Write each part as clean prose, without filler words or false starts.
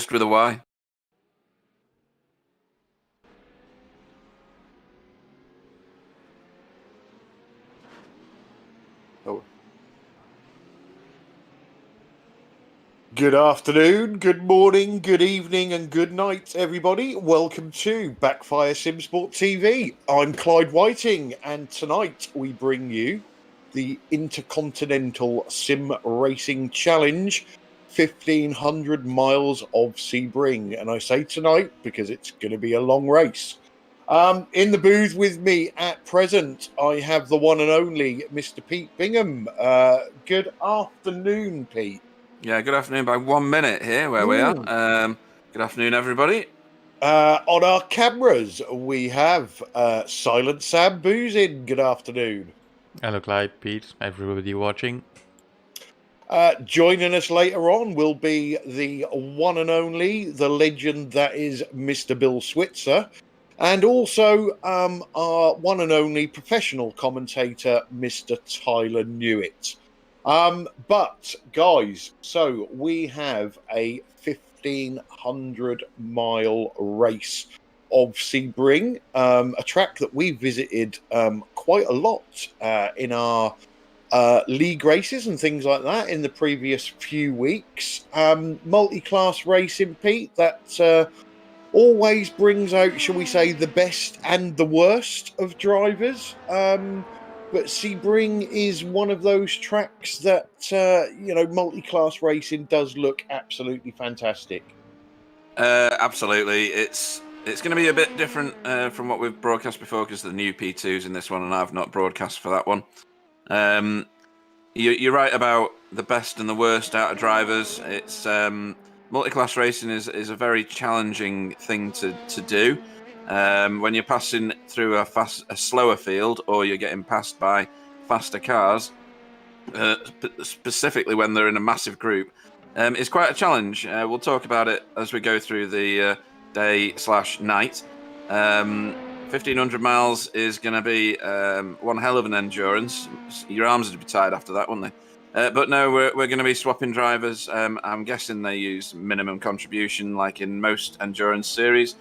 just with a Y. Oh. Good afternoon, good morning, good evening, and good night, everybody. Welcome to Backfire Simsport TV. I'm Clyde Whiting, and tonight we bring you the Intercontinental Sim Racing Challenge, 1,500 miles of Sebring. And I say tonight because it's going to be a long race. In the booth with me at present, I have the one and only Mr. Pete Bingham. Good afternoon, Pete. Yeah, good afternoon by 1 minute here where we are. Good afternoon, everybody. On our cameras, we have Silent Sam Boozin. Good afternoon. Hello, Clyde, Pete, everybody watching. Joining us later on will be the one and only, the legend that is Mr. Bill Switzer, and also our one and only professional commentator, Mr. Tyler Newitt. But guys, so we have a 1,500 mile race of Sebring, a track that we visited quite a lot in our league races and things like that in the previous few weeks. Multi-class racing, Pete, that always brings out, shall we say, the best and the worst of drivers. But Sebring is one of those tracks that, multi-class racing does look absolutely fantastic. Absolutely. It's going to be a bit different from what we've broadcast before because the new P2's in this one and I've not broadcast for that one. You're right about the best and the worst out of drivers. It's multi-class racing is a very challenging thing to do. When you're passing through a slower field or you're getting passed by faster cars, specifically when they're in a massive group, it's quite a challenge. We'll talk about it as we go through the day/night. 1,500 miles is going to be one hell of an endurance. Your arms would be tired after that, wouldn't they? But no, we're going to be swapping drivers. I'm guessing they use minimum contribution like in most endurance series.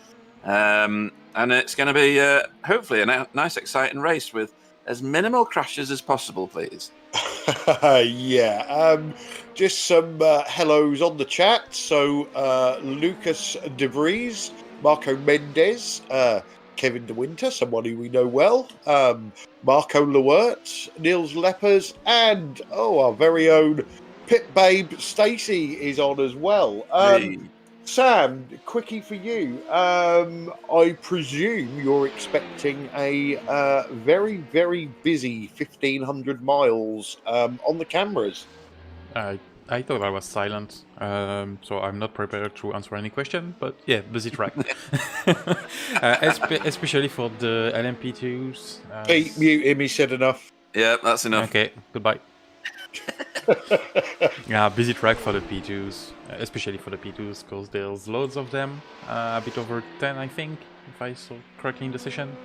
And it's going to be hopefully a nice, exciting race with as minimal crashes as possible, please. Yeah. Just some hellos on the chat. So Lucas De Vries, Marco Mendez, Kevin De Winter, someone who we know well, Marco Lewert, Niels Lepers, and our very own Pit Babe Stacey is on as well. Hey. Sam, quickie for you. I presume you're expecting a very, very busy 1,500 miles on the cameras. I thought I was silent, so I'm not prepared to answer any question, but yeah, busy track. Especially for the LMP2s. Pete, mute him, he said enough. Yeah, that's enough. Okay, goodbye. Yeah, busy track for the P2s, especially for the P2s, because there's loads of them, a bit over 10 I think, if I saw correctly in the session,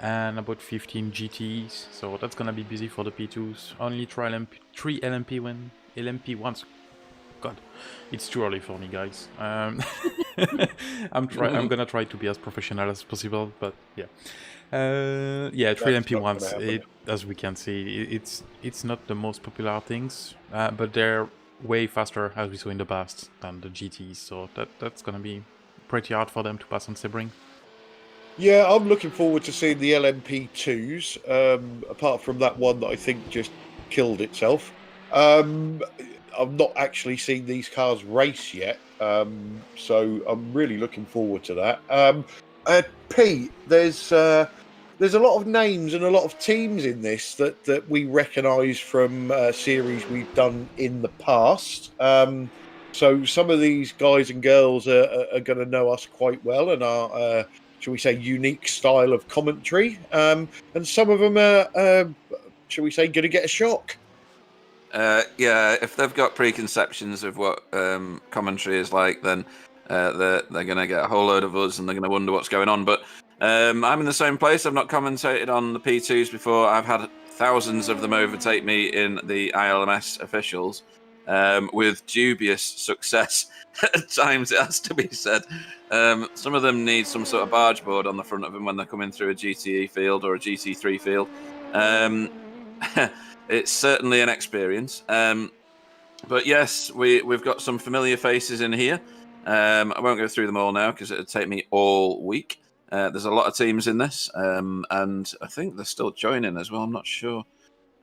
and about 15 GTs, so that's gonna be busy for the P2s. Only 3 LMP1s. God, it's too early for me, guys. I'm gonna try to be as professional as possible, but yeah. 3 LMP1s, as we can see, it's not the most popular things, but they're way faster, as we saw in the past, than the GTs, so that's gonna be pretty hard for them to pass on Sebring. Yeah, I'm looking forward to seeing the LMP2s, apart from that one that I think just killed itself. I've not actually seen these cars race yet, so I'm really looking forward to that. Pete, there's a lot of names and a lot of teams in this that we recognise from series we've done in the past. So some of these guys and girls are going to know us quite well and our, shall we say, unique style of commentary. And some of them are, shall we say, going to get a shock. Yeah, if they've got preconceptions of what commentary is like, then they're going to get a whole load of us and they're going to wonder what's going on. But I'm in the same place. I've not commentated on the P2s before. I've had thousands of them overtake me in the ILMS officials. with dubious success at times, it has to be said. Some of them need some sort of barge board on the front of them when they're coming through a GTE field or a GT3 field. It's certainly an experience. But yes, we've got some familiar faces in here. I won't go through them all now because it would take me all week. There's a lot of teams in this, and I think they're still joining as well. I'm not sure.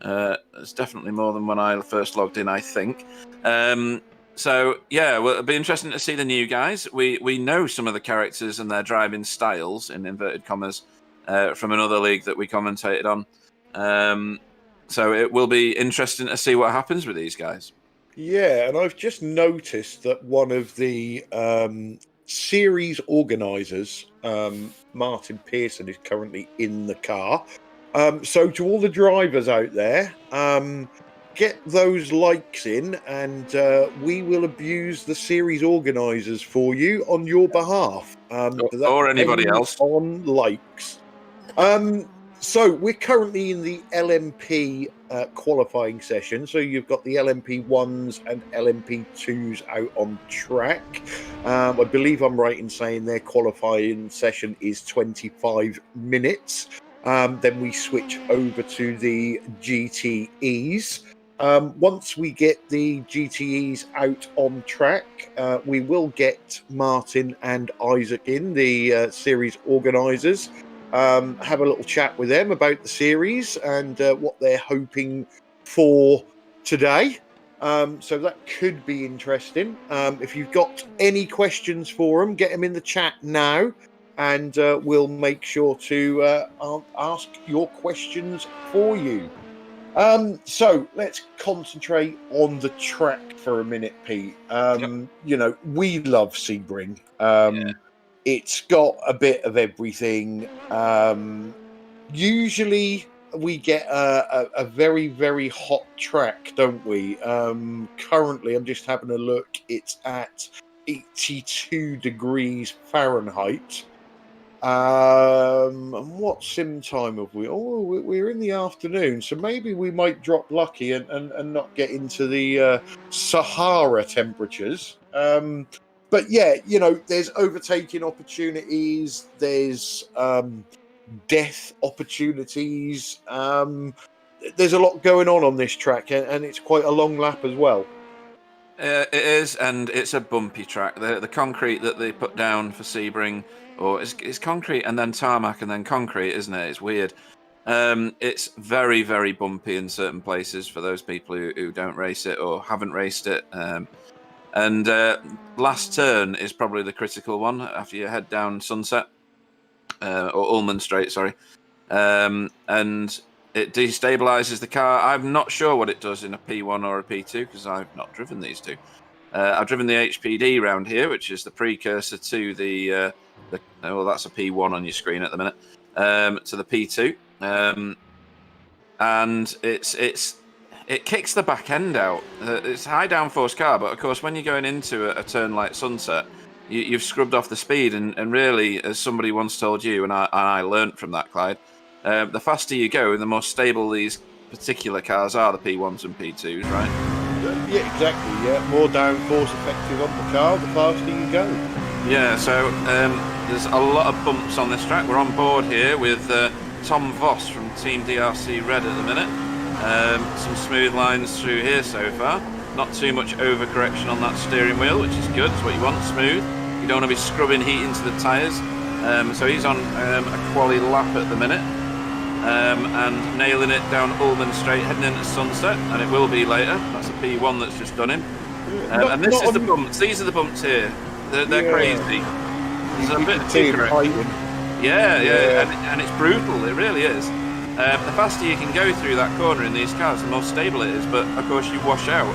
There's definitely more than when I first logged in, I think. So yeah, well, it'll be interesting to see the new guys. We know some of the characters and their driving styles, in inverted commas, from another league that we commentated on. So it will be interesting to see what happens with these guys. Yeah, and I've just noticed that one of the series organisers, Martin Pearson, is currently in the car. So to all the drivers out there, get those likes in, and we will abuse the series organisers for you on your behalf. Or anybody else. On likes. So we're currently in the LMP qualifying session. So you've got the LMP 1s and LMP 2s out on track. I believe I'm right in saying their qualifying session is 25 minutes. Then we switch over to the GTEs. Once we get the GTEs out on track, we will get Martin and Isaac in, the series organisers. Have a little chat with them about the series and what they're hoping for today. So that could be interesting. If you've got any questions for them, get them in the chat now, and we'll make sure to ask your questions for you. So let's concentrate on the track for a minute, Pete. You know, we love Sebring. It's got a bit of everything. Usually we get a very, very hot track, don't we? Currently, I'm just having a look. It's at 82 degrees Fahrenheit. And what sim time have we? Oh, we're in the afternoon, so maybe we might drop lucky and not get into the Sahara temperatures. But yeah, you know, there's overtaking opportunities, there's death opportunities. There's a lot going on this track, and it's quite a long lap as well. It is, and it's a bumpy track. The concrete that they put down for Sebring, or it's concrete and then tarmac and then concrete, isn't it? It's weird. It's very, very bumpy in certain places for those people who don't race it or haven't raced it. And last turn is probably the critical one after you head down Sunset, or Ullman Straight, sorry. And it destabilizes the car. I'm not sure what it does in a P1 or a P2 because I've not driven these two. I've driven the HPD round here, which is the precursor to the well, that's a P1 on your screen at the minute, to the P2. And it kicks the back end out. It's a high downforce car, but of course, when you're going into a turn like Sunset, you've scrubbed off the speed. And really, as somebody once told you, and I learnt from that, Clyde, the faster you go, the more stable these particular cars are, the P1s and P2s, right? Yeah, exactly. Yeah, more downforce effective on the car, the faster you go. Yeah, so there's a lot of bumps on this track. We're on board here with Tom Voss from Team DRC Red at the minute. Some smooth lines through here so far. Not too much overcorrection on that steering wheel, which is good. It's what you want, smooth. You don't want to be scrubbing heat into the tyres. So he's on a quali lap at the minute. And nailing it down Ullman Straight, heading into Sunset, and it will be later. That's a P1 that's just done him. And this is the bumps. These are the bumps here. They're crazy. There's a bit of correction. Yeah, and it's brutal. It really is. The faster you can go through that corner in these cars, the more stable it is. But of course, you wash out.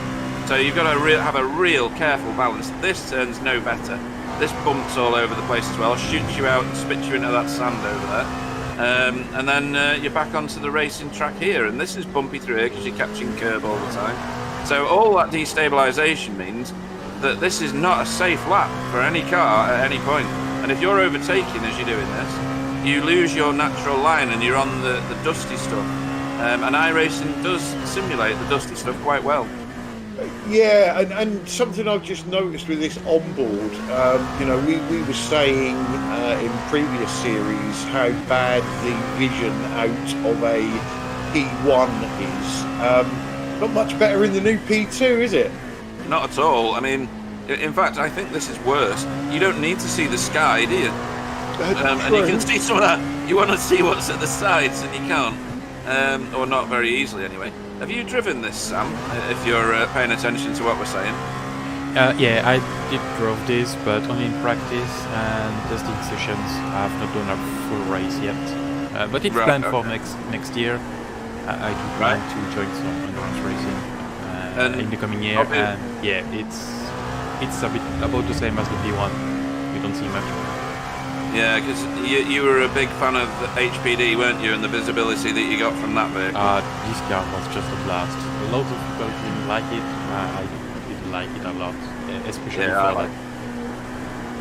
So you've got to have a real careful balance. This turn's no better. This bumps all over the place as well. Shoots you out and spits you into that sand over there. And then you're back onto the racing track here, and this is bumpy through here because you're catching curb all the time. So all that destabilisation means that this is not a safe lap for any car at any point. And if you're overtaking as you're doing this, you lose your natural line and you're on the dusty stuff. And iRacing does simulate the dusty stuff quite well. Yeah, and something I've just noticed with this onboard, we were saying in previous series how bad the vision out of a P1 is. Not much better in the new P2, is it? Not at all. I mean, in fact, I think this is worse. You don't need to see the sky, do you? And you can see some of that. You want to see what's at the sides, and you can't, or not very easily anyway. Have you driven this, Sam? If you're paying attention to what we're saying. Yeah, I did drove this, but only in practice and testing sessions. I have not done a full race yet, but it's planned for next year. I do plan to join some endurance racing in the coming year, and yeah, it's a bit about the same as the P1. You don't see much. Yeah, because you were a big fan of the HPD, weren't you, and the visibility that you got from that vehicle? This car was just a blast. Lots of people didn't like it. I did like it a lot, especially for that.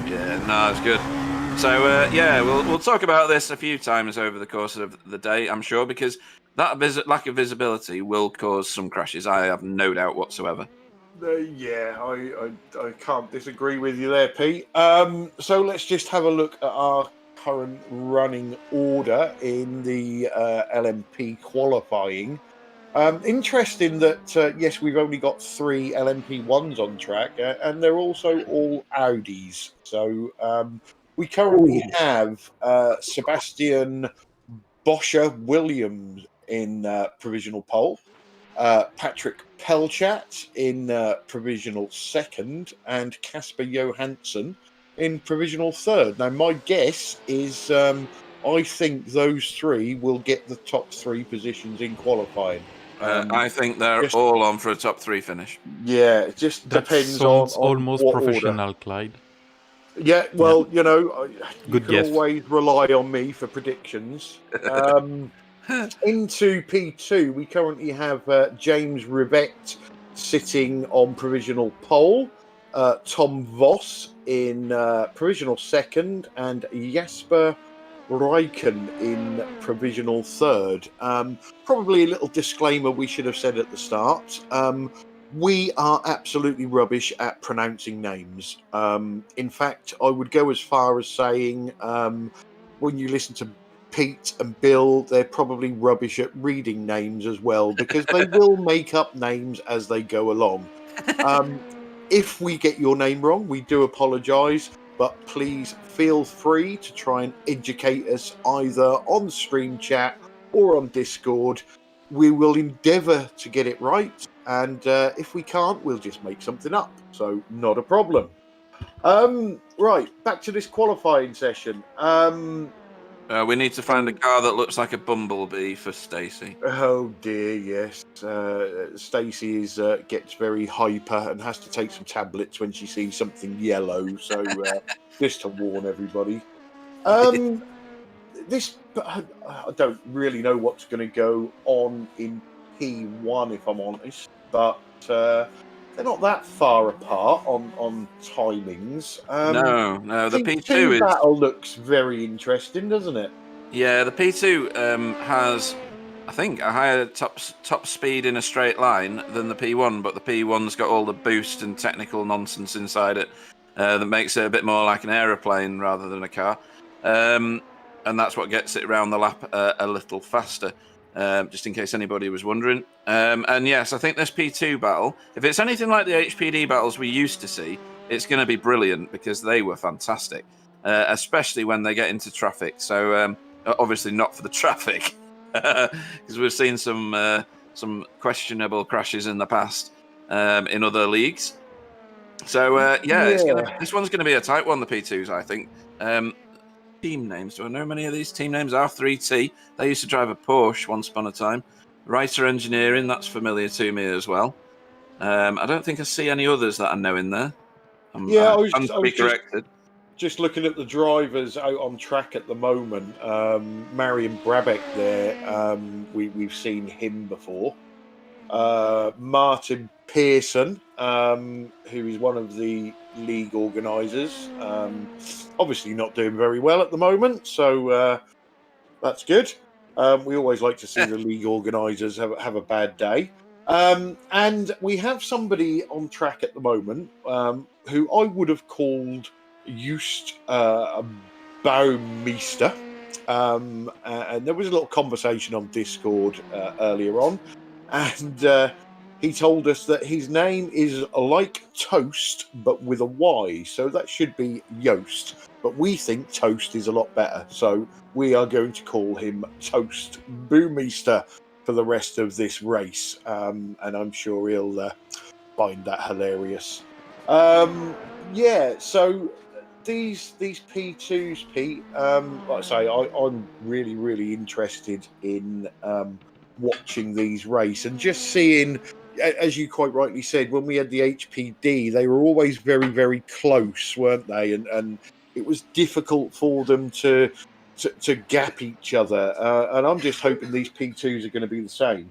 Yeah, no, it's good. So, we'll talk about this a few times over the course of the day, I'm sure, because that lack of visibility will cause some crashes. I have no doubt whatsoever. I can't disagree with you there, Pete. So let's just have a look at our current running order in the LMP qualifying. Interesting that, yes, we've only got 3 LMP1s on track, and they're also all Audis. So we currently have Sebastian Boscher Williams in provisional pole. Patrick Pelchat in provisional second, and Casper Johansson in provisional third. Now, my guess is I think those 3 will get the top 3 positions in qualifying. I think they're all on for a top 3 finish. Yeah, it just depends on almost what professional, order. Clyde. Yeah, well, you Good can guess. always rely on me for predictions. Into P2, we currently have James Rivette sitting on provisional pole, Tom Voss in provisional second, and Jasper Rijken in provisional third. Probably a little disclaimer we should have said at the start. We are absolutely rubbish at pronouncing names. In fact, I would go as far as saying when you listen to Pete and Bill, they're probably rubbish at reading names as well, because they will make up names as they go along. If we get your name wrong, we do apologise, but please feel free to try and educate us either on Stream Chat or on Discord. We will endeavour to get it right, and if we can't, we'll just make something up. So, not a problem. Right, back to this qualifying session. We need to find a car that looks like a bumblebee for Stacey. Oh dear, yes. Stacey gets very hyper and has to take some tablets when she sees something yellow. So just to warn everybody. I don't really know what's going to go on in P1, if I'm honest, but they're not that far apart on timings. No, the P2 battle looks very interesting, doesn't it? Yeah, the P2 has, I think, a higher top speed in a straight line than the P1, but the P1's got all the boost and technical nonsense inside it that makes it a bit more like an aeroplane rather than a car. And that's what gets it around the lap a little faster. Just in case anybody was wondering. And yes, I think this P2 battle, if it's anything like the HPD battles we used to see, it's going to be brilliant because they were fantastic, especially when they get into traffic. So obviously not for the traffic, because we've seen some questionable crashes in the past in other leagues. So this one's going to be a tight one, the P2s, I think. Team names. Do I know many of these team names? R3T. They used to drive a Porsche once upon a time. Writer Engineering. That's familiar to me as well. I don't think I see any others that I know in there. I was corrected. Just looking at the drivers out on track at the moment. Marion Brabeck there. We've seen him before. Martin Pearson, who is one of the league organisers, obviously not doing very well at the moment, so that's good. We always like to see the league organisers have a bad day. And we have somebody on track at the moment who I would have called Just Baumeister. And there was a little conversation on Discord earlier on, and he told us that his name is like toast, but with a Y, so that should be Yoast. But we think toast is a lot better, so we are going to call him Toast Baumeister for the rest of this race, and I'm sure he'll find that hilarious. Yeah, so these P2s, Pete. Like I say, I'm really interested in watching these race and just seeing, as you quite rightly said, when we had the HPD, they were always very close, weren't they? And it was difficult for them to gap each other. And I'm just hoping these P2s are going to be the same.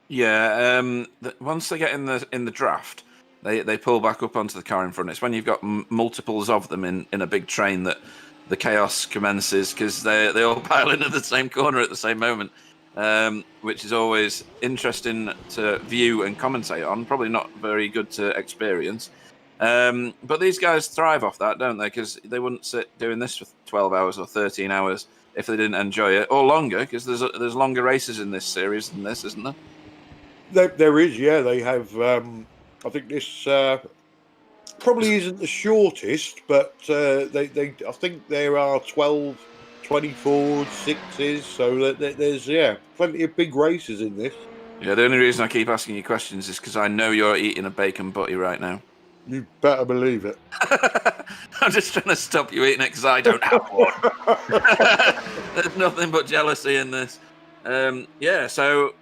Yeah, once they get in the draft, they pull back up onto the car in front. It's when you've got multiples of them in a big train that the chaos commences, because they all pile into the same corner at the same moment, which is always interesting to view and commentate on. Probably not very good to experience. But these guys thrive off that, don't they? Because they wouldn't sit doing this for 12 hours or 13 hours if they didn't enjoy it, or longer, because there's longer races in this series than this, isn't there? There is, yeah. They have. I think this probably isn't the shortest, but they. I think there are 12, 24, 6s. So there's plenty of big races in this. Yeah, the only reason I keep asking you questions is because I know you're eating a bacon butty right now. You better believe it. I'm just trying to stop you eating it because I don't have one. There's nothing but jealousy in this. So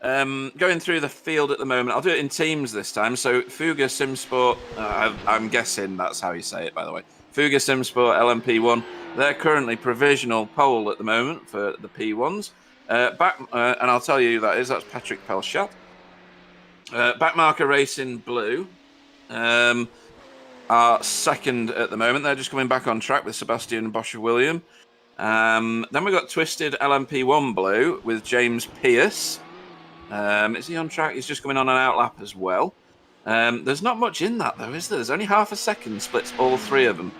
going through the field at the moment, I'll do it in teams this time. So Fuga Simsport, I'm guessing that's how you say it, by the way. Fuga Simsport LMP1, they're currently provisional pole at the moment for the P1s. And I'll tell you who that is. That's Patrick Pelchat. Backmarker Racing Blue are second at the moment. They're just coming back on track with Sebastian Bosch-William. Then we've got Twisted LMP1 Blue with James Pearce. Is he on track? He's just coming on an outlap as well. There's not much in that, though, is there? There's only half a second splits all three of them.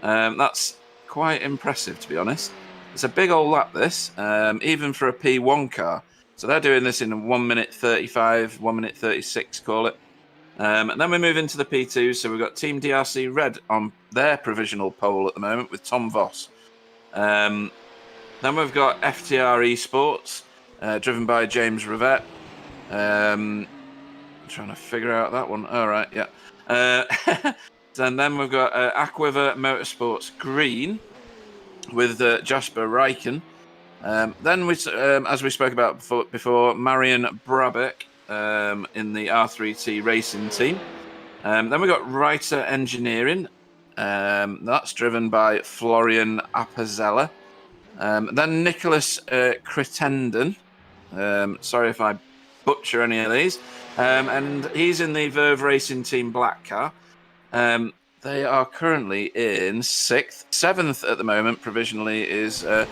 That's quite impressive, to be honest. It's a big old lap, this, even for a P1 car. So they're doing this in 1 minute 35, 1 minute 36, call it. And then we move into the P2. So we've got Team DRC Red on their provisional pole at the moment with Tom Voss. Then we've got FTR Esports, driven by James Rivette. I'm trying to figure out that one. All right, yeah. And then we've got Aquiver Motorsports Green with Jasper Reichen. Then we, as we spoke about before, Marion Brabeck in the R3T racing team. Then we've got Writer Engineering. That's driven by Florian Apazella. Then Nicholas Crittenden. Sorry if I butcher any of these. And he's in the Verve Racing Team Black car. They are currently in 6th. 7th at the moment, provisionally, is that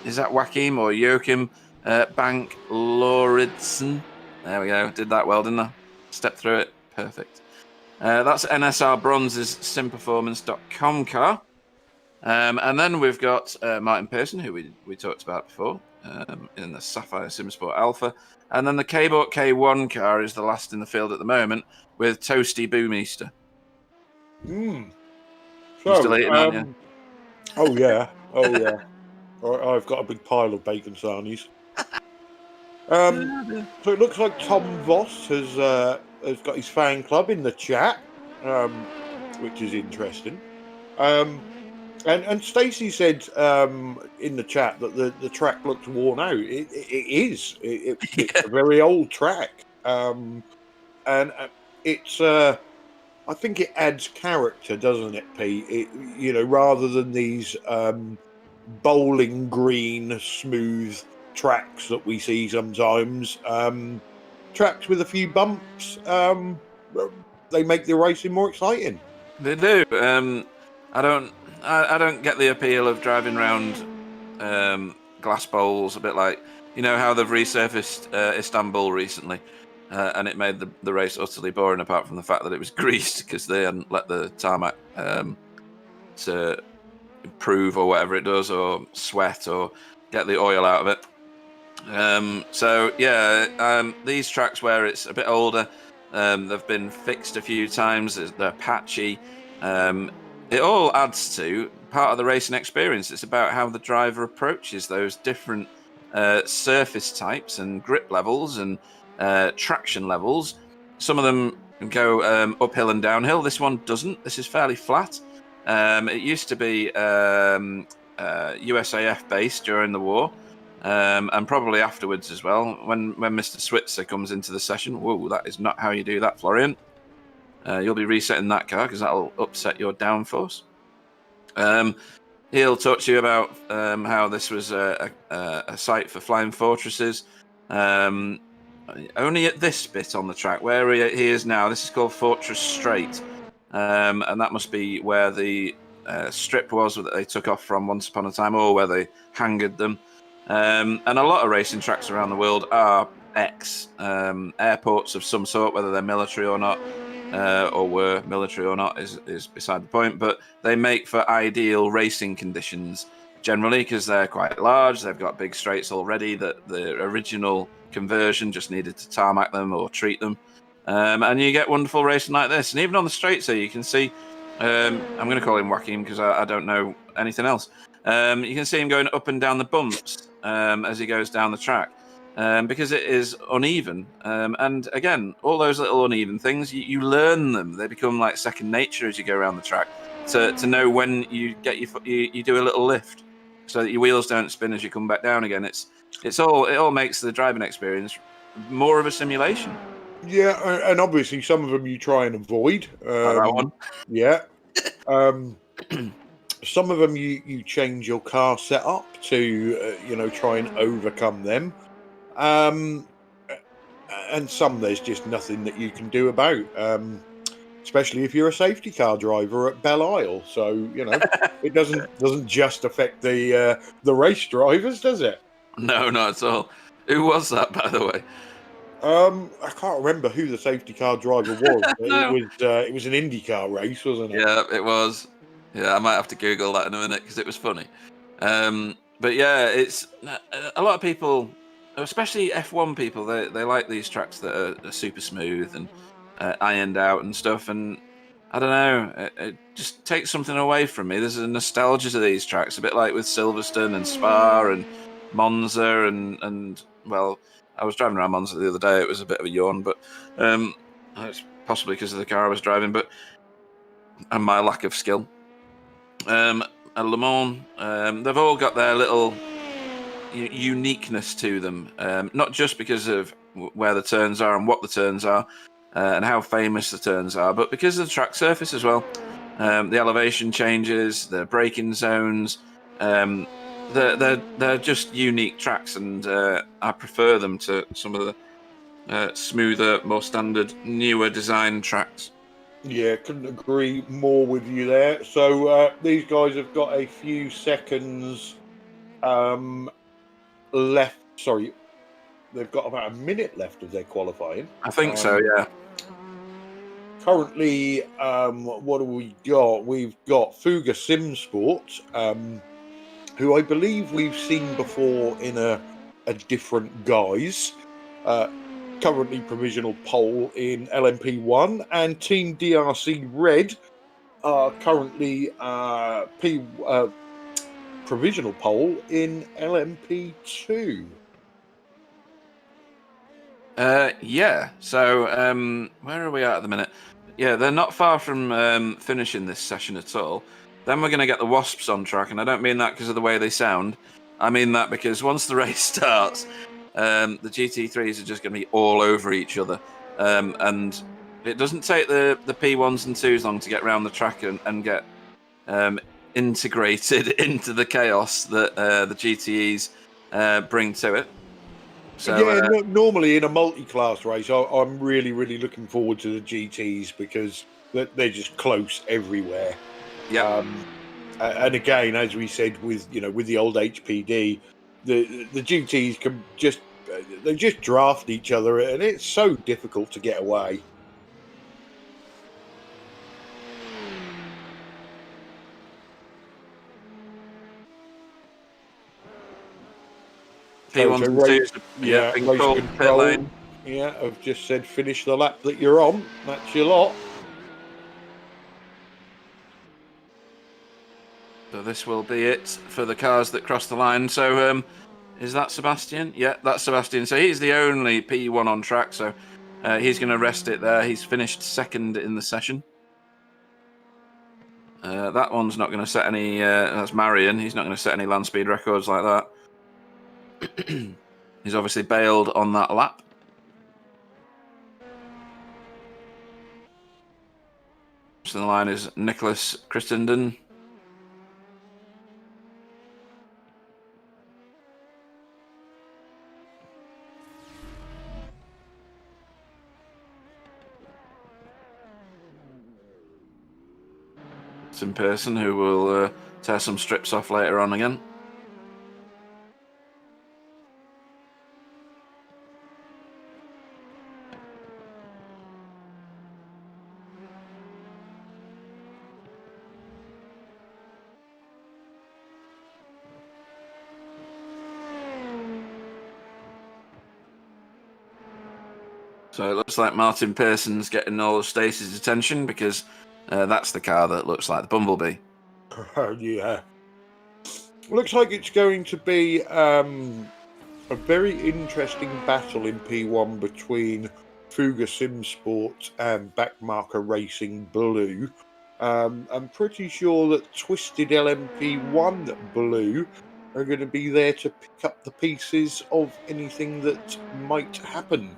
Joachim or Joachim Bank Lauridsen? There we go. Did that well, didn't I? Stepped through it. Perfect. That's NSR Bronze's simperformance.com car. And then we've got Martin Pearson, who we talked about before, in the Sapphire Simsport Alpha. And then the K-Bot K1 car is the last in the field at the moment with Toasty Baumeister. So, still eating, aren't you? Oh yeah. I've got a big pile of bacon sarnies. So it looks like Tom Voss has got his fan club in the chat, which is interesting. And Stacey said in the chat that the track looks worn out. It is. It's a very old track, and it's. I think it adds character, doesn't it, Pete? Rather than these bowling green smooth tracks that we see sometimes, tracks with a few bumps, they make the racing more exciting. They do. I don't get the appeal of driving around glass bowls, a bit like how they've resurfaced Istanbul recently. and it made the race utterly boring, apart from the fact that it was greased because they hadn't let the tarmac to improve or whatever it does, or sweat or get the oil out of it. These tracks where it's a bit older, they've been fixed a few times, they're patchy. It all adds to part of the racing experience. It's about how the driver approaches those different surface types and grip levels and traction levels. Some of them go uphill and downhill. This one doesn't. This is fairly flat. It used to be USAF based during the war, and probably afterwards as well. When Mr. Switzer comes into the session, whoa, that is not how you do that, Florian. You'll be resetting that car because that'll upset your downforce. He'll talk to you about how this was a site for flying fortresses. Only at this bit on the track where he is now, this is called Fortress Strait, and that must be where the strip was that they took off from once upon a time, or where they hangared them. And a lot of racing tracks around the world are airports of some sort, whether they're military or not, or were military or not is beside the point. But they make for ideal racing conditions generally because they're quite large. They've got big straights already that the original conversion just needed to tarmac them or treat them. And you get wonderful racing like this. And even on the straights here, you can see, I'm going to call him Joaquin because I don't know anything else. You can see him going up and down the bumps as he goes down the track. Because it is uneven, and again, all those little uneven things, you learn them. They become like second nature as you go around the track. To know when you get you do a little lift, so that your wheels don't spin as you come back down again. It all makes the driving experience more of a simulation. Yeah, and obviously some of them you try and avoid. That one. Yeah. Some of them you change your car setup to try and overcome them. And some there's just nothing that you can do about, especially if you're a safety car driver at Belle Isle. So it doesn't just affect the race drivers, does it? No, not at all. Who was that, by the way? I can't remember who the safety car driver was. No. It was an IndyCar race, wasn't it? Yeah, it was. Yeah, I might have to Google that in a minute because it was funny. But yeah, it's a lot of people, especially F1 people, they like these tracks that are super smooth and ironed out and stuff. And I don't know, it just takes something away from me. There's a nostalgia to these tracks, a bit like with Silverstone and Spa and Monza and well, I was driving around Monza the other day. It was a bit of a yawn, but it's possibly because of the car I was driving, and my lack of skill. At Le Mans, they've all got their little uniqueness to them, not just because of where the turns are and what the turns are and how famous the turns are, but because of the track surface as well. The elevation changes, the braking zones, they're just unique tracks, and I prefer them to some of the smoother, more standard, newer design tracks. Yeah, couldn't agree more with you there. So these guys have got a few seconds left. Sorry, they've got about a minute left of their qualifying. I think so, yeah. Currently, what do we got? We've got Fuga Simsport, who I believe we've seen before in a different guise. Currently provisional pole in LMP1, and Team DRC Red are currently provisional pole in LMP2. Yeah, so where are we at the minute? Yeah, they're not far from finishing this session at all. Then we're going to get the Wasps on track, and I don't mean that because of the way they sound. I mean that because once the race starts, the GT3s are just going to be all over each other. And it doesn't take the P1s and 2s long to get around the track and get integrated into the chaos that the GTEs bring to it. So, yeah, normally in a multi-class race, I'm really, really looking forward to the GTs because they're just close everywhere. Yeah. And again, as we said with the old HPD, the GTs can just they just draft each other, and it's so difficult to get away. P1s and race, 2s, yeah, been race called pit control. lane. Yeah, I've just said finish the lap that you're on. That's your lot. So this will be it for the cars that cross the line. So is that Sebastian? Yeah, that's Sebastian. So he's the only P1 on track. So he's going to rest it there. He's finished second in the session. That one's not going to set any. That's Marion. He's not going to set any land speed records like that. He's obviously bailed on that lap. So the line is Nicholas Christenden. In Pearson, who will tear some strips off later on again. So it looks like Martin Pearson's getting all of Stacey's attention because that's the car that looks like the Bumblebee. Yeah. Looks like it's going to be a very interesting battle in P1 between Fuga Simsport and Backmarker Racing Blue. I'm pretty sure that Twisted LMP1 Blue are going to be there to pick up the pieces of anything that might happen.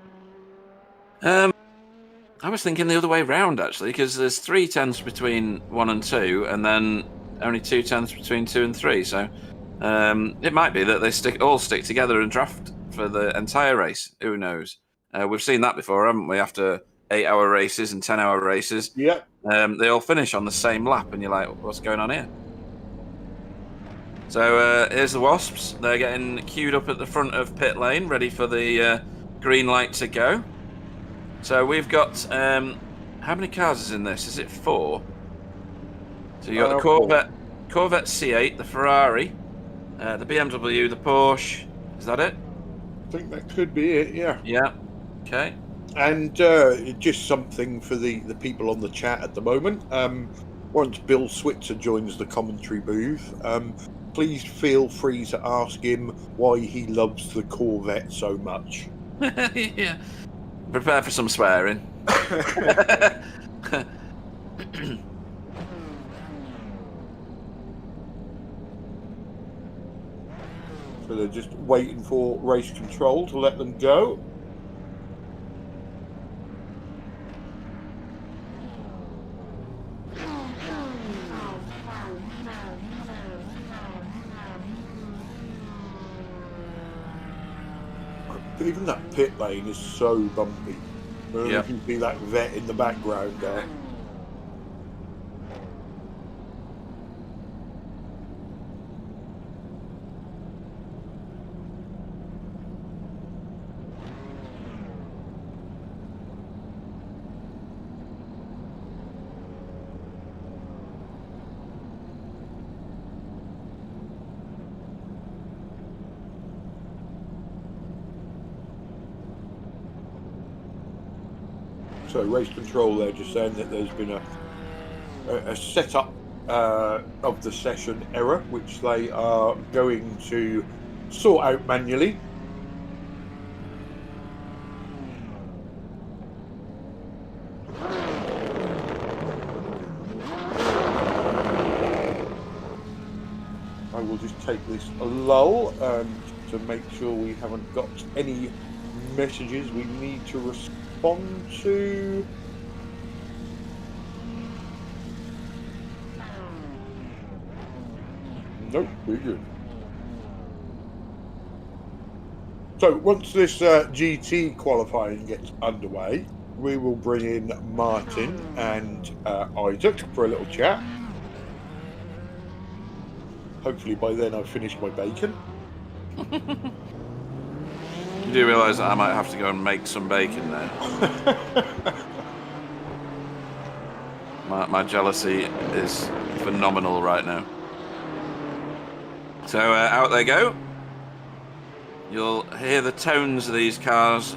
I was thinking the other way round, actually, because there's 3 tenths between 1 and 2, and then only 2 tenths between 2 and 3. So it might be that they all stick together and draft for the entire race. Who knows? We've seen that before, haven't we? After 8-hour races and 10-hour races, Yeah. They all finish on the same lap, and you're like, what's going on here? So here's the Wasps. They're getting queued up at the front of pit lane, ready for the green light to go. So we've got, how many cars is in this? Is it 4? So you've got the Corvette C8, the Ferrari, the BMW, the Porsche. Is that it? I think that could be it, yeah. Yeah. Okay. And just something for the people on the chat at the moment. Once Bill Switzer joins the commentary booth, please feel free to ask him why he loves the Corvette so much. Yeah. Prepare for some swearing. So they're just waiting for race control to let them go. Even that pit lane is so bumpy. You can see that vet in the background there. So race control there just saying that there's been a setup of the session error, which they are going to sort out manually. I will just take this lull to make sure we haven't got any messages we need to respond to. Nope, we're good. So once this GT qualifying gets underway, we will bring in Martin and Isaac for a little chat. Hopefully by then I've finished my bacon. You do realise that I might have to go and make some bacon now. My jealousy is phenomenal right now. So out they go. You'll hear the tones of these cars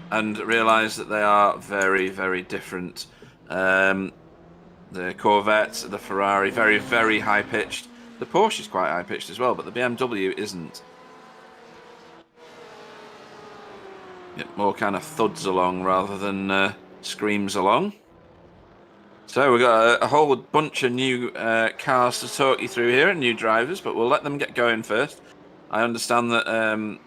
and realise that they are very, very different. The Corvette, the Ferrari, very, very high-pitched. The Porsche is quite high-pitched as well, but the BMW isn't. It more kind of thuds along rather than screams along. So we've got a whole bunch of new cars to talk you through here and new drivers, but we'll let them get going first. I understand that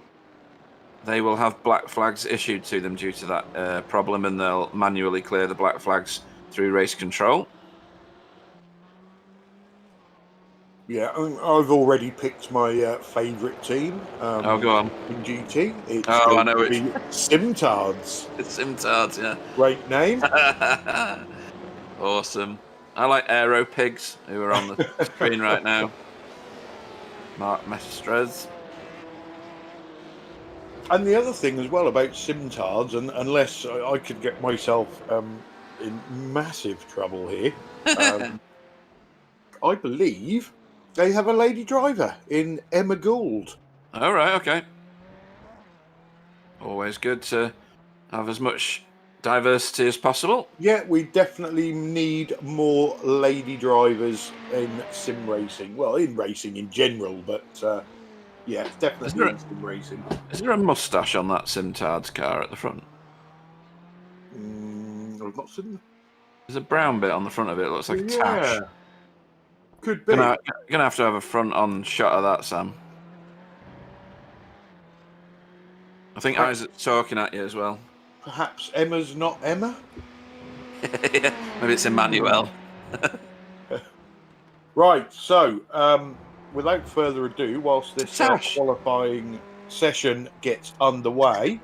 they will have black flags issued to them due to that problem, and they'll manually clear the black flags through race control. Yeah, I've already picked my favourite team. Oh, go on. In GT. It's I know it. Simtards. It's Simtards, yeah. Great name. Awesome. I like Aero Pigs, who are on the screen right now. Mark Mestres. And the other thing as well about Simtards, and unless I could get myself in massive trouble here, I believe they have a lady driver in Emma Gould. All right, okay. Always good to have as much diversity as possible. Yeah, we definitely need more lady drivers in sim racing. Well, in racing in general, but yeah, definitely in sim racing. Is there a moustache on that Simtards car at the front? I've not seen. There's a brown bit on the front of it. It looks like a tash. Could be. You're gonna have to have a front-on shot of that, Sam. I think Isaac's talking at you as well. Perhaps Emma's not Emma? Yeah, maybe it's Emmanuel. Right, so without further ado, whilst this qualifying session gets underway,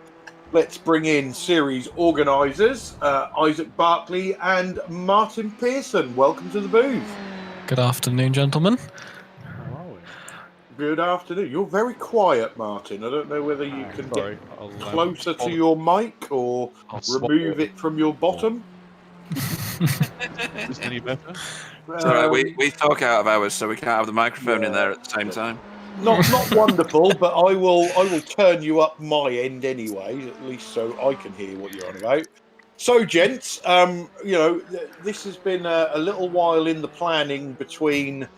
let's bring in series organisers Isaac Barkley and Martin Pearson. Welcome to the booth. Good afternoon, gentlemen. How are we? Good afternoon. You're very quiet, Martin. I don't know whether you can get closer to your mic or remove it from your bottom. Is any better? Sorry, we talk out of hours, so we can't have the microphone in there at the same time. Not wonderful, but I will turn you up my end anyway, at least so I can hear what you're on about. So, gents, this has been a little while in the planning between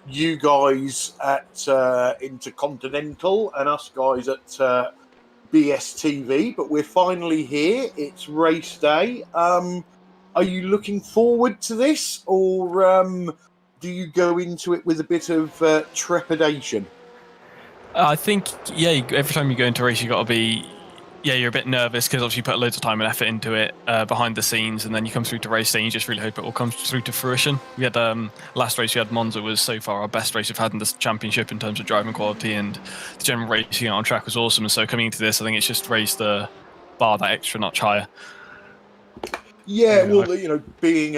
you guys at Intercontinental and us guys at BSTV, but we're finally here. It's race day. Are you looking forward to this, or do you go into it with a bit of trepidation? I think, every time you go into a race, you got to be, you're a bit nervous because obviously you put loads of time and effort into it behind the scenes, and then you come through to race day and you just really hope it all comes through to fruition. We had last race we had Monza was so far our best race we've had in this championship in terms of driving quality, and the general racing on track was awesome. And so coming into this, I think it's just raised the bar that extra notch higher. Yeah, well, being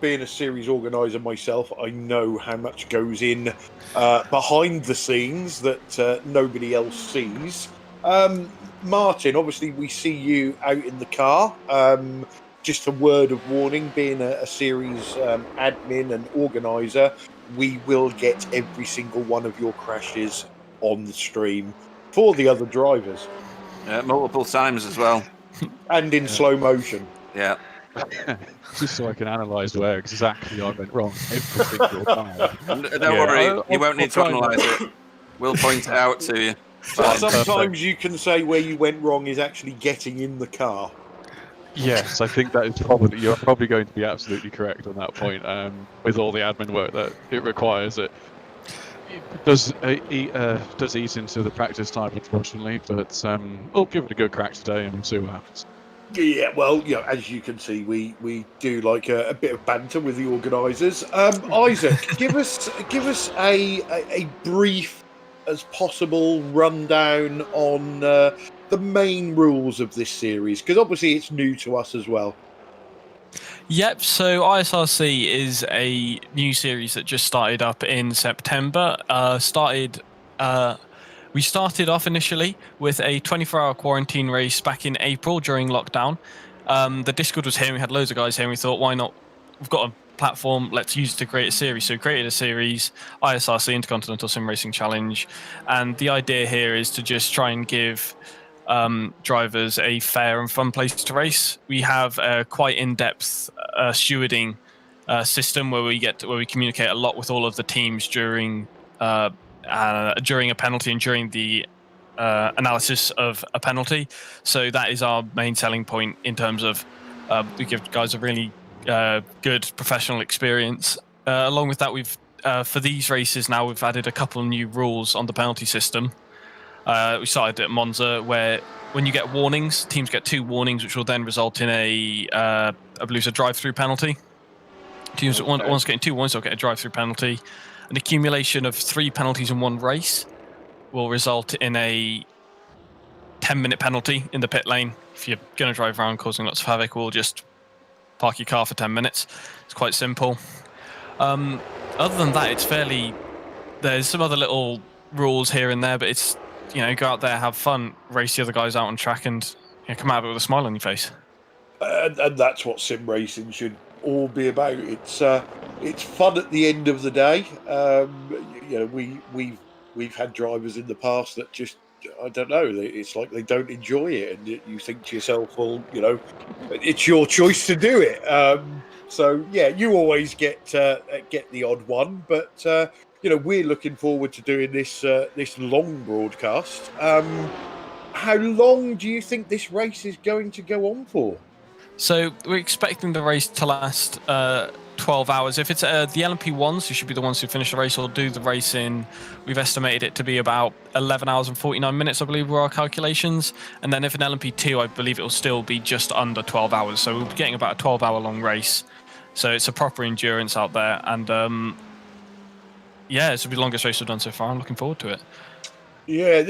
being a series organizer myself, I know how much goes in behind the scenes that nobody else sees. Martin, obviously we see you out in the car. Just a word of warning, being a series admin and organizer, we will get every single one of your crashes on the stream for the other drivers. Multiple times as well. And in slow motion. Yeah. Just so I can analyse where exactly I went wrong every single time. Don't worry, you won't need to analyse it. We'll point it out to you. Sometimes you can say where you went wrong is actually getting in the car. Yes, I think that is you're probably going to be absolutely correct on that point. With all the admin work that it requires, it does eat into the practice time, unfortunately. But we'll give it a good crack today and see what happens. Yeah, well, as you can see, we do like a bit of banter with the organisers. Isaac, give us a brief as possible rundown on the main rules of this series, because obviously it's new to us as well. Yep, so ISRC is a new series that just started up in September. Started We started off initially with a 24-hour quarantine race back in April during lockdown. The Discord was here, and we had loads of guys here, and we thought, why not? We've got a platform, let's use it to create a series. So we created a series, ISRC, Intercontinental Sim Racing Challenge, and the idea here is to just try and give drivers a fair and fun place to race. We have a quite in-depth stewarding system where we communicate a lot with all of the teams during a penalty and during the analysis of a penalty. So that is our main selling point in terms of we give guys a really good professional experience. Along with that, we've for these races now we've added a couple of new rules on the penalty system. We started at Monza, where when you get warnings, teams get 2 warnings, which will then result in I believe, a drive-through penalty. Teams one's getting 2 warnings, they'll get a drive-through penalty. An accumulation of 3 penalties in one race will result in a 10-minute penalty in the pit lane. If you're going to drive around causing lots of havoc, we'll just park your car for 10 minutes. It's quite simple. Other than that, it's fairly... There's some other little rules here and there, but it's, go out there, have fun, race the other guys out on track, and come out of it with a smile on your face. And that's what sim racing should all be about. It's fun at the end of the day. We've had drivers in the past that just, I don't know, it's like they don't enjoy it, and you think to yourself, well, it's your choice to do it. So yeah, you always get the odd one, but we're looking forward to doing this long broadcast. How long do you think this race is going to go on for? So we're expecting the race to last 12 hours. If it's the LMP1s, who should be the ones who finish the race or do the race in, we've estimated it to be about 11 hours and 49 minutes, I believe, were our calculations. And then if an LMP2, I believe it will still be just under 12 hours. So we'll be getting about a 12-hour long race. So it's a proper endurance out there. And it's the longest race we've done so far. I'm looking forward to it. Yeah,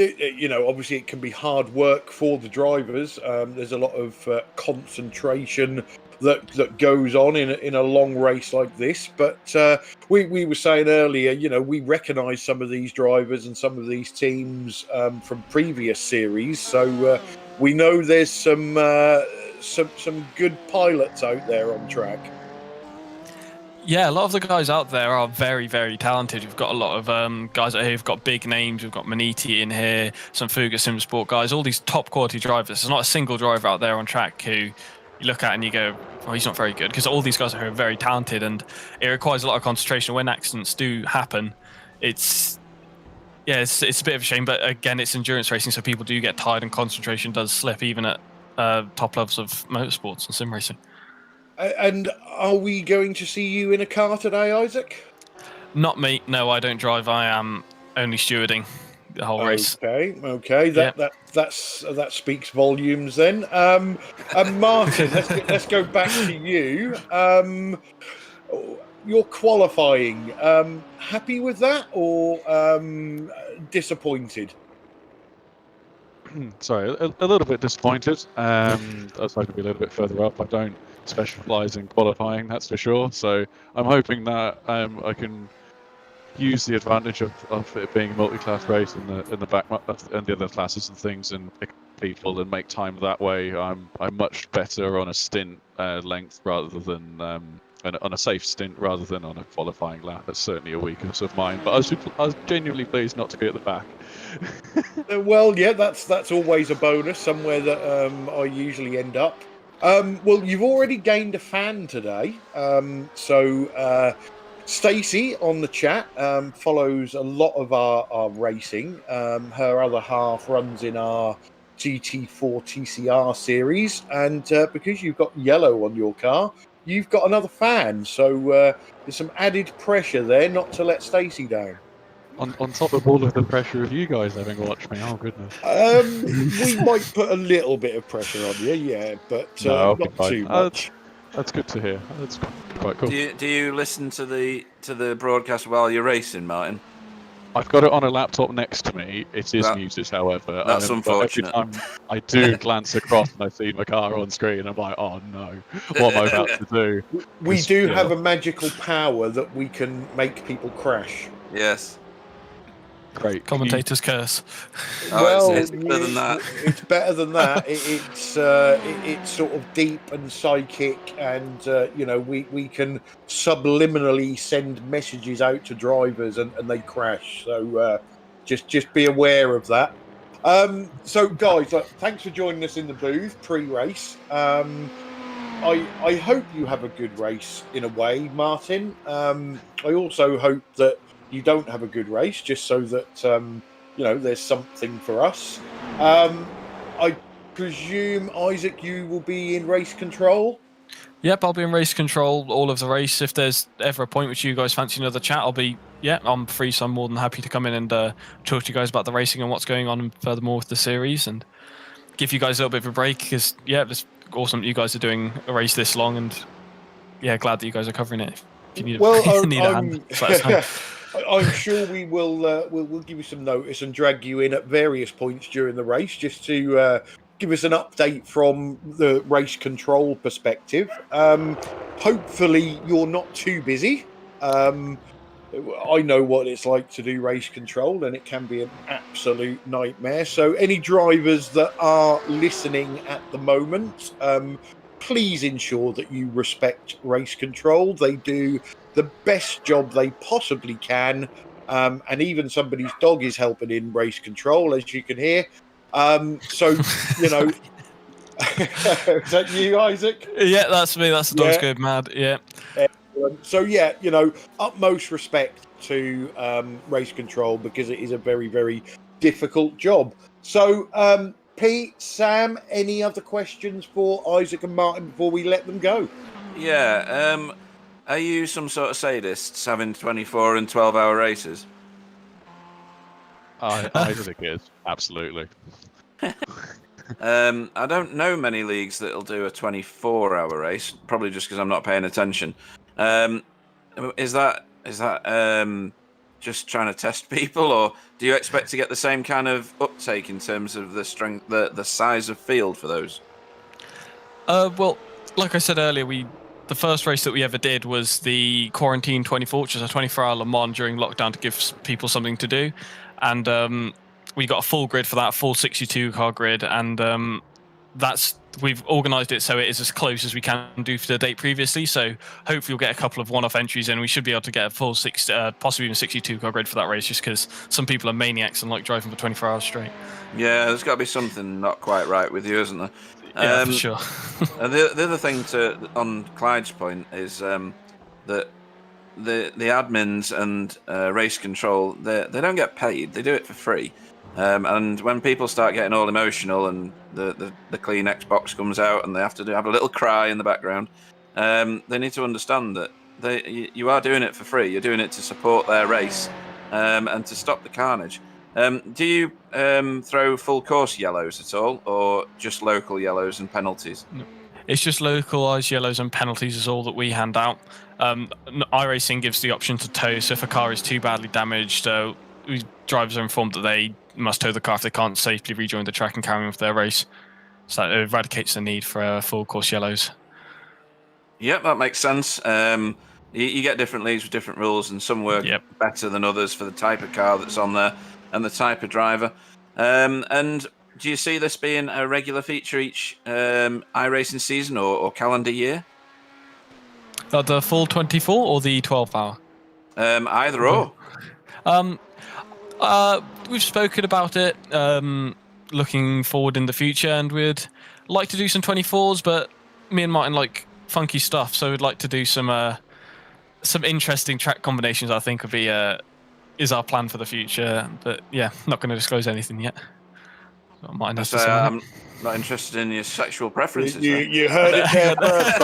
obviously it can be hard work for the drivers. There's a lot of concentration that goes on in a long race like this. But we were saying earlier, we recognise some of these drivers and some of these teams from previous series. So we know there's some good pilots out there on track. Yeah, a lot of the guys out there are very, very talented. We've got a lot of guys out here who've got big names. We've got Maniti in here, some Fuga Simsport guys, all these top quality drivers. There's not a single driver out there on track who you look at and you go, oh, he's not very good, because all these guys are very talented, and it requires a lot of concentration. When accidents do happen, it's a bit of a shame, but again, it's endurance racing, so people do get tired and concentration does slip even at top levels of motorsports and sim racing. And are we going to see you in a car today, Isaac? Not me. No, I don't drive. I am only stewarding the whole race. Okay. That speaks volumes then. And Martin, let's go back to you. You're qualifying. Happy with that or disappointed? Sorry, a little bit disappointed. I was hoping to be a little bit further up. I don't specialise in qualifying, that's for sure. So I'm hoping that I can use the advantage of it being a multi-class race in the back and the other classes and things, and pick people and make time that way. I'm much better on a stint length rather than on a safe stint rather than on a qualifying lap. That's certainly a weakness of mine. But I was genuinely pleased not to be at the back. Well, yeah, that's always a bonus. Somewhere that I usually end up. Well, you've already gained a fan today. So Stacey on the chat follows a lot of our racing. Her other half runs in our GT4 TCR series, and because you've got yellow on your car, you've got another fan. So there's some added pressure there not to let Stacey down. On top of all of the pressure of you guys having watched me, oh goodness. We might put a little bit of pressure on you, yeah, but no, not too much. That's good to hear. That's quite cool. Do you listen to the broadcast while you're racing, Martin? I've got it on a laptop next to me. It is muted, however. That's unfortunate. Every time I do glance across and I see my car on screen, I'm like, oh no, what am I about to do? We do have a magical power that we can make people crash. Yes. Great. Commentator's curse. Oh, Well, it's better than that. It's better than that. It's sort of deep and psychic, and we can subliminally send messages out to drivers, and they crash. So just be aware of that. So guys, look, thanks for joining us in the booth pre-race. I hope you have a good race in a way, Martin. I also hope that you don't have a good race, just so that there's something for us. I presume, Isaac, you will be in race control. Yep, I'll be in race control all of the race. If there's ever a point which you guys fancy another chat, I'm free, so I'm more than happy to come in and talk to you guys about the racing and what's going on and furthermore with the series, and give you guys a little bit of a break, because it's awesome that you guys are doing a race this long, and glad that you guys are covering it. If you need a hand, just let us know. I'm sure we will. We'll give you some notice and drag you in at various points during the race, just to give us an update from the race control perspective. Hopefully, you're not too busy. I know what it's like to do race control, and it can be an absolute nightmare. So, any drivers that are listening at the moment, please ensure that you respect race control. They do the best job they possibly can, and even somebody's dog is helping in race control, as you can hear. Is that you, Isaac? Yeah, that's me. That's the dog's good mad. Yeah. So utmost respect to race control, because it is a very, very difficult job. So Pete, Sam, any other questions for Isaac and Martin before we let them go? Yeah. Are you some sort of sadists having 24 and 12-hour races? I think it is. Absolutely. I don't know many leagues that'll do a 24-hour race, probably just because I'm not paying attention. Is that just trying to test people, or do you expect to get the same kind of uptake in terms of the strength, the size of field for those? Well, like I said earlier, the first race that we ever did was the Quarantine 24, which is a 24-hour Le Mans during lockdown to give people something to do. And we got a full grid for that, full 62-car grid. And we've organised it so it is as close as we can do for the date previously. So hopefully we'll get a couple of one-off entries in. We should be able to get a full possibly even 62-car grid for that race, just because some people are maniacs and like driving for 24 hours straight. Yeah, there's got to be something not quite right with you, isn't there? Yeah, for sure. The other thing on Clyde's point is that the admins and race control, they don't get paid; they do it for free. And when people start getting all emotional and the clean Xbox comes out and they have to have a little cry in the background, they need to understand that you are doing it for free. You're doing it to support their race and to stop the carnage. Do you throw full course yellows at all, or just local yellows and penalties? No. It's just localised yellows and penalties is all that we hand out. iRacing gives the option to tow, so if a car is too badly damaged, drivers are informed that they must tow the car if they can't safely rejoin the track and carry on with their race. So it eradicates the need for full course yellows. Yep, that makes sense. You get different leagues with different rules, and some work better than others for the type of car that's on there and the type of driver. And do you see this being a regular feature each iRacing season or calendar year? The full 24 or the 12-hour? Either or. We've spoken about it, looking forward in the future, and we'd like to do some 24s, but me and Martin like funky stuff, so we'd like to do some interesting track combinations. I think would be is our plan for the future, but not going to disclose anything yet. I'm not interested in your sexual preferences. You heard it there first,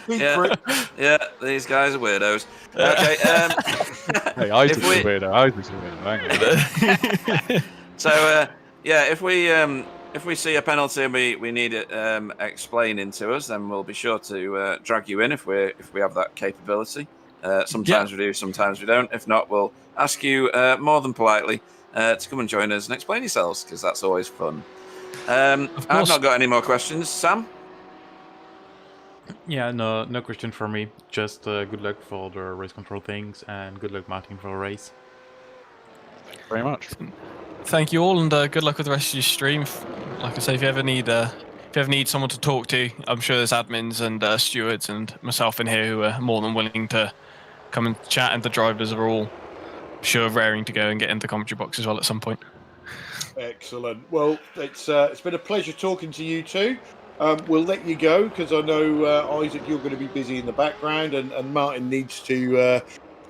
folks. Yeah, these guys are weirdos. Okay. Hey, Isaac's a weirdo. Isaac's a weirdo. So, if we see a penalty and we need it explaining to us, then we'll be sure to drag you in if we have that capability. Sometimes we do, sometimes we don't. If not, we'll ask you more than politely to come and join us and explain yourselves, because that's always fun. I've not got any more questions. Sam? Yeah, no question for me. Just good luck for the race control things, and good luck, Martin, for the race. very much. Thank you all, and good luck with the rest of your stream. Like I say, if you ever need someone to talk to, I'm sure there's admins and stewards and myself in here who are more than willing to come and chat, and the drivers are all sure raring to go and get into the commentary box as well at some point. Excellent. Well, it's been a pleasure talking to you two. We'll let you go because I know, Isaac, you're going to be busy in the background, and Martin needs to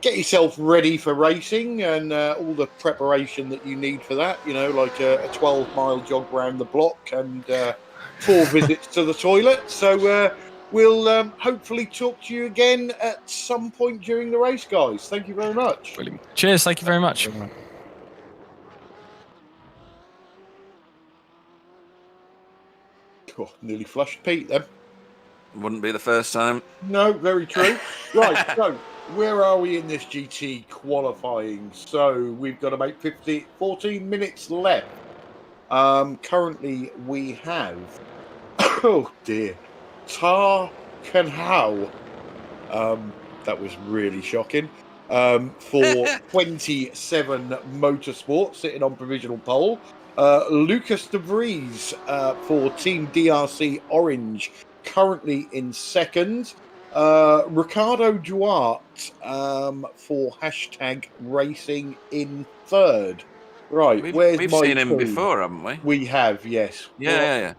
get yourself ready for racing and all the preparation that you need for that. Like a 12-mile jog round the block and 4 visits to the toilet. So we'll hopefully talk to you again at some point during the race, guys. Thank you very much. Brilliant. Cheers. Thank you very much. Oh, nearly flushed Pete then. Wouldn't be the first time. No, very true. Right, so where are we in this GT qualifying? So we've got about 14 minutes left. Currently we have, oh dear, Tar Canhao. That was really shocking. For 27 Motorsport, sitting on provisional pole. Lucas de Vries for Team DRC Orange, currently in second. Ricardo Duarte for hashtag Racing in third. Right, we've seen him before, haven't we? We have, yes. Yeah.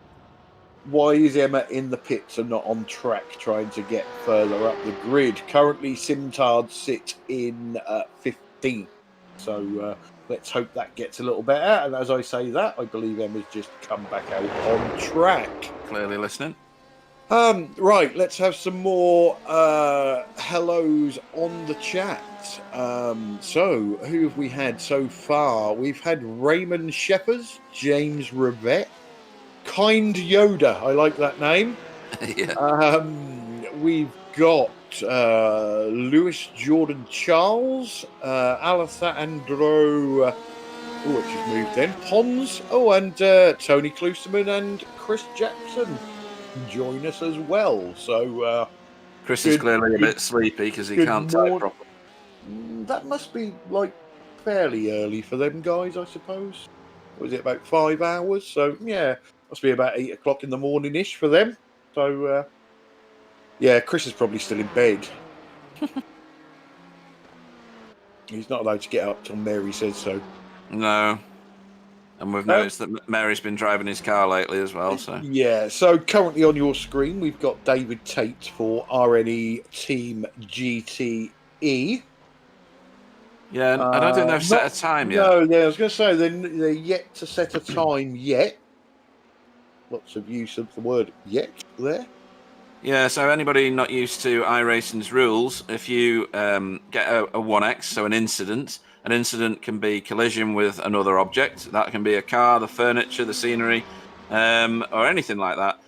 Why is Emma in the pits and not on track trying to get further up the grid? Currently, Simtard sit in 15th. So let's hope that gets a little better. And as I say that, I believe Emma's just come back out on track. Clearly listening. Right, let's have some more hellos on the chat. So, who have we had so far? We've had Raymond Shephers, James Rivette, Kind Yoda, I like that name. Yeah. We've got Lewis Jordan Charles, Alessandro, it just moved in, Pons, and Tony Klusterman and Chris Jackson join us as well. So Chris is clearly a bit sleepy because he can't type properly. That must be like fairly early for them guys, I suppose. Was it about 5 hours? So yeah, must be about 8 o'clock in the morning-ish for them. So yeah, Chris is probably still in bed. He's not allowed to get up till Mary says so. No. And we've noticed that Mary's been driving his car lately as well. So yeah, so currently on your screen, we've got David Tate for RNE Team GTE. Yeah, I don't think they've set a time yet. No, yeah, I was going to say they're yet to set a time yet. Lots of use of the word "yet" there. Yeah, so anybody not used to iRacing's rules, if you get a 1X, so an incident can be collision with another object. That can be a car, the furniture, the scenery, or anything like that.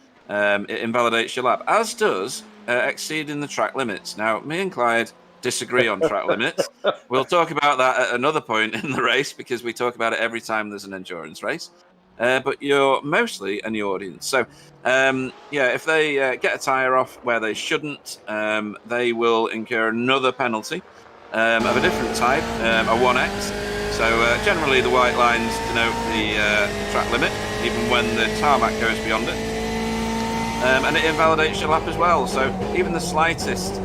It invalidates your lap, as does exceeding the track limits. Now, me and Clyde disagree on track limits. We'll talk about that at another point in the race because we talk about it every time there's an endurance race. But you're mostly a new audience. So, yeah, if they get a tyre off where they shouldn't, they will incur another penalty of a different type, a 1X. So generally the white lines denote the track limit, even when the tarmac goes beyond it. And it invalidates your lap as well. So even the slightest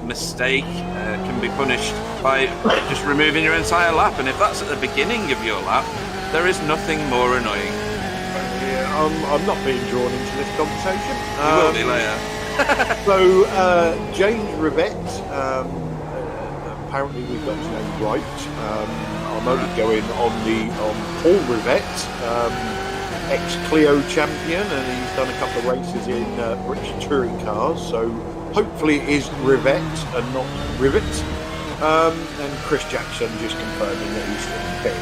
mistake can be punished by just removing your entire lap. And if that's at the beginning of your lap, there is nothing more annoying. Yeah, I'm not being drawn into this conversation. You will be later. So James Rivette, apparently we've got his name right. I'm only going on Paul Rivette, ex-Clio champion, and he's done a couple of races in British touring cars. So hopefully it is Rivette and not Rivet. And Chris Jackson just confirming that he's still in bed.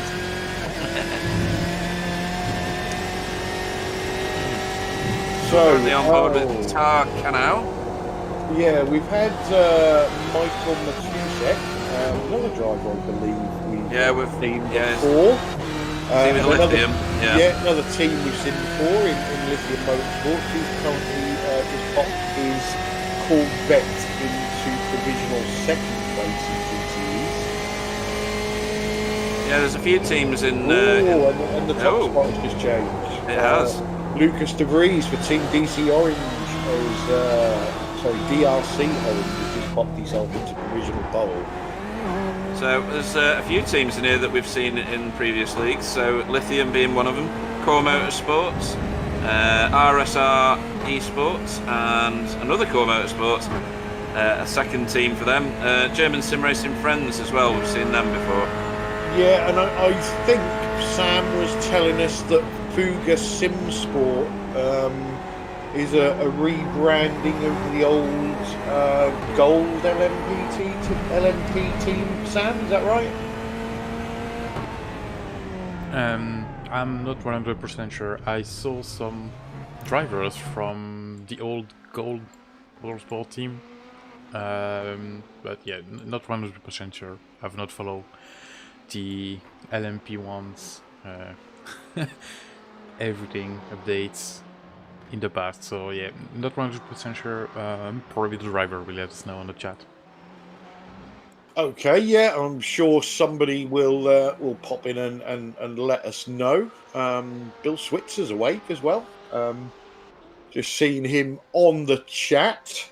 So currently on board with Tar Canal. Yeah, we've had Michael Matusek, another driver, I believe we've seen before. Lithium. Another team we've seen before in Lithium Motorsport. He's currently just popped his Corvette into provisional second place in GTEs. Yeah, there's a few teams in. And the top spot has just changed. It has. Lucas De Vries for Team DC Orange DRC Orange has just popped himself into provisional pole. So there's a few teams in here that we've seen in previous leagues. So Lithium being one of them, Core Motorsports, RSR Esports, and another Core Motorsports. A second team for them. German Sim Racing Friends as well. We've seen them before. Yeah, and I think Sam was telling us that Fuga Simsport is a rebranding of the old Gold LMP team. Sam, is that right? I'm not 100% sure. I saw some drivers from the old Gold Motorsport team. But yeah, not 100% sure. I've not followed the LMP ones, everything updates in the past. So yeah, not 100% sure. Probably the driver will let us know on the chat. Okay, yeah, I'm sure somebody will pop in and let us know. Bill Switzer's awake as well. Just seeing him on the chat.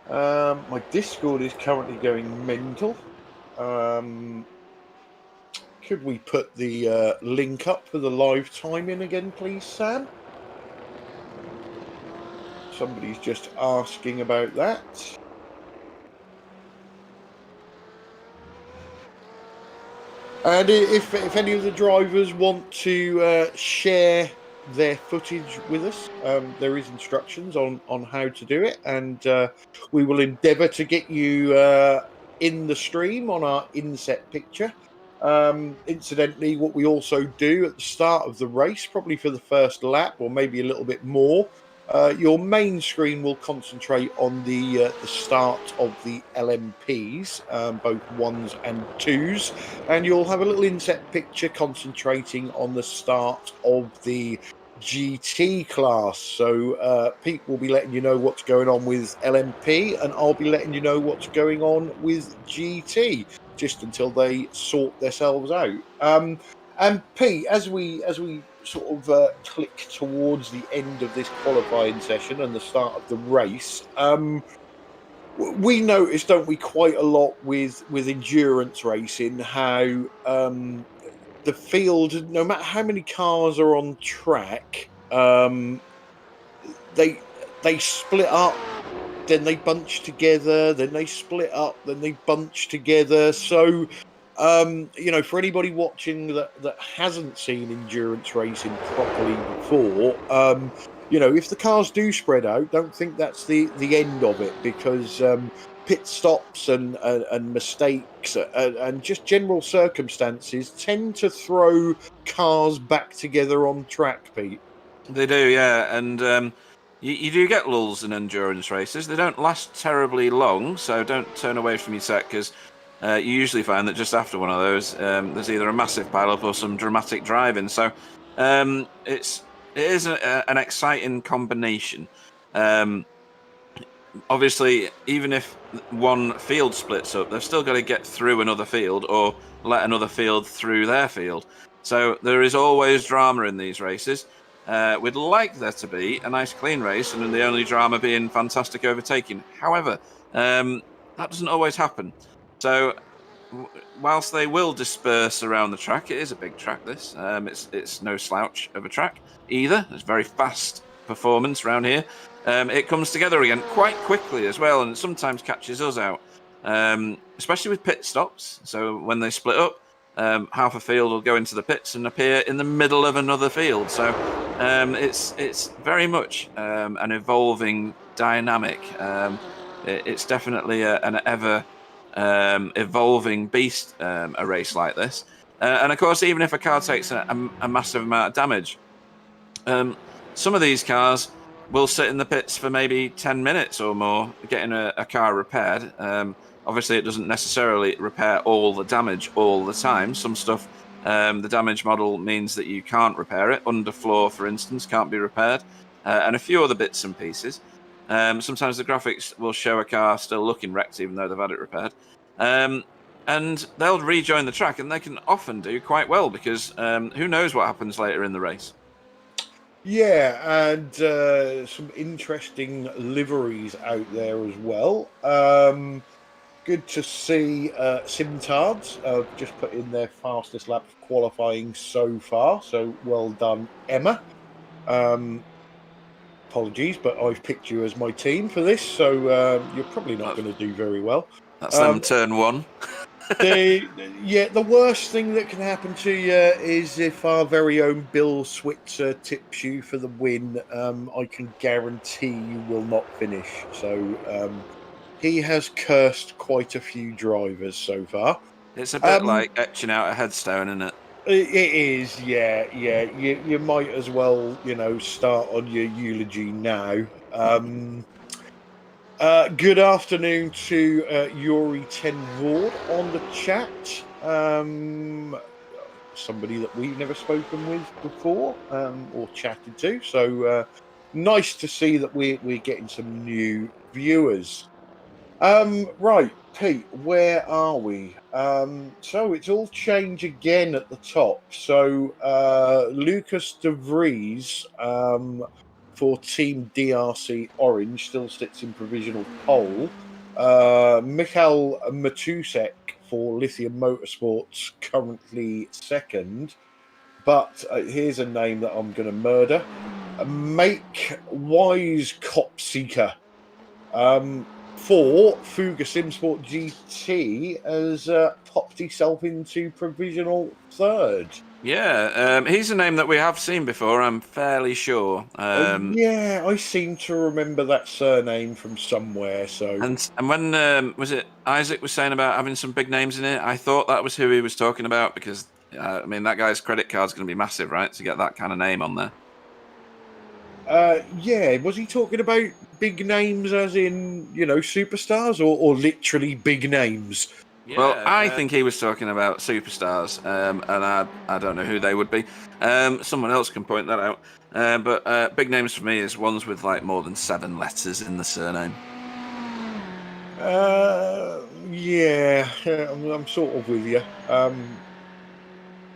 My Discord is currently going mental. Could we put the link up for the live timing again, please, Sam? Somebody's just asking about that. And if any of the drivers want to share their footage with us, there is instructions on how to do it, and we will endeavour to get you in the stream on our inset picture. Incidentally, what we also do at the start of the race, probably for the first lap or maybe a little bit more, your main screen will concentrate on the start of the LMPs, both ones and twos, and you'll have a little inset picture concentrating on the start of the GT class. So Pete will be letting you know what's going on with LMP, and I'll be letting you know what's going on with GT, just until they sort themselves out. And Pete, as we sort of click towards the end of this qualifying session and the start of the race, we notice, don't we, quite a lot with endurance racing, how the field, no matter how many cars are on track, they split up, then they bunch together, then they split up, then they bunch together. So, for anybody watching that hasn't seen endurance racing properly before, if the cars do spread out, don't think that's the end of it, because pit stops and mistakes and just general circumstances tend to throw cars back together on track, Pete. They do, yeah, and you do get lulls in endurance races. They don't last terribly long, so don't turn away from your set, because you usually find that just after one of those, there's either a massive pile-up or some dramatic driving. So it is an exciting combination. Obviously, even if one field splits up, they've still got to get through another field or let another field through their field. So there is always drama in these races. We'd like there to be a nice clean race, and the only drama being fantastic overtaking. However, that doesn't always happen. So whilst they will disperse around the track, it is a big track, this. It's no slouch of a track either. It's very fast performance around here. It comes together again quite quickly as well, and it sometimes catches us out, especially with pit stops. So when they split up, half a field will go into the pits and appear in the middle of another field. So it's very much an evolving dynamic. It's definitely an ever evolving beast, a race like this. And of course, even if a car takes a massive amount of damage, some of these cars will sit in the pits for maybe 10 minutes or more getting a car repaired. Obviously, it doesn't necessarily repair all the damage all the time. Some stuff, the damage model means that you can't repair it. Underfloor, for instance, can't be repaired, and a few other bits and pieces. Sometimes the graphics will show a car still looking wrecked, even though they've had it repaired. and they'll rejoin the track, and they can often do quite well because who knows what happens later in the race. Yeah, and some interesting liveries out there as well. Good to see Simtards just put in their fastest lap of qualifying so far. So well done, Emma. Apologies, but I've picked you as my team for this, so you're probably not going to do very well. That's them turn one. The worst thing that can happen to you is if our very own Bill Switzer tips you for the win. I can guarantee you will not finish. So he has cursed quite a few drivers so far. It's a bit like etching out a headstone, isn't it? It is, yeah. You might as well, start on your eulogy now. Good afternoon to Yuri Tenvord on the chat. Somebody that we've never spoken with before or chatted to. So nice to see that we're getting some new viewers. Right, Pete, where are we? So it's all change again at the top. So Lucas De Vries for Team DRC Orange still sits in provisional pole. Mikhail Matusek for Lithium Motorsports currently second. But here's a name that I'm going to murder. Make Wise Cop Seeker. For Fuga Simsport GT has popped himself into provisional third. Yeah, he's a name that we have seen before, I'm fairly sure. Yeah, I seem to remember that surname from somewhere. So And when was it Isaac was saying about having some big names in it, I thought that was who he was talking about because, that guy's credit card's going to be massive, right, to get that kind of name on there. Yeah, was he talking about big names as in, superstars or literally big names? Yeah, well, I think he was talking about superstars, and I don't know who they would be. Someone else can point that out. But big names for me is ones with like more than 7 letters in the surname. Yeah, I'm sort of with you.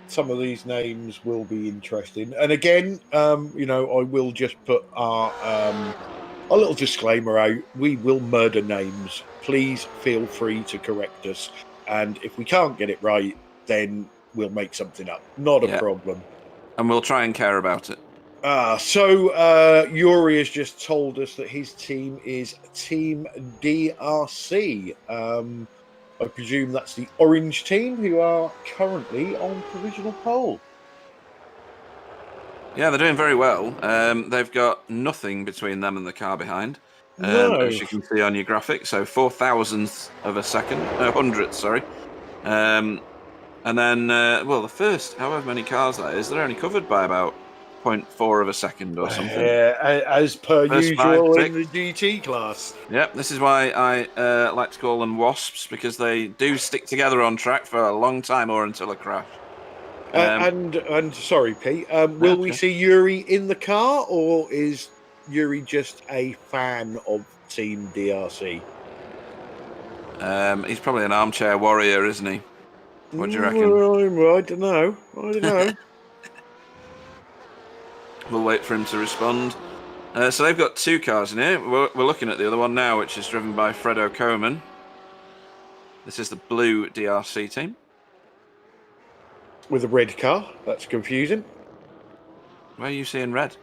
Some of these names will be interesting, and again, I will just put a little disclaimer out. We will murder names. Please feel free to correct us, and if we can't get it right, then we'll make something up. Not a problem. And we'll try and care about it. So Yuri has just told us that his team is Team DRC. I presume that's the orange team who are currently on provisional pole. Yeah, they're doing very well. They've got nothing between them and the car behind, as you can see on your graphic. So 4,000th of a second, hundredth, sorry. And then, the first, however many cars that is, they're only covered by about 0.4 of a second or something. Yeah, as per First usual 5, in the GT class. Yep, this is why I like to call them wasps, because they do stick together on track for a long time or until a crash. And sorry, Pete, will we see Yuri in the car, or is Yuri just a fan of Team DRC? He's probably an armchair warrior, isn't he? What do you reckon? I don't know. We'll wait for him to respond. So they've got 2 cars in here. We're looking at the other one now, which is driven by Fredo Coman. This is the blue DRC team. With a red car. That's confusing. Where are you seeing red?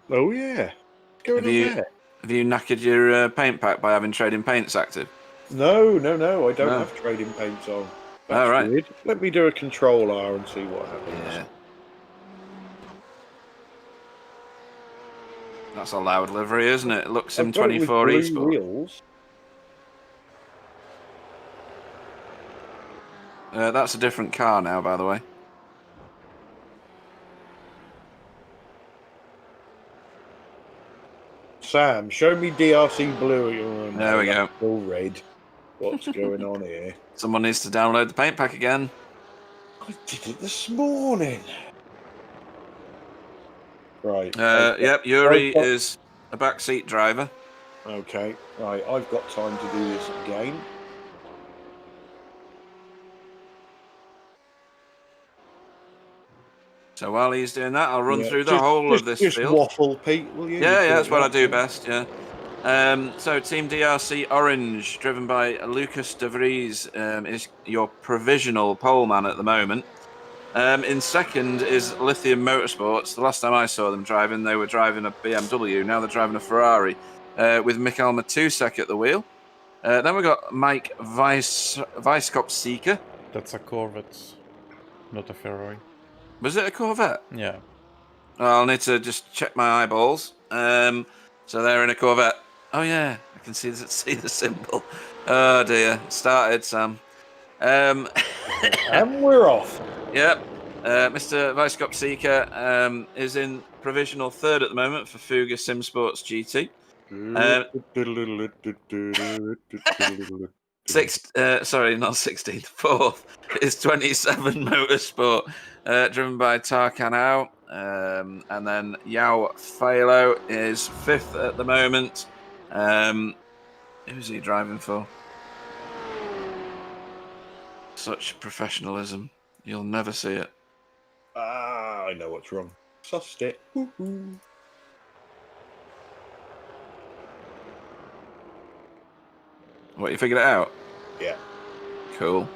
Oh, yeah. What's going on there? Have you knackered your paint pack by having trading paints active? No. I don't have trading paints on. That's right. weird. Let me do a Control R and see what happens. Yeah. That's a loud livery, isn't it? It looks Sim 24 eSport. Wheels. That's a different car now, by the way. Sam, show me DRC blue. There we go. All red. What's going on here? Someone needs to download the paint pack again. I did it this morning. Right. Yep, Yuri is a backseat driver. Okay. Right. I've got time to do this again. So while he's doing that, I'll run Yeah, through the whole of this just field. waffle, Pete, will you? Yeah, You that's what I that. do best. Yeah. So Team DRC Orange, driven by Lucas De Vries, is your provisional poleman at the moment. In second is Lithium Motorsports. The last time I saw them driving, they were driving a BMW. Now they're driving a Ferrari, with Michael Matusek at the wheel. Then we've got Mike Weisskopf-Sieker. That's a Corvette, not a Ferrari. Was it a Corvette? Yeah. Well, I'll need to just check my eyeballs. So they're in a Corvette. Oh yeah, I can see the symbol. Oh dear, started Sam. And we're off. Yep. Mr. Weisskopf-Sieker is in provisional third at the moment for Fuga Simsports GT. Not 16th. Fourth is 27 Motorsport, driven by Tarkan Ao. And then Yao Falo is fifth at the moment. Who's he driving for? Such professionalism. You'll never see it. I know what's wrong. Sussed it. Woo-hoo. What, you figured it out? Yeah. Cool.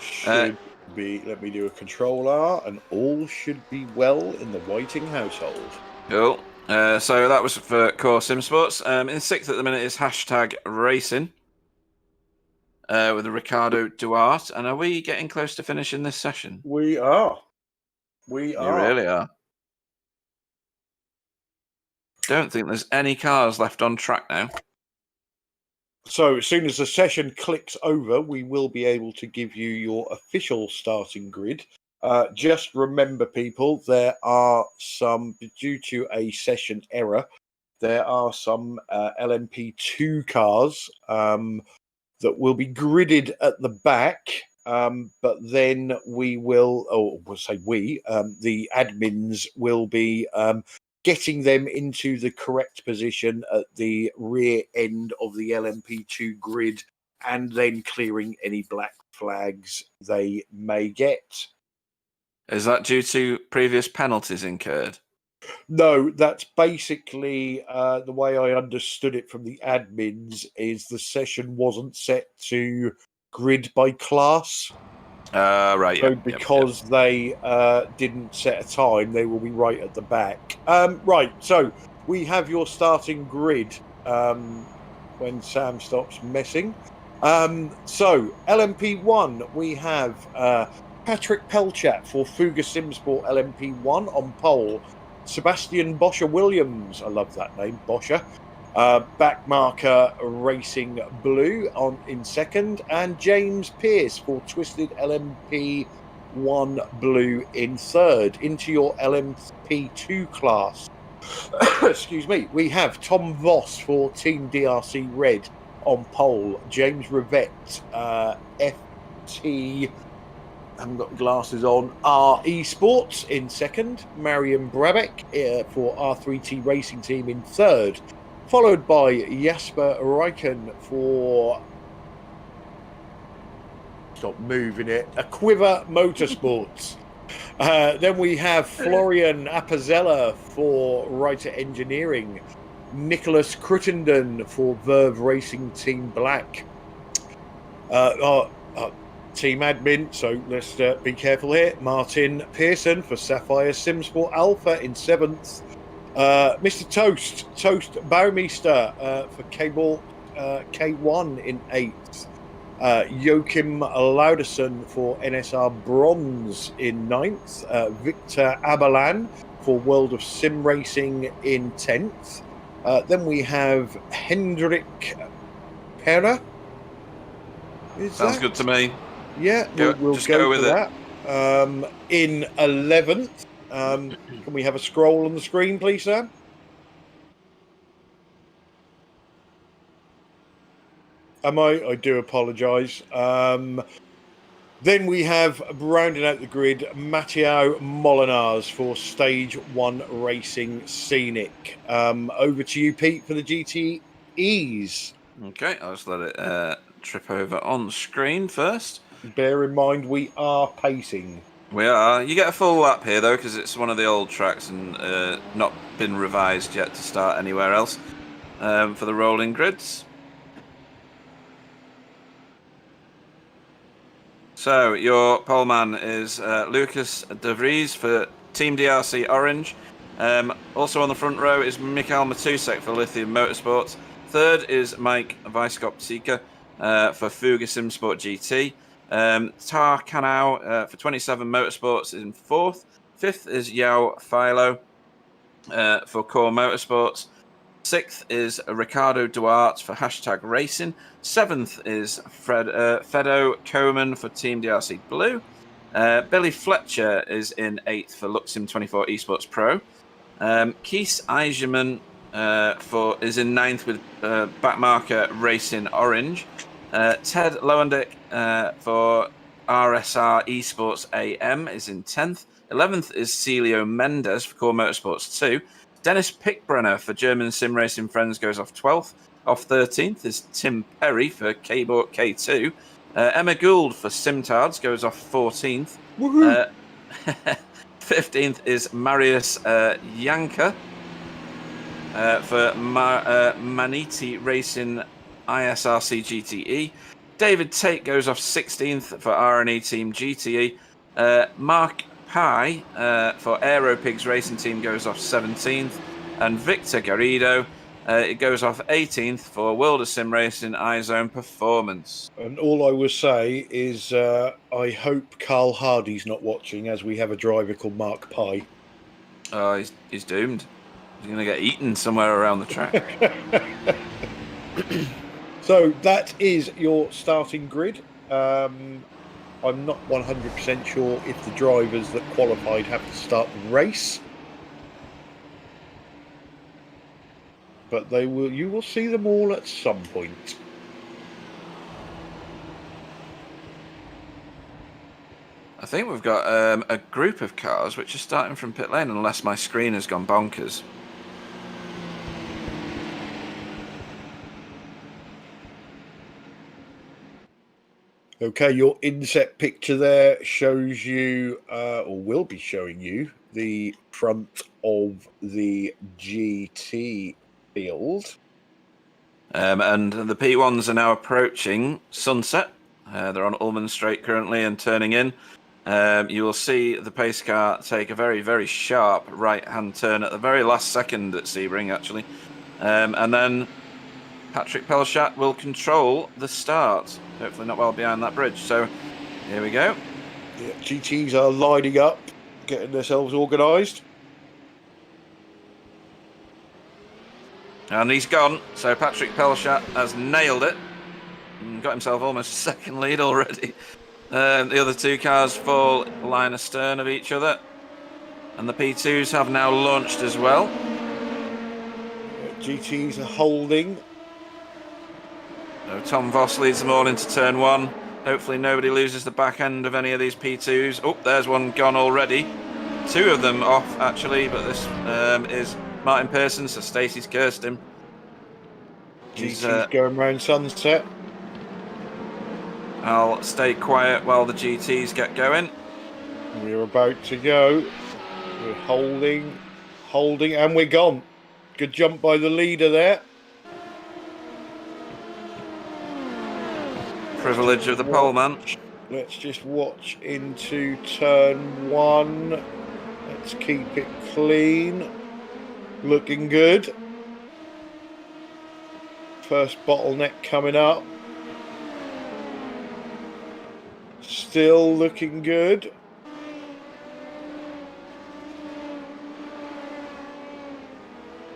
Should be. Let me do a Control R, and all should be well in the Whiting household. Cool. So that was for Core Simsports. In sixth at the minute is Hashtag Racing, with Ricardo Duarte. And are we getting close to finishing this session? We are. We are. You really are. Don't think there's any cars left on track now. So as soon as the session clicks over, we will be able to give you your official starting grid. Just remember, people, there are some, due to a session error, there are some LMP2 cars that will be gridded at the back, but then we will, or we'll say we, the admins will be getting them into the correct position at the rear end of the LMP2 grid, and then clearing any black flags they may get. Is that due to previous penalties incurred? No, that's basically the way I understood it from the admins, is the session wasn't set to grid by class. Right. So because they didn't set a time, they will be right at the back. Right, so we have your starting grid when Sam stops messing. So LMP1, we have Patrick Pelchat for Fuga Simsport LMP1 on pole. Sebastian Boscher Williams, I love that name, Boscher. Backmarker Racing Blue in second, and James Pearce for Twisted LMP1 Blue in third. Into your LMP2 class, excuse me, we have Tom Voss for Team DRC Red on pole, James Rivette, FT, I haven't got glasses on, RE Sports in second, Marian Brabeck for R3T Racing Team in third, followed by Jasper Reichen for, stop moving it, Quiver Motorsports. Then we have Florian Apazella for Writer Engineering, Nicholas Crittenden for Verve Racing Team Black. Team admin, so let's be careful here. Martin Pearson for Sapphire Simsport Alpha in seventh. Mr. Toast Baumeister for Cable K1 in eighth. Joachim Lauderson for NSR Bronze in ninth. Victor Abalan for World of Sim Racing in 10th. Then we have Hendrik Perra. Sounds good to me. Yeah, we'll go with that. In 11th. Can we have a scroll on the screen, please, Sam? I do apologise. Then we have, rounding out the grid, Matteo Molinars for Stage 1 Racing Scenic. Over to you, Pete, for the GTEs. Okay, I'll just let it trip over on screen first. Bear in mind, we are pacing. We are. You get a full lap here, though, because it's one of the old tracks and not been revised yet to start anywhere else for the rolling grids. So, your poleman is Lucas De Vries for Team DRC Orange. Also on the front row is Mikhail Matusek for Lithium Motorsports. Third is Mike Weiskopsika for Fuga Simsport GT. Tar Kanau for 27 Motorsports is in fourth. Fifth is Yao Philo for Core Motorsports. Sixth is Ricardo Duarte for Hashtag Racing. Seventh is Fedo Coman for Team DRC Blue. Billy Fletcher is in eighth for Luxim 24 Esports Pro. Keith Eiserman is in ninth with backmarker Racing Orange. Ted Lowendick for RSR Esports AM is in 10th. 11th is Celio Mendes for Core Motorsports 2. Dennis Pickbrenner for German Sim Racing Friends goes off 12th. Off 13th is Tim Perry for K-Bort K2. Emma Gould for Simtards goes off 14th. 15th is Marius Yanka for Maniti Racing ISRC GTE. David Tate goes off 16th for R&E Team GTE. Mark Pye for Aeropigs Racing Team goes off 17th. And Victor Garrido, it goes off 18th for World of Sim Racing iZone Performance. And all I will say is I hope Carl Hardy's not watching, as we have a driver called Mark Pye. Oh, he's doomed. He's going to get eaten somewhere around the track. So that is your starting grid. I'm not 100% sure if the drivers that qualified have to start the race, but they will. You will see them all at some point. I think we've got a group of cars which are starting from pit lane, unless my screen has gone bonkers. Okay, your inset picture there shows you, or will be showing you, the front of the GT field. And the P1s are now approaching Sunset. They're on Ullman Straight currently and turning in. You will see the pace car take a very, very sharp right-hand turn at the very last second at Sebring, actually. And then Patrick Pelchat will control the start. Hopefully not well behind that bridge. So here we go. Yeah, GTs are lining up, getting themselves organised. And he's gone. So Patrick Pelchat has nailed it. And got himself almost second lead already. The other two cars fall line astern of each other. And the P2s have now launched as well. GTs are holding. So Tom Voss leads them all into turn one. Hopefully nobody loses the back end of any of these P2s. Oh, there's one gone already. Two of them off, actually, but this is Martin Pearson, so Stacey's cursed him. GT's going round Sunset. I'll stay quiet while the GTs get going. We're about to go. We're holding, and we're gone. Good jump by the leader there. Privilege of the poleman. Let's just watch into turn one. Let's keep it clean. Looking good. First bottleneck coming up. Still looking good.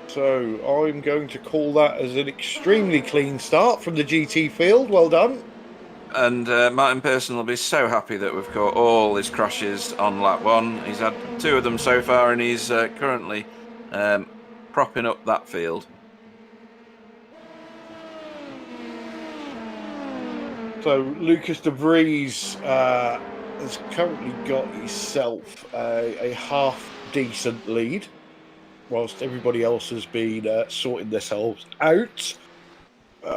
So I'm going to call that as an extremely clean start from the GT field. Well done. And Martin Pearson will be so happy that we've caught all his crashes on lap one. He's had two of them so far, and he's currently propping up that field. So Lucas De Vries has currently got himself a half decent lead, whilst everybody else has been sorting themselves out.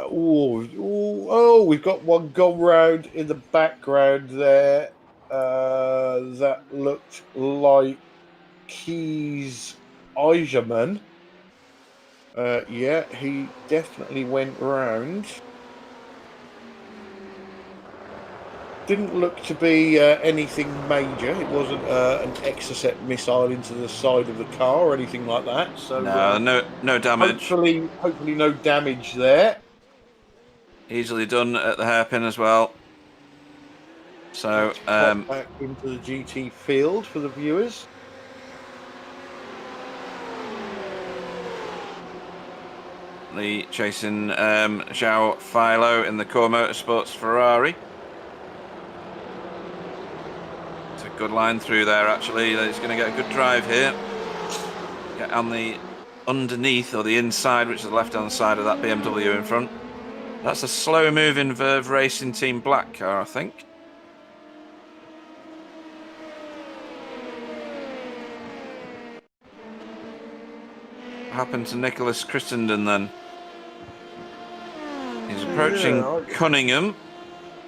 We've got one gone round in the background there. that looked like Keys Eiserman. Yeah, he definitely went round. Didn't look to be anything major. It wasn't an Exocet missile into the side of the car or anything like that. So no damage. Hopefully no damage there. Easily done at the hairpin as well. So Let's pop back into the GT field for the viewers. Chasing João Philo in the Core Motorsports Ferrari. It's a good line through there, actually. He's going to get a good drive here. Get on the underneath or the inside, which is the left-hand side of that BMW in front. That's a slow-moving Verve Racing Team black car, I think. What happened to Nicholas Crittenden then? He's approaching Cunningham,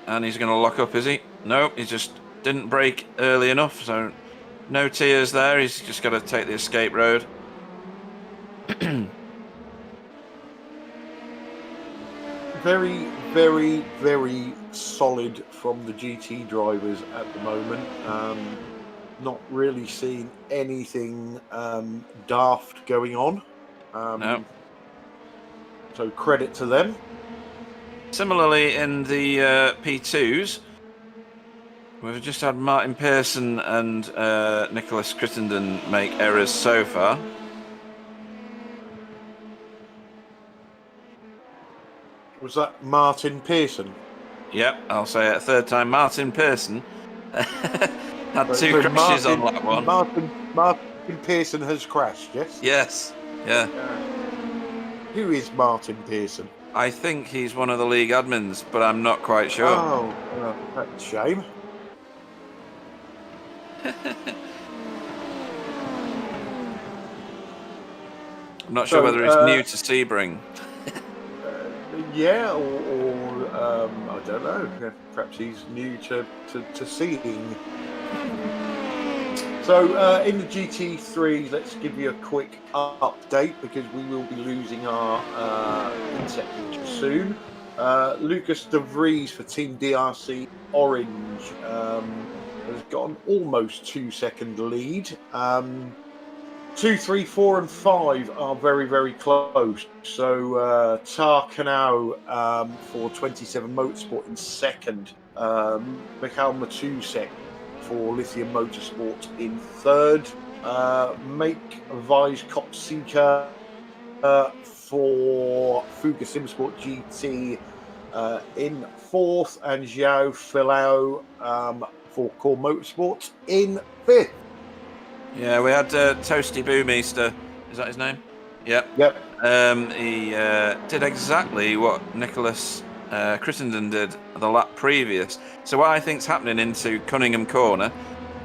and he's going to lock up, is he? No, he just didn't brake early enough, so no tears there. He's just got to take the escape road. Very, very, very solid from the GT drivers at the moment. Not really seeing anything daft going on. No. So credit to them. Similarly, in the P2s, we've just had Martin Pearson and Nicholas Crittenden make errors so far. Was that Martin Pearson? Yep, I'll say it a third time. Martin Pearson had two crashes on lap one. Martin Pearson has crashed, yes? Yes, yeah. Who is Martin Pearson? I think he's one of the league admins, but I'm not quite sure. Oh, that's a shame. I'm not sure whether he's new to Sebring. Yeah, or I don't know. Perhaps he's new to seeing. So in the GT3, let's give you a quick update because we will be losing our inset feature soon. Lucas De Vries for Team DRC Orange has got an almost 2-second lead. 2, 3, 4, and 5 are very, very close. So Tar Canal for 27 Motorsport in second. Mikhail Matusek for Lithium Motorsport in third. Make Vise Kopsika for Fuga Simsport GT in fourth. And Xiao Filao for Core Motorsport in fifth. Yeah, we had Toasty Boomeister. Is that his name? Yep. Yep. He did exactly what Nicholas Crittenden did the lap previous. So what I think's happening into Cunningham Corner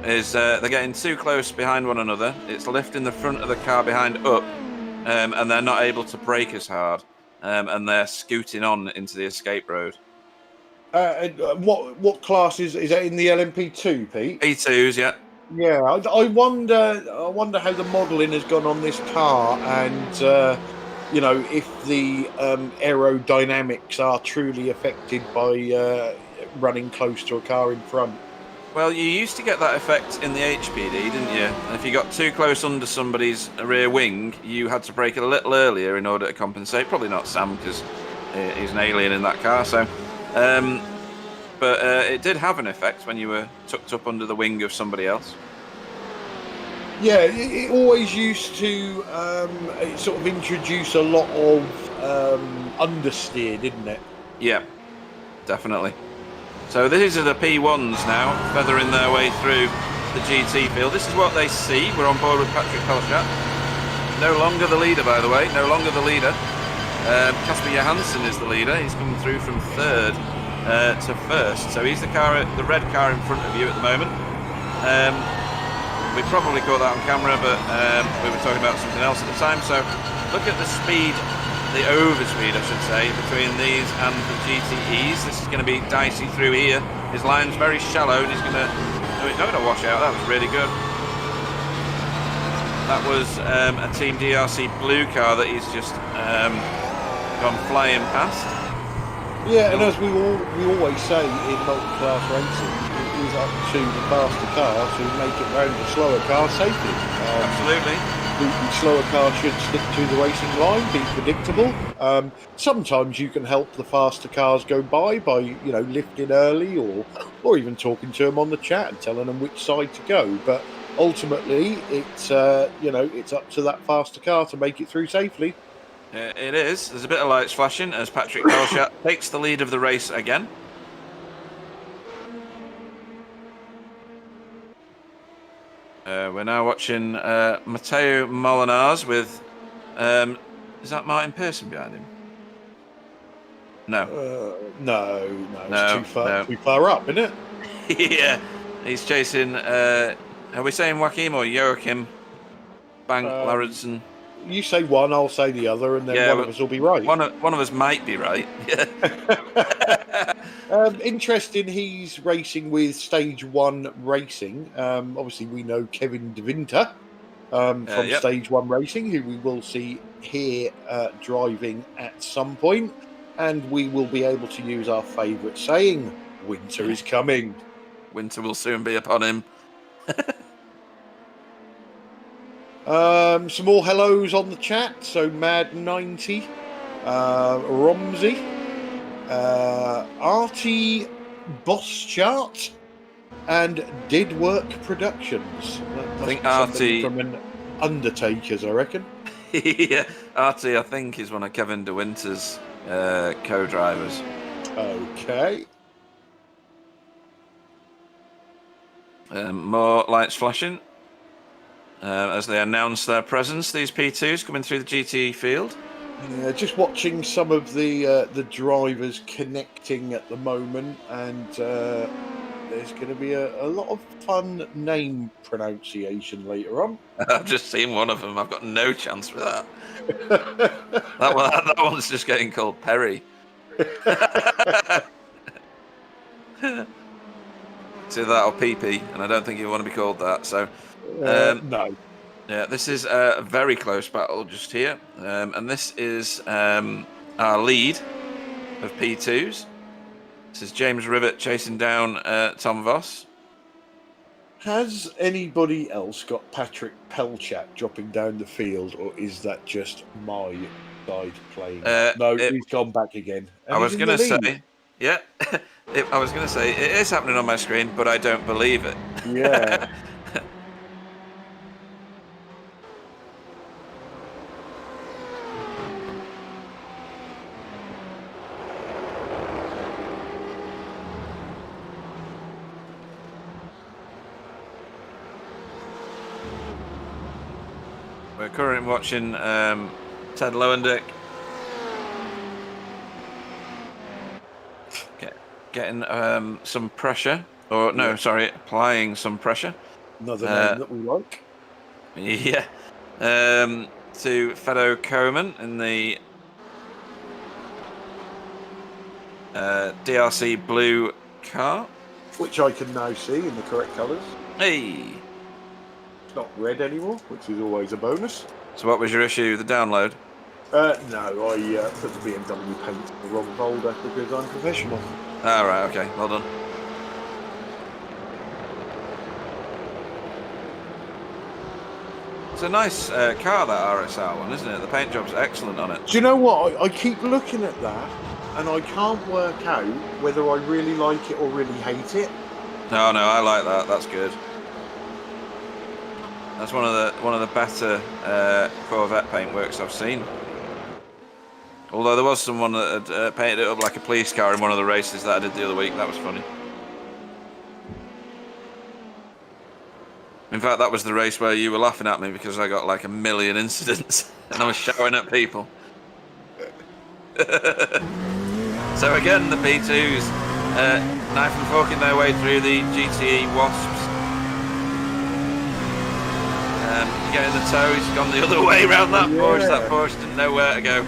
is they're getting too close behind one another. It's lifting the front of the car behind up, and they're not able to brake as hard, and they're scooting on into the escape road. What class is that in the LMP2, Pete? P2s, yeah. Yeah, I wonder how the modelling has gone on this car, and if the aerodynamics are truly affected by running close to a car in front. Well, you used to get that effect in the HPD, didn't you? And if you got too close under somebody's rear wing, you had to brake a little earlier in order to compensate. Probably not Sam, because he's an alien in that car. So, but it did have an effect when you were tucked up under the wing of somebody else. Yeah, it always used to sort of introduce a lot of understeer, didn't it? Yeah, definitely. So these are the P1s now, feathering their way through the GT field. This is what they see. We're on board with Patrick Pelchat. No longer the leader, by the way. No longer the leader. Kasper Johansson is the leader. He's coming through from third to first. So he's the red car in front of you at the moment. We probably caught that on camera, but we were talking about something else at the time. So look at the speed, the overspeed, I should say, between these and the GTEs. This is going to be dicey through here. His line's very shallow, and he's going to No, it's not going to wash out. That was really good. That was a Team DRC blue car that he's just gone flying past. Yeah, and as we always say in multi-class racing, it is up to the faster car to make it round the slower car safely. Absolutely. The slower car should stick to the racing line, be predictable. Sometimes you can help the faster cars go by, lifting early or even talking to them on the chat and telling them which side to go. But ultimately, it's up to that faster car to make it through safely. It is. There's a bit of lights flashing as Patrick Pelchat takes the lead of the race again. We're now watching Matteo Molinars with... is that Martin Pearson behind him? No. No. It's too far up, isn't it? Yeah. He's chasing... are we saying Joachim or Joachim Bank-Lauritzen? You say one, I'll say the other, and then one of us will be right. One of us might be right. Interesting, he's racing with Stage 1 Racing. Obviously, we know Kevin De Winter from Stage 1 Racing, who we will see here driving at some point. And we will be able to use our favourite saying, winter is coming. Winter will soon be upon him. Some more hellos on the chat. So Mad90, Romsey, Artie Boss Chart, and Did Work Productions. I think Artie from an Undertakers, I reckon. Yeah, Artie, I think, is one of Kevin De Winter's co-drivers. Okay. More lights flashing. As they announce their presence, these P2s coming through the GT field. Yeah, just watching some of the drivers connecting at the moment, and there's going to be a lot of fun name pronunciation later on. I've just seen one of them. I've got no chance with that. that one's just getting called Perry. So that or PP, and I don't think you want to be called that. So. No. Yeah, this is a very close battle just here. And this is our lead of P2s. This is James Rivet chasing down Tom Voss. Has anybody else got Patrick Pelchat dropping down the field, or is that just my side playing? No, he's gone back again. And I was going to say, yeah, I was going to say, it is happening on my screen, but I don't believe it. Yeah. We're currently watching Ted Lowendick getting some pressure, or no, sorry, applying some pressure. Another name that we like. Yeah. To Fedo Coleman in the DRC blue car. Which I can now see in the correct colours. Hey! It's not red anymore, which is always a bonus. So what was your issue, the download? No, I put the BMW paint in the wrong folder because I'm professional. Ah, right, okay, well done. It's a nice car, that RSR one, isn't it? The paint job's excellent on it. Do you know what? I keep looking at that and I can't work out whether I really like it or really hate it. No, I like that. That's good. That's one of the better Corvette paintworks I've seen. Although there was someone that had painted it up like a police car in one of the races that I did the other week. That was funny. In fact, that was the race where you were laughing at me because I got like 1 million incidents and I was shouting at people. So again, the P2s knife and forking their way through the GTE Wasps. Getting the toe, he's gone the other way around that Porsche. That Porsche didn't know where to go.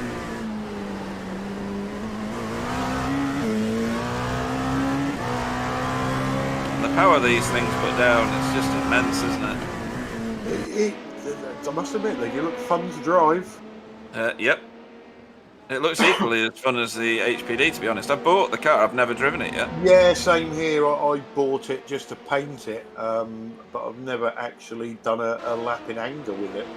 The power these things put down is just immense, isn't it? I must admit, they look fun to drive. Yep. It looks equally as fun as the HPD, to be honest. I bought the car, I've never driven it yet. Yeah, same here. I bought it just to paint it, but I've never actually done a lap in anger with it.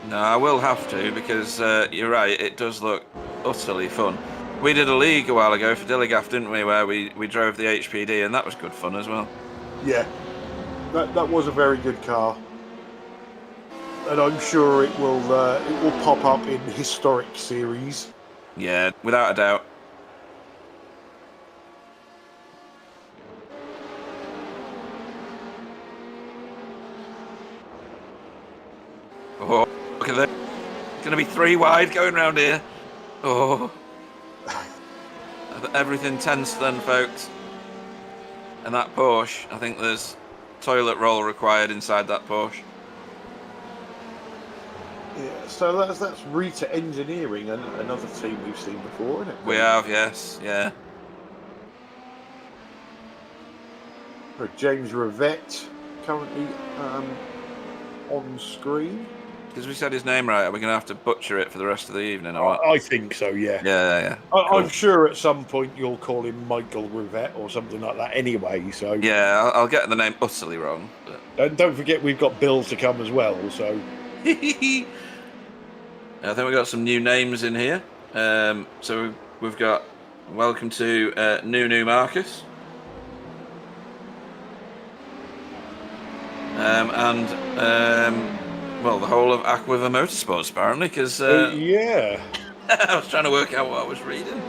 No, I will have to, because you're right, it does look utterly fun. We did a league a while ago for Dilligaff, didn't we, where we drove the HPD, and that was good fun as well. Yeah, that was a very good car. And I'm sure it will pop up in historic series. Yeah, without a doubt. Oh, look at that. It's going to be 3 wide going round here. Oh. Everything tense then, folks. And that Porsche, I think there's toilet roll required inside that Porsche. Yeah, so that's Rita Engineering, another team we've seen before, isn't it? We have, yes, yeah. James Rivette currently on screen. Because we said his name right, are we going to have to butcher it for the rest of the evening or what? I think so, yeah. Yeah. I'm sure at some point you'll call him Michael Rivette or something like that anyway, so... Yeah, I'll get the name utterly wrong. But... And don't forget we've got Bill to come as well, so... I think we've got some new names in here. So we've got welcome to Nunu Marcus. Well, the whole of Aquiver Motorsports, apparently, because... yeah. I was trying to work out what I was reading.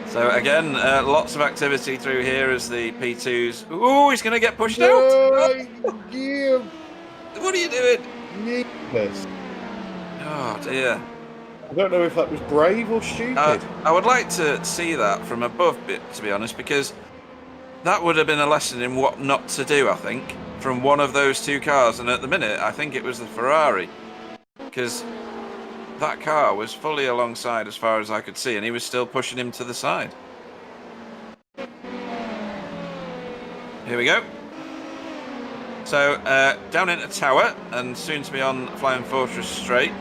So, again, lots of activity through here as the P2s... Ooh, he's going to get pushed out! Yeah. What are you doing? Yes. Oh, dear. I don't know if that was brave or stupid. I would like to see that from above, to be honest, because that would have been a lesson in what not to do, I think, from one of those two cars. And at the minute, I think it was the Ferrari, because that car was fully alongside as far as I could see, and he was still pushing him to the side. Here we go. So, down into Tower, and soon to be on Flying Fortress Straight.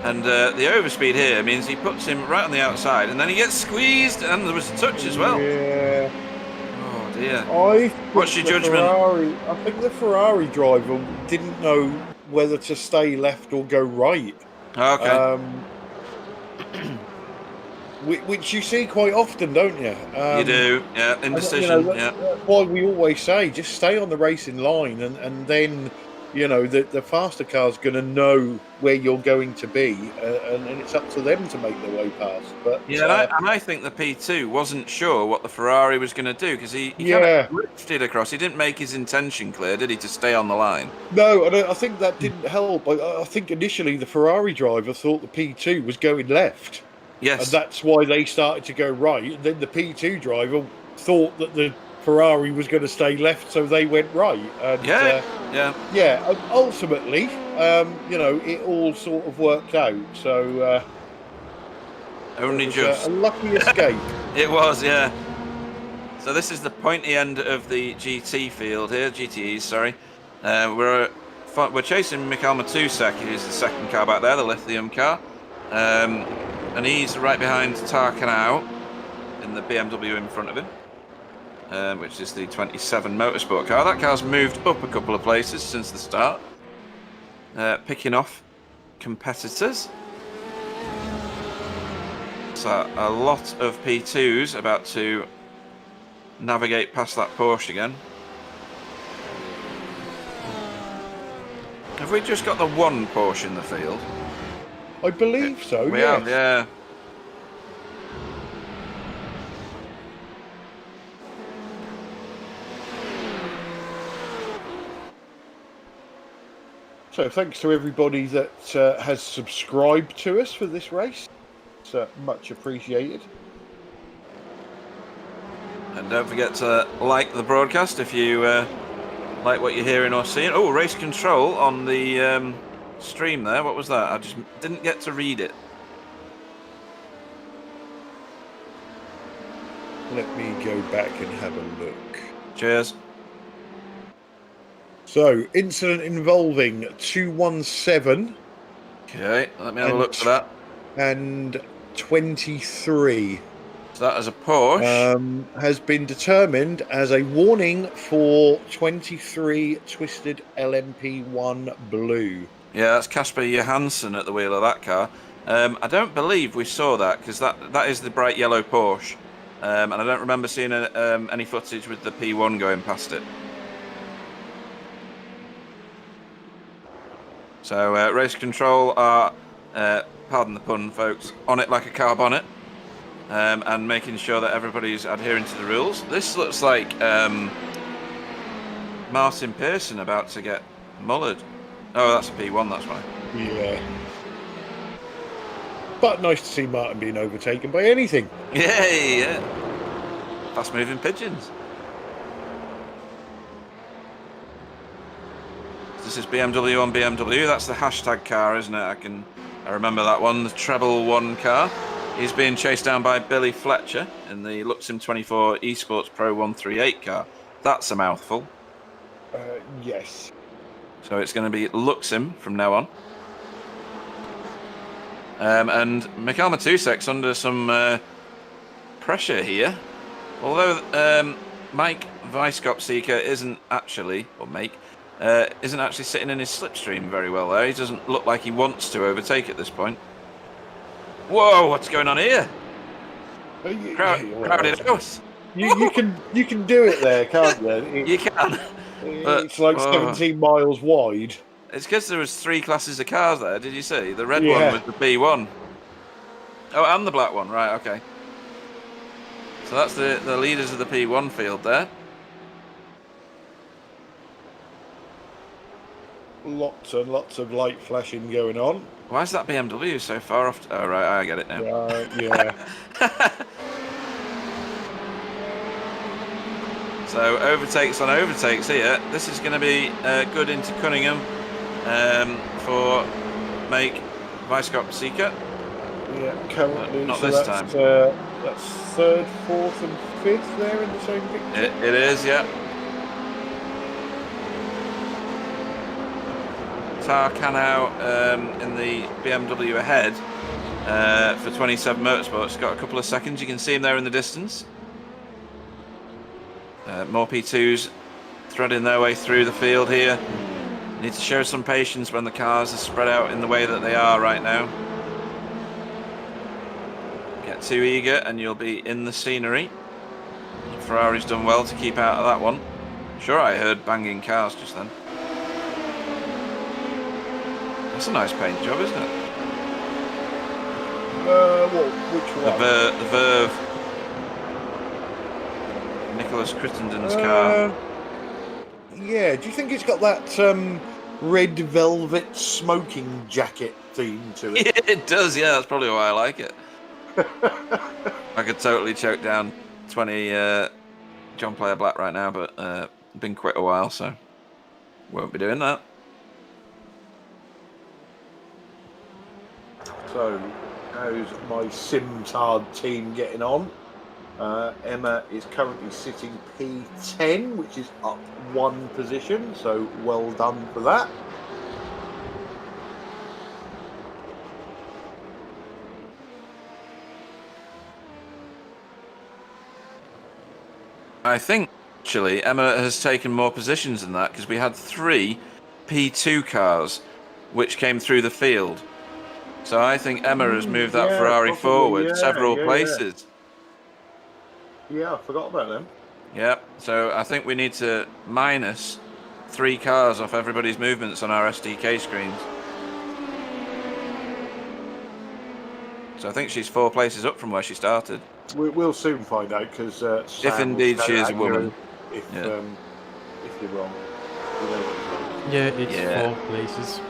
And the overspeed here means he puts him right on the outside, and then he gets squeezed, and there was a touch as well. Yeah. Oh dear. What's your judgment? I think the Ferrari driver didn't know whether to stay left or go right. Okay. Which you see quite often, don't you? You do, yeah. Indecision, yeah. That's why we always say just stay on the racing line, and then the faster car's going to know where you're going to be, and it's up to them to make their way past. But yeah, and I think the P2 wasn't sure what the Ferrari was going to do, because he kind of drifted across. He didn't make his intention clear, did he, to stay on the line? No, and I think that didn't help. I think initially the Ferrari driver thought the P2 was going left. Yes. And that's why they started to go right. And then the P2 driver thought that the Ferrari was going to stay left, so they went right. And, yeah. Ultimately, it all sort of worked out. So only just a lucky escape. It was, yeah. So this is the pointy end of the GT field here, GTEs. Sorry. We're chasing Mikael Matusek, who's the second car back there, the lithium car. And he's right behind Tarkanau in the BMW in front of him, which is the 27 Motorsport car. That car's moved up a couple of places since the start, picking off competitors. So a lot of P2s about to navigate past that Porsche again. Have we just got the one Porsche in the field? I believe so. We have, yeah. So thanks to everybody that has subscribed to us for this race. It's much appreciated. And don't forget to like the broadcast if you like what you're hearing or seeing. Oh, race control on the stream there. What was that? I just didn't get to read it. Let me go back and have a look. Cheers. So, incident involving 217 Okay, let me have a look for that. and 23 So that is a Porsche. has been determined as a warning for 23 Twisted LMP1 Blue. Yeah, that's Casper Johansson at the wheel of that car. I don't believe we saw that because that is the bright yellow Porsche. And I don't remember seeing any footage with the P1 going past it. So race control are, pardon the pun, folks, on it like a car bonnet, and making sure that everybody's adhering to the rules. This looks like Martin Pearson about to get mullered. Oh, that's a P1, that's why. Yeah. But nice to see Martin being overtaken by anything. Yeah. Fast moving pigeons. This is BMW on BMW. That's the hashtag car, isn't it? I remember that one, the treble one car. He's being chased down by Billy Fletcher in the Luxem 24 Esports Pro 138 car. That's a mouthful. Yes. So it's going to be Luxem from now on. And Mikhail Matusek's under some pressure here. Although Mike Weisskopf-Seeker isn't actually sitting in his slipstream very well there. He doesn't look like he wants to overtake at this point. Whoa, what's going on here? Crowded house. You can do it there, can't you? You can. It's like 17 miles wide. It's because there was 3 classes of cars there, did you see? The red one with the B1. Oh, and the black one, right, okay. So that's the leaders of the P1 field there. Lots and lots of light flashing going on. Why is that BMW so far off? Oh, right, I get it now. Yeah. So overtakes on overtakes here. This is going to be good into Cunningham for Make Weisskopf-Seeker. Yeah, currently. Not so this that's, time. That's 3rd, 4th, and 5th there in the same picture. It is, yeah. Tarkanau in the BMW ahead for 27 Motorsports. Got a couple of seconds. You can see him there in the distance. More P2s threading their way through the field here. Need to show some patience when the cars are spread out in the way that they are right now. Get too eager and you'll be in the scenery. Ferrari's done well to keep out of that one. Sure, I heard banging cars just then. That's a nice paint job, isn't it? Which one? The Verve. Nicholas Crittenden's car. Yeah, do you think it's got that red velvet smoking jacket theme to it? It does, yeah, that's probably why I like it. I could totally choke down 20 John Player Black right now, but been quit a while, so won't be doing that. So, how's my Simtard team getting on? Emma is currently sitting P10, which is up 1 position, so well done for that. I think, actually, Emma has taken more positions than that, because we had 3 P2 cars which came through the field. So I think Emma has moved that Ferrari forward several places. Yeah, I forgot about them. Yep, so I think we need to minus 3 cars off everybody's movements on our SDK screens. So I think she's 4 places up from where she started. We'll soon find out, because if indeed she is a woman. If you're wrong. Yeah, it's 4 places.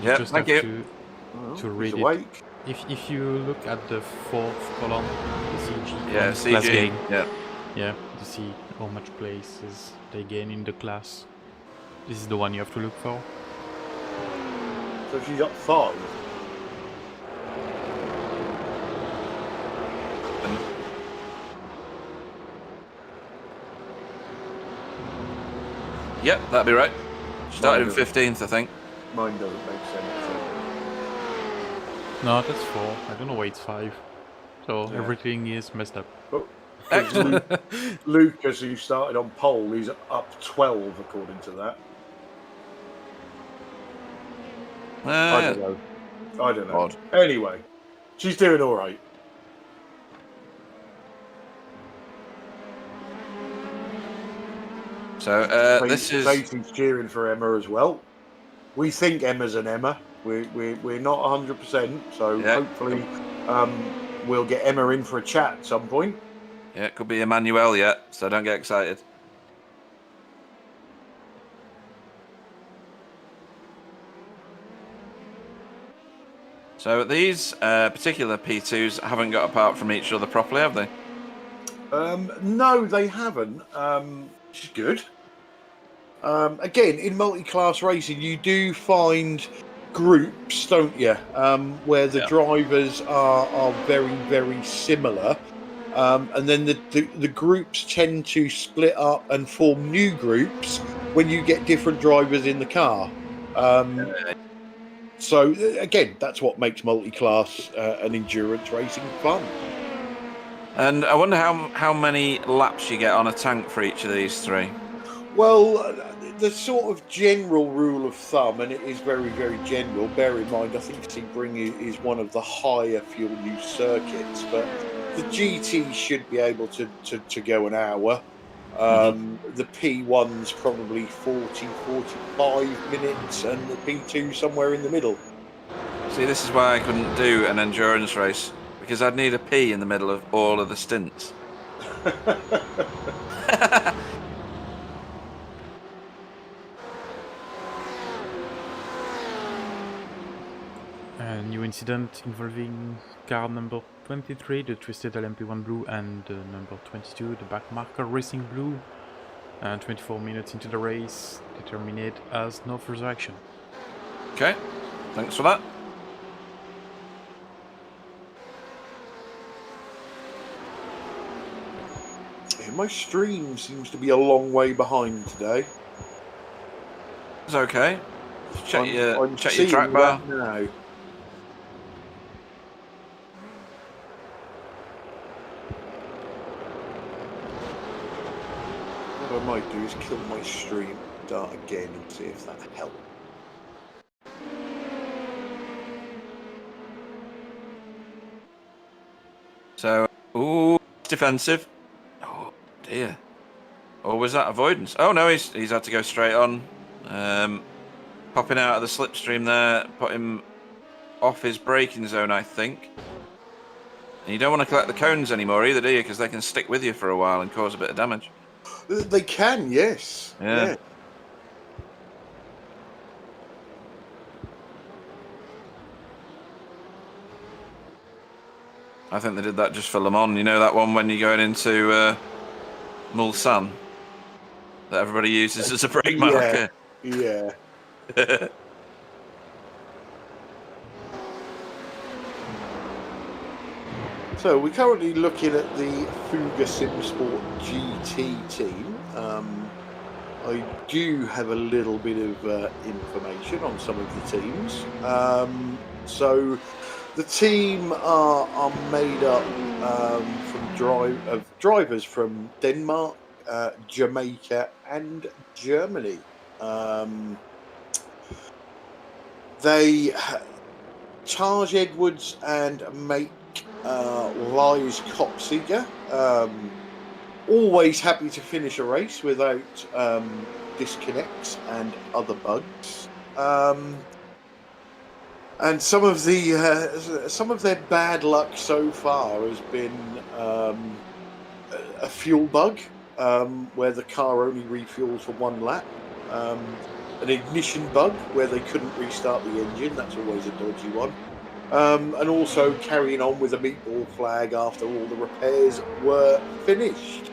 You just have to read it. If you look at the 4th column, the CG class gain. Yeah, to see how much places they gain in the class. This is the one you have to look for. So she's up 5. Yep, that'd be right. Started in 15th, I think. Mine doesn't make sense. No, that's 4. I don't know why it's 5. So Yeah. everything is messed up. But Excellent. Lucas, who started on pole, he's up 12 according to that. I don't know. I don't know. Odd. Anyway, she's doing all right. So this is Stacey's cheering for Emma as well. We think Emma's an Emma. We're not 100%, so Yeah. hopefully we'll get Emma in for a chat at some point. yeah, it could be Emmanuel yet, so don't get excited. So these particular P2s haven't got apart from each other properly, have they? No, they haven't. Which is good. Again, in multi-class racing, you do find groups, don't you? Where the drivers are very, very similar. And then the groups tend to split up and form new groups when you get different drivers in the car. So again, that's what makes multi-class and endurance racing fun. And I wonder how many laps you get on a tank for each of these three. Well, the sort of general rule of thumb, and it is very, very general, bear in mind, I think Sebring is one of the higher fuel use circuits, but the GT should be able to go an hour. The P1's probably 40, 45 minutes, and the P2 somewhere in the middle. See, this is why I couldn't do an endurance race, because I'd need a P in the middle of all of the stints. A new incident involving car number 23, the Twisted LMP1 Blue, and number 22, the Backmarker Racing Blue. 24 minutes into the race, determined as no further action. Okay, thanks for that. Yeah, my stream seems to be a long way behind today. It's okay. Check your I'm track bar. that now. What I might do is kill my stream, start again, and see if that helps. So, ooh, it's defensive. Oh dear. Or was that avoidance? Oh no, he's had to go straight on. Popping out of the slipstream there, put him off his braking zone, I think. And you don't want to collect the cones anymore either, do you? Because they can stick with you for a while and cause a bit of damage. They can, yes. Yeah. I think they did that just for Le Mans. You know that one when you're going into Mulsanne that everybody uses as a brake marker? Yeah. So we're currently looking at the Fuga Simsport GT team. I do have a little bit of information on some of the teams. So the team are made up from drivers from Denmark, Jamaica, and Germany. Charge Edwards and make Lies Copseeger, always happy to finish a race without disconnects and other bugs. And some of their bad luck so far has been a fuel bug, where the car only refuels for one lap. An ignition bug where they couldn't restart the engine. That's always a dodgy one. And also carrying on with a meatball flag after all the repairs were finished.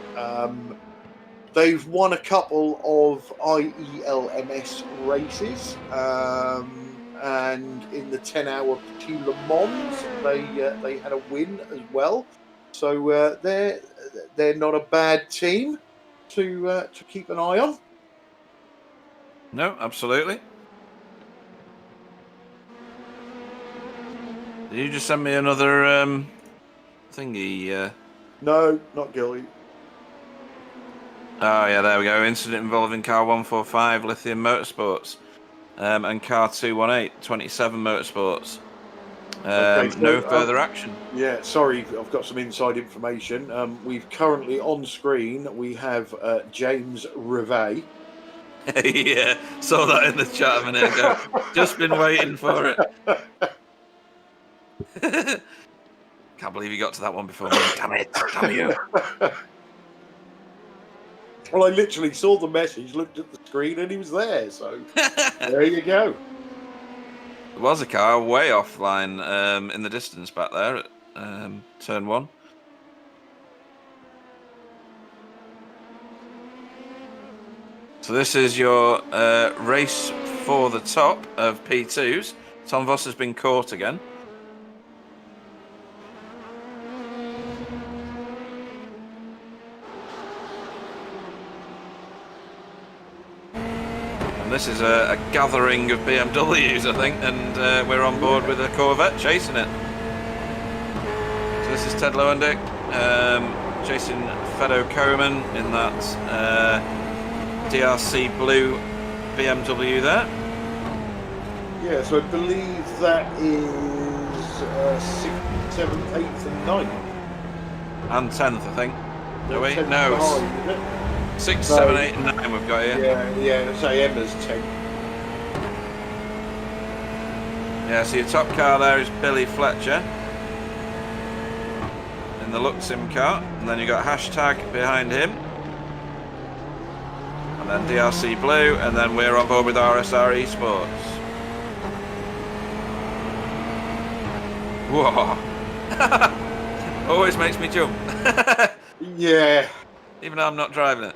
They've won a couple of IELMS races, and in the 10-hour Petit Le Mans, they had a win as well. So they're not a bad team to keep an eye on. No, absolutely. Did you just send me another thingy? No, not guilty. Oh, yeah, there we go. Incident involving car 145, Lithium Motorsports, and car 218, 27 Motorsports. Okay, so, No further action. Yeah, sorry, I've got some inside information. We've currently on screen, we have James Rivet. Yeah, saw that in the chat a minute ago. Just been waiting for it. Can't believe you got to that one before me. Damn it. Damn you. Well, I literally saw the message, looked at the screen, and he was there. So there you go. There was a car way offline in the distance back there at turn 1. So this is your race for the top of P2s. Tom Voss has been caught again. This is a gathering of BMWs, I think, and we're on board with a Corvette chasing it. So this is Ted Lowendick chasing Fedo Coman in that DRC blue BMW there. Yeah, so I believe that is 6th, 7th, 8th, and 9th. And 10th, I think. No, wait, 10th no. behind, is it? 6, No. 7, 8, and 9 we've got here. Yeah, say Emma's 10th. Yeah, so your top car there is Billy Fletcher in the Luxim car, and then you've got hashtag behind him, and then DRC Blue, and then we're on board with RSR Esports. Whoa! Always makes me jump. Yeah. Even though I'm not driving it.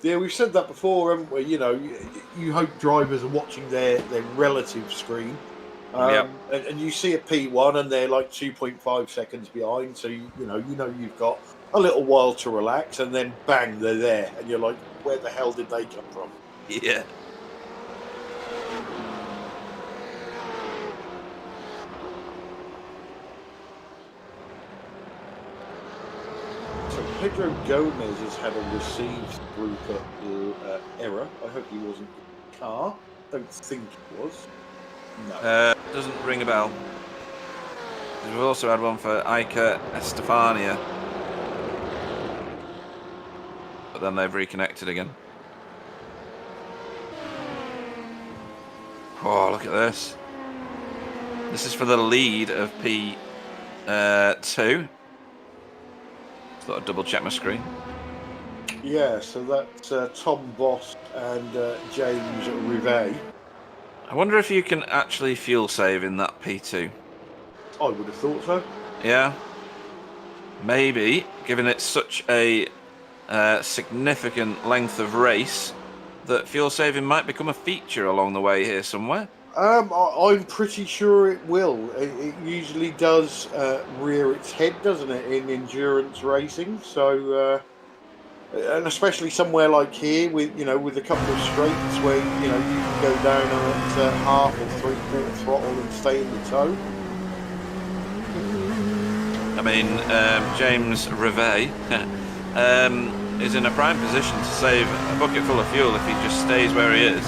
Yeah, we've said that before, haven't we? You know, you hope drivers are watching their relative screen. Yep. And you see a P1 and they're like 2.5 seconds behind. So, you know you've got a little while to relax, and then bang, they're there. And you're like, where the hell did they come from? Yeah. So Pedro Gomez has had a received grouper error. I hope he wasn't in the car. Don't think he was. No. Doesn't ring a bell. We've also had one for Iker Estefania. But then they've reconnected again. Oh, look at this. This is for the lead of P2. Thought I'd double check my screen. Yeah, so that's Tom Voss and James Rivet. I wonder if you can actually fuel save in that P2. I would have thought so. Yeah. Maybe, given it's such a significant length of race, that fuel saving might become a feature along the way here somewhere. I'm pretty sure it will. It usually does rear its head, doesn't it, in endurance racing? So, and especially somewhere like here, with a couple of straights where you can go down at half or 3/4 throttle and stay in the tow. I mean, James Rivet is in a prime position to save a bucket full of fuel if he just stays where he is.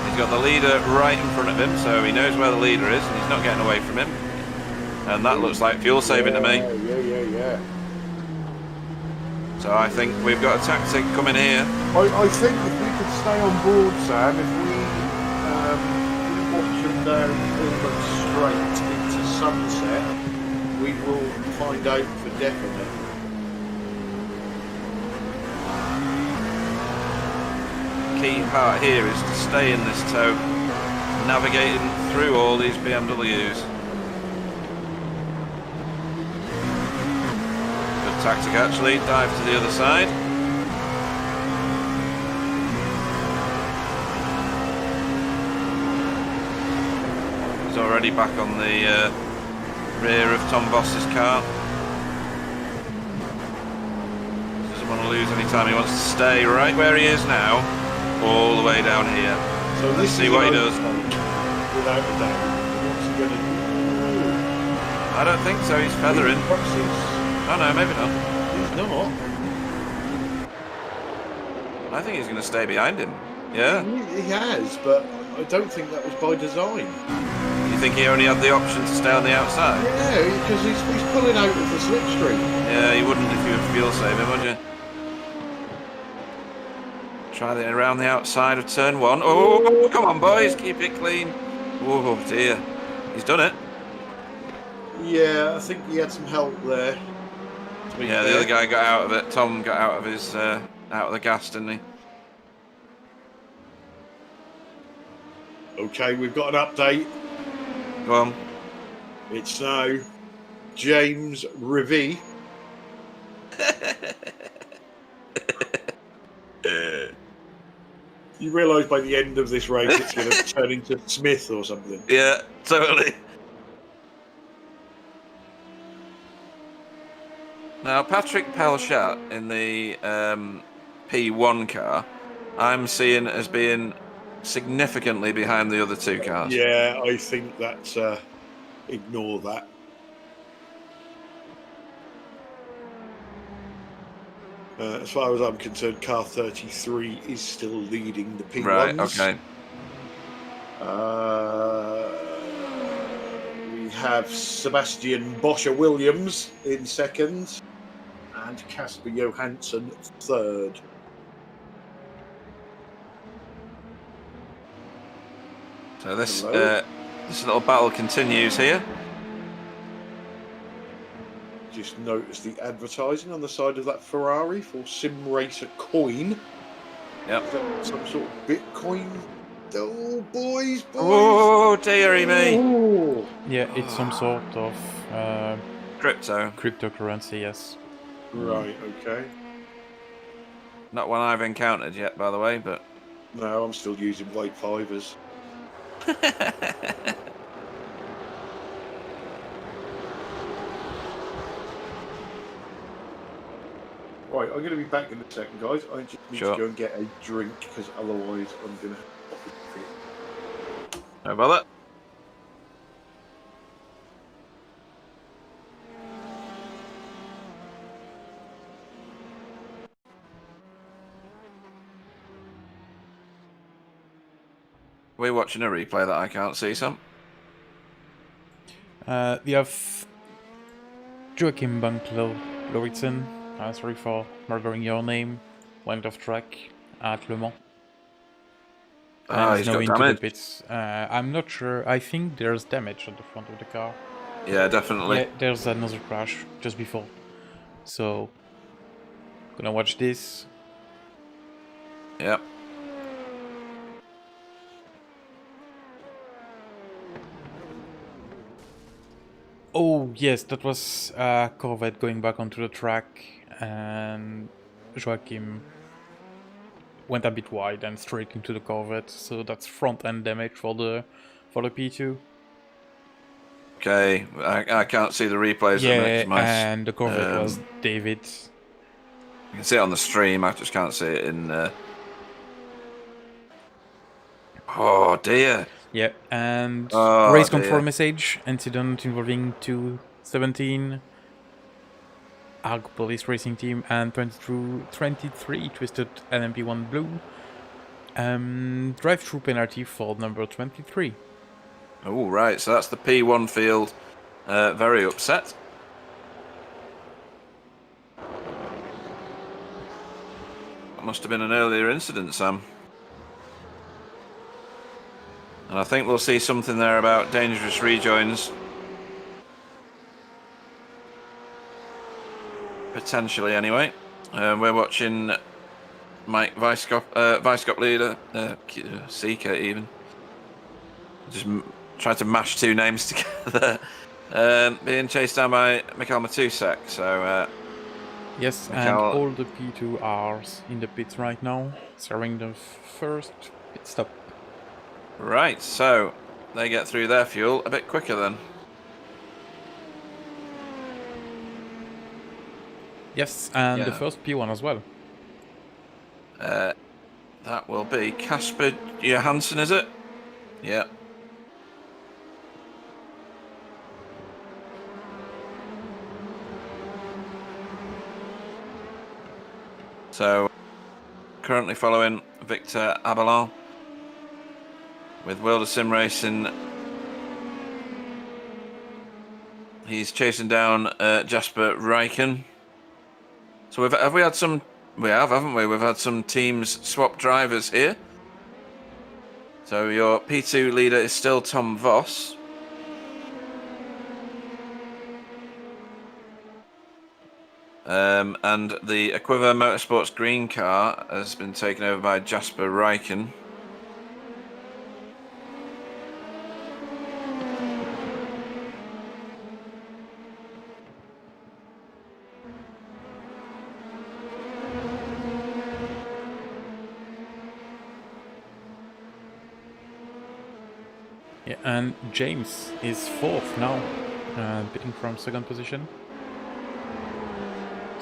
He's got the leader right in front of him, so he knows where the leader is, and he's not getting away from him. And that looks like fuel saving to me. Yeah. So I think we've got a tactic coming here. I think if we could stay on board, Sam, if we watch them down almost straight into sunset, we will find out for definite. Key part here is to stay in this tow, navigating through all these BMWs. Good tactic actually, dive to the other side. He's already back on the rear of Tom Voss's car. This is want to lose any time. He wants to stay right where he is now, all the way down here. So Let's this see is what he an does. overtake, without a doubt. What's he going to do? I don't think so. He's feathering. He presses. Oh no, maybe not. He's not. I think he's going to stay behind him. Yeah. He has, but I don't think that was by design. You think he only had the option to stay on the outside? Yeah, because he's pulling out of the slipstream. Yeah, you wouldn't if you were fuel saving, would you? Try it around the outside of turn 1. Oh, come on, boys, keep it clean. Oh dear, he's done it. Yeah, I think he had some help there. Yeah, the other guy got out of it. Tom got out of his out of the gas, didn't he? Okay, we've got an update. Go on. It's now James Rivy. You realise by the end of this race it's going to turn into Smith or something. Yeah, totally. Now, Patrick Pelchat in the P1 car, I'm seeing as being significantly behind the other two cars. Yeah, I think that's ignore that. As far as I'm concerned, car 33 is still leading the P1s. Right, okay. We have Sebastian Boscher Williams in second and Casper Johansson third. So this little battle continues here. Just noticed the advertising on the side of that Ferrari for Sim Racer Coin. Yep. Is that some sort of Bitcoin? Oh, boys! Oh, dearie me. Oh. Yeah, it's some sort of Crypto. cryptocurrency, yes. Right, okay. Not one I've encountered yet, by the way, but... No, I'm still using white fivers. Right, I'm going to be back in a second, guys. I just need to go and get a drink, because otherwise I'm going to have to... How about that? We're watching a replay that I can't see, Sam. We have Joachim Bank-Lauritsen, sorry for murdering your name, went off track at Le Mans. He's got damage. The pits. I'm not sure. I think there's damage on the front of the car. Yeah, definitely. Yeah, there's another crash just before. So, gonna watch this. Yep. Oh, yes, that was Corvette going back onto the track, and Joachim went a bit wide and straight into the Corvette, so that's front-end damage for the P2. Okay, I can't see the replays. Yeah, and the Corvette was David. You can see it on the stream, I just can't see it in... Oh, dear. Yeah, and Oh, race control message, incident involving 217, ARG Police Racing Team, and 23 Twisted LMP1 Blue. Drive-through penalty for number 23. Oh, right, so that's the P1 field. Very upset. That must have been an earlier incident, Sam. And I think we'll see something there about dangerous rejoins. Potentially, anyway. We're watching Mike Vice-Cop leader, Seeker even. Just tried to mash two names together. Being chased down by Mikhail Matusek, so... yes, Mikhail... and all the P2 are in the pits right now, serving the first pit stop. Right, so they get through their fuel a bit quicker then. Yes, and the Yeah. first P1 as well. That will be Casper Johansson, is it? Yeah. So, currently following Victor Abelin with World of Sim Racing. He's chasing down Jasper Reichen. So have we had some? We have, haven't we? We've had some teams swap drivers here. So your P2 leader is still Tom Voss. And the Aquiva Motorsports green car has been taken over by Jasper Reichen. Yeah, and James is fourth now, pitting from second position.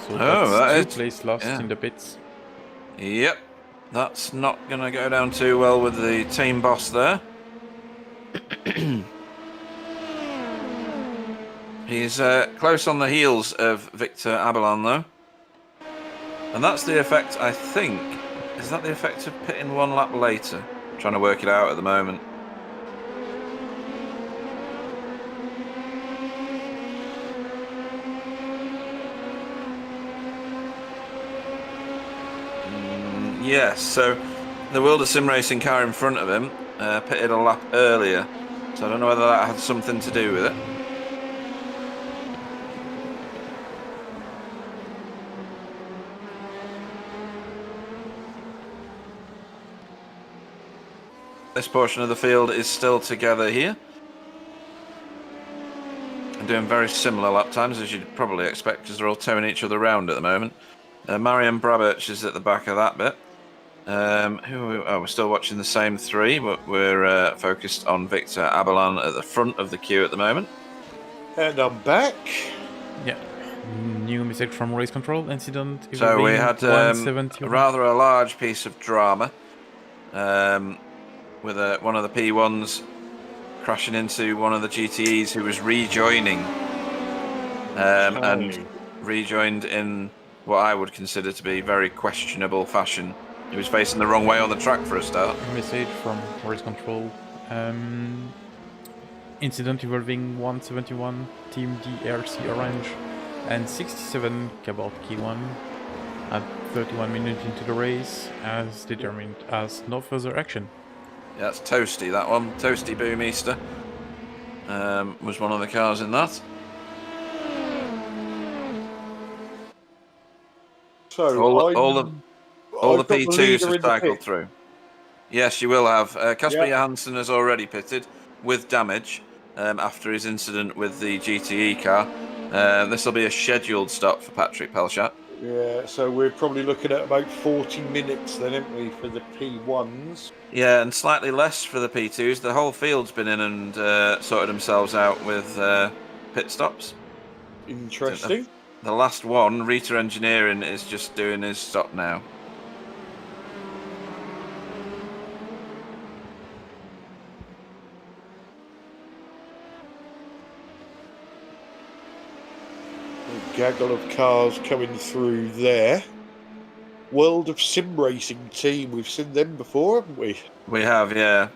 So that's 2 places lost in the pits. Yep, that's not going to go down too well with the team boss there. He's close on the heels of Victor Abelin, though. And that's the effect, I think. Is that the effect of pitting 1 lap later? I'm trying to work it out at the moment. Yes, so the World of Sim Racing car in front of him pitted a lap earlier. So I don't know whether that had something to do with it. This portion of the field is still together here. And doing very similar lap times, as you'd probably expect, because they're all towing each other around at the moment. Marian Brabich is at the back of that bit. We're still watching the same 3, but we're focused on Victor Abelin at the front of the queue at the moment. And I'm back. Yeah. New message from race control incident. So we had rather a large piece of drama with one of the P1s crashing into one of the GTEs who was rejoining and rejoined in what I would consider to be very questionable fashion. He was facing the wrong way on the track for a start. Message from race control. Incident involving 171 Team DRC Orange and 67 Cabot K1 at 31 minutes into the race, as determined as no further action. Yeah, that's Toasty, that one. Toasty Boomeister was one of the cars in that. So all the P2s have cycled through. Yes, you will have. Casper Johansson has already pitted with damage after his incident with the GTE car. This will be a scheduled stop for Patrick Pelchat. Yeah, so we're probably looking at about 40 minutes then, aren't we, for the P1s? Yeah, and slightly less for the P2s. The whole field's been in and sorted themselves out with pit stops. Interesting. The last one, Rita Engineering, is just doing his stop now. A gaggle of cars coming through there. World of Sim Racing team, we've seen them before, haven't we? We have, yeah.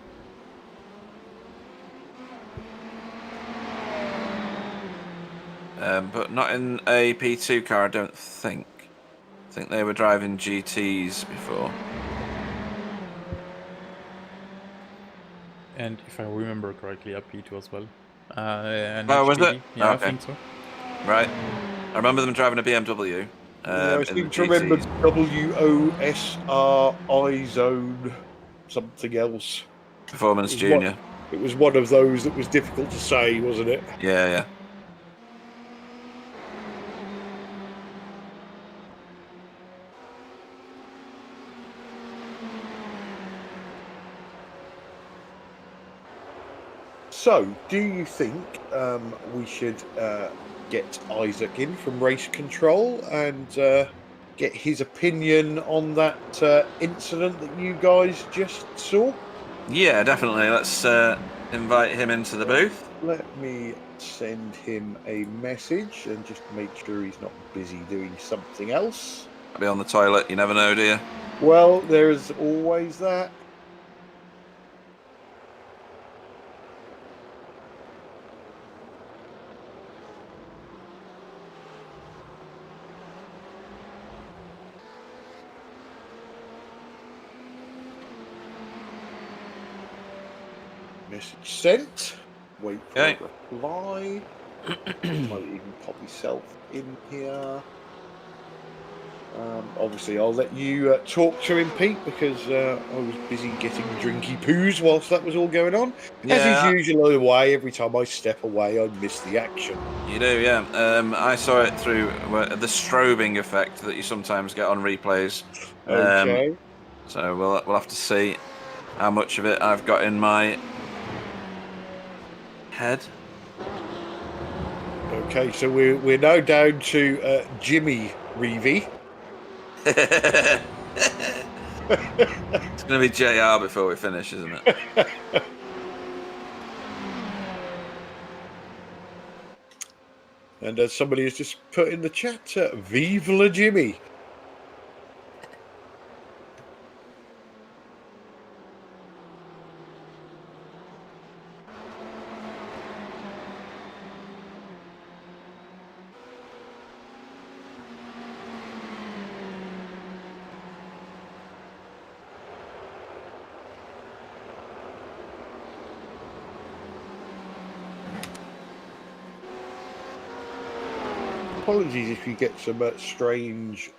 But not in a P2 car, I don't think. I think they were driving GTs before. And if I remember correctly, a P2 as well. Was it? Yeah, okay. I think so. Right. I remember them driving a BMW. I seem to remember WOSRI zone something else. Performance Junior. It was one of those that was difficult to say, wasn't it? Yeah, yeah. So, do you think we should get Isaac in from Race Control and get his opinion on that incident that you guys just saw? Yeah, definitely. Let's invite him into the booth. Let me send him a message and just make sure he's not busy doing something else. I'll be on the toilet. You never know, do you? Well, there's always that. Message sent. Wait for a reply. Might even pop yourself in here. Obviously, I'll let you talk to him, Pete, because I was busy getting drinky poos whilst that was all going on. Yeah. As is usually the way, every time I step away, I miss the action. You do, yeah. I saw it through the strobing effect that you sometimes get on replays. Okay. So we'll have to see how much of it I've got in my head. Okay, so we're now down to Jimmy Reevy. It's going to be JR before we finish, isn't it? And as somebody has just put in the chat, Vive la Jimmy. Apologies if you get some strange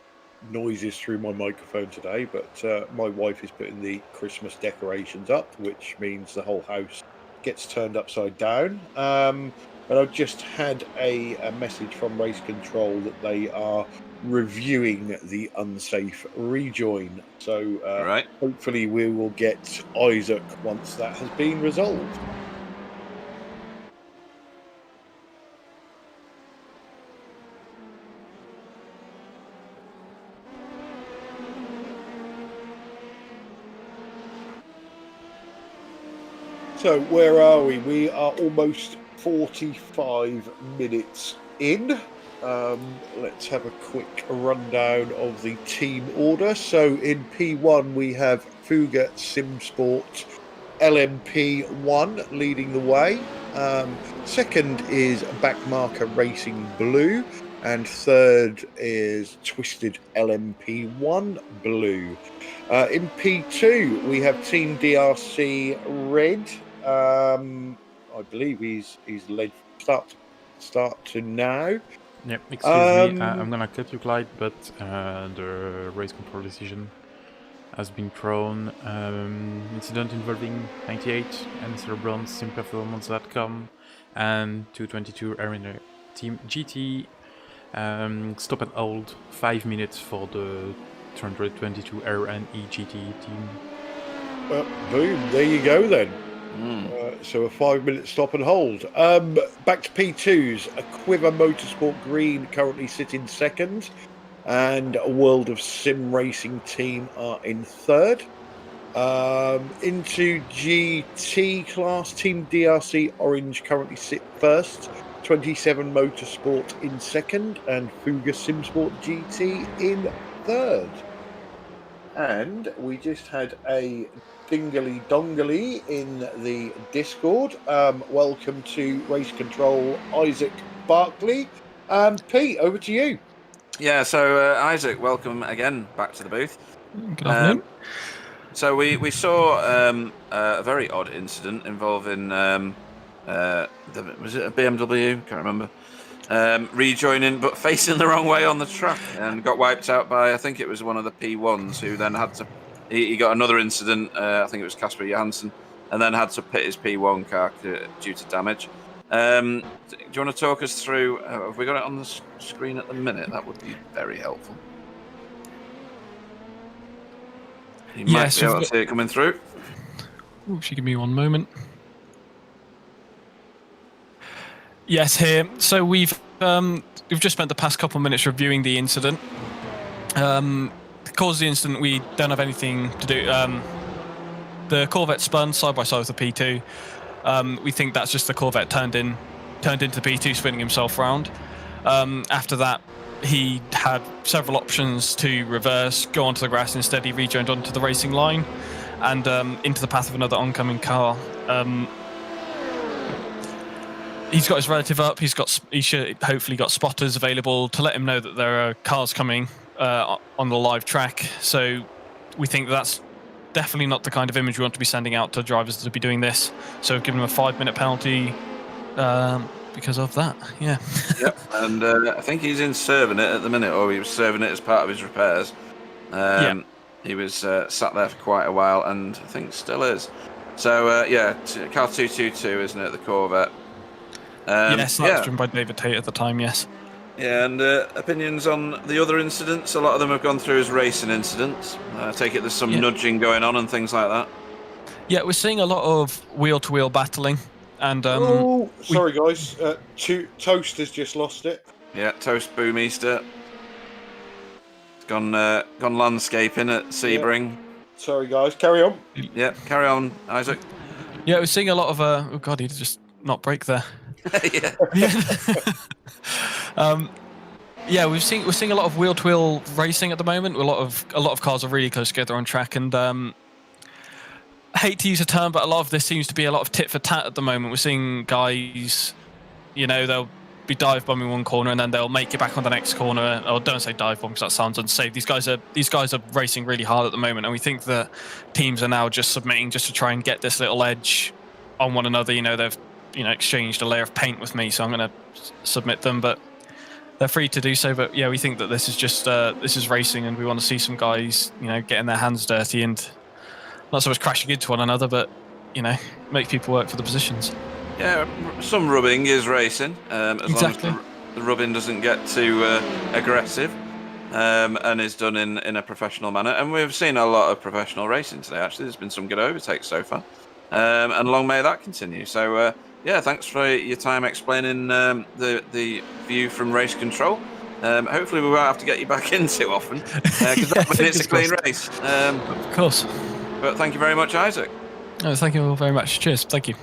noises through my microphone today, but my wife is putting the Christmas decorations up, which means the whole house gets turned upside down. But I've just had a message from Race Control that they are reviewing the unsafe rejoin. So Right. hopefully we will get Isaac once that has been resolved. So where are we? We are almost 45 minutes in. Let's have a quick rundown of the team order. So in P1 we have Fuga Simsport LMP1 leading the way. Second is Backmarker Racing Blue. And third is Twisted LMP1 Blue. In P2 we have Team DRC Red. I believe he's led start to now. Yep, excuse me, I'm gonna cut you, Clyde, but the race control decision has been thrown. Incident involving 98 and Cerebrons, simperformance.com, and 222 Arena Team GT. Stop and hold 5 minutes for the 222 RNE GT team. Boom, there you go then. So a 5-minute stop and hold. Back to P2s. A Quiver Motorsport Green currently sitting second, and a World of Sim Racing team are in third. Into GT class, Team DRC Orange currently sit first. 27 Motorsport in second, and Fuga Simsport GT in third. And we just had a dingly dongly in the Discord. Welcome to Race Control, Isaac Barkley. Pete, over to you. Yeah, so Isaac, welcome again back to the booth. Good afternoon. So we saw a very odd incident involving was it a BMW? Can't remember. Rejoining, but facing the wrong way on the track, and got wiped out by, I think it was one of the P1s, who then had to. He got another incident. I think it was Casper Johansson, and then had to pit his P1 car due to damage. Do you want to talk us through? Have we got it on the screen at the minute? That would be very helpful. You might be able to see it coming through. Oh, if you give me one moment. Yes, here. So we've just spent the past couple of minutes reviewing the incident. The cause of the incident, we don't have anything to do. The Corvette spun side by side with the P2. We think that's just the Corvette turned into the P2, spinning himself round. After that, he had several options to reverse, go onto the grass. Instead, he rejoined onto the racing line and into the path of another oncoming car. He's got his relative up. He should hopefully got spotters available to let him know that there are cars coming on the live track. So we think that's definitely not the kind of image we want to be sending out to drivers to be doing this. So we've given him a 5-minute penalty because of that. Yeah. Yep. And I think he's in serving it at the minute, or he was serving it as part of his repairs. Yeah. He was sat there for quite a while, and I think still is. So car 222, isn't it, the Corvette? Yes, that was driven by David Tate at the time, yes. Yeah, and opinions on the other incidents? A lot of them have gone through as racing incidents. I take it there's some nudging going on and things like that. Yeah, we're seeing a lot of wheel-to-wheel battling. And sorry guys, Toast has just lost it. Yeah, Toast Boomeaster. It's gone landscaping at Sebring. Yeah. Sorry guys, carry on. Yeah, carry on, Isaac. Yeah, we're seeing a lot of oh god, he just not brake there. We're seeing a lot of wheel-to-wheel racing at the moment. A lot of cars are really close together on track, and I hate to use a term, but a lot of this seems to be a lot of tit for tat at the moment. We're seeing guys, they'll be dive bombing one corner and then they'll make it back on the next corner. Or don't say dive bomb because that sounds unsafe. These guys are racing really hard at the moment, and we think that teams are now just submitting just to try and get this little edge on one another. They've exchanged a layer of paint with me, so I'm going to submit them, but they're free to do so. But yeah, we think that this is just this is racing, and we want to see some guys getting their hands dirty and not so much crashing into one another, but make people work for the positions. Yeah, some rubbing is racing, as exactly. long as the rubbing doesn't get too aggressive and is done in a professional manner. And we've seen a lot of professional racing today, actually. There's been some good overtakes so far, and long may that continue. So thanks for your time explaining the view from race control. Hopefully we won't have to get you back in too often, because it's a clean race. Of course. But thank you very much, Isaac. Oh, thank you all very much. Cheers. Thank you.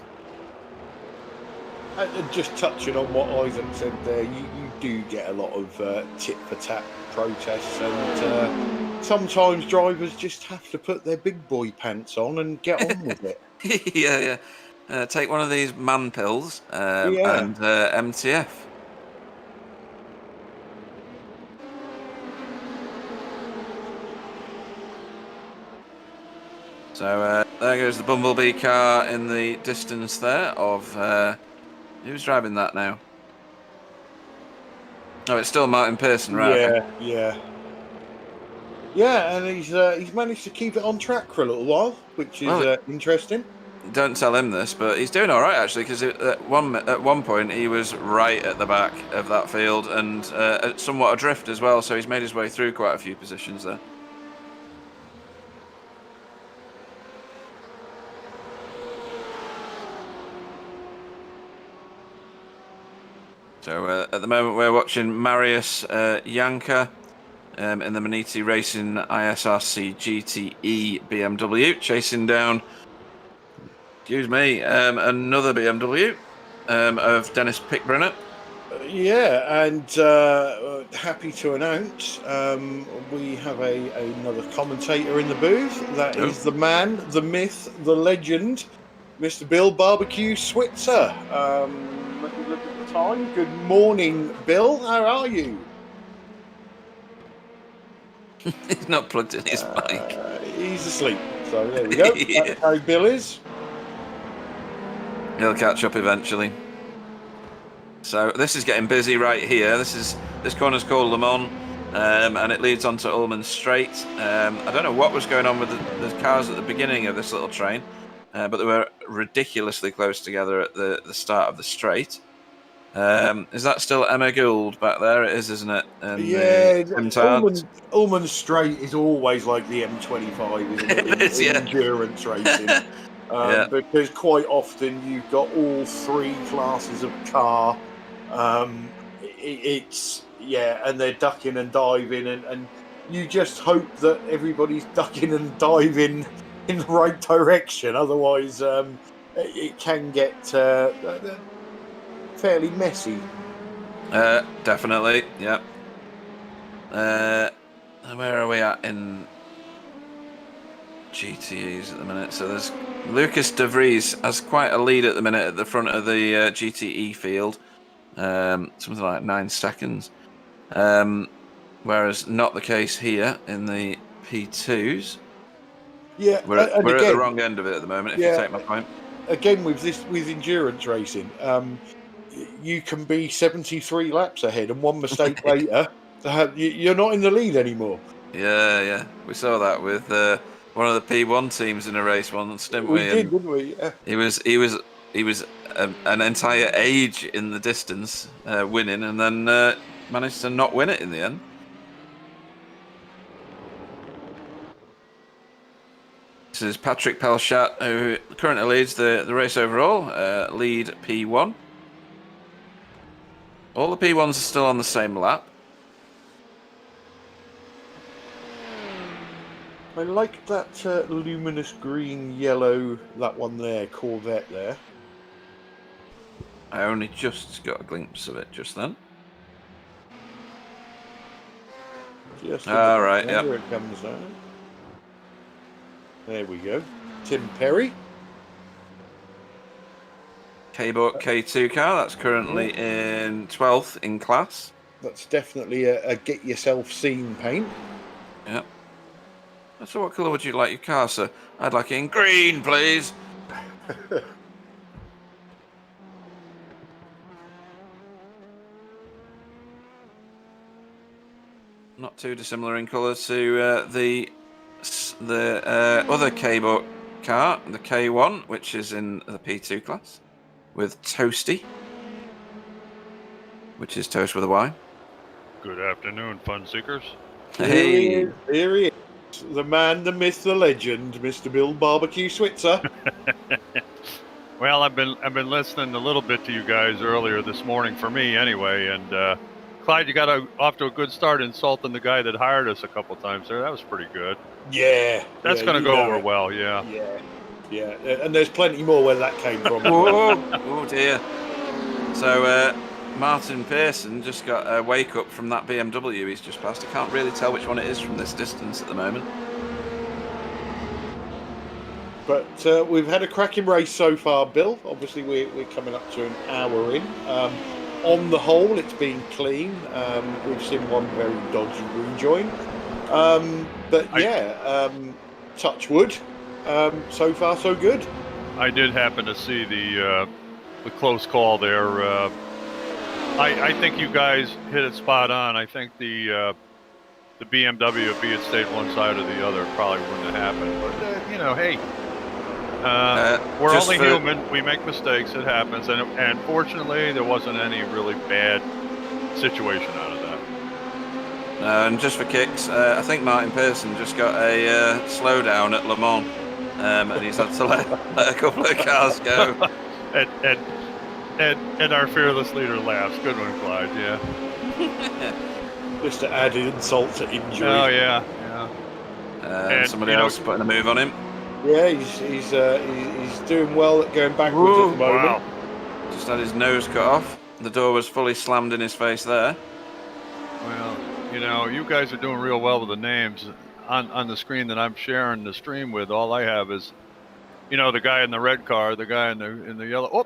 Just touching on what Isaac said there, you do get a lot of tit-for-tat protests, and sometimes drivers just have to put their big boy pants on and get on with it. Yeah. Take one of these man pills and MTF. So there goes the Bumblebee car in the distance there of... who's driving that now? Oh, it's still Martin Pearson, right? Yeah, and he's managed to keep it on track for a little while, which is interesting. Don't tell him this, but he's doing all right, actually, because at one point he was right at the back of that field and somewhat adrift as well, so he's made his way through quite a few positions there. So at the moment we're watching Marius Janka in the Maniti Racing ISRC GTE BMW chasing down, another BMW of Dennis Pickbrenner. And happy to announce we have another commentator in the booth. That is the man, the myth, the legend, Mr. Bill Barbecue Switzer. Let me look at the time. Good morning, Bill. How are you? He's not plugged in his mic. He's asleep. So there we go. That's how Bill is. He'll catch up eventually. So this is getting busy right here. This corner's called Le Mans, and it leads onto Ullman Straight. I don't know what was going on with the cars at the beginning of this little train, but they were ridiculously close together at the start of the straight. Is that still Emma Gould back there? It is, isn't it? And Ullman Straight is always like the M25, isn't it? It is, endurance racing. Because quite often you've got all three classes of car It's and they're ducking and diving, and you just hope that everybody's ducking and diving in the right direction. Otherwise, it can get fairly messy. Definitely, yeah. Where are we at in GTEs at the minute? So there's Lucas De Vries has quite a lead at the minute at the front of the GTE field, something like 9 seconds. Whereas not the case here in the P2s. Yeah, we're at the wrong end of it at the moment. If you take my point. Again, with endurance racing, you can be 73 laps ahead, and one mistake later, you're not in the lead anymore. Yeah, we saw that with one of the P1 teams in a race once, didn't we? We did, didn't we? Yeah. He was an entire age in the distance, winning, and then managed to not win it in the end. This is Patrick Pelchat, who currently leads the race overall, lead P1. All the P1s are still on the same lap. I like that luminous green, yellow, that one there, Corvette there. I only just got a glimpse of it just then. All right, yep. Here it comes now. There we go. Tim Perry. K-Book K2 car, that's currently in 12th in class. That's definitely a get yourself seen paint. Yep. So what colour would you like your car, sir? I'd like it in green, please. Not too dissimilar in colour to the other K-Book car, the K1, which is in the P2 class, with Toasty, which is toast with a Y. Good afternoon, fun seekers. Hey, here he is. The man, the myth, the legend, Mr. Bill Barbecue Switzer. Well, I've been listening a little bit to you guys earlier this morning, for me anyway, and Clyde, you got off to a good start insulting the guy that hired us a couple times there. That was pretty good. Yeah. That's going to go over well, yeah. Yeah, and there's plenty more where that came from. oh dear. So Martin Pearson just got a wake up from that BMW he's just passed. I can't really tell which one it is from this distance at the moment. But we've had a cracking race so far, Bill. Obviously, we're coming up to an hour in. On the whole, it's been clean. We've seen one very dodgy rejoin. Touch wood. So far, so good. I did happen to see the close call there. I think you guys hit it spot on. I think the BMW, if he had stayed one side or the other, probably wouldn't have happened. But hey, we're only human. We make mistakes. It happens, and fortunately, there wasn't any really bad situation out of that. And just for kicks, I think Martin Pearson just got a slowdown at Le Mans, and he's had to let a couple of cars go. And our fearless leader laughs. Good one, Clyde. Yeah. Just to add insult to injury. Oh yeah. And somebody else putting a move on him. Yeah, he's doing well at going backwards at the moment. Wow. Just had his nose cut off. The door was fully slammed in his face there. Well, you guys are doing real well with the names. On the screen that I'm sharing the stream with, all I have is, the guy in the red car, the guy in the yellow. Oh,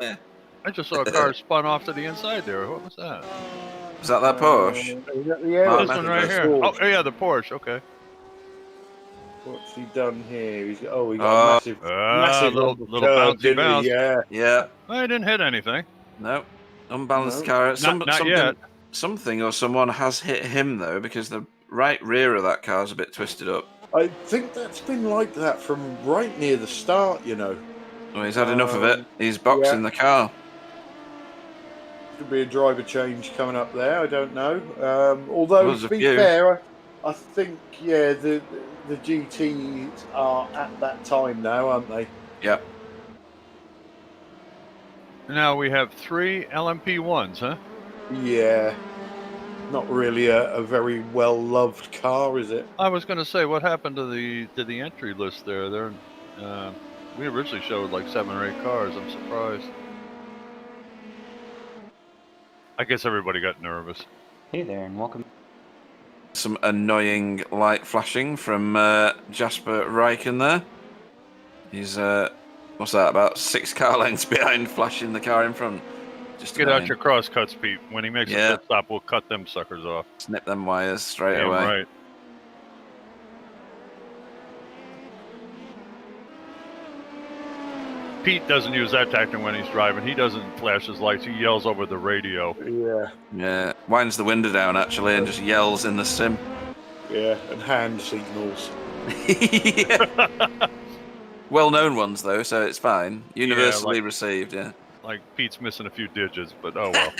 I just saw a car spun off to the inside there. What was that? Was that Porsche? This one right here. Oh, yeah, the Porsche. Okay. What's he done here? He's got a massive little bouncy bounce. Yeah. I didn't hit anything. No. Unbalanced car. Not yet. Something or someone has hit him, though, because the right rear of that car is a bit twisted up. I think that's been like that from right near the start, Well, he's had enough of it. He's boxing the car. Could be a driver change coming up there. I don't know. Although, to be fair, I think, the GTs are at that time now, aren't they? Yeah. Now we have 3 LMP1s, huh? Yeah, not really a very well loved car, is it? I was going to say, what happened to the entry list there? We originally showed like 7 or 8 cars. I'm surprised. I guess everybody got nervous. Hey there, and welcome. Some annoying light flashing from Jasper Reichen there. He's what's that? About 6 car lengths behind, flashing the car in front. Just Get annoying. out your crosscuts, Pete. When he makes a pit stop, we'll cut them suckers off. Snip them wires straight Damn away. right. Pete doesn't use that tactic when he's driving. He doesn't flash his lights. He yells over the radio. Yeah, Winds the window down actually and just yells in the sim. yeah, and hand signals. Well-known ones though, so it's fine. Universally like- received, yeah. Like Pete's missing a few digits, but oh well.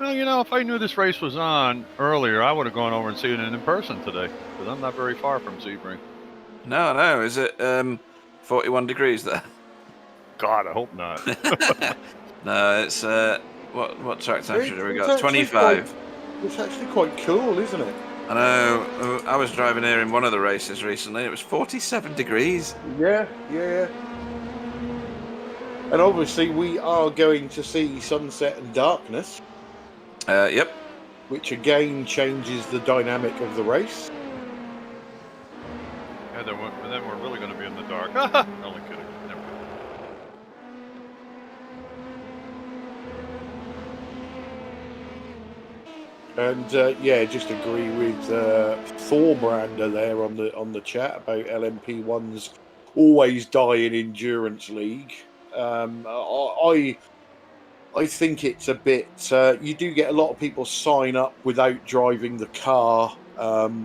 Well, you know, if I knew this race was on earlier, I would have gone over and seen it in person today, because I'm not very far from Sebring. No, is it 41 degrees there? God, I hope not. No, it's what track temperature have we It's got? actually 25. It's actually quite cool, isn't it? I know. I was driving here in one of the races recently. It was 47 degrees. Yeah. And obviously, we are going to see Sunset and Darkness, Yep. which again changes the dynamic of the race. Yeah, then we're really going to be in the dark. Only kidding. Never mind. And just agree with Thorbrander there on the chat about LMP1's always die in Endurance League. I think it's a bit. You do get a lot of people sign up without driving the car.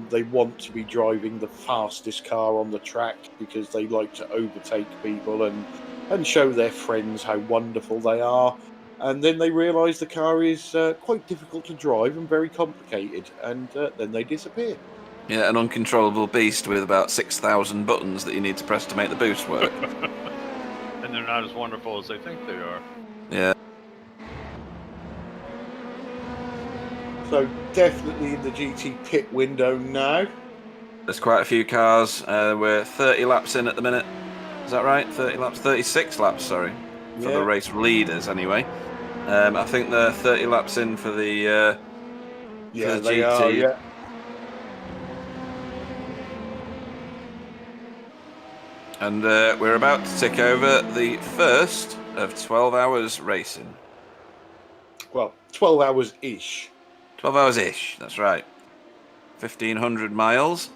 They want to be driving the fastest car on the track because they like to overtake people and show their friends how wonderful they are. And then they realise the car is quite difficult to drive and very complicated, and then they disappear. Yeah, an uncontrollable beast with about 6,000 buttons that you need to press to make the boost work. And they're not as wonderful as they think they are. Yeah. So definitely in the GT pit window now. There's quite a few cars. We're 30 laps in at the minute. Is that right? 30 laps? 36 laps, sorry. For the race leaders, anyway. I think they're 30 laps in for the Yeah, for the they GT. are, yeah. And we're about to tick over the first of 12 hours racing. Well, 12 hours-ish. 12 hours-ish, that's right. 1,500 miles.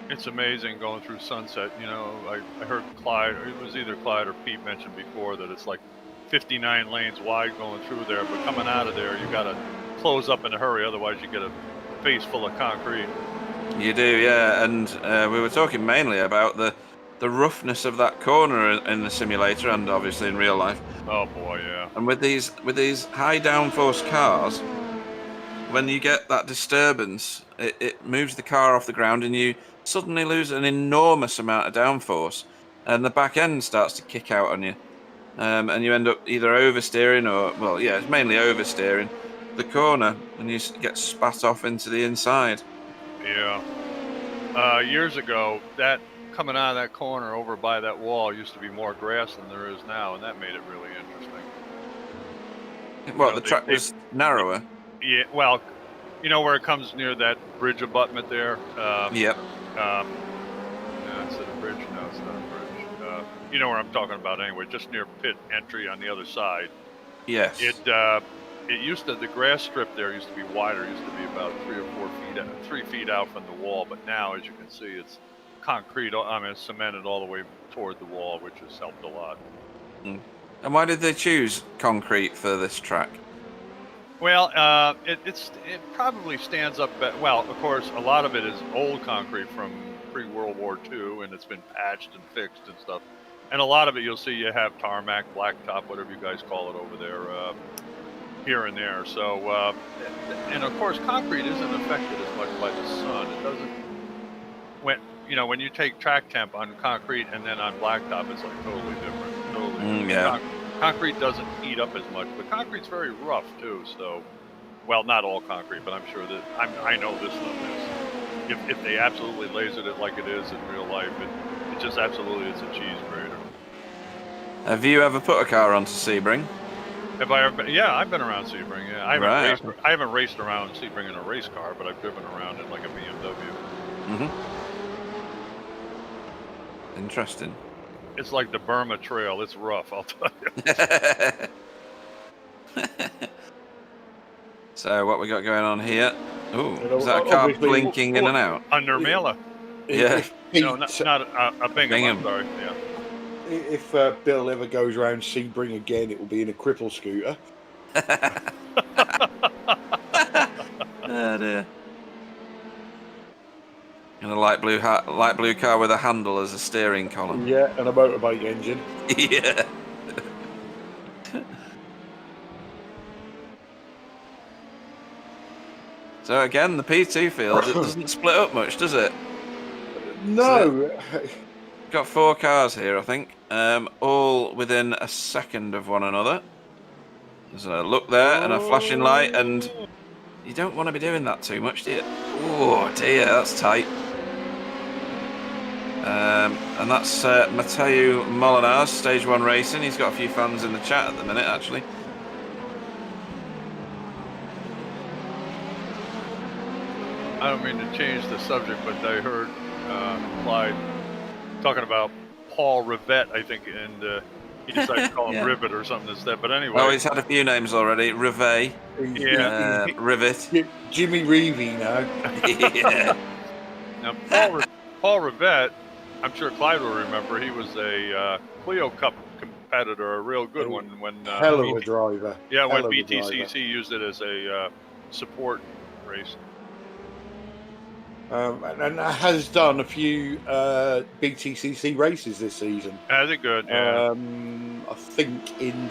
It's amazing going through Sunset. You know, I heard Clyde, or it was either Clyde or Pete mentioned before that it's like 59 lanes wide going through there, but coming out of there, you got to close up in a hurry, otherwise you get a face full of concrete. You do, yeah. And we were talking mainly about the roughness of that corner in the simulator and obviously in real life. Oh boy, yeah. And with these high downforce cars, when you get that disturbance, it moves the car off the ground and you suddenly lose an enormous amount of downforce, and the back end starts to kick out on you, and you end up either oversteering or, well, yeah, it's mainly oversteering the corner, and you get spat off into the inside. Yeah. Years ago, that coming out of that corner over by that wall used to be more grass than there is now, and that made it really interesting. Well, You know, the track was narrower. Yeah, well, you know where it comes near that bridge abutment there? Yep. No, is it a bridge? No, it's not a bridge. You know where I'm talking about anyway, just near pit entry on the other side. Yes. It used to, the grass strip there used to be wider, used to be about 3 feet out from the wall, but now, as you can see, it's concrete, it's cemented all the way toward the wall, which has helped a lot. Mm. And why did they choose concrete for this track? Well, it probably stands up. Well, of course, a lot of it is old concrete from pre-World War II, and it's been patched and fixed and stuff. And a lot of it, you'll see, you have tarmac, blacktop, whatever you guys call it over there, here and there. So, and of course, concrete isn't affected as much by the sun. It when when you take track temp on concrete and then on blacktop, it's like totally different. Totally. Different. Yeah. Concrete doesn't heat up as much, but concrete's very rough too. So, well, not all concrete, but I'm sure that I know this stuff is. If they absolutely lasered it like it is in real life, it just absolutely is a cheese grater. Have you ever put a car onto Sebring? Have I ever been? Yeah, I've been around Sebring. Yeah, I Right. haven't raced around Sebring in a race car, but I've driven around in like a BMW. Interesting. It's like the Burma Trail. It's rough, I'll tell you. So what we got going on here? Oh, You know, is that a car obviously- blinking in and out? Under Mela. Yeah. If No, Pete- not a Bingham. Bingham. I'm sorry. Yeah. If Bill ever goes around Sebring again, it will be in a cripple scooter. Oh dear. And a light blue car with a handle as a steering column. Yeah, and a motorbike engine. Yeah. So again, the P2 field, it doesn't split up much, does it? No, Got 4 cars here, I think, all within a second of one another. There's a look there and a flashing light, and you don't want to be doing that too much, do you? Oh dear, that's tight. And that's Mateo Molinars, Stage 1 Racing. He's got a few fans in the chat at the minute, actually. I don't mean to change the subject, but I heard Clyde talking about Paul Rivette, I think, and he decided to call him Yeah. Rivet or something instead. But anyway. Oh, he's had a few names already. Rivet, Yeah. Rivet. Jimmy Reevy now. Yeah. Now, Paul Rivette, I'm sure Clyde will remember, he was a Clio Cup competitor, a real good one. When Hell of a driver. yeah, when Hell of a BTCC driver. used it as a support race. And has done a few BTCC races this season. I think good. Yeah. I think in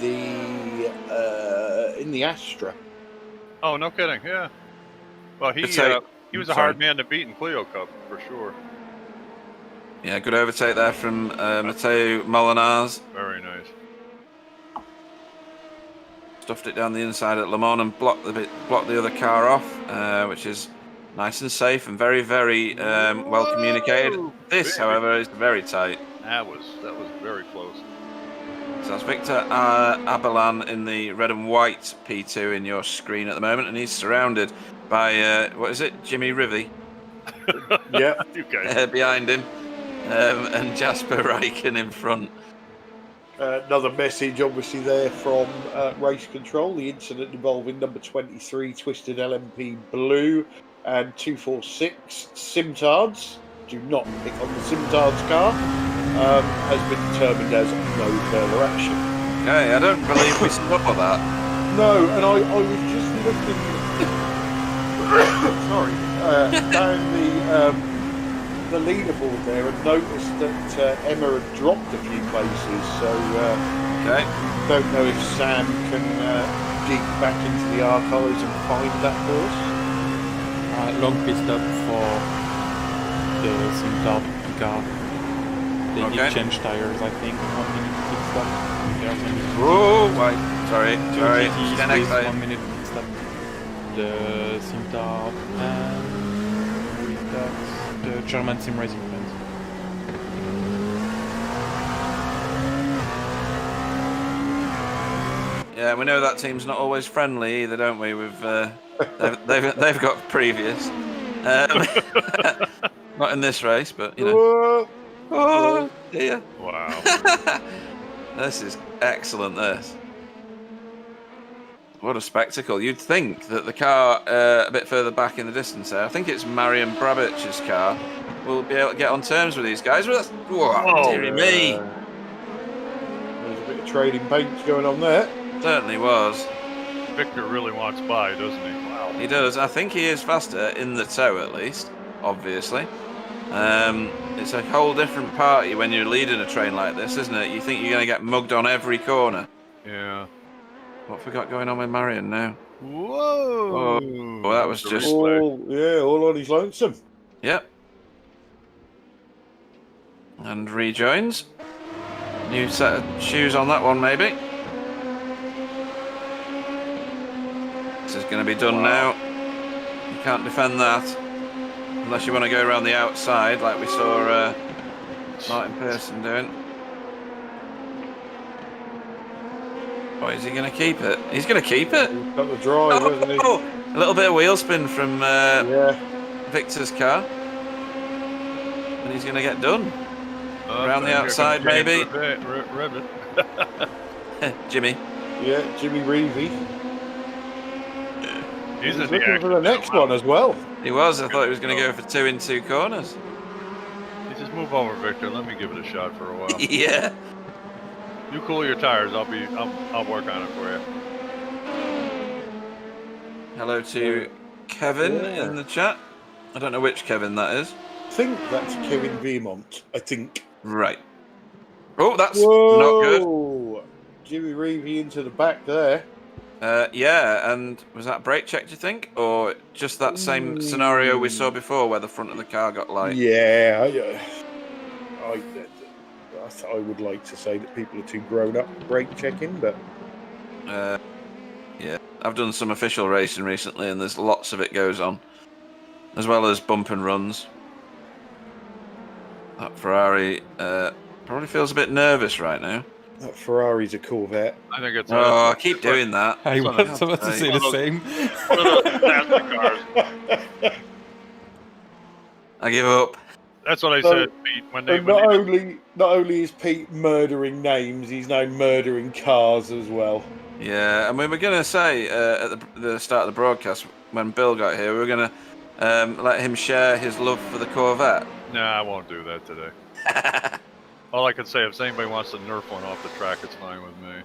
the Astra. Oh, no kidding. Yeah. Well, he was a Sorry. hard man to beat in Clio Cup for sure. Yeah, good overtake there from Mateo Molinars. Very nice. Stuffed it down the inside at Le Mans and blocked the other car off, which is nice and safe and very, very well communicated. This, baby. however, is very tight. That was very close. So that's Victor Abelan in the red and white P2 in your screen at the moment, and he's surrounded by what is it, Jimmy Rivy Yeah. You guys. behind him, and Jasper Reichen in front. Another message, obviously, there from Race Control. The incident involving number 23 Twisted LMP Blue and 246 Simtards. Do not pick on the Simtards car. Has been determined as no further action. Okay, I don't believe we stopped at that. No, and I was just looking. Sorry, down the leaderboard there and noticed that Emma had dropped a few places. So Okay. don't know if Sam can dig back into the archives and find that for us. Long pit stop for the Simsport car. They Okay. did change tires, I think. 1 minute pit stop. There's only Whoa, wait. Sorry. 10 GTs, excited. 1 minute pit stop. The Simsport and with that, the German sim racing fans. Yeah, we know that team's not always friendly either, don't we? They've got previous. Not in this race, but you know. Whoa. Oh dear. Wow. This is excellent. This. What a spectacle! You'd think that the car a bit further back in the distance there, I think it's Marian Brabic's car, will be able to get on terms with these guys. But that's, whoa, dearie me. There's a bit of trading paints going on there. Certainly was. Victor really wants by, doesn't he? Wow. He does. I think he is faster in the tow, at least. Obviously, it's a whole different party when you're leading a train like this, isn't it? You think you're going to get mugged on every corner. Yeah. What have we got going on with Marion now? Whoa. Oh, that was just. All on his lonesome. Yep. And rejoins. New set of shoes on that one, maybe. This is going to be done now. You can't defend that. Unless you want to go around the outside like we saw Martin Pearson doing. Oh, is he going to keep it? He's going to keep it. He's got the drive, hasn't he? A little bit of wheel spin from Victor's car. And he's going to get done. Around the outside, maybe. Jimmy. Yeah, Jimmy Reevy. He's looking for the next one as well. He was. I thought he was going to go for 2 in 2 corners. You just move over, Victor. Let me give it a shot for a while. Yeah. You cool your tires. I'll work on it for you. Hello to Kevin in the chat. I don't know which Kevin that is. I think that's Kevin Vermont. I think. Right. Oh, that's not good. Jimmy Reevy into the back there. Yeah, and was that brake check, do you think? Or just that same scenario we saw before where the front of the car got light? Yeah, I would like to say that people are too grown up for brake checking, but... yeah, I've done some official racing recently and there's lots of it goes on. As well as bump and runs. That Ferrari probably feels a bit nervous right now. That Ferrari's a Corvette. I think it's. I keep doing that. I was about to say the same. One of those plastic cars. I give up. That's what I said, Pete. Not only is Pete murdering names, he's now murdering cars as well. Yeah, and we were going to say at the start of the broadcast, when Bill got here, we were going to let him share his love for the Corvette. No, I won't do that today. All I can say, if anybody wants to nerf one off the track, it's fine with me.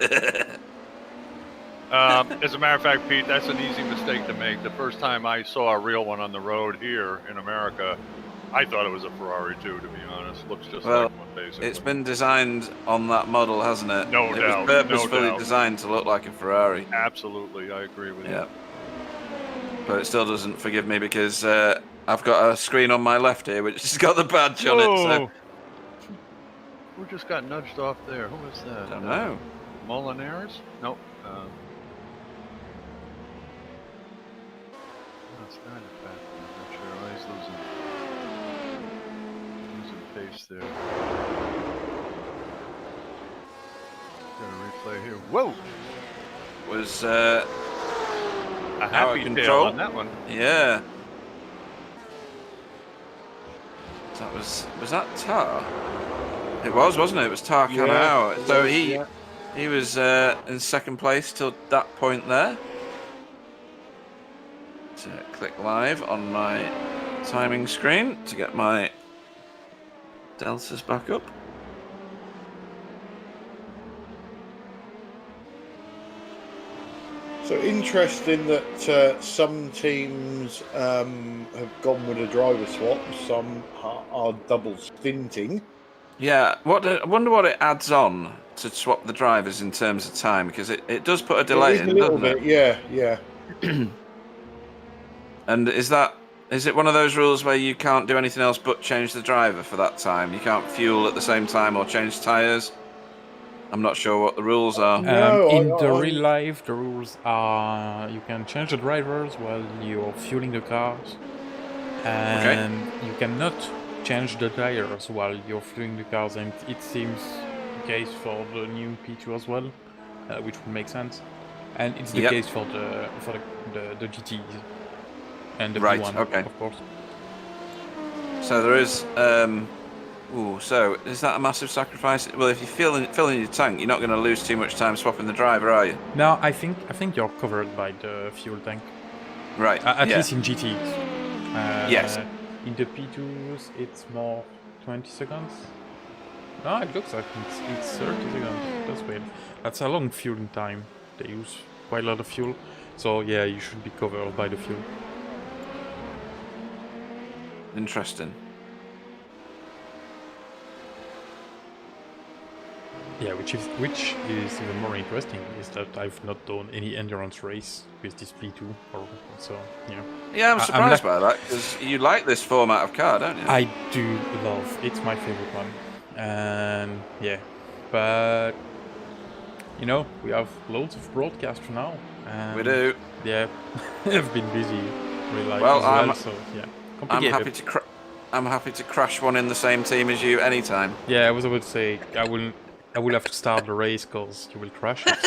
As a matter of fact, Pete, that's an easy mistake to make. The first time I saw a real one on the road here in America, I thought it was a Ferrari too, to be honest. Looks just like one, basically. It's been designed on that model, hasn't it? No doubt. It was purposefully designed to look like a Ferrari. Absolutely, I agree with you. But it still doesn't forgive me because I've got a screen on my left here which has got the badge on it. So. Who just got nudged off there? Who was that? I don't know. Molinares? Nope. It's not a bad one. I'm not sure. Oh, he's losing pace there. Got a replay here. Whoa! Was a happy tail control on that one. Yeah. Was that Tar? It was, wasn't it? It was Tar Kanao. So he was in second place till that point there. So click live on my timing screen to get my deltas back up. So interesting that some teams have gone with a driver swap, some are double stinting. Yeah, I wonder what it adds on to swap the drivers in terms of time, because it does put a delay in, doesn't it? Yeah. And is it one of those rules where you can't do anything else but change the driver for that time? You can't fuel at the same time or change tyres? I'm not sure what the rules are. In real life, the rules are you can change the drivers while you're fueling the cars, and you cannot change the tires while you're fueling the cars, and it seems the case for the new P2 as well, which would make sense. And it's the case for the GTs and the P1, of course. So there is. So is that a massive sacrifice? Well, if you're filling your tank, you're not going to lose too much time swapping the driver, are you? No, I think you're covered by the fuel tank. Right. At least in GTs. Yes. In the P2s, it's more 20 seconds. No, it looks like it's 30 seconds. That's weird. That's a long fueling time. They use quite a lot of fuel. So yeah, you should be covered by the fuel. Interesting. Yeah, which is even more interesting is that I've not done any endurance race with this P2, so yeah. Yeah, I'm surprised by that because you like this format of car, don't you? I do love. It's my favorite one. And yeah, but you know, we have loads of broadcasts now. We do. Yeah, I've been busy real life Well, as well, so yeah, complicated. I'm happy to crash one in the same team as you anytime. Yeah, I was about to say I will have to start the race because you will crash it.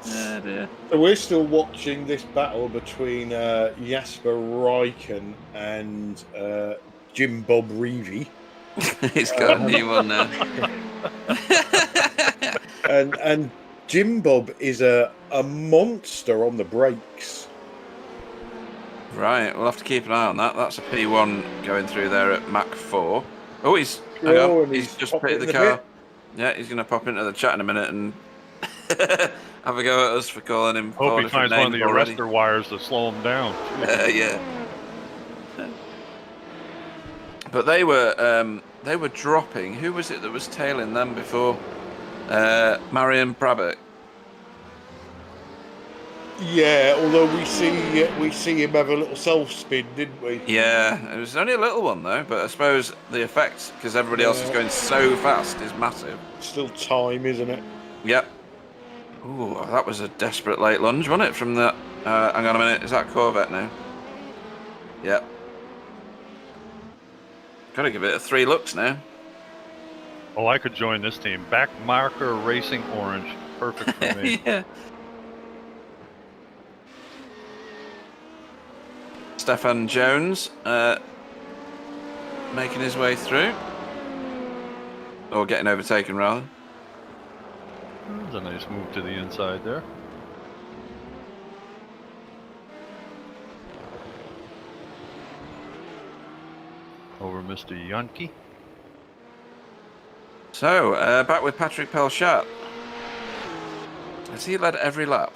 Yeah, dear. So we're still watching this battle between Jasper Rijken and Jim Bob Reevy. He's got a new one now. and Jim Bob is a monster on the brakes. Right, we'll have to keep an eye on that. That's a P1 going through there at Mach 4. Oh, he's just pitted the car. Yeah, he's going to pop into the chat in a minute and have a go at us for calling him. Hope he finds one of the arrestor wires to slow him down. Yeah. But they were dropping. Who was it that was tailing them before? Marion Brabant. Yeah, although we see him have a little self spin, didn't we? Yeah, it was only a little one though. But I suppose the effect, because everybody else is going so fast, is massive. Still time, isn't it? Yep. Ooh, that was a desperate late lunge, wasn't it? From that. Hang on a minute. Is that Corvette now? Yep. Got to give it a 3 looks now. Oh, I could join this team. Back marker racing orange. Perfect for me. Yeah. Stefan Jones making his way through. Or getting overtaken, rather. There's a nice move to the inside there. Over Mr. Yankee. So, back with Patrick Pelchat. Has he led every lap?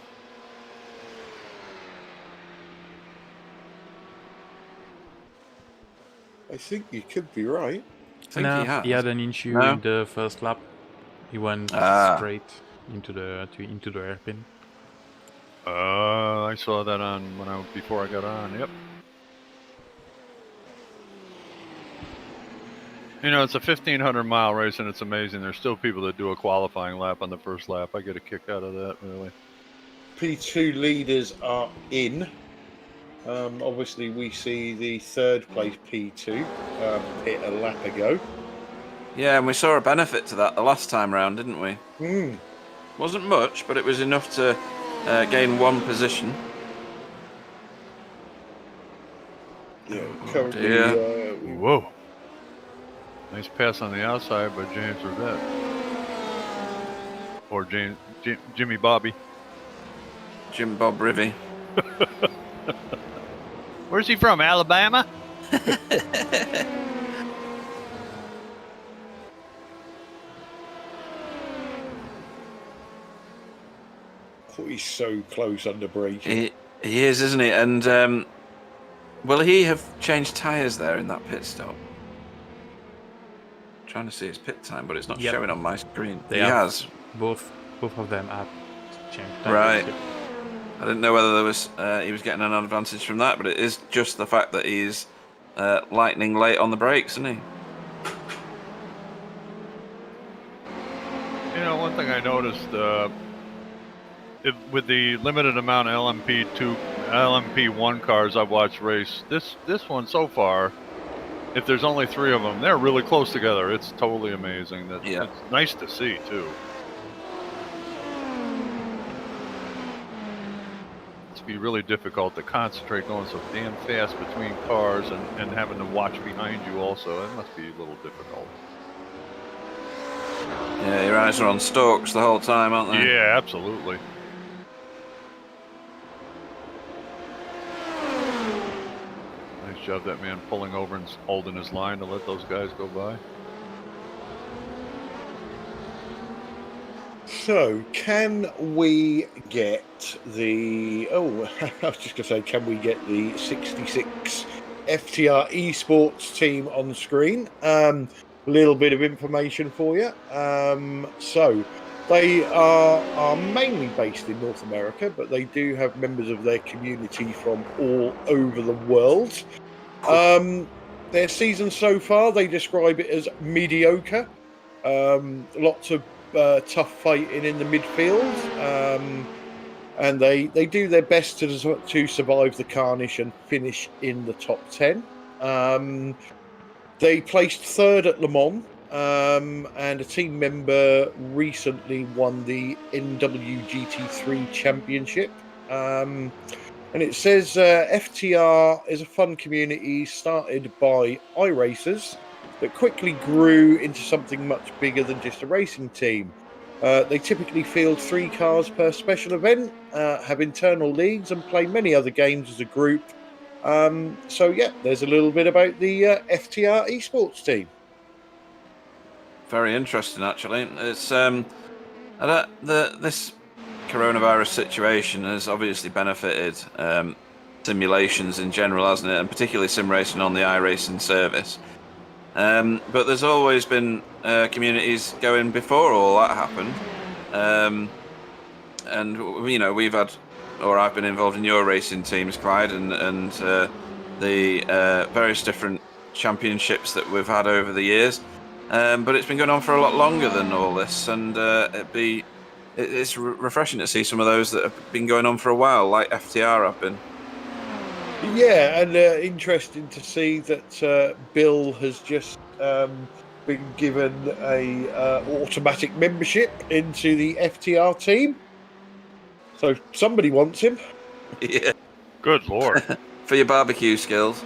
I think you could be right. I think he has. He had an issue in the first lap. He went straight into the hairpin. I saw that on before I got on. Yep. You know, it's a 1,500-mile race, and it's amazing. There's still people that do a qualifying lap on the first lap. I get a kick out of that, really. P2 leaders are in. Obviously, we see the third place P2 hit a lap ago. Yeah, and we saw a benefit to that the last time round, didn't we? Wasn't much, but it was enough to gain 1 position. Yeah, currently. Whoa. Nice pass on the outside by James Rivette. Or Jimmy Bobby. Jim Bob Rivy. Where's he from? Alabama? Oh, he's so close under braking. He is, isn't he? And will he have changed tyres there in that pit stop? Trying to see his pit time, but it's not showing on my screen. He has. Both of them have changed tyres. Right. I didn't know whether there was he was getting an advantage from that, but it is just the fact that he's lightning late on the brakes, isn't he? You know, one thing I noticed with the limited amount of LMP1 cars I've watched race, this one so far, if there's only 3 of them, they're really close together. It's totally amazing. It's nice to see too. It's be really difficult to concentrate going so damn fast between cars and having to watch behind you also. It must be a little difficult. Yeah, your eyes are on stalks the whole time, aren't they? Yeah, absolutely. Nice job, that man pulling over and holding his line to let those guys go by. So, can we get the... Oh, I was just going to say, can we get the 66 FTR Esports team on screen? A little bit of information for you. So, they are mainly based in North America, but they do have members of their community from all over the world. their season so far, they describe it as mediocre. Lots of tough fighting in the midfield, and they do their best to survive the carnage and finish in the top 10. They placed third at Le Mans, and a team member recently won the NWGT3 Championship. And it says FTR is a fun community started by iRacers that quickly grew into something much bigger than just a racing team. They typically field 3 cars per special event, have internal leagues, and play many other games as a group. So yeah, there's a little bit about the FTR esports team. Very interesting, actually. It's this coronavirus situation has obviously benefited simulations in general, hasn't it? And particularly sim racing on the iRacing service. But there's always been communities going before all that happened. And you know, I've been involved in your racing teams, Clyde, and the various different championships that we've had over the years. But it's been going on for a lot longer than all this, and it's refreshing to see some of those that have been going on for a while, like FTR have been. Yeah, and interesting to see that Bill has just been given a automatic membership into the FTR team. So somebody wants him. Yeah. Good Lord. For your barbecue skills.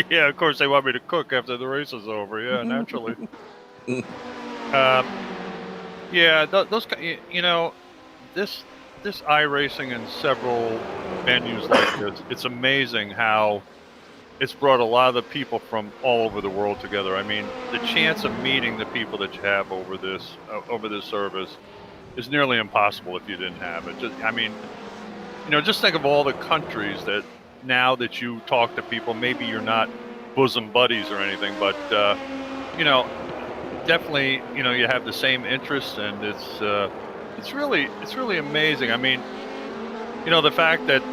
Yeah, of course they want me to cook after the race is over. Yeah, naturally. Yeah, those you know, this iRacing in several venues like this, it's amazing how it's brought a lot of the people from all over the world together. I mean, the chance of meeting the people that you have over this service is nearly impossible if you didn't have it. I mean, you know, just think of all the countries that now that you talk to people, maybe you're not bosom buddies or anything, but you know, definitely, you know, you have the same interests, and it's really amazing. I mean, you know, the fact that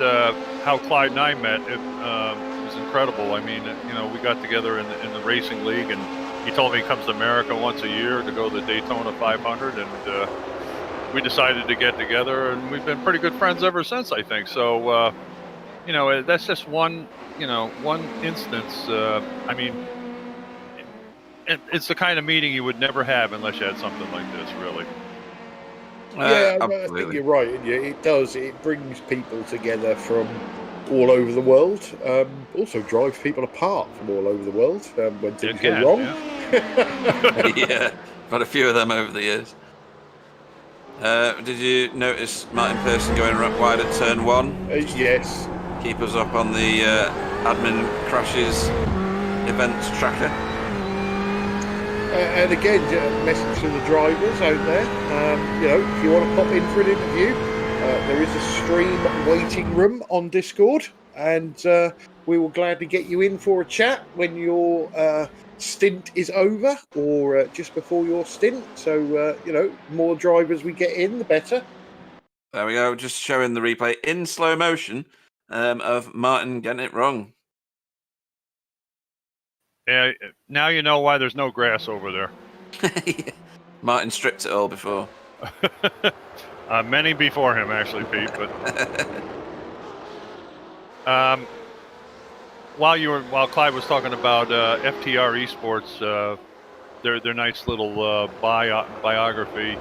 how Clyde and I met, it was incredible. I mean, you know, we got together in the racing league, and he told me he comes to America once a year to go to the Daytona 500, and we decided to get together, and we've been pretty good friends ever since, I think. So, you know, that's just one instance. I mean, it's the kind of meeting you would never have unless you had something like this, really. Yeah, I think you're right. It does. It brings people together from all over the world. Also drives people apart from all over the world when things go wrong. Yeah. Yeah, got a few of them over the years. Did you notice Martin Pearson going wide at turn 1? Yes. Keep us up on the admin crashes events tracker. And again, a message to the drivers out there. You know, if you want to pop in for an interview, there is a stream waiting room on Discord, and we will gladly get you in for a chat when your stint is over, or just before your stint. So, you know, more drivers we get in, the better. There we go, just showing the replay in slow motion of Martin getting it wrong. Yeah, now you know why there's no grass over there. Yeah. Martin stripped it all before. Many before him, actually, Pete. But while Clyde was talking about FTR Esports, their nice little biography.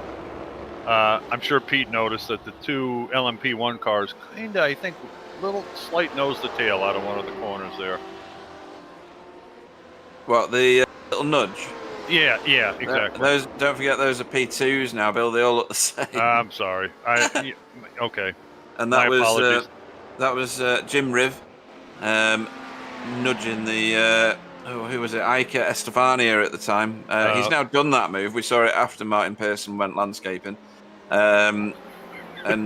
I'm sure Pete noticed that the 2 LMP1 cars kinda, I think, little slight nose to tail out of one of the corners there. What, the little nudge? Yeah, exactly. Those, don't forget, those are P2s now, Bill. They all look the same. I'm sorry. Okay. And that My was Jim Riv nudging the who was it? Ike Estefania at the time. He's now done that move. We saw it after Martin Pearson went landscaping, and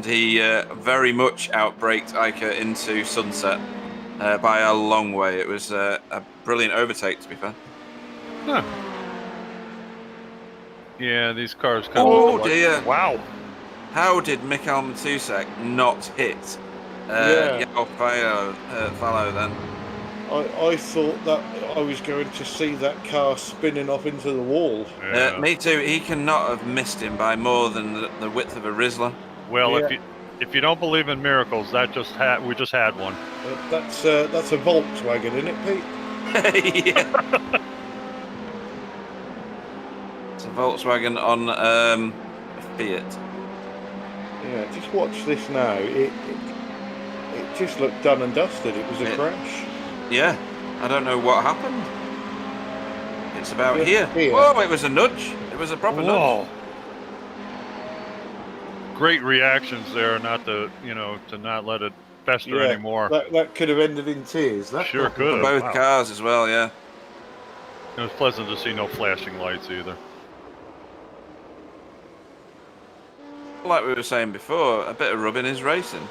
he very much outbraked Ike into sunset by a long way. It was a brilliant overtake, to be fair. Huh. Yeah, these cars come. Oh dear! Wow. How did Mikhail Matusek not hit Yao Fallow then? I thought that I was going to see that car spinning off into the wall. Yeah. Me too. He cannot have missed him by more than the width of a Rizzler. Well, Yeah. if you don't believe in miracles, we just had one. That's a Volkswagen, isn't it, Pete? Yeah. It's a Volkswagen on a Fiat. Yeah, just watch this now. It just looked done and dusted. It was a crash. Yeah, I don't know what happened. It's about Just here. here. Whoa, it was a nudge. It was a proper nudge. Great reactions there, not to not let it fester anymore. That could have ended in tears. That Sure could For have. both Wow. cars as well, yeah. It was pleasant to see no flashing lights either. Like we were saying before, a bit of rubbing is racing.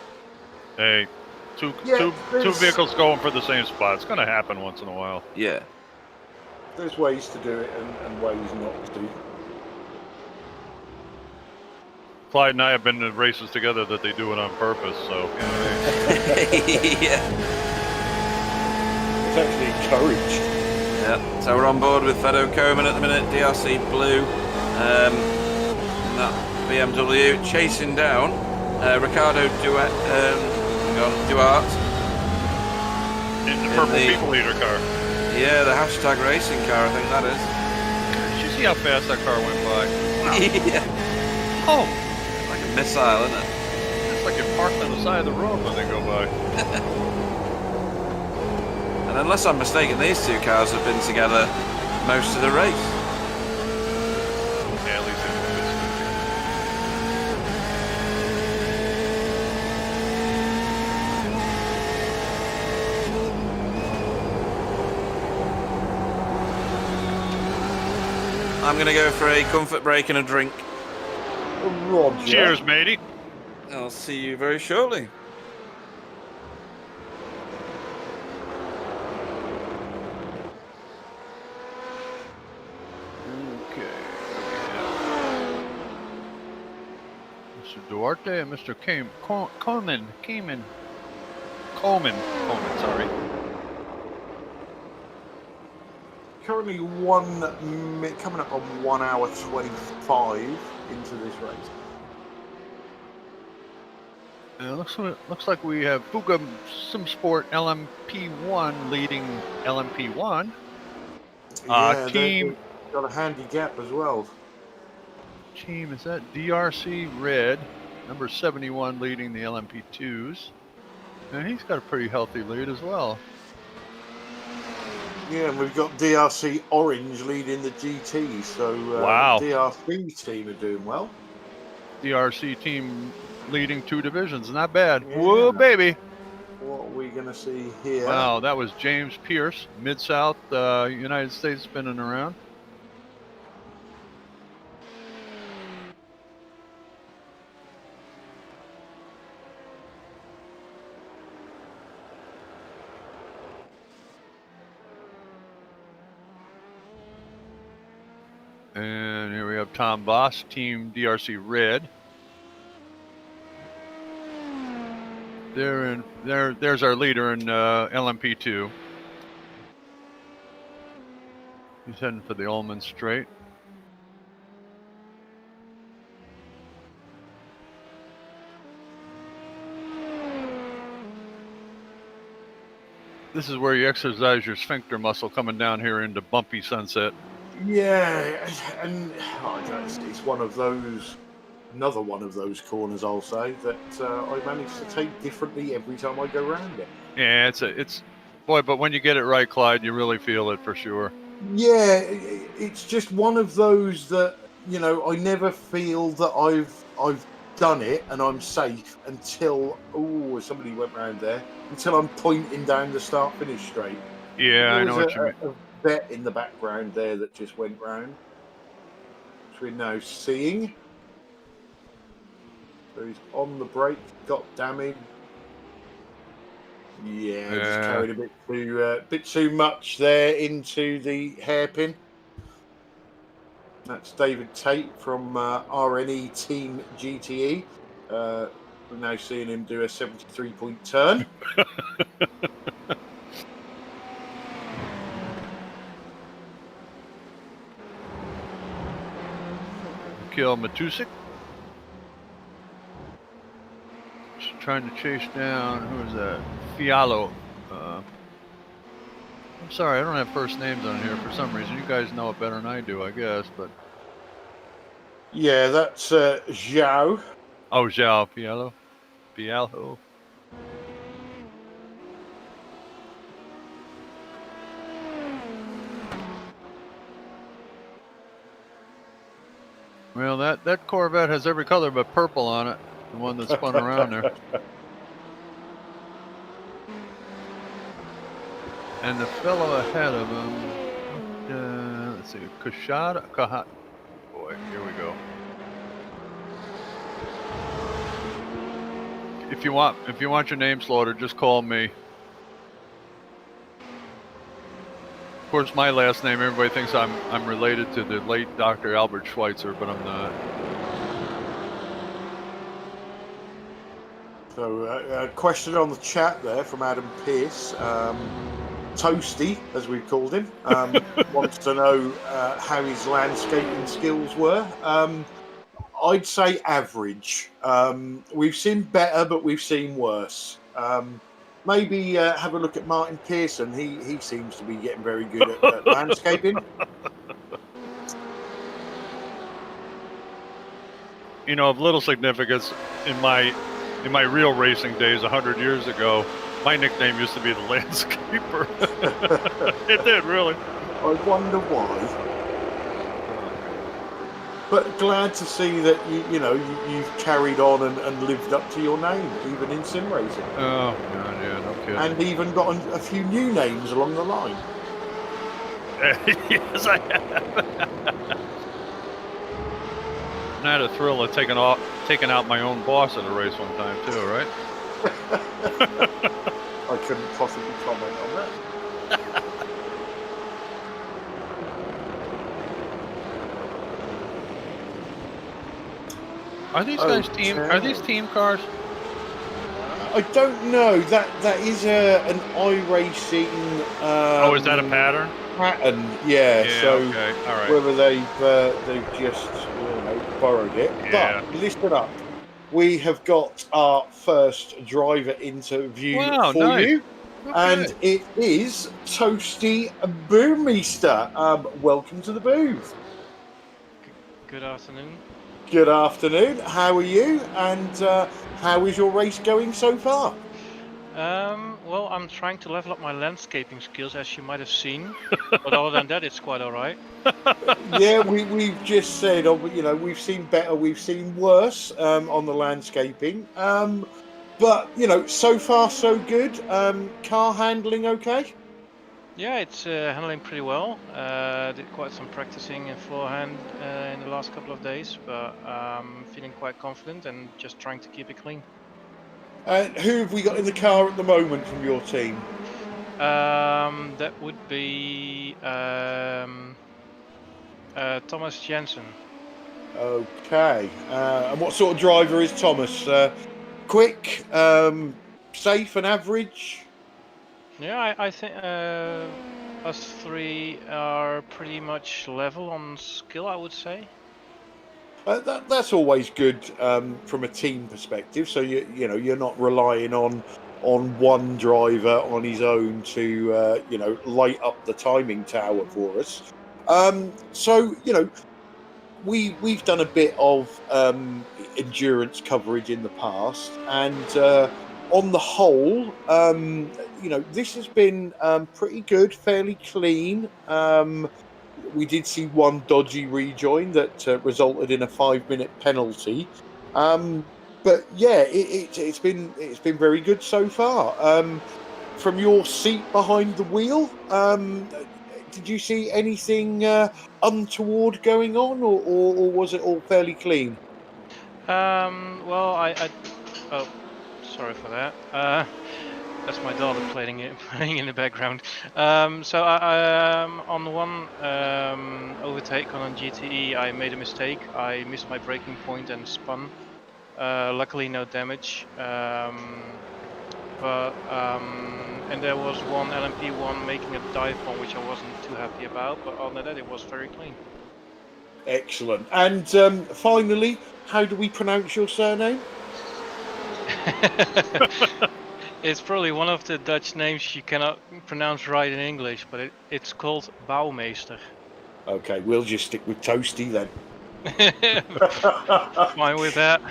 Hey, two there's- vehicles going for the same spot. It's going to happen once in a while. Yeah. There's ways to do it and ways not to. Clyde and I have been in races together that they do it on purpose. So Yeah. It's actually encouraged. Yeah. So we're on board with Fedo Coman at the minute, DRC Blue. That BMW chasing down Ricardo Duarte. in the purple people eater car. Yeah, the hashtag racing car, I think that is. Did you see how fast that car went by? Wow. Yeah. Oh, Like a missile, isn't it? it's like it parked on the side of the road when they go by. And unless I'm mistaken, these two cars have been together most of the race. Yeah, at least it was. I'm going to go for a comfort break and a drink. Roger. Cheers, matey. I'll see you very shortly. Okay. Mr. Duarte and Mr. Coleman, sorry. Currently coming up on 1 hour 25 into this race. Looks like we have Fuga Simsport LMP1 leading LMP1. Team they've got a handy gap as well. Team is that DRC Red, number 71 leading the LMP2s. And he's got a pretty healthy lead as well. Yeah, and we've got DRC Orange leading the GT, so Wow. DRC team are doing well. DRC team leading 2 divisions, not bad. Yeah. Whoa, baby. What are we going to see here? Wow, that was James Pierce, Mid-South, United States, spinning around. And here we have Tom Voss, Team DRC Red. There's our leader in LMP2. He's heading for the Ullman Straight. This is where you exercise your sphincter muscle coming down here into bumpy Sunset. Yeah, and it's one of those, another one of those corners, I'll say, that I manage to take differently every time I go around it. Yeah, it's boy, but when you get it right, Clyde, you really feel it for sure. Yeah, it's just one of those that, you know, I never feel that I've done it and I'm safe until somebody went round there, until I'm pointing down the start-finish straight. Yeah, I know what you mean. A vet in the background there that just went round, which we're now seeing. So he's on the brake, got damage. Yeah, just carried a bit too much there into the hairpin. That's David Tate from RNE Team GTE. We're now seeing him do a 73-point turn. kill Matusik. Just trying to chase down, who is that? Fialo. I'm sorry, I don't have first names on here for some reason. You guys know it better than I do, I guess, but... Yeah, that's Zhao. Oh, Zhao, Fialo. Fialo. Well, that Corvette has every color but purple on it. The one that spun around there. And the fellow ahead of him, let's see, Kahat. Boy, here we go. If you want your name slaughtered, just call me. Of course, my last name, everybody thinks I'm related to the late Dr. Albert Schweitzer, but I'm not. So, a question on the chat there from Adam Pierce. Toasty, as we've called him, wants to know how his landscaping skills were. I'd say average. We've seen better, but we've seen worse. Maybe have a look at Martin Pearson. He seems to be getting very good at landscaping. You know, of little significance, in my real racing days 100 years ago, my nickname used to be the landscaper. It did, really. I wonder why. But glad to see that you've carried on and lived up to your name, even in sim racing. Oh God, yeah, no kidding. And even got a few new names along the line. Yes, I have. I had a thrill of taking out my own boss at a race one time too, right? I couldn't possibly comment on that. Are these guys team? Are these team cars? I don't know. That is an iRacing. Is that a pattern? Pattern, yeah. So okay, all right. whether they've just borrowed it. Yeah. But listen up. We have got our first driver interview for you. Okay. And it is Toasty Boomeister. Welcome to the booth. Good afternoon. Good afternoon. How are you? And how is your race going so far? Well, I'm trying to level up my landscaping skills, as you might have seen. But other than that, it's quite all right. Yeah, we've just said, we've seen better, we've seen worse on the landscaping. But, so far so good. Car handling okay? Yeah, it's handling pretty well. Did quite some practicing beforehand in the last couple of days, but I'm feeling quite confident and just trying to keep it clean. Who have we got in the car at the moment from your team? That would be Thomas Jensen. Okay. And what sort of driver is Thomas? Quick, safe and average? Yeah, I think us three are pretty much level on skill, I would say. That's always good from a team perspective. So you're not relying on one driver on his own to light up the timing tower for us. So we've done a bit of endurance coverage in the past, and on the whole, this has been pretty good, fairly clean. We did see one dodgy rejoin that resulted in a 5-minute penalty, but yeah, it's been very good so far. From your seat behind the wheel, did you see anything untoward going on, or was it all fairly clean? Well, oh, sorry for that. That's my daughter playing in the background. So on one overtake on GTE, I made a mistake. I missed my braking point and spun. Luckily, no damage. And there was one LMP1 making a dive bomb, which I wasn't too happy about. But other than that, it was very clean. Excellent. And finally, how do we pronounce your surname? It's probably one of the Dutch names you cannot pronounce right in English, but it's called Bouwmeester. Okay, we'll just stick with Toasty then. Fine with that.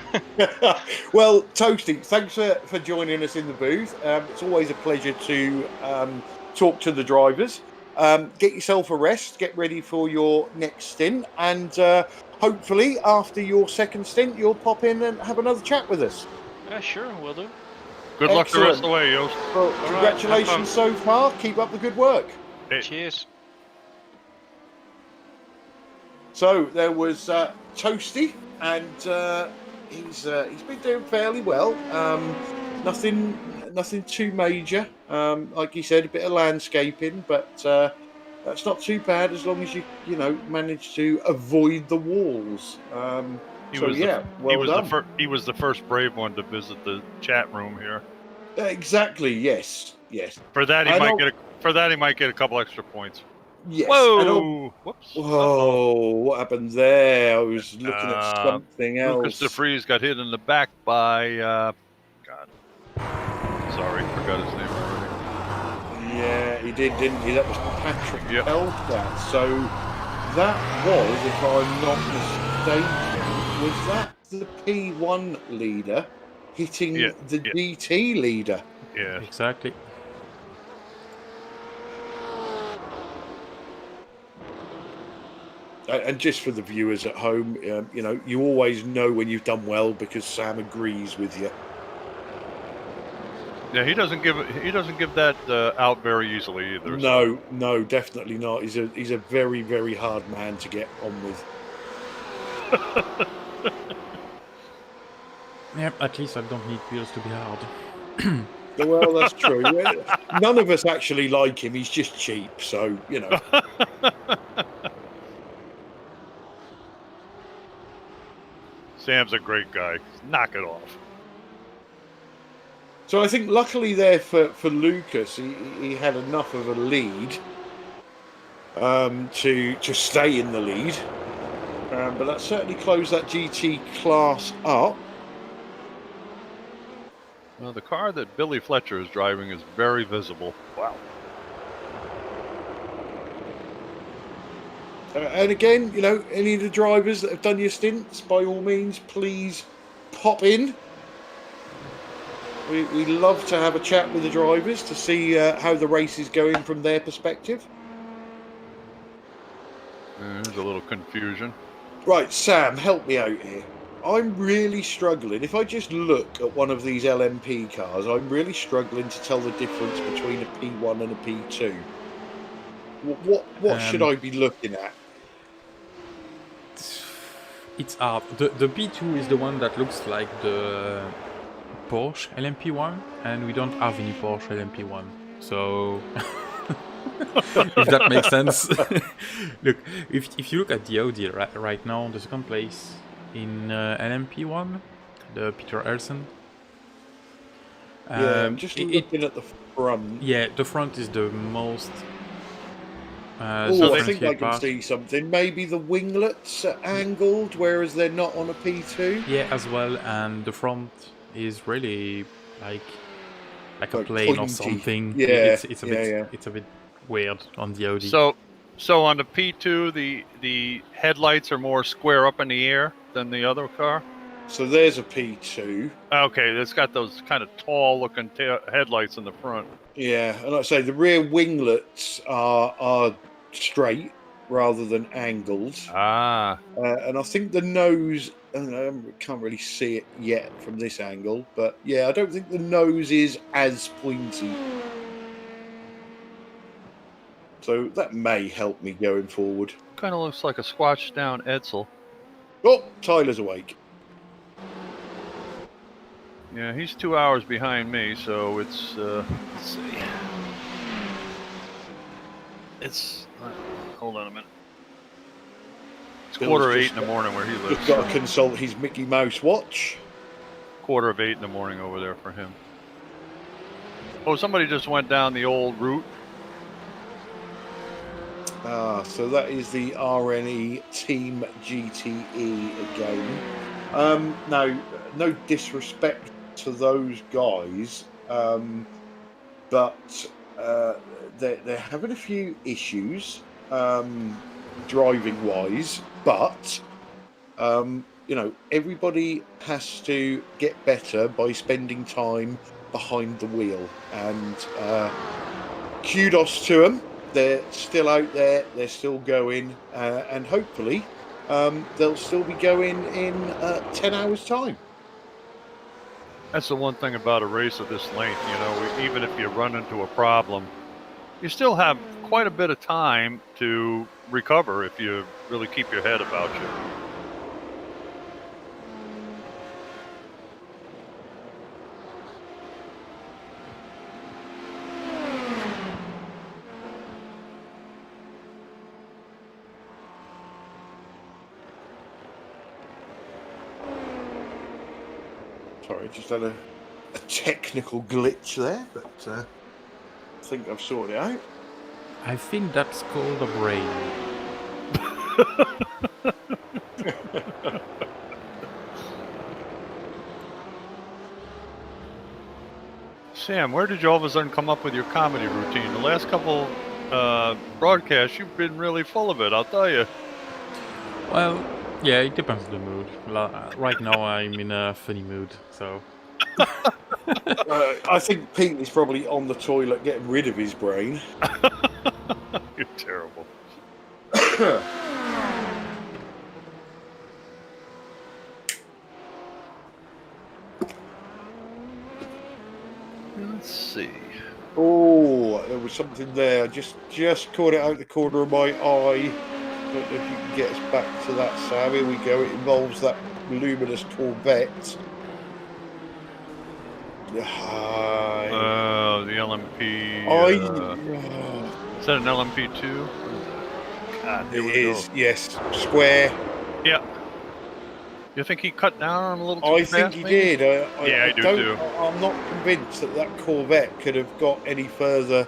Well, Toasty, thanks for joining us in the booth. It's always a pleasure to talk to the drivers. Get yourself a rest, get ready for your next stint, and hopefully after your second stint, you'll pop in and have another chat with us. Yeah, sure, we'll do. Good luck the rest of the way, Joost. Well, right, congratulations so far. Keep up the good work. Hey. Cheers. So there was Toasty, and he's been doing fairly well. Nothing too major. Like he said, a bit of landscaping, but that's not too bad as long as you manage to avoid the walls. He was the first brave one to visit the chat room here. Exactly. Yes. For that he might get a couple extra points. Yes. Whoa! Whoops. Whoa! What happened there? I was looking at something else. Lucas DeFries got hit in the back by God. Sorry, forgot his name already. Yeah, he did, didn't he? That was Patrick Yep. Elfbat. So that was, if I'm not mistaken, was that the P1 leader hitting the GT leader? Yeah, Exactly. And just for the viewers at home, you always know when you've done well because Sam agrees with you. yeah. He doesn't give that out very easily either. No, definitely not. He's a very, very hard man to get on with. Yep, at least I don't need wheels to be hard. Well, that's true. None of us actually like him. He's just cheap, so Sam's a great guy. Knock it off. So I think luckily there for Lucas, he had enough of a lead to stay in the lead. But that certainly closed that GT class up. Well, the car that Billy Fletcher is driving is very visible. Wow. And again, any of the drivers that have done your stints, by all means, please pop in. We love to have a chat with the drivers to see how the race is going from their perspective. There's a little confusion. Right, Sam, help me out here. I'm really struggling. If I just look at one of these LMP cars, I'm really struggling to tell the difference between a P1 and a P2. What should I be looking at? It's hard. The P2 is the one that looks like the Porsche LMP1, and we don't have any Porsche LMP1. So, if that makes sense. Look, if you look at the Audi right now, the second place in LMP1, the Peter Pearson. I'm just looking at the front. Yeah, the front is the most. I think I can see something. Maybe the winglets are angled, whereas they're not on a P2. Yeah, as well, and the front is really like a plane pointy. or something. Yeah, it's a bit weird on the Audi. So on the P2, the headlights are more square up in the air than the other car. So there's a P2. Okay, it's got those kind of tall-looking headlights in the front. Yeah, and like I say, the rear winglets are straight rather than angled. Ah. And I think the nose, I can't really see it yet from this angle, but yeah, I don't think the nose is as pointy. So that may help me going forward. Kind of looks like a squashed down Edsel. Oh, Tyler's awake. Yeah, he's 2 hours behind me, so it's let's see. It's hold on a minute. It's Bill's 7:45 in the morning where he lives. Just got to consult his Mickey Mouse watch. 7:45 in the morning over there for him. Oh, somebody just went down the old route. So that is the RNE Team GTE again. Now, no disrespect to those guys, but they're having a few issues driving wise. But everybody has to get better by spending time behind the wheel, and kudos to them. They're still out there, they're still going, and hopefully they'll still be going in 10 hours' time. That's the one thing about a race of this length, even if you run into a problem, you still have quite a bit of time to recover if you really keep your head about you. Sorry, just had a technical glitch there, but I think I've sorted it out. I think that's called a brain. Sam, where did you all of a sudden come up with your comedy routine? The last couple broadcasts, you've been really full of it, I'll tell you. Well, yeah, it depends on the mood. Right now I'm in a funny mood, so... I think Pete is probably on the toilet getting rid of his brain. You're terrible. Let's see. Oh, there was something there. Just caught it out the corner of my eye. Don't know if you can get us back to that, Sam. Here we go. It involves that luminous Corvette. Oh, the LMP. Is that an LMP2? God, here It we is, go. yes. Square. Yeah. You think he cut down on a little too I fast? think he maybe? did. I do too. I'm not convinced that Corvette could have got any further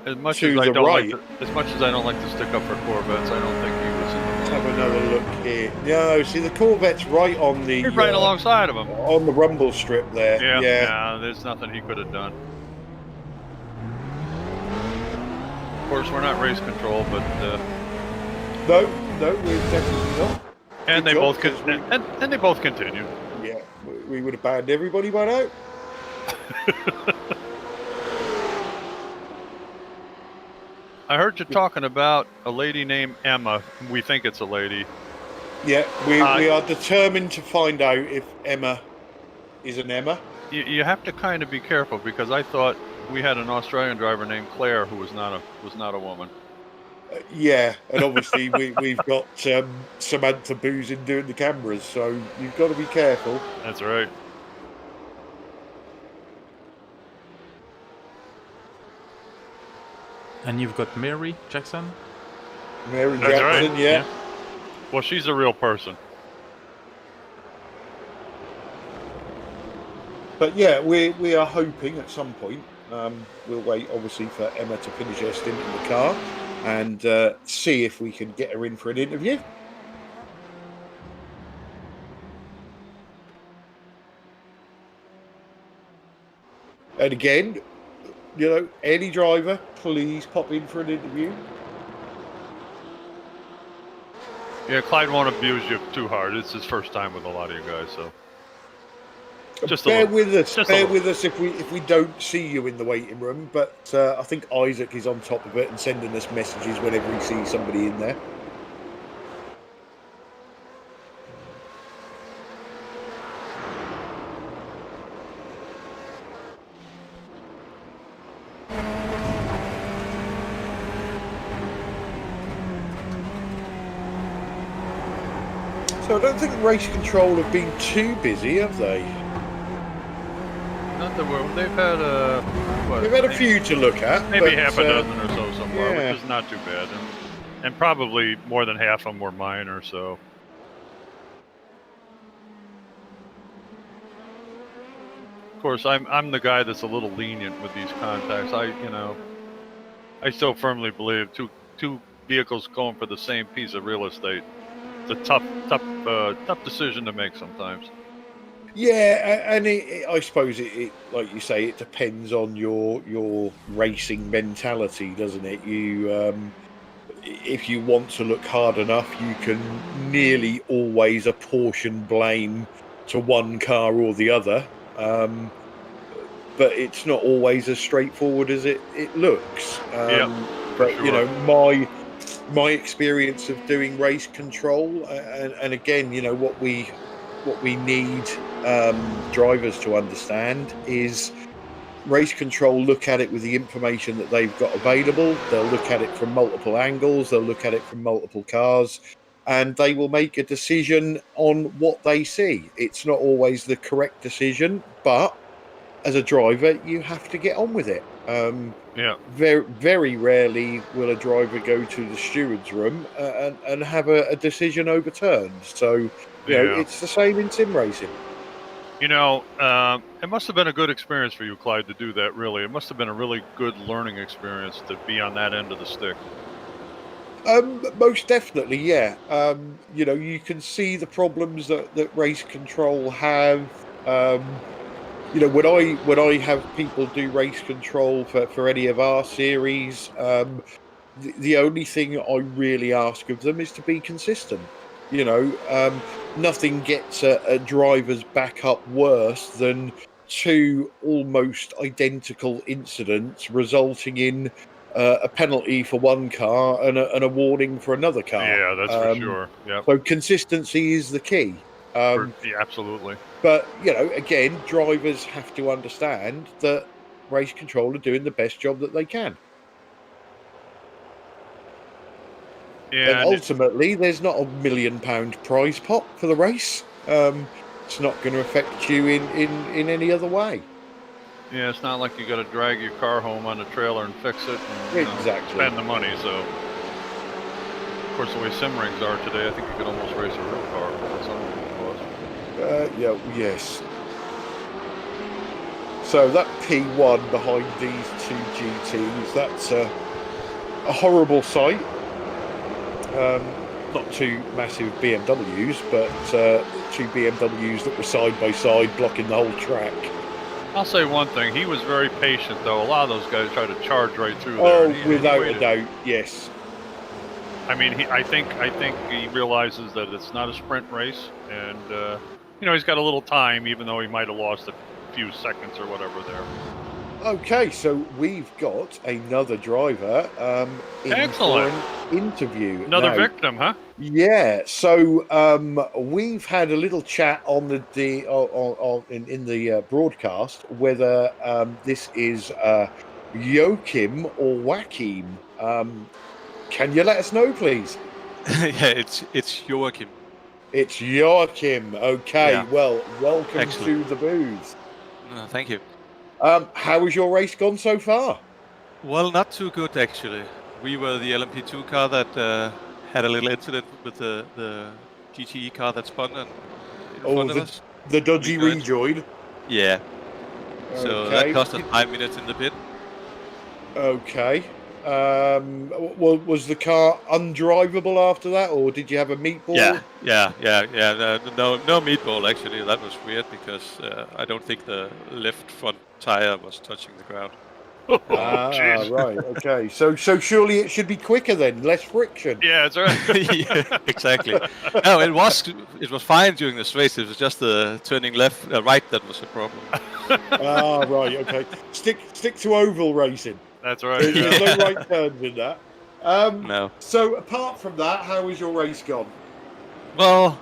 As much to as I the don't right. as much as I don't like to stick up for Corvettes, I don't think he was in the Let's have another look here. No, see the Corvette's right on the He's right alongside of him. on the rumble strip there. Yeah, there's nothing he could have done. Of course, we're not race control, but No, we're definitely not. and Good they job, both 'cause and they both continue. Yeah, we would have banned everybody by now. I heard you talking about a lady named Emma. We think it's a lady. Yeah, we are determined to find out if Emma is an Emma. You have to kind of be careful because I thought we had an Australian driver named Claire who was not a woman. Yeah, and obviously we've got Samantha boozing doing the cameras, so you've got to be careful. That's right. And you've got Mary Jackson? Mary That's Jackson, right. yeah. Well, she's a real person. But yeah, we are hoping at some point. We'll wait, obviously, for Emma to finish her stint in the car and see if we can get her in for an interview. And again, any driver, please pop in for an interview. Yeah, Clyde won't abuse you too hard. It's his first time with a lot of you guys, so just bear with us. Just Bear with us if we don't see you in the waiting room. But I think Isaac is on top of it and sending us messages whenever he sees somebody in there. So I don't think race control have been too busy, have they? not the world. They've had We've had a few to look at. maybe but, half a dozen or so somewhere, yeah. which is not too bad, and probably more than half of them were mine or so. Of course, I'm the guy that's a little lenient with these contacts. I still firmly believe two vehicles going for the same piece of real estate. It's a tough decision to make sometimes. Yeah, and I suppose it, like you say, it depends on your racing mentality, doesn't it? If you want to look hard enough, you can nearly always apportion blame to one car or the other. But it's not always as straightforward as it looks. But sure. you know, my experience of doing race control, and again, you know, what we need drivers to understand is race control look at it with the information that they've got available. They'll look at it from multiple angles. They'll look at it from multiple cars, and they will make a decision on what they see. It's not always the correct decision, but as a driver, you have to get on with it. Very, very rarely will a driver go to the steward's room and have a decision overturned. So, you know, it's the same in sim racing. You know, it must have been a good experience for you, Clyde, to do that, really. It must have been a really good learning experience to be on that end of the stick. Most definitely, yeah. You know, you can see the problems that race control have. You know, when I have people do race control for any of our series, the only thing I really ask of them is to be consistent. You know, nothing gets a driver's back up worse than two almost identical incidents resulting in a penalty for one car and a warning for another car. Yeah, that's for sure. Yeah. So consistency is the key. Yeah, absolutely. But, you know, again, drivers have to understand that race control are doing the best job that they can. Yeah, and ultimately, there's not £1 million prize pot for the race. It's not going to affect you in any other way. Yeah, it's not like you got to drag your car home on a trailer and fix it and Exactly. spend the money. So, of course, the way sim rings are today, I think you could almost race a real car. That's all it was. Yes. So that P1 behind these two GTs, that's a horrible sight. Not two massive BMWs, but two BMWs that were side by side blocking the whole track. I'll say one thing: he was very patient, though. A lot of those guys try to charge right through there. Oh, without a doubt, yes. I mean, I think he realizes that it's not a sprint race, and you know, he's got a little time, even though he might have lost a few seconds or whatever there. Okay, so we've got another driver in for an interview. Another victim, huh? Yeah. So we've had a little chat on in the broadcast whether this is Joachim or Joachim. Can you let us know, please? Yeah, it's Joachim. It's Joachim. Okay. Yeah. Well, welcome Excellent. to the booth. Thank you. How has your race gone so far? Well, not too good actually. We were the LMP2 car that had a little incident with the GTE car that spun in front of us. The dodgy rejoin. Yeah. So that cost us 5 minutes in the pit. Okay. Was the car undrivable after that, or did you have a meatball? Yeah. No meatball actually. That was weird because I don't think the left front tire was touching the ground. Right. Okay. So surely it should be quicker then, less friction. Yeah, that's right. Yeah, exactly. No, it was fine during this race. It was just the turning right that was the problem. Right. Okay. Stick to oval racing. That's right. There's no right turns in that. No. So apart from that, how has your race gone? Well,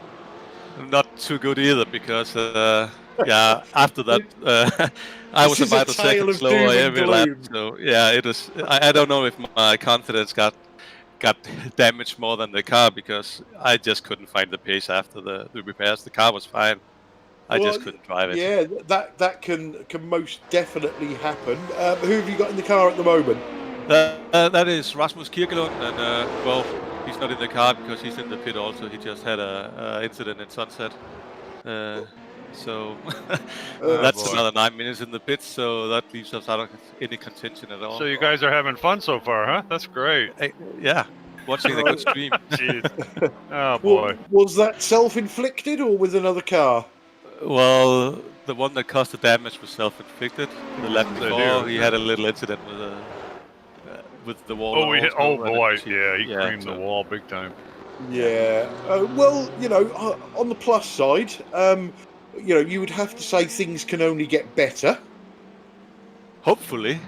not too good either because after that I was about a second slower every lap. So yeah, it was. I don't know if my confidence got damaged more than the car because I just couldn't find the pace after the repairs. The car was fine. I just couldn't drive it. Yeah, that can most definitely happen. Who have you got in the car at the moment? That is Rasmus Kirkelund, and well, he's not in the car because he's in the pit also. He just had a incident in Sunset, so that's another 9 minutes in the pit. So that leaves us out of any contention at all. So you guys are having fun so far, huh? That's great. Yeah. watching the good stream. Jeez. Oh Well, boy. was that self-inflicted or with another car? Well, the one that caused the damage was self-inflicted. The lap Good before, idea. he had a little incident with the wall. Oh, also, and boy. he- Yeah, he yeah, creamed the so- wall big time. Yeah. Well, on the plus side, you would have to say things can only get better. Hopefully.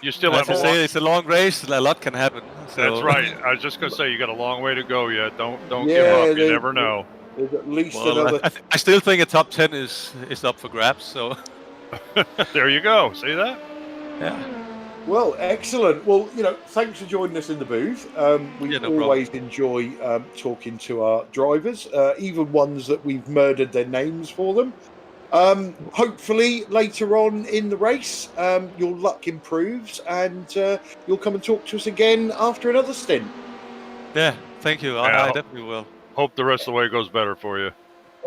You still As have I a say, long. it's a long race, and a lot can happen. So. That's right. I was just gonna say you got a long way to go yet. Don't give Yeah, up. You they- never know. There's at least Well, another. I still think a top 10 is up for grabs. So. There you go. See that? Yeah. Well, excellent. Well, thanks for joining us in the booth. We Yeah, no problem. always enjoy talking to our drivers, even ones that we've murdered their names for them. Hopefully, later on in the race, your luck improves and you'll come and talk to us again after another stint. Yeah. Thank you. Yeah. I definitely will. Hope the rest of the way goes better for you.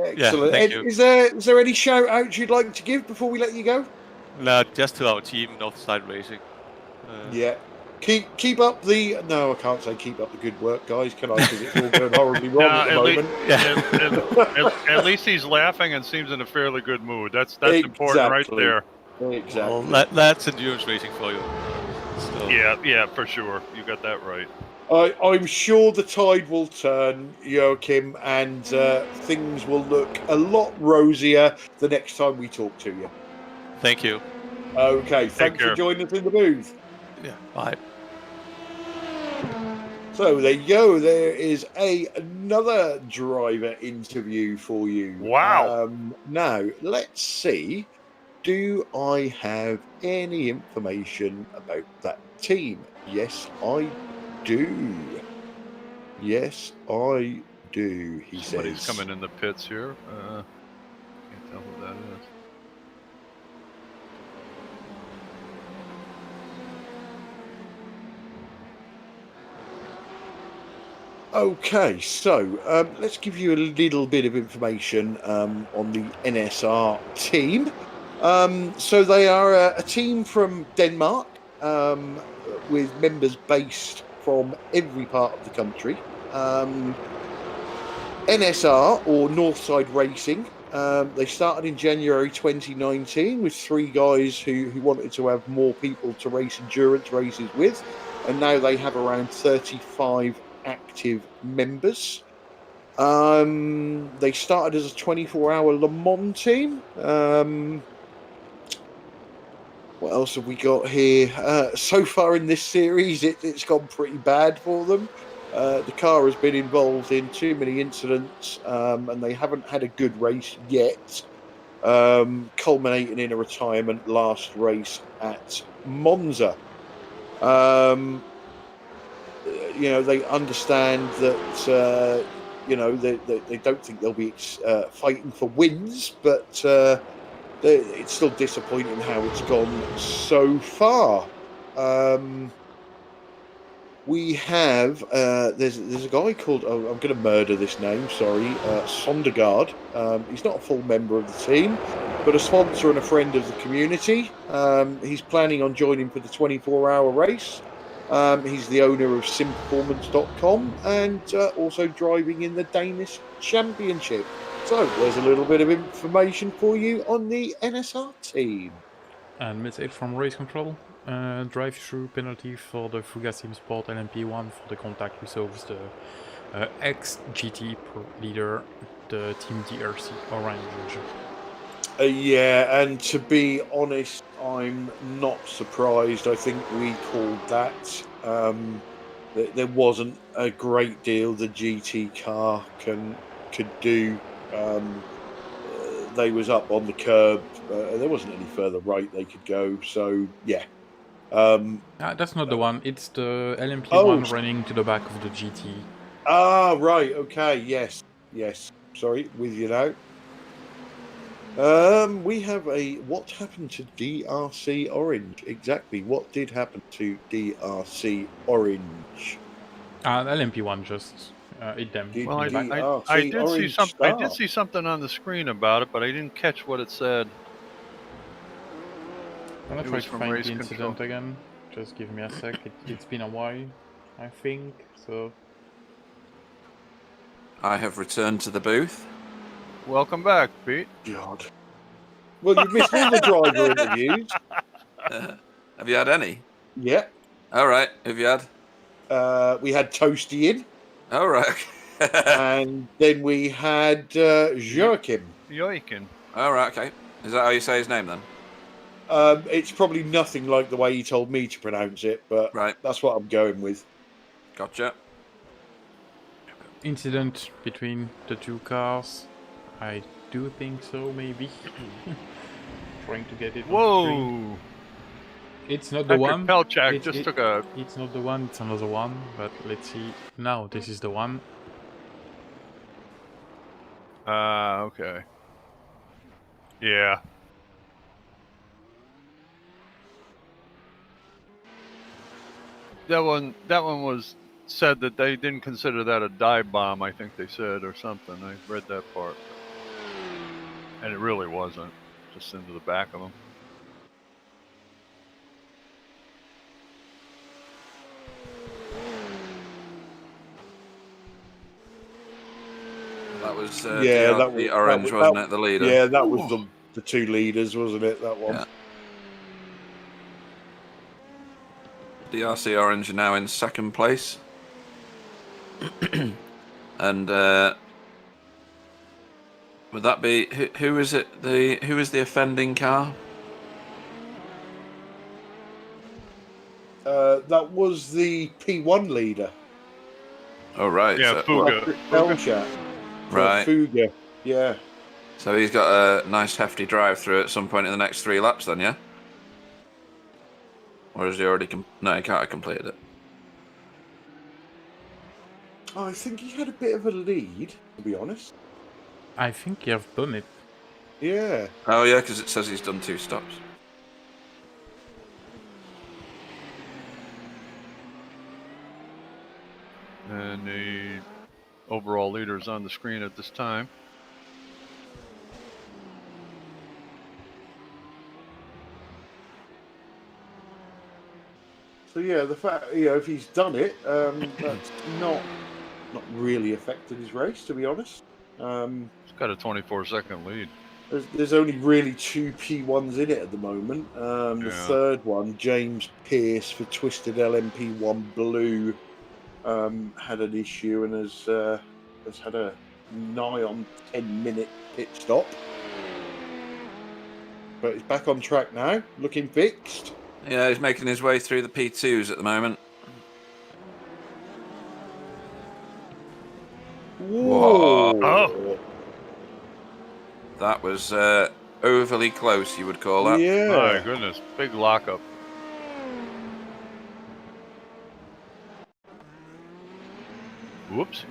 Excellent. thank Ed, you. is there any shout outs you'd like to give before we let you go? No, just to our team, Northside Racing. Yeah. Keep up the. No, I can't say keep up the good work, guys. Can I? Because it's all going horribly wrong at the moment. At least he's laughing and seems in a fairly good mood. That's important right Exactly. there. Exactly. Well, that's endurance racing for you. So. Yeah, for sure. You got that right. I'm sure the tide will turn, Joachim, and things will look a lot rosier the next time we talk to you. Thank you. Okay, thanks care. for joining us in the booth. Yeah. Bye. So there you go. There is another driver interview for you. Wow. Now, let's see. Do I have any information about that team? Yes, I do. Yes, I do, he Somebody's says. coming in the pits here. Can't tell who that is. Okay, so let's give you a little bit of information on the NSR team. So they are a team from Denmark with members based from every part of the country. NSR, or Northside Racing, they started in January 2019 with 3 guys who wanted to have more people to race endurance races with, and now they have around 35 active members. They started as a 24-hour Le Mans team. What else have we got here? So far in this series, it's gone pretty bad for them. The car has been involved in too many incidents, and they haven't had a good race yet, culminating in a retirement last race at Monza. They understand that they don't think they'll be fighting for wins, but it's still disappointing how it's gone so far. We have there's a guy called, I'm going to murder this name, sorry, Sondergaard. He's not a full member of the team, but a sponsor and a friend of the community. He's planning on joining for the 24-hour race. He's the owner of simperformance.com and also driving in the Danish Championship. So there's a little bit of information for you on the NSR team. And Mid-stint from Race Control. Drive-through penalty for the Fuga Simsport LMP1 for the contact we saw with the ex-GT Pro leader, the Team DRC Orange. Yeah, and to be honest, I'm not surprised. I think we called that. There wasn't a great deal the GT car could do. They was up on the curb. There wasn't any further right they could go. So yeah. That's not the one. It's the LMP1 running to the back of the GT. Ah, right. Okay. Yes. Sorry, with you now. We have what happened to DRC Orange? Exactly. What did happen to DRC Orange? LMP1 just hit them. Well, I did see something on the screen about it, but I didn't catch what it said. I'm gonna It try was to from find Race the Control. incident again. Just give me a sec. It's been a while, I think. So I have returned to the booth. Welcome back, Pete. God. Well, you've missed all the driver interviews. Have you had any? Yeah. All right. Have you had? We had Toasty in, All right. and then we had Joachim. Yoikin. All right. Okay. Is that how you say his name then? It's probably nothing like the way he told me to pronounce it, but Right. that's what I'm going with. Gotcha. incident between the two cars. I do think so, maybe. Trying to get it. On screen. Whoa! It's not the Patrick one. Pelchak just took a. It's not the one. It's another one. But let's see. Now this is the one. Okay. Yeah. That one was said that they didn't consider that a dive bomb, I think they said, or something. I read that part. And it really wasn't. Just into the back of them. That was that the was orange, wasn't it? The leader. Yeah, that was the two leaders, wasn't it? That one. Yeah. DRC Orange are now in second place. And would that be who is it? Who is the offending car? That was the P1 leader. Oh right. Yeah, so, Fuga. Pelchak. Right. Fuga. Yeah. So he's got a nice hefty drive through at some point in the next 3 laps, then, yeah. Or has he already? No, he can't have completed it. Oh, I think he had a bit of a lead, to be honest. I think you have done it. Yeah. Oh yeah, because it says he's done 2 stops. And the overall leader is on the screen at this time. So yeah, the fact if he's done it, that's not really affected his race, to be honest. He's got a 24-second lead. There's only really 2 P1s in it at the moment. The third one, James Pearce for Twisted LMP1 Blue, had an issue and has had a nigh on 10-minute pit stop. But he's back on track now, looking fixed. Yeah, he's making his way through the P2s at the moment. Whoa! Oh. That was overly close, you would call that. Yeah. My goodness, big lockup. Whoops.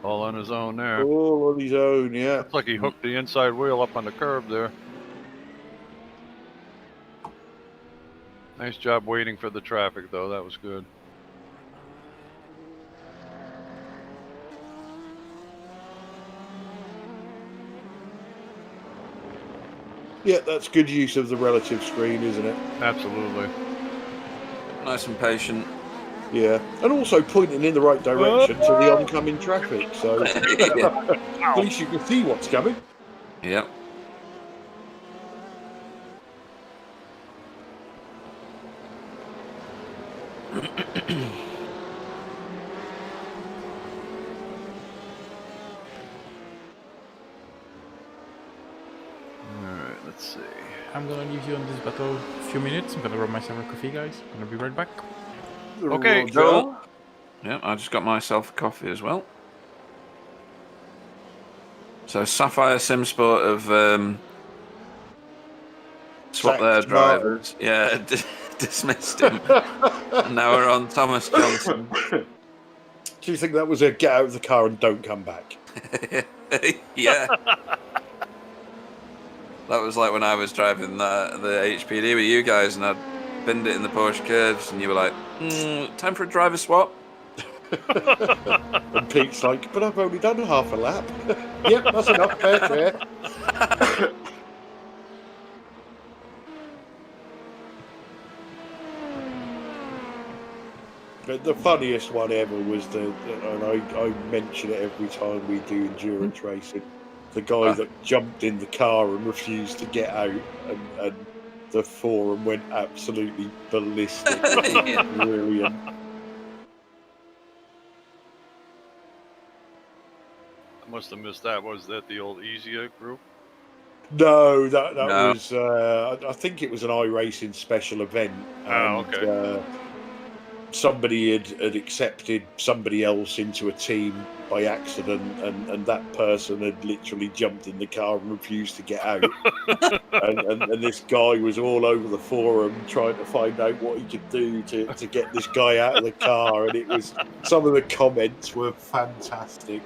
All on his own there. All on his own, yeah. Looks like he hooked the inside wheel up on the curb there. Nice job waiting for the traffic, though. That was good. Yeah, that's good use of the relative screen, isn't it? Absolutely. Nice and patient. Yeah, and also pointing in the right direction to the oncoming traffic, so at least you can see what's coming. Yep. Alright, let's see. I'm gonna leave you on this battle a few minutes. I'm gonna grab myself a coffee, guys. I'm gonna be right back. Okay, Roger. Cool. Yeah, I just got myself a coffee as well. So Sapphire Simsport have swapped their Sacked Martin. drivers. Yeah, dismissed him. And now we're on Thomas Johnson. Do you think that was a get out of the car and don't come back? Yeah. That was like when I was driving the HPD with you guys and I'd binned it in the Porsche curves and you were like, time for a driver swap. And Pete's like, but I've only done half a lap. Yep, that's enough. Fair. But the funniest one ever was and I mention it every time we do endurance racing, the guy that jumped in the car and refused to get out, and the forum went absolutely ballistic. It was brilliant. I must have missed that. Was that the old Easier group? No, that No. was. I think it was an iRacing special event. And, okay. somebody had accepted somebody else into a team by accident, and that person had literally jumped in the car and refused to get out. and this guy was all over the forum trying to find out what he could do to get this guy out of the car, and it was, some of the comments were fantastic.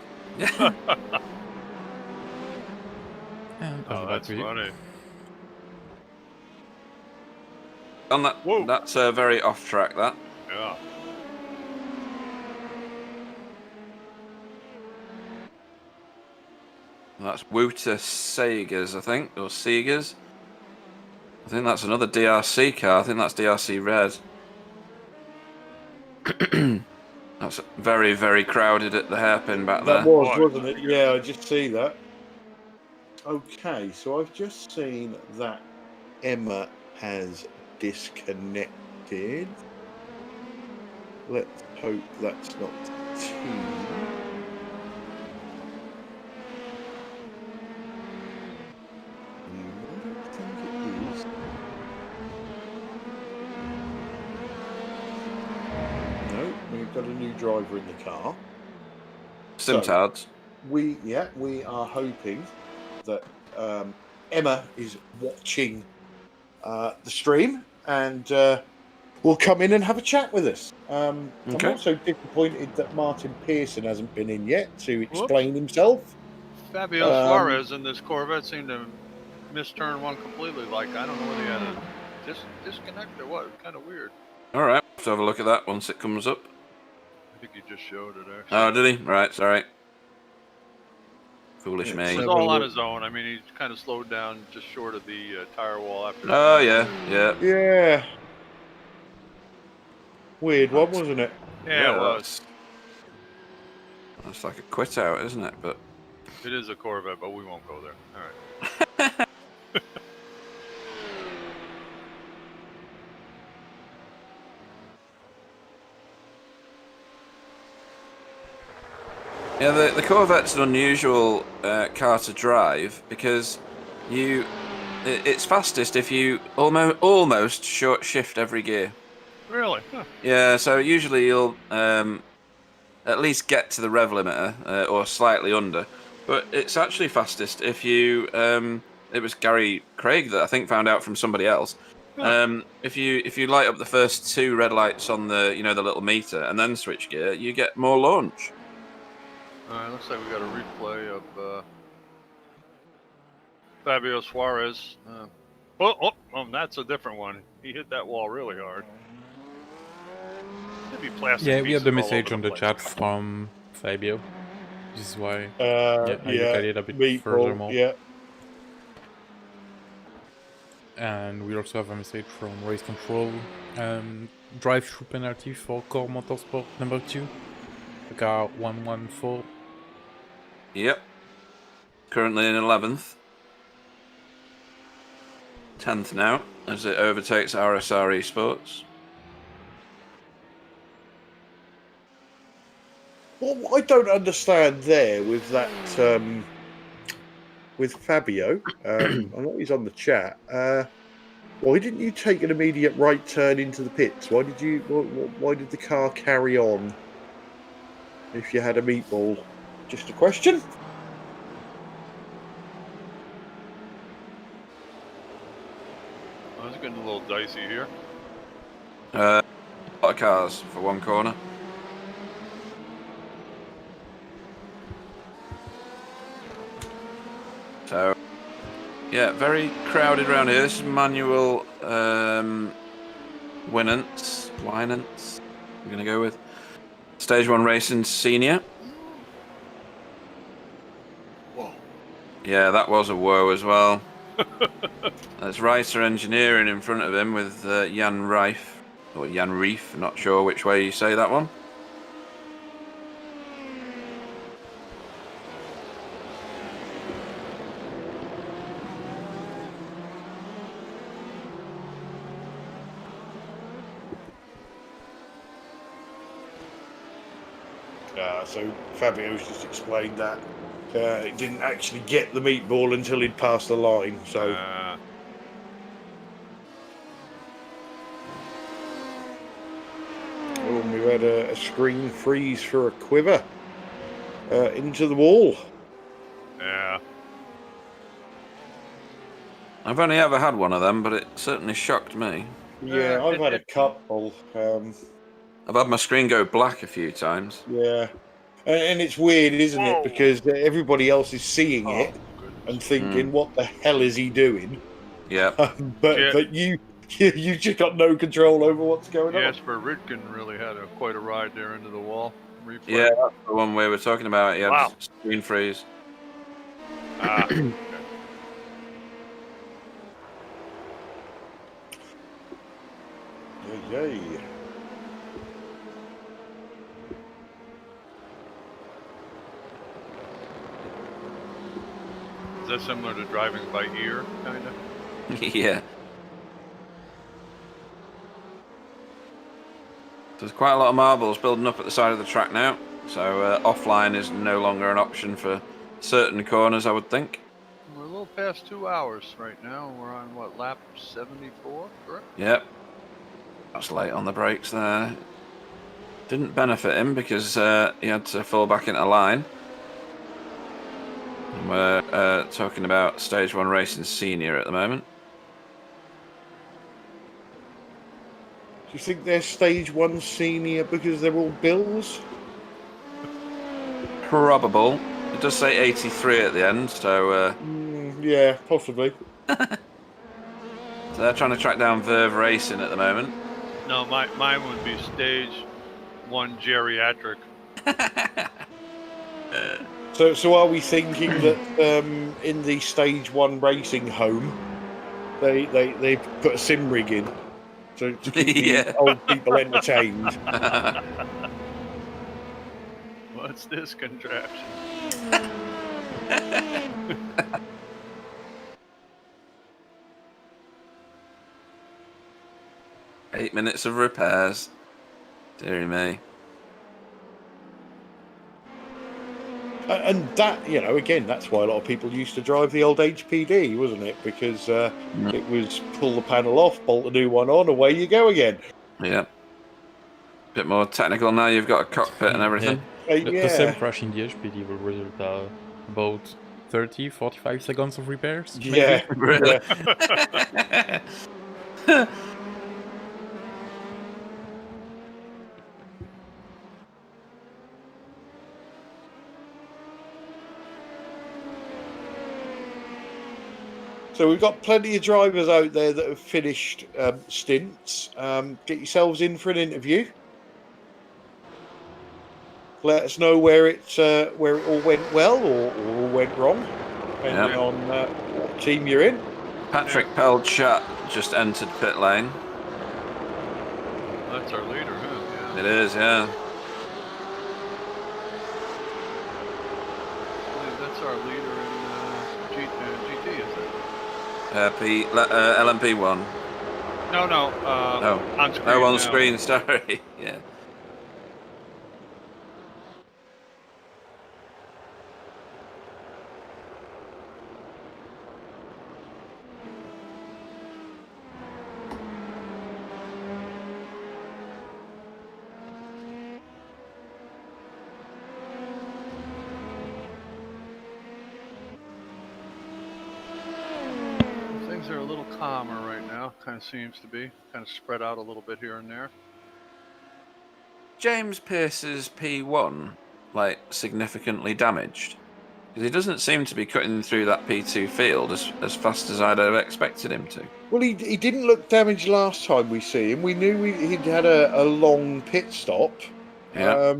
Oh, that's funny. On that, Whoa. that's very off track. That. Yeah. That's Wouter Sagers, I think, or Seegers. I think that's another DRC car. I think that's DRC Red. That's very, very crowded at the hairpin back there. That was, wasn't it? Yeah, I just see that. Okay, so I've just seen that Emma has disconnected. Let's hope that's not the team. I don't think it is. No, we've got a new driver in the car. Simtards. We are hoping that Emma is watching the stream and will come in and have a chat with us. I'm also disappointed that Martin Pearson hasn't been in yet to explain himself. Fabio Suarez in this Corvette seemed to misturn one completely. Like, I don't know whether he had a disconnect or what. Kind of weird. All right, let's have a look at that once it comes up. I think he just showed it, actually. Oh, did he? Right, sorry. Foolish me. It was all on his own. I mean, he kind of slowed down just short of the tire wall after. Oh, yeah. Yeah. Weird one, wasn't it? Yeah, it was. That's like a quit out, isn't it? But it is a Corvette, but we won't go there. All right. yeah, the Corvette's an unusual car to drive because it's fastest if you almost short shift every gear. Really? Huh. Yeah, so usually you'll at least get to the rev limiter or slightly under, but it's actually fastest if you. It was Gary Craig that I think found out from somebody else. If you light up the first two red lights on the the little meter and then switch gear, you get more launch. All right, looks like we got a replay of Fabio Suarez. That's a different one. He hit that wall really hard. Could be plastic. Yeah, we have the pieces all message over on the place. chat from Fabio. This is why I look at it a bit furthermore. Yeah. And we also have a message from Race Control. Drive-through penalty for Core Motorsport number 2. The car 114. Yep. Currently in 11th. 10th now, as it overtakes RSR Esports. What I don't understand there with that, with Fabio, I know he's on the chat. Why didn't you take an immediate right turn into the pits? Why did you? Why did the car carry on? If you had a meatball, just a question. Oh, it's getting a little dicey here. A lot of cars for one corner. So, yeah, very crowded around here. This is Manuel Winants. I'm going to go with Stage 1 Racing Senior. Whoa. Yeah, that was a woe as well. There's Reiser Engineering in front of him with Jan Reif, or Jan Reef, not sure which way you say that one. So Fabio's just explained that he didn't actually get the meatball until he'd passed the line. So we had a screen freeze for a quiver into the wall. Yeah. I've only ever had one of them, but it certainly shocked me. Yeah, I've had a couple. I've had my screen go black a few times. Yeah. And it's weird, isn't it? Because everybody else is seeing it and thinking, "What the hell is he doing?" Yeah. But you just got no control over what's going on. Jasper Ritkin really had quite a ride there into the wall. Replay. Yeah, that's the one we were talking about. He had screen freeze. Yay. Is that similar to driving by ear, kind of? Yeah. There's quite a lot of marbles building up at the side of the track now, so offline is no longer an option for certain corners, I would think. We're a little past 2 hours right now. We're on, what, lap 74, correct? Yep. That's late on the brakes there. Didn't benefit him because he had to fall back into line. And we're talking about Stage 1 Racing Senior at the moment. Do you think they're Stage 1 Senior because they're all Bills? Probable. It does say 83 at the end, so... yeah, possibly. So they're trying to track down Verve Racing at the moment. No, mine would be Stage 1 Geriatric. So are we thinking that in the Stage 1 racing home, they put a Simsport in to keep the old people entertained? What's this contraption? 8 minutes of repairs. Deary me. And that, again, that's why a lot of people used to drive the old HPD, wasn't it? Because it was pull the panel off, bolt a new one on, away you go again. Yeah. Bit more technical now, you've got a cockpit and everything. The same crash in the HPD will result about 30-45 seconds of repairs. Maybe? Yeah, really. So we've got plenty of drivers out there that have finished stints. Get yourselves in for an interview. Let us know where it all went well or all went wrong, depending on what team you're in. Patrick Pelchat just entered pit lane. That's our leader, huh? Yeah. It is, yeah. That's our leader in GT, is it? LMP1. No. On screen. Oh, on screen, sorry. Yeah. Things are a little calmer right now, kind of seems to be. Kind of spread out a little bit here and there. James Pearce's P1, significantly damaged? Because he doesn't seem to be cutting through that P2 field as fast as I'd have expected him to. Well, he didn't look damaged last time we see him. We knew he'd had a long pit stop. Yeah.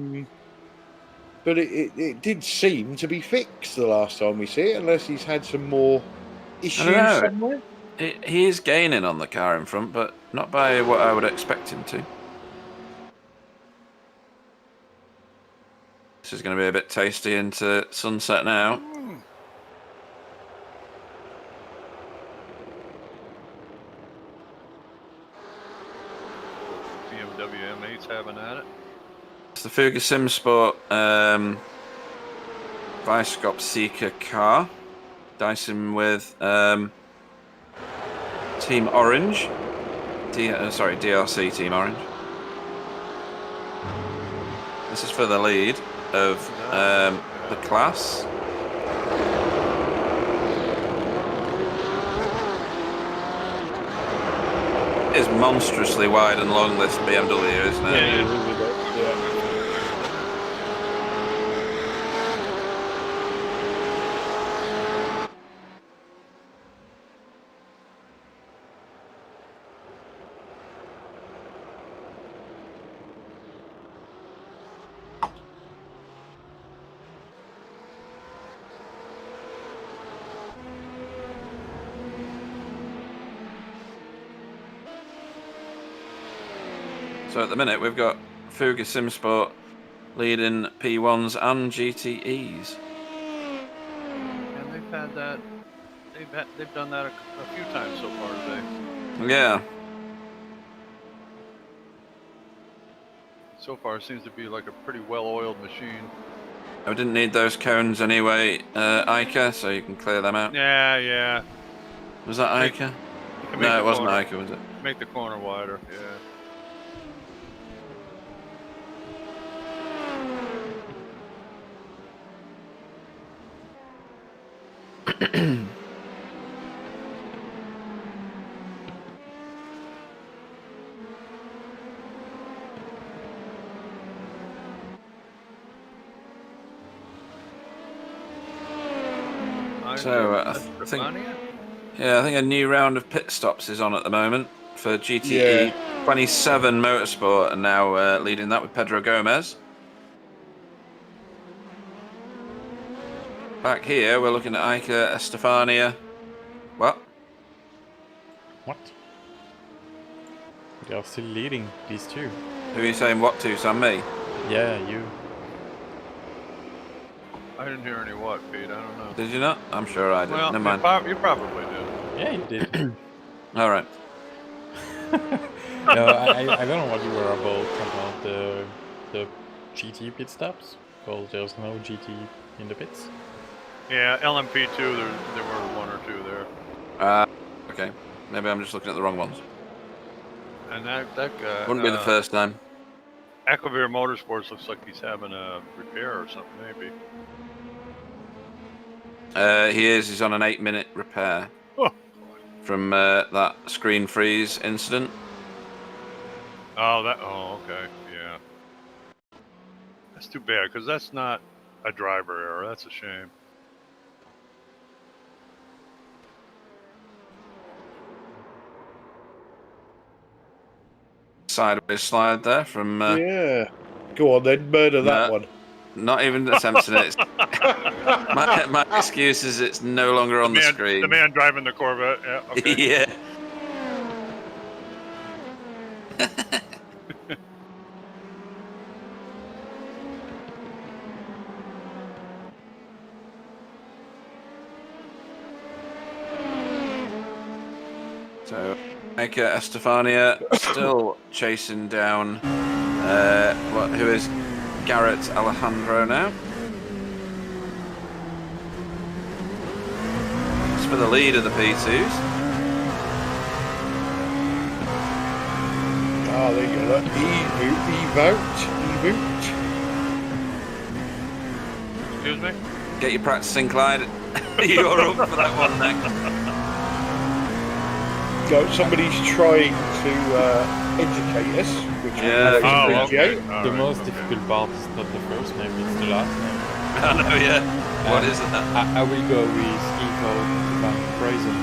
but it did seem to be fixed the last time we see it, unless he's had some more issues know. somewhere. He is gaining on the car in front, but not by what I would expect him to. This is going to be a bit tasty into sunset now. BMW M8's having at it. It's the Fuga Simsport Vicecop Seeker car. Dicing with Team Orange. DRC Team Orange. This is for the lead of the class. It is monstrously wide and long, this BMW, isn't it? Yeah. So at the minute we've got Fuga Simsport leading P1s and GTEs. And they've had that. They've done that a few times so far today. Yeah. So far, it seems to be like a pretty well-oiled machine. I didn't need those cones anyway, Ica, so you can clear them out. Yeah. Was that Ica? No, it wasn't Ica, was it? Make the corner wider, yeah. So I think a new round of pit stops is on at the moment for GTE 27 Motorsport, and now leading that with Pedro Gomez. Back here, we're looking at Ica Estefania. What? What? They are still leading, these two. Who are you saying what to, Sam? Me? Yeah, you. I didn't hear any what, Pete. I don't know. Did you not? I'm sure I did. Well, never mind. You probably did. Yeah, you did. All right. No, I don't know what you were about the GT pit stops, because there's no GT in the pits. Yeah, LMP2, there were one or two there. Okay. Maybe I'm just looking at the wrong ones. And that guy... Wouldn't be the first time. Aquavir Motorsports looks like he's having a repair or something, maybe. He is. He's on an 8-minute repair from that screen freeze incident. Oh, okay, yeah. That's too bad, because that's not a driver error. That's a shame. Sideways slide there from... yeah. Go on then, murder that one. Not even attempting it. My excuse is it's no longer on the screen. The man driving the Corvette, yeah. Okay. Yeah. So, Ica Estefania still chasing down who is Garrett Alejandro now. It's for the lead of the P2s. Ah, there you go. Look. E-vote. Excuse me? Get your practicing, Clyde. You're up for that one next. So somebody's trying to educate us, which we appreciate. Okay. The most difficult part is not the first name, it's the last name. I know, yeah. What is that? I will go with Eco Van Pearson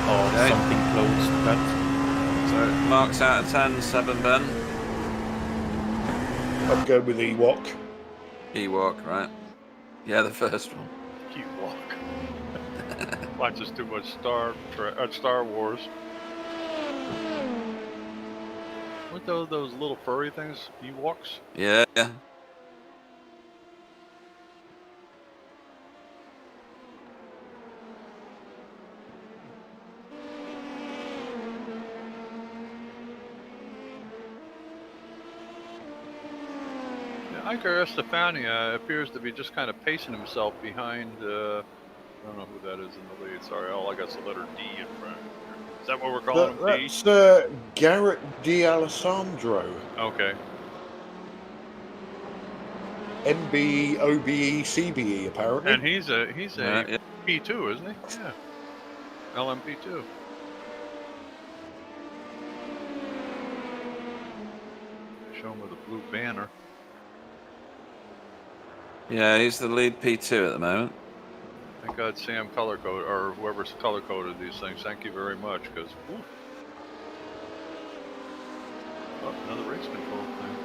or something close to that. So marks out of 10, 7 Ben. I'd go with Ewok. Ewok, right? Yeah, the first one. Ewok. Watches too much Star Wars. What those little furry things? Ewoks? Yeah. Iker Estefania appears to be just kind of pacing himself behind. I don't know who that is in the lead. Sorry, all I got is the letter D in front. Is that what we're calling him? D? That's Garrett D'Alessandro. Okay. MBE, OBE, CBE, apparently. And he's a Yeah. P2, isn't he? Yeah. LMP2. Show him with a blue banner. Yeah, he's the lead P2 at the moment. Thank God Sam color code or whoever's color coded these things. Thank you very much, because another race control thing.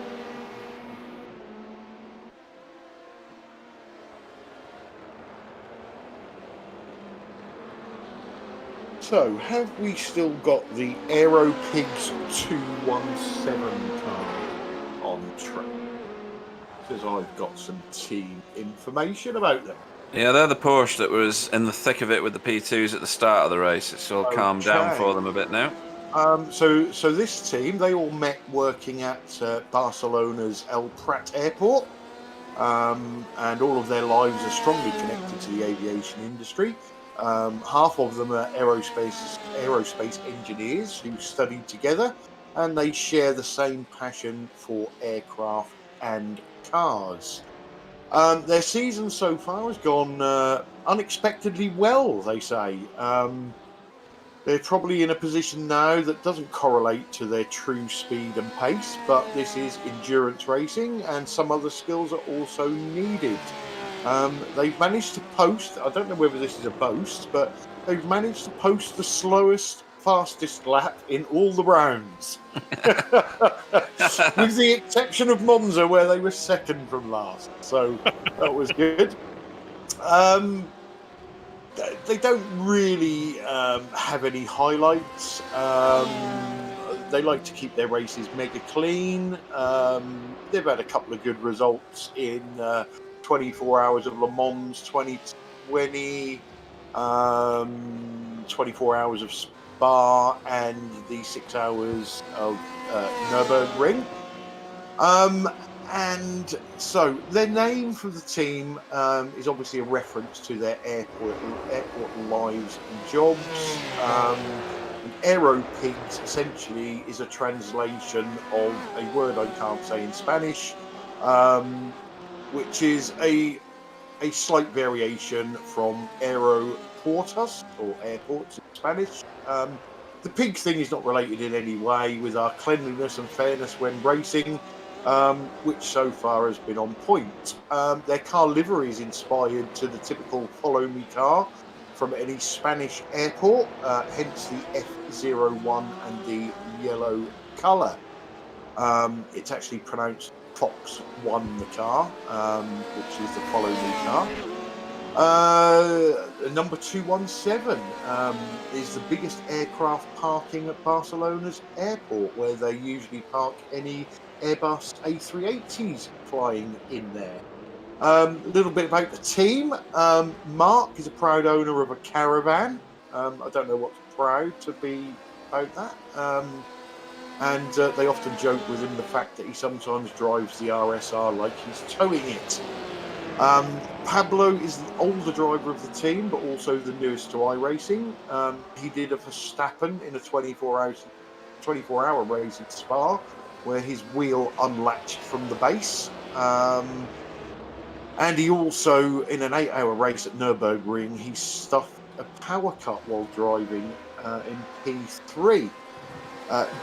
So, have we still got the Aero Pigs 217 car on track? Because I've got some team information about them. Yeah, they're the Porsche that was in the thick of it with the P2s at the start of the race. It's all calmed down for them a bit now. So this team, they all met working at Barcelona's El Prat airport, and all of their lives are strongly connected to the aviation industry. Half of them are aerospace engineers who studied together, and they share the same passion for aircraft and cars. Their season so far has gone unexpectedly well, they say. They're probably in a position now that doesn't correlate to their true speed and pace, but this is endurance racing, and some other skills are also needed. They've managed to post, I don't know whether this is a boast, but they've managed to post the slowest, fastest lap in all the rounds. With the exception of Monza, where they were second from last. So that was good. They don't really have any highlights. They like to keep their races mega clean. They've had a couple of good results in 24 hours of Le Mans 2020, 24 hours of Spa, and the 6 hours of Nürburgring. And so their name for the team is obviously a reference to their airport lives and jobs. Aero Pigs essentially is a translation of a word I can't say in Spanish, which is a slight variation from aeroportos, or airports in Spanish. The pig thing is not related in any way with our cleanliness and fairness when racing, which so far has been on point. Their car livery is inspired to the typical Follow Me car from any Spanish airport, hence the F01 and the yellow colour. It's actually pronounced Fox 1, the car, which is the Follow Me car. Number 217 is the biggest aircraft parking at Barcelona's airport, where they usually park any Airbus A380s flying in there. A little bit about the team. Mark is a proud owner of a caravan. I don't know what's proud to be about that. And they often joke with him the fact that he sometimes drives the RSR like he's towing it. Pablo is the older driver of the team, but also the newest to iRacing. He did a Verstappen in a 24-hour race at Spa, where his wheel unlatched from the base. And he also, in an 8-hour race at Nürburgring, he stuffed a power cut while driving in P3.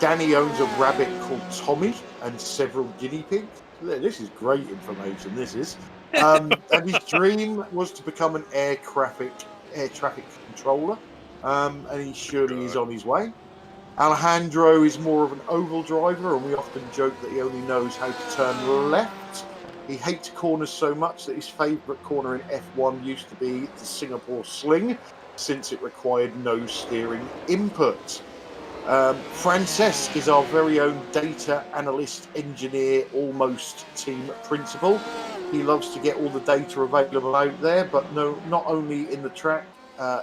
Danny owns a rabbit called Tommy and several guinea pigs. This is great information, this is. And his dream was to become an air traffic controller, and he surely is on his way. Alejandro is more of an oval driver, and we often joke that he only knows how to turn left. He hates corners so much that his favourite corner in F1 used to be the Singapore Sling, since it required no steering input. Francesc is our very own data analyst, engineer, almost team principal. He loves to get all the data available out there, but not only in the track.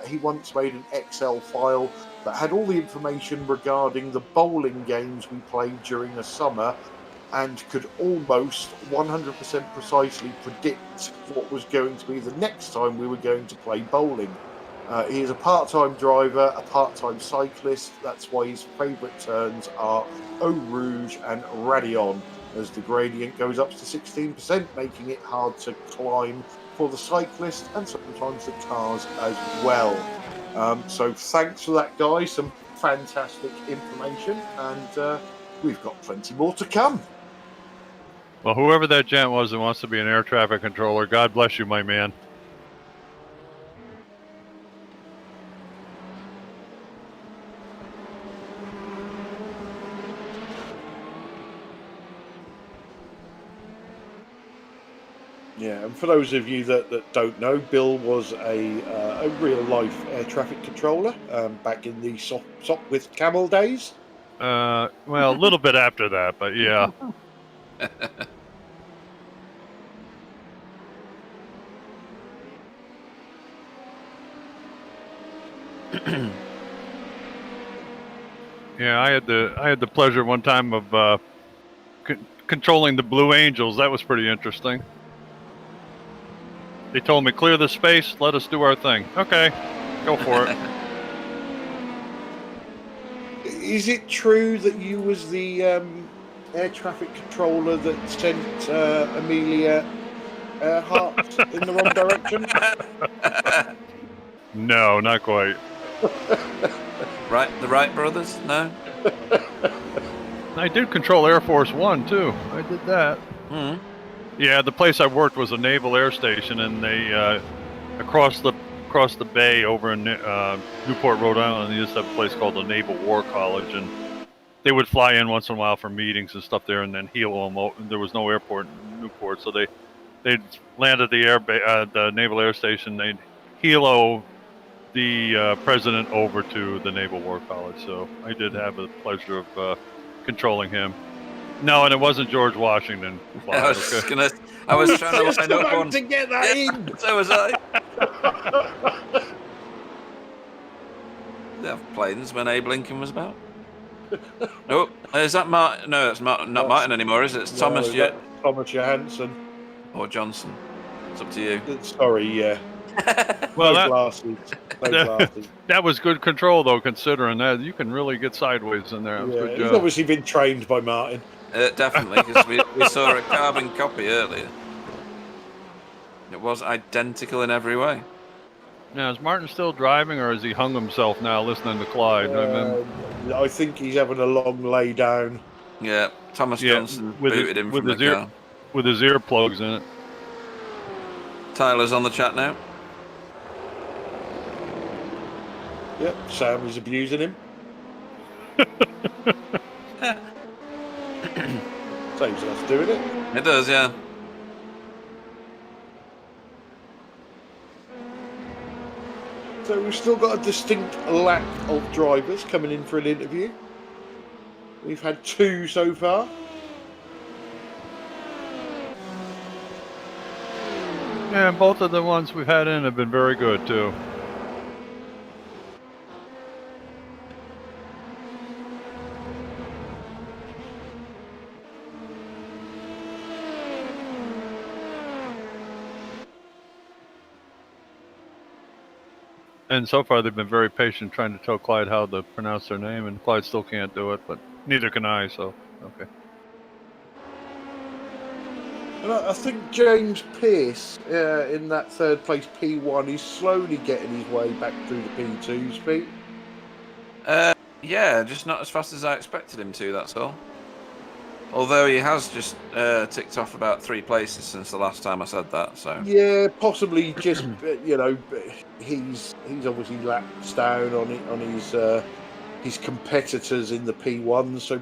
He once made an Excel file that had all the information regarding the bowling games we played during the summer, and could almost 100% precisely predict what was going to be the next time we were going to play bowling. He is a part-time driver, a part-time cyclist. That's why his favourite turns are Eau Rouge and Radion, as the gradient goes up to 16%, making it hard to climb for the cyclist and sometimes the cars as well. So thanks for that, guys. Some fantastic information, and we've got plenty more to come. Well, whoever that gent was that wants to be an air traffic controller, God bless you, my man. Yeah, and for those of you that don't know, Bill was a real-life air traffic controller back in the Sopwith Camel days. Well, a little bit after that, but yeah. Yeah, I had the pleasure one time of controlling the Blue Angels. That was pretty interesting. They told me, clear the space, let us do our thing. Okay, go for it. Is it true that you was the air traffic controller that sent Amelia Earhart in the wrong direction? No, not quite. Right, the Wright brothers? No? I did control Air Force One, too. I did that. Mm. Yeah, the place I worked was a naval air station, and they across the bay over in Newport, Rhode Island, they used to have a place called the Naval War College, and they would fly in once in a while for meetings and stuff there, and then helo them. There was no airport in Newport, so they'd land at the Naval Air Station. They'd helo the president over to the Naval War College. So I did have the pleasure of controlling him. No, and it wasn't George Washington. I was trying to line up one to get that in. So was I. They have planes when Abe Lincoln was about. Oh, is that Martin? No, it's not Martin anymore, is it? It's Thomas. Thomas Johansson or Johnson. It's up to you. Sorry, yeah. Well, glasses. That was good control, though, considering that you can really get sideways in there. Yeah, good he's job. obviously been trained by Martin. Definitely, because we saw a carbon copy earlier. It was identical in every way. Now, is Martin still driving, or has he hung himself now listening to Clyde? I think he's having a long lay down. Yeah, Thomas Johnson booted him from the car. With his earplugs in it. Tyler's on the chat now. Yep, Sam is abusing him. Saves us doing it. It does, yeah. So we've still got a distinct lack of drivers coming in for an interview. We've had 2 so far. Yeah, both of the ones we've had in have been very good, too. And so far, they've been very patient trying to tell Clyde how to pronounce their name, and Clyde still can't do it, but neither can I, so, okay. And I think James Pearce, in that 3rd place P1, is slowly getting his way back through the P2s, Pete. Yeah, just not as fast as I expected him to, that's all. Although he has just ticked off about 3 places since the last time I said that. So yeah, possibly just he's obviously lapsed down on his competitors in the P1. So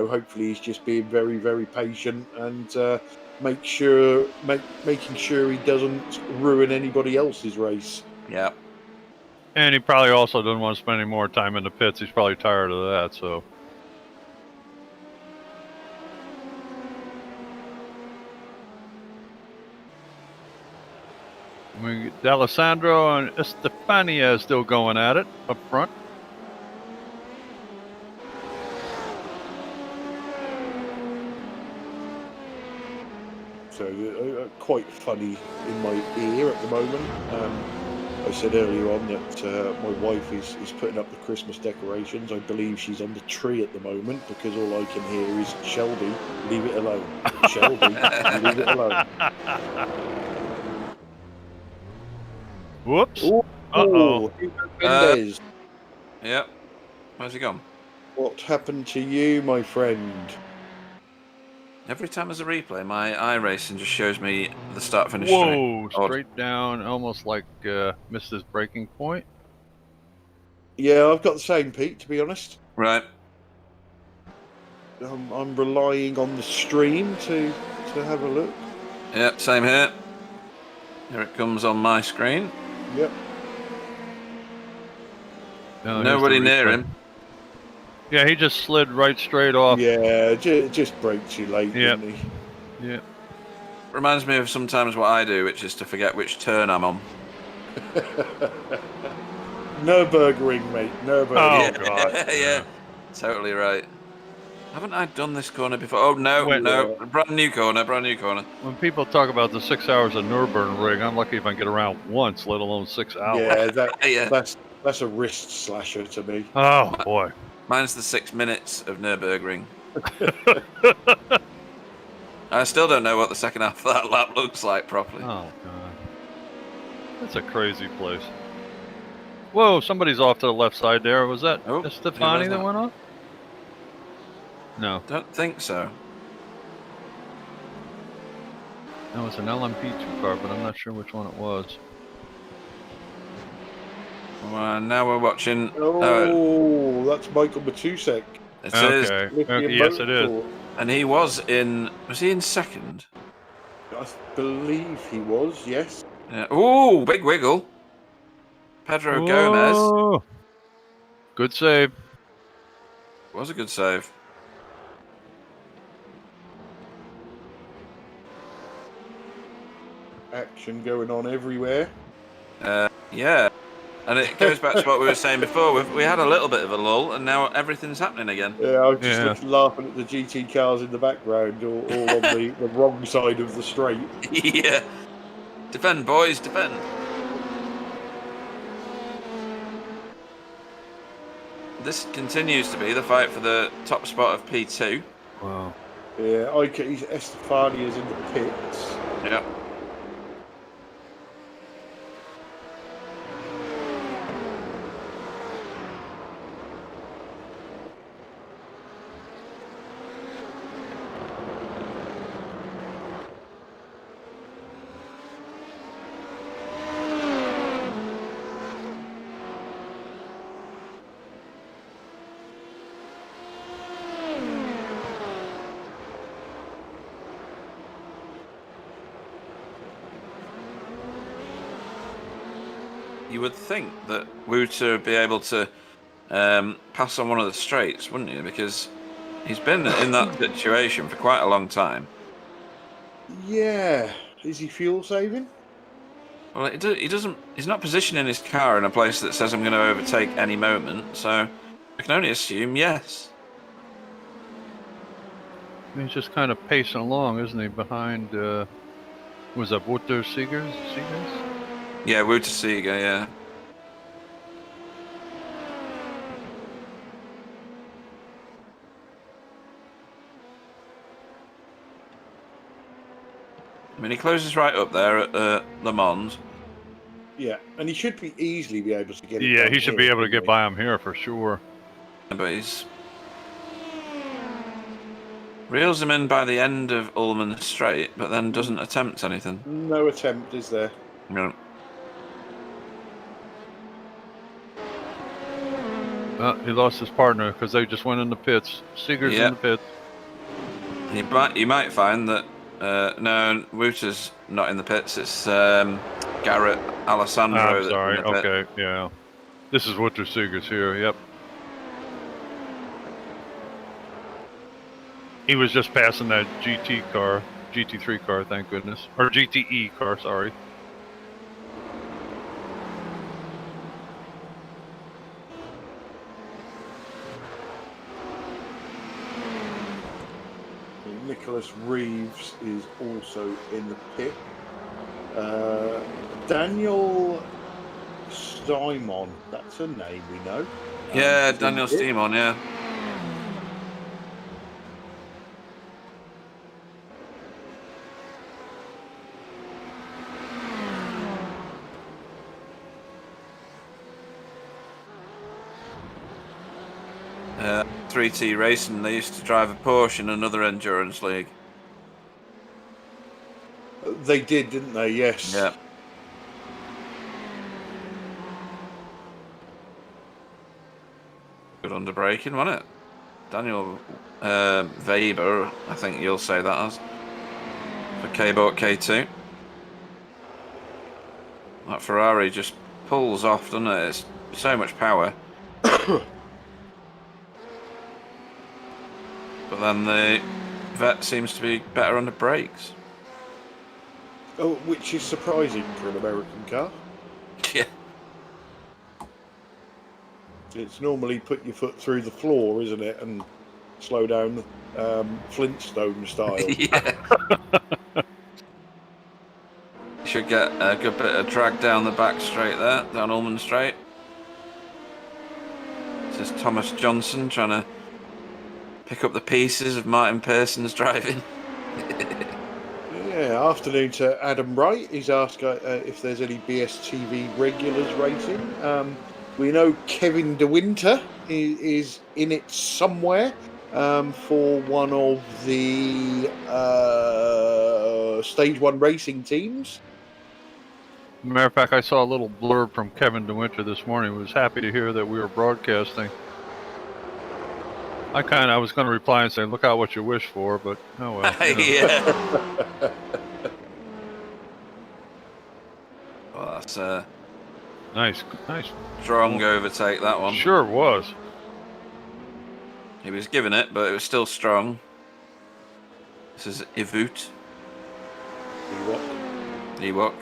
hopefully he's just being very, very patient and making sure he doesn't ruin anybody else's race. Yeah. And he probably also doesn't want to spend any more time in the pits. He's probably tired of that, so. D'Alessandro and Estefania still going at it up front. So quite funny in my ear at the moment. I said earlier on that my wife is putting up the Christmas decorations. I believe she's on the tree at the moment because all I can hear is Shelby, leave it alone. Shelby, leave it alone. Whoops. Uh-oh. Mendez. Yep. Where's he gone? What happened to you, my friend? Every time there's a replay, my iRacing just shows me the start-finish. Whoa, straight down, almost like missed his breaking point. Yeah, I've got the same, Pete, to be honest. Right. I'm relying on the stream to have a look. Yep, same here. Here it comes on my screen. Yep. Nobody near him. Yeah, he just slid right straight off. Yeah, just broke too late, didn't he? Yeah. Reminds me of sometimes what I do, which is to forget which turn I'm on. Nürburgring, mate. Nürburgring. Oh, God. Yeah, totally right. Haven't I done this corner before? Oh, no. Brand new corner. When people talk about the 6 hours of Nürburgring, I'm lucky if I get around once, let alone 6 hours. Yeah, that's a wrist slasher to me. Oh, boy. Mine's the 6 minutes of Nürburgring. I still don't know what the second half of that lap looks like properly. Oh, God. That's a crazy place. Whoa, somebody's off to the left side there. Was that Stefani that went off? No. Don't think so. That was an LMP2 car, but I'm not sure which one it was. Well, now we're watching. Oh, that's Michael Matusek. It is. Okay, yes, it is. And he was in. Was he in second? I believe he was. Yes. Yeah. Ooh, big wiggle. Pedro Gomez. Good save. Was a good save. Action going on everywhere. Yeah. And it goes back to what we were saying before. We had a little bit of a lull, and now everything's happening again. Yeah, I was just laughing at the GT cars in the background, all on the wrong side of the straight. Yeah. Defend, boys, defend. This continues to be the fight for the top spot of P2. Wow. Yeah, Estefania's in the pits. Yeah. You would think that Wouter would be able to pass on one of the straights, wouldn't you? Because he's been in that situation for quite a long time. Yeah. Is he fuel saving? Well, he doesn't. He's not positioning his car in a place that says I'm going to overtake any moment. So I can only assume yes. He's just kind of pacing along, isn't he? Behind, was that Wouter Seegers? Yeah, Wouter Seeger, yeah. I mean, he closes right up there at Le Mans. Yeah, and he should easily be able to get it. Yeah, he should be able to get by him here for sure. But he's reels him in by the end of Ullman Straight, but then doesn't attempt anything. No attempt, is there? No. He lost his partner because they just went in the pits. Seeger's in the pits. You might find that No, Wouter's not in the pits. It's Garrett Alessandro. I'm that's sorry. in the pit. Okay, yeah. This is Wouter Seegers here. Yep. He was just passing that GT3 car, thank goodness. Or GTE car, sorry. Nicholas Reeves is also in the pit. Daniel Stymon, that's a name we know. Yeah, Daniel Steemon, yeah. Uh, 3T Racing, they used to drive a Porsche in another endurance league. They did, didn't they? Yes. Yeah. Good under braking, wasn't it? Daniel Weber, I think you'll say that as. For K-Boat K2. That Ferrari just pulls off, doesn't it? It's so much power. But then the Vet seems to be better under brakes. Oh, which is surprising for an American car. Yeah. It's normally put your foot through the floor, isn't it, and slow down Flintstone style. Yeah. Should get a good bit of drag down the back straight there, down Ullman Straight. This is Thomas Johnson trying to pick up the pieces of Martin Pearson's driving. Yeah, afternoon to Adam Wright. He's asked if there's any BSTV regulars racing. We know Kevin De Winter is in it somewhere for one of the Stage 1 racing teams. Matter of fact, I saw a little blurb from Kevin De Winter this morning. He was happy to hear that we were broadcasting. I was going to reply and say, look out what you wish for, but oh well. You know. Yeah. Well, that's a Nice. strong overtake, that one. Sure was. He was giving it, but it was still strong. This is Ewok. Ewok.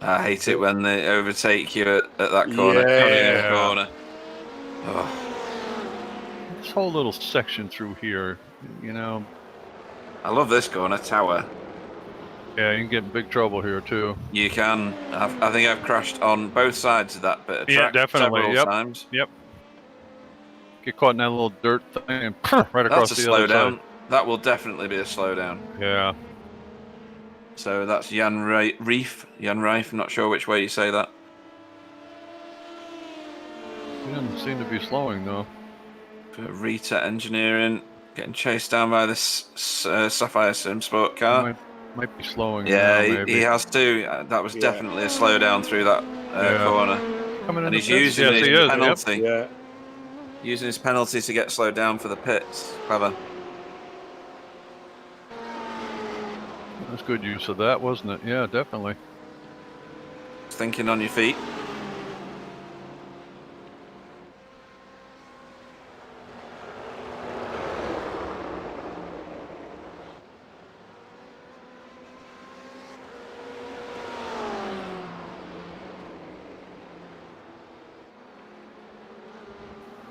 I hate it when they overtake you at that corner. Yeah. Corner. Oh, This whole little section through here, you know. I love this corner, Tower. Yeah, you can get in big trouble here too. You can. I think I've crashed on both sides of that bit of track Yeah, definitely. several times. Yep. Get caught in that little dirt thing and right across That's a the other slowdown. side. That will definitely be a slowdown. Yeah. So that's Jan Reif. Jan Reif, I'm not sure which way you say that. He doesn't seem to be slowing though. For Rita Engineering, getting chased down by this Sapphire Simsport car. Might be slowing. Yeah, now, maybe. he has to. That was definitely a slowdown through that corner. Coming in And the he's pits? using Yes, his he is, penalty. Yeah. Using his penalty to get slowed down for the pits. Clever. That's good use of that, wasn't it? Yeah, definitely. Thinking on your feet.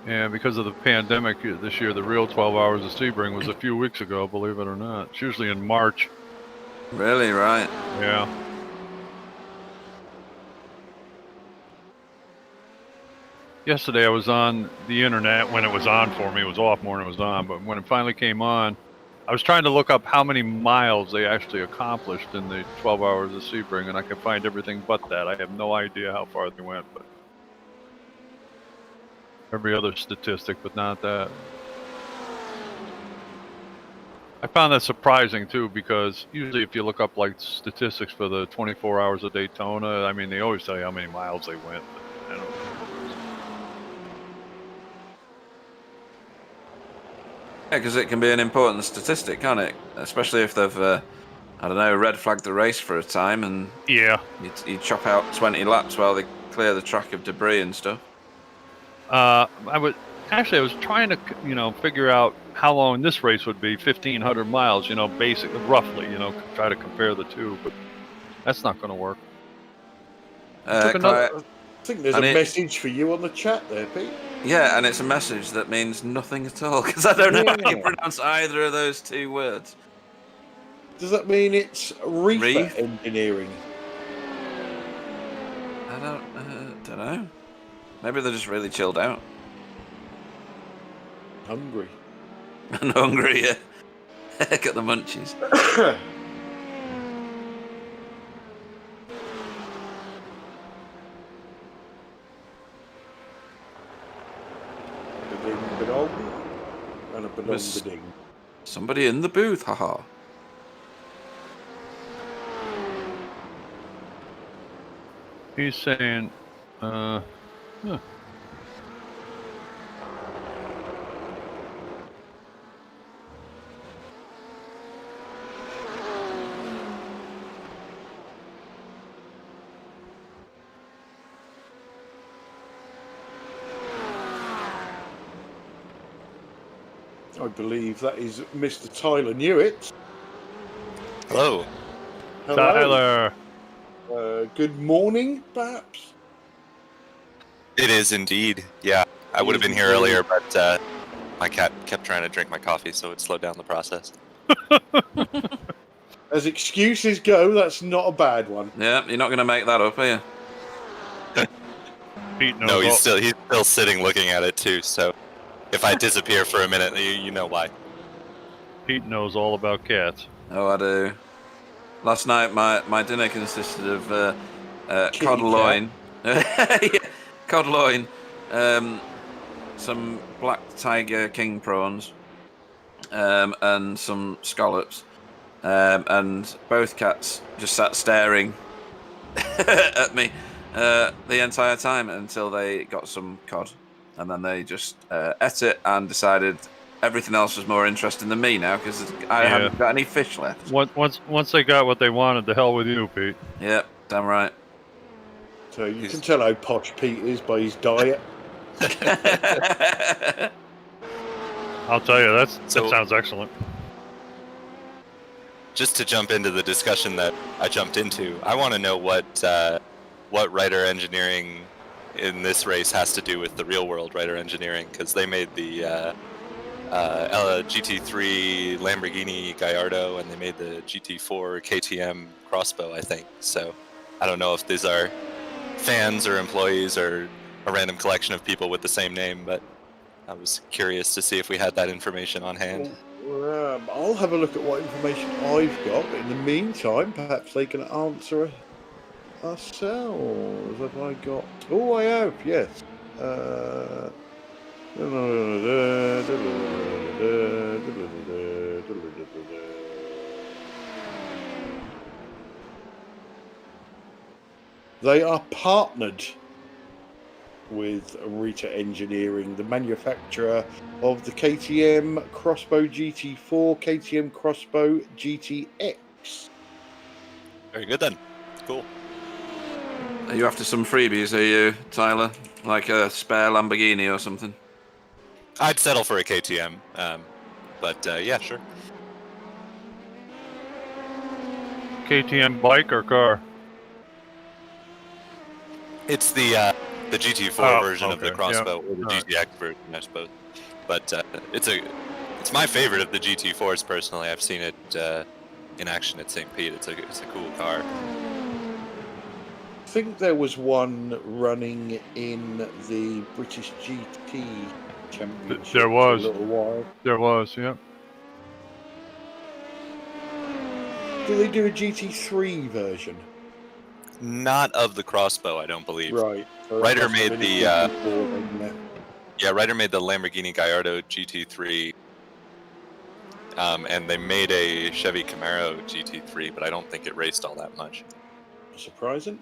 Yeah, because of the pandemic this year, the real 12 hours of Sebring was a few weeks ago, believe it or not. It's usually in March. Really, right? Yeah. Yesterday I was on the internet when it was on for me. It was off more than it was on, but when it finally came on, I was trying to look up how many miles they actually accomplished in the 12 hours of Sebring, and I could find everything but that. I have no idea how far they went, but every other statistic, but not that. I found that surprising too, because usually if you look up like statistics for the 24 hours of Daytona, I mean, they always tell you how many miles they went, but I don't know. because it can be an important statistic, can't it? Especially if they've, I don't know, red flagged the race for a time and Yeah. you chop out 20 laps while they clear the track of debris and stuff. I was trying to, figure out how long this race would be, 1,500 miles, basically, roughly, try to compare the two, but that's not going to work. I think there's a message for you on the chat there, Pete. Yeah, and it's a message that means nothing at all, because I don't know how you pronounce either of those two words. Does that mean it's reefer engineering? I don't know. Maybe they're just really chilled out. Hungry. And hungry, yeah. Got the munchies. And a ba-dong-ba-ding. Somebody in the booth, haha. He's saying, I believe that is Mr. Tyler Newitt. Hello. Tyler. Good morning, perhaps? It is indeed. Yeah, I would have been here earlier, but my cat kept trying to drink my coffee, so it slowed down the process. As excuses go, that's not a bad one. Yeah, you're not going to make that up, are you? No, he's still sitting looking at it too, so if I disappear for a minute, you know why. Pete knows all about cats. Oh, I do. Last night, my dinner consisted of cod loin. Yeah, cod loin, some black tiger king prawns, and some scallops. And both cats just sat staring at me the entire time until they got some cod. And then they just ate it and decided everything else was more interesting than me now because I haven't got any fish left. Once they got what they wanted, the hell with you, Pete. Yep, damn right. So you can tell how posh Pete is by his diet. I'll tell you, that sounds excellent. Just to jump into the discussion that I jumped into, I want to know what writer engineering in this race has to do with the real world writer engineering, because they made the GT3 Lamborghini Gallardo and they made the GT4 KTM crossbow, I think. So I don't know if these are fans or employees or a random collection of people with the same name, but I was curious to see if we had that information on hand. I'll have a look at what information I've got. But in the meantime, perhaps they can answer ourselves. Have I got? Oh, I have. Yes. They are partnered with Rita Engineering, the manufacturer of the KTM Crossbow GT4, KTM Crossbow GTX. Very good then. Cool. Are you after some freebies, are you, Tyler? Like a spare Lamborghini or something? I'd settle for a KTM, but yeah, sure. KTM bike or car? It's the GT4 version of the crossbow, or the GTX version, I suppose. But it's my favorite of the GT4s personally. I've seen it in action at St. Pete. It's a cool car. I think there was one running in the British GT Championship. There was. For a little while. There was, yeah. Do they do a GT3 version? Not of the crossbow, I don't believe. Right. So Ryder made the Ryder made the Lamborghini Gallardo GT3, and they made a Chevy Camaro GT3, but I don't think it raced all that much. Surprising.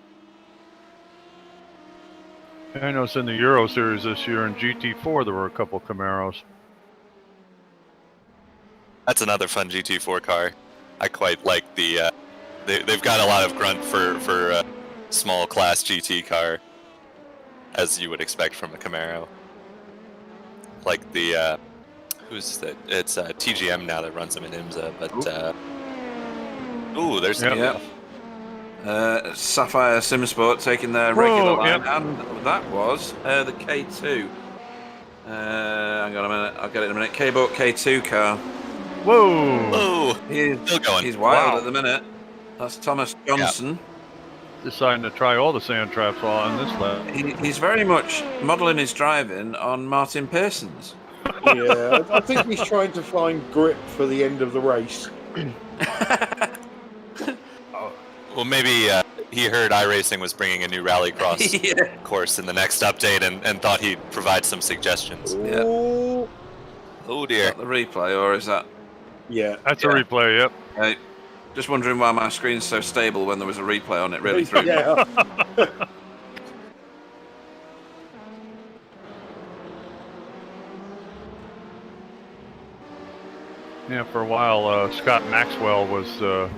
I noticed in the Euro Series this year in GT4 there were a couple Camaros. That's another fun GT4 car. I quite like the. They've got a lot of grunt for a small class GT car, as you would expect from a Camaro. Like the who's that? It's TGM now that runs them in IMSA, but ooh, there's Yep. Sapphire Simsport taking their regular line, yep. and that was the K2. Hang on a minute, I'll get it in a minute. K-Boat K2 car. Whoa! Oh, He's still going. He's wild Wow. at the minute. That's Thomas Johnson. Deciding to try all the sand traps while on this lap. He's very much modelling his driving on Martin Pearson's. Yeah, I think he's trying to find grip for the end of the race. Well, maybe he heard iRacing was bringing a new rallycross Yeah. course in the next update and thought he'd provide some suggestions. Yeah. Oh, Oh Is dear. that the replay, or is that? yeah. That's a replay, yep. Hey, just wondering why my screen's so stable when there was a replay on it. Really threw me. Yeah. Yeah, for a while, Scott Maxwell was a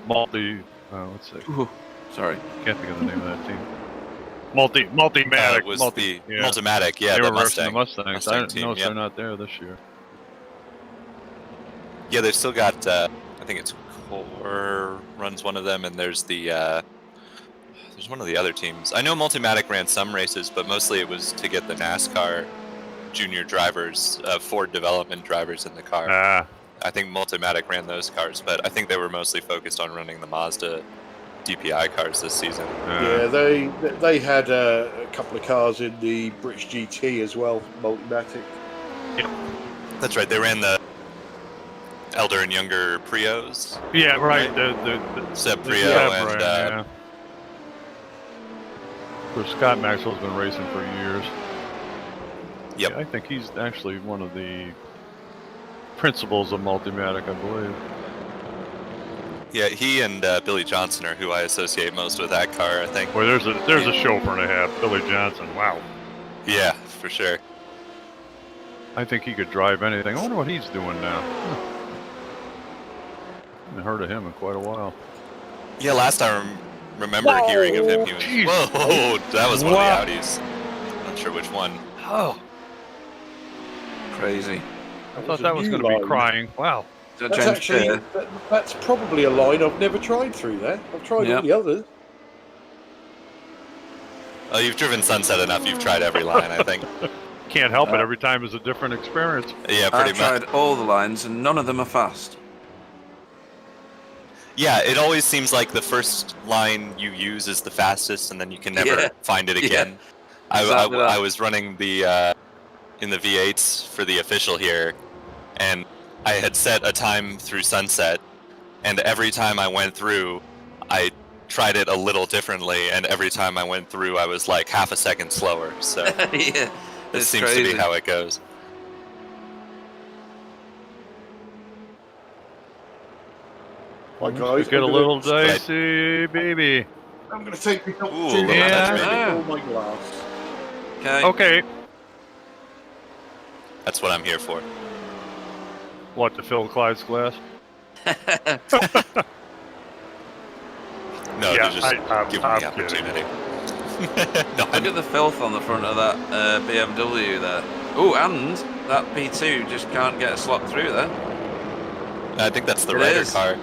multi. Let's see, Ooh, sorry. can't think of the name of that team. Multimatic. It was multi, the yeah. Multimatic, yeah, They the were racing the Mustang. Mustangs. Mustang I don't team, know if yeah. they're not there this year. Yeah, they've still got, I think it's Core runs one of them, and there's the, there's one of the other teams. I know Multimatic ran some races, but mostly it was to get the NASCAR junior drivers, Ford development drivers in the car. Ah, I think Multimatic ran those cars, but I think they were mostly focused on running the Mazda DPI cars this season. Yeah, they had a couple of cars in the British GT as well, Multimatic. That's right, they ran the elder and younger Prios. yeah, right. Right. The Seb the Prio Seb and brand, yeah. Of course, Scott Maxwell's been racing for years. Yep. Yeah, I think he's actually one of the principals of Multimatic, I believe. Yeah, he and Billy Johnson are who I associate most with that car, I think. Boy, there's a chauffeur and a half, Billy Johnson. Wow. Yeah, for sure. I think he could drive anything. I wonder what he's doing now. Haven't heard of him in quite a while. Yeah, last I remember hearing of him, he was... Jeez. Whoa, that was one Wow. of the Audis. Not sure which one. Oh, Crazy. I thought that was going to be crying. Wow. Is that That's James actually Pear? that's probably a line I've never tried through there. I've tried Yep. all the others. Oh, you've driven Sunset enough, you've tried every line, I think. Can't help it. Every time is a different experience. Yeah, I've pretty much. tried all the lines, and none of them are fast. Yeah, it always seems like the first line you use is the fastest, and then you can never Yeah. find it Yeah. again. Exactly that. I was running the in the V8s for the official here, and I had set a time through Sunset, and every time I went through, I tried it a little differently, and every time I went through, I was like half a second slower. So Yeah, this it's seems crazy. to be how it goes. My guys, Get a I'm little gonna- dicey, baby. I'm going to take the Ooh, opportunity yeah. to fill my glass. Okay. Okay. That's what I'm here for. What, to fill Clyde's glass? No, Yeah, to just I'm give me the kidding. opportunity. No, Look at the filth on the front of that BMW there. Oh, and that P2 just can't get a slot through there. I think that's the It Ryder is. car.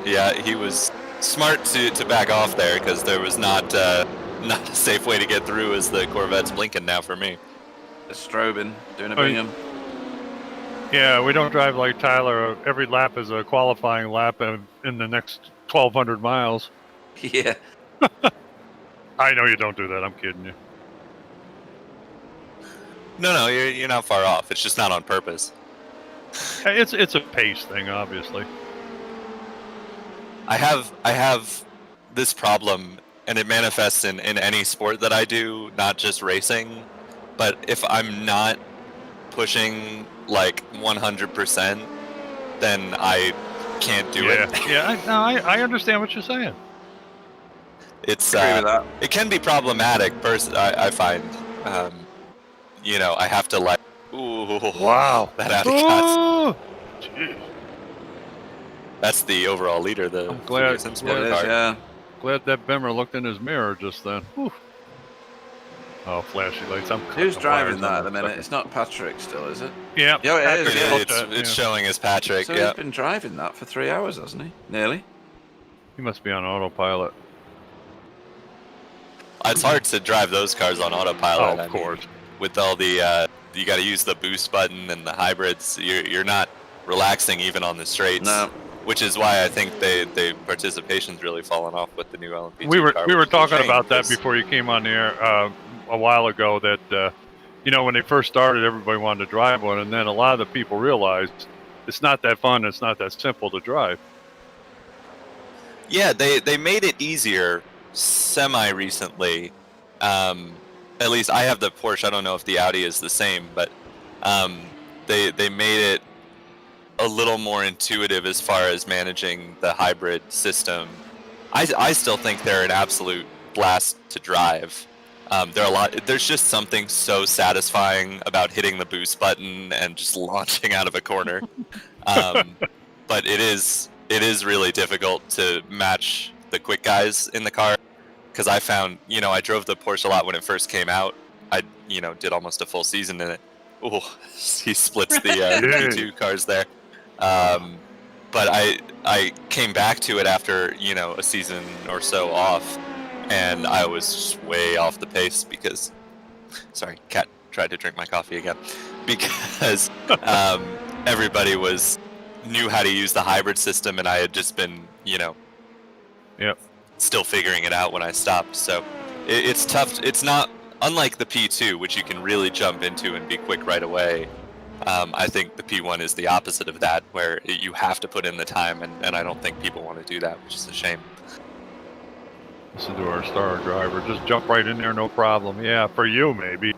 Yeah, he was smart to back off there because there was not a safe way to get through as the Corvette's blinking now for me. Strobing, doing a Oh, Bingham. Yeah, we don't drive like Tyler. Every lap is a qualifying lap in the next 1,200 miles. Yeah. I know you don't do that. I'm kidding you. No, you're not far off. It's just not on purpose. Hey, it's a pace thing, obviously. I have this problem, and it manifests in any sport that I do, not just racing. But if I'm not pushing like 100%, then I can't do it. Yeah, I understand what you're saying. It's Agree with that. it can be problematic. I find, I have to like, ooh, Wow. that out of gas. Oh, Jeez. That's the overall leader. The I'm glad- Simsport It car. is, yeah. Glad that Bimmer looked in his mirror just then. Whew. Oh, flashy lights. I'm cutting Who's the driving wires that on at the minute? second. It's not Patrick still, is it? Yeah. Yeah, it is, Patrick yeah. booked It's that, showing as Patrick. So Yeah. he's been driving that for 3 hours, hasn't he? Nearly. He must be on autopilot. It's hard to drive those cars on autopilot. Oh, I of mean, course. with all the you got to use the boost button and the hybrids. You're not relaxing even on the straights. No. Which is why I think they participation's really fallen off with the new LMP2 We were car, we were which is a talking shame, about that 'cause- before you came on the air a while ago. That when they first started, everybody wanted to drive one, and then a lot of the people realized it's not that fun. It's not that simple to drive. Yeah, they made it easier semi recently. At least I have the Porsche. I don't know if the Audi is the same, but they made it a little more intuitive as far as managing the hybrid system. I still think they're an absolute blast to drive. There's just something so satisfying about hitting the boost button and just launching out of a corner. But it is really difficult to match the quick guys in the car, because I found, I drove the Porsche a lot when it first came out. I did almost a full season in it. Oh, he splits the P2 cars there. But I came back to it after a season or so off, and I was just way off the pace because, sorry, cat tried to drink my coffee again, because everybody knew how to use the hybrid system, and I had just been still figuring it out when I stopped. So it's tough. It's not unlike the P2, which you can really jump into and be quick right away. I think the P1 is the opposite of that, where you have to put in the time, and I don't think people want to do that, which is a shame. Listen to our star driver. Just jump right in there, no problem. Yeah, for you maybe.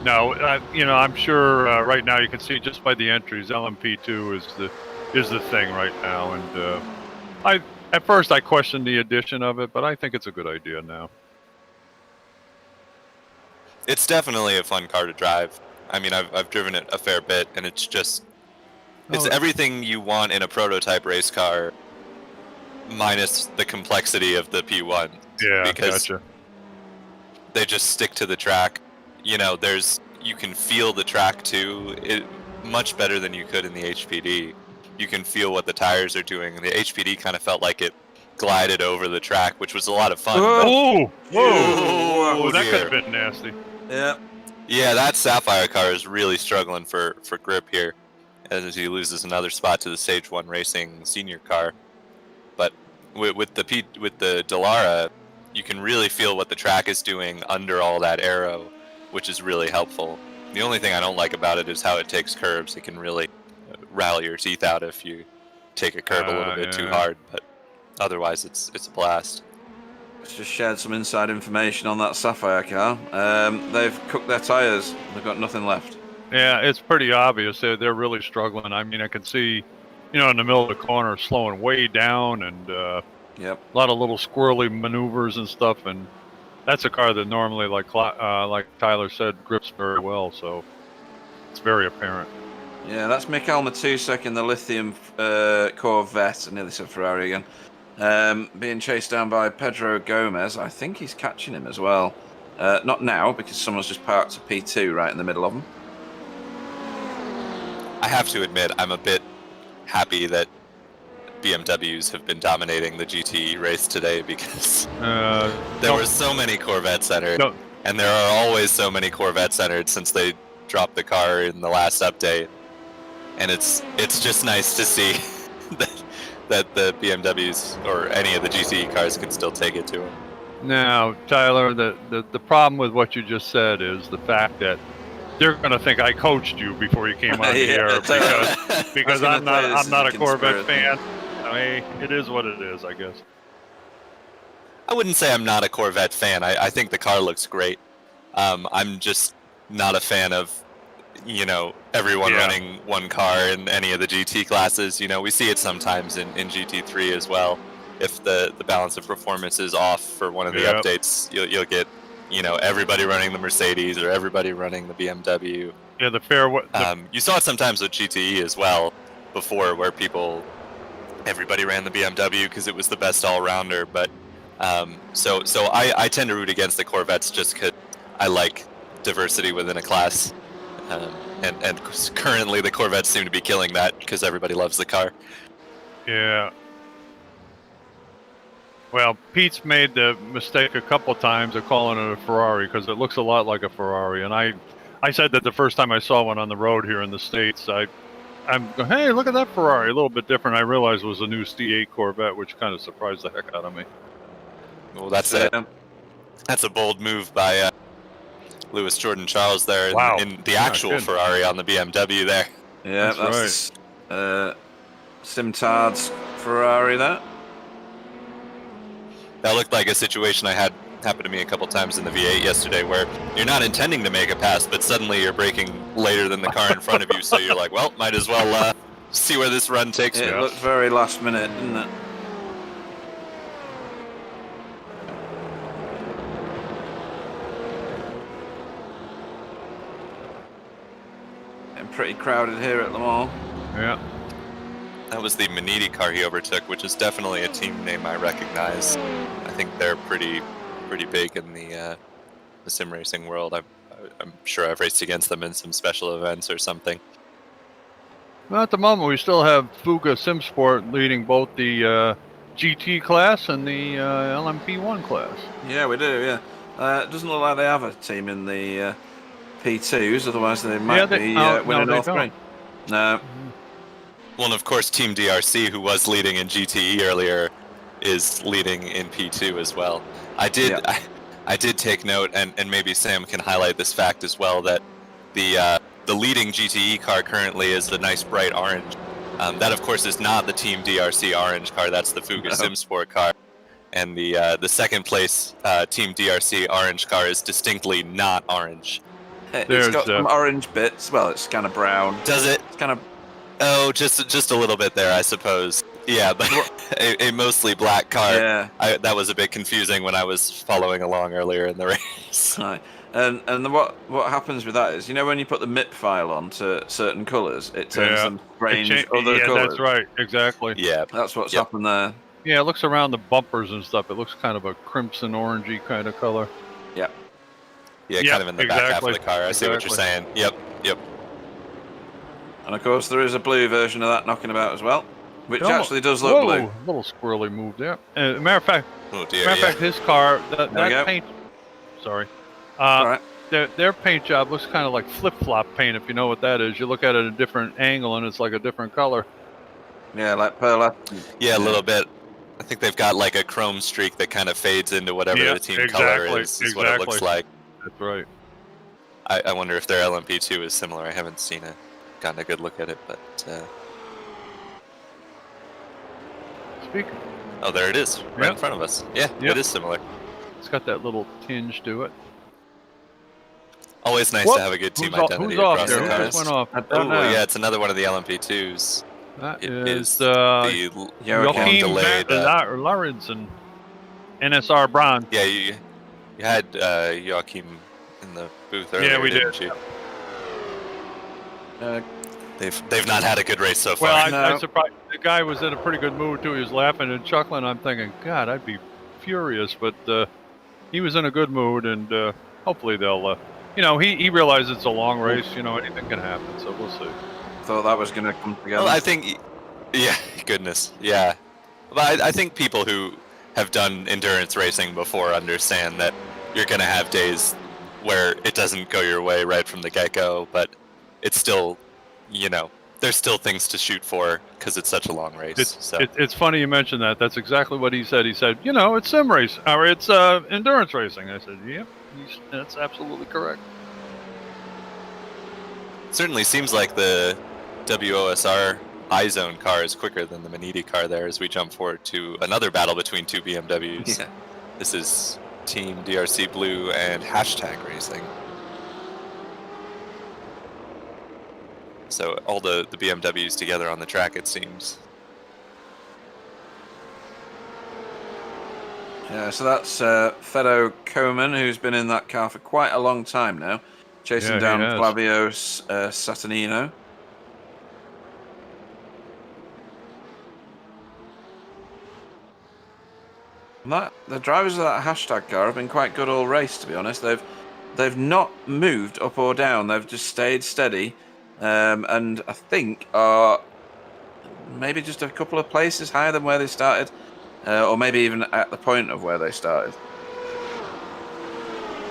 No, I'm sure right now you can see just by the entries, LMP2 is the thing right now, and at first I questioned the addition of it, but I think it's a good idea now. It's definitely a fun car to drive. I mean, I've driven it a fair bit, and it's everything you want in a prototype race car, minus the complexity of the P1. Yeah, because gotcha. They just stick to the track. You can feel the track too, much better than you could in the HPD. You can feel what the tires are doing. The HPD kind of felt like it glided over the track, which was a lot of fun. Whoa! Oh, That dear. could have been nasty. Yeah. Yeah, that Sapphire car is really struggling for grip here, as he loses another spot to the Stage 1 Racing senior car. But with the Dallara, you can really feel what the track is doing under all that aero, which is really helpful. The only thing I don't like about it is how it takes curves. It can really rally your teeth out if you take a curve a little bit too hard, but otherwise it's a blast. Let's just shared some inside information on that Sapphire car. They've cooked their tires. They've got nothing left. Yeah, it's pretty obvious. They're really struggling. I mean, I can see, in the middle of the corner, slowing way down, and Yep. a lot of little squirrely maneuvers and stuff. And that's a car that normally, like Tyler said, grips very well. So it's very apparent. Yeah, that's Mikael Matusek in the lithium Corvette. I nearly said Ferrari again. Being chased down by Pedro Gomez. I think he's catching him as well. Not now, because someone's just parked a P2 right in the middle of him. I have to admit, I'm a bit happy that BMWs have been dominating the GT race today, because there were so many Corvettes entered, and there are always so many Corvettes entered since they dropped the car in the last update, and it's just nice to see that the BMWs or any of the GT cars can still take it to them. Now, Tyler, the problem with what you just said is the fact that they're going to think I coached you before you came on the air, because I'm not a Corvette fan. I mean, it is what it is, I guess. I wouldn't say I'm not a Corvette fan. I think the car looks great. I'm just not a fan of, everyone running one car in any of the GT classes. We see it sometimes in GT3 as well. If the balance of performance is off for one of the updates, you'll get, everybody running the Mercedes or everybody running the BMW. Yeah, the fair. You saw it sometimes with GTE as well before, where everybody ran the BMW because it was the best all-rounder. But so I tend to root against the Corvettes just because I like diversity within a class, and currently the Corvettes seem to be killing that because everybody loves the car. Yeah. Well, Pete's made the mistake a couple times of calling it a Ferrari because it looks a lot like a Ferrari, and I said that the first time I saw one on the road here in the States. I'm going, hey, look at that Ferrari, a little bit different. I realized it was a new C8 Corvette, which kind of surprised the heck out of me. Well, that's a bold move by Lewis Jordan Charles there in the actual Ferrari on the BMW there. Yeah, that's right. Simtard's Ferrari there. That looked like a situation I had happen to me a couple times in the V8 yesterday, where you're not intending to make a pass, but suddenly you're braking later than the car in front of you, so you're like, well, might as well see where this run takes me. It looked very last minute, didn't it? And pretty crowded here at Le Mans. Yeah. That was the Maniti car he overtook, which is definitely a team name I recognize. I think they're pretty big in the sim racing world. I'm sure I've raced against them in some special events or something. Well, at the moment, we still have Fuga Simsport leading both the GT class and the LMP1 class. Yeah, we do, yeah. It doesn't look like they have a team in the P2s, otherwise they might be winning all three. No. Well, and of course, Team DRC, who was leading in GTE earlier, is leading in P2 as well. I did take note, and maybe Sam can highlight this fact as well, that the leading GTE car currently is the nice bright orange. That, of course, is not the Team DRC orange car. That's the Fuga Simsport car. And the second place Team DRC orange car is distinctly not orange. It's got some orange bits. Well, it's kind of brown. Does it? It's kind of... Oh, just a little bit there, I suppose. Yeah, but a mostly black car. Yeah. That was a bit confusing when I was following along earlier in the race. Right. And what happens with that is, when you put the MIP file on to certain colours, it turns them strange other colours. Yeah, that's right. Exactly. Yeah. That's what's happened there. Yeah, it looks around the bumpers and stuff. It looks kind of a crimson orangey kind of color. Yeah. Yeah, kind of in the back half of the car. I see what you're saying. Yep. And of course, there is a blue version of that knocking about as well, which actually does look blue. A little squirrely move there. Matter of fact, his car, that paint. Sorry. All right. Their paint job looks kind of like flip-flop paint, if you know what that is. You look at it at a different angle, and it's like a different color. Yeah, like pearl. Yeah, a little bit. I think they've got like a chrome streak that kind of fades into whatever the team color is what it looks like. That's right. I wonder if their LMP2 is similar. I haven't gotten a good look at it, but... Speaking. Oh, there it is, right in front of us. Yeah, it is similar. It's got that little tinge to it. Always nice to have a good team identity across the cars. Who's off there? Oh, yeah, it's another one of the LMP2s. That is the Joachim delayed Lawrence and NSR Braun. Yeah, you had Joachim in the booth earlier. Yeah, we did. You? They've not had a good race so far. Well, I'm surprised. The guy was in a pretty good mood too. He was laughing and chuckling. I'm thinking, God, I'd be furious, but he was in a good mood, and hopefully they'll. He realizes it's a long race. Anything can happen, so we'll see. Thought that was going to come together. Well, I think, goodness, yeah. But I think people who have done endurance racing before understand that you're going to have days where it doesn't go your way right from the get-go, but it's still, there's still things to shoot for because it's such a long race. It's funny you mentioned that. That's exactly what he said. He said, it's sim race, or it's endurance racing. I said, yep, that's absolutely correct. Certainly seems like the WOSR iZone car is quicker than the Maniti car there as we jump forward to another battle between two BMWs. Yeah. This is Team DRC Blue and Hashtag Racing. So all the BMWs together on the track, it seems. Yeah, so that's Feddo Coman, who's been in that car for quite a long time now. chasing Yeah, he down has. Flavio Saturnino. The drivers of that hashtag car have been quite good all race, to be honest. They've not moved up or down. They've just stayed steady, and I think are maybe just a couple of places higher than where they started, or maybe even at the point of where they started.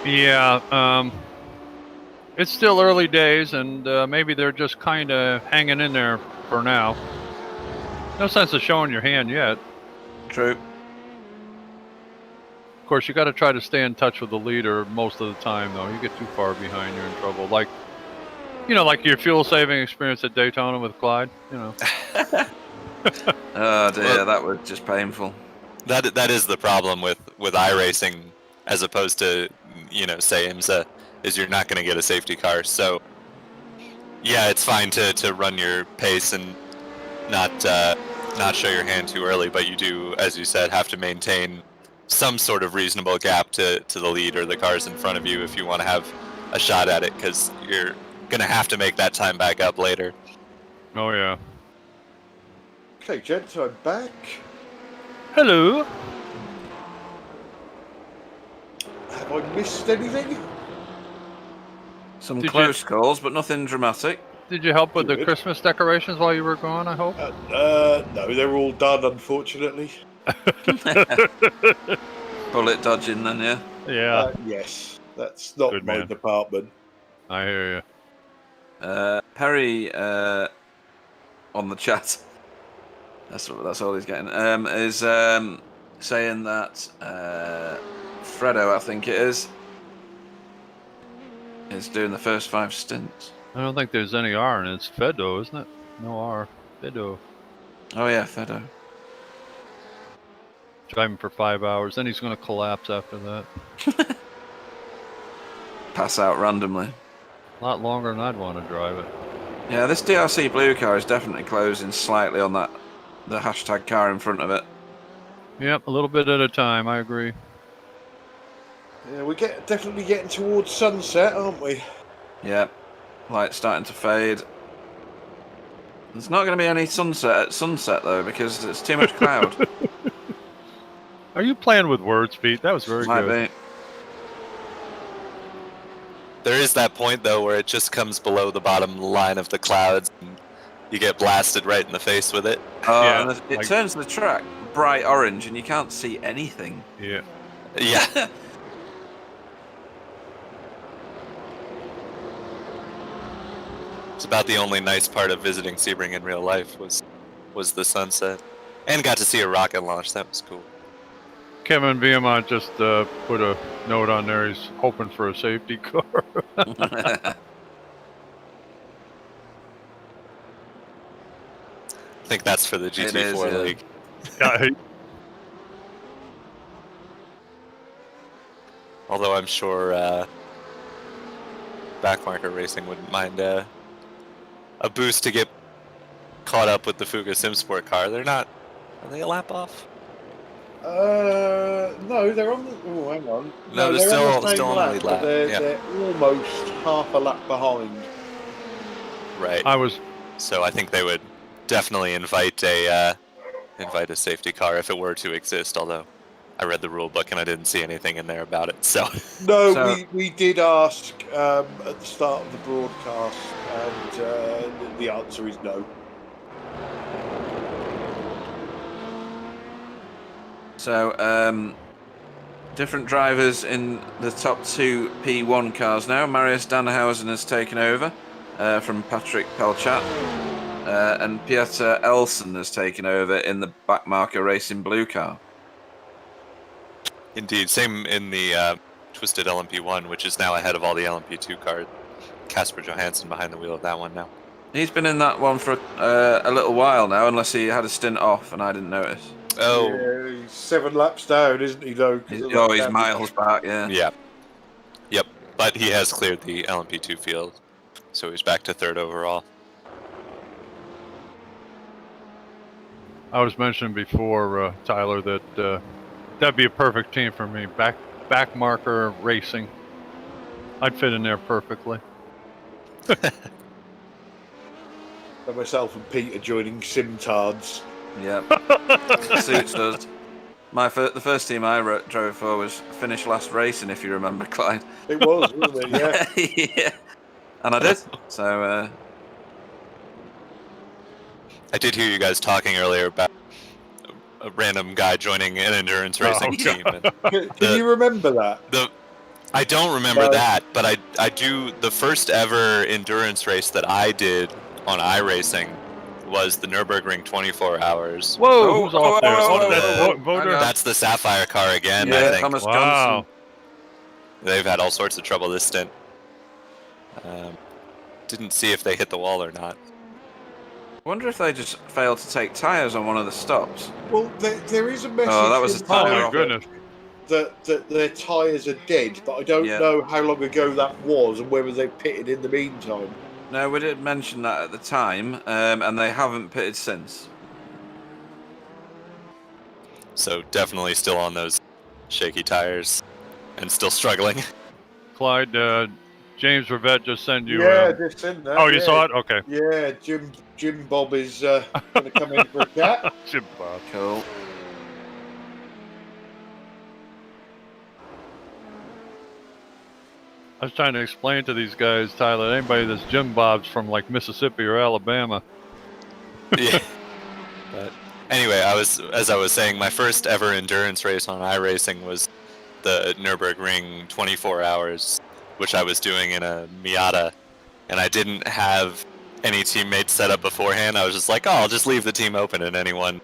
Yeah, it's still early days, and maybe they're just kind of hanging in there for now. No sense of showing your hand yet. True. Of course, you got to try to stay in touch with the leader most of the time, though. You get too far behind, you're in trouble. Like your fuel-saving experience at Daytona with Clyde. Oh dear, that was just painful. That is the problem with iRacing as opposed to say IMSA, is you're not going to get a safety car. So yeah, it's fine to run your pace and not show your hand too early, but you do, as you said, have to maintain some sort of reasonable gap to the lead or the cars in front of you if you want to have a shot at it, because you're going to have to make that time back up later. Oh, yeah. Okay, gents, I'm back. Hello. Have I missed anything? Some close calls, but nothing dramatic. Did you help with the Good. Christmas decorations while you were gone, I hope? No, they're all done, unfortunately. Bullet dodging then, yeah? Yeah. Yes, that's not Good my man. department. I hear you. Perry on the chat, that's all he's getting, is saying that Fredo, I think it is doing the first 5 stints. I don't think there's any R in it. It's Fedo, isn't it? No R. Fedo. Oh yeah, Fredo. Driving for 5 hours. Then he's going to collapse after that. Pass out randomly. A lot longer than I'd want to drive it. Yeah, this DRC blue car is definitely closing slightly on the hashtag car in front of it. Yep, a little bit at a time. I agree. Yeah, we're definitely getting towards sunset, aren't we? Yeah, light's starting to fade. There's not going to be any sunset at sunset though, because it's too much cloud. Are you playing with words, Pete? That was very Might good. be. There is that point, though, where it just comes below the bottom line of the clouds, and you get blasted right in the face with it. And it turns the track bright orange, and you can't see anything. Yeah. Yeah. It's about the only nice part of visiting Sebring in real life was the sunset, and got to see a rocket launch. That was cool. Kevin Viamont just put a note on there. He's hoping for a safety car. I think that's for the GT4 league. Yeah. Although I'm sure Backmarker Racing wouldn't mind a boost to get caught up with the Fuga Simsport car. Are they a lap off? No, they're on the... Oh, hang on. No, they're still on the lead lap. They're almost half a lap behind. Right. So I think they would definitely invite a safety car if it were to exist, although I read the rule book and I didn't see anything in there about it. So we did ask at the start of the broadcast, and the answer is no. So, different drivers in the top 2 P1 cars now. Marius Danhausen has taken over from Patrick Pelchat, and Pieter Elson has taken over in the Backmarker Racing blue car. Indeed, same in the Twisted LMP1, which is now ahead of all the LMP2 cars. Casper Johansson behind the wheel of that one now. He's been in that one for a little while now, unless he had a stint off and I didn't notice. Oh, yeah, he's 7 laps down, isn't he? Though. He's miles back. Yeah. Yeah. Yep. But he has cleared the LMP2 field, so he's back to 3rd overall. I was mentioning before, Tyler, that that'd be a perfect team for me. Backmarker Racing. I'd fit in there perfectly. And myself and Pete are joining Simtards. Yeah, suits us. The first team I drove for was Finish Last Racing, if you remember, Clyde. It was, wasn't it? Yeah. Yeah, and I did. So I did hear you guys talking earlier about a random guy joining an endurance racing team. And Can you remember that? I don't remember that, but I do. The first ever endurance race that I did on iRacing was the Nürburgring 24 Hours. Whoa, who's off there? Voter. That's the Sapphire car again, yeah, I think. Thomas Wow. Johnson. They've had all sorts of trouble this stint. Didn't see if they hit the wall or not. I wonder if they just failed to take tyres on one of the stops. Well, there is a message. Oh, that was a from Oh tyre my off. goodness. that their tyres are dead, but I don't know how long ago that was and whether they pitted in the meantime. No, we did mention that at the time, and they haven't pitted since. So definitely still on those shaky tires and still struggling. Clyde, James Rivette just sent you. Just in there. Oh, you saw it? Okay. Yeah, Jim Bob is going to come in for a chat. Jim Bob. Cool. I was trying to explain to these guys, Tyler, anybody that's Jim Bob's from like Mississippi or Alabama. Yeah. But anyway, as I was saying, my first ever endurance race on iRacing was the Nürburgring 24 Hours, which I was doing in a Miata, and I didn't have any teammates set up beforehand. I was just like, oh, I'll just leave the team open and anyone,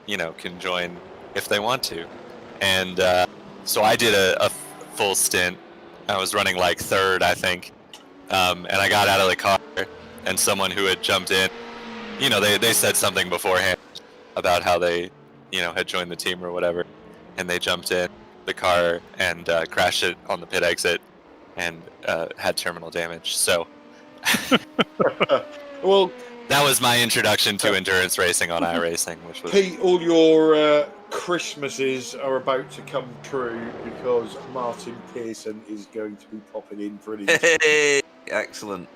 can join if they want to. And so I did a full stint. I was running like third, I think, and I got out of the car, and someone who had jumped in, they said something beforehand about how they, had joined the team or whatever, and they jumped in the car and crashed it on the pit exit and had terminal damage. So Well, that was my introduction to endurance racing on iRacing, which was Pete, all your Christmases are about to come true because Martin Pearson is going to be popping in for an interview. Hey, excellent.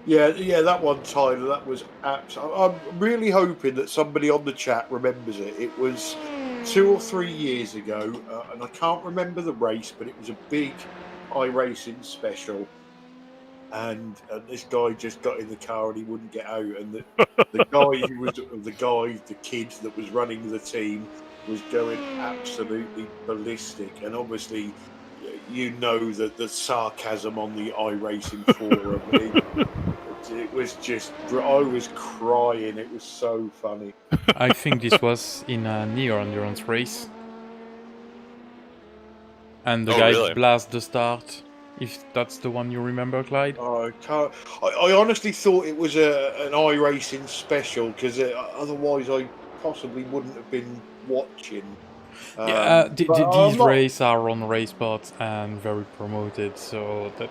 Yeah, that one, Tyler, that was absolutely... I'm really hoping that somebody on the chat remembers it. It was 2 or 3 years ago, and I can't remember the race, but it was a big iRacing special. And this guy just got in the car and he wouldn't get out. And the kid that was running the team was going absolutely ballistic. And obviously, that the sarcasm on the iRacing forum, it was just, I was crying. It was so funny. I think this was in a near endurance race. And the guy really? blast the start. If that's the one you remember, Clyde? I can't. I honestly thought it was an iRacing special because otherwise I possibly wouldn't have been watching. These races are on race and very promoted, so that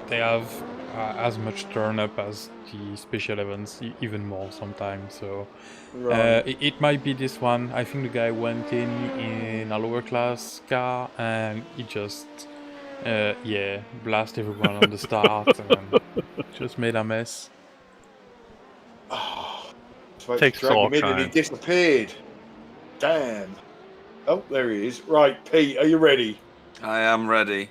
they have as much turn up as the special events, even more sometimes. So it might be this one. I think the guy went in a lower class car and he just blast everyone on the start and just made a mess. Takes all him in and he kinds. disappeared. Damn. Oh, there he is. Right, Pete, are you ready? I am ready.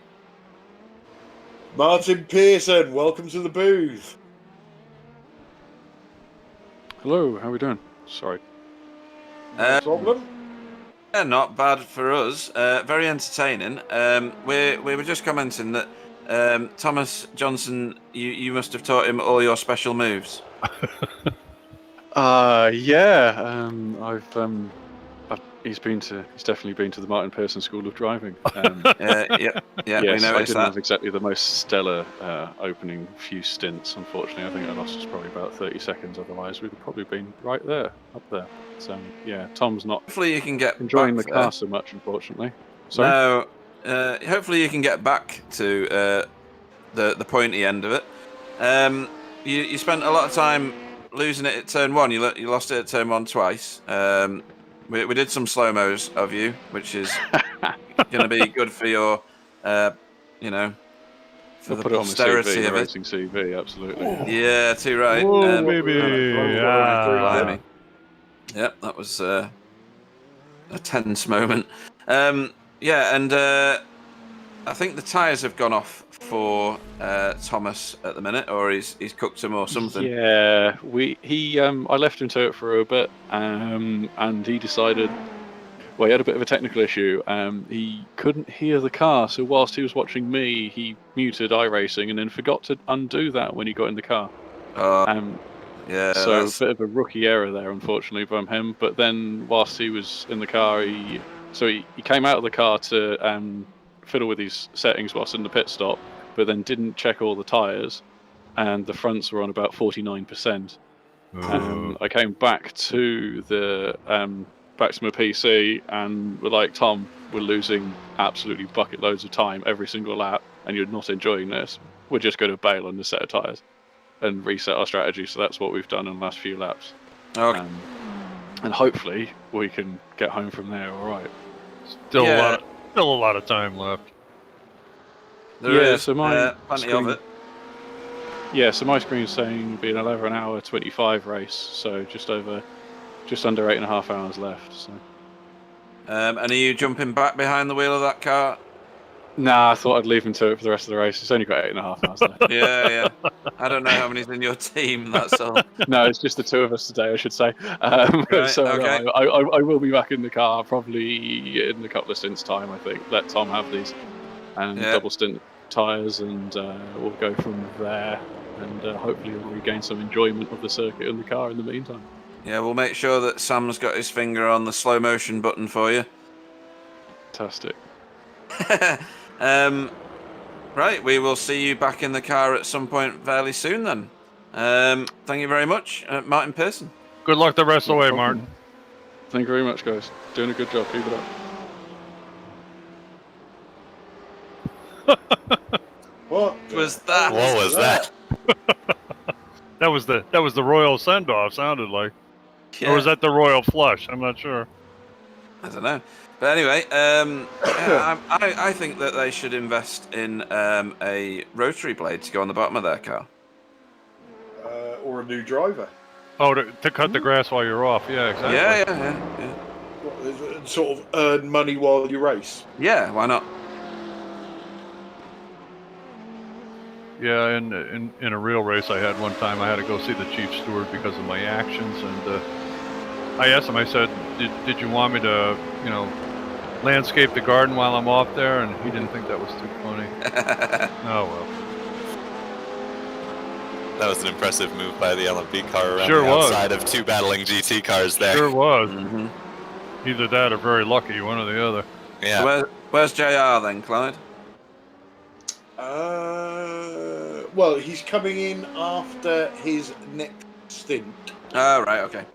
Martin Pearson, welcome to the booth. Hello, how are we doing? Sorry. No problem. Yeah, not bad for us. Very entertaining. We were just commenting that Thomas Johnson, you must have taught him all your special moves. He's definitely been to the Martin Pearson School of Driving. Yeah, we Yes, I noticed didn't have that. exactly the most stellar opening few stints, unfortunately. I think I lost us probably about 30 seconds, otherwise we'd have probably been right there, up there. So, yeah, Tom's not Hopefully you can get enjoying the back car there. so much, unfortunately. Sorry? No, hopefully you can get back to the pointy end of it. You spent a lot of time losing it at turn one. You lost it at turn one twice. We did some slow-mos of you, which is going to be good for your, you know, for I'll the put it on my posterity CV, of it. racing CV, absolutely. Yeah, too right. Whoa, baby. Blimey. Yep, that was a tense moment. Yeah, and I think the tyres have gone off for Thomas at the minute, or he's cooked them or something. Yeah, I left him to it for a bit, and he decided. Well, he had a bit of a technical issue. He couldn't hear the car, so whilst he was watching me, he muted iRacing and then forgot to undo that when he got in the car. Yeah. So a bit of a rookie error there, unfortunately, from him. But then, whilst he was in the car, he came out of the car to fiddle with his settings whilst in the pit stop, but then didn't check all the tyres, and the fronts were on about 49%. I came back to my PC, and we're like, Tom, we're losing absolutely bucket loads of time every single lap, and you're not enjoying this. We're just going to bail on the set of tyres and reset our strategy. So that's what we've done in the last few laps. Okay. And hopefully we can get home from there all right. Still a lot of time left. There is so my plenty screen, of it. Yeah, so my screen's saying it'll be an 11-hour 25 race, so just under 8.5 hours left. So. And are you jumping back behind the wheel of that car? Nah, I thought I'd leave him to it for the rest of the race. It's only got 8.5 hours left. Yeah. I don't know how many's in your team, that's all. No, it's just the two of us today, I should say. Right, so okay. no, I will be back in the car probably in a couple of stints' time, I think. Let Tom have these and double stint tyres, and we'll go from there. And hopefully we'll regain some enjoyment of the circuit in the car in the meantime. Yeah, we'll make sure that Sam's got his finger on the slow motion button for you. Fantastic. Right, we will see you back in the car at some point fairly soon then. Thank you very much, Martin Pearson. Good luck the rest of the way, Martin. Thank you very much, guys. Doing a good job. Keep it up. What was that? What was that? That was the royal send-off, sounded like. Yeah. Or was that the royal flush? I'm not sure. I don't know. But anyway, I think that they should invest in a rotary blade to go on the bottom of their car. Or a new driver. Oh, to cut the grass while you're off. Yeah, exactly. Yeah. Sort of earn money while you race. Yeah, why not? Yeah, in a real race I had one time, I had to go see the chief steward because of my actions, and I asked him, I said, did you want me to, landscape the garden while I'm off there? And he didn't think that was too funny. Oh, well. That was an impressive move by the LMP car around Sure the was. outside of two battling GT cars there. Sure was. Mm-hmm. Either that or very lucky, one or the other. Yeah. So where's JR then, Clyde? Well, he's coming in after his next stint. Oh, right, okay.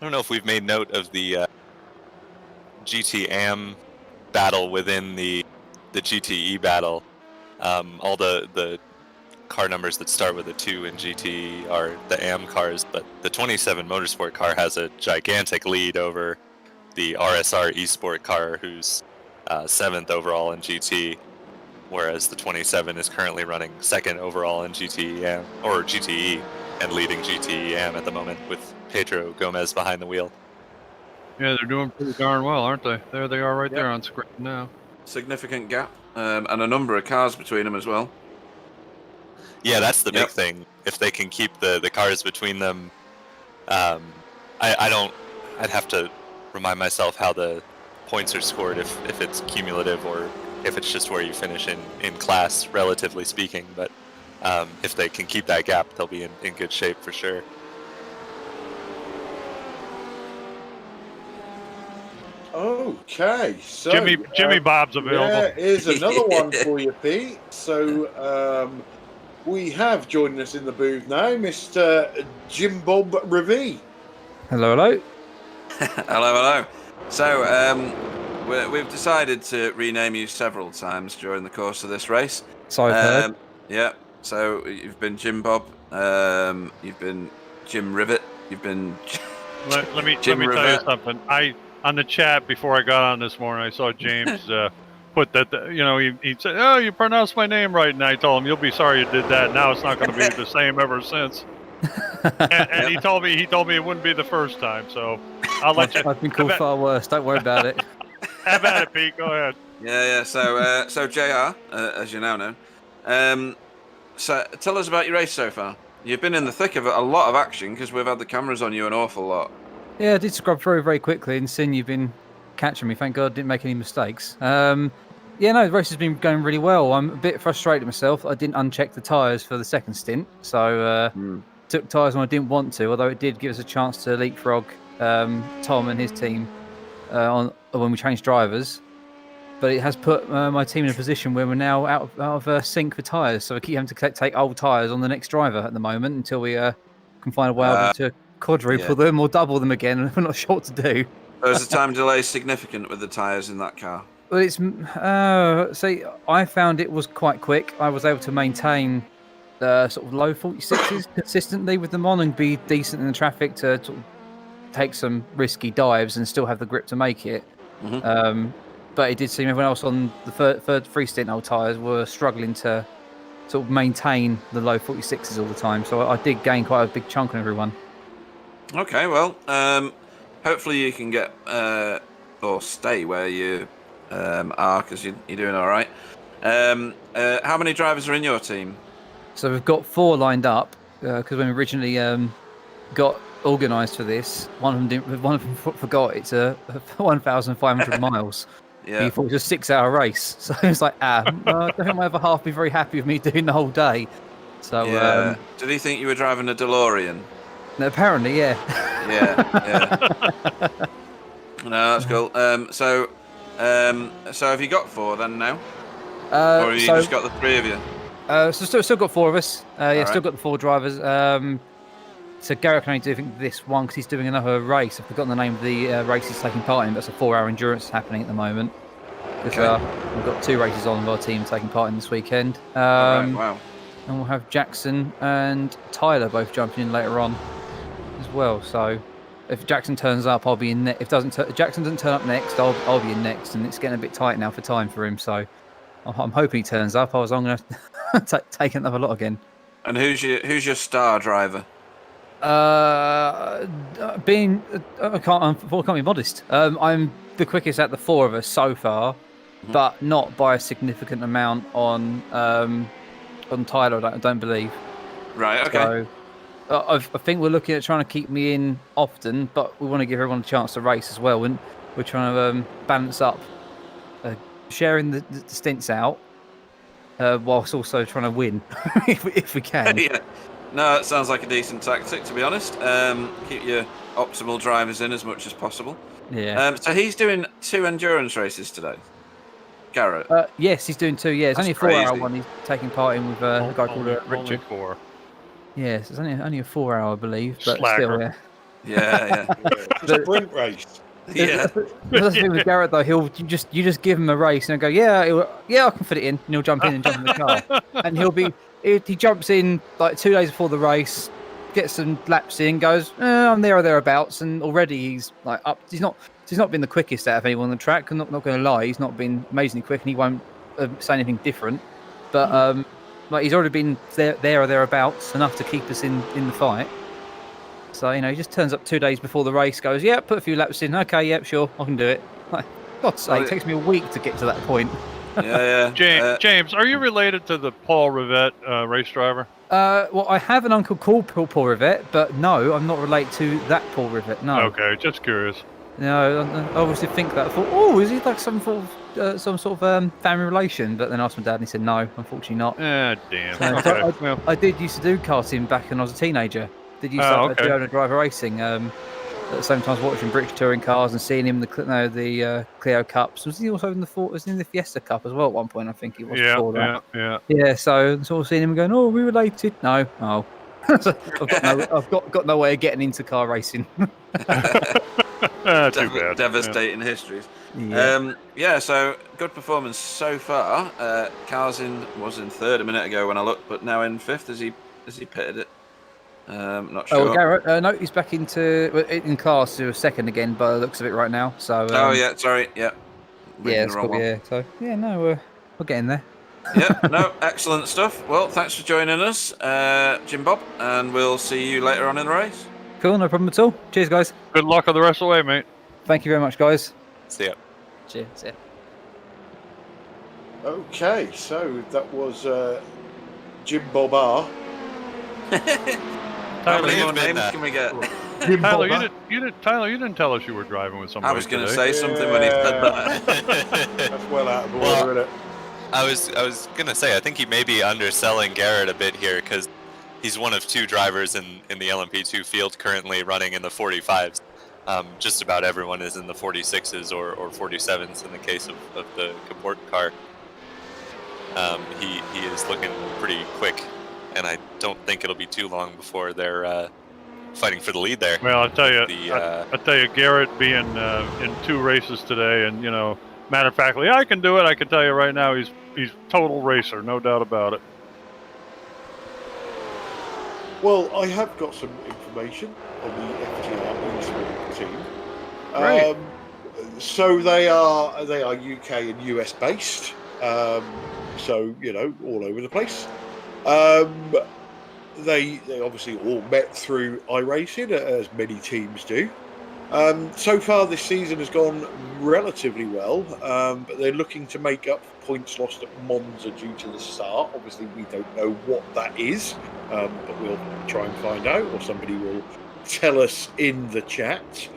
I don't know if we've made note of the GT AM battle within the GTE battle. All the car numbers that start with a 2 in GT are the AM cars, but the 27 Motorsport car has a gigantic lead over the RSR eSport car, who's 7th overall in GT, whereas the 27 is currently running 2nd overall in GTE and leading GTE AM at the moment with Pedro Gomez behind the wheel. Yeah, they're doing pretty darn well, aren't they? There they are right there on screen now. Significant gap, and a number of cars between them as well. Yeah, that's the big thing. If they can keep the cars between them, I'd have to remind myself how the points are scored if it's cumulative or if it's just where you finish in class, relatively speaking. But if they can keep that gap, they'll be in good shape for sure. Okay, so Jimmy Bob's available. Yeah, here's another one for you, Pete. So we have joining us in the booth now, Mr. Jim Bob Revie. Hello. Hello. So we've decided to rename you several times during the course of this race. So I've heard. Yeah. So you've been Jim Bob, you've been Jim Rivet, you've been Let me Jim tell you Rivet. something. On the chat before I got on this morning, I saw James put that. He said, "Oh, you pronounced my name right," and I told him, "You'll be sorry you did that. Now it's not going to be the same ever since." and he told me it wouldn't be the first time. So I'll let you. I've been called far worse. Don't worry about it. Have at it, Pete. Go ahead. Yeah. So JR, as you now know, so tell us about your race so far. You've been in the thick of a lot of action because we've had the cameras on you an awful lot. Yeah, I did scrub through very quickly and seen you've been catching me. Thank God I didn't make any mistakes. The race has been going really well. I'm a bit frustrated myself. I didn't uncheck the tyres for the second stint, so took tyres when I didn't want to, although it did give us a chance to leapfrog Tom and his team on when we changed drivers. But it has put my team in a position where we're now out of sync for tyres, so we keep having to take old tyres on the next driver at the moment until we can find a way to quadruple them or double them again, and we're not sure what to do. So is the time delay significant with the tyres in that car? Well, it's I found it was quite quick. I was able to maintain sort of low 46s consistently with them on and be decent in the traffic to sort of take some risky dives and still have the grip to make it. Mm-hmm. But it did seem everyone else on the third free stint old tyres were struggling to sort of maintain the low 46s all the time. So I did gain quite a big chunk on everyone. Okay, well, hopefully you can get or stay where you are because you're doing all right. How many drivers are in your team? So we've got 4 lined up because when we originally got organised for this, one of them forgot it's a 1,500 miles. Yeah. He thought it was a 6-hour race, so it was like, I don't think my other half be very happy with me doing the whole day. So yeah. Did he think you were driving a DeLorean? Apparently, yeah. Yeah. No, that's cool. So have you got 4 then now? Or have you just got the 3 of you? So still got 4 of us. Right. Still got the 4 drivers. So Garrett can only do this one because he's doing another race. I've forgotten the name of the race he's taking part in, but it's a 4-hour endurance happening at the moment. Because we've got 2 races on with our team taking part in this weekend. Right, wow. And we'll have Jackson and Tyler both jumping in later on as well. So if Jackson turns up, I'll be in. If Jackson doesn't turn up next, I'll be in next, and it's getting a bit tight now for time for him. So I'm hoping he turns up. I'm going to take another lot again. And who's your star driver? I can't be modest. I'm the quickest out the 4 of us so far, but not by a significant amount on Tyler. I don't believe. Right. Okay. So I think we're looking at trying to keep me in often, but we want to give everyone a chance to race as well, and we're trying to balance up, sharing the stints out, whilst also trying to win if we can. Yeah. No, it sounds like a decent tactic, to be honest. Keep your optimal drivers in as much as possible. Yeah. So he's doing 2 endurance races today, Garrett. Yes, he's doing 2. Yeah, it's only a 4-hour one he's taking part in with a guy called Richard. 4. Yes, it's only a 4-hour, I believe, but Slacker. still, yeah. Yeah. It's a sprint race. Yeah. That's the thing with Garrett though. You just give him a race and he'll go, yeah, I can fit it in, and he'll jump in and jump in the car, and he jumps in like 2 days before the race, gets some laps in, goes, I'm there or thereabouts, and already he's like up. He's not been the quickest out of anyone on the track. I'm not going to lie, he's not been amazingly quick, and he won't say anything different. But like he's already been there or thereabouts enough to keep us in the fight. So he just turns up 2 days before the race, goes, yeah, put a few laps in. Okay, yep, sure, I can do it. Like, God's sake, it takes me a week to get to that point. Yeah. James, are you related to the Paul Rivette race driver? Well, I have an uncle called Paul Rivette, but no, I'm not related to that Paul Rivette. No. Okay, just curious. No, I obviously think that. I thought, is he like some sort of family relation? But then I asked my dad, and he said no, unfortunately not. Damn. So Okay. I did used to do karting back when I was a teenager. Did used to do owner driver racing. At the same time, I was watching British touring cars and seeing him in the Clio Cups. Was he also in the Fiesta Cup as well at one point? I think he was. Yeah. So sort of seeing him going, we're related. No. Oh. So I've got no way of getting into car racing. Too bad. Devastating histories. Yeah. So good performance so far. Carl's was in third a minute ago when I looked, but now in fifth. Has he pitted it? Not sure. Oh, Garrett, no, he's back in class to a second again, by the looks of it right now. So. Sorry. Yeah. Yeah, it's got So yeah, no, we're getting there. No, excellent stuff. Well, thanks for joining us, Jim Bob, and we'll see you later on in the race. Cool, no problem at all. Cheers, guys. Good luck on the rest of the way, mate. Thank you very much, guys. See ya. Cheers. Yeah. Okay, so that was Jim Bob R. How many Tyler, more names can we get? Jim Tyler, Bob you didn't tell us you were driving with somebody. I was going to today. say something when he said that. That's well out of order, Well, isn't it? I was gonna say, I think he may be underselling Garrett a bit here because he's one of two drivers in the LMP2 field currently running in the 45s. Just about everyone is in the 46s or 47s in the case of the Caport car. He is looking pretty quick, and I don't think it'll be too long before they're fighting for the lead there. Well, I'll tell you, The, Garrett being in 2 races today, and matter of factly, I can do it. I can tell you right now, he's total racer, no doubt about it. Well, I have got some information on the FTR Motorsport team. Great. So they are UK and US based. So all over the place. They obviously all met through iRacing, as many teams do. So far this season has gone relatively well, but they're looking to make up for points lost at Monza due to the start. Obviously, we don't know what that is, but we'll try and find out, or somebody will tell us in the chat.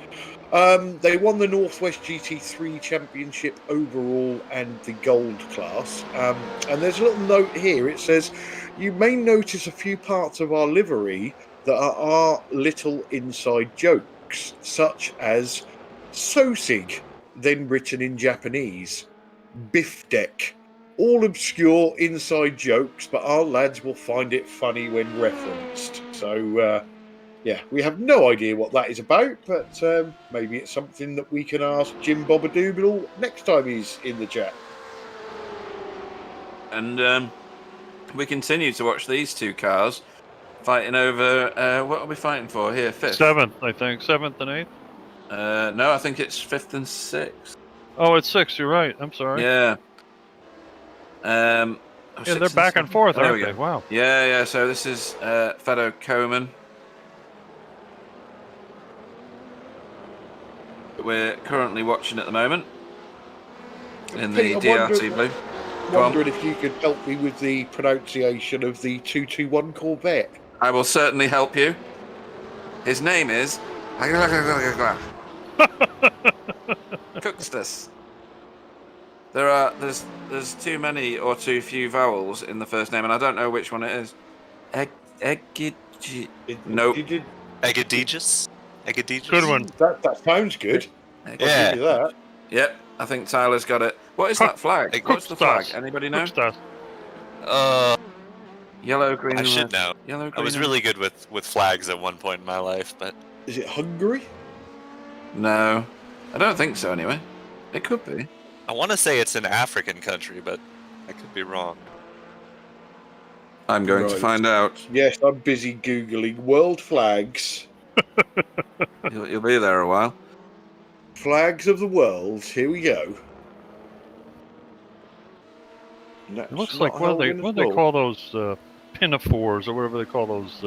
They won the Northwest GT3 Championship overall and the Gold class. And there's a little note here. It says, you may notice a few parts of our livery that are little inside jokes, such as Sosig, then written in Japanese, Bifdek. All obscure inside jokes, but our lads will find it funny when referenced. So, we have no idea what that is about, but maybe it's something that we can ask Jim Bobadoodle next time he's in the chat. And we continue to watch these two cars fighting over, what are we fighting for here? 5th? 7th, I think. 7th and 8th? No, I think it's 5th and 6th. Oh, it's 6th, you're right. I'm sorry. Yeah. Yeah, they're back and forth, aren't they? Wow. Yeah, so this is Fedor Koman. We're currently watching at the moment in the DRT Blue. Wondering if you could help me with the pronunciation of the 221 Corvette. I will certainly help you. His name is Cookstus. There's too many or too few vowels in the first name, and I don't know which one it is. Nope. Egadigus? Good one. That sounds good. I'll give you that. Yep, I think Tyler's got it. What is that flag? What's the flag? Anybody know? Yellow, green. I should know. Yellow, green. I was really good with flags at one point in my life, but is it Hungary? No, I don't think so. Anyway, it could be. I want to say it's an African country, but I could be wrong. I'm going to find out. Yes, I'm busy Googling world flags. You'll be there a while. Flags of the world. Here we go. It looks like what do they call those pinafores or whatever they call those.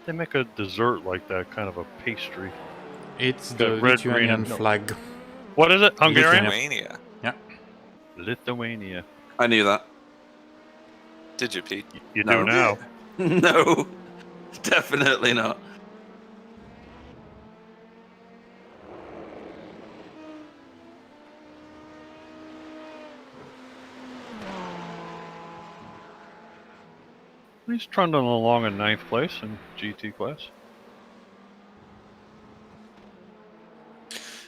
They make a dessert like that, kind of a pastry. It's the Lithuanian flag. What is it? Hungarian? Lithuania. Yeah. Lithuania. I knew that. Did you, Pete? You do now. No, definitely not. He's trundling along in 9th place in GT class.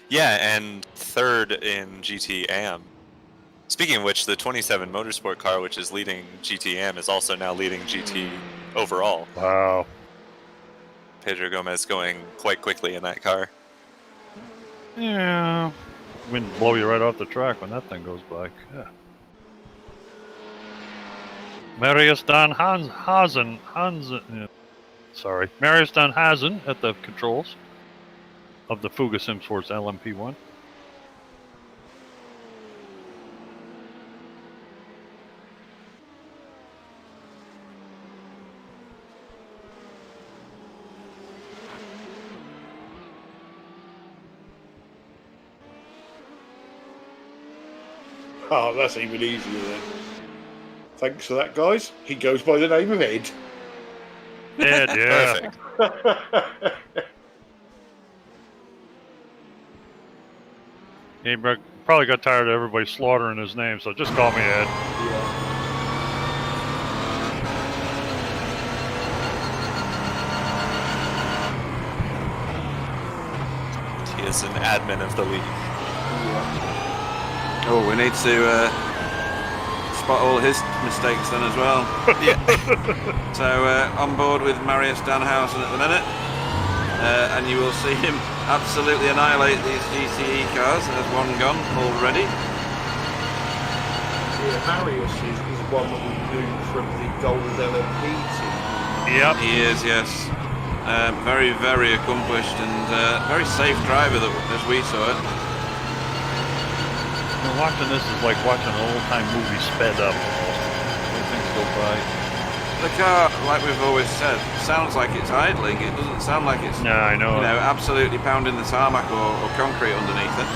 Yeah, and 3rd in GT AM. Speaking of which, the 27 Motorsport car, which is leading GT AM, is also now leading GT overall. Wow. Pedro Gomez going quite quickly in that car. Yeah. Wind blow you right off the track when that thing goes by. Yeah. Marius Dan Hansen. Yeah. Sorry. Marius Dan Hansen at the controls of the Fuga Simsports LMP1. Oh, that's even easier then. Thanks for that, guys. He goes by the name of Ed. Ed, yeah. Perfect. He probably got tired of everybody slaughtering his name, so just call me Ed. He is an admin of the league. Oh, we need to spot all his mistakes then as well. Yeah. So on board with Marius Danhausen at the minute, and you will see him absolutely annihilate these GTE cars. There's one gone already. Yeah, Marius is one that we knew from the Gold LMP team. Yep. He is, yes. Very, very accomplished and very safe driver as we saw it. Watching this is like watching an old-time movie sped up almost. When things go by. The car, like we've always said, sounds like it's idling. It doesn't sound like it's I know. absolutely pounding the tarmac or concrete underneath it.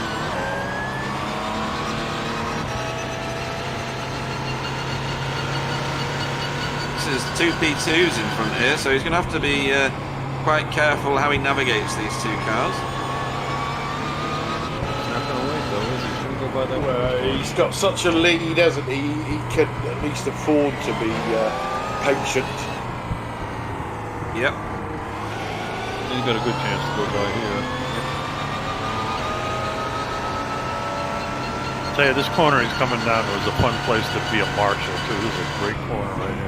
This is two P2s in front here, so he's going to have to be quite careful how he navigates these two cars. Not going to wait though, is he? Going to go by that way? He's got such a lead, hasn't he? He can at least afford to be patient. Yep. He's got a good chance to go by here. I'll tell you, this corner he's coming down to is a fun place to be a marshal too. This is a great corner right here.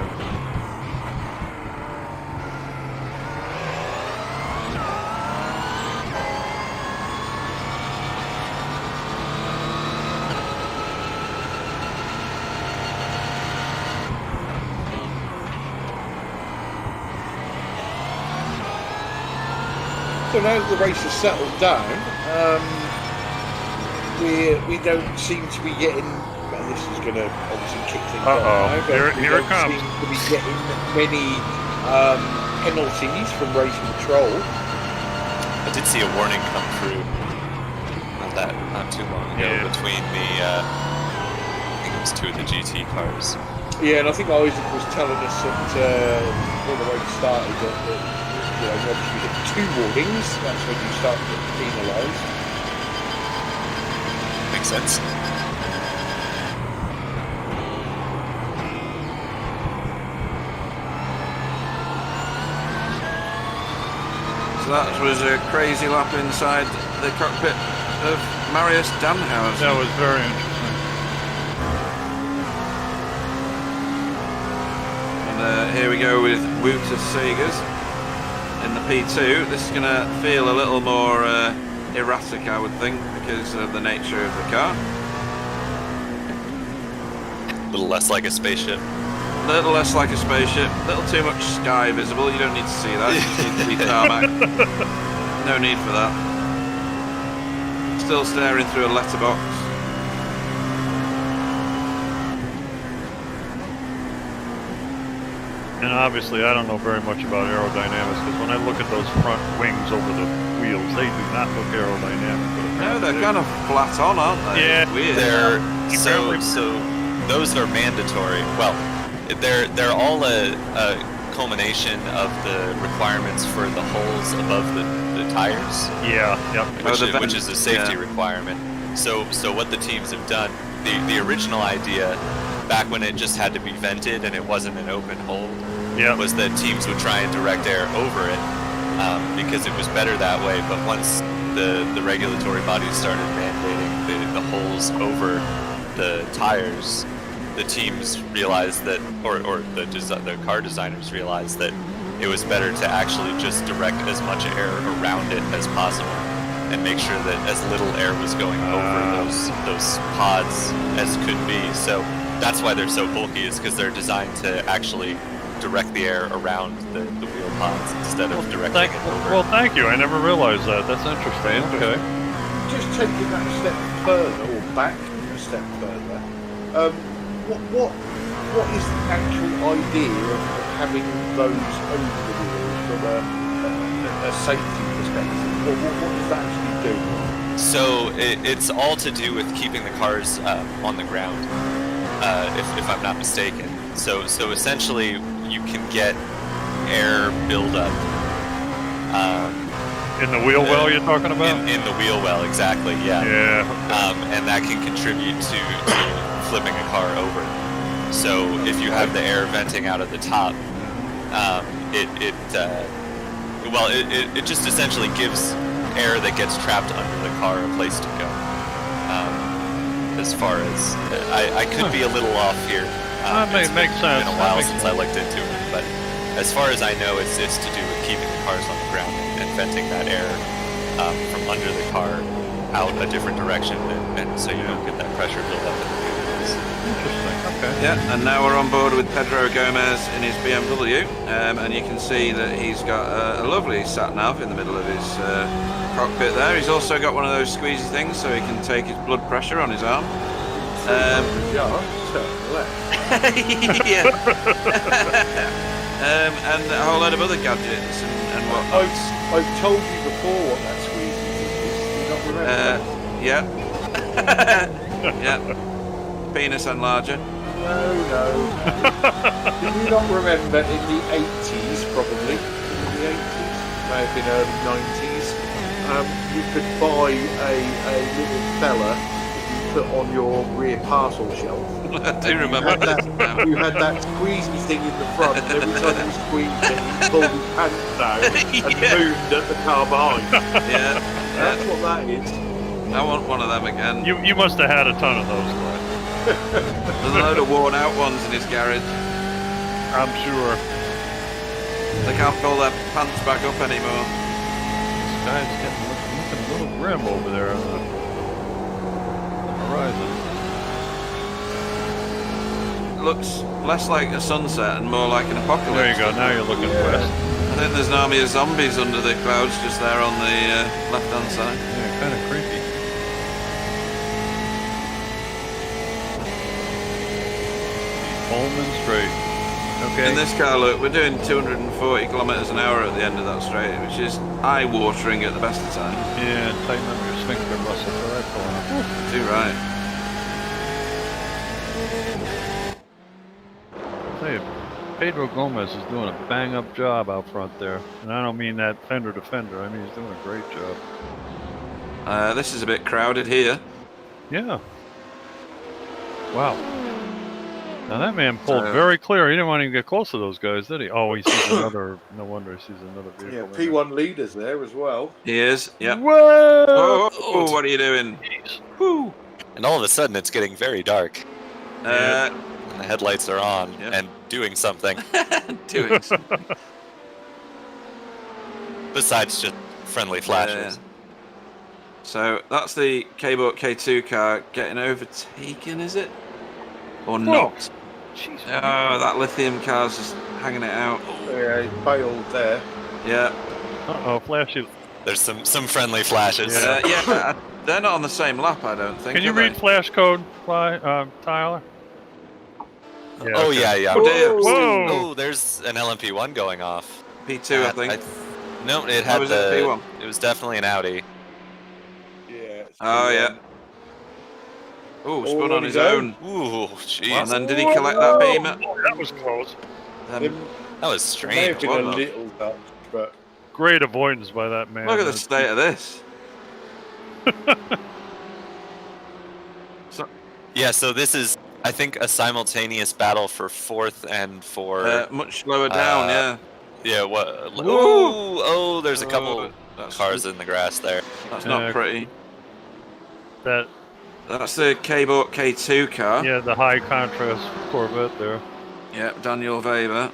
So now that the race has settled down, we don't seem to be getting. Well, this is going to obviously kick things off now, but Here it comes. seem to be getting many penalties from race control. I did see a warning come through not too long ago between the I think it was two of the GT cars. Yeah, and I think Isaac was telling us that before the race started that once you hit 2 warnings, that's when you start to get penalised. Makes sense. So that was a crazy lap inside the cockpit of Marius Danhausen. That was very interesting. And here we go with Wouter Segers in the P2. This is going to feel a little more erratic, I would think, because of the nature of the car. A little less like a spaceship. A little less like a spaceship, a little too much sky visible. You don't need to see that, you just need to be tarmac. No need for that. Still staring through a letterbox. And obviously, I don't know very much about aerodynamics because when I look at those front wings over the wheels, they do not look aerodynamic. No, they're kind of flat on, aren't they? Yeah. It's weird. They're so those are mandatory. Well, they're all a culmination of the requirements for the holes above the tires. Yeah, yep. Which is a safety requirement. So what the teams have done, the original idea back when it just had to be vented and it wasn't an open hole, was that teams would try and direct air over it because it was better that way. But once the regulatory bodies started mandating the holes over the tires, the teams realized that, or the car designers realized that it was better to actually just direct as much air around it as possible. and make sure that as little air was going over those pods as could be. So that's why they're so bulky, is because they're designed to actually direct the air around the wheel pods instead of directing it over. Well, thank you. I never realized that. That's interesting. Okay. Just taking that a step further, or back a step further, what is the actual idea of having those over the wheels from a safety perspective? What does that actually do? So it's all to do with keeping the cars on the ground, if I'm not mistaken. So essentially, you can get air buildup. In the wheel well you're talking about? In the wheel well, exactly, yeah. Yeah. And that can contribute to flipping a car over. So if you have the air venting out of the top, it just essentially gives air that gets trapped under the car a place to go. As far as I could be a little off here. Makes sense. It's been a while since I looked into it, but as far as I know, it's to do with keeping the cars on the ground and venting that air from under the car out a different direction, and so you don't get that pressure build up in the wheels. Interesting. Okay. Yeah, and now we're on board with Pedro Gomez in his BMW, and you can see that he's got a lovely sat-nav in the middle of his cockpit there. He's also got one of those squeezy things so he can take his blood pressure on his arm. Yeah. And a whole load of other gadgets and whatnot. I've told you before what that squeezy thing is. Do you not remember? Yeah. Yeah. Penis enlarger. No. Do you not remember in the 80s, probably, in the 80s, may have been early 90s, you could buy a little fella that you put on your rear parcel shelf. I do remember You had that squeezy thing in the front, and every time you squeezed it, you pulled his pants down and moved at the car behind. Yeah. That's what that is. I want one of them again. You must have had a ton of those, Glenn. There's a load of worn out ones in his garage. I'm sure. They can't pull their pants back up anymore. This guy's looking a little grim over there on the horizon. Looks less like a sunset and more like an apocalypse. There you go. Now you're looking west. I think there's an army of zombies under the clouds just there on the left-hand side. Yeah, kind of creepy. Coleman Straight. Okay. In this car, look, we're doing 240 kilometers an hour at the end of that straight, which is eye-watering at the best of times. Yeah, tighten up your sphincter muscle for that corner. Too right. I'll tell you, Pedro Gomez is doing a bang-up job out front there. And I don't mean that fender to fender. I mean, he's doing a great job. This is a bit crowded here. Yeah. Wow. Now that man pulled very clear. He didn't want to even get close to those guys, did he? Oh, he sees another. No wonder he sees another vehicle. Yeah, P1 leaders there as well. He is. Yep. Whoa! Oh, what are you doing? Woo! And all of a sudden, it's getting very dark. Uh, And the headlights are on Yep. and doing something doing something. besides just friendly flashes. So that's the K-Boat K2 car getting overtaken, is it? Or Whoa. not? Jeez. Oh, that lithium car's just hanging it out. Yeah, he bailed there. Yeah. Uh-oh, flashes. There's some friendly flashes. Yeah, they're not on the same lap, I don't think. Can you are read they? flash code, Tyler? Yeah, Oh, okay. yeah. Oh, dear. Whoa! Oh, there's an LMP1 going off. P2, I think. No, it had was it, P1? It was definitely an Audi. Yeah. Oh, yeah. Oh, spun on his go. own. Ooh, jeez. And then did he collect that beam? Oh, that was close. That was May have strange. been a wasn't it? little touch, but Great avoidance by that man. Look at the state of this. Yeah, so this is, I think, a simultaneous battle for fourth and for... Much lower down, yeah. Yeah, what? Ooh. Oh, there's a couple That's- cars in the grass there. That's not pretty. That's the K-Boat K2 car. Yeah, the high contrast Corvette there. Yep, Daniel Weber.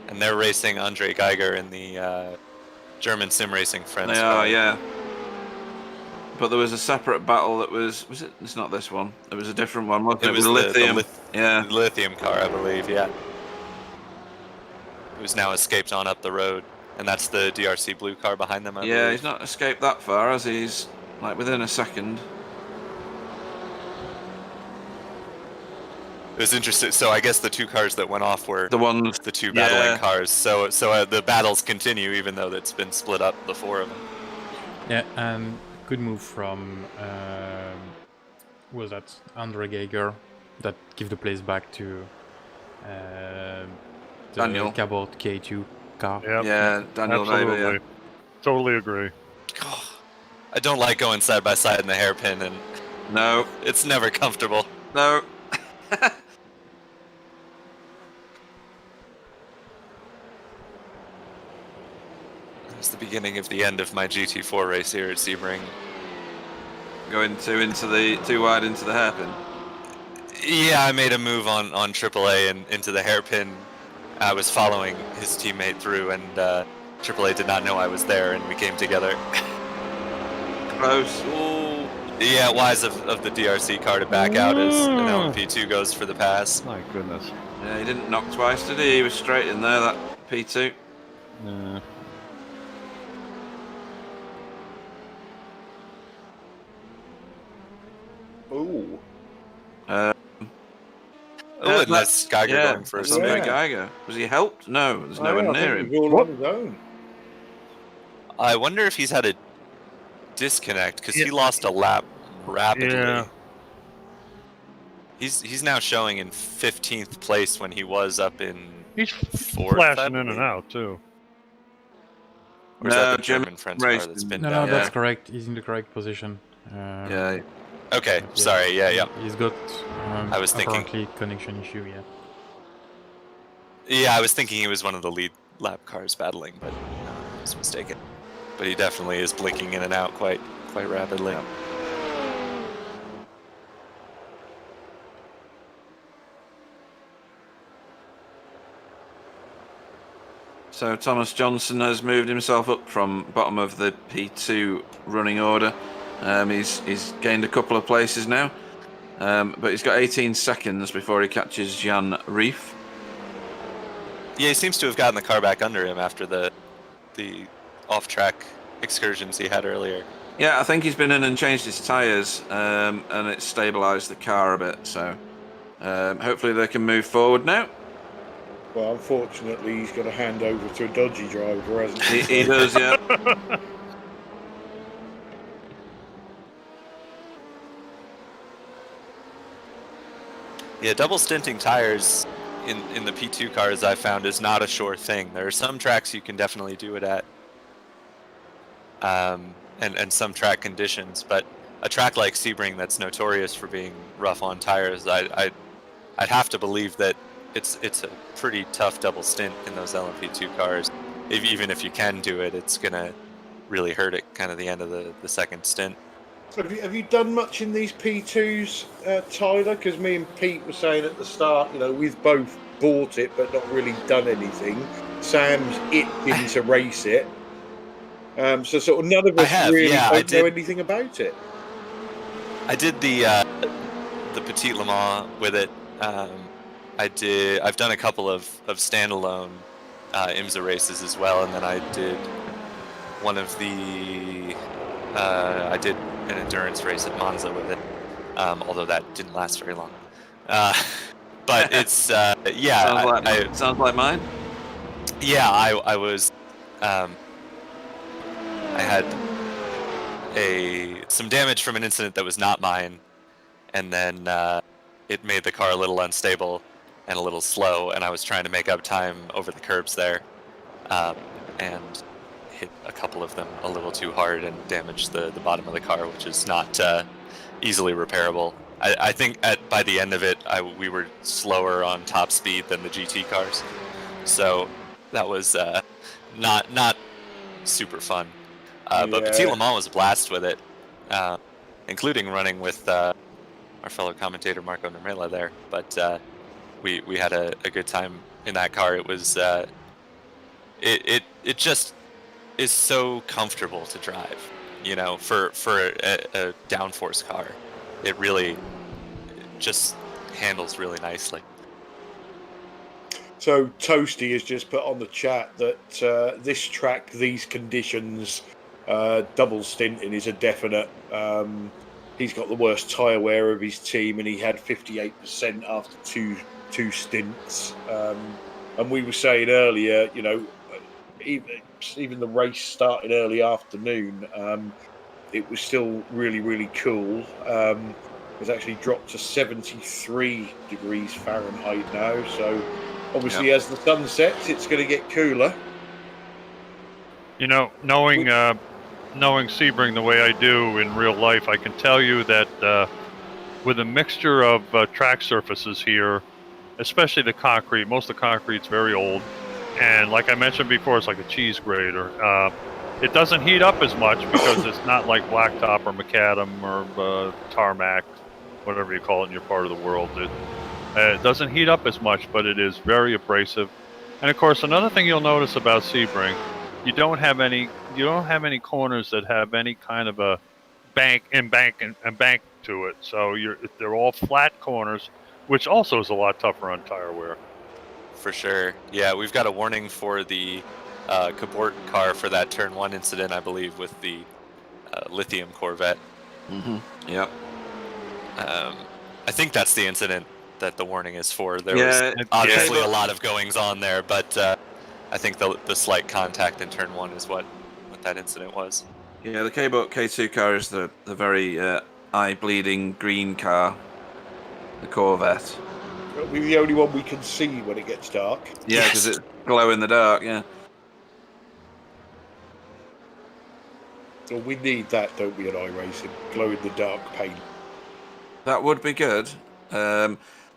And they're racing Andre Geiger in the German sim racing friends. They are, yeah. But there was a separate battle that was it? It's not this one. It was a different one, wasn't it? It was the lithium. the lithium car, I believe. Yeah. Who's now escaped on up the road, and that's the DRC blue car behind them. I believe. He's not escaped that far, as he's like within a second. It was interesting. So I guess the two cars that went off were the two battling cars. So the battles continue, even though it's been split up, the four of them. Yeah, and good move from who was that? Andre Geiger, that give the place back to the Daniel Cabot K2 car. Yep. Yeah, Daniel Absolutely. Weber, yeah. Totally agree. I don't like going side by side in the hairpin, and No, it's never comfortable. no. It's the beginning of the end of my GT4 race here at Sebring. Going too wide into the hairpin. Yeah, I made a move on AAA and into the hairpin. I was following his teammate through, and AAA did not know I was there, and we came together. Close. Ooh. Yeah, wise of the DRC car to back out as an LMP2 goes for the pass. My goodness. Yeah, he didn't knock twice, did he? He was straight in there, that P2. Ooh. Oh, and that's Geiger going for a that's Andre spin. Geiger. Was he helped? No, there's no one I near think him. he was all on his own. I wonder if he's had a disconnect because he lost a lap rapidly. Yeah. He's now showing in 15th place when he was up in He's 4th. flashing in and out, too. Or is that the German friend's car that's been No, down? that's correct. He's in the correct position. Okay, sorry, yeah. He's got I was thinking- apparently connection issue, yeah. Yeah, I was thinking he was one of the lead lap cars battling, but I was mistaken. But he definitely is blinking in and out quite rapidly. So Thomas Johnson has moved himself up from bottom of the P2 running order. He's gained a couple of places now, but he's got 18 seconds before he catches Jan Reef. Yeah, he seems to have gotten the car back under him after the off-track excursions he had earlier. Yeah, I think he's been in and changed his tyres, and it's stabilised the car a bit. So hopefully they can move forward now. Well, unfortunately, he's got to hand over to a dodgy driver, hasn't he? He does, yeah. Yeah, double stinting tires in the P2 cars I found is not a sure thing. There are some tracks you can definitely do it at, and some track conditions, but a track like Sebring that's notorious for being rough on tires, I'd have to believe that it's a pretty tough double stint in those LMP2 cars. Even if you can do it, it's gonna really hurt at kind of the end of the second stint. Have you done much in these P2s, Tyler? Because me and Pete were saying at the start, we've both bought it but not really done anything. Sam's itching to race it. So sort of none of us really don't know anything about it. I did the Petit Le Mans with it. I've done a couple of standalone IMSA races as well, and then I did one of the I did an endurance race at Monza with it, although that didn't last very long. But it's sounds like mine. Yeah, I was I had some damage from an incident that was not mine, and then it made the car a little unstable and a little slow, and I was trying to make up time over the curbs there, and hit a couple of them a little too hard and damaged the bottom of the car, which is not easily repairable. I think by the end of it, we were slower on top speed than the GT cars, so that was not super fun. But Petit Le Mans was a blast with it, including running with our fellow commentator Marco Nermela there. But we had a good time in that car. It was it just is so comfortable to drive. You know, for a downforce car, it really just handles really nicely. So Toasty has just put on the chat that this track, these conditions, double stinting is a definite. He's got the worst tyre wear of his team, and he had 58% after two stints. And we were saying earlier, you know, even the race started early afternoon. It was still really, really cool. It's actually dropped to 73 degrees Fahrenheit now. So obviously, as the sun sets, it's going to get cooler. You know, knowing Sebring the way I do in real life, I can tell you that with a mixture of track surfaces here, especially the concrete, most of the concrete's very old, and like I mentioned before, it's like a cheese grater. It doesn't heat up as much because it's not like blacktop or macadam or tarmac, whatever you call it in your part of the world. It doesn't heat up as much, but it is very abrasive. And of course, another thing you'll notice about Sebring, you don't have any corners that have any kind of a bank to it. So they're all flat corners, which also is a lot tougher on tire wear. For sure. Yeah, we've got a warning for the Cabort car for that turn 1 incident, I believe, with the lithium Corvette. Mm-hmm. Yep. I think that's the incident that the warning is for. There was obviously a lot of goings on there, but I think the slight contact in turn 1 is what that incident was. Yeah, the K-Boat K2 car is the very eye-bleeding green car, the Corvette. It'll be the only one we can see when it gets dark. Yeah, because it's glow in the dark, yeah. Well, we need that, don't we, in iRacing? Glow in the dark paint. That would be good.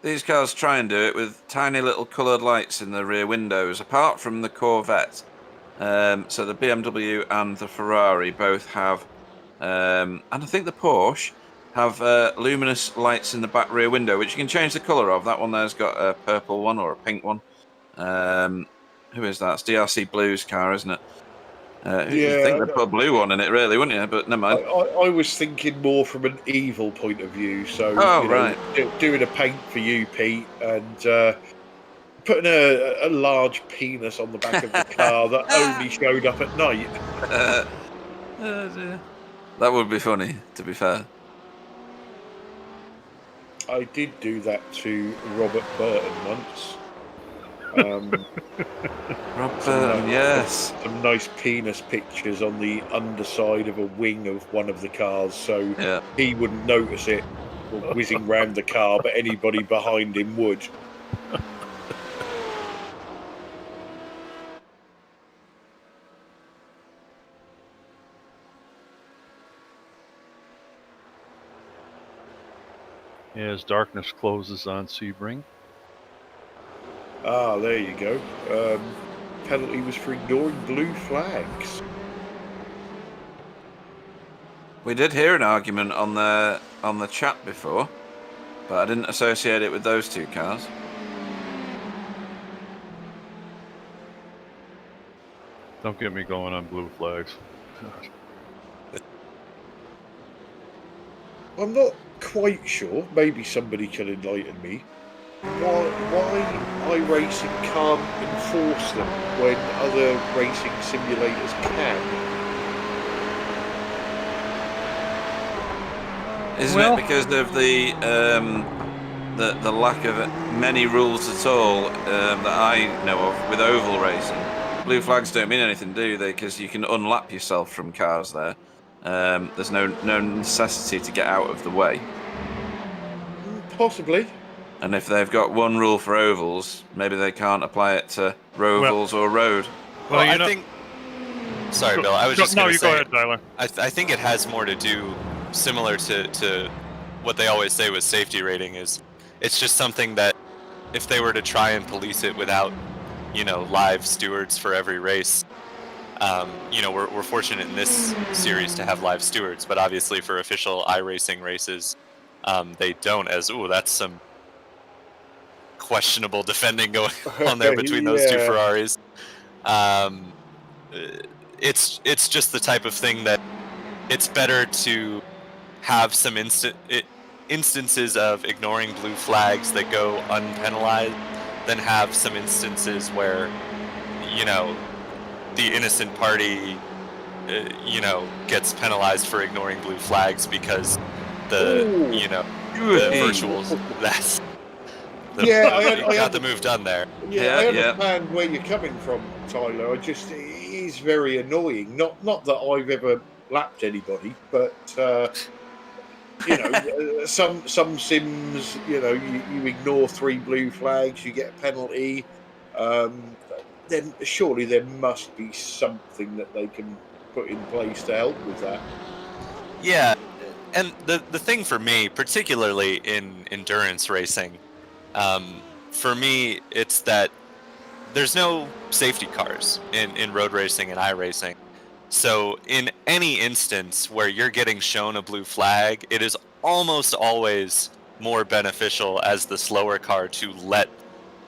These cars try and do it with tiny little coloured lights in the rear windows, apart from the Corvette. So the BMW and the Ferrari both have, and I think the Porsche have luminous lights in the back rear window, which you can change the colour of. That one there's got a purple one or a pink one. Who is that? It's DRC Blue's car, isn't it? You'd think they'd put a blue one in it, really, wouldn't you? But never mind. I was thinking more from an evil point of view. So, right. Doing a paint for you, Pete, and putting a large penis on the back of the car that only showed up at night. Oh dear. That would be funny, to be fair. I did do that to Robert Burton once. Rob Burton, yes. Some nice penis pictures on the underside of a wing of one of the cars, so he wouldn't notice it whizzing round the car, but anybody behind him would. As darkness closes on Sebring. Ah, there you go. Penalty was for ignoring blue flags. We did hear an argument on the chat before, but I didn't associate it with those two cars. Don't get me going on blue flags. I'm not quite sure. Maybe somebody can enlighten me. Why iRacing can't enforce them when other racing simulators can? Isn't it because of the lack of many rules at all that I know of with oval racing? Blue flags don't mean anything, do they? Because you can unlap yourself from cars there. There's no necessity to get out of the way. Possibly. And if they've got one rule for ovals, maybe they can't apply it to rovals or road. Well, I think. Sorry, Bill. I was just going to say. No, you go ahead, Tyler. I think it has more to do, similar to what they always say with safety rating, is it's just something that if they were to try and police it without, live stewards for every race. We're fortunate in this series to have live stewards, but obviously for official iRacing races, they don't. That's some questionable defending going on there between those two Ferraris. it's just the type of thing that it's better to have some instances of ignoring blue flags that go unpenalized than have some instances where, you know, the innocent party, you know, gets penalized for ignoring blue flags because the, you know, the virtuals, that's... I got the move done there. Yeah, I understand where you're coming from, Tyler. It is very annoying. Not that I've ever lapped anybody, but you know, some sims, you know, you ignore 3 blue flags, you get a penalty. Then surely there must be something that they can put in place to help with that. Yeah, and the thing for me, particularly in endurance racing, for me, it's that there's no safety cars in road racing and iRacing. So in any instance where you're getting shown a blue flag, it is almost always more beneficial as the slower car to let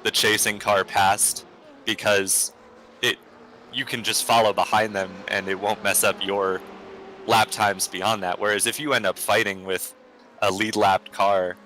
the chasing car past, because you can just follow behind them and it won't mess up your lap times beyond that. Whereas if you end up fighting with a lead lapped car,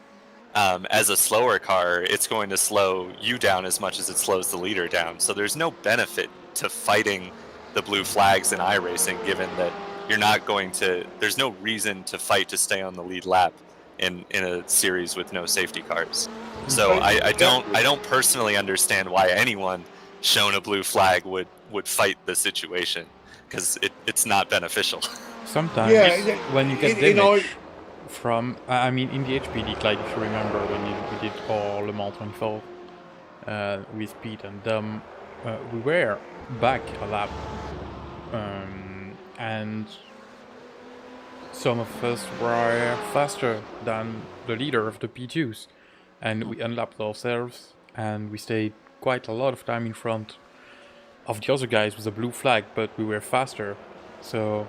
as a slower car, it's going to slow you down as much as it slows the leader down. So there's no benefit to fighting the blue flags in iRacing, given that you're not going to, there's no reason to fight to stay on the lead lap in a series with no safety cars. So I don't personally understand why anyone shown a blue flag would fight the situation, because it's not beneficial. Sometimes when you get damage from, I mean, in the HPD, like if you remember when we did our Le Mans 24 with Pete and Dom, we were back a lap, and some of us were faster than the leader of the P2s, and we unlapped ourselves, and we stayed quite a lot of time in front of the other guys with a blue flag, but we were faster. So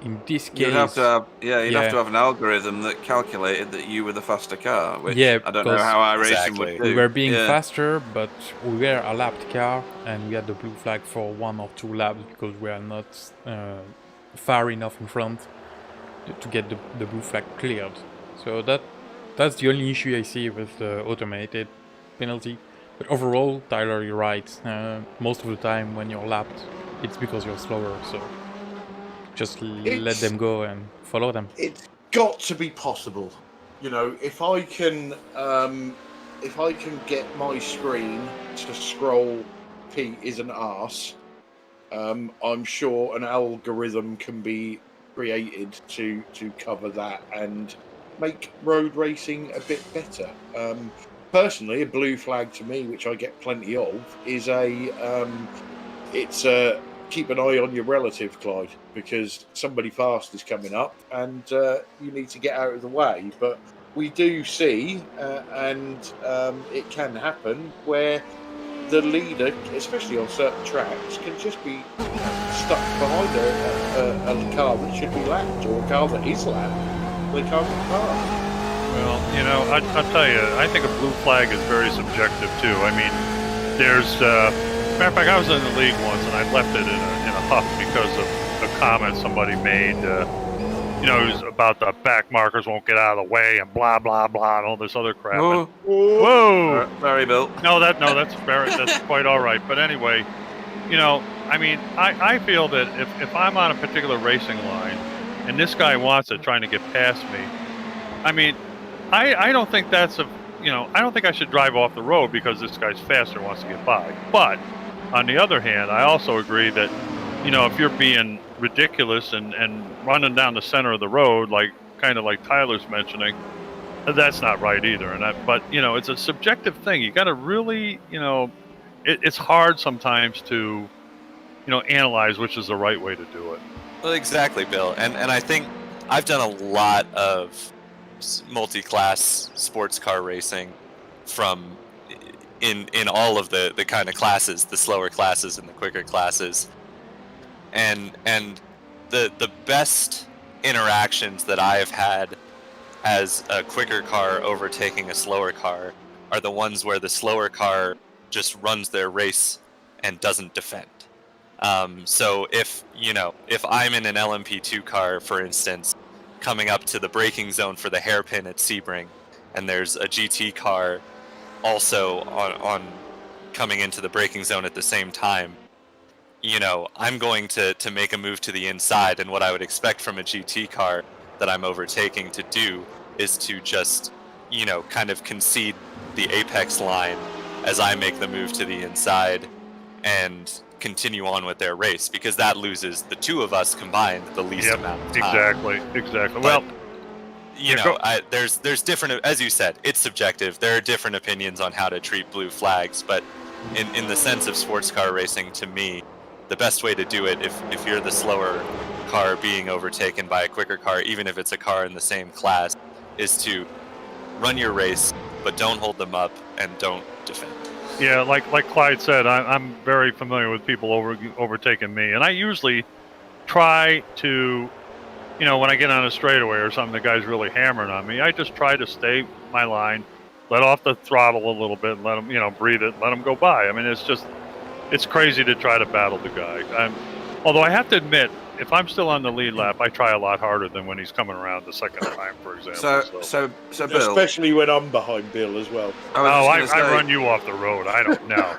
in this case, you'd have to have an algorithm that calculated that you were the faster car, which I don't know how iRacing would do. We were being faster, but we were a lapped car, and we had the blue flag for 1 or 2 laps because we are not far enough in front to get the blue flag cleared. So that's the only issue I see with the automated penalty. But overall, Tyler, you're right. Most of the time when you're lapped, it's because you're slower. So just let them go and follow them. It's got to be possible. You know, if I can get my screen to scroll Pete is an arse, I'm sure an algorithm can be created to cover that and make road racing a bit better. Personally, a blue flag to me, which I get plenty of, is it's a keep an eye on your relative, Clyde, because somebody fast is coming up and you need to get out of the way. But we do see, and it can happen, where the leader, especially on certain tracks, can just be stuck behind a car that should be lapped, or a car that is lapped. They can't get past. Well, you know, I'll tell you, I think a blue flag is very subjective too. I mean, there's, matter of fact, I was in the league once and I left it in a huff because of a comment somebody made. You know, it was about the back markers won't get out of the way and blah blah blah and all this other crap. Whoa! Whoa! Sorry, Bill. No, that's quite all right. But anyway, you know, I mean, I feel that if I'm on a particular racing line and this guy wants it, trying to get past me, I mean, I don't think I don't think I should drive off the road because this guy's faster and wants to get by. But on the other hand, I also agree that, you know, if you're being ridiculous and running down the center of the road, kind of like Tyler's mentioning, that's not right either. But you know, it's a subjective thing. You got to really, you know, it's hard sometimes to, you know, analyze which is the right way to do it. Well, exactly, Bill. And I think I've done a lot of multi-class sports car racing from in all of the kind of classes, the slower classes and the quicker classes, and the best interactions that I have had as a quicker car overtaking a slower car are the ones where the slower car just runs their race and doesn't defend. So if I'm in an LMP2 car, for instance, coming up to the braking zone for the hairpin at Sebring, and there's a GT car also on coming into the braking zone at the same time, I'm going to make a move to the inside, and what I would expect from a GT car that I'm overtaking to do is to just, kind of concede the apex line as I make the move to the inside and continue on with their race, because that loses the two of us combined the least amount of time. Exactly. But, there's different, as you said, it's subjective. There are different opinions on how to treat blue flags, but in the sense of sports car racing, to me, the best way to do it, if you're the slower car being overtaken by a quicker car, even if it's a car in the same class, is to run your race, but don't hold them up and don't defend. Yeah, like Clyde said, I'm very familiar with people overtaking me, and I usually try to, when I get on a straightaway or something, the guy's really hammering on me, I just try to stay my line, let off the throttle a little bit, and let him, breathe it, let him go by. I mean, it's crazy to try to battle the guy. Although I have to admit, if I'm still on the lead lap, I try a lot harder than when he's coming around the second time, for example. So Bill, especially when I'm behind Bill as well. I run you off the road. I don't know.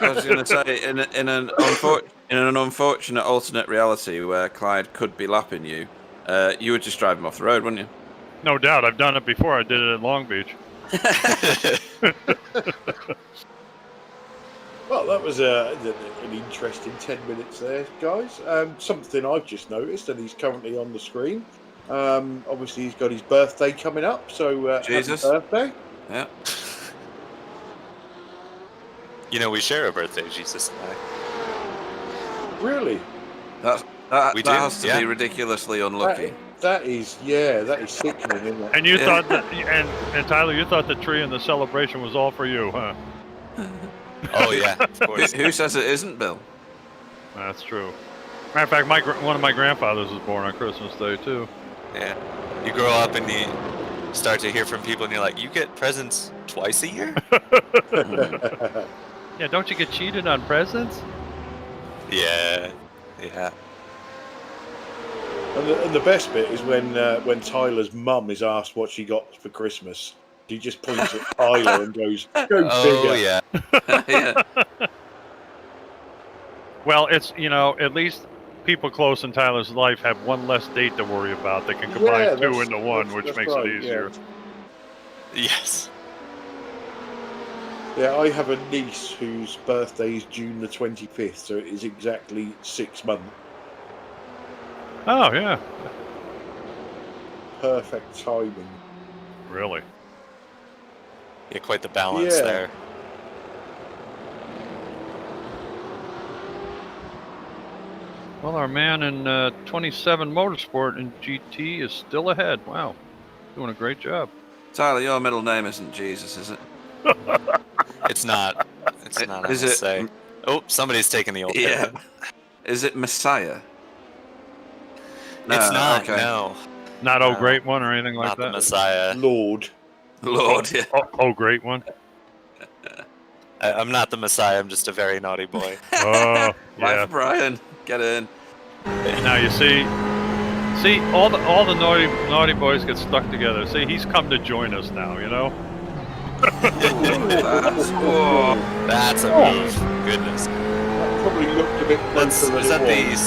I was going to say, in an unfortunate alternate reality where Clyde could be lapping you, you would just drive him off the road, wouldn't you? No doubt. I've done it before. I did it at Long Beach. Well, that was an interesting 10 minutes there, guys. Something I've just noticed, and he's currently on the screen. Obviously, he's got his birthday coming up, so Jesus. happy birthday. Yeah. We share a birthday, Jesus and I. Really? That has to be ridiculously unlucky. That is sickening, isn't it? And you thought that, and Tyler, you thought the tree and the celebration was all for you, huh? Oh yeah, of course. Who says it isn't, Bill? That's true. Matter of fact, one of my grandfathers was born on Christmas Day too. Yeah. You grow up and you start to hear from people, and you're like, "You get presents twice a year?" Yeah, don't you get cheated on presents? Yeah. And the best bit is when Tyler's mum is asked what she got for Christmas. He just points at Tyler and goes, "Go Oh figure." yeah. Yeah. Well, it's at least people close in Tyler's life have one less date to worry about. They can combine two into one, which makes it easier. Yeah. Yes. Yeah, I have a niece whose birthday is June the 25th, so it is exactly 6 months. Oh yeah. Perfect timing. Really? Yeah, quite the balance there. Well, our man in 27 Motorsport in GT is still ahead. Wow, doing a great job. Tyler, your middle name isn't Jesus, is it? It's not. It's not. Is I it? say. Oh, somebody's taking the old. Yeah. Is it Messiah? No, it's not. okay. No. Not Oh Great One or anything like Not that. the Messiah. Lord, yeah. Oh Great One. I'm not the Messiah. I'm just a very naughty boy. Oh Life yeah. of Brian, get in. Now you see all the naughty boys get stuck together. See, he's come to join us now. That's a move. Goodness. that probably looked a bit closer than Is that it was.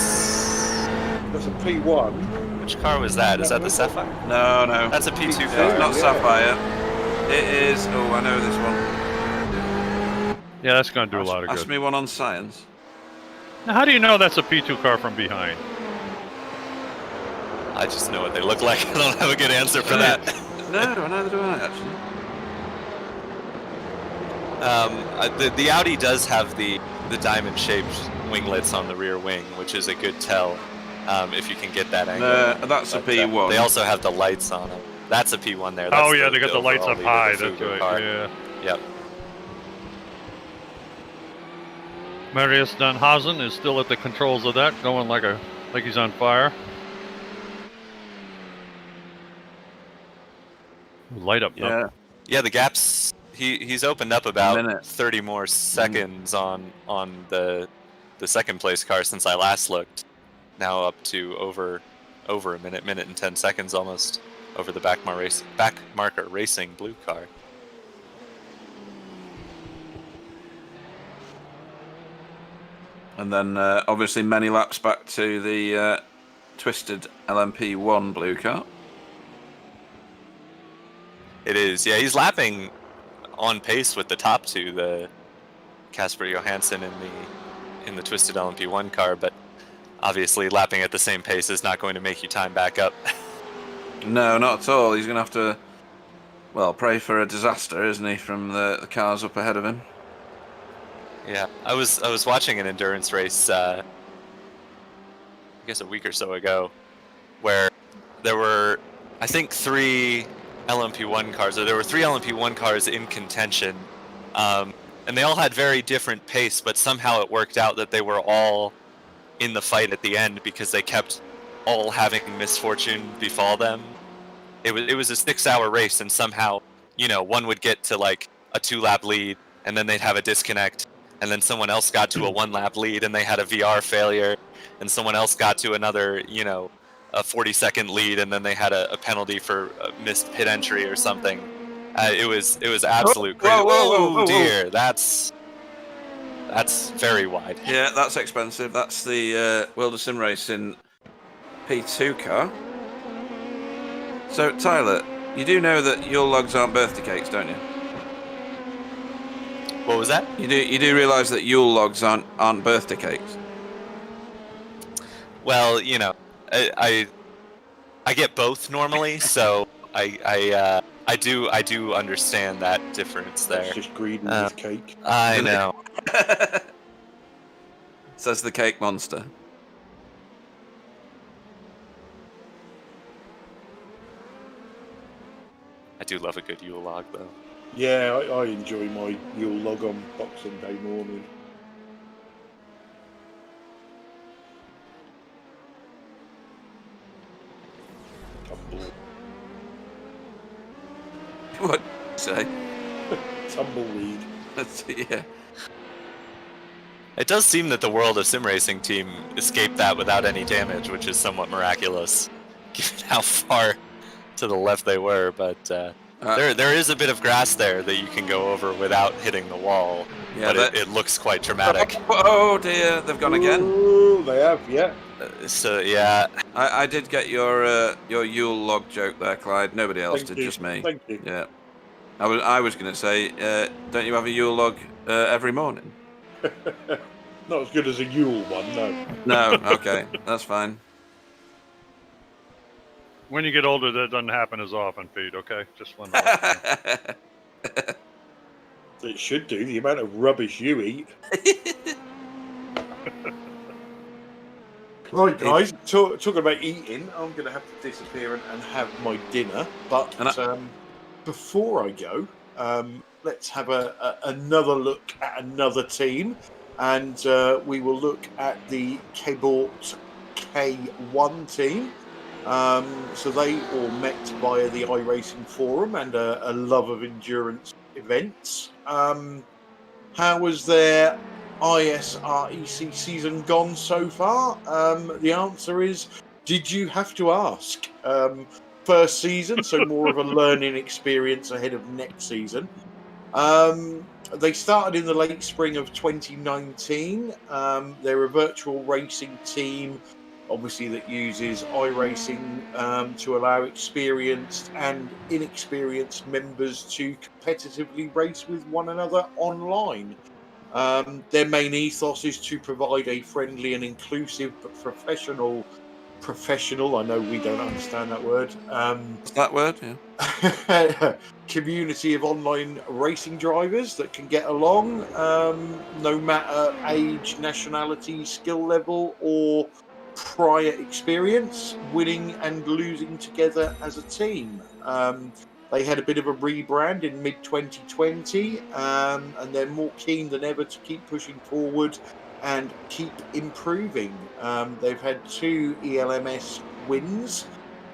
That's a P1. Which car was that? Is that the Sapphire? No. That's a P2 It's car. not Sapphire. It is. Oh, I know this one. Yeah, that's going to do a lot of Ask good. me one on science. Now, how do you know that's a P2 car from behind? I just know what they look like. I don't have a good answer for that. No, neither do I actually. The Audi does have the diamond-shaped winglets on the rear wing, which is a good tell if you can get that angle. That's a P1. They also have the lights on them. That's a P1 there. Oh That's yeah, they got the lights overall up leader, high. the That's Fugger right. car. Yeah. Yep. Marius Danhausen is still at the controls of that, going like he's on fire. Light up. Yeah. Yeah, the gaps. He's opened up about Minute. 30 more seconds on the the second place car since I last looked. Now up to over a minute and 10 seconds almost over the back marker racing blue car. And then obviously many laps back to the twisted LMP1 blue car. It is, yeah. He's lapping on pace with the top two, the Casper Johansson in the twisted LMP1 car, but obviously lapping at the same pace is not going to make you time back up. No, not at all. He's going to have to, well, pray for a disaster, isn't he, from the cars up ahead of him? Yeah, I was watching an endurance race, I guess a week or so ago, where there were, I think, 3 LMP1 cars, or there were 3 LMP1 cars in contention, and they all had very different pace, but somehow it worked out that they were all in the fight at the end because they kept all having misfortune befall them. It was a 6-hour race, and somehow, you know, one would get to like a 2-lap lead, and then they'd have a disconnect, and then someone else got to a 1-lap lead, and they had a VR failure, and someone else got to another, you know, a 40-second lead, and then they had a penalty for a missed pit entry or something. It was absolute crazy. Whoa, dear, that's very wide. Yeah, that's expensive. That's the World of Sim Racing P2 car. So, Tyler, you do know that Yule logs aren't birthday cakes, don't you? What was that? You do realise that Yule logs aren't birthday cakes? Well, you know, I get both normally, so I do understand that difference there. It's just greedy with cake. I know. Says the cake monster. I do love a good Yule log, though. Yeah, I enjoy my Yule log on Boxing Day morning. Tumble. What say? Tumbleweed. Yeah. It does seem that the World of Sim Racing team escaped that without any damage, which is somewhat miraculous, given how far to the left they were. But there is a bit of grass there that you can go over without hitting the wall. Yeah, but it looks quite dramatic. Oh dear, they've gone again. Ooh, they have, yeah. So yeah, I did get your Yule log joke there, Clyde. Nobody else did, just me. Thank you. Yeah. I was going to say, don't you have a Yule log every morning? Not as good as a Yule one, no. No, okay, that's fine. When you get older, that doesn't happen as often, Pete, okay? Just one more. It should do, the amount of rubbish you eat. Right, guys, talking about eating, I'm going to have to disappear and have my dinner. But before I go, let's have another look at another team. And we will look at the Kbort K1 team. So they all met via the iRacing forum and a love of endurance events. How was their ISREC season gone so far? The answer is, did you have to ask? First season, so more of a learning experience ahead of next season. They started in the late spring of 2019. They're a virtual racing team, obviously, that uses iRacing to allow experienced and inexperienced members to competitively race with one another online. Their main ethos is to provide a friendly and inclusive but professional, I know we don't understand that word. What's that word? Yeah. Community of online racing drivers that can get along, no matter age, nationality, skill level, or prior experience, winning and losing together as a team. They had a bit of a rebrand in mid-2020, and they're more keen than ever to keep pushing forward and keep improving. They've had 2 ELMS wins,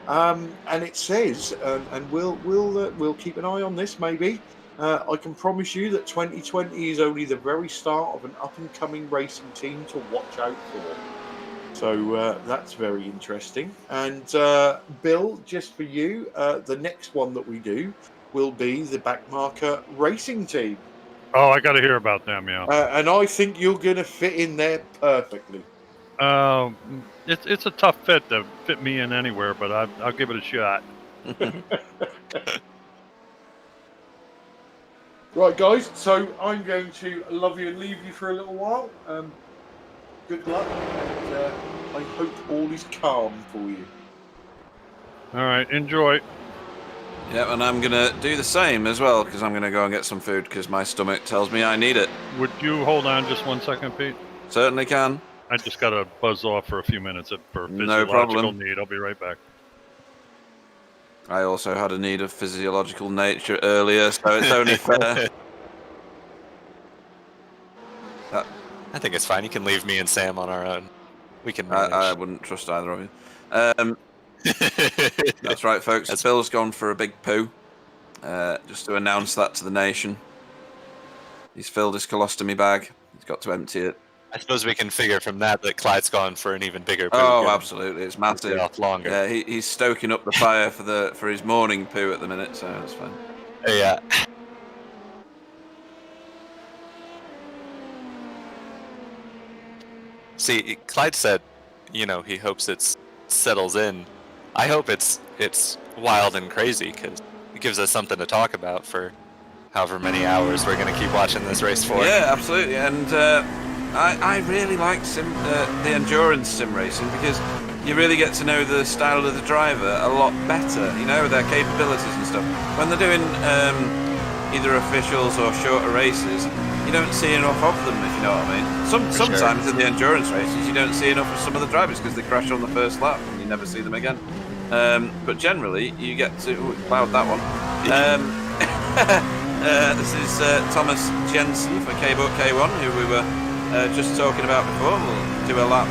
and it says, and we'll keep an eye on this maybe. I can promise you that 2020 is only the very start of an up-and-coming racing team to watch out for. So that's very interesting. And Bill, just for you, the next one that we do will be the Backmarker Racing Team. Oh, I got to hear about them, yeah. And I think you're going to fit in there perfectly. It's a tough fit to fit me in anywhere, but I'll give it a shot. Right, guys, so I'm going to love you and leave you for a little while. Good luck, and I hope all is calm for you. All right, enjoy. Yeah, and I'm going to do the same as well, because I'm going to go and get some food, because my stomach tells me I need it. Would you hold on just 1 second, Pete? Certainly can. I just got to buzz off for a few minutes for No physiological problem. need. I'll be right back. I also had a need of physiological nature earlier, so it's only fair. I think it's fine. You can leave me and Sam on our own. We can manage. I wouldn't trust either of you. That's right, folks. Bill's gone for a big poo. Just to announce that to the nation. He's filled his colostomy bag. He's got to empty it. I suppose we can figure from that Clyde's gone for an even bigger poo. Oh, absolutely. It's massive. A lot longer. Yeah, he's stoking up the fire for his morning poo at the minute, so that's fine. Yeah. See, Clyde said, he hopes it settles in. I hope it's wild and crazy, because it gives us something to talk about for however many hours we're going to keep watching this race for. Yeah, absolutely. And I really like the endurance sim racing, because you really get to know the style of the driver a lot better, their capabilities and stuff. When they're doing either officials or shorter races, you don't see enough of them, if you know what I mean. Sometimes in the endurance races, you don't see enough of some of the drivers because they crash on the first lap and you never see them again. But generally, you get to... Ooh, it plowed that one. This is Thomas Jensen for K-Book K1, who we were just talking about before. We'll do a lap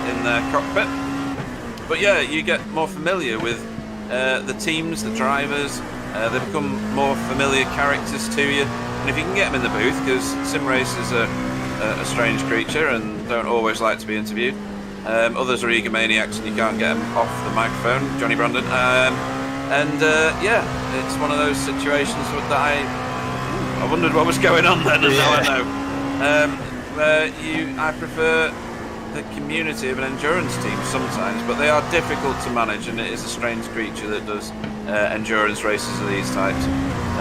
in their cockpit. But yeah, you get more familiar with the teams, the drivers. They become more familiar characters to you. And if you can get them in the booth, because sim racers are a strange creature and don't always like to be interviewed. Others are egomaniacs and you can't get them off the microphone, Johnny Brandon. Yeah, it's one of those situations that I wondered what was going on then, and now I know. I prefer the community of an endurance team sometimes, but they are difficult to manage, and it is a strange creature that does endurance races of these types.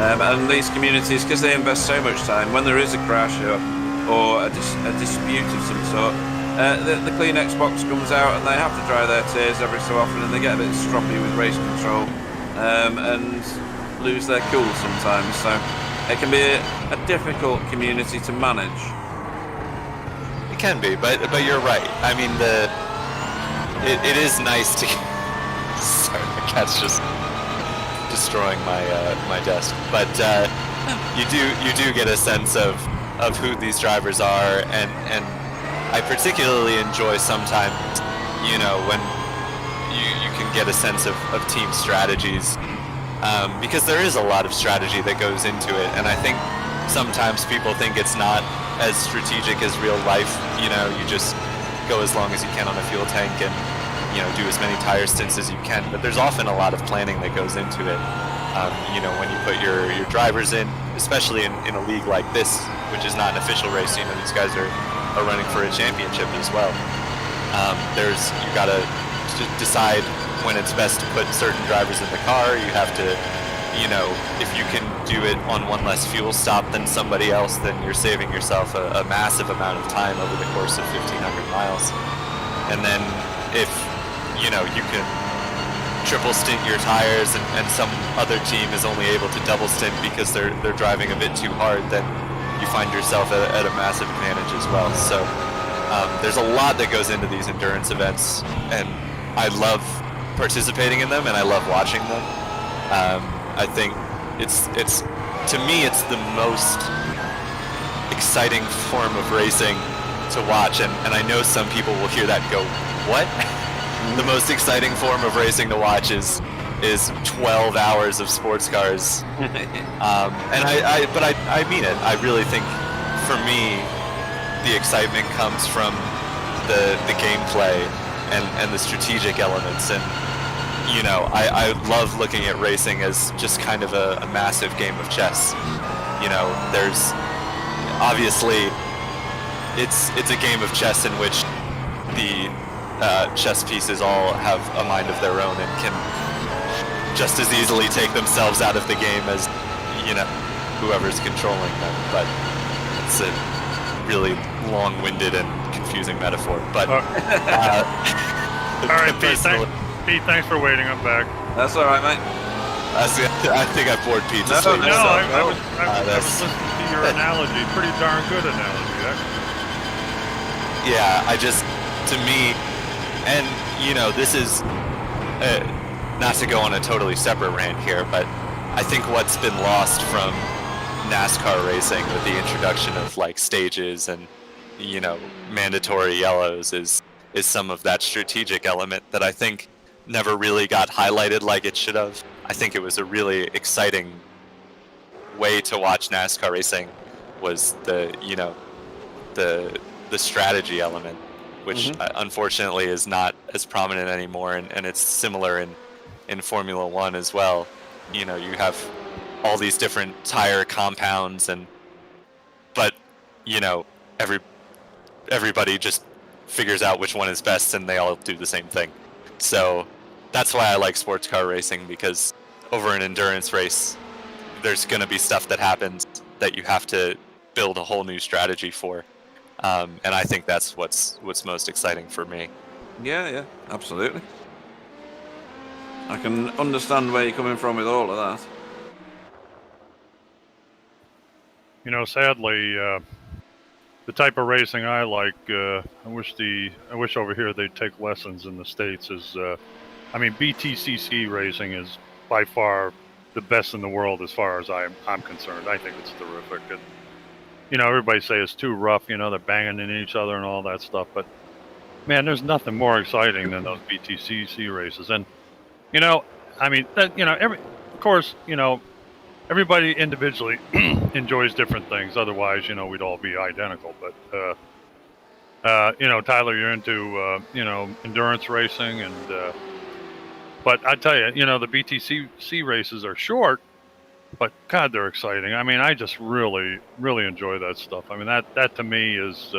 And these communities, because they invest so much time, when there is a crash or a dispute of some sort, the Kleenex box comes out and they have to dry their tears every so often, and they get a bit stroppy with race control and lose their cool sometimes. So it can be a difficult community to manage. It can be, but you're right. I mean, it is nice to... Sorry, the cat's just destroying my desk. But you do get a sense of who these drivers are, and I particularly enjoy sometimes, when you can get a sense of team strategies, because there is a lot of strategy that goes into it, and I think sometimes people think it's not as strategic as real life. You just go as long as you can on a fuel tank and do as many tire stints as you can, but there's often a lot of planning that goes into it. When you put your drivers in, especially in a league like this, which is not an official race, these guys are running for a championship as well. You gotta decide when it's best to put certain drivers in the car. You have to, if you can do it on one less fuel stop than somebody else, then you're saving yourself a massive amount of time over the course of 1,500 miles. And then if you can triple stint your tires and some other team is only able to double stint because they're driving a bit too hard, then you find yourself at a massive advantage as well. So there's a lot that goes into these endurance events, and I love participating in them and I love watching them. I think it's to me it's the most exciting form of racing to watch, and I know some people will hear that and go, what? The most exciting form of racing to watch is is 12 hours of sports cars. And I mean it. I really think, for me, the excitement comes from the gameplay and the strategic elements. And you know, I love looking at racing as just kind of a massive game of chess. You know, there's obviously it's a game of chess in which the chess pieces all have a mind of their own and can just as easily take themselves out of the game as, you know, whoever's controlling them. But it's a really long-winded and confusing metaphor. But all right, Pete, thanks for waiting. I'm back. That's all right, mate. I think I bored Pete to sleep. I was listening to your analogy. Pretty darn good analogy, actually. Yeah, to me, and you know, this is not to go on a totally separate rant here, but I think what's been lost from NASCAR racing with the introduction of like stages and, you know, mandatory yellows is some of that strategic element that I think never really got highlighted like it should have. I think it was a really exciting way to watch NASCAR racing, was the strategy element, which unfortunately is not as prominent anymore, and it's similar in Formula One as well. You know, you have all these different tire compounds, but you know, everybody just figures out which one is best, and they all do the same thing. So that's why I like sports car racing, because over an endurance race, there's going to be stuff that happens that you have to build a whole new strategy for. And I think that's what's most exciting for me. Yeah, absolutely. I can understand where you're coming from with all of that. You know, sadly, the type of racing I like, I wish over here they'd take lessons in the States. I mean, BTCC racing is by far the best in the world as far as I'm concerned. I think it's terrific. And, you know, everybody say it's too rough. You know, they're banging into each other and all that stuff. But man, there's nothing more exciting than those BTCC races. And you know, I mean, of course, you know, everybody individually enjoys different things. Otherwise, you know, we'd all be identical. But you know, Tyler, you're into you know, endurance racing, and but I tell you, you know, the BTCC races are short, but God, they're exciting. I mean, I just really enjoy that stuff. I mean, that to me is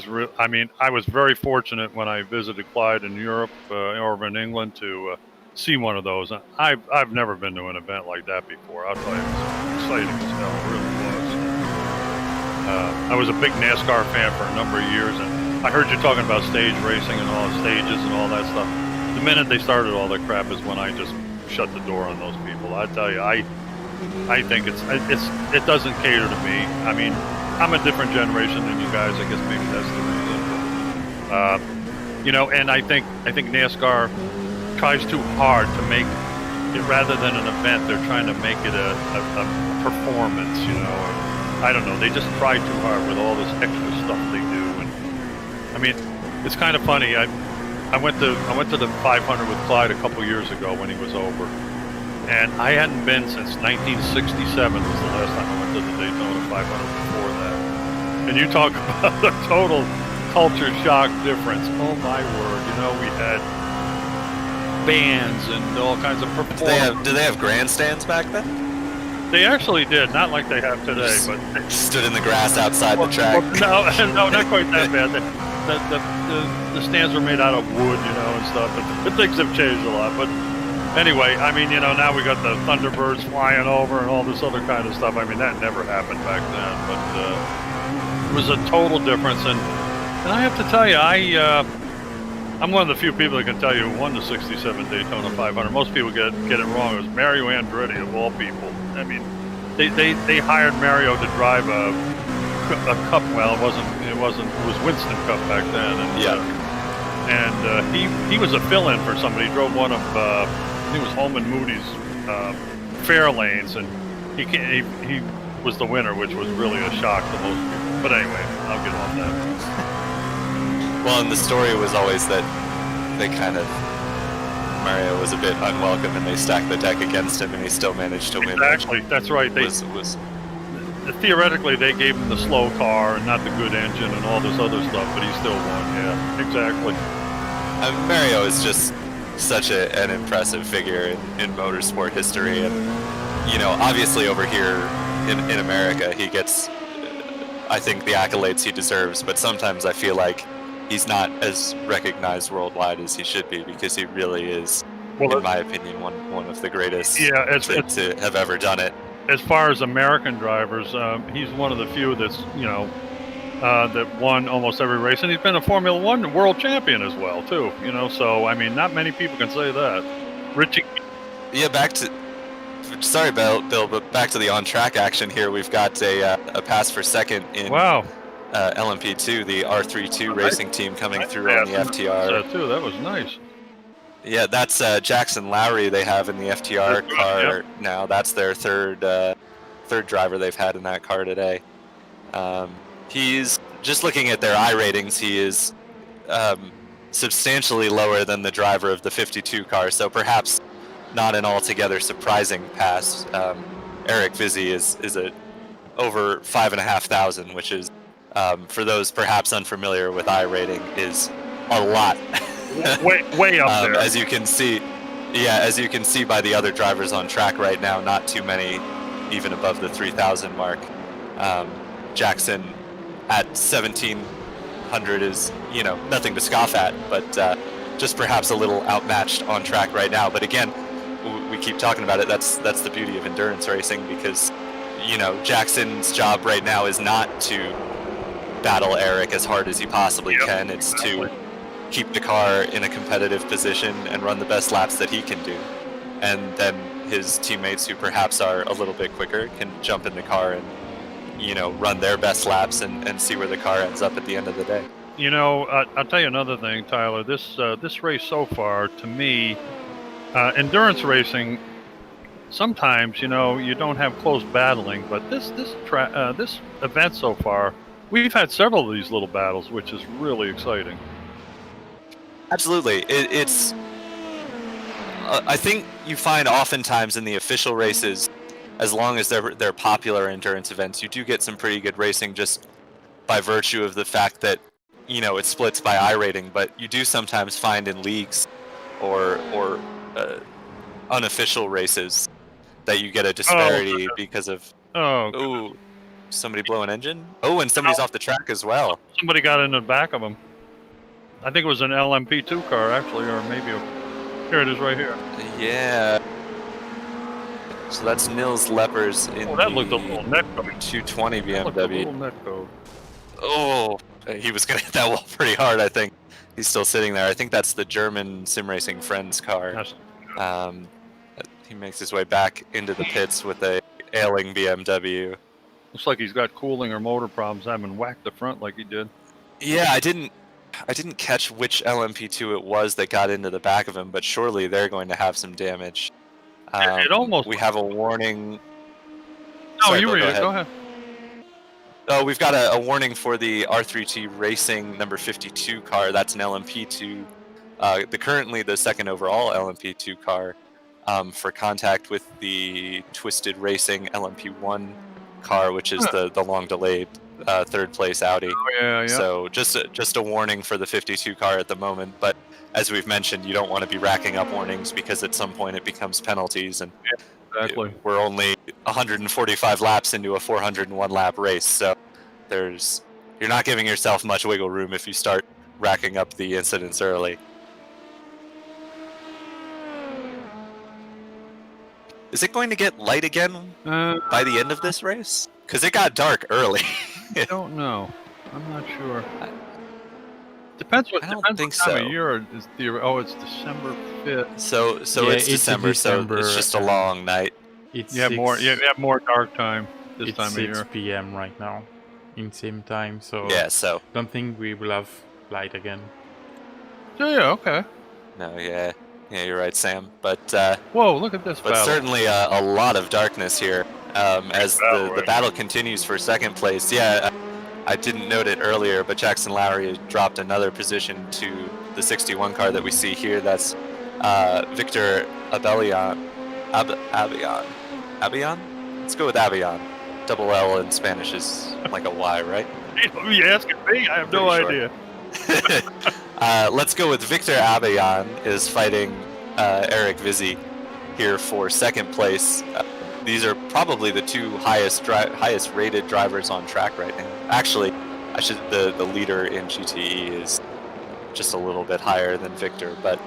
real. I mean, I was very fortunate when I visited Clyde in Europe or in England to see one of those. I've never been to an event like that before. I'll tell you, it was exciting as hell. It really was. I was a big NASCAR fan for a number of years, and I heard you talking about stage racing and all the stages and all that stuff. The minute they started all that crap is when I just shut the door on those people. I tell you, I think it doesn't cater to me. I mean, I'm a different generation than you guys. I guess maybe that's the reason. You know, and I think NASCAR tries too hard to make it, rather than an event, they're trying to make it a performance. You know, or, I don't know. They just try too hard with all this extra stuff they do. And I mean, it's kind of funny. I went to the 500 with Clyde a couple years ago when he was over, and I hadn't been since 1967 was the last time I went to the Daytona 500 before that. And you talk about a total culture shock difference. Oh my word! You know, we had bands and all kinds of performances. Do they have grandstands back then? They actually did, not like they have today, but they stood in the grass outside the track. No, not quite that bad. The stands were made out of wood, you know, and stuff, but things have changed a lot. But anyway, I mean, you know, now we got the Thunderbirds flying over and all this other kind of stuff. I mean, that never happened back then, but it was a total difference. And I have to tell you, I'm one of the few people that can tell you who won the '67 Daytona 500. Most people get it wrong. It was Mario Andretti of all people. I mean, they hired Mario to drive a cup. Well, it was Winston Cup back then. And he was a fill-in for somebody. He drove one of I think it was Holman Moody's fair lanes, and he was the winner, which was really a shock to most people. But anyway, I'll get off that. Well, and the story was always that they kind of Mario was a bit unwelcome and they stacked the deck against him and he still managed to win. Exactly, that's right. Theoretically, they gave him the slow car and not the good engine and all this other stuff, but he still won. Yeah, exactly. Mario is just such an impressive figure in motorsport history, and obviously over here in America, he gets, I think, the accolades he deserves. But sometimes I feel like he's not as recognized worldwide as he should be, because he really is, in my opinion, one of the greatest to have ever done it. As far as American drivers, he's one of the few that's that won almost every race, and he's been a Formula One world champion as well too. So I mean, not many people can say that. Richie. Yeah, sorry, Bill, but back to the on-track action here. We've got a pass for second in LMP2, the R32 racing team coming through on the FTR. That too. That was nice. Yeah, that's Jackson Lowry they have in the FTR car now. That's their third driver they've had in that car today. He's just looking at their I ratings. He is substantially lower than the driver of the 52 car, so perhaps not an altogether surprising pass. Eric Vizzi is over 5,500, which is, for those perhaps unfamiliar with I rating, is a lot. way up there. As you can see by the other drivers on track right now, not too many even above the 3,000 mark. Jackson at 1,700 is, nothing to scoff at, but just perhaps a little outmatched on track right now. But again, we keep talking about it. That's the beauty of endurance racing, because Jackson's job right now is not to battle Eric as hard as he possibly can. It's to keep the car in a competitive position and run the best laps that he can do. And then his teammates, who perhaps are a little bit quicker, can jump in the car and, run their best laps and see where the car ends up at the end of the day. I'll tell you another thing, Tyler. This race so far, to me, endurance racing, sometimes, you don't have close battling, but this event so far, we've had several of these little battles, which is really exciting. Absolutely. It's I think you find oftentimes in the official races, as long as they're popular endurance events, you do get some pretty good racing just by virtue of the fact that, it splits by I rating, but you do sometimes find in leagues or unofficial races that you get a disparity because of somebody blow an engine. And somebody's off the track as well. Somebody got in the back of him. I think it was an LMP2 car, actually, or maybe here it is right here. Yeah. So that's Nils Leppers in that looked a little netcode. 220 BMW. That looked a little netcode. Oh, he was going to hit that wall pretty hard, I think. He's still sitting there. I think that's the German sim racing friend's car. He makes his way back into the pits with a ailing BMW. Looks like he's got cooling or motor problems, having whacked the front like he did. Yeah, I didn't catch which LMP2 it was that got into the back of him, but surely they're going to have some damage. It almost. We have a warning. No, you read it. Go ahead. Oh, we've got a warning for the R3T Racing number 52 car. That's an LMP2. Currently the second overall LMP2 car, for contact with the Twisted Racing LMP1 car, which is the long delayed third place Audi. Oh, yeah. So just a warning for the 52 car at the moment, but as we've mentioned, you don't want to be racking up warnings, because at some point it becomes penalties, and exactly. We're only 145 laps into a 401 lap race, so you're not giving yourself much wiggle room if you start racking up the incidents early. Is it going to get light again by the end of this race? Because it got dark early. I don't know. I'm not sure. Depends what time of year is it's December 5th. So it's December, so it's just a long night. You have more dark time this time of year. It's 6 p.m. right now in same time, so don't think we will have light again. Yeah, okay. No, yeah, you're right, Sam. But whoa, look at this! But battle. Certainly a lot of darkness here as the battle continues for second place. Yeah, I didn't note it earlier, but Jackson Lowry dropped another position to the 61 car that we see here. That's Victor Abellion. Abion? Let's go with Abion. Double L in Spanish is like a Y, right? Are you asking me? I have no idea. Let's go with Victor Abion is fighting Eric Vizzi here for second place. These are probably the two highest rated drivers on track right now. Actually, the leader in GTE is just a little bit higher than Victor, but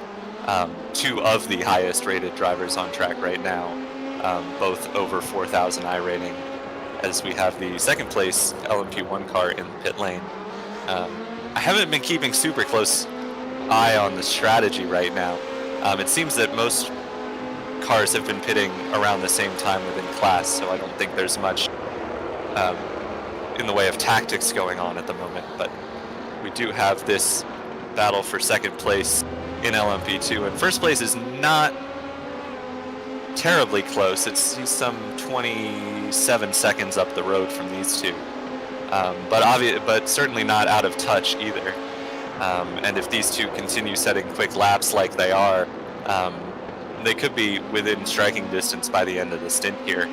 two of the highest rated drivers on track right now, both over 4,000 I rating, as we have the second place LMP1 car in the pit lane. I haven't been keeping super close eye on the strategy right now. It seems that most cars have been pitting around the same time within class, so I don't think there's much in the way of tactics going on at the moment, but we do have this battle for second place in LMP2, and first place is not terribly close. He's some 27 seconds up the road from these two, but certainly not out of touch either. And if these two continue setting quick laps like they are, they could be within striking distance by the end of the stint here.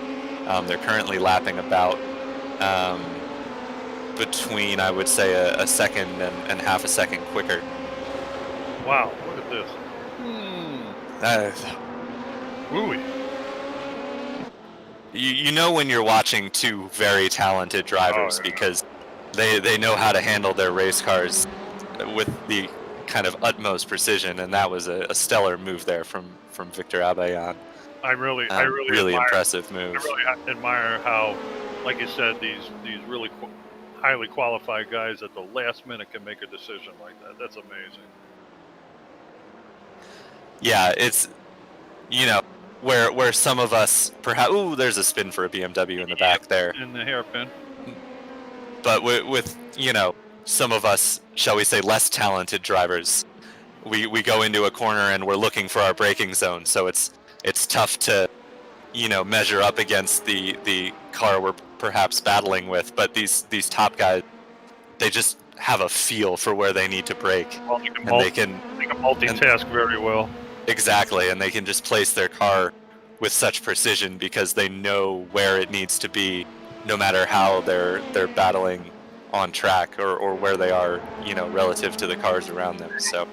They're currently lapping about between, I would say, a second and half a second quicker. Wow, look at this. Ooh. You know when you're watching two very talented drivers, because they know how to handle their race cars with the kind of utmost precision, and that was a stellar move there from Victor Abayan. I really really admire, impressive move. I really admire how, like you said, these really highly qualified guys at the last minute can make a decision like that. That's amazing. Yeah, it's, where some of us perhaps, there's a spin for a BMW in the back there. In the hairpin. But with some of us, shall we say, less talented drivers, we go into a corner and we're looking for our braking zone, so it's tough to measure up against the car we're perhaps battling with. But these top guys, they just have a feel for where they need to brake, they can multitask very well. Exactly, and they can just place their car with such precision because they know where it needs to be, no matter how they're battling on track or where they are, relative to the cars around them. So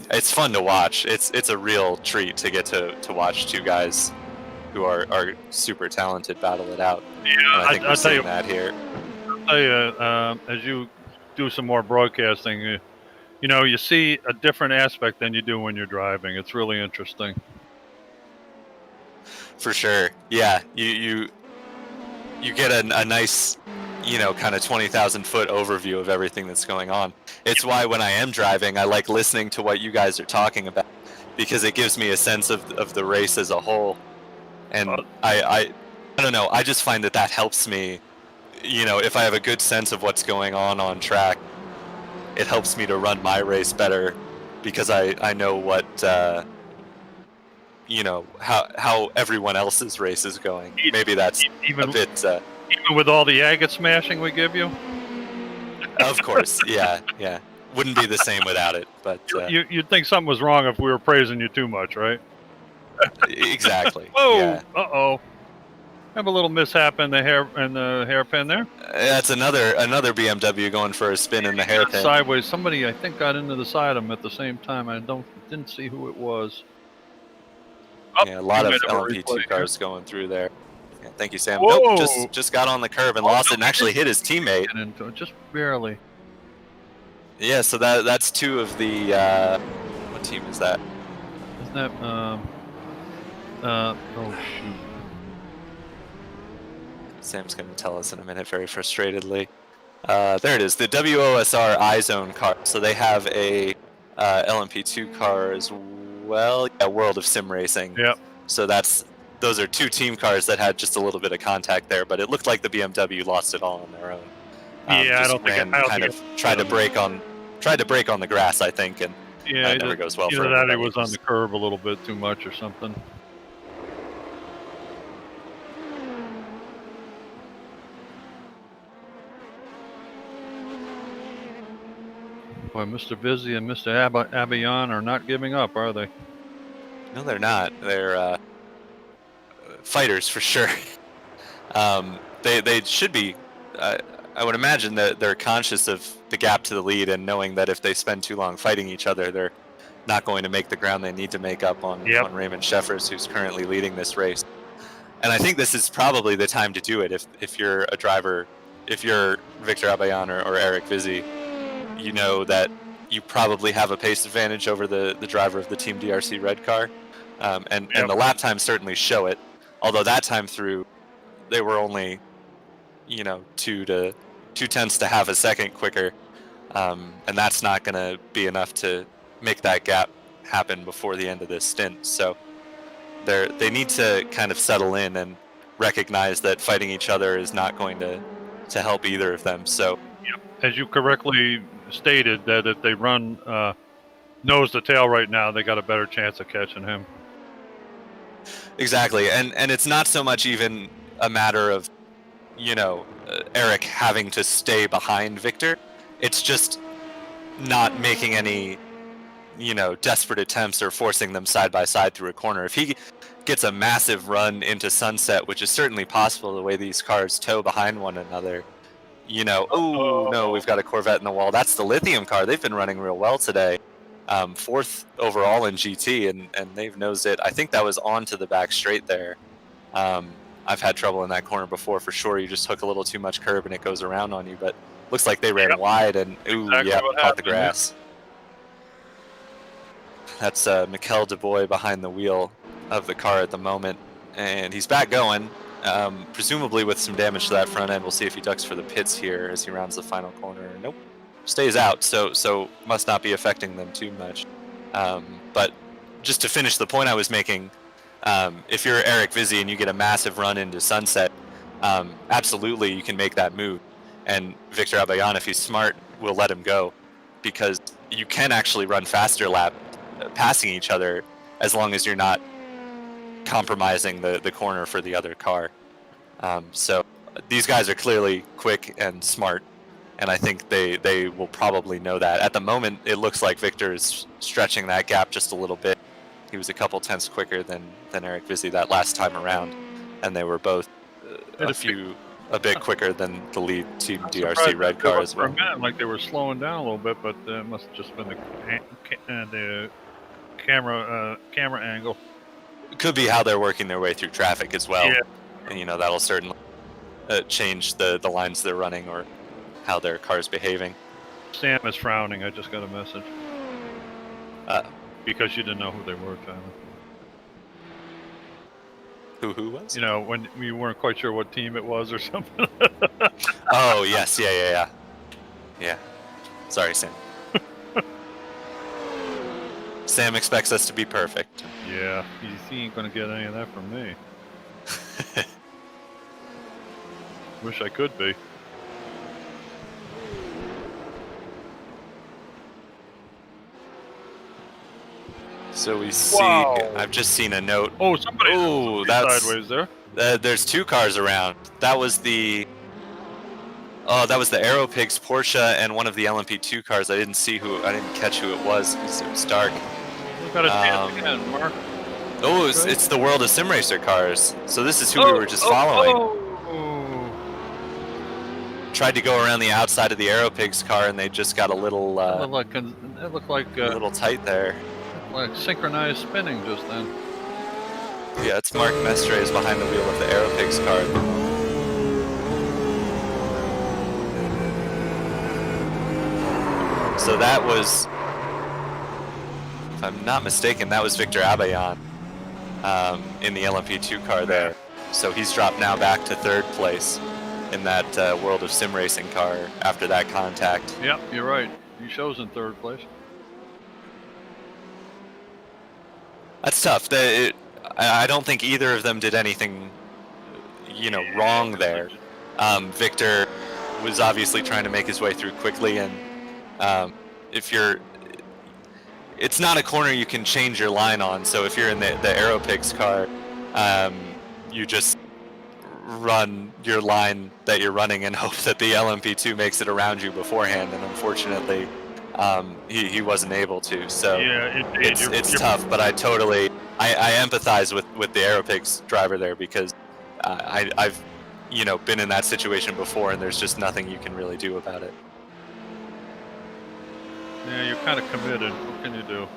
it's fun to watch. It's a real treat to get to watch two guys who are super talented battle it out. Yeah, and I think we're seeing that here. I'll tell you, as you do some more broadcasting, you see a different aspect than you do when you're driving. It's really interesting. For sure. Yeah, you get a nice, kind of 20,000 foot overview of everything that's going on. It's why when I am driving, I like listening to what you guys are talking about, because it gives me a sense of the race as a whole. And I don't know, I just find that helps me, if I have a good sense of what's going on track, it helps me to run my race better, because I know what, how everyone else's race is going. Maybe that's even, a bit... even with all the agate smashing we give you? Of course, yeah. Wouldn't be the same without it, but... You'd think something was wrong if we were praising you too much, right? Exactly. Whoa! Yeah. Uh-oh. Have a little mishap in the hairpin there. That's another BMW going for a spin in the hairpin. Sideways. Somebody, I think, got into the side of him at the same time. I didn't see who it was. Yeah, a lot of LMP2 cars going through there. Yeah, thank you, Sam. Whoa. Nope, just got on the curb and lost it, and actually hit his teammate. Into it, just barely. Yeah, so that's two of the. What team is that? Isn't that? Oh shoot. Sam's going to tell us in a minute very frustratedly. There it is, the WOSR iZone car. So they have a LMP2 car as well. Yeah, World of Sim Racing. Yep. So those are two team cars that had just a little bit of contact there, but it looked like the BMW lost it all on their own. Yeah, tried to break on the grass, I think, and that never goes well for that. It was on the curb a little bit too much or something. Boy, Mr. Vizzi and Mr. Abayan are not giving up, are they? No, they're not. They're fighters for sure. They should be. I would imagine that they're conscious of the gap to the lead and knowing that if they spend too long fighting each other, they're not going to make the ground they need to make up on Raymond Sheffers, who's currently leading this race. And I think this is probably the time to do it if you're a driver, if you're Victor Abayan or Eric Vizzi, you know that you probably have a pace advantage over the driver of the Team DRC red car. And the lap times certainly show it. Although that time through, they were only, 2/10 to half a second quicker. And that's not going to be enough to make that gap happen before the end of this stint. So they need to kind of settle in and recognize that fighting each other is not going to help either of them. So, as you correctly stated, that if they run nose to tail right now, they got a better chance of catching him. Exactly, and it's not so much even a matter of, Eric having to stay behind Victor. It's just not making any, desperate attempts or forcing them side by side through a corner. If he gets a massive run into sunset, which is certainly possible the way these cars tow behind one another, oh no, we've got a Corvette in the wall. That's the Lithium car. They've been running real well today. 4th overall in GT, and they've nosed it. I think that was onto the back straight there. I've had trouble in that corner before for sure. You just hook a little too much curb and it goes around on you, but looks like they ran wide and caught the grass. That's Mikel Dubois behind the wheel of the car at the moment, and he's back going, presumably with some damage to that front end. We'll see if he ducks for the pits here as he rounds the final corner. Nope, stays out, so must not be affecting them too much. But just to finish the point I was making, if you're Eric Vizzi and you get a massive run into sunset, absolutely you can make that move. And Victor Abayan, if he's smart, will let him go, because you can actually run faster lap passing each other as long as you're not compromising the corner for the other car. So these guys are clearly quick and smart, and I think they will probably know that. At the moment, it looks like Victor is stretching that gap just a little bit. He was a couple tenths quicker than Eric Vizzi that last time around, and they were both a bit quicker than the lead Team DRC red car as well. For a minute, like they were slowing down a little bit, but it must have just been the camera angle. It could be how they're working their way through traffic as well. Yeah. And that'll certainly change the lines they're running or how their car's behaving. Sam is frowning. I just got a message. Because you didn't know who they were, Tyler. Who was? When you weren't quite sure what team it was or something. Oh, yes. Yeah. Sorry, Sam. Sam expects us to be perfect. Yeah, he ain't going to get any of that from me. Wish I could be. So we see. Wow. I've just seen a note. Oh, somebody's that's sideways there. There's 2 cars around. That was the Aeropigs Porsche and one of the LMP2 cars. I didn't catch who it was because it was dark. Look at it again, Mark. Oh, it's the World of Sim Racer cars. So this is who we were just following. Tried to go around the outside of the Aeropigs car, and they just got a little. It looked like a little tight there. Like synchronized spinning just then. Yeah, it's Mark Mestre is behind the wheel of the Aeropigs car. So that was, if I'm not mistaken, that was Victor Abayan in the LMP2 car there. So he's dropped now back to 3rd place in that World of Sim Racing car after that contact. Yep, you're right. He shows in 3rd place. That's tough. I don't think either of them did anything, wrong there. Victor was obviously trying to make his way through quickly, and it's not a corner you can change your line on. So if you're in the Aeropigs car, you just run your line that you're running and hope that the LMP2 makes it around you beforehand. And unfortunately, he wasn't able to. So yeah, it's tough, but I totally I empathize with the Aeropics driver there because I've been in that situation before, and there's just nothing you can really do about it. Yeah, you're kind of committed. What can you do?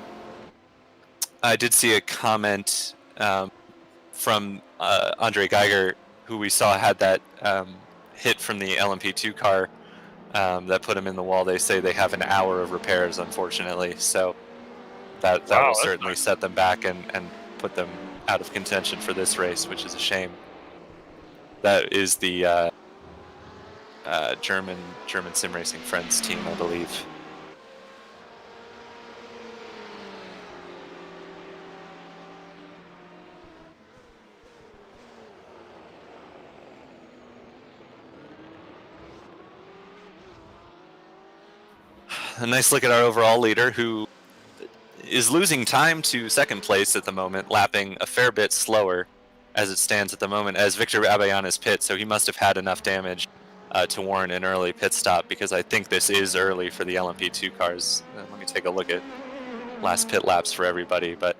I did see a comment from Andre Geiger, who we saw had that hit from the LMP2 car that put him in the wall. They say they have an hour of repairs, unfortunately. So that will certainly set them back and put them out of contention for this race, which is a shame. That is the German sim racing friends team, I believe. A nice look at our overall leader, who is losing time to second place at the moment, lapping a fair bit slower as it stands at the moment, as Victor Abayan is pit, so he must have had enough damage to warrant an early pit stop, because I think this is early for the LMP2 cars. Let me take a look at last pit laps for everybody, but...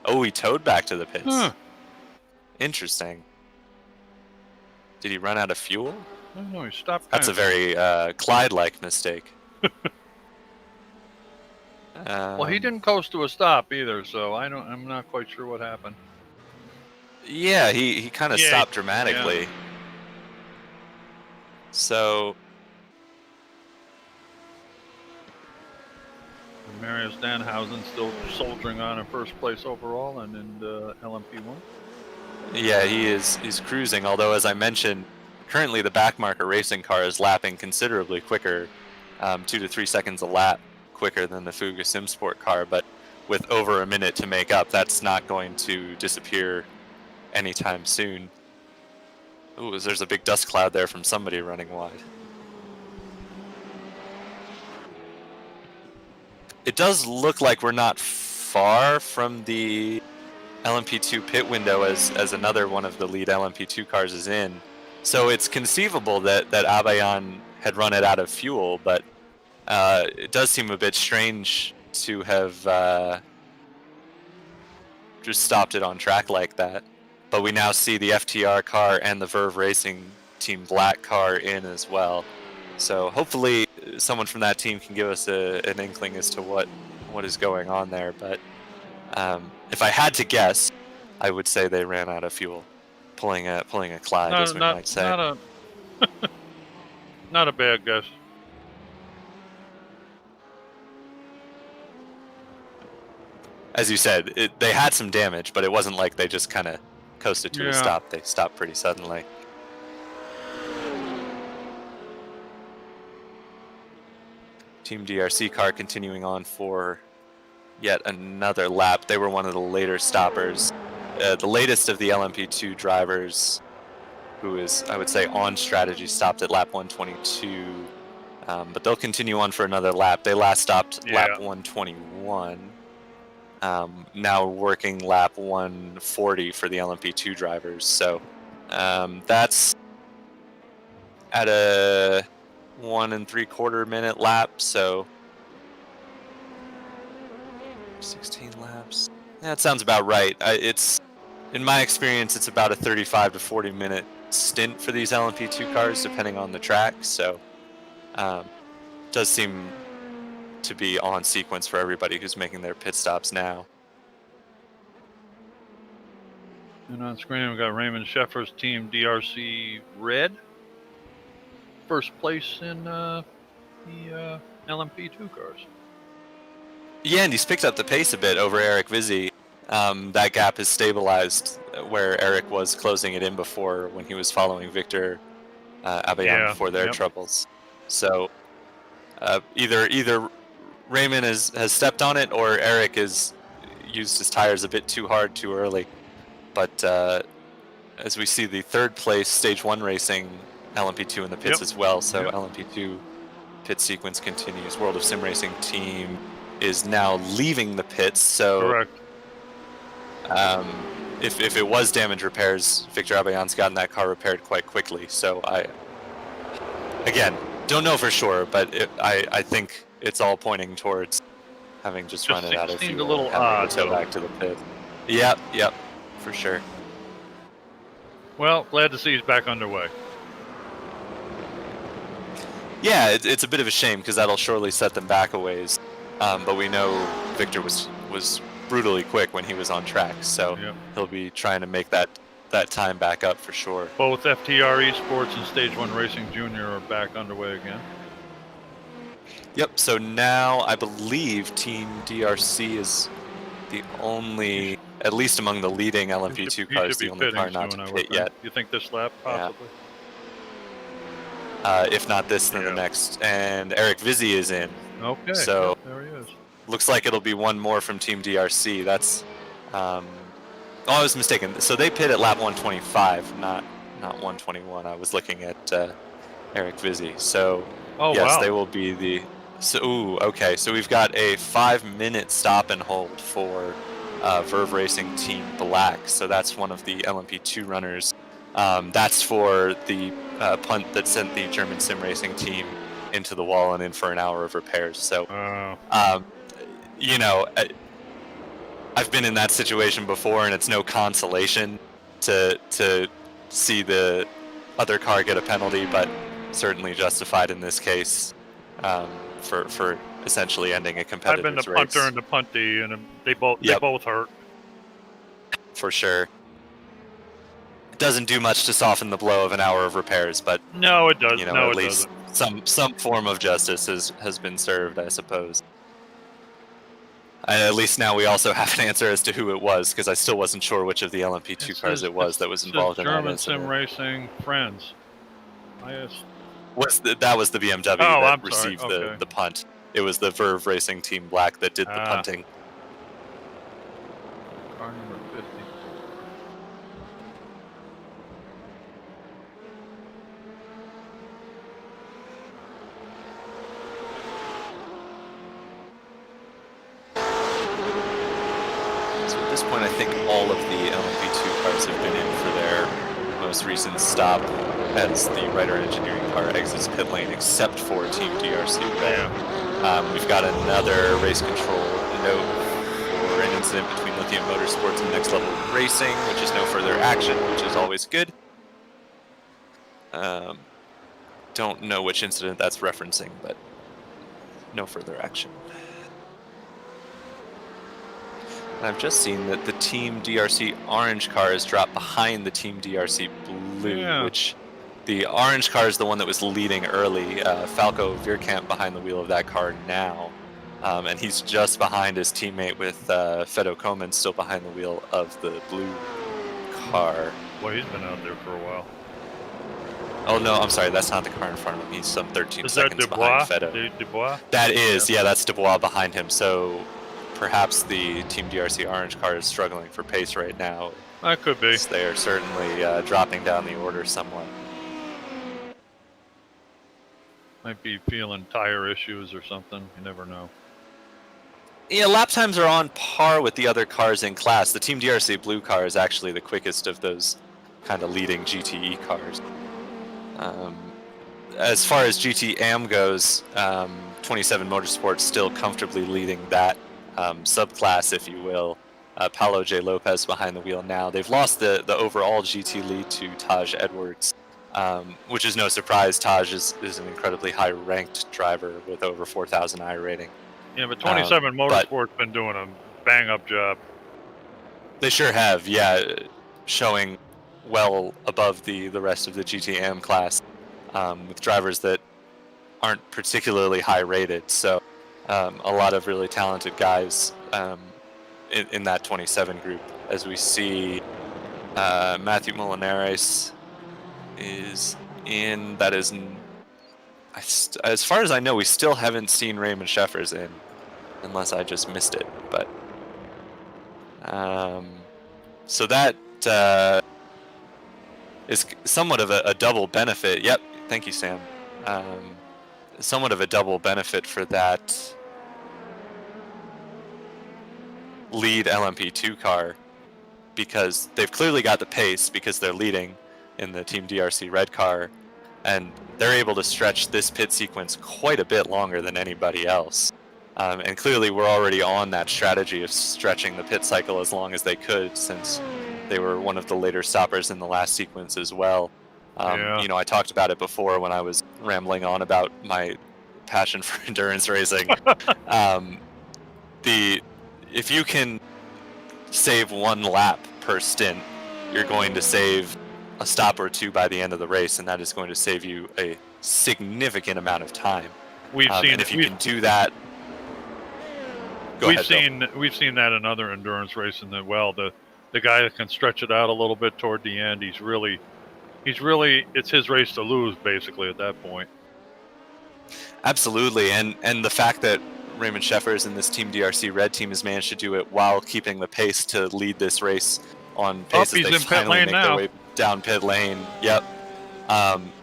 Oh, he towed back to the pits. Huh. Interesting. Did he run out of fuel? No, he stopped. That's a very Clyde-like mistake. Well, he didn't coast to a stop either, so I'm not quite sure what happened. Yeah, he kind of stopped dramatically. Yeah. So Marius Danhausen still soldiering on in first place overall and in LMP1. yeah, he's cruising. Although, as I mentioned, currently the backmarker racing car is lapping considerably quicker, 2 to 3 seconds a lap quicker than the Fuga Simsport car. But with over a minute to make up, that's not going to disappear anytime soon. Ooh, there's a big dust cloud there from somebody running wide. It does look like we're not far from the LMP2 pit window as another one of the lead LMP2 cars is in. So it's conceivable that Abayan had run it out of fuel, but it does seem a bit strange to have just stopped it on track like that. But we now see the FTR car and the Verve Racing Team Black car in as well. So hopefully someone from that team can give us an inkling as to what is going on there. But if I had to guess, I would say they ran out of fuel, pulling a Clyde, as we might say. Not a bad guess. As you said, they had some damage, but it wasn't like they just kind of coasted to a stop. They stopped pretty suddenly. Team DRC car continuing on for yet another lap. They were one of the later stoppers. The latest of the LMP2 drivers, who is, I would say, on strategy, stopped at lap 122. But they'll continue on for another lap. They last stopped lap 121. Now working lap 140 for the LMP2 drivers. So that's at a 1 3/4 minute lap. So 16 laps. That sounds about right. It's, in my experience, it's about a 35 to 40 minute stint for these LMP2 cars, depending on the track. So does seem to be on sequence for everybody who's making their pit stops now. And on screen, we've got Raymond Sheffer's team, DRC Red. First place in the LMP2 cars. Yeah, and he's picked up the pace a bit over Eric Vizzi. That gap has stabilized where Eric was closing it in before when he was following Victor Abayan before their troubles. So either Raymond has stepped on it, or Eric has used his tires a bit too hard too early. But as we see, the third place Stage 1 racing LMP2 in the pits as well. So LMP2 pit sequence continues. World of Sim Racing team is now leaving the pits. So correct. If it was damage repairs, Victor Abayan's gotten that car repaired quite quickly. So I, again, don't know for sure, but I think it's all pointing towards having just run it out of seemed fuel. a little and having odd, to tow though. back to the pit. Yep, for sure. Well, glad to see he's back underway. Yeah, it's a bit of a shame because that'll surely set them back a ways. But we know Victor was brutally quick when he was on track, so Yep. he'll be trying to make that time back up for sure. Both FTR Esports and Stage 1 Racing Junior are back underway again. Yep, so now I believe Team DRC is the only, at least among the leading LMP2 He cars, should be the only car pitting not soon, I to would pit think. yet. You think this lap, possibly? If not this, then the next. And Eric Vizzi is in. Okay, So yep, there he is. looks like it'll be one more from Team DRC. That's, oh, I was mistaken. So they pit at lap 125, not 121. I was looking at Eric Vizzi. So Oh, yes, wow. they will be the. So ooh, okay. So we've got a 5-minute stop and hold for Verve Racing Team Black. So that's one of the LMP2 runners. That's for the punt that sent the German sim racing team into the wall and in for an hour of repairs. So, you know, I've been in that situation before, and it's no consolation to see the other car get a penalty, but certainly justified in this case for essentially ending a competitor's I've been the race. punter and the puntee, and they both hurt. For sure. It doesn't do much to soften the blow of an hour of repairs, but No, it does. you know, No, at it least some form of justice has been served, I suppose. At least now we also have an answer as to who it was, because I still wasn't sure which of the LMP2 cars it was that was involved in that German incident. sim racing friends. That was the BMW that I'm sorry. received Okay. the punt. It was the Verve Racing Team Black that did the punting. Car number 50. So at this point, I think all of the LMP2 cars have been in for their most recent stop as the Ryder Engineering car exits pit lane, except for Team DRC Red. We've got another race control note for an incident between Lithium Motorsports and Next Level Racing, which is no further action, which is always good. Don't know which incident that's referencing, but no further action. I've just seen that the Team DRC orange car is dropped behind the Team DRC blue, which the orange car is the one that was leading early. Falco Vierkamp behind the wheel of that car now. And he's just behind his teammate with Fedo Koman still behind the wheel of the blue car. Well, he's been out there for a while. Oh, no, I'm sorry. That's not the car in front of him. He's some 13 Is that seconds Dubois? behind Fedo. Dubois? That is, yeah, that's Dubois behind him. So perhaps the Team DRC orange car is struggling for pace right now. That could be. They are certainly dropping down the order somewhat. Might be feeling tire issues or something. You never know. Yeah, lap times are on par with the other cars in class. The Team DRC blue car is actually the quickest of those kind of leading GTE cars. As far as GT-AM goes, 27 Motorsports still comfortably leading that subclass, if you will. Paulo J. Lopez behind the wheel now. They've lost the overall GT lead to Taj Edwards, which is no surprise. Taj is an incredibly high-ranked driver with over 4,000 I rating. Yeah, but 27 Motorsports been doing a bang-up job. They sure have, yeah, showing well above the rest of the GT-AM class, with drivers that aren't particularly high-rated. So a lot of really talented guys in that 27 group. As we see, Matthew Molinares is in. That is, as far as I know, we still haven't seen Raymond Sheffers in, unless I just missed it. But so that is somewhat of a double benefit. Yep, thank you, Sam. Somewhat of a double benefit for that lead LMP2 car, because they've clearly got the pace because they're leading in the Team DRC red car, and they're able to stretch this pit sequence quite a bit longer than anybody else. And clearly we're already on that strategy of stretching the pit cycle as long as they could, since they were one of the later stoppers in the last sequence as well. Yeah. You know, I talked about it before when I was rambling on about my passion for endurance racing. If you can save 1 lap per stint, you're going to save a stop or 2 by the end of the race, and that is going to save you a significant amount of time. We've seen, and if you can do that, we've seen that in other endurance racing as well. The guy that can stretch it out a little bit toward the end, he's really, it's his race to lose basically at that point. Absolutely, and the fact that Raymond Sheffers and this Team DRC Red team has managed to do it while keeping the pace to lead this race on pace as they finally make their way down pit lane. Yep.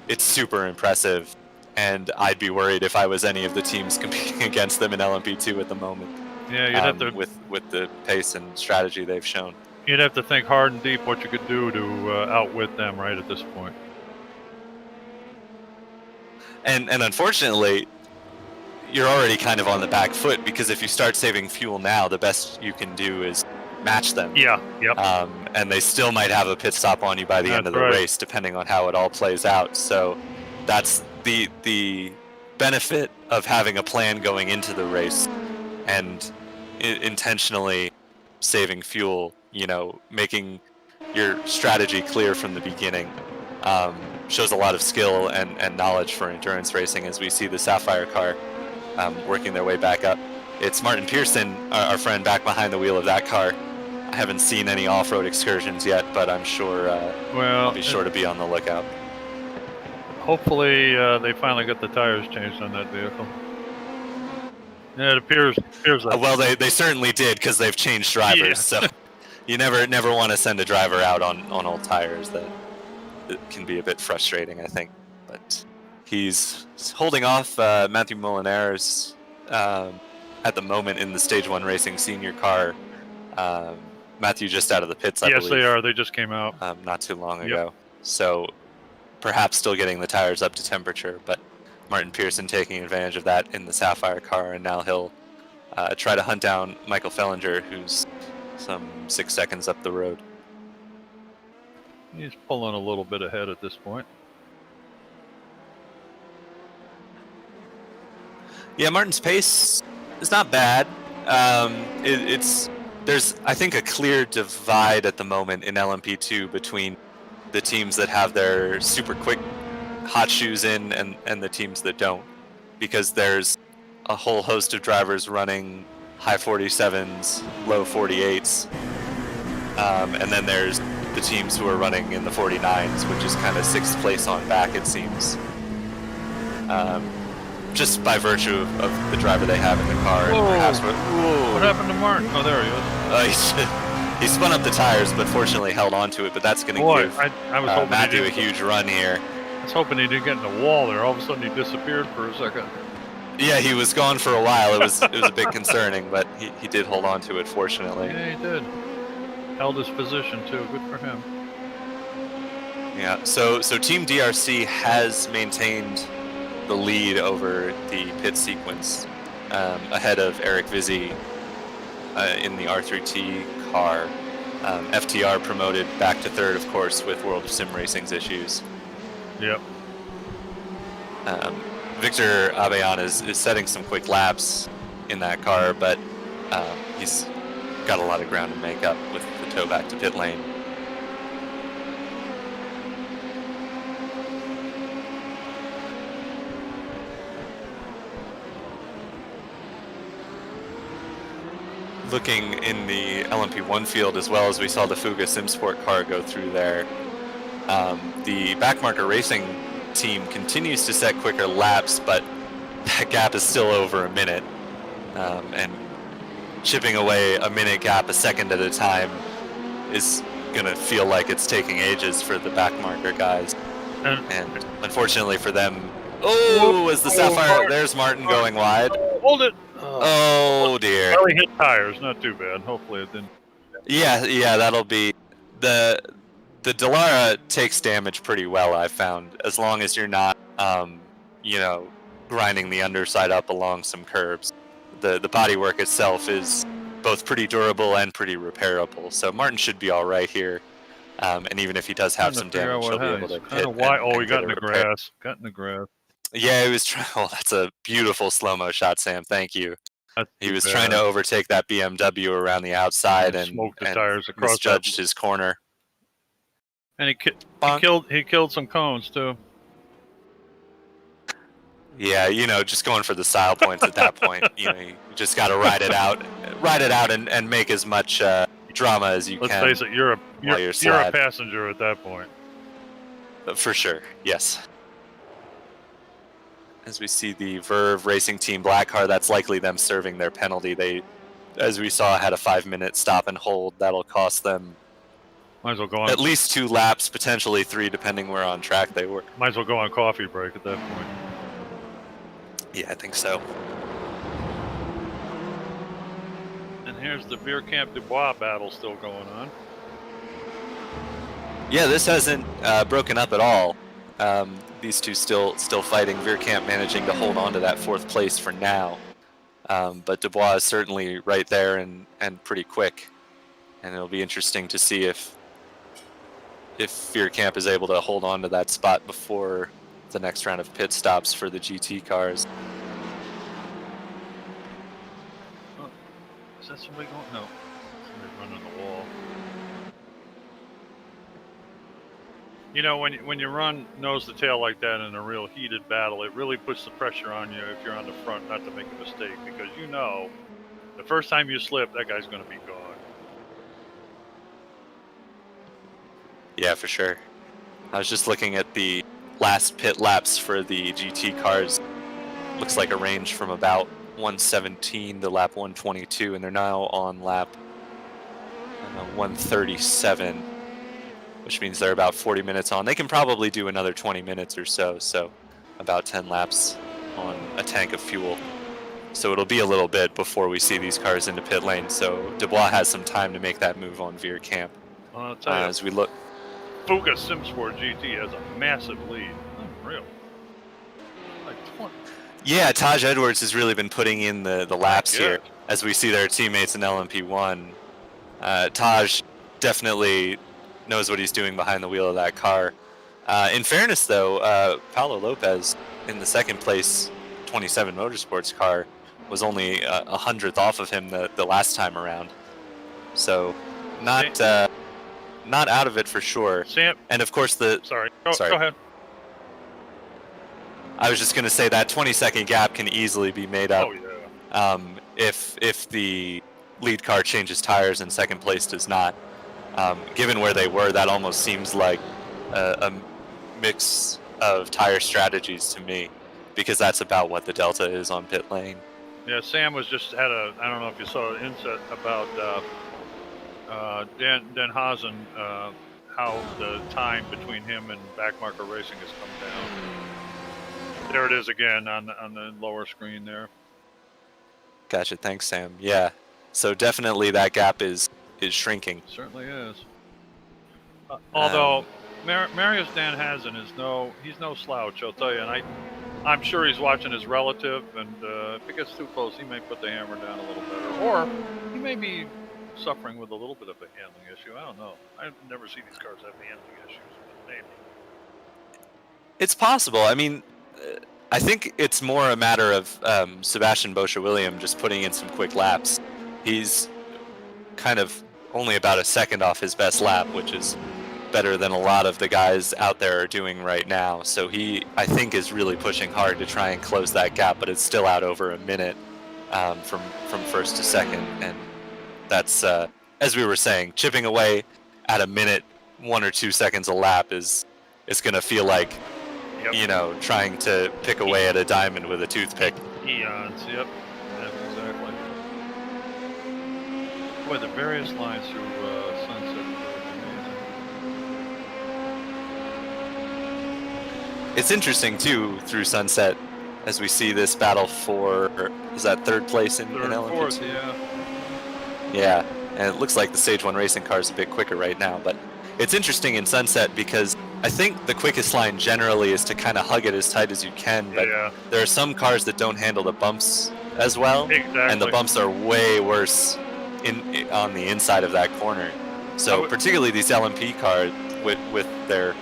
It's super impressive, and I'd be worried if I was any of the teams competing against them in LMP2 at the moment. Yeah, you'd have to, with the pace and strategy they've shown. You'd have to think hard and deep what you could do to outwit them right at this point. And unfortunately, you're already kind of on the back foot, because if you start saving fuel now, the best you can do is match them. Yeah, yep. And they still might have a pit stop on you by the end of the race, depending on how it all plays out. So that's the benefit of having a plan going into the race and intentionally saving fuel, you know, making your strategy clear from the beginning. Shows a lot of skill and knowledge for endurance racing, as we see the Sapphire car working their way back up. It's Martin Pearson, our friend, back behind the wheel of that car. I haven't seen any off-road excursions yet, but I'm sure I'll be sure to be on the lookout. Hopefully they finally got the tires changed on that vehicle. Yeah, it appears that. Well, they certainly did, because they've changed drivers. Yeah. So you never want to send a driver out on old tires. That it can be a bit frustrating, I think. But he's holding off Matthew Molinares at the moment in the Stage 1 Racing Senior car. Matthew just out of the pits, I believe. Yes, they are. They just came out. Not too long ago. So perhaps still getting the tires up to temperature, but Martin Pearson taking advantage of that in the Sapphire car, and now he'll try to hunt down Michael Fellinger, who's some 6 seconds up the road. He's pulling a little bit ahead at this point. Yeah, Martin's pace is not bad. There's, I think, a clear divide at the moment in LMP2 between the teams that have their super quick hot shoes in and the teams that don't, because there's a whole host of drivers running high 47s, low 48s, and then there's the teams who are running in the 49s, which is kind of 6th place on back, it seems. Just by virtue of the driver they have in the car. And perhaps what happened to Martin? Oh, there he is. He spun up the tires, but fortunately held on to it. But that's going to give I was hoping Matthew a huge run here. I was hoping he didn't get in the wall there. All of a sudden he disappeared for a second. Yeah, he was gone for a while. It was a bit concerning, but he did hold on to it, fortunately. Yeah, he did. Held his position, too. Good for him. Yeah, so Team DRC has maintained the lead over the pit sequence, ahead of Eric Vizzi in the R3T car. FTR promoted back to 3rd, of course, with World of Sim Racing's issues. Yep. Victor Abeyan is setting some quick laps in that car, but he's got a lot of ground to make up with the tow back to pit lane. Looking in the LMP1 field as well, as we saw the Fuga Simsport car go through there. The Backmarker Racing team continues to set quicker laps, but that gap is still over a minute. And chipping away a minute gap a second at a time is going to feel like it's taking ages for the Backmarker guys. And unfortunately for them, as the Sapphire, there's Martin going wide. Hold it! Oh dear. Well, he hit tires, not too bad. Hopefully it didn't. Yeah, that'll be the Dallara takes damage pretty well, I've found, as long as you're not grinding the underside up along some curbs. the bodywork itself is both pretty durable and pretty repairable. So Martin should be all right here. And even if he does have some damage, he'll be able to hit. He got in the grass. Got in the grass. Yeah, he was trying. Oh, that's a beautiful slow-mo shot, Sam. Thank you. He was trying to overtake that BMW around the outside and smoked the tires across. Misjudged his corner. And he killed some cones too. Yeah, just going for the style points at that point. You just got to ride it out and make as much drama as you can. Let's face it, you're a passenger at that point. For sure, yes. As we see the Verve Racing Team black car, that's likely them serving their penalty. They, as we saw, had a 5-minute stop and hold. That'll cost them might as well go on at least 2 laps, potentially 3, depending where on track they were. Might as well go on coffee break at that point. Yeah, I think so. And here's the Veerkamp Dubois battle still going on. Yeah, this hasn't broken up at all. These two still fighting. Veerkamp managing to hold on to that 4th place for now. But Dubois is certainly right there and pretty quick. And it'll be interesting to see if Veerkamp is able to hold on to that spot before the next round of pit stops for the GT cars. Oh, is that somebody going? No. Somebody running the wall. When you run nose to tail like that in a real heated battle, it really puts the pressure on you if you're on the front not to make a mistake, because the first time you slip, that guy's going to be gone. Yeah, for sure. I was just looking at the last pit laps for the GT cars. Looks like a range from about 117 to lap 122, and they're now on lap 137. Which means they're about 40 minutes on. They can probably do another 20 minutes or so, so about 10 laps on a tank of fuel. So it'll be a little bit before we see these cars into pit lane, so Dubois has some time to make that move on Veerkamp. I'll tell you, as we look. Fuga Simsport GT has a massive lead. Unreal. Like 20. Yeah, Taj Edwards has really been putting in the laps here, as we see their teammates in LMP1. Taj definitely knows what he's doing behind the wheel of that car. In fairness, though, Paulo Lopez in the 2nd place 27 Motorsports car was only 100th off of him the last time around. So not out of it for sure. Sam, and of course Sorry, go ahead. I was just going to say that 20-second gap can easily be made up. Oh, yeah. If the lead car changes tires and 2nd place does not. Given where they were, that almost seems like a mix of tire strategies to me, because that's about what the delta is on pit lane. Yeah, Sam I don't know if you saw an inset about Dan Hazen, how the time between him and Backmarker Racing has come down. There it is again on the lower screen there. Gotcha, thanks, Sam. Yeah, so definitely that gap is shrinking. Certainly is. Although Marius Dan Hazen he's no slouch, I'll tell you, and I'm sure he's watching his relative, and if it gets too close, he may put the hammer down a little better, or he may be suffering with a little bit of a handling issue. I don't know. I've never seen these cars have handling issues, but maybe. It's possible. I mean, I think it's more a matter of Sebastian Boescher-William just putting in some quick laps. He's kind of only about a second off his best lap, which is better than a lot of the guys out there are doing right now. So he, I think, is really pushing hard to try and close that gap, but it's still out over a minute from 1st to 2nd. And that's, as we were saying, chipping away at a minute, 1 or 2 seconds a lap is going to feel like, trying to pick away at a diamond with a toothpick. Eons, yep. Exactly. Boy, the various lines through Sunset are amazing. It's interesting, too, through Sunset, as we see this battle for, is that 3rd place in LMP2? 4th, yeah. Yeah, and it looks like the Stage 1 racing car is a bit quicker right now, but it's interesting in Sunset because I think the quickest line generally is to kind of hug it as tight as you can, but there are some cars that don't handle the bumps as well, Exactly. and the bumps are way worse on the inside of that corner. So particularly these LMP cars with their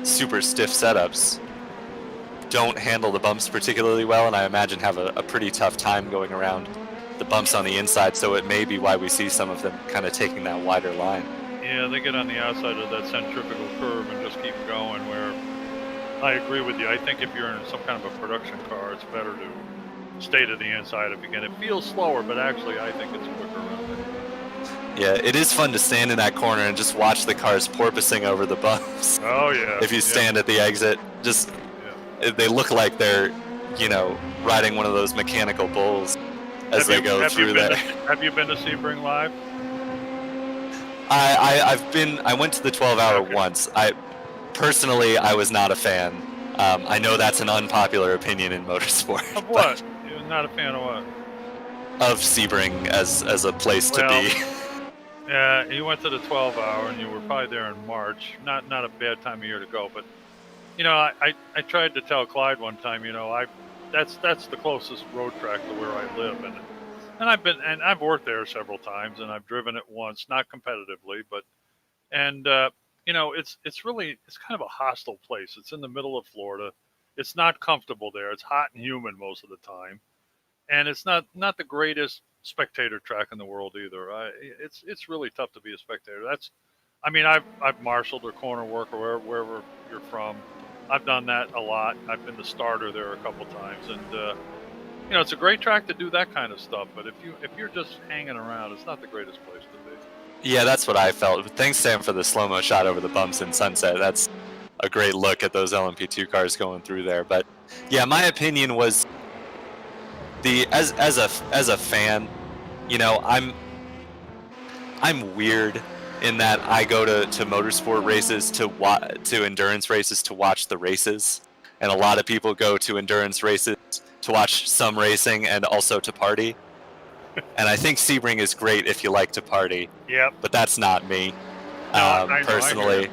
super stiff setups don't handle the bumps particularly well, and I imagine have a pretty tough time going around the bumps on the inside, so it may be why we see some of them kind of taking that wider line. Yeah, they get on the outside of that centrifugal curve and just keep going, where I agree with you. I think if you're in some kind of a production car, it's better to stay to the inside if you can. It feels slower, but actually I think it's quicker around there. Yeah, it is fun to stand in that corner and just watch the cars porpoising over the bumps. Oh, yeah. If you stand at the exit, just they look like they're, riding one of those mechanical bulls as they go through there. Have you been to Sebring live? I went to the 12-hour once. Personally, I was not a fan. I know that's an unpopular opinion in motorsport. Of what? You're not a fan of what? Of Sebring as a place to be. Yeah, you went to the 12-hour, and you were probably there in March. Not a bad time of year to go, but I tried to tell Clyde one time, that's the closest road track to where I live, and I've worked there several times, and I've driven it once, not competitively, but it's kind of a hostile place. It's in the middle of Florida. It's not comfortable there. It's hot and humid most of the time, and it's not the greatest spectator track in the world either. It's really tough to be a spectator. I've marshaled or corner work or wherever you're from. I've done that a lot. I've been the starter there a couple times, and it's a great track to do that kind of stuff. But if you're just hanging around, it's not the greatest place to be. Yeah, that's what I felt. Thanks, Sam, for the slow-mo shot over the bumps in Sunset. That's a great look at those LMP2 cars going through there. But yeah, my opinion was as a fan, I'm weird in that I go to motorsport races to endurance races to watch the races, and a lot of people go to endurance races to watch some racing and also to party. And I think Sebring is great if you like to party. Yep. But that's not me, personally.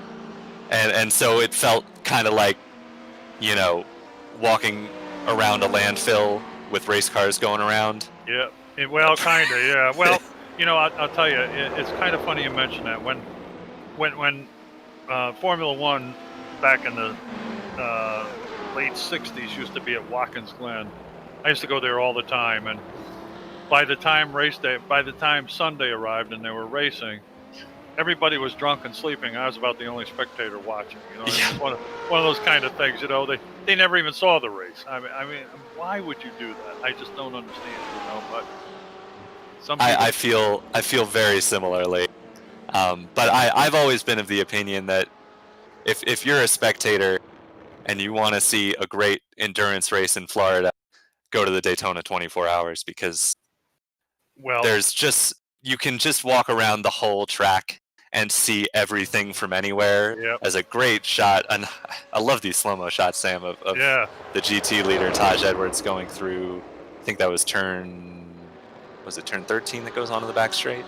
And so it felt kind of like, walking around a landfill with race cars going around. Yeah. Well, kind of. Yeah. Well. I'll tell you, it's kind of funny you mention that. When Formula One back in the late 60s used to be at Watkins Glen, I used to go there all the time. And by the time Sunday arrived and they were racing, everybody was drunk and sleeping. I was about the only spectator watching. It's one of those kind of things. They never even saw the race. I mean, why would you do that? I just don't understand. But. I feel very similarly, but I've always been of the opinion that if you're a spectator and you want to see a great endurance race in Florida, go to the Daytona 24 Hours, because you can just walk around the whole track and see everything from anywhere as a great shot. And I love these slow-mo shots, Sam, of the GT leader Taj Edwards going through. I think that was turn 13 that goes onto the back straight?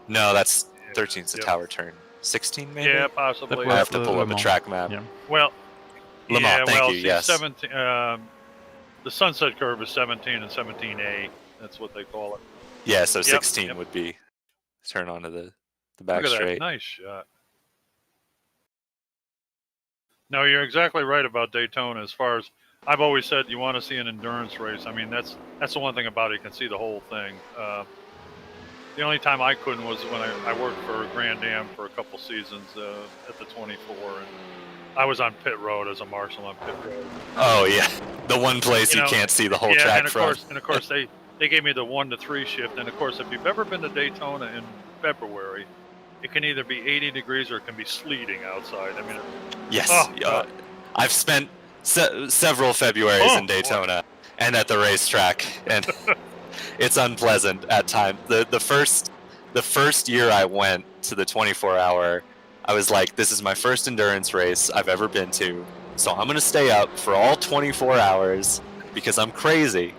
No, that's 13's the tower turn. 16 maybe? Yeah, possibly. I have to pull up a track map. Yeah. Well, Le Mans, thank you, yes. 17, the sunset curve is 17 and 17A. That's what they call it. Yeah, so 16 would be turn onto the back Look at straight. That. Nice shot. No, you're exactly right about Daytona. As far as I've always said, you want to see an endurance race. I mean, that's the one thing about it. You can see the whole thing. The only time I couldn't was when I worked for Grand Am for a couple seasons at the 24, and I was on pit road as a marshal on pit road. Oh yeah, the one place you can't see the whole track from. And of course they gave me the 1 to 3 shift. And of course, if you've ever been to Daytona in February, it can either be 80 degrees or it can be sleeting outside. I mean, yes, I've spent several Februaries in Daytona and at the racetrack, and it's unpleasant at times. The first year I went to the 24-hour, I was like, this is my first endurance race I've ever been to, so I'm gonna stay up for all 24 hours because I'm crazy.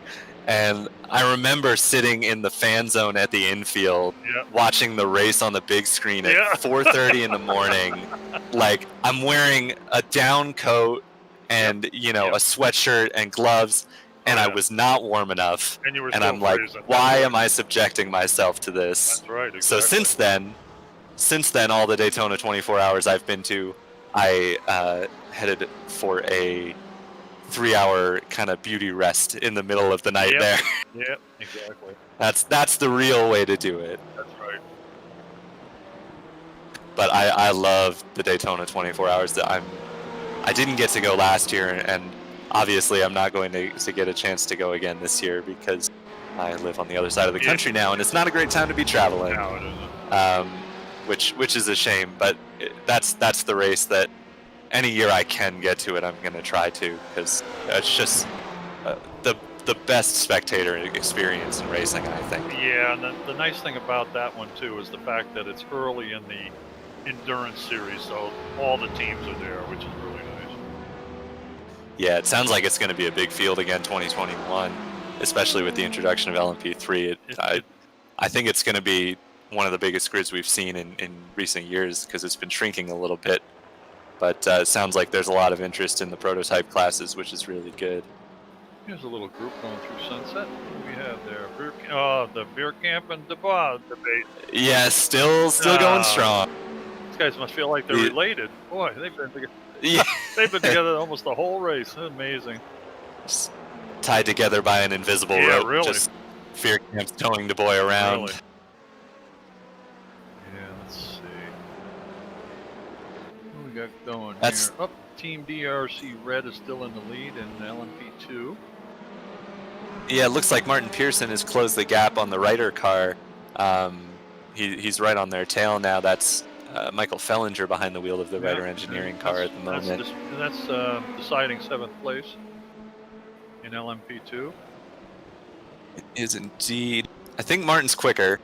And I remember sitting in the fan zone at the infield, watching the race on the big screen at 4:30 in the morning. Like, I'm wearing a down coat and a sweatshirt and gloves, and I was not warm enough. And you were And still I'm like, freezing. why am I subjecting myself to this? That's right. Exactly. So since then, all the Daytona 24 hours I've been to, I headed for a 3-hour kind of beauty rest in the middle of the night there. Yep, exactly. That's the real way to do it. That's right. But I love the Daytona 24 hours. I didn't get to go last year, and obviously I'm not going to get a chance to go again this year because I live on the other side of the country now, and it's not a great time to be traveling. No, it isn't. Which is a shame, but that's the race that any year I can get to it, I'm going to try to, because it's just the best spectator experience in racing, I think. Yeah, and the nice thing about that one too is the fact that it's early in the endurance series, so all the teams are there, which is really nice. Yeah, it sounds like it's going to be a big field again 2021, especially with the introduction of LMP3. I think it's going to be one of the biggest grids we've seen in recent years because it's been shrinking a little bit. But it sounds like there's a lot of interest in the prototype classes, which is really good. Here's a little group going through Sunset. What do we have there? The beer camp and debate. Yeah, still going strong. These guys must feel like they're related. Boy, they've been together. Yeah. They've been together almost the whole race. Amazing. Just tied together by an invisible rope. Really. Just beer camps towing the boy around. Really. Yeah, let's see. What we got going here? Up, Team DRC Red is still in the lead in LMP2. Yeah, it looks like Martin Pearson has closed the gap on the Ryder car. He's right on their tail now. That's Michael Fellinger behind the wheel of the Ryder Engineering car at the moment. That's deciding 7th place in LMP2. It is indeed. I think Martin's quicker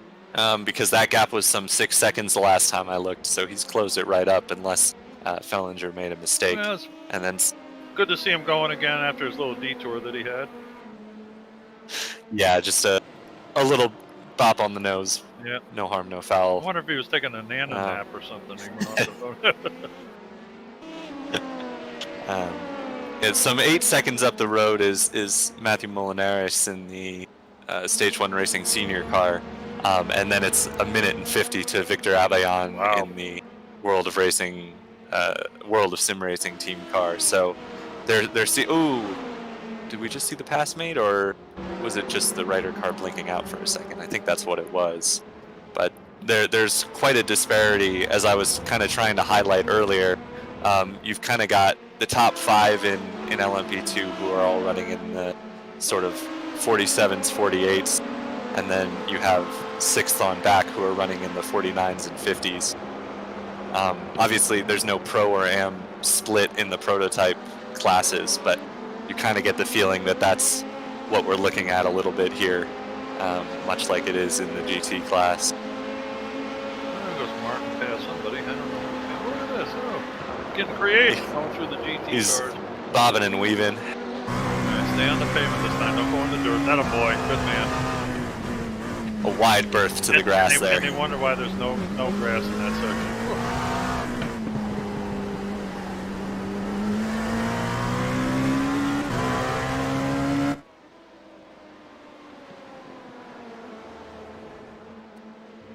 because that gap was some 6 seconds the last time I looked, so he's closed it right up unless Fellinger made a mistake. Yeah, and then good to see him going again after his little detour that he had. Yeah, just a little bop on the nose. Yeah. No harm, no foul. I wonder if he was taking a nana nap or something. He went off the Some 8 seconds up the road is Matthew Molinares in the Stage 1 Racing Senior car. And then it's 1 minute and 50 to Victor Abayan in the World of Racing, World of Sim Racing team car. So they're ooh. Did we just see the pass made, or was it just the Ryder car blinking out for a second? I think that's what it was. But there's quite a disparity, as I was kind of trying to highlight earlier. You've kind of got the top 5 in LMP2 who are all running in the sort of 47s, 48s, and then you have 6th on back who are running in the 49s and 50s. Obviously, there's no pro or am split in the prototype classes, but you kind of get the feeling that that's what we're looking at a little bit here, much like it is in the GT class. There goes Martin past somebody. I don't know. Look at this. Oh, getting creative going through the GT He's cars. bobbing and weaving. Right, stay on the pavement this time. Don't go in the dirt. That a boy. Good man. A wide berth to the grass there. And they wonder why there's no grass in that section.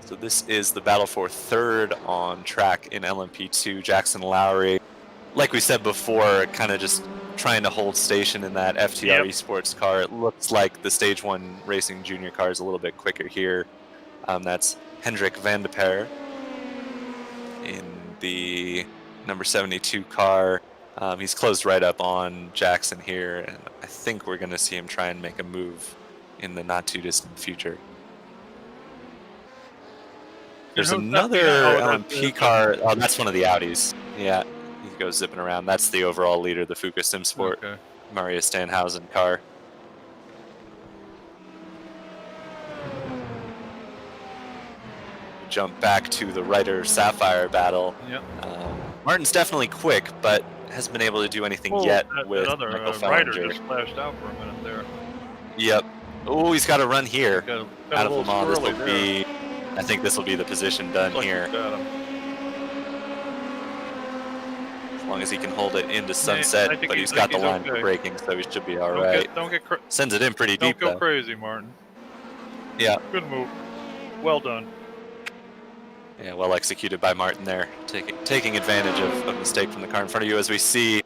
So this is the battle for 3rd on track in LMP2. Jackson Lowry, like we said before, kind of just trying to hold station in that FTR Esports car. It looks like the Stage 1 Racing Junior car is a little bit quicker here. That's Hendrik van de Per in the number 72 car. He's closed right up on Jackson here, and I think we're going to see him try and make a move in the not too distant future. There's another LMP car. Oh, that's one of the Audis. Yeah, he goes zipping around. That's the overall leader, the Fuka Simsport, Maria Stanhausen car. Jump back to the Ryder Sapphire battle. Yep. Martin's definitely quick, but hasn't been able to do anything yet with Michael Ryder just flashed out for a minute there. Yep. Oh, he's got a run here. Got out of Le Mans. This will be. I think this will be the position done here. As long as he can hold it into Sunset, I think but he's got the line okay. for braking, so he should be all Don't right. get Sends it in pretty deep, Don't go though. crazy, Martin. Yeah. Good move. Well done. Yeah, well executed by Martin there, taking advantage of a mistake from the car in front of you, as we see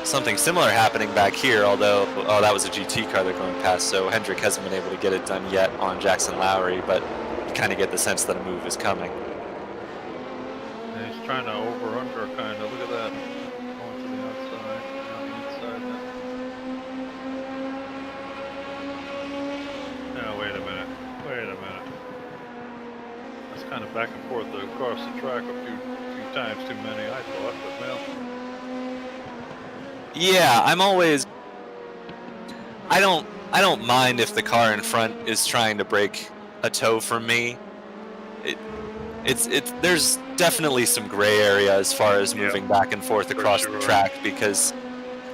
something similar happening back here, although, oh, that was a GT car they're going past, so Hendrick hasn't been able to get it done yet on Jackson Lowry, but you kind of get the sense that a move is coming. And he's trying to over-under, kind of. Look at that. Going to the outside, down the inside. Now, wait a minute. That's kind of back and forth across the track a few times too many, I thought, but well. Yeah, I don't mind if the car in front is trying to break a toe from me. There's definitely some gray area as far as moving back and forth across the track, because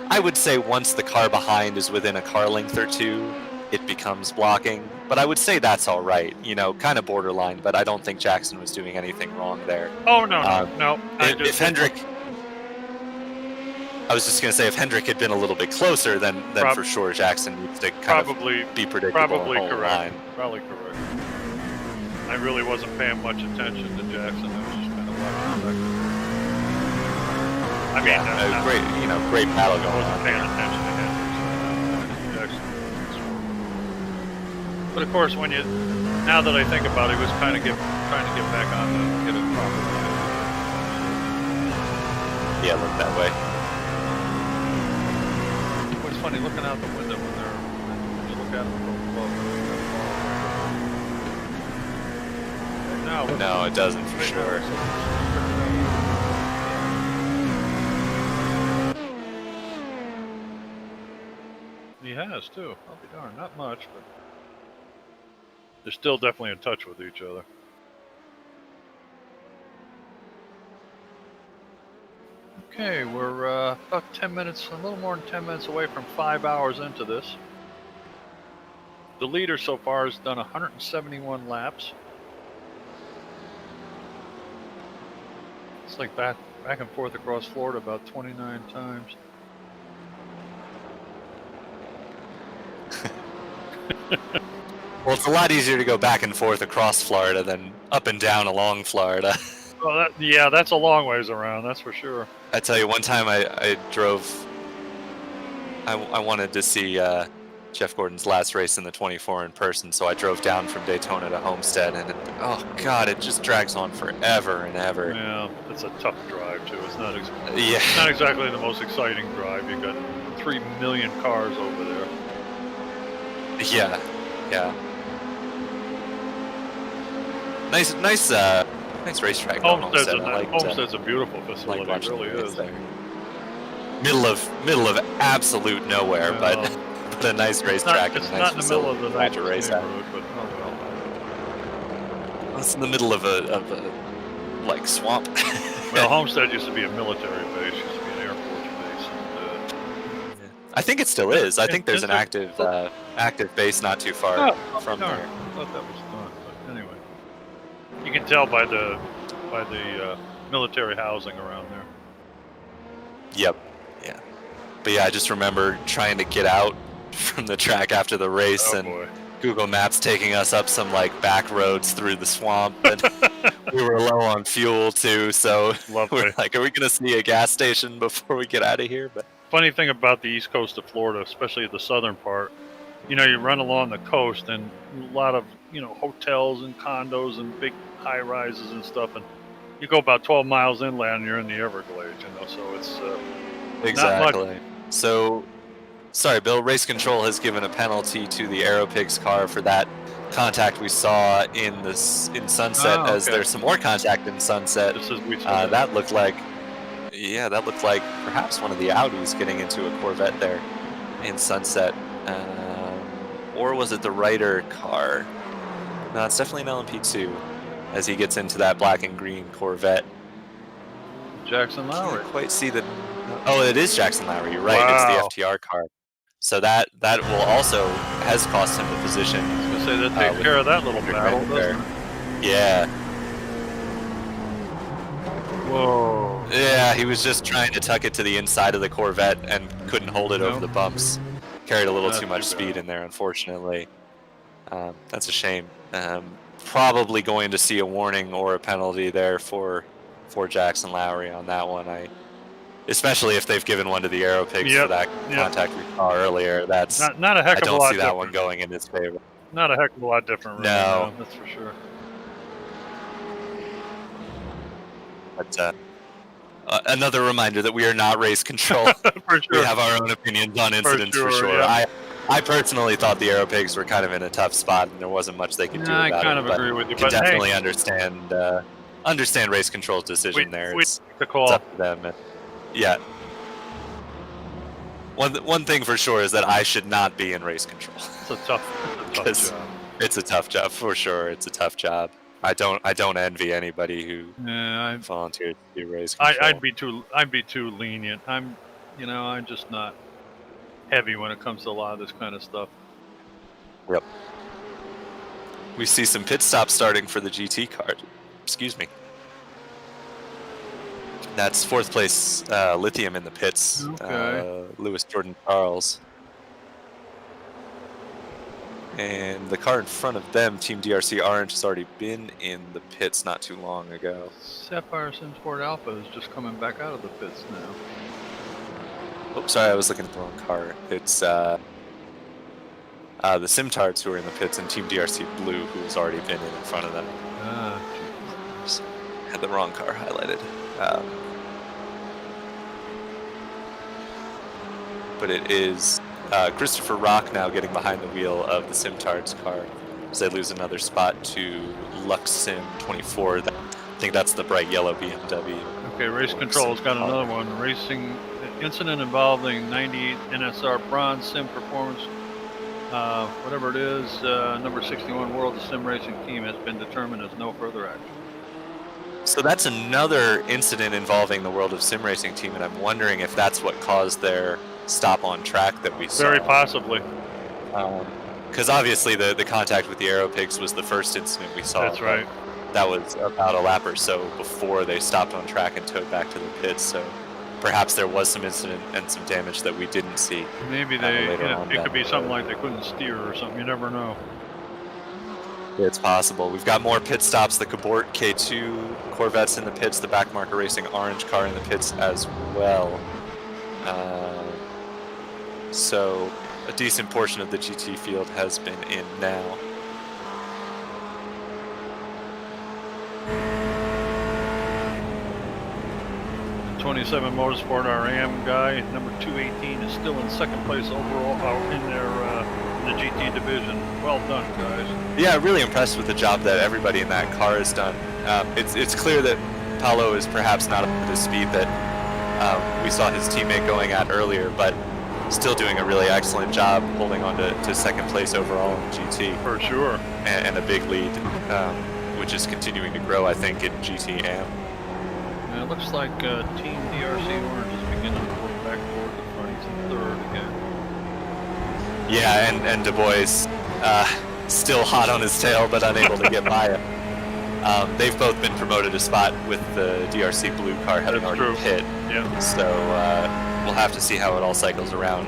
I would say once the car behind is within a car length or two, it becomes blocking. But I would say that's all right, you know, kind of borderline, but I don't think Jackson was doing anything wrong there. Oh, no. If Hendrick... I was just going to say, if Hendrick had been a little bit closer, then for sure Jackson needs to kind of be predictable. Probably and hold correct. line. Probably correct. I really wasn't paying much attention to Jackson. I was just kind of watching back. I mean, great battle I going wasn't on. paying attention to Jackson. But of course, now that I think about it, he was trying to get back on to get it proper. Yeah, look that way. It's funny looking out the window when you look at them from above. No, it doesn't for sure. He has too. I'll be darned. Not much, but they're still definitely in touch with each other. Okay, we're about 10 minutes, a little more than 10 minutes away from 5 hours into this. The leader so far has done 171 laps. It's like back and forth across Florida about 29 times. Well, it's a lot easier to go back and forth across Florida than up and down along Florida. Well, that's a long ways around, that's for sure. I tell you, one time I drove. I wanted to see Jeff Gordon's last race in the 24 in person, so I drove down from Daytona to Homestead, and oh god, it just drags on forever and ever. Yeah, it's a tough drive too. It's not yeah, not exactly the most exciting drive. You got 3 million cars over there. Yeah. Nice racetrack. Homestead's a beautiful facility. It really is. Middle of absolute nowhere, but a nice racetrack. It's not in the middle of the nice race neighborhood, but oh well. It's in the middle of a like swamp. Well, Homestead used to be a military base. Used to be an Air Force base. And, I think it still is. I think there's an active base not too far from there. I thought that was done, but anyway, you can tell by the military housing around there. Yep. Yeah. But yeah, I just remember trying to get out from the track after the race, boy. Google Maps taking us up some like back roads through the swamp, and we were low on fuel too, so we're like, are we gonna see a gas station before we get out of here? But funny thing about the east coast of Florida, especially the southern part, you run along the coast and a lot of hotels and condos and big high rises and stuff, and you go about 12 miles inland and you're in the Everglades, so it's exactly. Not much. So sorry, Bill, race control has given a penalty to the Aeropix car for that contact we saw in Sunset. As there's some more contact in Sunset. That looked like perhaps one of the Audis getting into a Corvette there in Sunset. Or was it the Ryder car? No, it's definitely an LMP2 as he gets into that black and green Corvette. Jackson Lowry. Can't quite see the... Oh, it is Jackson Lowry. You're right. Wow. It's the FTR car. So that will also has cost him the position. I was going to say that takes care of that little battle, doesn't it? Yeah. Whoa. Yeah, he was just trying to tuck it to the inside of the Corvette and couldn't hold it over the bumps. Carried a little too much speed in there, unfortunately. That's a shame. Probably going to see a warning or a penalty there for Jackson Lowry on that one. Especially if they've given one to the Aero Pigs for that contact we saw earlier. That's not a heck of a lot. I don't see that one going in his favor. Not a heck of a lot different. Really, no, that's for sure. But another reminder that we are not race control. For sure. We have our own opinions on incidents for sure. Yeah. I personally thought the Aero Pigs were kind of in a tough spot, and there wasn't much they could do about it. I kind of agree with you, but definitely hey, understand race control's decision there. It's call. It's up to them. And, yeah. One thing for sure is that I should not be in race control. It's a tough job. It's a tough job for sure. It's a tough job. I don't envy anybody who volunteered to do race control. I'd be too lenient. I'm just not heavy when it comes to a lot of this kind of stuff. Yep. We see some pit stops starting for the GT car. Excuse me. That's 4th place Lithium in the pits. Okay. Lewis Jordan Charles. And the car in front of them, Team DRC Orange, has already been in the pits not too long ago. Sapphire Simsport Alpha is just coming back out of the pits now. Oh, sorry, I was looking at the wrong car. It's the Simtards who are in the pits, and Team DRC Blue, who has already been in front of them. Had the wrong car highlighted. But it is Christopher Rock now getting behind the wheel of the Simtards car as they lose another spot to Luxsim 24. I think that's the bright yellow BMW. Okay, Race Control's got another one. Racing incident involving 98 NSR Bronze Sim Performance, whatever it is, number 61 World Sim Racing Team has been determined as no further action. So that's another incident involving the World of Sim Racing Team, and I'm wondering if that's what caused their stop on track that we saw. Very possibly. Because obviously the contact with the Aero Pigs was the first incident we saw. That's right. That was about a lap or so before they stopped on track and towed back to the pits. So perhaps there was some incident and some damage that we didn't see. Maybe it could be something like they couldn't steer or something. You never know. It's possible. We've got more pit stops. The Cabort K2 Corvettes in the pits. The Backmarker Racing Orange car in the pits as well. So a decent portion of the GT field has been in now. The 27 Motorsport RM guy, number 218, is still in second place overall in the GT division. Well done, guys. Yeah, really impressed with the job that everybody in that car has done. It's clear that Paolo is perhaps not up to the speed that we saw his teammate going at earlier, but still doing a really excellent job holding on to second place overall in GT. For sure. And a big lead, which is continuing to grow, I think, in GT AM. Yeah, it looks like Team DRC Orange is beginning to work back toward the front. He's in third again. Yeah, and Du Bois still hot on his tail, but unable to get by it. They've both been promoted a spot with the DRC Blue car having already hit. Yeah. So we'll have to see how it all cycles around.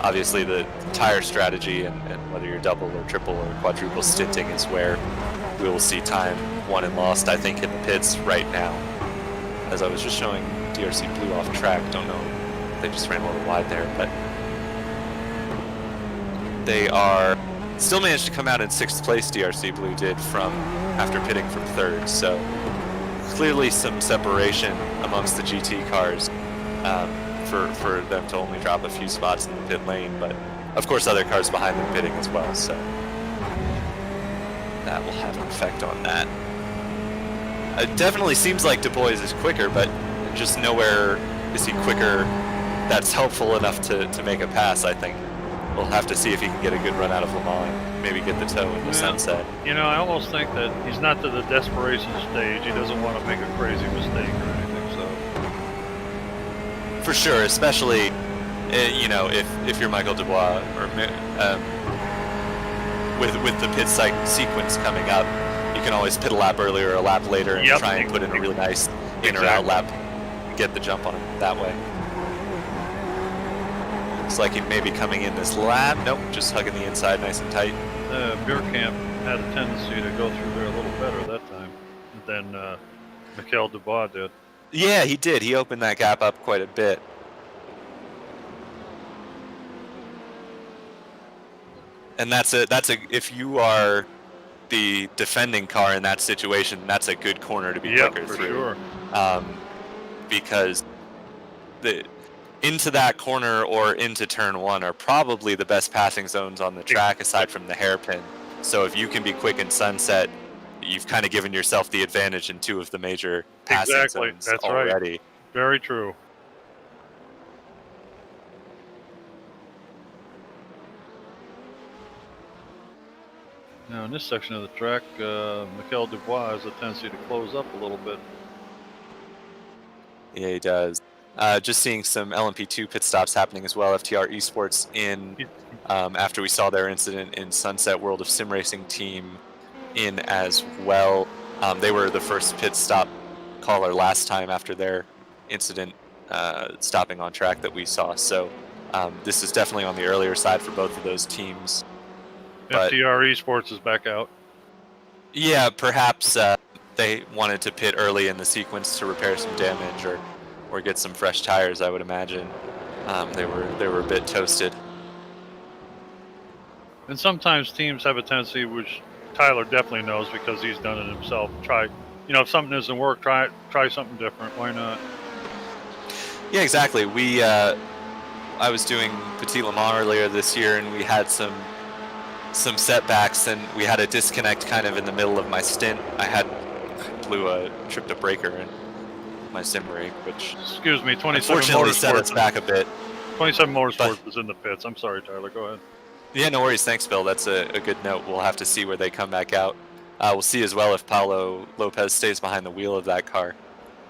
Obviously, the tire strategy and whether you're double or triple or quadruple stinting is where we will see time won and lost, I think, in the pits right now. As I was just showing DRC Blue off track, don't know if they just ran a little wide there, but they are still managed to come out in 6th place. DRC Blue did from after pitting from 3rd, so clearly some separation amongst the GT cars for them to only drop a few spots in the pit lane, but of course other cars behind them pitting as well, so that will have an effect on that. It definitely seems like Du Bois is quicker, but just nowhere is he quicker that's helpful enough to make a pass, I think. We'll have to see if he can get a good run out of Le Mans and maybe get the toe in the sunset. You know, I almost think that he's not to the desperation stage. He doesn't want to make a crazy mistake or anything, so. For sure, especially, you know, if you're Michael Dubois or with the pit sequence coming up, you can always pit a lap earlier or a lap later and try and put in a really nice in or out lap. get the jump on him that way. Looks like he may be coming in this lap. Nope, just hugging the inside nice and tight. Bierkamp had a tendency to go through there a little better that time than Mikel Dubois did. Yeah, he did. He opened that gap up quite a bit. And that's a if you are the defending car in that situation, that's a good corner to be quicker for through. Sure. Because into that corner or into turn 1 are probably the best passing zones on the track aside from the hairpin. So if you can be quick in Sunset, you've kind of given yourself the advantage in 2 of the major passing zones That's already. Right. Very true. Now in this section of the track, Mikel Dubois has a tendency to close up a little bit. Yeah, he does. Just seeing some LMP2 pit stops happening as well. FTR Esports in after we saw their incident in Sunset World of Sim Racing team in as well. They were the first pit stop caller last time after their incident stopping on track that we saw. So this is definitely on the earlier side for both of those teams. But, FTR Esports is back out. Yeah, perhaps they wanted to pit early in the sequence to repair some damage or get some fresh tires, I would imagine. They were a bit toasted. And sometimes teams have a tendency, which Tyler definitely knows because he's done it himself. If something doesn't work, try something different. Why not? Yeah, exactly. I was doing Petit Le Mans earlier this year, and we had some setbacks, and we had a disconnect kind of in the middle of my stint. I tripped a breaker in my sim rig, which excuse me, 27 unfortunately set us back a bit. 27 Motorsports was in the pits. I'm sorry, Tyler. Go ahead. Yeah, no worries. Thanks, Bill. That's a good note. We'll have to see where they come back out. We'll see as well if Paulo Lopez stays behind the wheel of that car.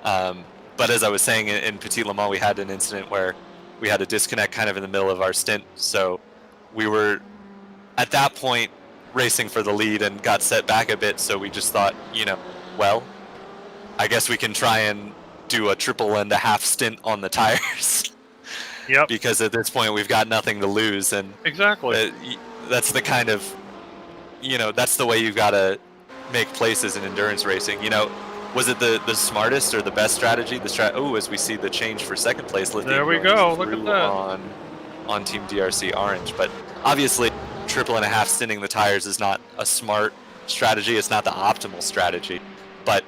But as I was saying, in Petit Le Mans, we had an incident where we had a disconnect kind of in the middle of our stint. So we were, at that point, racing for the lead and got set back a bit. So we just thought, well, I guess we can try and do a 1.5 stint on the tires. Yep. Because at this point, we've got nothing to lose. And exactly. That's the kind of, that's the way you've got to make places in endurance racing. Was it the smartest or the best strategy? As we see the change for second place. There we go. Look at that. On Team DRC Orange. But obviously, 1.5 stinting the tires is not a smart strategy. It's not the optimal strategy. But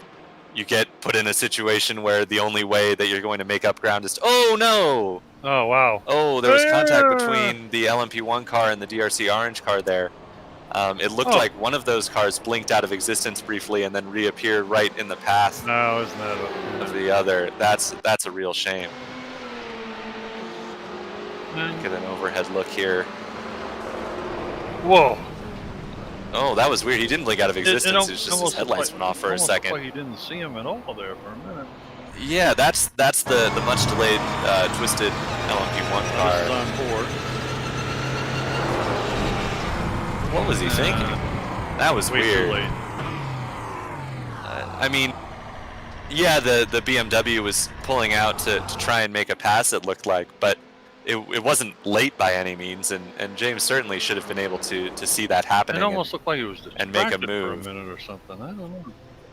you get put in a situation where the only way that you're going to make up ground is oh no! Oh wow! Oh, there was contact between the LMP1 car and the DRC Orange car there. It looked like one of those cars blinked out of existence briefly and then reappeared right in the path of the other. That's a real shame. Get an overhead look here. Whoa! Oh, that was weird. He didn't blink out of existence. It's just his headlights went off for a second. Like he didn't see him at all there for a minute. Yeah, that's the much delayed twisted LMP1 car. This is on board. What was he thinking? That was weird. I mean, yeah, the BMW was pulling out to try and make a pass, it looked like, but it wasn't late by any means, and James certainly should have been able to see that happening. It almost looked like he was and make a move for a minute or something. I don't know.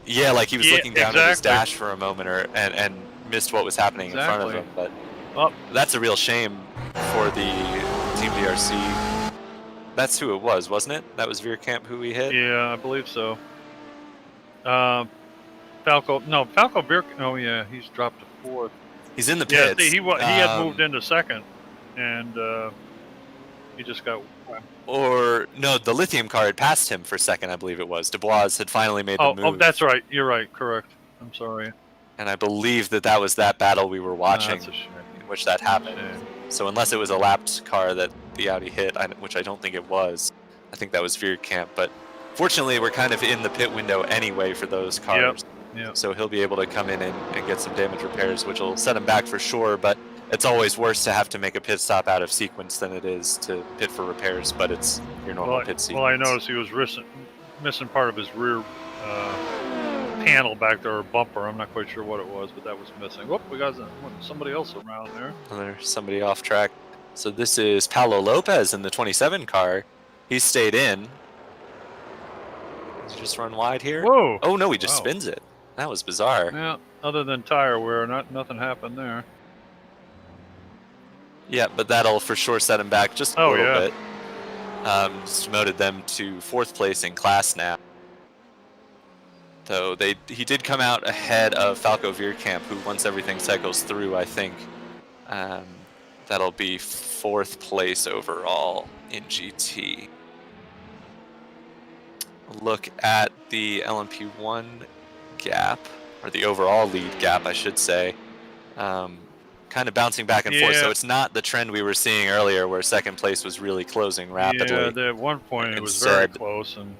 Yeah, like he was looking down at his dash for a moment, and missed what was happening in front of him. But that's a real shame for the Team DRC. That's who it was, wasn't it? That was Veerkamp who we hit? Yeah, I believe so. Falco Veerkamp. Oh yeah, he's dropped to fourth. He's in the pits. Yeah, he had moved into second, and he just got. Or no, the lithium car had passed him for second, I believe it was. Dubois had finally made the move. Oh, that's right. You're right. Correct. I'm sorry. And I believe that was that battle we were watching, in which that happened. So unless it was a lapped car that the Audi hit, which I don't think it was, I think that was Veerkamp. But fortunately, we're kind of in the pit window anyway for those cars. Yep. So he'll be able to come in and get some damage repairs, which will set him back for sure. But it's always worse to have to make a pit stop out of sequence than it is to pit for repairs, but it's your normal pit sequence. Well, I noticed he was missing part of his rear panel back there, or bumper. I'm not quite sure what it was, but that was missing. Whoop, we got somebody else around there. There's somebody off track. So this is Paulo Lopez in the 27 car. He stayed in. Does he just run wide here? Whoa! Oh no, he just Wow. spins it. That was bizarre. Yeah, other than tire wear, nothing happened there. Yeah, but that'll for sure set him back just a Oh, little yeah. bit. Just demoted them to 4th place in class now. Though he did come out ahead of Falco Veerkamp, who once everything cycles through, I think that'll be 4th place overall in GT. Look at the LMP1 gap, or the overall lead gap, I should say. Kind of bouncing back and forth, so it's not the trend we were seeing earlier where 2nd place was really closing rapidly. Yeah, at one point it was very close, and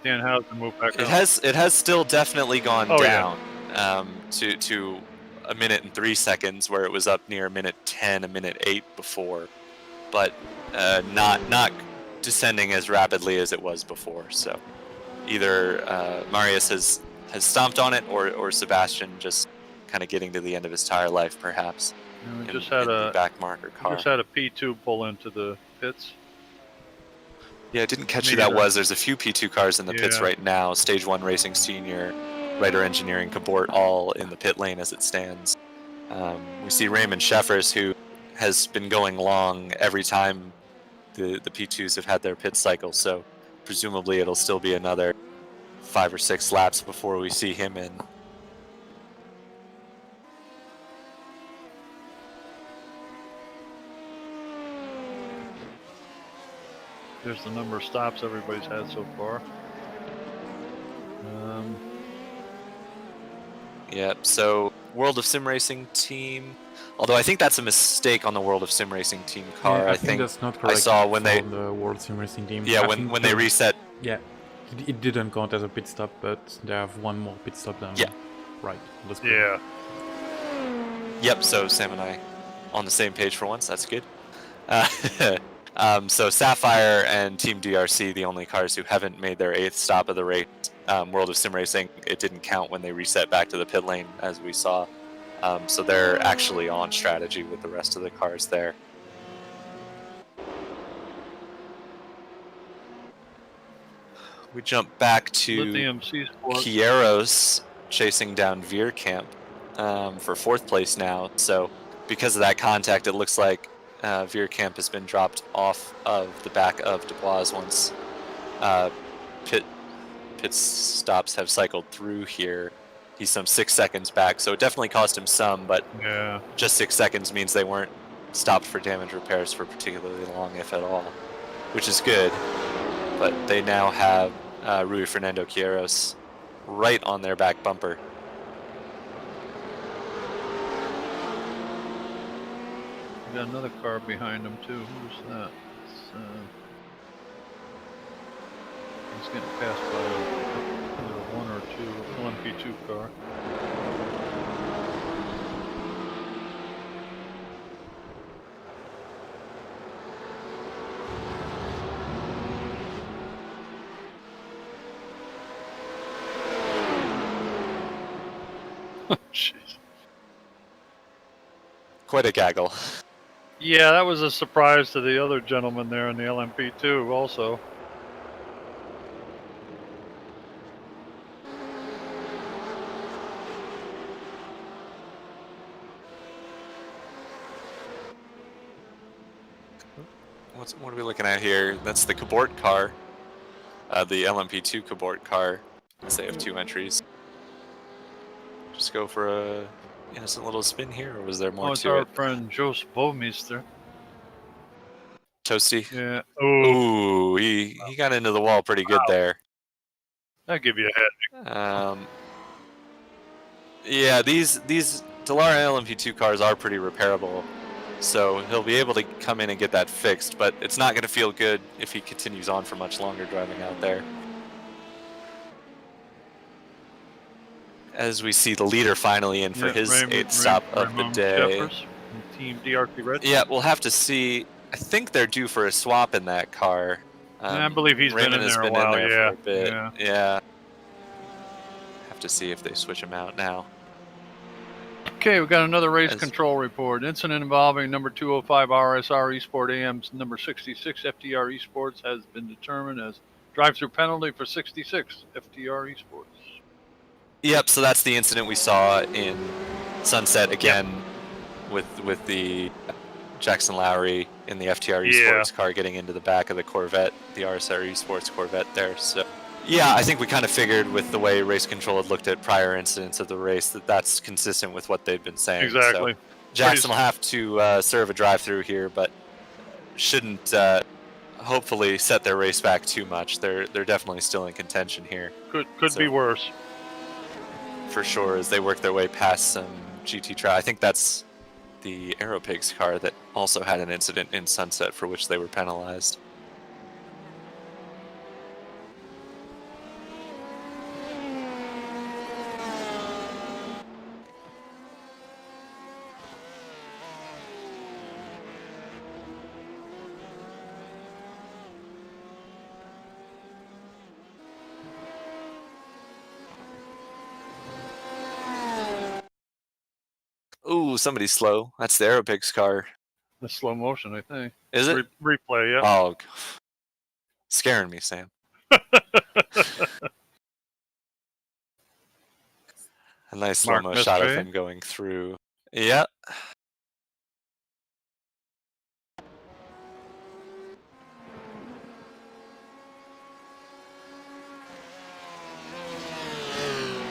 Dan Housen moved back up. It has still definitely gone down Yeah. To a minute and 3 seconds, where it was up near a minute 10, a minute 8 before, but not descending as rapidly as it was before. So either Marius has stomped on it, or Sebastian just kind of getting to the end of his tire life, perhaps. We in just had the back marker car. Just had a P2 pull into the pits. Yeah, I didn't catch who that was. There's a few P2 cars in the pits Yeah. right now. Stage 1 Racing Senior, Ryder Engineering, Cabort, all in the pit lane as it stands. We see Raymond Sheffers, who has been going long every time the P2s have had their pit cycle, so presumably it'll still be another 5 or 6 laps before we see him in. There's the number of stops everybody's had so far. Yeah, so World of Sim Racing team. Although I think that's a mistake on the World of Sim Racing team car. Yeah, I think that's not correct. I saw when they the World Sim Racing team. Yeah, I when think they reset. Yeah, it didn't count as a pit stop, but they have one more pit stop than right. On the screen. Yeah. Yep. So Sam and I on the same page for once. That's good. So Sapphire and Team DRC, the only cars who haven't made their 8th stop of the race. World of Sim Racing, it didn't count when they reset back to the pit lane, as we saw. So they're actually on strategy with the rest of the cars there. We jump back to Lithium Simsport. Kieros chasing down Veerkamp for 4th place now. So because of that contact, it looks like Veerkamp has been dropped off of the back of Dubois once pit stops have cycled through here. He's some 6 seconds back, so it definitely cost him some, but just 6 seconds means they weren't stopped for damage repairs for particularly long, if at all, which is good. But they now have Rui Fernando Quieros right on their back bumper. We got another car behind him too. Who's that? He's getting passed by either 1 or 2 LMP2 car. Jeez. Quite a gaggle. Yeah, that was a surprise to the other gentleman there in the LMP2 also. What are we looking at here? That's the Cabort car, the LMP2 Cabort car. They have 2 entries. Just go for a innocent little spin here, or was there more it's to our it? friend Joost Bouwmeester. Toasty. Yeah. Ooh, he got into the wall pretty good there. That'll give you a head. Yeah, these Dallara LMP2 cars are pretty repairable, so he'll be able to come in and get that fixed, but it's not going to feel good if he continues on for much longer driving out there. As we see the leader finally in for his 8th stop of the day. Jeffers, Team DRC Red. Yeah, we'll have to see. I think they're due for a swap in that car. I believe he's Raymond been in has there been a while. in there Yeah. for a bit. Yeah. have to see if they switch them out now. Okay, we got another race control report. Incident involving number 205 RSR Esport AM's number 66 FTR Esports has been determined as drive-through penalty for 66 FTR Esports. Yep, so that's the incident we saw in Sunset again with the Jackson Lowry in the FTR Esports car getting into the back of the Corvette, the RSR Esports Corvette there. So yeah, I think we kind of figured with the way race control had looked at prior incidents of the race that that's consistent with what they've been saying. Exactly. So Jackson will have to serve a drive-through here, but shouldn't hopefully set their race back too much. They're definitely still in contention here. Could be worse. For sure, as they work their way past some GT track. I think that's the Aeropigs car that also had an incident in Sunset for which they were penalized. Ooh, somebody's slow. That's the Aeropigs car. The slow motion, I think. Is it? Replay, yeah. Oh, scaring me, Sam. A nice slow-mo shot of him going through. Yeah.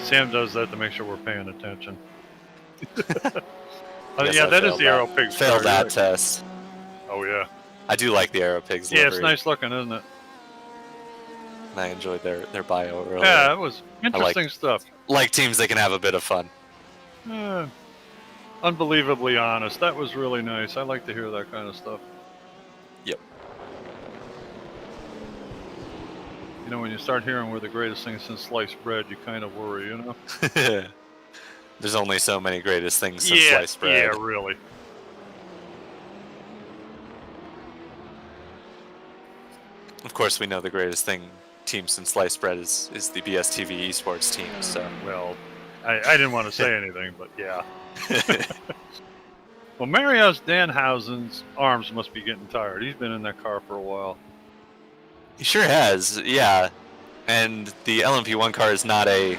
Sam does that to make sure we're paying attention. Yeah, that is the Aeropigs. Failed that test. Oh yeah. I do like the Aeropigs. Yeah, it's nice looking, isn't it? And I enjoyed their bio earlier. Yeah, it was interesting stuff. Like teams that can have a bit of fun. Unbelievably honest. That was really nice. I like to hear that kind of stuff. Yep. You know, when you start hearing we're the greatest thing since sliced bread, you kind of worry, you know? There's only so many greatest things since sliced bread. Yeah, really. Of course, we know the greatest team since sliced bread is the BSTV esports team. So, well, I didn't want to say anything, but yeah. Well, Marius Danhausen's arms must be getting tired. He's been in that car for a while. He sure has, yeah. And the LMP1 car is not a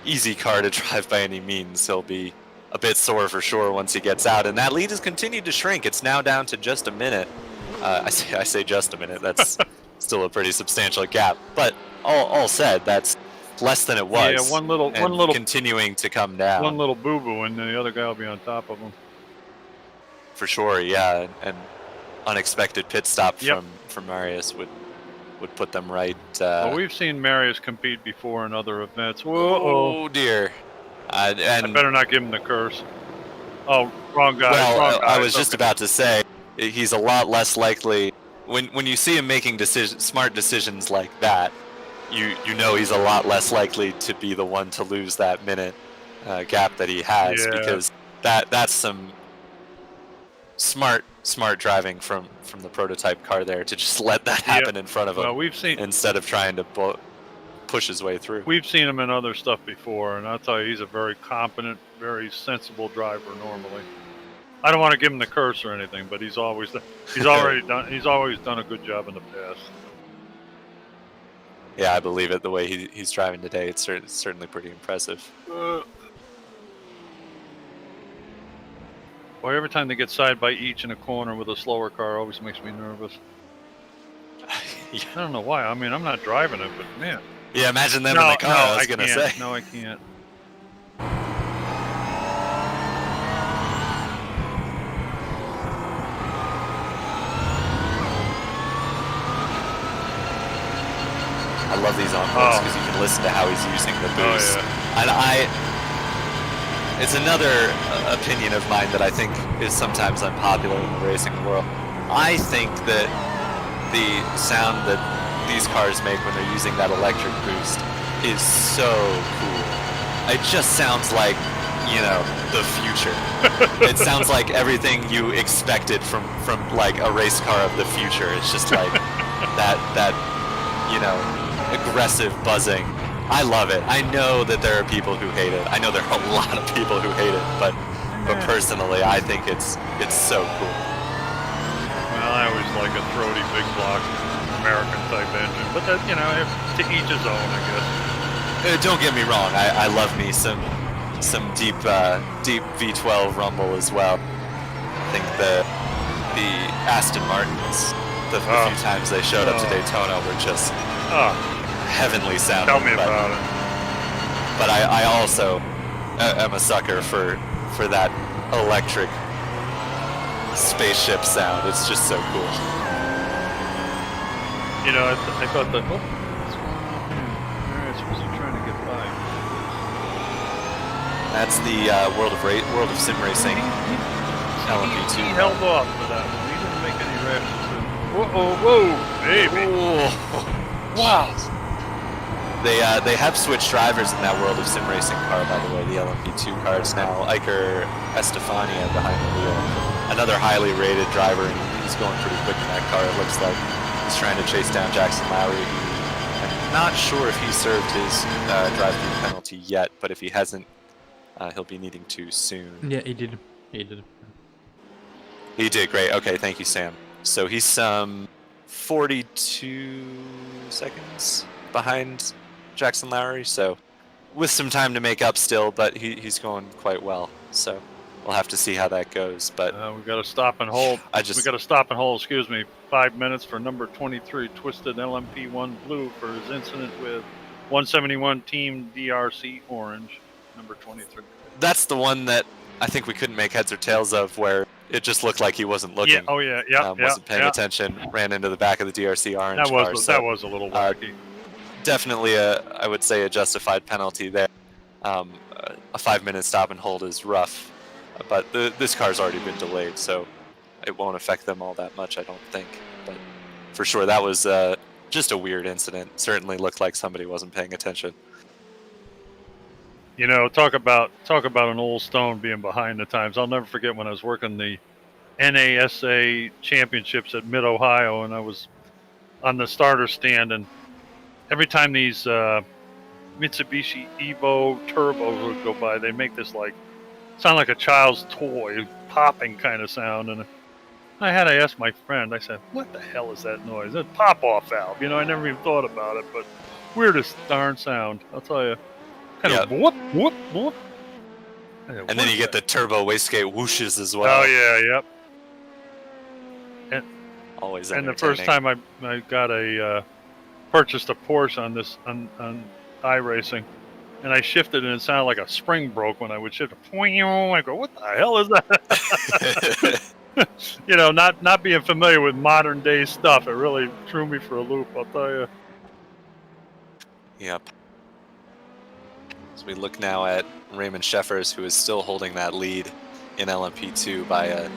easy car to drive by any means. He'll be a bit sore for sure once he gets out, and that lead has continued to shrink. It's now down to just a minute. I say just a minute. That's still a pretty substantial gap. But all said, that's less than it was. Yeah, one little continuing to come down. One little boo boo, and the other guy will be on top of him. For sure, yeah. An unexpected pit stop from Marius would put them right. Well, we've seen Marius compete before in other events. Oh dear! And I better not give him the curse. Oh, wrong guy. Well, wrong guy. I was just about to say he's a lot less likely when you see him making smart decisions like that. You know he's a lot less likely to be the one to lose that minute gap that he has because that's some smart driving from the prototype car there to just let that happen in front of him. Well, we've seen instead of trying to push his way through. We've seen him in other stuff before, and I'll tell you, he's a very competent, very sensible driver normally. I don't want to give him the curse or anything, but he's always done a good job in the past. Yeah, I believe it. The way he's driving today, it's certainly pretty impressive. Boy, every time they get side by each in a corner with a slower car, always makes me nervous. I don't know why. I mean, I'm not driving it, but man. Yeah, imagine them in the car. I was gonna say. No, I can't. I love these onboards because you can listen to how he's using the boost. And it's another opinion of mine that I think is sometimes unpopular in the racing world. I think that the sound that these cars make when they're using that electric boost is so cool. It just sounds like, you know, the future. It sounds like everything you expected from like a race car of the future. It's just like that you know, aggressive buzzing I love it. I know that there are people who hate it. I know there are a lot of people who hate it, but personally, I think it's so cool. Well, I always like a throaty, big block, American type engine, but that, you know, to each his own, I guess. Don't get me wrong. I love me some deep V12 rumble as well. I think the Aston Martins, the few times they showed up to Daytona, were just heavenly sounding. Tell me about it. But I also am a sucker for that electric spaceship sound. It's just so cool. You know, I thought that. Oh, what's going on here? All right, so was he trying to get by? That's the World of Sim Racing LMP2. He held off for that one. He didn't make any rash decisions. Whoa, baby! Wow. They have switched drivers in that World of Sim Racing car, by the way. The LMP2 car is now Iker Estefania behind the wheel. Another highly rated driver, and he's going pretty quick in that car. It looks like he's trying to chase down Jackson Lowry. I'm not sure if he served his drive-through penalty yet, but if he hasn't, he'll be needing to soon. Yeah, he did. He did, great. Okay, thank you, Sam. So he's some 42 seconds behind Jackson Lowry, so with some time to make up still, but he's going quite well. So we'll have to see how that goes. But we got to stop and hold. We got to stop and hold. Excuse me, 5 minutes for number 23, Twisted LMP1 Blue, for his incident with 171 Team DRC Orange, number 23. That's the one that I think we couldn't make heads or tails of, where it just looked like he wasn't looking. Yeah. Oh yeah. Wasn't paying attention. Ran into the back of the DRC Orange car. That was a little wacky. Definitely I would say a justified penalty there. A 5-minute stop and hold is rough, but this car's already been delayed, so it won't affect them all that much, I don't think. But for sure, that was just a weird incident. Certainly looked like somebody wasn't paying attention. You know, talk about an old stone being behind the times. I'll never forget when I was working the NASA championships at Mid-Ohio, and I was on the starter stand, and every time these Mitsubishi Evo turbos would go by, they make this sound like a child's toy, popping kind of sound. And I had to ask my friend, I said, what the hell is that noise? It's a pop-off valve. You know, I never even thought about it, but weirdest darn sound, I'll tell you. Kind of whoop. And then you get the turbo wastegate whooshes as well. Oh, yeah, yep. Always and the first time I got purchased a Porsche on iRacing, and I shifted and it sounded like a spring broke when I would shift. I go, what the hell is that? You know, not being familiar with modern day stuff, it really threw me for a loop, I'll tell you. Yep. So we look now at Raymond Sheffers, who is still holding that lead in LMP2 by a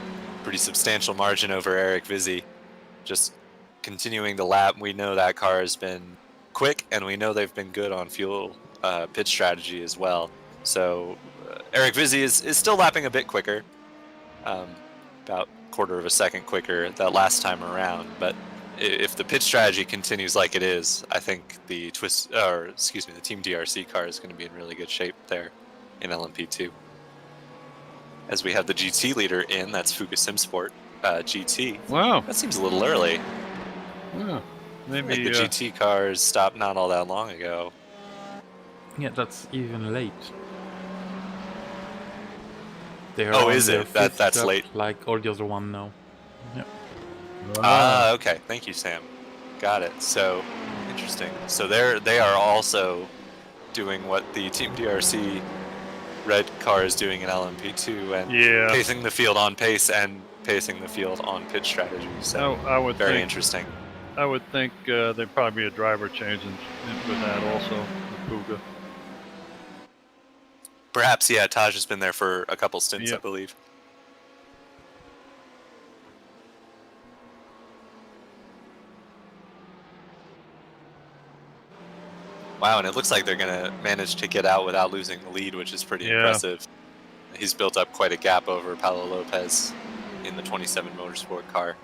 pretty substantial margin over Eric Vizzi. Just continuing the lap. We know that car has been quick, and we know they've been good on fuel pit strategy as well. So Eric Vizzi is still lapping a bit quicker, about 1/4 of a second quicker that last time around. But if the pit strategy continues like it is, I think the Team DRC car is going to be in really good shape there in LMP2. As we have the GT leader in, that's Fuga Simsport GT. Wow, that seems a little early. Yeah, maybe the GT cars stopped not all that long ago. Yeah, that's even late. Is it? That's late. Like all the other one now. Yeah. Okay. Thank you, Sam. Got it. So interesting. So they are also doing what the Team DRC red car is doing in LMP2, and pacing the field on pace and pacing the field on pit strategy. So I would very interesting. I would think there'd probably be a driver change with that also, with Puga. Perhaps, yeah. Taj has been there for a couple stints, I believe. Wow, and it looks like they're going to manage to get out without losing the lead, which is pretty impressive. He's built up quite a gap over Paulo Lopez in the 27 Motorsport car.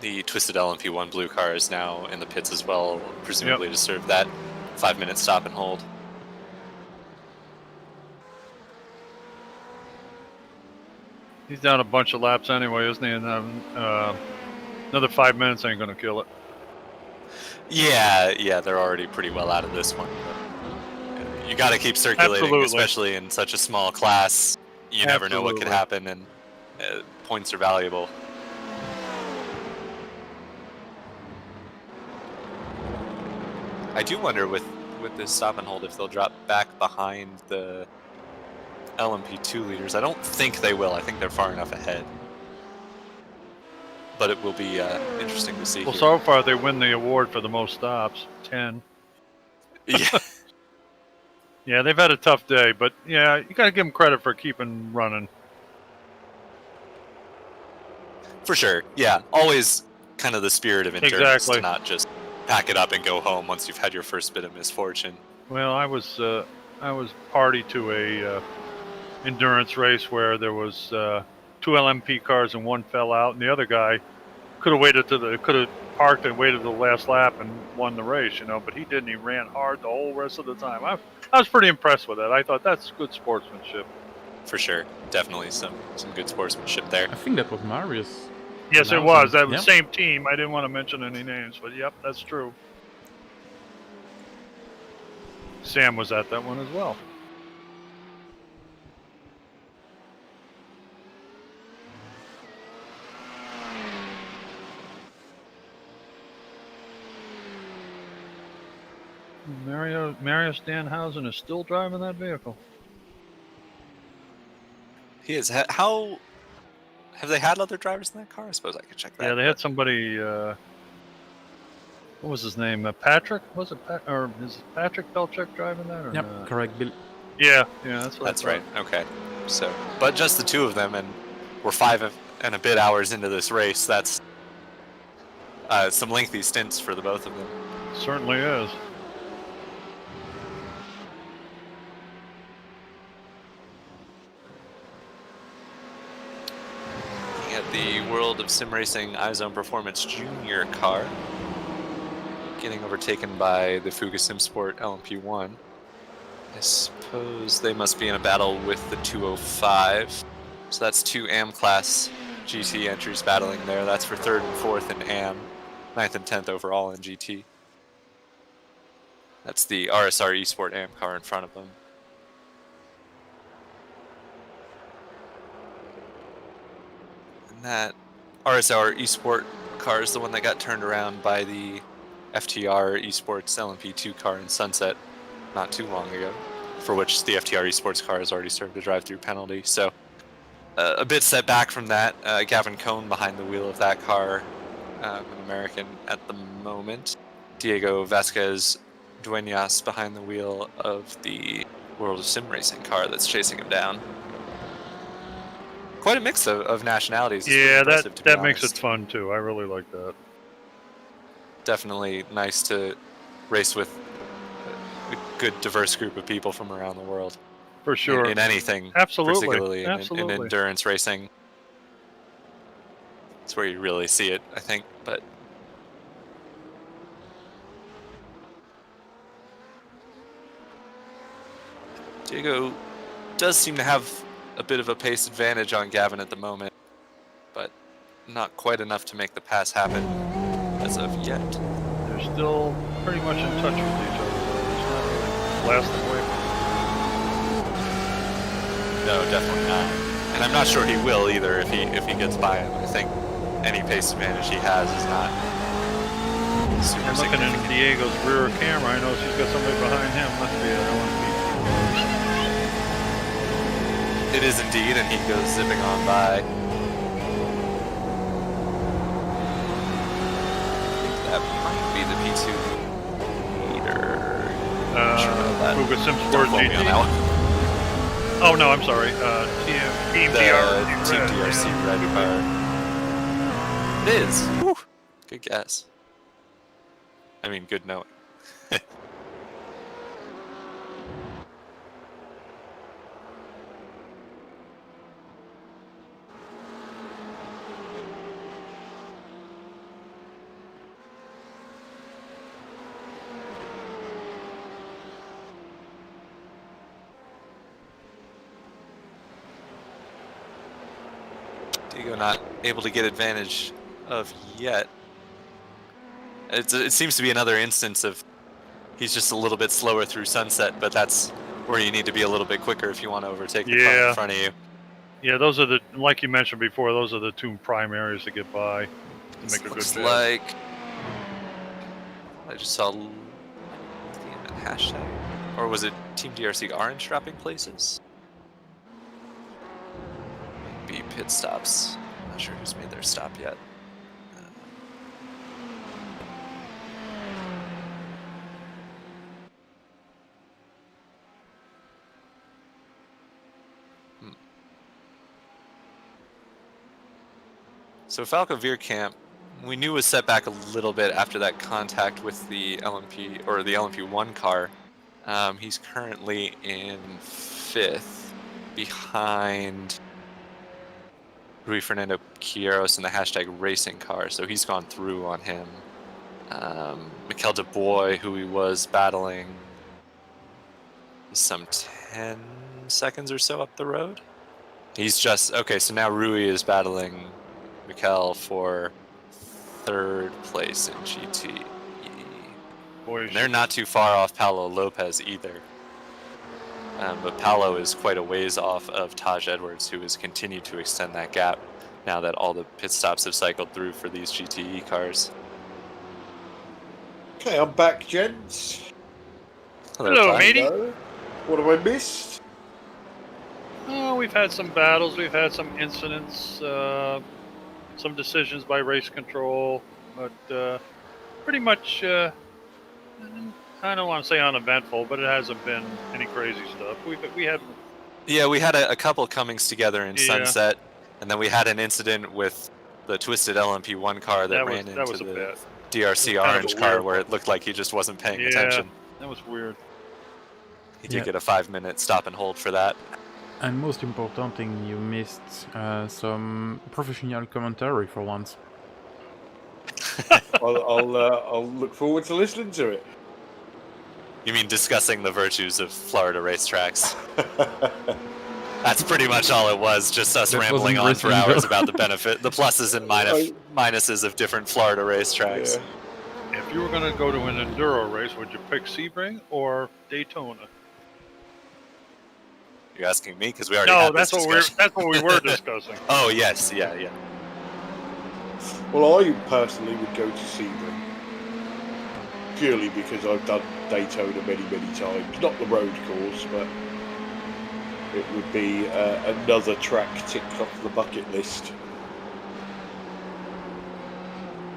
the Twisted LMP1 blue car is now in the pits as well, presumably to serve that 5-minute stop and hold. He's down a bunch of laps anyway, isn't he? And another 5 minutes ain't going to kill it. Yeah, they're already pretty well out of this one. You got to keep circulating, Absolutely. especially in such a small class. You never know what could happen, and points are valuable. I do wonder with this stop and hold if they'll drop back behind the LMP2 leaders. I don't think they will. I think they're far enough ahead. But it will be interesting to see. Well, here. so far they win the award for the most stops, 10. Yeah. Yeah, they've had a tough day, but yeah, you got to give them credit for keeping running. For sure. Yeah, always kind of the spirit of endurance Exactly. to not just pack it up and go home once you've had your first bit of misfortune. Well, I was party to a endurance race where there was 2 LMP cars and one fell out, and the other guy could have parked and waited the last lap and won the race, but he didn't. He ran hard the whole rest of the time. I was pretty impressed with that. I thought that's good sportsmanship. For sure. Definitely some good sportsmanship there. I think that was Marius. Yes, it was. That was Yeah. the same team. I didn't want to mention any names, but yep, that's true. Sam was at that one as well. Marius Danhausen is still driving that vehicle. He is. How have they had other drivers in that car? I suppose I could check that. Yeah, they had somebody. What was his name? Patrick? Was it or is Patrick Belchek driving that? Or Yep, not? correct, Bill. Yeah, that's what. That's right. Okay. So, but just the two of them, and we're 5 and a bit hours into this race. That's some lengthy stints for the both of them. Certainly is. Looking at the World of Sim Racing iZone Performance Junior car, getting overtaken by the Fuga Simsport LMP1. I suppose they must be in a battle with the 205. So that's 2 AM class GT entries battling there. That's for 3rd and 4th in AM, 9th and 10th overall in GT. That's the RSR Esport AM car in front of them. And that RSR Esport car is the one that got turned around by the FTR Esports LMP2 car in Sunset not too long ago, for which the FTR Esports car has already served a drive-through penalty. So a bit set back from that. Gavin Cohn behind the wheel of that car, an American at the moment. Diego Vasquez Duenas behind the wheel of the World of Sim Racing car that's chasing him down. Quite a mix of nationalities. It's Yeah, impressive, to be that makes it honest. fun too. I really like that. Definitely nice to race with a good diverse group of people from around the world. For sure. In anything, Absolutely. particularly in Absolutely. endurance racing. That's where you really see it, I think. But Diego does seem to have a bit of a pace advantage on Gavin at the moment, but not quite enough to make the pass happen as of yet. They're still pretty much in touch with each other. It's not really blasting away from No, definitely not. And I'm not sure he will either if he gets by him. I think any pace advantage he has is not super I'm looking significant. at Diego's rear camera. I know she's got somebody behind him. Must be an LMP. It is indeed, and he goes zipping on by. That might be the P2 leader. Fuga Simsport Don't quote me on that GT. one. Oh no, I'm sorry. Team The DRC Team Red. DRC Yeah. red car. It is. Whew. Good guess. I mean, good knowing. Diego not able to get advantage of yet. It seems to be another instance of he's just a little bit slower through sunset, but that's where you need to be a little bit quicker if you want to overtake the car in front of you. Yeah, those are like you mentioned before, those are the two primaries to get by. To make a Looks good like I just saw hashtag, or was it Team DRC Orange dropping places? Maybe pit stops. I'm not sure who's made their stop yet. So Falco Veerkamp, we knew was set back a little bit after that contact with the LMP or the LMP1 car. He's currently in 5th, behind Rui Fernando Quiros in the hashtag racing car. So he's gone through on him. Mikel De Boy, who he was battling, is some 10 seconds or so up the road. He's just okay. So now Rui is battling Mikel for 3rd place in GT. And they're not too far off Paulo Lopez either. But Paulo is quite a ways off of Taj Edwards, who has continued to extend that gap now that all the pit stops have cycled through for these GTE cars. Okay, I'm back, gents. Hello, matey. What have I missed? Oh, we've had some battles, we've had some incidents, some decisions by race control, but pretty much, I don't want to say uneventful, but it hasn't been any crazy stuff. We had... Yeah, we had a couple comings together in Sunset, and then we had an incident with the twisted LMP1 car that ran into the DRC Orange car where it looked like he just wasn't paying attention. That was weird. He did get a 5-minute stop and hold for that. And most important thing, you missed some professional commentary for once. I'll look forward to listening to it. You mean discussing the virtues of Florida racetracks? That's pretty much all it was, just us rambling on for hours about the benefit, the pluses and minuses of different Florida racetracks. Yeah. If you were going to go to an enduro race, would you pick Sebring or Daytona? You're asking me because we already had this discussion. That's what we were discussing. Oh yes, yeah. Well, I personally would go to Sebring purely because I've done Daytona many times. Not the road course, but it would be another track ticked off the bucket list.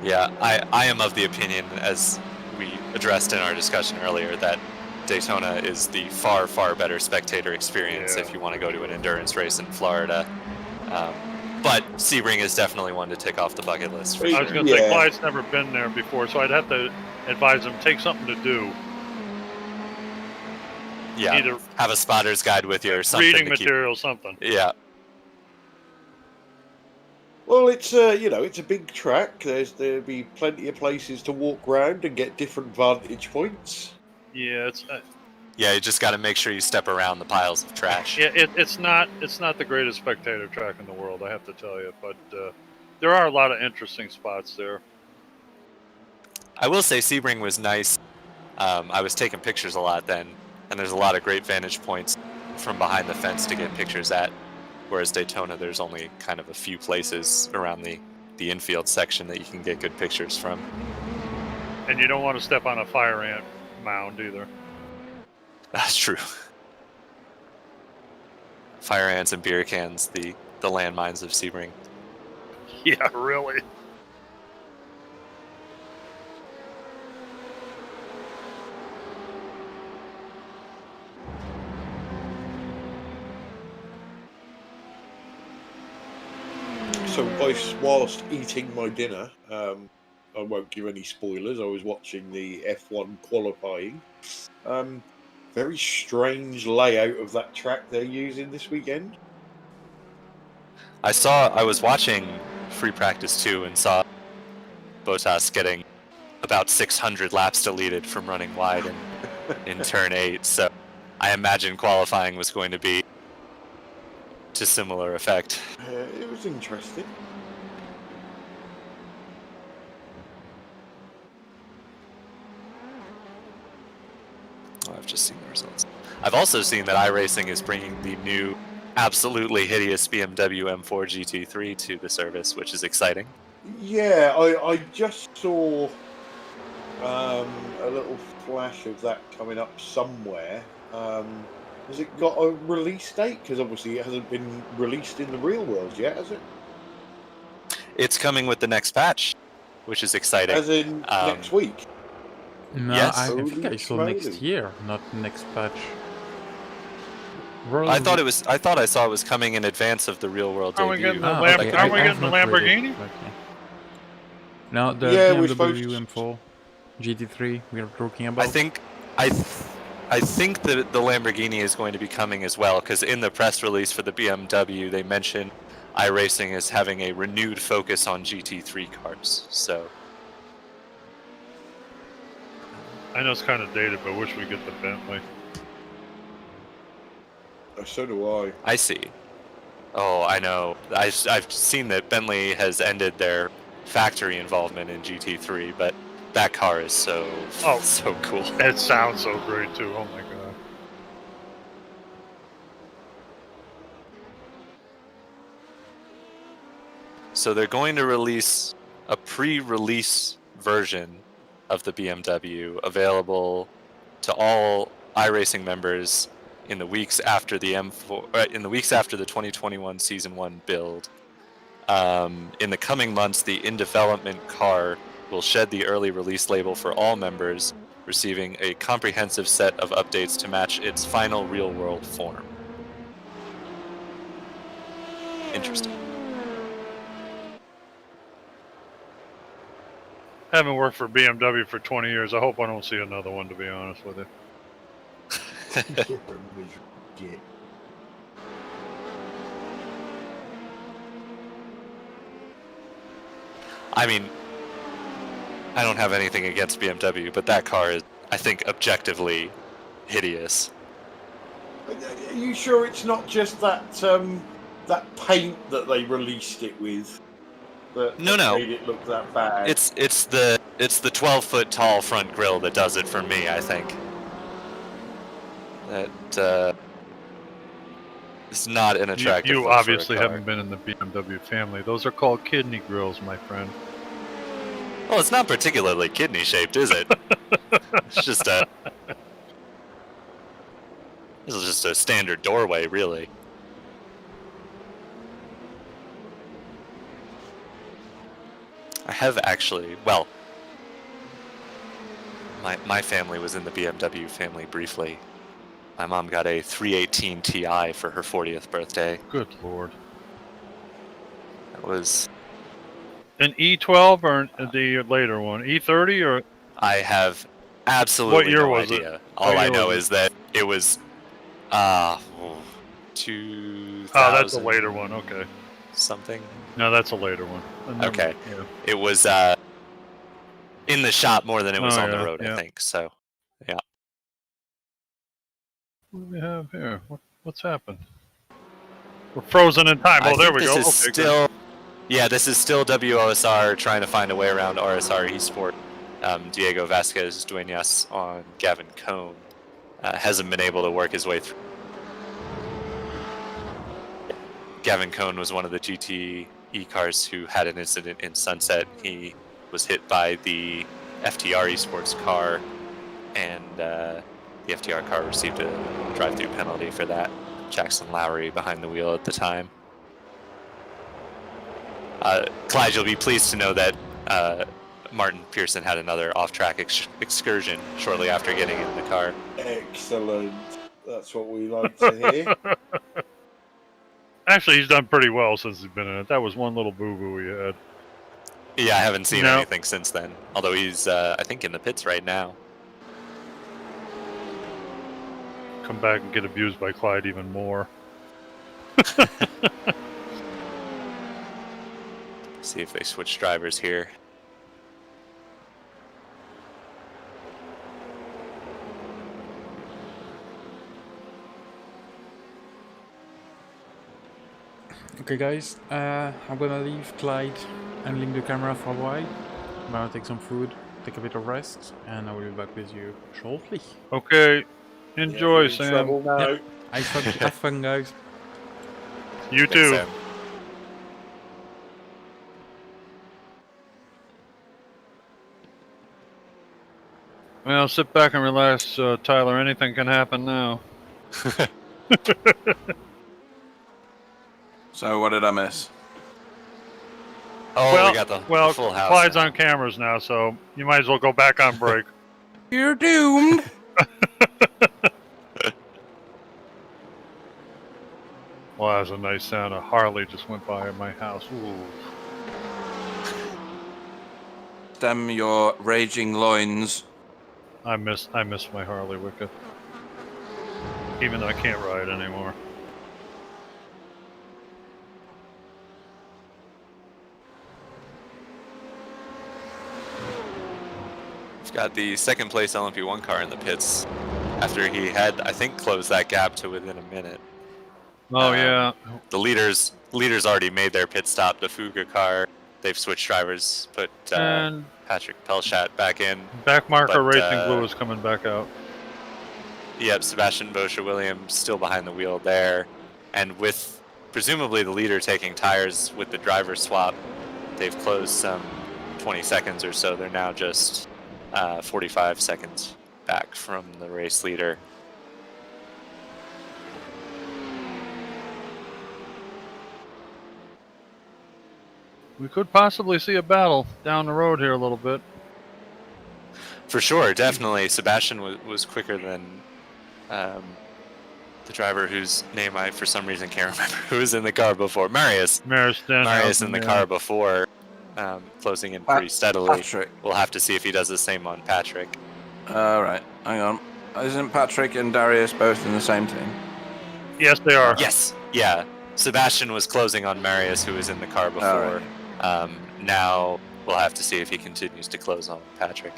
Yeah, I am of the opinion, as we addressed in our discussion earlier, that Daytona is the far better spectator experience if you want to go to an endurance race in Florida. But Sebring is definitely one to tick off the bucket list. I was going to say, Clyde's never been there before, so I'd have to advise him, take something to do. Yeah, either have a spotter's guide with you or something. Reading material, something. Yeah. Well, it's it's a big track. There'll be plenty of places to walk around and get different vantage points. Yeah, it's. Yeah, you just got to make sure you step around the piles of trash. Yeah, it's not the greatest spectator track in the world, I have to tell you, but there are a lot of interesting spots there. I will say Sebring was nice. I was taking pictures a lot then, and there's a lot of great vantage points from behind the fence to get pictures at. Whereas Daytona, there's only kind of a few places around the infield section that you can get good pictures from. And you don't want to step on a fire ant mound either. That's true. Fire ants and beer cans, the landmines of Sebring. Yeah, really. So whilst eating my dinner, I won't give any spoilers. I was watching the F1 qualifying. Very strange layout of that track they're using this weekend. I was watching free practice 2 and saw Bottas getting about 600 laps deleted from running wide in turn 8. So I imagine qualifying was going to be to similar effect. It was interesting. Oh, I've just seen the results. I've also seen that iRacing is bringing the new, absolutely hideous BMW M4 GT3 to the service, which is exciting. Yeah, I just saw a little flash of that coming up somewhere. Has it got a release date? Because obviously it hasn't been released in the real world yet, has it? It's coming with the next patch, which is exciting. As in next week? No, Yes. I think I Holy saw next schmoly. year, not next patch. I thought I saw it was coming in advance of the real world Are we debut. getting the Ah, Lamb- okay. are we I getting have the not read it, Lamborghini? but yeah. No, the Yeah, we're BMW supposed to- M4 GT3 we are talking about. I think that the Lamborghini is going to be coming as well, because in the press release for the BMW, they mentioned iRacing is having a renewed focus on GT3 cars. So I know it's kind of dated, but I wish we get the Bentley. So do I. I see. Oh, I know. I've seen that Bentley has ended their factory involvement in GT3, but that car is so cool. It sounds so great too. Oh my god. So they're going to release a pre-release version of the BMW available to all iRacing members in the weeks after the M4, in the weeks after the 2021 Season 1 build. In the coming months, the in-development car will shed the early release label for all members, receiving a comprehensive set of updates to match its final real-world form. Interesting. Haven't worked for BMW for 20 years. I hope I don't see another one, to be honest with you. Git. I mean, I don't have anything against BMW, but that car is, I think, objectively hideous. Are you sure it's not just that that paint that they released it with that No. made it look that bad? It's the 12-foot tall front grille that does it for me, I think. That is not an attractive You look for a obviously car. haven't been in the BMW family. Those are called kidney grills, my friend. Well, it's not particularly kidney shaped, is it? It's just a. This is just a standard doorway, really. I have actually, well, my family was in the BMW family briefly. My mom got a 318 Ti for her 40th birthday. Good lord. That was. An E12 or the later one? E30 or? I have absolutely What year no was it? idea. All What I year know was it? is that it was 2000. Oh, that's a later one. Okay. Something. No, that's a later one. Okay. Yeah. It was in the shop more than it was Oh, on the yeah, road, yeah. I think. So, yeah. What do we have here? What's happened? We're frozen in time. I Oh, there think we this go. is Okay, still. Yeah, this is still WOSR trying to find a way around RSR eSport. Diego Vasquez Duenas on Gavin Cohn hasn't been able to work his way through. Gavin Cohn was one of the GTE cars who had an incident in Sunset. He was hit by the FTR eSports car, and the FTR car received a drive-through penalty for that. Jackson Lowry behind the wheel at the time. Clyde, you'll be pleased to know that Martin Pearson had another off-track excursion shortly after getting in the car. Excellent. That's what we like to hear. Actually, he's done pretty well since he's been in it. That was one little boo-boo he had. Yeah, I haven't seen No. anything since then. Although he's, I think, in the pits right now. Come back and get abused by Clyde even more. See if they switch drivers here. Okay, guys, I'm gonna leave Clyde handling the camera for a while. I'm gonna take some food, take a bit of rest, and I will be back with you shortly. Okay. Enjoy, You're in Sam. trouble now. Have fun, guys. You Thanks, too. Sam. Well, sit back and relax, Tyler. Anything can happen now. So what did I miss? Oh, well, we got the well, full house. Clyde's now. on cameras now, so you might as well go back on break. You're doomed. Well, that was a nice sound. A Harley just went by at my house. Ooh. Stem your raging loins. I miss my Harley Wicked. Even though I can't ride anymore. We've got the second place LMP1 car in the pits after he had, I think, closed that gap to within a minute. Oh yeah. The leaders already made their pit stop. The Fuga car, they've switched drivers, put And Patrick Pelchat back in. backmarker but, Racing Blue is coming back out. Yep, Sebastian Boscher-Williams still behind the wheel there. And with presumably the leader taking tires with the driver swap, they've closed some 20 seconds or so. They're now just 45 seconds back from the race leader. We could possibly see a battle down the road here a little bit. For sure, definitely. Sebastian was quicker than the driver whose name I, for some reason, can't remember, who was in the car before. Marius in the car before, closing in pretty steadily. Patrick. We'll have to see if he does the same on Patrick. All right, hang on. Isn't Patrick and Darius both in the same team? Yes, they are. Yes, yeah. Sebastian was closing on Marius, who was in the car before. Now we'll have to see if he continues to close on Patrick.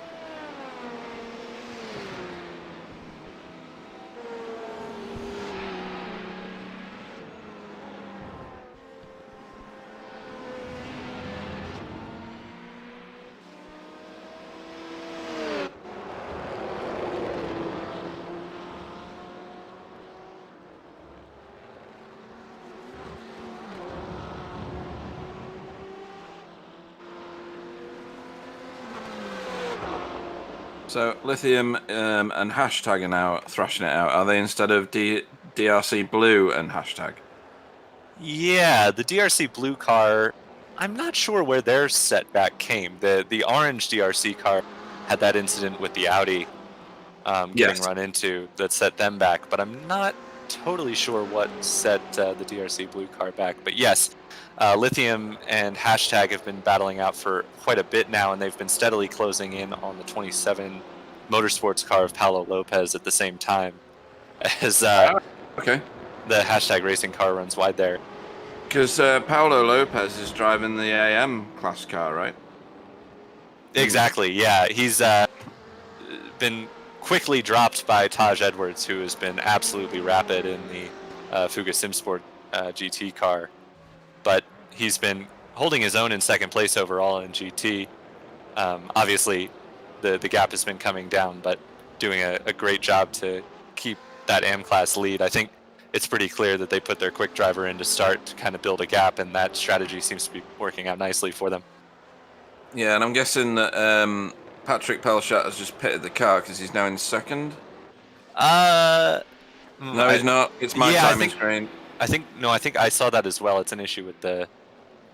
So Lithium and Hashtag are now thrashing it out. Are they instead of DRC Blue and Hashtag? Yeah, the DRC Blue car, I'm not sure where their setback came. The orange DRC car had that incident with the Audi getting run into that set them back, but I'm not totally sure what set the DRC Blue car back. But yes, Lithium and Hashtag have been battling out for quite a bit now, and they've been steadily closing in on the 27 Motorsports car of Paulo Lopez at the same time as Okay. the Hashtag Racing car runs wide there. Because Paulo Lopez is driving the AM class car, right? Exactly, yeah. He's been quickly dropped by Taj Edwards, who has been absolutely rapid in the Fuga Simsport GT car. But he's been holding his own in second place overall in GT. Obviously, the gap has been coming down, but doing a great job to keep that AM class lead. I think it's pretty clear that they put their quick driver in to start to kind of build a gap, and that strategy seems to be working out nicely for them. Yeah, and I'm guessing that Patrick Pelchat has just pitted the car because he's now in second. No, he's not. It's my timing screen. I think I saw that as well. It's an issue with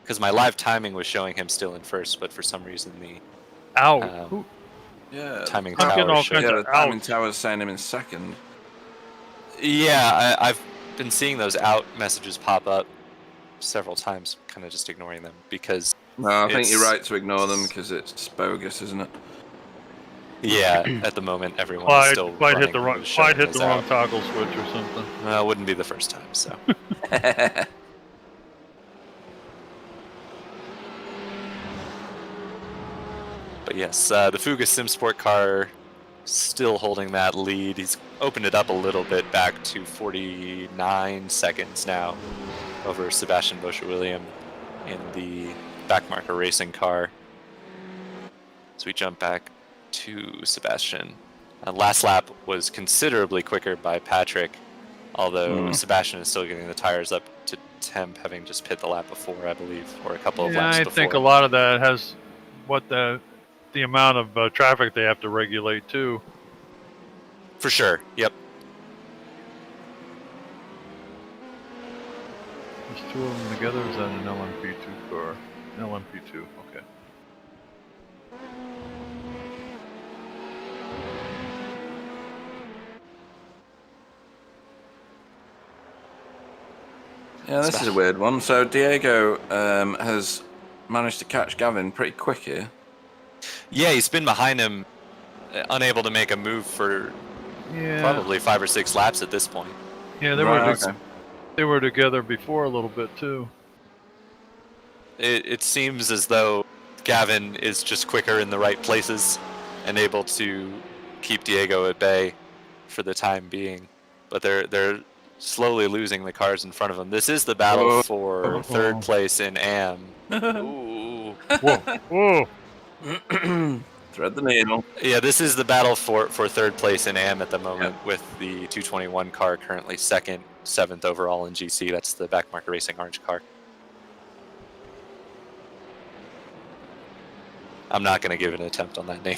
because my live timing was showing him still in first, but for some reason the timing tower showed. Yeah, the timing tower is saying him in second. Yeah, I've been seeing those out messages pop up several times, kind of just ignoring them because. No, I think you're right to ignore them because it's bogus, isn't it? Yeah, at the moment everyone is still Clyde hit the wrong out. toggle switch or something. Well, it wouldn't be the first time, so. But yes, the Fuga Simsport car still holding that lead. He's opened it up a little bit back to 49 seconds now. over Sebastian Bosch-William in the backmarker racing car. So we jump back to Sebastian. Last lap was considerably quicker by Patrick, although Sebastian is still getting the tires up to temp, having just pit the lap before, I believe, or a couple of laps before. I think a lot of that has what the amount of traffic they have to regulate too. For sure. Yep. There's two of them together. Is that an LMP2 car? An LMP2. Okay. Yeah, this is a weird one. So Diego has managed to catch Gavin pretty quick here. Yeah, he's been behind him, unable to make a move for probably 5 or 6 laps at this point. Yeah, they were together before a little bit too. It seems as though Gavin is just quicker in the right places and able to keep Diego at bay for the time being. But they're slowly losing the cars in front of them. This is the battle for third place in AM. Ooh. Whoa. Whoa. Thread the needle. Yeah, this is the battle for third place in AM at the moment, with the 221 car currently second, 7th overall in GC. That's the backmarker racing orange car. I'm not going to give an attempt on that name.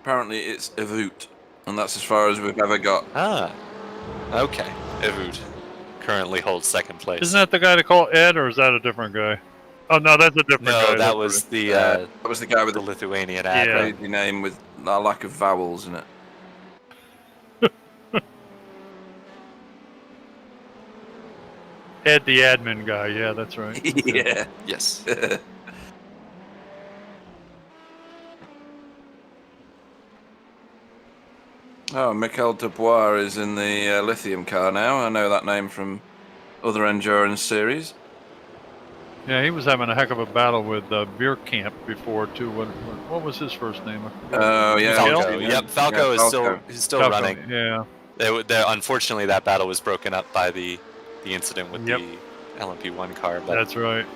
Apparently it's Evoot, and that's as far as we've ever got. Ah, okay. Evoot currently holds second place. Isn't that the guy to call Ed, or is that a different guy? Oh no, that's a different guy. No, that was the guy with the Lithuanian ad. crazy name with a lack of vowels in it. Ed, the admin guy. Yeah, that's right. Yeah. Yes. Oh, Michael Dubois is in the lithium car now. I know that name from other endurance series. Yeah, he was having a heck of a battle with Beer Camp before too. What was his first name? Oh yeah, Falco. Yep, Falco is still Falco, running. Yeah. Unfortunately, that battle was broken up by the incident with the LMP1 car. But, that's right.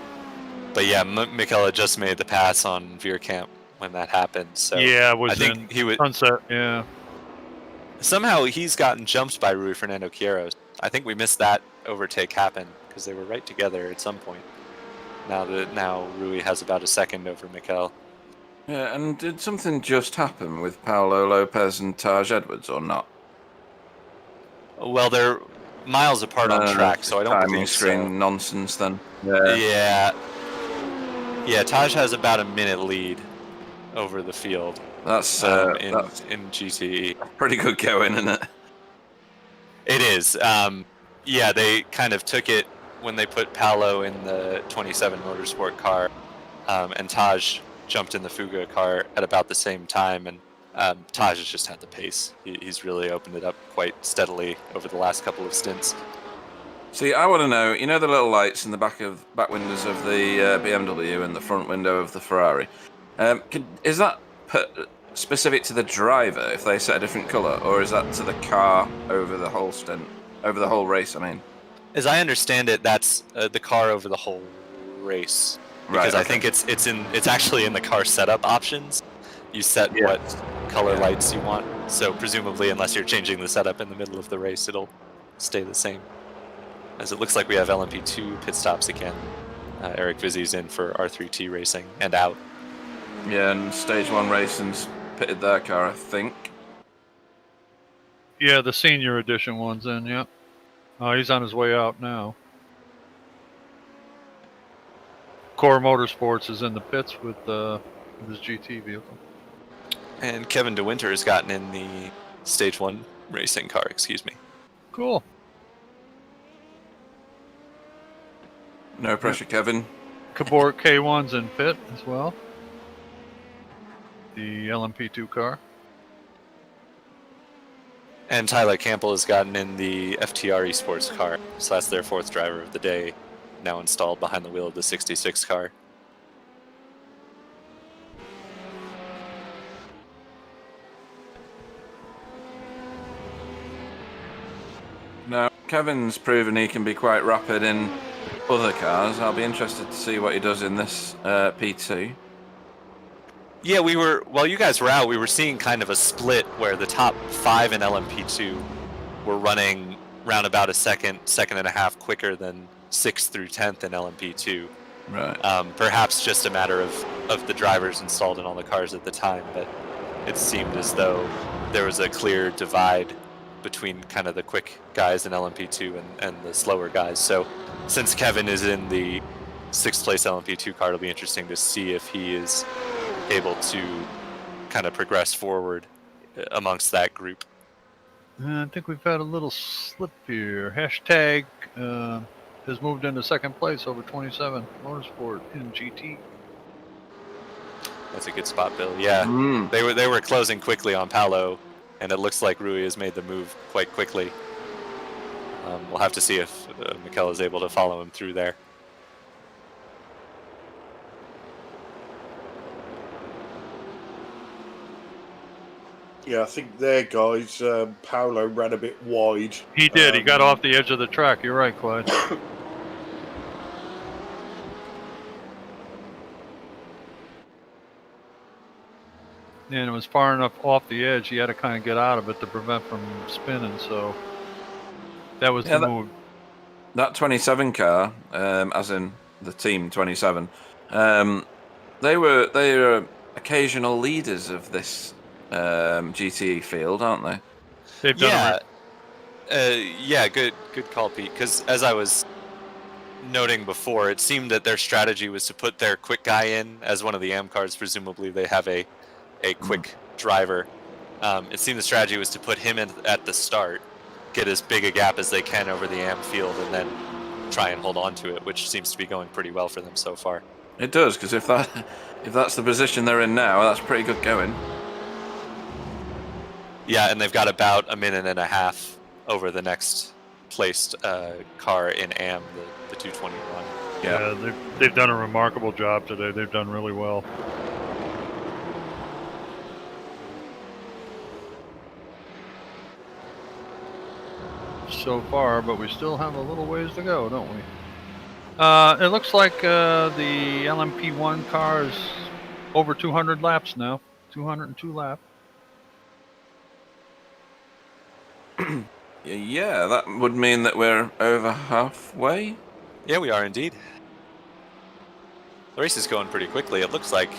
But yeah, Michaela just made the pass on Veerkamp when that happened. So yeah, it was I think he was Sunset. Yeah. Somehow he's gotten jumped by Rui Fernando Quiros. I think we missed that overtake happen because they were right together at some point. Now Rui has about a second over Mikel. Yeah, and did something just happen with Paolo Lopez and Taj Edwards or not? Well, they're miles apart on track, so I don't think screen nonsense then. Yeah, Taj has about a minute lead over the field. That's in GTE. Pretty good going, isn't it? It is. Yeah, they kind of took it when they put Paolo in the 27 Motorsport car, and Taj jumped in the Fuga car at about the same time, and Taj has just had the pace. He's really opened it up quite steadily over the last couple of stints. See, I want to know, you know the little lights in the back windows of the BMW and the front window of the Ferrari? Is that specific to the driver if they set a different colour, or is that to the car over the whole stint, over the whole race? I mean, as I understand it, that's the car over the whole race. Because I think it's actually in the car setup options. You set what color lights you want. So presumably, unless you're changing the setup in the middle of the race, it'll stay the same. As it looks like we have LMP2 pit stops again. Eric Vizzi's in for R3T racing and out. Yeah, and Stage 1 Racing's pitted their car, I think. Yeah, the senior edition one's in, yeah. He's on his way out now. Core Motorsports is in the pits with his GT vehicle. And Kevin DeWinter has gotten in the Stage 1 racing car, excuse me. Cool. No pressure, Kevin. Cabor K1's in pit as well. The LMP2 car. And Tyler Campbell has gotten in the FTR Esports car, so that's their 4th driver of the day, now installed behind the wheel of the 66 car. Kevin's proven he can be quite rapid in other cars. I'll be interested to see what he does in this P2. Yeah, while you guys were out, we were seeing kind of a split where the top 5 in LMP2 were running round about a second and a half quicker than 6th through 10th in LMP2. Right. Perhaps just a matter of the drivers installed in all the cars at the time, but it seemed as though there was a clear divide between kind of the quick guys in LMP2 and the slower guys. So since Kevin is in the 6th place LMP2 car, it'll be interesting to see if he is able to kind of progress forward amongst that group. I think we've had a little slip here. Hashtag has moved into 2nd place over 27 Motorsport in GT. That's a good spot, Bill. Yeah, they were closing quickly on Paolo, and it looks like Rui has made the move quite quickly. We'll have to see if Mikel is able to follow him through there. Yeah, I think there, guys, Paolo ran a bit wide. He did. He got off the edge of the track. You're right, Clyde. And it was far enough off the edge, he had to kind of get out of it to prevent from spinning. So that was the move. That 27 car, as in the team 27, they were occasional leaders of this GTE field, aren't they? They've done yeah, good call, Pete. Because as I was noting before, it seemed that their strategy was to put their quick guy in as one of the AM cars. Presumably, they have a quick driver. It seemed the strategy was to put him in at the start, get as big a gap as they can over the AM field, and then try and hold on to it, which seems to be going pretty well for them so far. It does, because if that's the position they're in now, that's pretty good going. Yeah, and they've got about a minute and a half over the next placed car in AM, the 221. Yeah, they've done a remarkable job today. They've done really well. So far, but we still have a little ways to go, don't we? It looks like the LMP1 car is over 200 laps now. 202 laps. Yeah, that would mean that we're over halfway. Yeah, we are indeed. The race is going pretty quickly. It looks like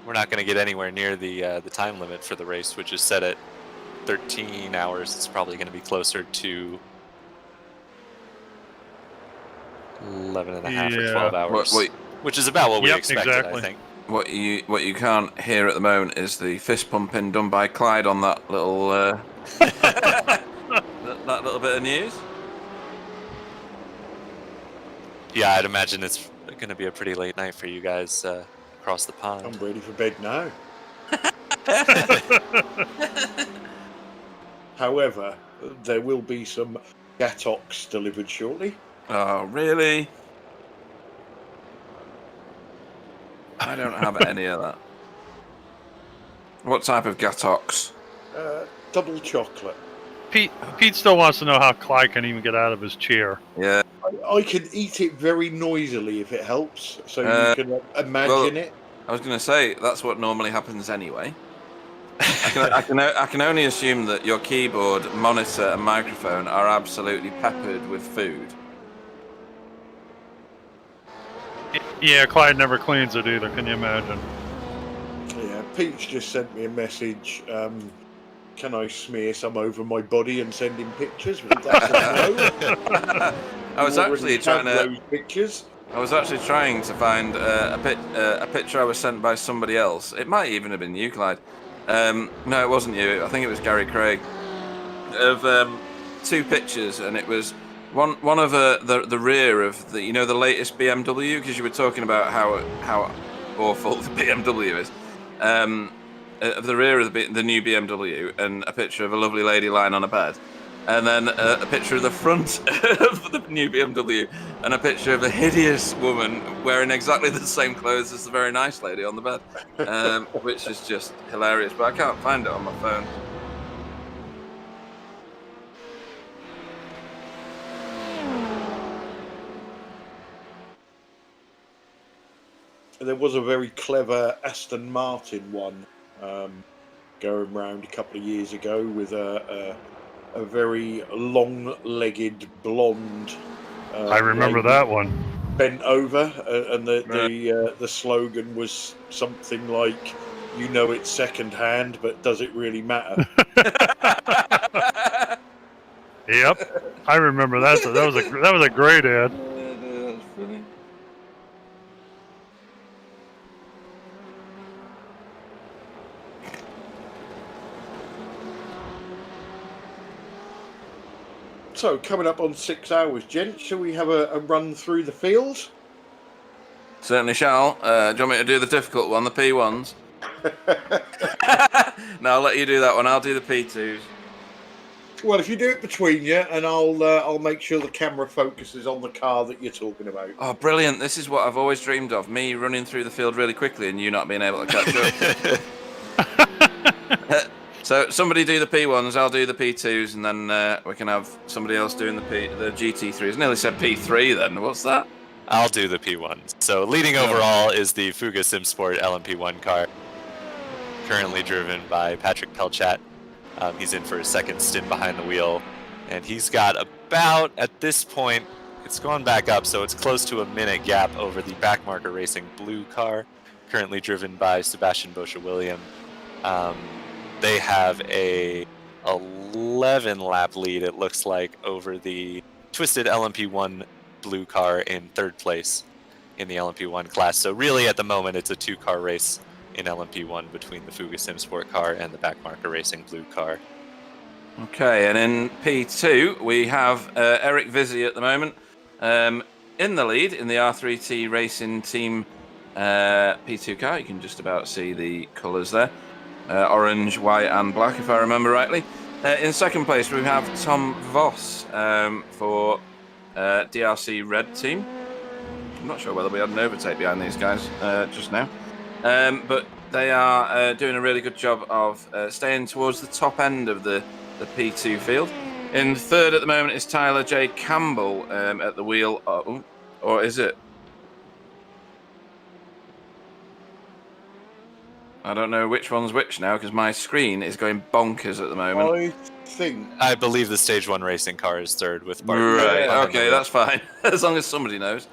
we're not going to get anywhere near the time limit for the race, which is set at 13 hours. It's probably going to be closer to 11 and a half or 12 hours, which is about what we expected, exactly. I think. What you can't hear at the moment is the fist pumping done by Clyde on that little that little bit of news. Yeah, I'd imagine it's going to be a pretty late night for you guys across the pond. I'm ready for bed now. However, there will be some Gatox delivered shortly. Oh, really? I don't have any of that. What type of Gatox? Double chocolate. Pete still wants to know how Clyde can even get out of his chair. Yeah. I can eat it very noisily if it helps, so you can imagine it. I was going to say, that's what normally happens anyway. I can only assume that your keyboard, monitor and microphone are absolutely peppered with food. Yeah, Clyde never cleans it either, can you imagine? Yeah, Pete's just sent me a message. Can I smear some over my body and send him pictures? I was actually trying those pictures. I was actually trying to find a picture I was sent by somebody else. It might even have been you, Clyde. No, it wasn't you. I think it was Gary Craig. Of two pictures, and it was one of the rear of the the latest BMW, because you were talking about how awful the BMW is. Of the rear of the new BMW, and a picture of a lovely lady lying on a bed, and then a picture of the front of the new BMW, and a picture of a hideous woman wearing exactly the same clothes as the very nice lady on the bed, which is just hilarious. But I can't find it on my phone. there was a very clever Aston Martin one going round a couple of years ago with a very long-legged blonde. I remember lady that one. bent over, and the slogan was something like, "You know it's second hand, but does it really matter?" Yep, I remember that. That was a great ad. That's funny. So, coming up on 6 hours, gents, shall we have a run through the field? Certainly shall. Do you want me to do the difficult one, the P1s? No, I'll let you do that one. I'll do the P2s. Well, if you do it between you, and I'll make sure the camera focuses on the car that you're talking about. Oh, brilliant. This is what I've always dreamed of. Me running through the field really quickly and you not being able to catch up. So somebody do the P1s, I'll do the P2s, and then we can have somebody else doing the GT3s. I nearly said P3 then. What's that? I'll do the P1. So leading overall is the Fuga Simsport LMP1 car, currently driven by Patrick Pelchat. He's in for his second stint behind the wheel, and he's got about, at this point, it's gone back up, so it's close to a minute gap over the Backmarker Racing blue car, currently driven by Sebastian Boscher-William. They have a 11-lap lead, it looks like, over the Twisted LMP1 blue car in third place in the LMP1 class. So really, at the moment, it's a two-car race in LMP1 between the Fuga Simsport car and the Backmarker Racing blue car. Okay, and in P2, we have Eric Vizzi at the moment in the lead in the R3T Racing Team P2 car. You can just about see the colours there. Orange, white and black, if I remember rightly. In second place, we have Tom Voss for DRC Red Team. I'm not sure whether we had an overtake behind these guys just now. But they are doing a really good job of staying towards the top end of the P2 field. In third at the moment is Tyler J. Campbell at the wheel. Or is it? I don't know which one's which now because my screen is going bonkers at the moment. I believe the Stage 1 racing car is third with Bart. Right, okay, that's fine. As long as somebody knows.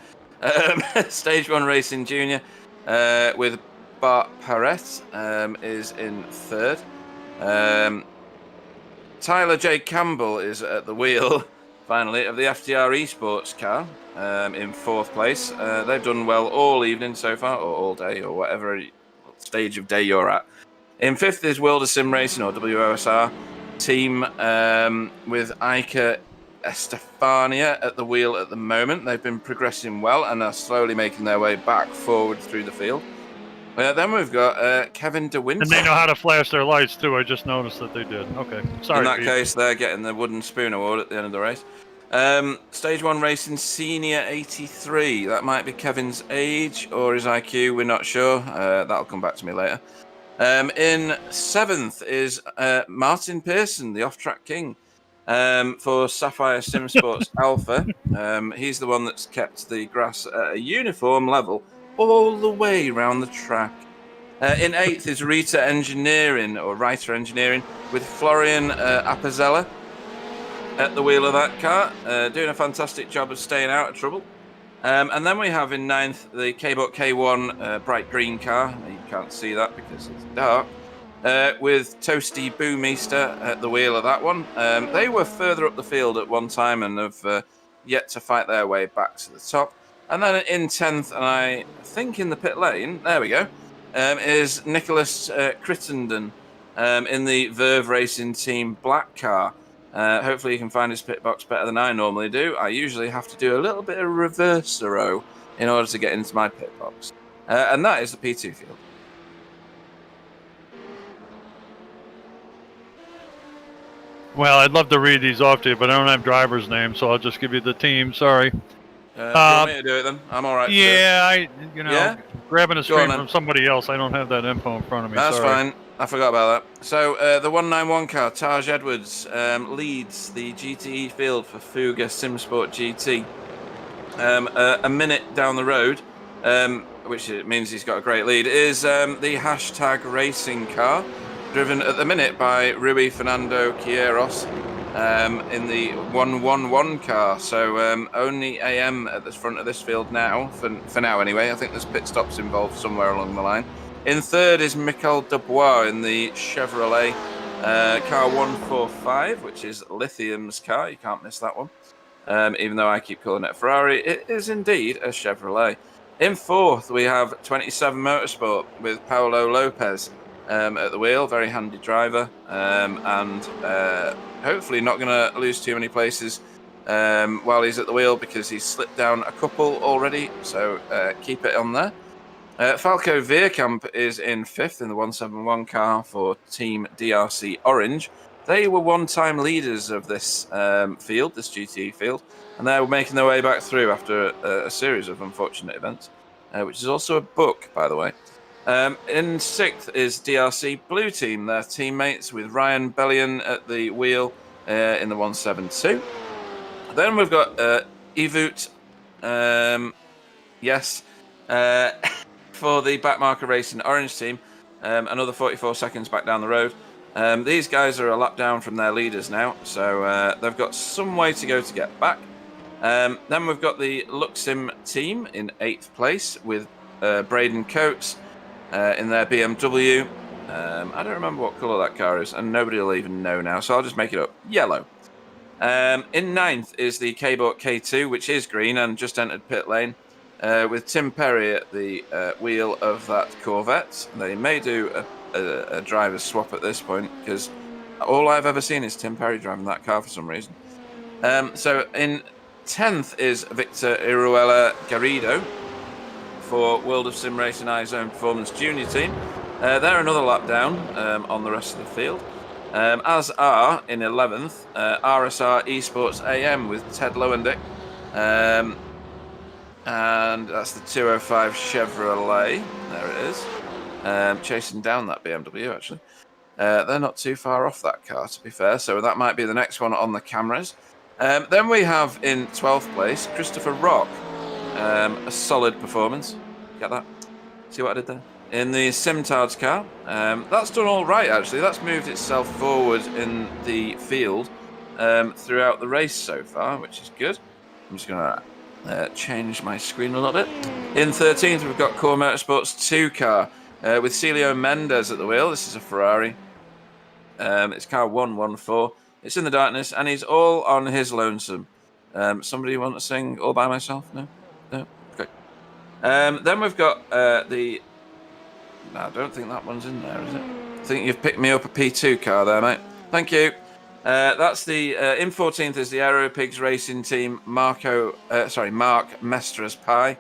Stage 1 Racing Junior with Bart Parrett is in third. Tyler J. Campbell is at the wheel, finally, of the FTR Esports car in fourth place. They've done well all evening so far, or all day, or whatever stage of day you're at. In fifth is World of Sim Racing, or WOSR team, with Iker Estefania at the wheel at the moment. They've been progressing well and are slowly making their way back forward through the field. Then we've got Kevin DeWinter. And they know how to flash their lights too. I just noticed that they did. Okay, sorry. In that case, they're getting the wooden spoon award at the end of the race. Stage 1 Racing Senior 83. That might be Kevin's age or his IQ. We're not sure. That'll come back to me later. In seventh is Martin Pearson, the off-track king, for Sapphire Simsports Alpha. He's the one that's kept the grass at a uniform level all the way around the track. In eighth is Rita Engineering, or Writer Engineering, with Florian Apazella at the wheel of that car, doing a fantastic job of staying out of trouble. And then we have in ninth the K-Bot K1 bright green car. You can't see that because it's dark. With Toasty Boomeister at the wheel of that one. They were further up the field at one time and have yet to fight their way back to the top. And then in 10th, and I think in the pit lane, there we go, is Nicholas Crittenden in the Verve Racing Team black car. Hopefully he can find his pit box better than I normally do. I usually have to do a little bit of reverse-a-row in order to get into my pit box. And that is the P2 field. Well, I'd love to read these off to you, but I don't have driver's names, so I'll just give you the team. Sorry. Do you want me to do it then? I'm all right. Yeah, grabbing a screen on, from somebody else. I don't have that info in front of me. That's sorry. fine. I forgot about that. So the 191 car, Taj Edwards, leads the GTE field for Fuga Simsport GT. A minute down the road, which means he's got a great lead, is the hashtag racing car, driven at the minute by Rui Fernando Queiroz in the 111 car. So only AM at the front of this field now, for now anyway. I think there's pit stops involved somewhere along the line. In third is Michael Dubois in the Chevrolet car 145, which is Lithium's car. You can't miss that one. Even though I keep calling it a Ferrari, it is indeed a Chevrolet. In fourth, we have 27 Motorsport with Paolo Lopez at the wheel. Very handy driver, and hopefully not going to lose too many places while he's at the wheel, because he's slipped down a couple already, so keep it on there. Falco Veerkamp is in fifth in the 171 car for Team DRC Orange. They were one-time leaders of this field, this GT field, and they were making their way back through after a series of unfortunate events, which is also a book, by the way. In sixth is DRC Blue Team, their teammates with Ryan Bellion at the wheel in the 172. Then we've got Evut, for the Backmarker Racing Orange Team, another 44 seconds back down the road. These guys are a lap down from their leaders now, so they've got some way to go to get back. Then we've got the Luxim team in 8th place with Braden Coates in their BMW. I don't remember what colour that car is, and nobody will even know now, so I'll just make it up. Yellow. In 9th is the K-Bot K2, which is green and just entered pit lane, with Tim Perry at the wheel of that Corvette. They may do a driver's swap at this point, because all I've ever seen is Tim Perry driving that car for some reason. So in 10th is Victor Iruela Garrido for World of Sim Racing iZone Performance Junior Team. They're another lap down on the rest of the field, as are in 11th RSR Esports AM with Ted Lowendick, and that's the 205 Chevrolet. There it is, chasing down that BMW actually. They're not too far off that car, to be fair, so that might be the next one on the cameras. Then we have in 12th place Christopher Rock, a solid performance. Get that? See what I did there? In the Simtards car. That's done all right, actually. That's moved itself forward in the field throughout the race so far, which is good. I'm just going to change my screen a little bit. In 13th, we've got Core Motorsports 2 car with Celio Mendes at the wheel. This is a Ferrari. It's car 114. It's in the darkness, and he's all on his lonesome. Somebody want to sing All By Myself? No? No? Okay. Then we've got the... No, I don't think that one's in there, is it? I think you've picked me up a P2 car there, mate. Thank you. That's the... in 14th is the Aero Pigs Racing Team, Mark Mestras Pie.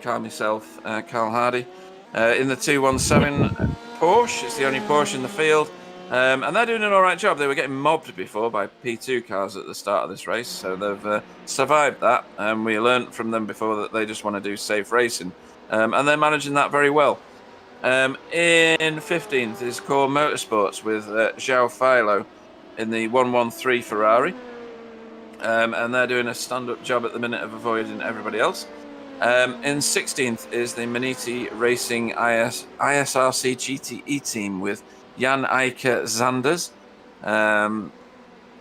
Calm yourself, Carl Hardy. In the 217 Porsche. It's the only Porsche in the field. And they're doing an all right job. They were getting mobbed before by P2 cars at the start of this race, so they've survived that. We learned from them before that they just want to do safe racing, and they're managing that very well. In 15th is Core Motorsports with João Filo in the 113 Ferrari, and they're doing a stand-up job at the minute of avoiding everybody else. In 16th is the Maniti Racing ISRC GTE team with Jan Eiker Zanders.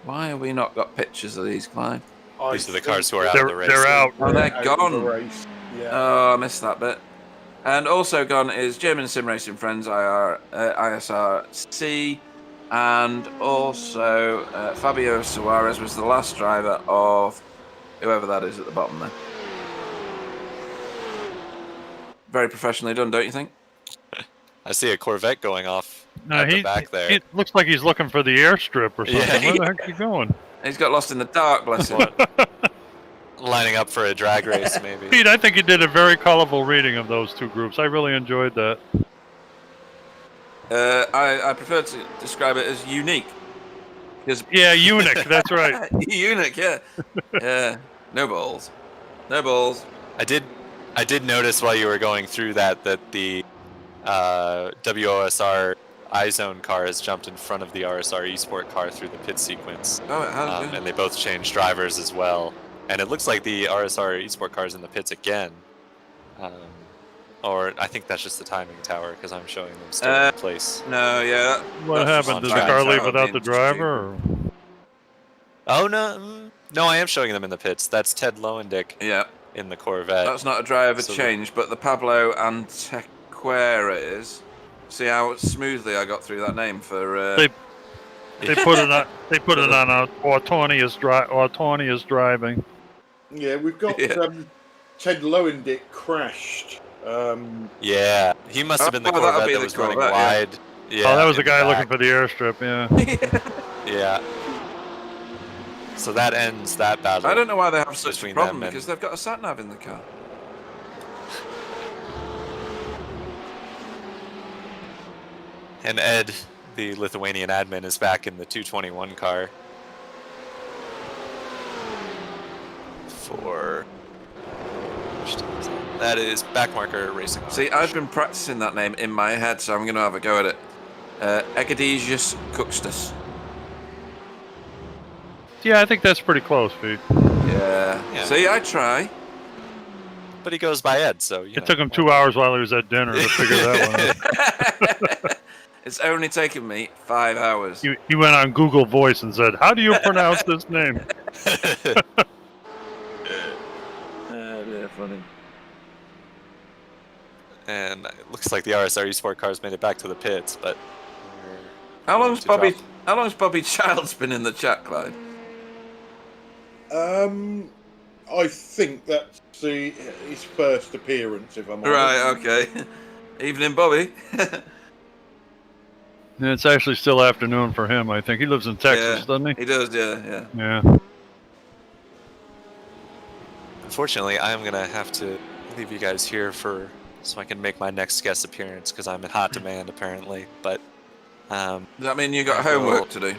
Why have we not got pictures of these, Clive? These are the cars who are out of the race. They're out. Oh, they're gone. Yeah. Oh, I missed that bit. And also gone is German Sim Racing Friends ISRC, and also Fabio Suarez was the last driver of whoever that is at the bottom there. Very professionally done, don't you think? I see a Corvette going off at the back there. It looks like he's looking for the airstrip or something. Yeah. Where the heck is he going? He's got lost in the dark, bless him. Lining up for a drag race, maybe. Pete, I think you did a very colorful reading of those two groups. I really enjoyed that. I prefer to describe it as unique. Yeah, eunuch, that's right. Eunuch, yeah. Yeah, no balls. No balls. I did notice while you were going through that the WOSR iZone car has jumped in front of the RSR Esport car through the pit sequence. Oh, it has, yeah. And they both changed drivers as well. And it looks like the RSR Esport car is in the pits again. Or I think that's just the timing tower because I'm showing them still in place. No, yeah. What happened? Did the car leave without the driver? Or? Oh no, I am showing them in the pits. That's Ted Lowendick. Yeah. In the Corvette. That's not a driver change, but the Pablo Antequera is. See how smoothly I got through that name for. They put it on. They put it on autonomous driving. Yeah, we've got Ted Lowendick crashed. Yeah, he must have been the Corvette that was running wide. Yeah. Oh, that was the guy looking for the airstrip. Yeah. Yeah. So that ends that battle. I don't know why they have such a problem because they've got a sat nav in the car. And Ed, the Lithuanian admin, is back in the 221 car. That is Backmarker Racing. See, I've been practicing that name in my head, so I'm going to have a go at it. Egedesius Cuxtus. Yeah, I think that's pretty close, Pete. Yeah. See, I try. But he goes by Ed, so it took him 2 hours while he was at dinner to figure that one out. It's only taken me 5 hours. He went on Google Voice and said, "How do you pronounce this name?" Yeah, funny. And it looks like the RSR Sport cars made it back to the pits, but how long's Bobby Childs been in the chat, Clyde? I think that's his first appearance, if I'm honest. Right, okay. Evening, Bobby. It's actually still afternoon for him, I think. He lives in Texas, doesn't he? He does, yeah. Yeah. Unfortunately, I'm going to have to leave you guys here so I can make my next guest appearance because I'm in hot demand, apparently. But does that mean you got homework to do?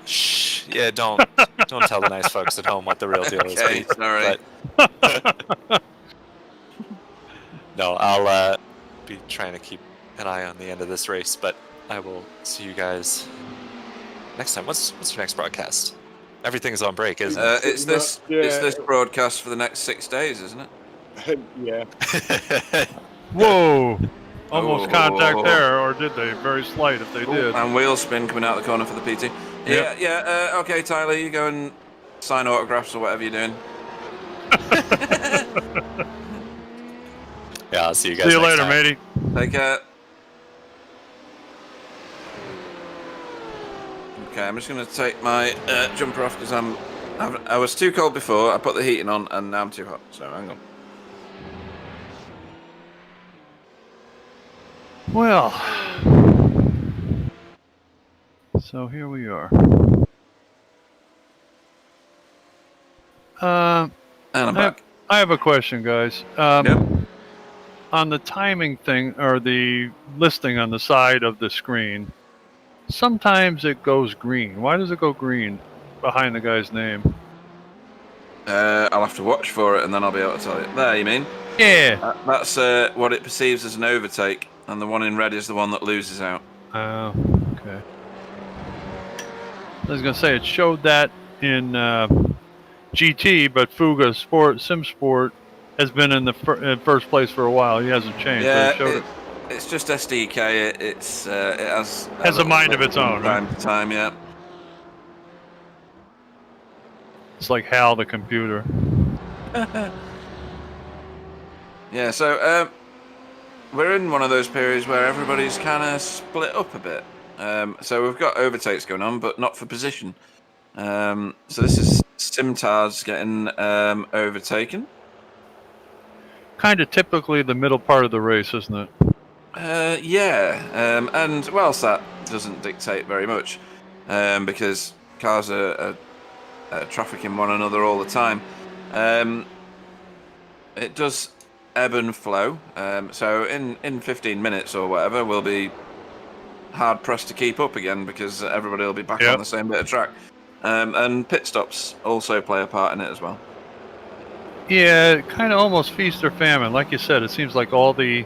Shh. Yeah, don't tell the nice folks at home what the real deal is. Okay, sorry. But, no, I'll be trying to keep an eye on the end of this race, but I will see you guys next time. What's your next broadcast? Everything's on break, isn't it? It's this broadcast for the next 6 days, isn't it? Yeah. Whoa! Almost contact there, or did they? Very slight if they did. And wheel spin coming out the corner for the PT. Yeah. Okay, Tyler, you go and sign autographs or whatever you're doing. Yeah, I'll see you guys. See you next later, time. matey. Take care. Okay, I'm just going to take my jumper off because I was too cold before. I put the heating on and now I'm too hot. So hang on. Well, so here we are. And I'm back. I have a question, guys. Yep. On the timing thing, or the listing on the side of the screen, sometimes it goes green. Why does it go green behind the guy's name? I'll have to watch for it and then I'll be able to tell you. There, you mean? Yeah. That's what it perceives as an overtake, and the one in red is the one that loses out. Oh, okay. I was going to say, it showed that in GT, but Fuga Simsport has been in the first place for a while. He hasn't changed. Yeah, it's just SDK. It has a mind of its own. Time to time, yeah. It's like Hal the computer. Yeah, so we're in one of those periods where everybody's kind of split up a bit. So we've got overtakes going on, but not for position. So this is Simtars getting overtaken. Kind of typically the middle part of the race, isn't it? Yeah, and Wellsat doesn't dictate very much because cars are trafficking one another all the time. It does ebb and flow. So in 15 minutes or whatever, we'll be hard pressed to keep up again because everybody will be back on the same bit of track. And pit stops also play a part in it as well. Yeah, kind of almost feast or famine. Like you said, it seems like all the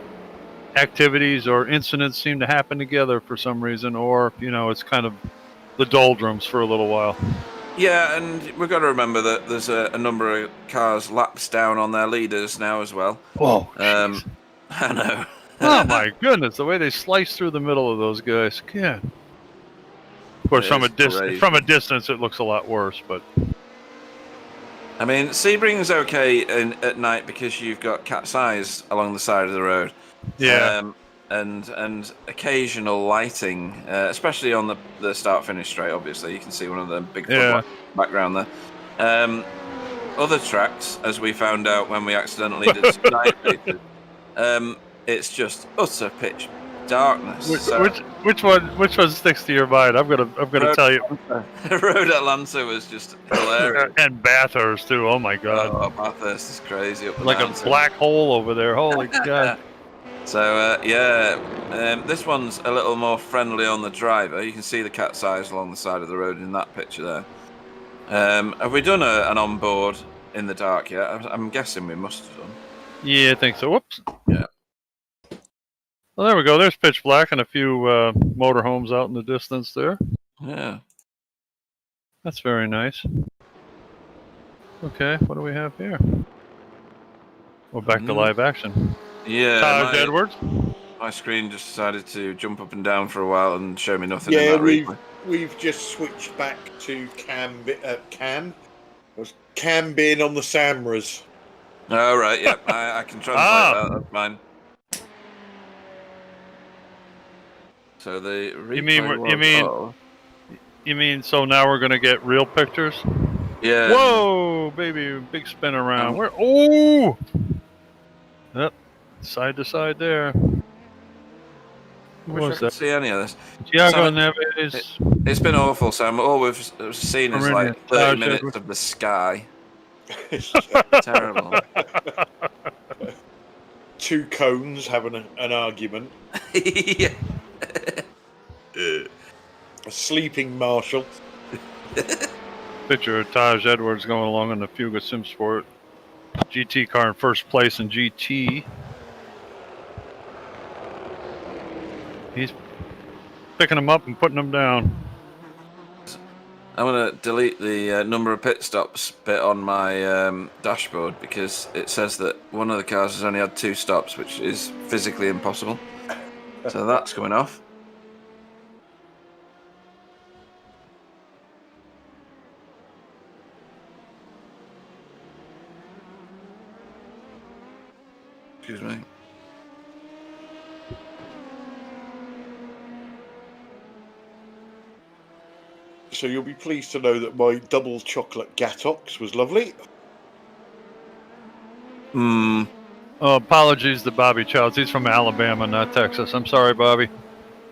activities or incidents seem to happen together for some reason, or, it's kind of the doldrums for a little while. Yeah, and we've got to remember that there's a number of cars laps down on their leaders now as well. Whoa. I know. Oh my goodness, the way they slice through the middle of those guys. Yeah. Of course, It is crazy. from a distance, it looks a lot worse. But I mean, Sebring's okay at night because you've got cat's eyes along the side of the road. yeah, And occasional lighting, especially on the start-finish straight. Obviously, you can see one of the big background there. Other tracks, as we found out when we accidentally did some night races, it's just utter pitch darkness. which one sticks to your mind? I'm gonna tell you. Road Atlanta was just hilarious. And Bathurst too. Oh my god. Oh, Bathurst is crazy. Up the Like mountain. a black hole over there. Holy god. So this one's a little more friendly on the driver. You can see the cat's eyes along the side of the road in that picture there. Have we done an onboard in the dark yet? I'm guessing we must have done. Yeah, I think so. Whoops. Yeah. Well, there we go. There's pitch black and a few motorhomes out in the distance there. Yeah. That's very nice. Okay, what do we have here? Well, back to live action. Yeah. Taj Edwards. My screen just decided to jump up and down for a while and show me nothing. Yeah, in that replay. we've just switched back to Cam being on the Samras. Oh, right, yeah. I can translate that. That's mine. So the replay You mean so now we're gonna get real pictures? Yeah. Whoa, baby, big spin around. Where? Oh. Yep. Side to side there. I wish I could see any of this. Thiago Neves. It's been awful, Sam. All we've seen is like 30 minutes of the sky. Terrible. Two cones having an argument. Yeah. A sleeping marshal. Picture of Taj Edwards going along in the Fuga Simsport GT car in first place in GT. He's picking them up and putting them down. I'm going to delete the number of pit stops bit on my dashboard because it says that one of the cars has only had 2 stops, which is physically impossible. So that's coming off. Excuse me. So you'll be pleased to know that my double chocolate Gatox was lovely. Hmm. Oh, apologies to Bobby Childs. He's from Alabama, not Texas. I'm sorry, Bobby.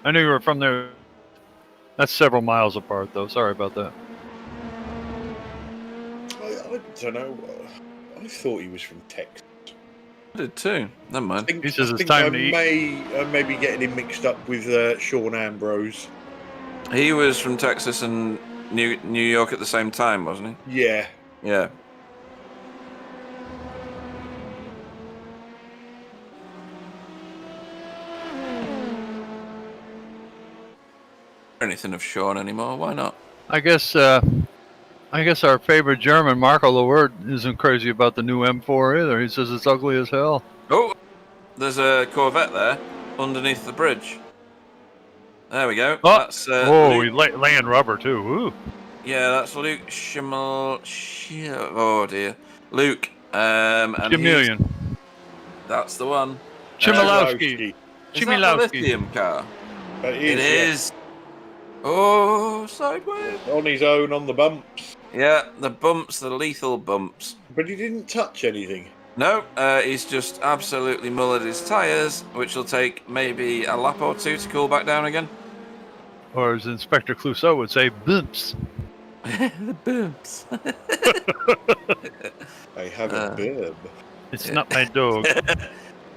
I knew you were from there. That's several miles apart, though. Sorry about that. I don't know. I thought he was from Texas. I did too. Never mind. He says it's time to eat. I may be getting him mixed up with Sean Ambrose. He was from Texas and New York at the same time, wasn't he? Yeah. Yeah. Anything of Sean anymore? Why not? I guess our favorite German, Marco Lewert, isn't crazy about the new M4 either. He says it's ugly as hell. Oh, there's a Corvette there underneath the bridge. There we go. Oh, That's he's laying rubber too. Ooh. Yeah, that's Luke Schimmel. Oh dear, Luke. And Chameleon. That's the one. Chmielowski. Is that the lithium car? It is. Oh, sideways. On his own on the bumps. Yeah, the bumps, the lethal bumps. But he didn't touch anything. No, he's just absolutely mullered his tyres, which will take maybe a lap or 2 to cool back down again. Or as Inspector Clouseau would say, bumps. The bumps. I have a bib. It's not my dog.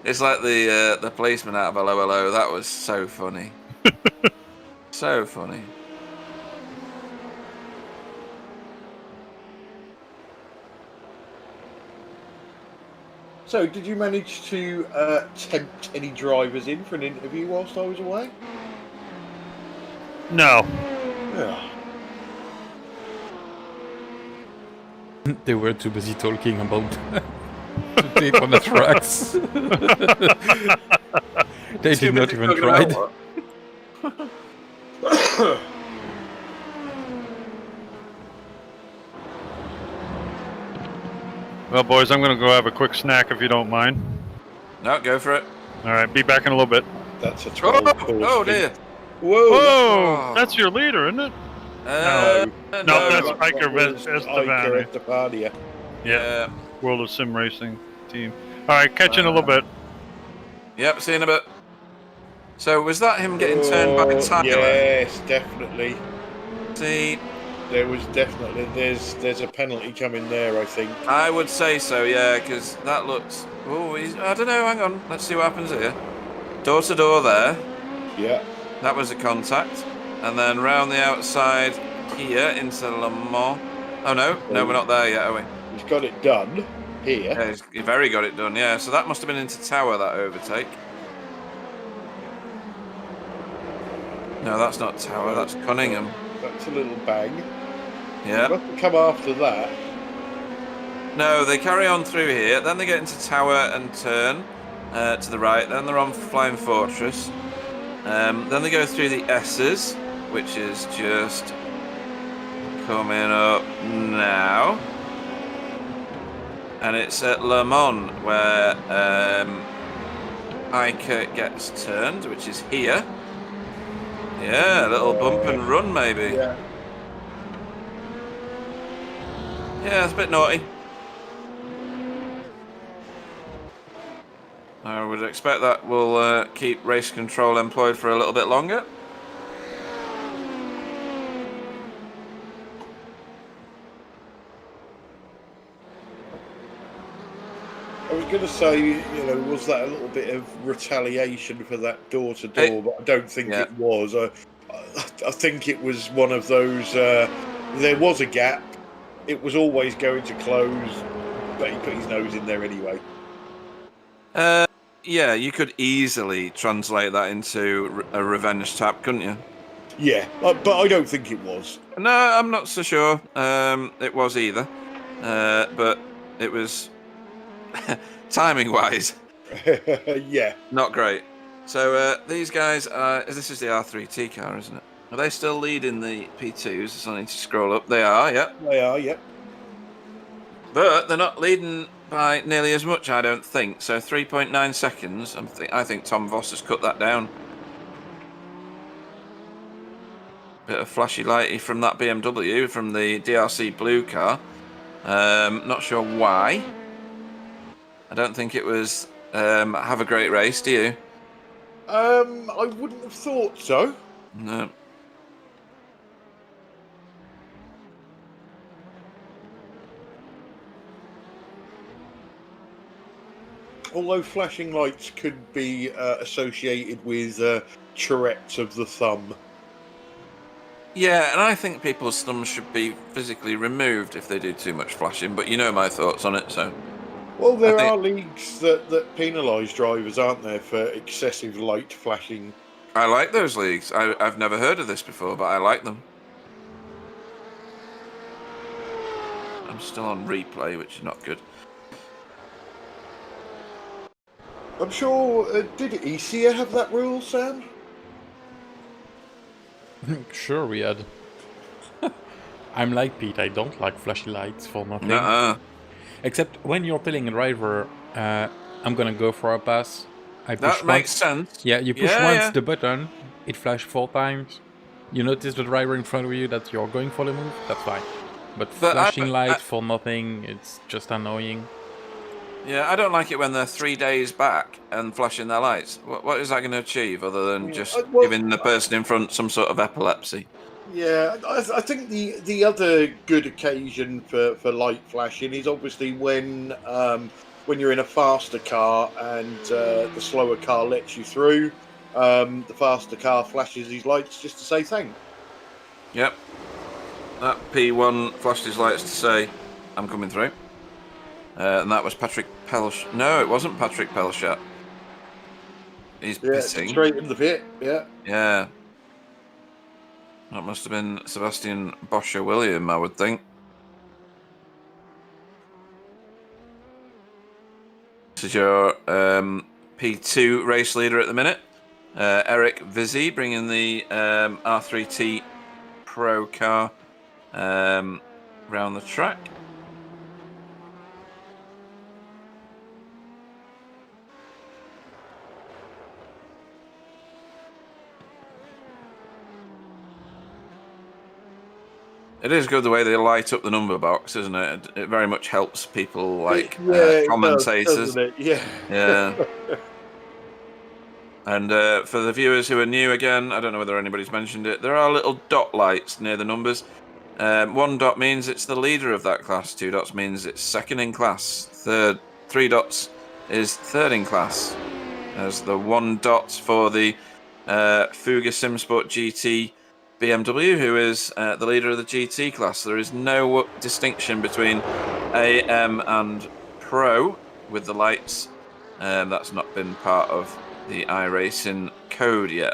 It's like the policeman out of Hello Hello. That was so funny. So funny. So, did you manage to tempt any drivers in for an interview whilst I was away? No. Yeah. They were too busy talking about to tape on the tracks. They did not even try. Well, boys, I'm going to go have a quick snack if you don't mind. No, go for it. All right, be back in a little bit. That's a 12 Oh dear. Whoa! Whoa, that's your leader, isn't it? No, that's Iker Iker Estevani. Estevania. Yeah, World of Sim Racing team. All right, catch you in a little bit. Yep, see you in a bit. So was that him getting turned by Tyler? Yes, definitely. See, there was definitely there's a penalty coming there. I think. I would say so, yeah, because that looks. Oh, I don't know. Hang on, let's see what happens here. Door to door there. Yeah. That was a contact, and then round the outside here into Le Mans. Oh no, we're not there yet, are we? He's got it done here. Yeah, he very got it done. Yeah, so that must have been into Tower, that overtake. No, that's not Tower. That's Cunningham. That's a little bang. Yeah. They must come after that. No, they carry on through here. Then they get into Tower and turn to the right. Then they're on Flying Fortress. Then they go through the S's, which is just coming up now. And it's at Le Mans where Iker gets turned, which is here. Yeah, a little bump and run maybe. Yeah. Yeah, it's a bit naughty. I would expect that will keep race control employed for a little bit longer. I was going to say, was that a little bit of retaliation for that door-to-door? But I don't think it was. I think it was one of those. There was a gap. It was always going to close, but he put his nose in there anyway. Yeah, you could easily translate that into a revenge tap, couldn't you? Yeah, but I don't think it was. No, I'm not so sure. It was either, but it was timing-wise. Yeah, not great. So these guys are. This is the R3T car, isn't it? Are they still leading the P2s? So I need to scroll up. They are, yeah. They are, yeah. But they're not leading by nearly as much, I don't think. So 3.9 seconds. I think Tom Voss has cut that down. Bit of flashy lighty from that BMW, from the DRC blue car. Not sure why. I don't think it was have a great race, do you? I wouldn't have thought so. No. Although flashing lights could be associated with Tourette's of the thumb. Yeah, and I think people's thumbs should be physically removed if they do too much flashing, but you know my thoughts on it, so... Well, there are leagues that penalise drivers, aren't there, for excessive light flashing? I like those leagues. I've never heard of this before, but I like them. I'm still on replay, which is not good. I'm sure, did ECA have that rule, Sam? Sure we had. I'm like Pete, I don't like flashy lights for nothing. Except when you're telling a driver, I'm gonna go for a pass. That makes sense. Yeah, you push once the button, it flashes 4 times. You notice the driver in front of you that you're going for the move, that's fine. But flashing lights for nothing, it's just annoying. Yeah, I don't like it when they're 3 days back and flashing their lights. What is that going to achieve other than just giving the person in front some sort of epilepsy? Yeah, I think the other good occasion for light flashing is obviously when you're in a faster car and the slower car lets you through. The faster car flashes his lights just to say thanks. Yep. That P1 flashed his lights to say, I'm coming through. And that was Patrick Pelchat. No, it wasn't Patrick Pelchat. He's pitting. Straight in the pit, yeah. Yeah. That must have been Sebastian Boscher-William, I would think. I would think. 3 I This is your P2 race leader at the minute. Eric Vizzi bringing the R3T Pro car round the track. It is good the way they light up the number box, isn't it? It very much helps people like commentators. It does, yeah. Yeah. And for the viewers who are new again, I don't know whether anybody's mentioned it, there are little dot lights near the numbers. 1 dot means it's the leader of that class. 2 dots means it's second in class. 3 dots is third in class. There's the 1 dot for the Fuga Simsport GT BMW, who is the leader of the GT class. There is no distinction between AM and Pro with the lights. That's not been part of the iRacing code yet.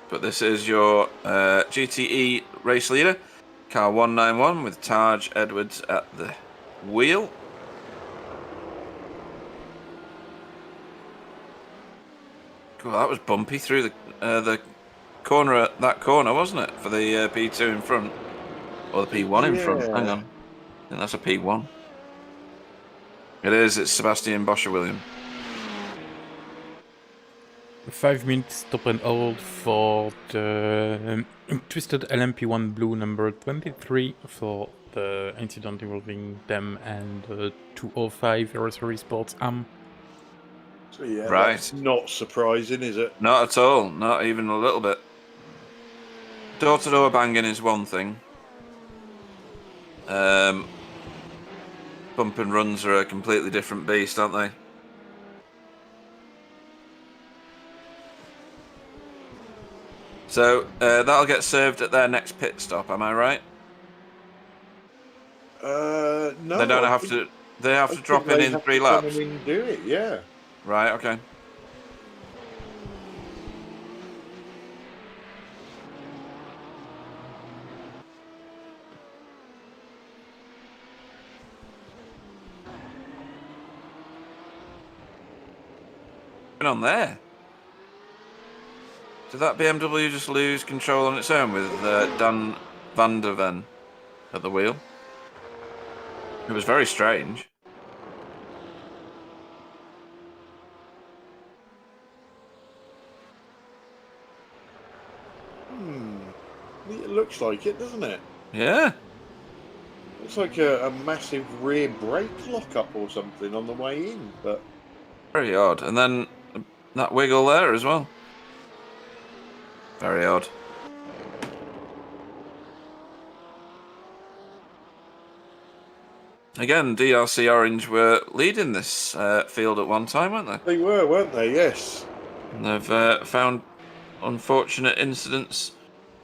But this is your GTE race leader, car 191 with Taj Edwards at the wheel. Cool, that was bumpy through the corner, that corner, wasn't it? For the P2 in front, or the P1 in front. Hang on, I think that's a P1. It is. It's Sebastian Boscher-William. 5 minutes stop and hold for the Twisted LMP1 Blue number 23 for the incident involving them and 205 Aerosol Sports Am. So yeah, Right. That's not surprising, is it? Not at all. Not even a little bit. Door-to-door banging is one thing. Bump and runs are a completely different beast, aren't they? So that'll get served at their next pit stop. Am I right? No. They don't have to. They have to drop in 3 laps. Come in and do it, yeah. Right. Okay. On there. Did that BMW just lose control on its own with Dan van der Ven at the wheel? It was very strange. It looks like it, doesn't it? Yeah. Looks like a massive rear brake lock-up or something on the way in, but... Very odd. And then that wiggle there as well. Very odd. Again, DRC Orange were leading this field at one time, weren't they? They were, weren't they? Yes. And they've found unfortunate incidents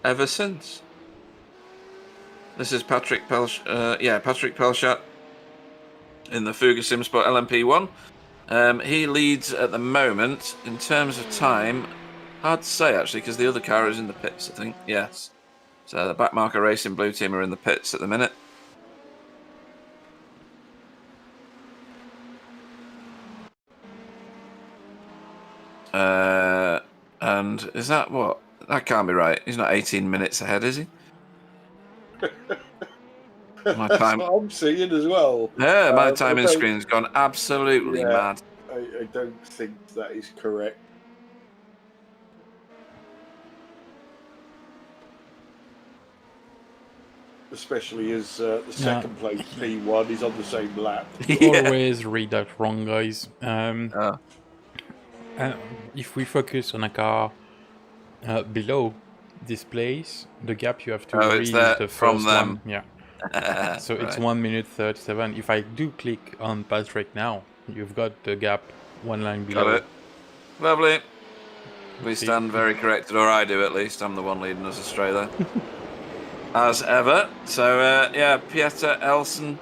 ever since. This is Patrick Pelchat in the Fuga Simsport LMP1. He leads at the moment in terms of time. Hard to say actually, because the other car is in the pits, I think. Yes. So the Backmarker Racing Blue Team are in the pits at the minute. And is that what? That can't be right. He's not 18 minutes ahead, is he? My That's time. what I'm seeing as well. Yeah, my timing screen's gone absolutely mad. I don't think that is correct. Especially as the second place P1 is on the same lap. Always read that wrong, guys. If we focus on a car below this place, the gap you have to read is the first one. Yeah. So it's 1 minute 37. If I do click on Patrick now, you've got the gap 1 line below. Got it. Lovely. We stand very corrected, or I do at least. I'm the one leading us astray there. As ever. So, yeah, Pieter Elson.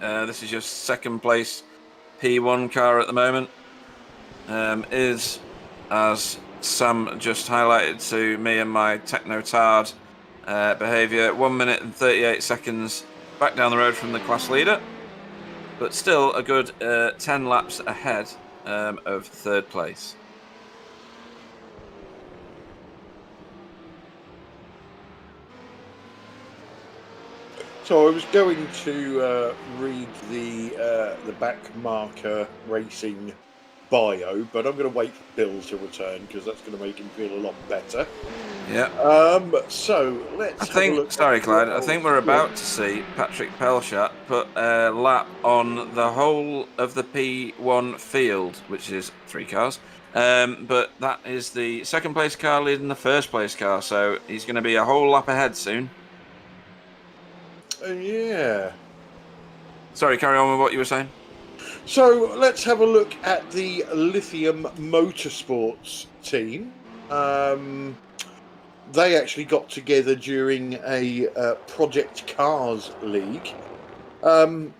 This is your second place P1 car at the moment. Is, as Sam just highlighted to me and my techno-tard behaviour, 1 minute and 38 seconds back down the road from the class leader. but still a good 10 laps ahead of third place. So I was going to read the back marker racing bio, but I'm going to wait for Bill to return because that's going to make him feel a lot better. Yeah. So let's. I think. Sorry, Clyde. I think we're about to see Patrick Pelchat put a lap on the whole of the P1 field, which is 3 cars. But that is the second place car leading the first place car, so he's going to be a whole lap ahead soon. Yeah. Sorry, carry on with what you were saying. So let's have a look at the Lithium Motorsports team. They actually got together during a Project Cars League. And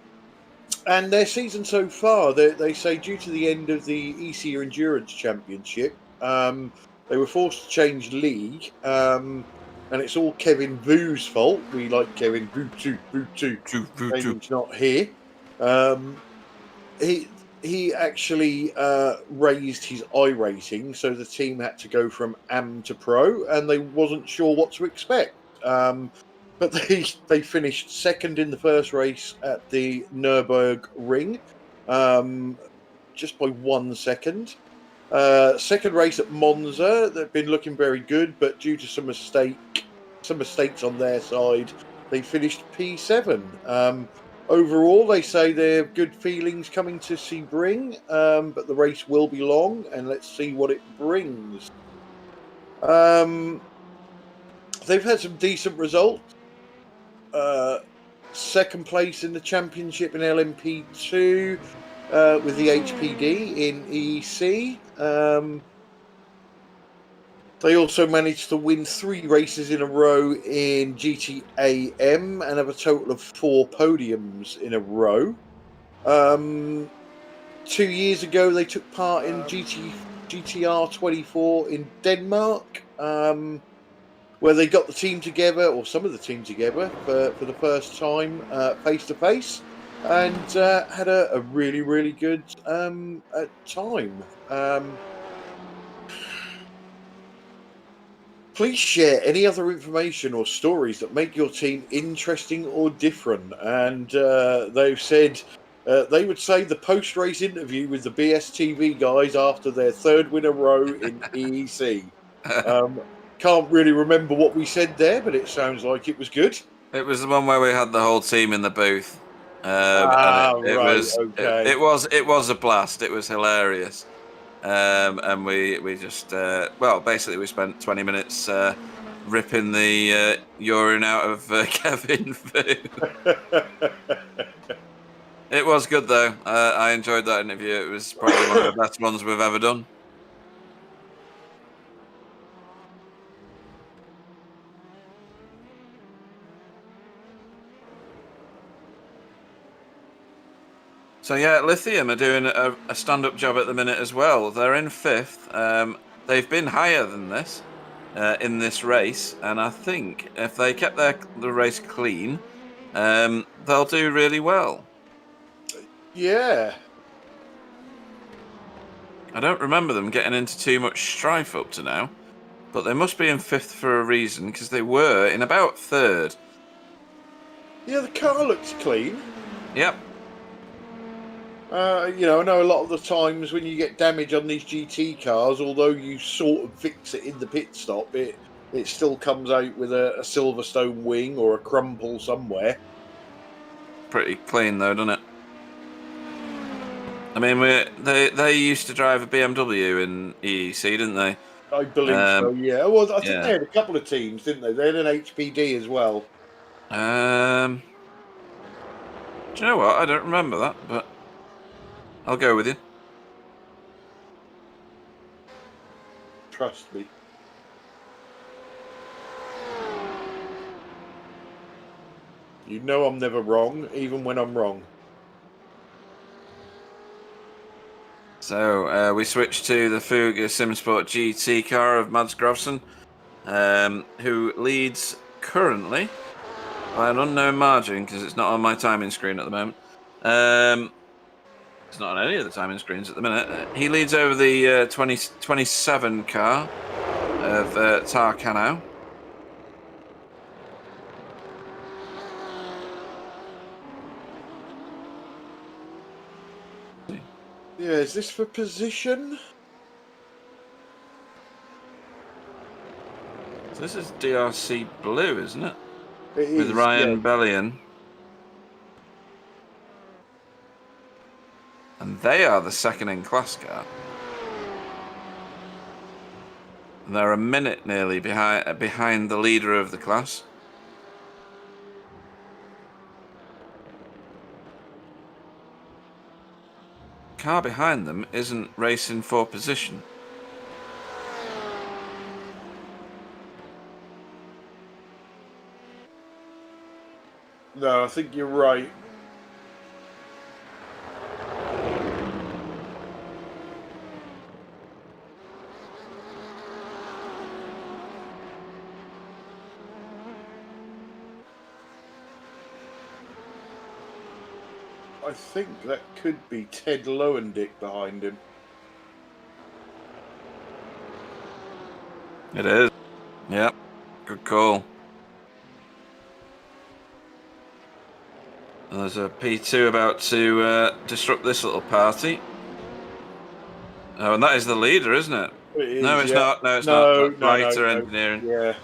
their season so far, they say due to the end of the EC Endurance Championship, they were forced to change league. And it's all Kevin Vu's fault. We like Kevin Vu too. He's not here. He actually raised his I rating, so the team had to go from Am to Pro, and they wasn't sure what to expect. But they finished second in the first race at the Nürburgring, just by 1 second. Second race at Monza, they've been looking very good, but due to some mistakes on their side, they finished P7. Overall, they say they have good feelings coming to Sebring, but the race will be long, and let's see what it brings. They've had some decent results. Second place in the championship in LMP2 with the HPD in EEC. They also managed to win 3 races in a row in GTAM and have a total of 4 podiums in a row. 2 years ago, they took part in GTR 24 in Denmark, where they got the team together, or some of the team together, for the first time face to face, and had a really, really good time. Please share any other information or stories that make your team interesting or different. And they've said they would say the post-race interview with the BSTV guys after their 3rd win in a row in EEC. Can't really remember what we said there, but it sounds like it was good. It was the one where we had the whole team in the booth. It was a blast. It was hilarious. And we just basically we spent 20 minutes ripping the urine out of Kevin Vu. It was good though. I enjoyed that interview. It was probably one of the best ones we've ever done. So yeah, Lithium are doing a stand-up job at the minute as well. They're in 5th. They've been higher than this in this race, and I think if they kept the race clean, they'll do really well. Yeah. I don't remember them getting into too much strife up to now, but they must be in 5th for a reason, because they were in about 3rd. Yeah, the car looks clean. Yep. I know a lot of the times when you get damage on these GT cars, although you sort of fix it in the pit stop, it still comes out with a Silverstone wing or a crumple somewhere. Pretty clean though, doesn't it? I mean, they used to drive a BMW in EEC, didn't they? I believe so, yeah. Well, I think they had a couple of teams, didn't they? They had an HPD as well. Do you know what? I don't remember that, but I'll go with you. Trust me. You know I'm never wrong, even when I'm wrong. So we switch to the Fuga Simsport GT car of Mads Gravson, who leads currently by an unknown margin because it's not on my timing screen at the moment. It's not on any of the timing screens at the minute. He leads over the 27 car of Tarkano. Yeah, is this for position? So this is DRC Blue, isn't it? It With is, Ryan yeah. Bellion. And they are the second in class car. And they're a minute nearly behind the leader of the class. Car behind them isn't racing for position. No, I think you're right. I think that could be Ted Lowendick behind him. It is. Yep. Good call. And there's a P2 about to disrupt this little party. Oh, and that is the leader, isn't it? It is, No, it's yeah. not. No, it's No, not. Brighter no. Engineering. Yeah.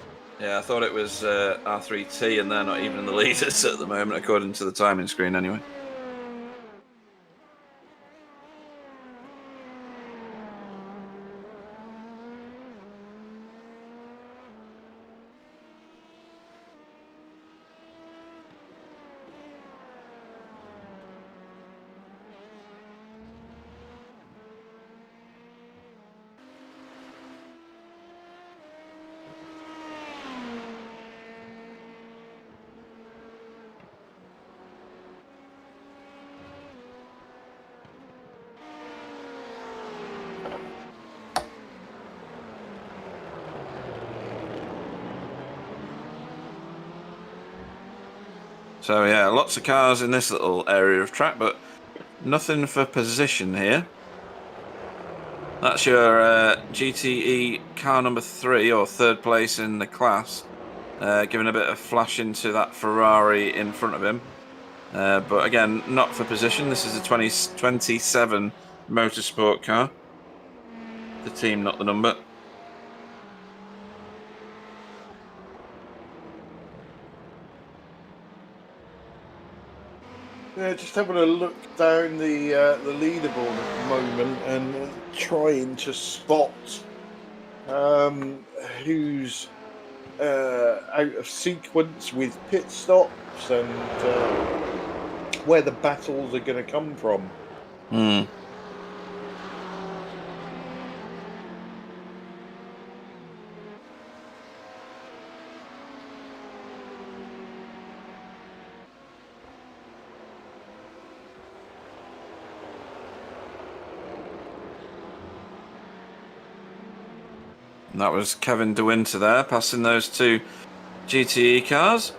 Yeah, I thought it was R3T, and they're not even in the leaders at the moment, according to the timing screen, anyway. So yeah, lots of cars in this little area of track, but nothing for position here. That's your GTE car number 3, or third place in the class, giving a bit of flash into that Ferrari in front of him. But again, not for position. This is a 2027 motorsport car. The team, not the number. Yeah, just having a look down the leaderboard at the moment and trying to spot who's out of sequence with pit stops and where the battles are going to come from. And that was Kevin De Winter there, passing those two GTE cars.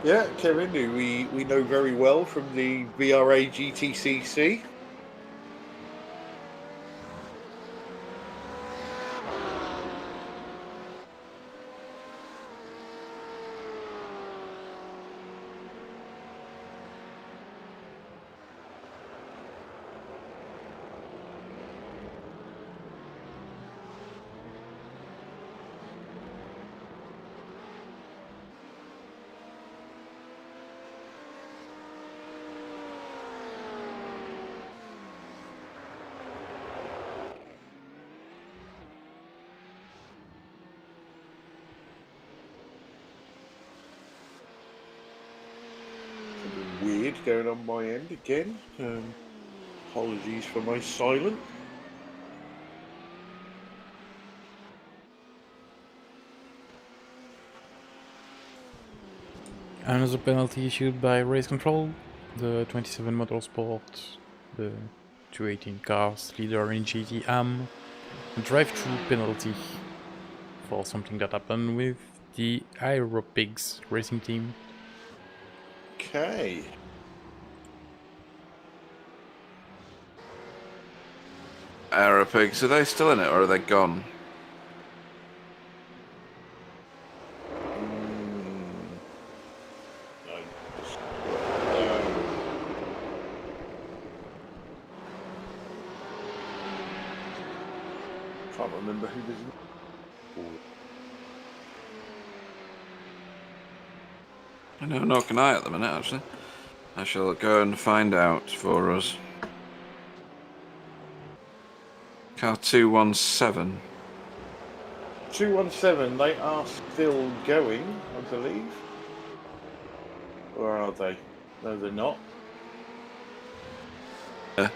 Yeah, Kevin, who we know very well from the VRA GTCC. Weird going on my end again. Apologies for my silence. Another penalty issued by Race Control, the 27 Motorsport, the 218 cars leader in GTM, a drive-through penalty for something that happened with the Aeropigs racing team. Okay. Aeropigs, are they still in it or are they gone? Can't remember who was. I know, nor can I at the minute, actually. I shall go and find out for us. Car 217. 217, they are still going, I believe. Or are they? No, they're not. Car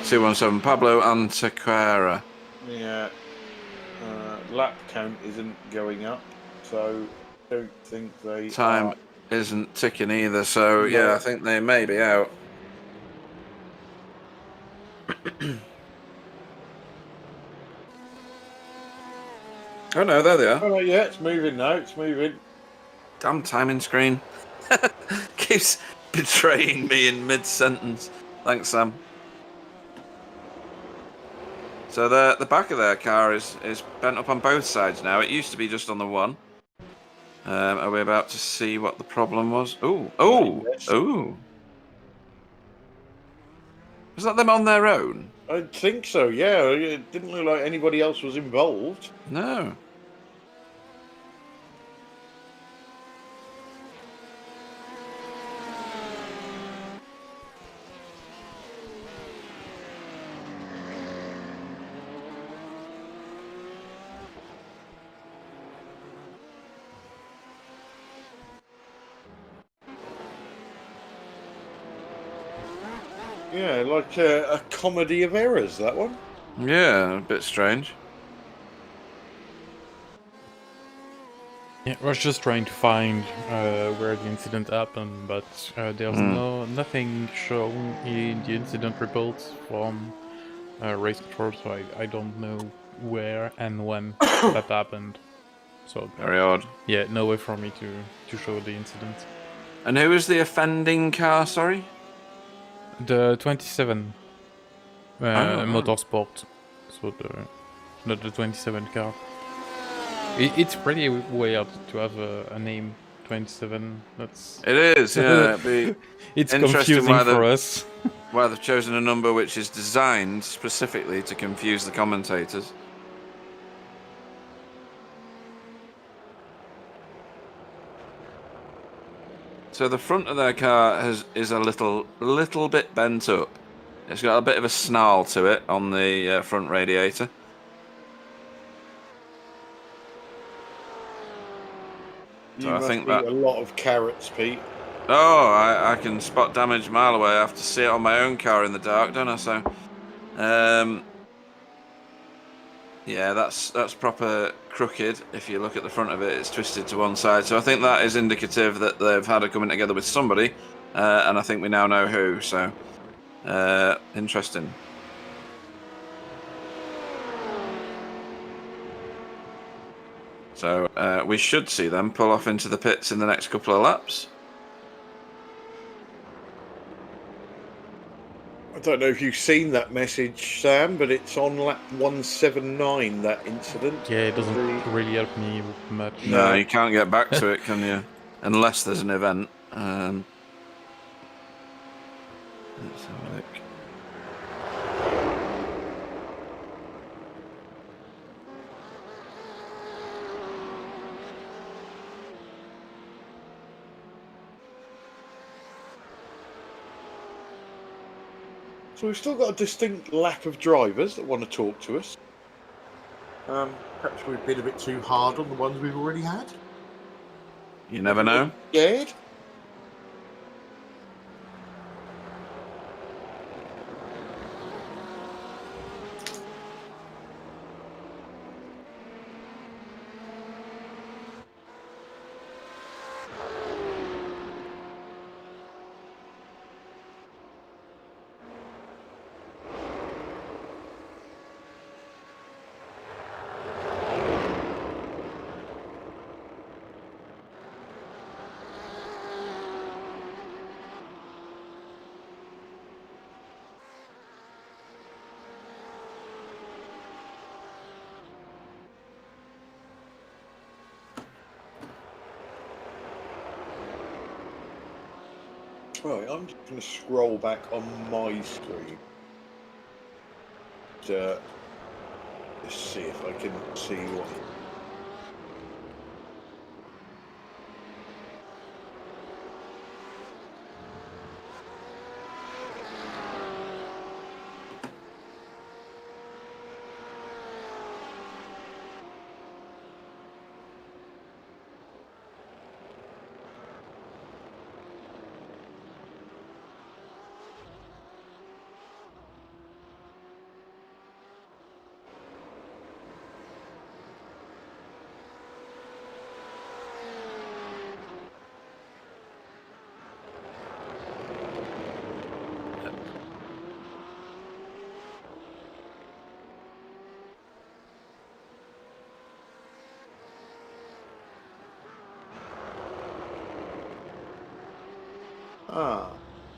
217, Pablo Antequera. Yeah. Lap count isn't going up, so don't think they Time are. isn't ticking either, so yeah, I think they may be out. Oh no, there they are. Oh yeah, it's moving now, it's moving. Damn timing screen. Keeps betraying me in mid-sentence. Thanks, Sam. So the back of their car is bent up on both sides now. It used to be just on the one. Are we about to see what the problem was? Yes. Ooh. Was that them on their own? I think so, yeah. It didn't look like anybody else was involved. No. Yeah, like a comedy of errors, that one. Yeah, a bit strange. Yeah, I was just trying to find where the incident happened, but there's nothing shown in the incident reports from race control, so I don't know where and when that happened. So Very odd. yeah, no way for me to show the incident. And who was the offending car, sorry? The 27 Motorsport, so not the 27 car. It's pretty weird to have a name 27. It is, yeah. It'd be it's interesting confusing for us. Why they've chosen a number which is designed specifically to confuse the commentators. So the front of their car is a little bit bent up. It's got a bit of a snarl to it on the front radiator. You must eat a lot of carrots, Pete. Oh, I can spot damage a mile away. I have to see it on my own car in the dark, don't I? So, yeah, that's proper crooked. If you look at the front of it, it's twisted to one side. So I think that is indicative that they've had a coming together with somebody, and I think we now know who. So, interesting. So we should see them pull off into the pits in the next couple of laps. I don't know if you've seen that message, Sam, but it's on lap 179, that incident. Yeah, it doesn't really help me much. No, you can't get back to it, can you? Unless there's an event. Let's have a look. So we've still got a distinct lack of drivers that want to talk to us. Perhaps we've been a bit too hard on the ones we've already had. You never know. Scared? Right, I'm just going to scroll back on my screen to see if I can see what.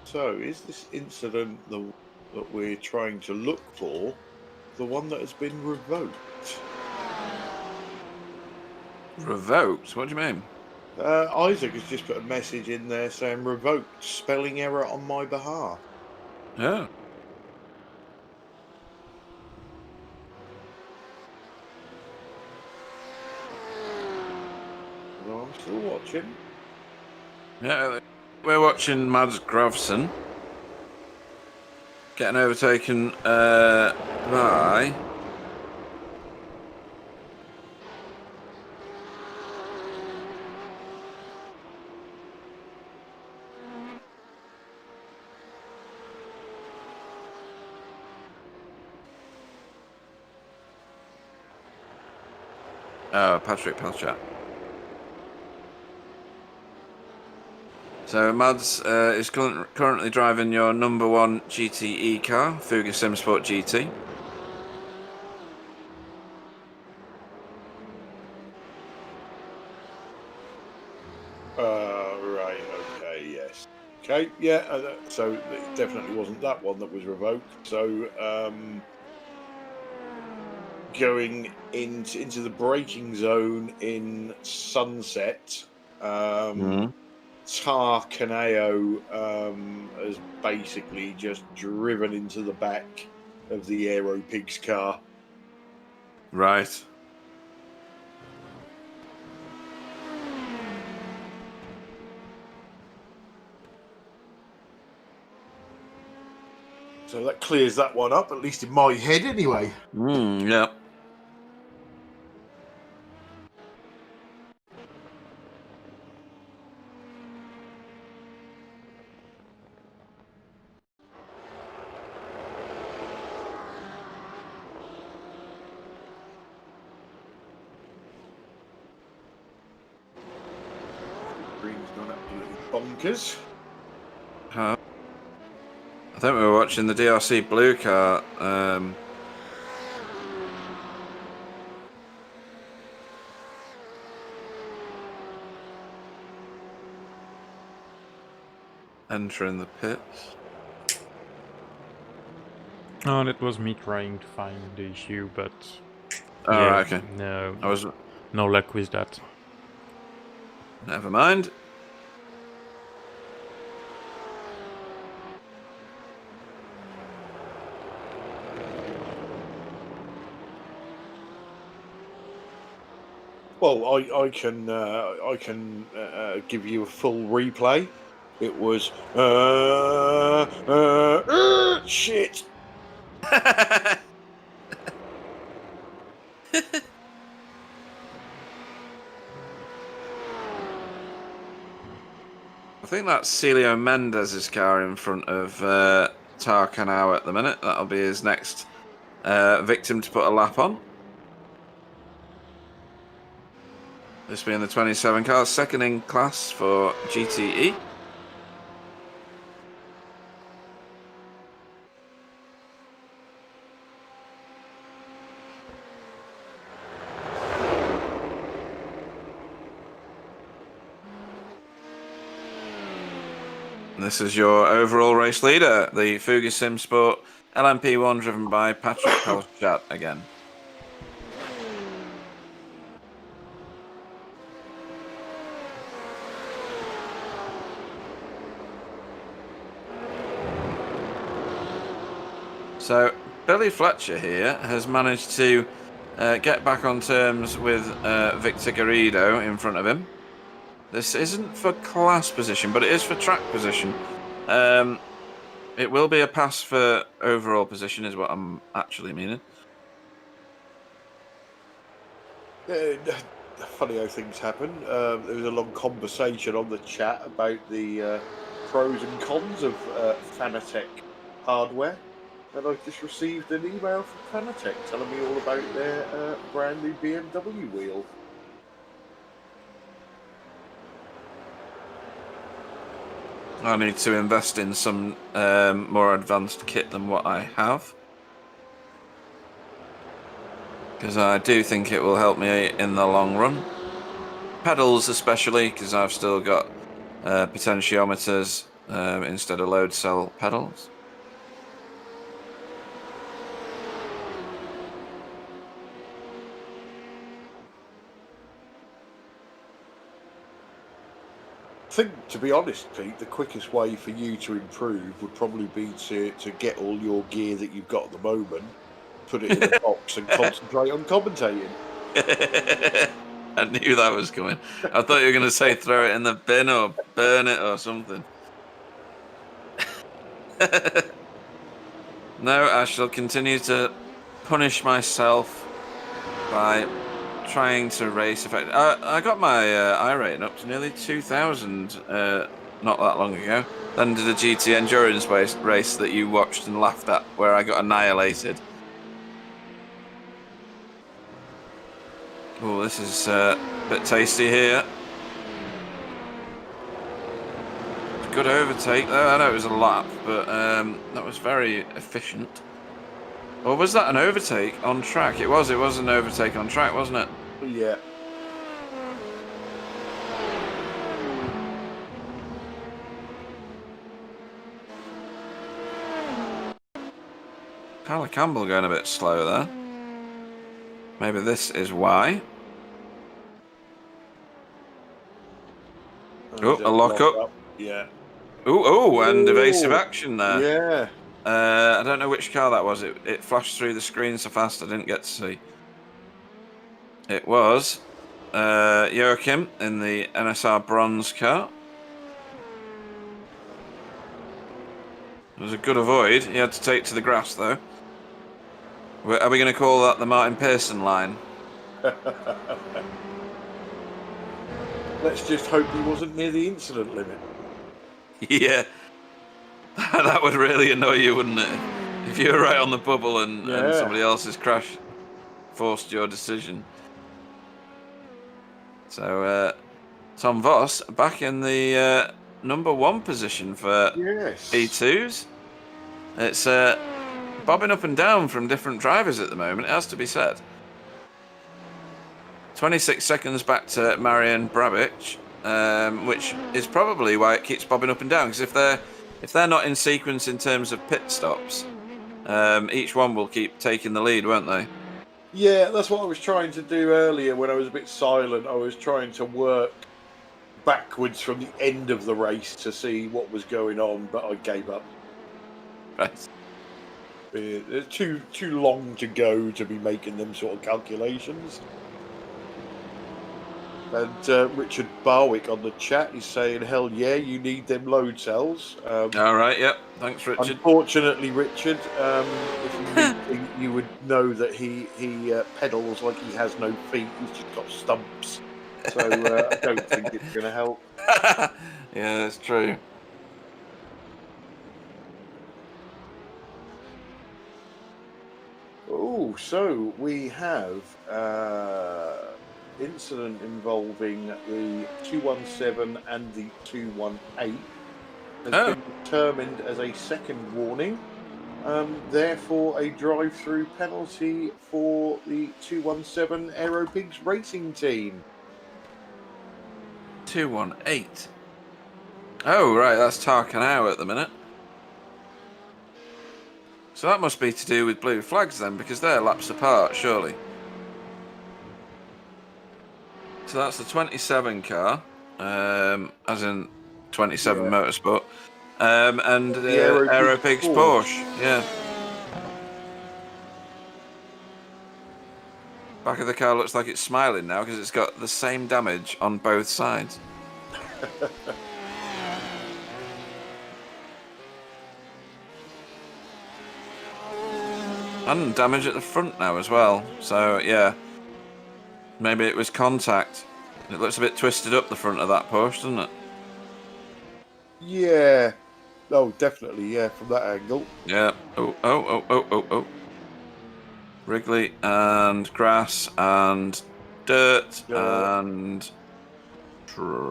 So is this incident that we're trying to look for the one that has been revoked? Revoked? What do you mean? Isaac has just put a message in there saying revoked, spelling error on my behalf. Oh. Well, I'm still watching. Yeah, we're watching Mads Gravson getting overtaken by... Oh, Patrick Palchat. So Mads is currently driving your number 1 GTE car, Fuga Simsport GT. Right, okay, yes. Okay, yeah, so it definitely wasn't that one that was revoked. So, going into the braking zone in Sunset, Tar Caneo has basically just driven into the back of the Aero Pigs car. Right. So that clears that one up, at least in my head anyway. Yeah. Green's gone absolutely bonkers. I think we were watching the DRC blue car. Entering the pits. Oh, that was me trying to find the issue, but Oh, yeah, right, okay. No luck with that. Never mind. Well, I can give you a full replay. It was shit. I think that's Celio Mendez's car in front of Tarkanau at the minute. That'll be his next victim to put a lap on. This being the 27 car, second in class for GTE. This is your overall race leader, the Fuga Simsport LMP1 driven by Patrick Palchat again. So Billy Fletcher here has managed to get back on terms with Victor Garrido in front of him. This isn't for class position, but it is for track position. It will be a pass for overall position, is what I'm actually meaning. Funny how things happen. There was a long conversation on the chat about the pros and cons of Fanatec hardware, and I've just received an email from Fanatec telling me all about their brand new BMW wheel. I need to invest in some more advanced kit than what I have, because I do think it will help me in the long run. Pedals especially, because I've still got potentiometers instead of load cell pedals. I think, to be honest, Pete, the quickest way for you to improve would probably be to get all your gear that you've got at the moment, put it in a box and concentrate on commentating. I knew that was coming. I thought you were going to say throw it in the bin or burn it or something. No, I shall continue to punish myself by trying to race effectively. I got my I rating up to nearly 2,000 not that long ago. Then did a GT endurance race that you watched and laughed at, where I got annihilated. Oh, this is a bit tasty here. Good overtake there. I know it was a lap, but that was very efficient. Or was that an overtake on track? It was an overtake on track, wasn't it? Yeah. Tyler Campbell going a bit slow there. Maybe this is why. Oh, a lock up. Yeah. Oh, and evasive action there. Yeah. I don't know which car that was. It flashed through the screen so fast I didn't get to see. It was Joachim in the NSR bronze car. It was a good avoid. He had to take to the grass though. Are we going to call that the Martin Pearson line? Let's just hope he wasn't near the incident limit. Yeah. That would really annoy you, wouldn't it? If you were right on the bubble and somebody else's crash forced your decision. So, Tom Voss back in the number one position for P2s. It's bobbing up and down from different drivers at the moment, it has to be said. 26 seconds back to Marian Brabic, which is probably why it keeps bobbing up and down, because if they're not in sequence in terms of pit stops, each one will keep taking the lead, won't they? Yeah, that's what I was trying to do earlier when I was a bit silent. I was trying to work backwards from the end of the race to see what was going on, but I gave up. Right. It's too long to go to be making them sort of calculations. And Richard Barwick on the chat is saying, hell yeah, you need them load cells. All right, yep. Thanks, Richard. Unfortunately, Richard, if you meet him, you would know that he pedals like he has no feet. He's just got stumps. So I don't think it's going to help. Yeah, that's true. Oh, so we have incident involving the 217 and the 218 has been determined as a second warning. Therefore, a drive-through penalty for the 217 Aeropigs racing team. 218. Oh, right, that's Tarkanau at the minute. So that must be to do with blue flags then, because they're laps apart, surely. So that's the 27 car, as in 27 Motorsport, and the Aeropigs Porsche, yeah. Back of the car looks like it's smiling now because it's got the same damage on both sides. And damage at the front now as well. So, yeah. Maybe it was contact. It looks a bit twisted up the front of that Porsche, doesn't it? Yeah. Oh, definitely, yeah, from that angle. Yeah. Oh. Wrigley and grass and dirt and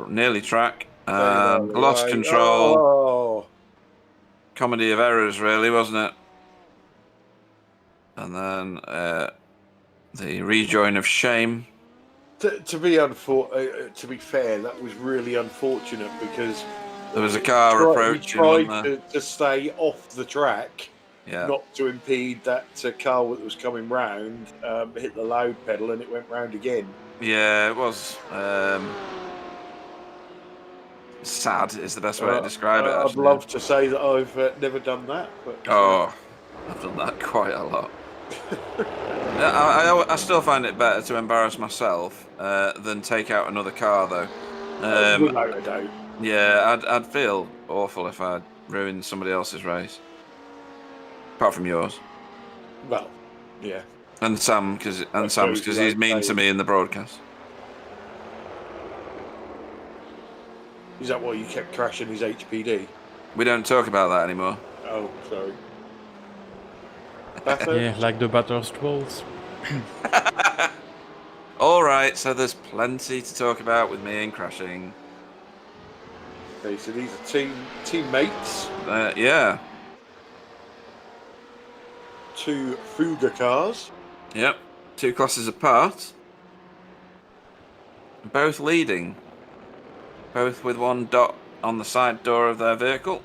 nearly track and lost control. Oh. Comedy of errors, really, wasn't it? And then the rejoin of shame. To be fair, that was really unfortunate because there was a car approaching. He tried to stay off the track, yeah, not to impede that car that was coming round. Hit the loud pedal and it went round again. Yeah, it was sad. Is the best way to describe it. I'd love to say that I've never done that, but I've done that quite a lot. I still find it better to embarrass myself than take out another car, though. Without a doubt. Yeah, I'd feel awful if I'd ruined somebody else's race. Apart from yours. Well, yeah. And Sam's because he's mean to me in the broadcast. Is that why you kept crashing his HPD? We don't talk about that anymore. Oh, sorry. Yeah, like the Bathurst Wolves. All right, so there's plenty to talk about with me and crashing. Okay, so these are teammates. Yeah. 2 Fuga cars. Yep, 2 classes apart. Both leading. Both with 1 dot on the side door of their vehicle.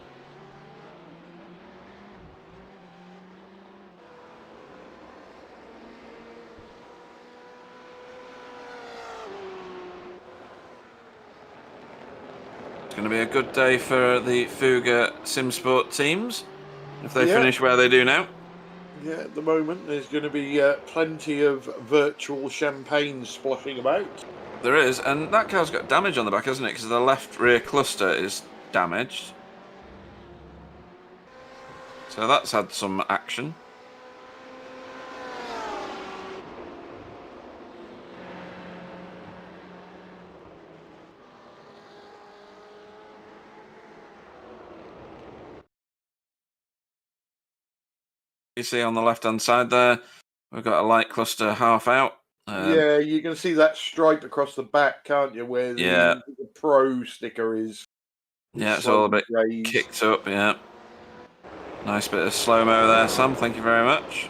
It's going to be a good day for the Fuga Simsport teams if they finish where they do now. Yeah, at the moment there's going to be plenty of virtual champagne splashing about. There is, and that car's got damage on the back, hasn't it? Because the left rear cluster is damaged. So that's had some action. You see on the left-hand side there, we've got a light cluster half out. Yeah, you can see that stripe across the back, can't you? Where the Pro sticker is. Yeah, it's all a bit kicked up, yeah. Nice bit of slow-mo there, Sam. Thank you very much.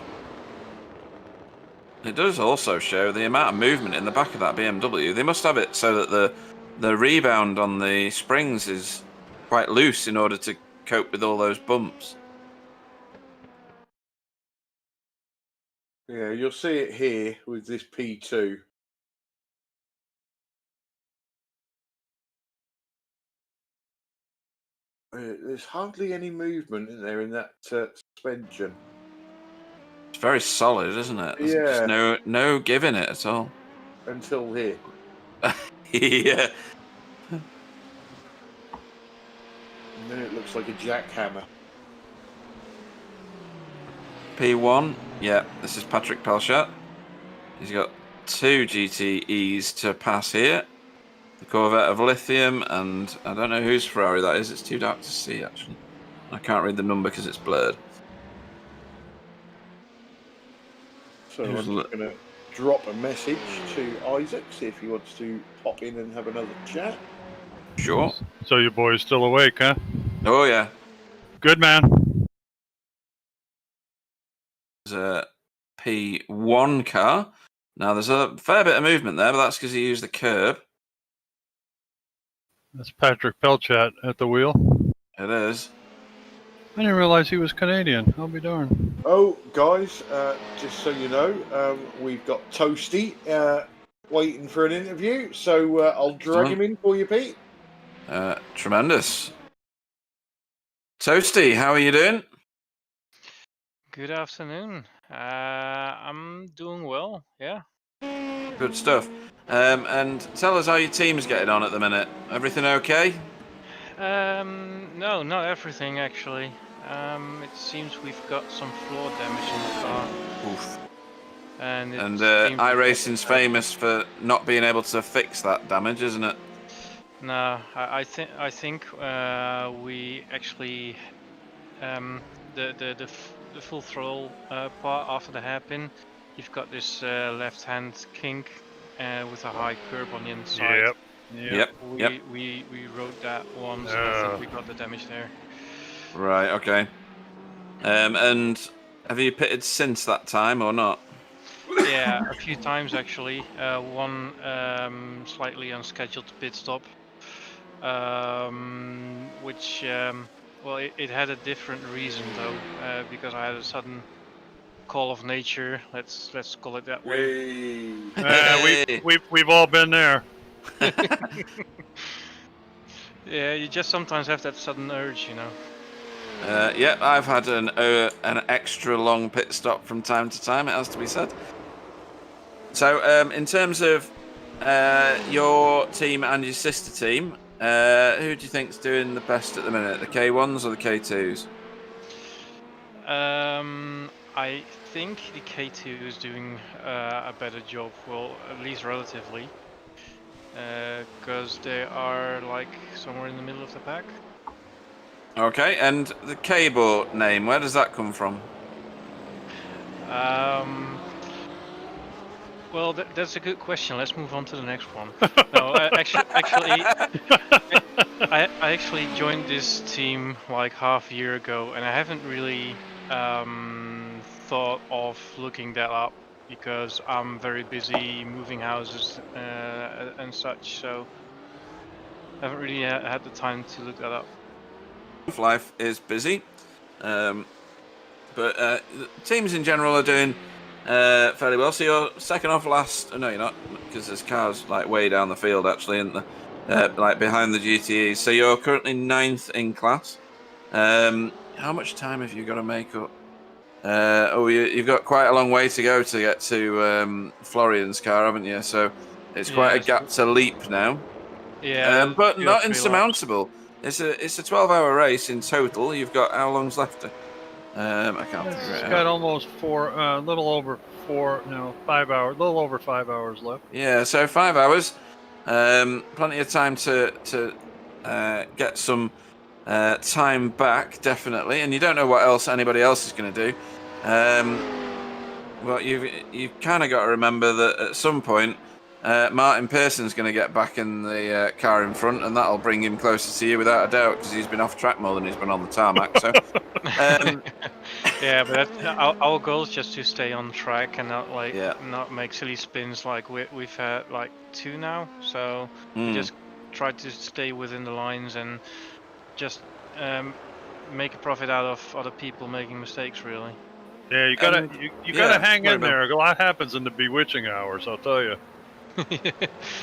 It does also show the amount of movement in the back of that BMW. They must have it so that the rebound on the springs is quite loose in order to cope with all those bumps. Yeah, you'll see it here with this P2. There's hardly any movement in there in that suspension. It's very solid, isn't it? There's just no give in it at all. Until here. Yeah. And then it looks like a jackhammer. P1, yeah, this is Patrick Pelchat. He's got 2 GTEs to pass here. The Corvette of Lithium, and I don't know whose Ferrari that is. It's too dark to see, actually. I can't read the number because it's blurred. So I'm just going to drop a message to Isaac, see if he wants to pop in and have another chat. Sure. So your boy's still awake, huh? Oh, yeah. Good, man. There's a P1 car. Now, there's a fair bit of movement there, but that's because he used the curb. That's Patrick Pelchat at the wheel. It is. I didn't realize he was Canadian. I'll be darned. Oh, guys, just so you know, we've got Toasty waiting for an interview, so I'll drag him in for you, Pete. Tremendous. Toasty, how are you doing? Good afternoon. I'm doing well, yeah. Good stuff. And tell us how your team's getting on at the minute. Everything okay? No, not everything actually. It seems we've got some floor damage in the car. Oof. And iRacing's famous for not being able to fix that damage, isn't it? No, I think we actually the full throttle part after the hairpin, you've got this left hand kink with a high curb on the inside. Yep. We rode that once, and I think we got the damage there. Right. Okay. And have you pitted since that time or not? Yeah, a few times actually. One slightly unscheduled pit stop, which well, it had a different reason though, because I had a sudden call of nature. Let's call it that way. We've all been there. Yeah, you just sometimes have that sudden urge, you know. Yeah, I've had an extra long pit stop from time to time, it has to be said. So, in terms of your team and your sister team, who do you think's doing the best at the minute, the K1s or the K2s? I think the K2 is doing a better job, well, at least relatively, because they are like somewhere in the middle of the pack. Okay, and the cable name, where does that come from? Well, that's a good question. Let's move on to the next one. No, actually, I actually joined this team like half a year ago, and I haven't really thought of looking that up because I'm very busy moving houses and such, so I haven't really had the time to look that up. Life is busy, but teams in general are doing fairly well. So you're second off last. No, you're not, because there's cars like way down the field actually, isn't there? Like behind the GTEs. So you're currently 9th in class. How much time have you got to make up? You've got quite a long way to go to get to Florian's car, haven't you? So it's quite a gap to leap now. Yeah, but not insurmountable. It's a 12-hour race in total. You've got how long's left? I can't figure it out. It's got almost 5 hours, a little over 5 hours left. Yeah, so 5 hours. Plenty of time to get some time back, definitely. And you don't know what else anybody else is going to do. Well, you've kind of got to remember that at some point, Martin Pearson's going to get back in the car in front, and that'll bring him closer to you without a doubt, because he's been off track more than he's been on the tarmac. So, yeah, but our goal is just to stay on track and not make silly spins like we've had like 2 now. So we just try to stay within the lines and just make a profit out of other people making mistakes, really. Yeah, you gotta hang in there. A lot happens in the bewitching hours, I'll tell you.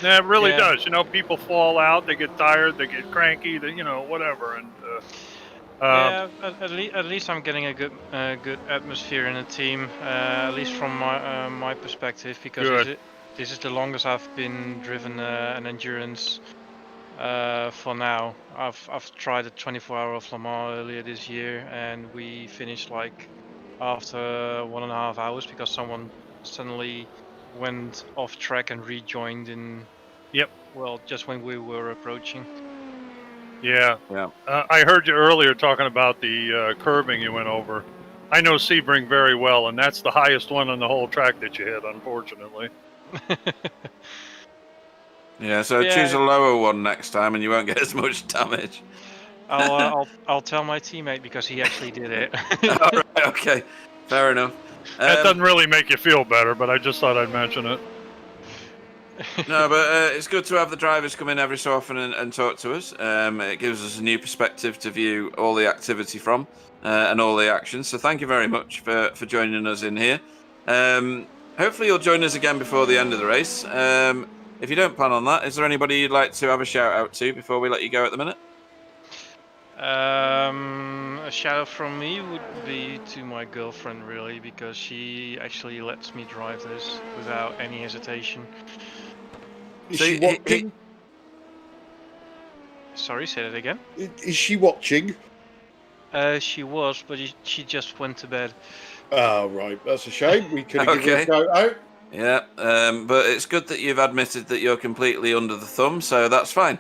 Yeah, it really does. You know, people fall out, they get tired, they get cranky, whatever. And at least I'm getting a good atmosphere in the team, at least from my perspective, because this is the longest I've been driven an endurance for now. I've tried a 24-hour of Le Mans earlier this year, and we finished like after 1.5 hours because someone suddenly went off track and rejoined in. Yep. Well, just when we were approaching. Yeah. I heard you earlier talking about the curbing you went over. I know Sebring very well, and that's the highest one on the whole track that you hit, unfortunately. Yeah, so choose a lower one next time, and you won't get as much damage. I'll tell my teammate because he actually did it. All right, okay, fair enough. That doesn't really make you feel better, but I just thought I'd mention it. No, but it's good to have the drivers come in every so often and talk to us. It gives us a new perspective to view all the activity from and all the actions. So thank you very much for joining us in here. Hopefully you'll join us again before the end of the race. If you don't plan on that, is there anybody you'd like to have a shout out to before we let you go at the minute? A shout out from me would be to my girlfriend, really, because she actually lets me drive this without any hesitation. Is So she watching? Sorry, say that again. Is she watching? She was, but she just went to bed. Oh, right. That's a shame. We could have given her a Okay. shout out. Yeah, but it's good that you've admitted that you're completely under the thumb, so that's fine.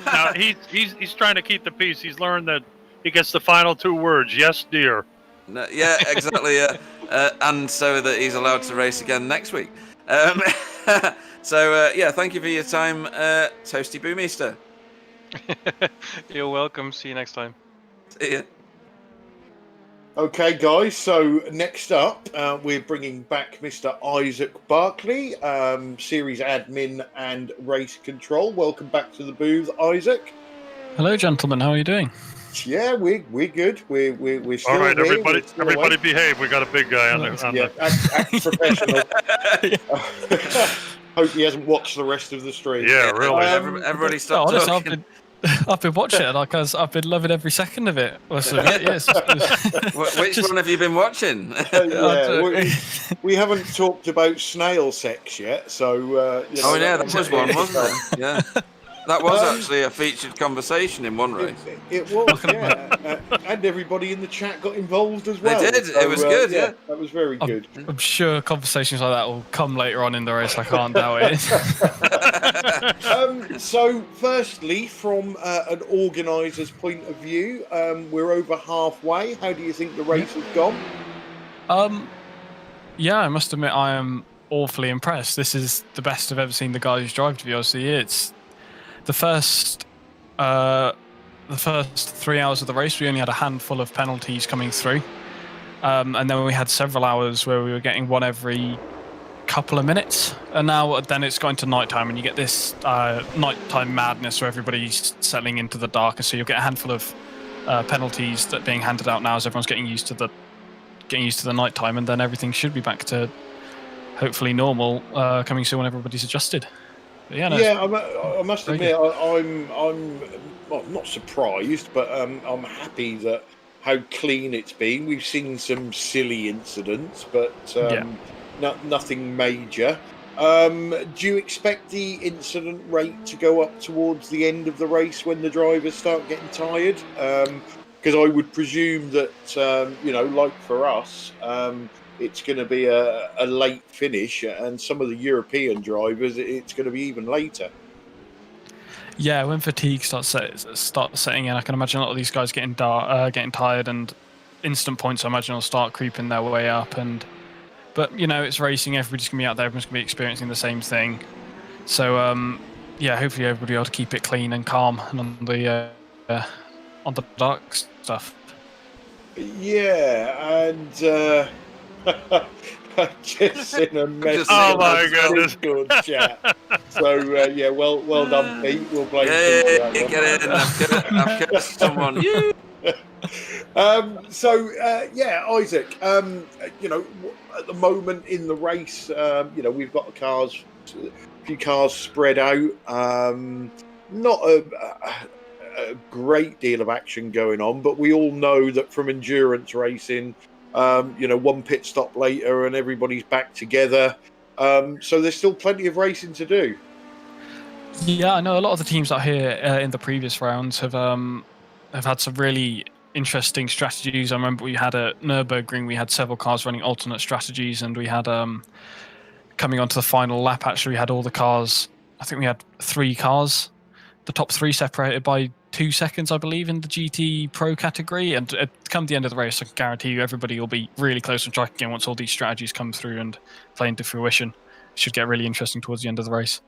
Now he's trying to keep the peace. He's learned that he gets the final 2 words. Yes, dear. No, yeah, exactly. And so that he's allowed to race again next week. So yeah, thank you for your time, Toasty Boomeister. You're welcome. See you next time. See ya. Okay, guys. So next up, we're bringing back Mr. Isaac Barkley, series admin and race control. Welcome back to the booth, Isaac. Hello, gentlemen. How are you doing? Yeah, we're good. We're still All right, here. everybody, We're still everybody, awake. behave. We got a big guy on the. Yeah, act professional. Hope he hasn't watched the rest of the stream. Yeah, really. Everybody Oh, stop honestly, talking. I've been watching it, like I've been loving every second of it. So, yes. Which one have you been watching? We haven't talked about snail sex yet, so. You know, Oh yeah, that was one, wasn't it? Yeah, that was actually a featured conversation in one race. It was, yeah. And everybody in the chat got involved as well. They did. So, it was good. Yeah. that was very good. I'm sure conversations like that will come later on in the race. I can't doubt it. So, firstly, from an organiser's point of view, we're over halfway. How do you think the race has gone? Yeah, I must admit I am awfully impressed. This is the best I've ever seen the guys drive. To be honest with you, it's the first 3 hours of the race. We only had a handful of penalties coming through, and then we had several hours where we were getting one every couple of minutes, and now then it's going to nighttime, and you get this nighttime madness where everybody's settling into the dark, and so you'll get a handful of penalties that are being handed out now as everyone's getting used to the nighttime, and then everything should be back to hopefully normal coming soon when everybody's adjusted. But yeah, I must admit, I'm well, not surprised, but I'm happy that how clean it's been. We've seen some silly incidents, but nothing major. Do you expect the incident rate to go up towards the end of the race when the drivers start getting tired? Because I would presume that, like for us, it's going to be a late finish, and some of the European drivers, it's going to be even later. Yeah, when fatigue starts setting in, I can imagine a lot of these guys getting tired, and instant points, I imagine, will start creeping their way up. But it's racing. Everybody's gonna be out there. Everyone's gonna be experiencing the same thing. So hopefully everybody will be able to keep it clean and calm and on the dark stuff. Yeah, and just in a message. Oh my goodness! Good chat. So well done, Pete. We'll blame Pete for that one. Get in. I've cursed someone. Isaac. At the moment in the race, we've got a few cars spread out. Not a great deal of action going on, but we all know that from endurance racing, one pit stop later and everybody's back together. So there's still plenty of racing to do. Yeah, I know a lot of the teams out here in the previous rounds have had some really interesting strategies. I remember we had at Nürburgring, we had several cars running alternate strategies, and we had coming onto the final lap, actually, we had all the cars. I think we had 3 cars, the top 3 separated by 2 seconds, I believe, in the GT Pro category. And come the end of the race, I can guarantee you everybody will be really close on track again once all these strategies come through and play into fruition. It should get really interesting towards the end of the race.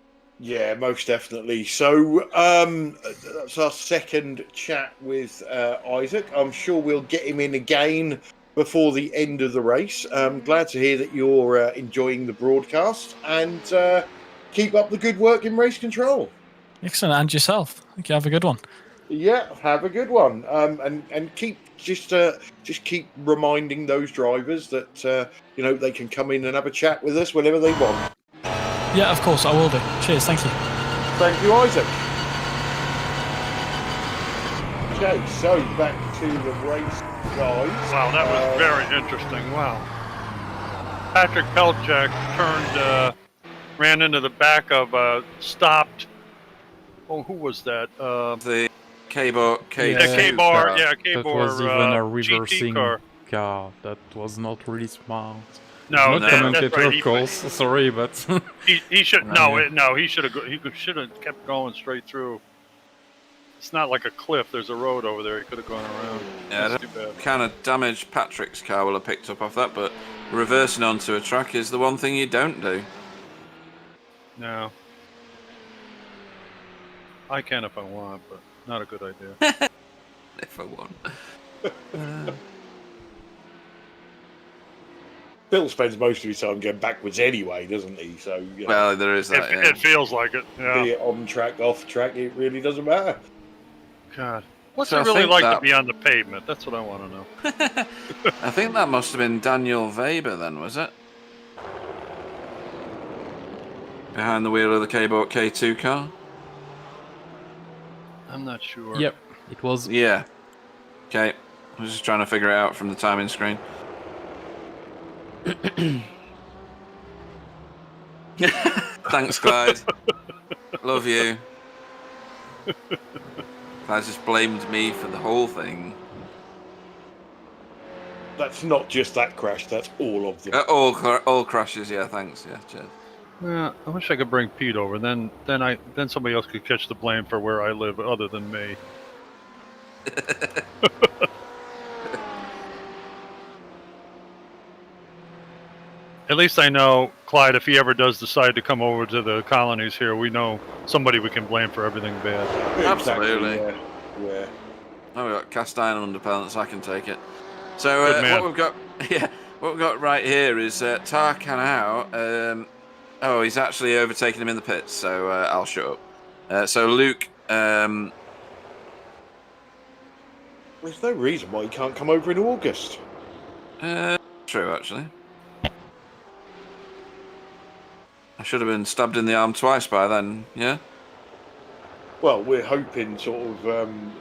Yeah, most definitely. So that's our second chat with Isaac. I'm sure we'll get him in again before the end of the race. I'm glad to hear that you're enjoying the broadcast, and keep up the good work in race control. Excellent, and yourself. I think you have a good one. Yeah, have a good one. And keep keep reminding those drivers that they can come in and have a chat with us whenever they want. Yeah, of course, I will do. Cheers, thank you. Thank you, Isaac. Okay, so back to the race, guys. Wow, that was very interesting. Wow. Patrick Pelchak ran into the back of stopped. Oh, who was that? The K-Bar, The Yeah. K-Bar, car. yeah, That K-Bar was even a GT reversing car. car. That was not really smart. No, Not no, commentator, that's right. of course. Sorry, but He should Yeah. he should have kept going straight through. It's not like a cliff. There's a road over there. He could have gone around. Yeah, That's too bad. kind of damage Patrick's car will have picked up off that, but reversing onto a track is the one thing you don't do. No. I can if I want, but not a good idea. If I want. Bill spends most of his time going backwards anyway, doesn't he? So, you know, Well, there is that. It feels like it. Yeah. be it on track, off track, it really doesn't matter. God. What's So it I really think like that- to be on the pavement? That's what I want to know. I think that must have been Daniel Weber then, was it? Behind the wheel of the K-Bar K2 car? I'm not sure. yep, it was. Yeah. Okay. I was just trying to figure it out from the timing screen. Thanks, Clyde. Love you. Clyde just blamed me for the whole thing. That's not just that crash, that's all of them. All crashes, yeah, thanks. Yeah, cheers. Yeah, I wish I could bring Pete over. Then somebody else could catch the blame for where I live, other than me. At least I know, Clyde, if he ever does decide to come over to the colonies here, we know somebody we can blame for everything bad. Absolutely. Exactly, yeah. Oh, we've got cast iron underpants, I can take it. So Good man. what we've got right here is Tar Kanao. He's actually overtaken him in the pits, so I'll shut up. So Luke, There's no reason why he can't come over in August. true actually. I should have been stabbed in the arm twice by then, yeah? Well, we're hoping sort of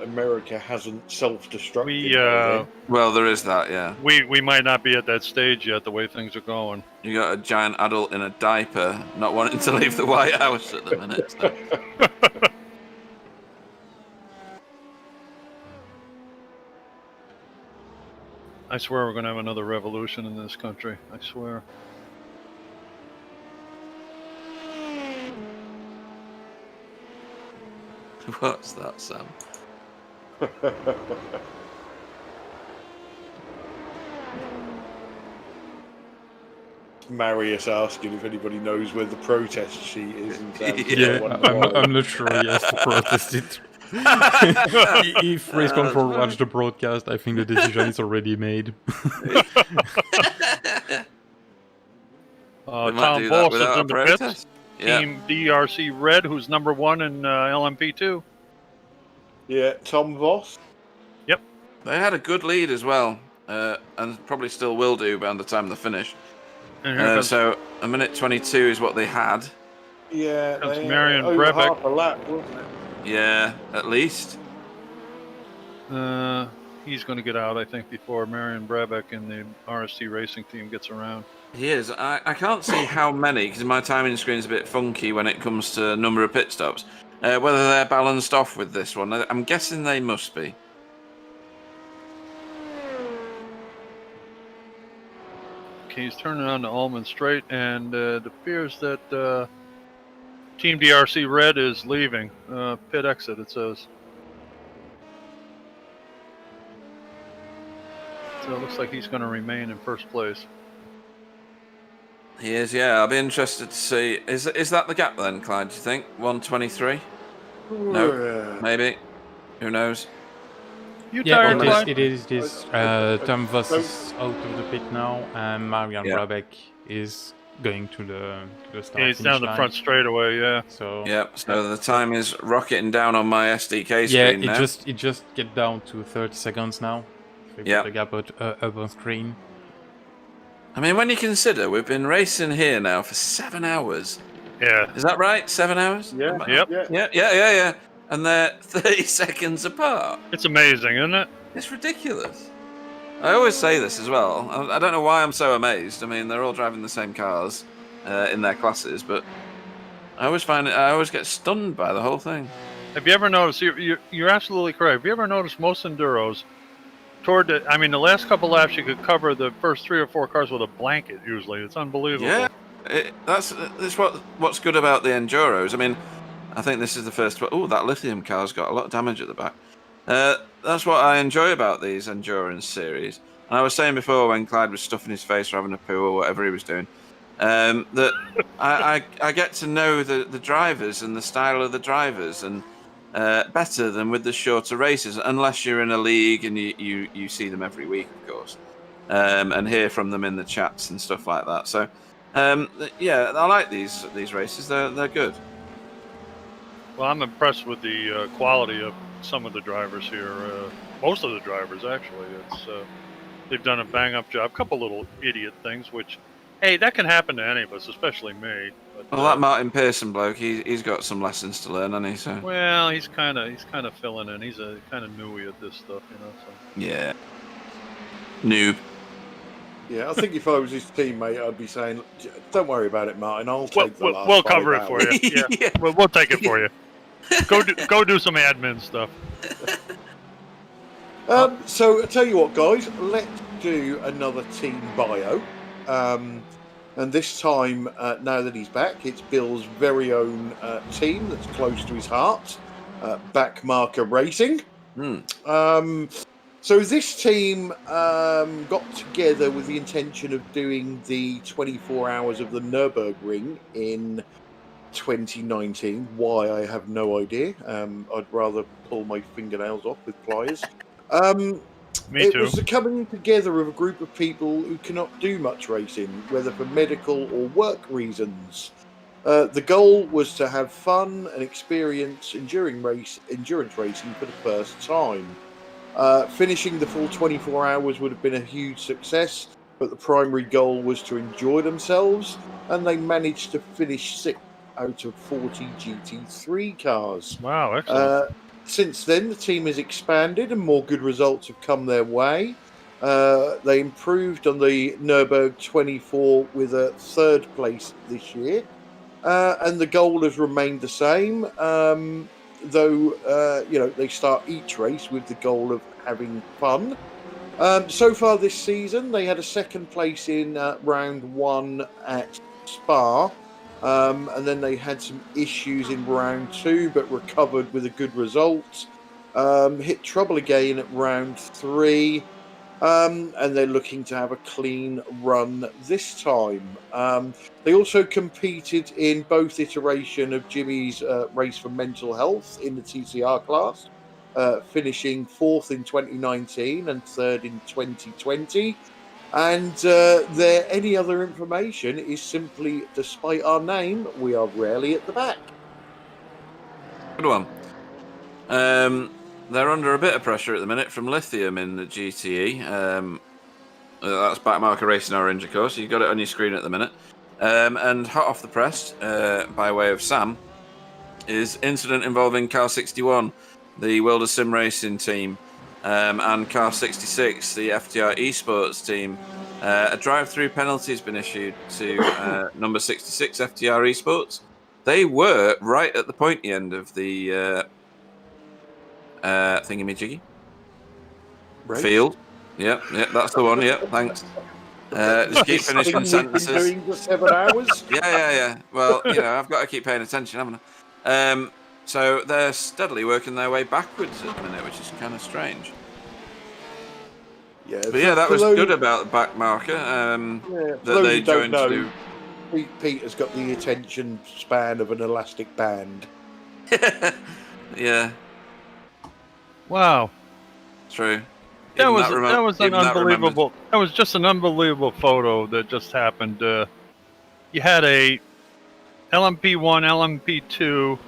America hasn't self-destructed. We by then. Well, there is that, yeah. we might not be at that stage yet, the way things are going. You got a giant adult in a diaper not wanting to leave the White House at the minute. So. I swear we're going to have another revolution in this country. I swear. What's that, Sam? Marius asking if anybody knows where the protest sheet is. And Yeah, I'm not sure he has to protest it. If Race Control watched the broadcast, I think the decision is already made. We might Tom do that Boss without is a in the protest. pits. Yeah. Team DRC Red, who's number 1 in LMP2. Yeah, Tom Voss. They had a good lead as well, and probably still will do by the time they finish. And here comes, So a minute 22 is what they had. Yeah, That's they Marion over Brebeck. half a lap, wasn't it? Yeah, at least. he's going to get out, I think, before Marion Brebeck and the RST racing team gets around. He is. I can't see how many, because my timing screen is a bit funky when it comes to number of pit stops. Whether they're balanced off with this one. I'm guessing they must be. Okay, he's turning on to Allman Straight, and it appears that Team DRC Red is leaving. Pit exit, it says. So it looks like he's going to remain in first place. He is, yeah. I'll be interested to see. Is that the gap then, Clyde, do you think? 123? No, maybe. Who knows? You Yeah, tired, Clyde? it is. Tom Voss is out of the pit now, and Marian Brabeck is going to the start. Yeah, he's down the line. front straightaway, yeah. So Yep, so the time is rocketing down on my SDK yeah, screen now. it just get down to 30 seconds now. We Yeah. put the gap up on screen. I mean, when you consider we've been racing here now for 7 hours. Yeah. Is that right? 7 hours? Yeah, Yep. yeah. Yeah. and they're 30 seconds apart. It's amazing, isn't it? It's ridiculous. I always say this as well. I don't know why I'm so amazed. I mean, they're all driving the same cars in their classes, but I always get stunned by the whole thing. Have you ever noticed? You're absolutely correct. Have you ever noticed most enduros the last couple laps you could cover the first 3 or 4 cars with a blanket. Usually, it's unbelievable. Yeah, that's what's good about the enduros. I mean, I think this is the first. Oh, that lithium car's got a lot of damage at the back. That's what I enjoy about these endurance series. And I was saying before when Clyde was stuffing his face or having a poo or whatever he was doing, that I get to know the drivers and the style of the drivers and better than with the shorter races, unless you're in a league and you see them every week, of course, and hear from them in the chats and stuff like that. So, yeah, I like these races. They're good. Well, I'm impressed with the quality of some of the drivers here. Most of the drivers, actually. They've done a bang-up job. A couple little idiot things, which, hey, that can happen to any of us, especially me. But, well, that Martin Pearson bloke, he's got some lessons to learn, hasn't he? So. Well, he's kind of filling in. He's a kind of newy at this stuff, you know. So. Yeah. Noob. Yeah, I think if I was his teammate, I'd be saying, "Don't worry about it, Martin. I'll take the last. We'll cover it for you. Yeah, yeah. We'll take it for you. Go do some admin stuff." So I tell you what, guys, let's do another team bio. And this time, now that he's back, it's Bill's very own team that's close to his heart, Backmarker Racing. So this team got together with the intention of doing the 24 hours of the Nürburgring in 2019. Why, I have no idea. I'd rather pull my fingernails off with pliers. Me too. It was the coming together of a group of people who cannot do much racing, whether for medical or work reasons. The goal was to have fun and experience endurance racing for the first time. Finishing the full 24 hours would have been a huge success, but the primary goal was to enjoy themselves, and they managed to finish 6 out of 40 GT3 cars. Wow, excellent. Since then, the team has expanded and more good results have come their way. They improved on the Nürburgring 24 with a 3rd place this year, and the goal has remained the same. Though they start each race with the goal of having fun. So far this season, they had a 2nd place in round 1 at Spa, and then they had some issues in round 2, but recovered with a good result. Hit trouble again at round 3, and they're looking to have a clean run this time. They also competed in both iteration of Jimmy's race for mental health in the TCR class, finishing 4th in 2019 and 3rd in 2020. And their any other information is simply, despite our name, we are rarely at the back. Good one. They're under a bit of pressure at the minute from lithium in the GTE. That's Backmarker Racing Orange, of course. You've got it on your screen at the minute. And hot off the press, by way of Sam, is incident involving Car 61, the World of Sim Racing team, and Car 66, the FTR Esports team. A drive-through penalty has been issued to number 66 FTR Esports. They were right at the pointy end of the thingamajiggy field. Yep, that's the one. Yep, thanks. Just keep finishing sentences. Doing for 7 hours. Yeah. Well, I've got to keep paying attention, haven't I? So they're steadily working their way backwards at the minute, which is kind of strange. Yeah, but yeah, that was good about the Backmarker. That they joined to do. Peter's got the attention span of an elastic band. Yeah. Wow. True. That was an unbelievable. That was just an unbelievable photo that just happened. You had a LMP1, LMP2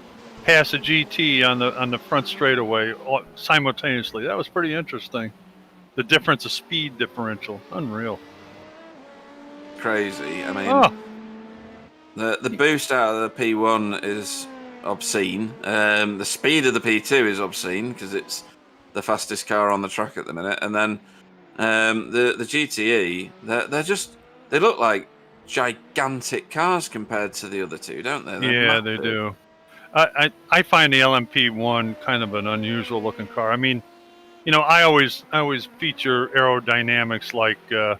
pass a GT on the front straightaway simultaneously. That was pretty interesting. The difference of speed differential, unreal. Crazy. I mean, the boost out of the P1 is obscene. The speed of the P2 is obscene because it's the fastest car on the track at the minute. And then the GTE, they look like gigantic cars compared to the other two, don't they? They're Yeah, they massive. do. I find the LMP1 kind of an unusual looking car. I mean, I always feature aerodynamics like the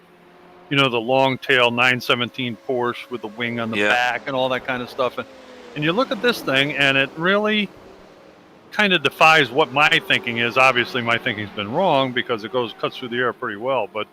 long tail 917 Porsche with the wing on the back and all that kind of stuff. And you look at this thing, and it really kind of defies what my thinking is. Obviously, my thinking's been wrong because it cuts through the air pretty well. But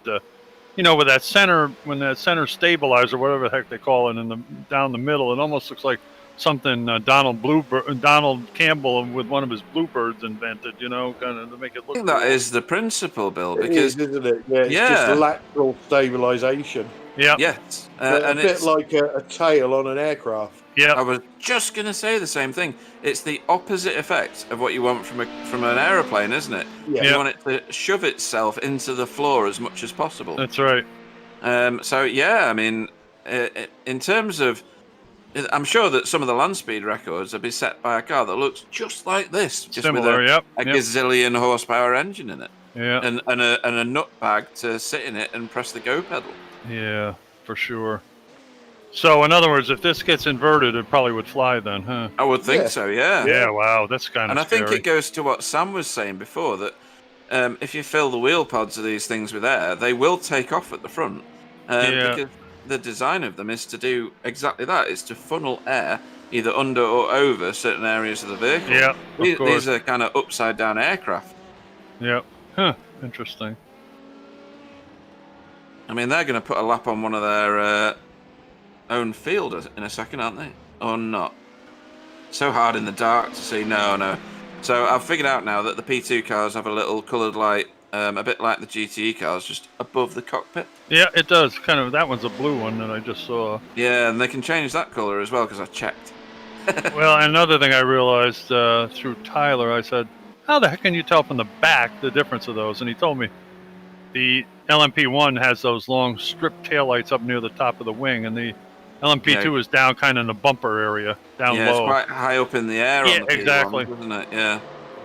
with that center stabilizer, whatever the heck they call it, down the middle, it almost looks like something Donald Campbell with one of his Bluebirds invented. Kind of to make it look. I think that is the principle, Bill. It Because is, isn't it? Yeah, it's just lateral stabilization. Yeah. Yes. A bit like a tail on an aircraft. Yeah. I was just going to say the same thing. It's the opposite effect of what you want from an aeroplane, isn't it? Yeah. You want it to shove itself into the floor as much as possible. That's right. So yeah, I mean, in terms of, I'm sure that some of the land speed records will be set by a car that looks just like this, just Similar, with a gazillion horsepower engine in it, yeah, and a nut bag to sit in it and press the go pedal. Yeah, for sure. So, in other words, if this gets inverted, it probably would fly then, huh? I would think so, yeah. Yeah, wow, that's kind of And I scary. think it goes to what Sam was saying before, that if you fill the wheel pods of these things with air, they will take off at the front. Because the design of them is to do exactly that. It's to funnel air either under or over certain areas of the vehicle. Yeah, of course. These are kind of upside-down aircraft. Yeah. Huh, interesting. I mean, they're going to put a lap on one of their own field in a second, aren't they? Or not? So hard in the dark to see. No. So I've figured out now that the P2 cars have a little coloured light, a bit like the GTE cars, just above the cockpit. Yeah, it does. Kind of. That one's a blue one that I just saw. Yeah, and they can change that colour as well because I checked. Well, another thing I realized through Tyler, I said, how the heck can you tell from the back the difference of those? And he told me the LMP1 has those long strip taillights up near the top of the wing, and the LMP2 is down kind of in the bumper area, down low. Yeah, it's quite high up in the air on the P1, exactly. isn't it? Yeah.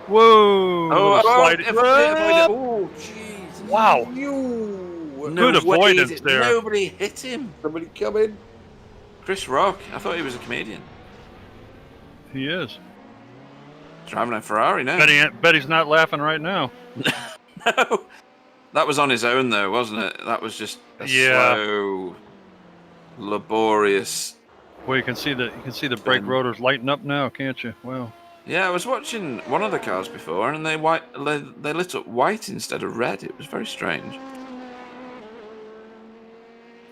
Whoa! Oh, jeez. Wow. Good avoidance there. Nobody hit him. Somebody come in. Chris Rock. I thought he was a comedian. He is. Driving a Ferrari now. Bet he's not laughing right now. No. That was on his own, though, wasn't it? That was just a slow, laborious. Well, you can see the brake rotors lighting up now, can't you? Wow. Yeah, I was watching one of the cars before, and they lit up white instead of red. It was very strange.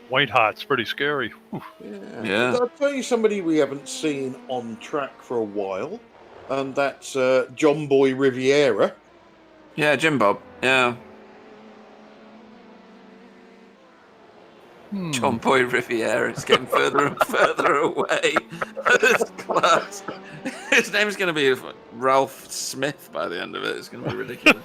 White hot's pretty scary. Yeah. I'll tell you somebody we haven't seen on track for a while, and that's John Boy Riviera. Yeah, Jim Bob. Yeah. John Boy Riviera is getting further and further away. This class. His name's going to be Ralph Smith by the end of it. It's going to be ridiculous.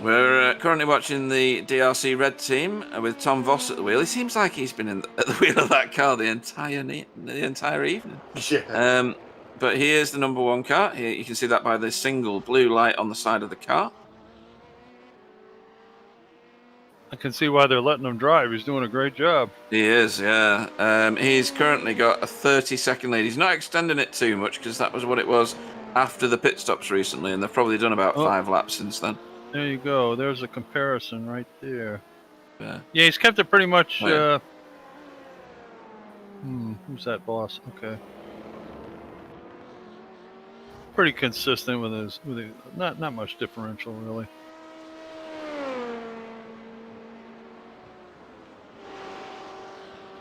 We're currently watching the DRC Red team with Tom Voss at the wheel. He seems like he's been at the wheel of that car the entire evening. Yeah. But he is the number one car. You can see that by the single blue light on the side of the car. I can see why they're letting him drive. He's doing a great job. He is, yeah. He's currently got a 30-second lead. He's not extending it too much because that was what it was after the pit stops recently, and they've probably done about 5 laps since then. There you go. There's a comparison right there. Yeah, he's kept it pretty much. Who's that boss? Okay. Pretty consistent with his not much differential really.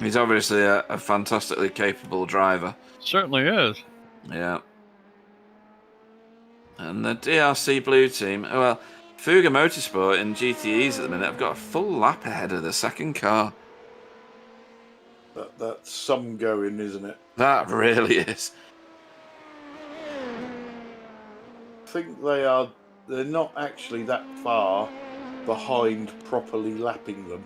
He's obviously a fantastically capable driver. Certainly is. Yeah. And the DRC Blue team, well, Fuga Motorsport in GTEs at the minute have got a full lap ahead of the second car. That's some going, isn't it? That really is. I think they're not actually that far behind properly lapping them.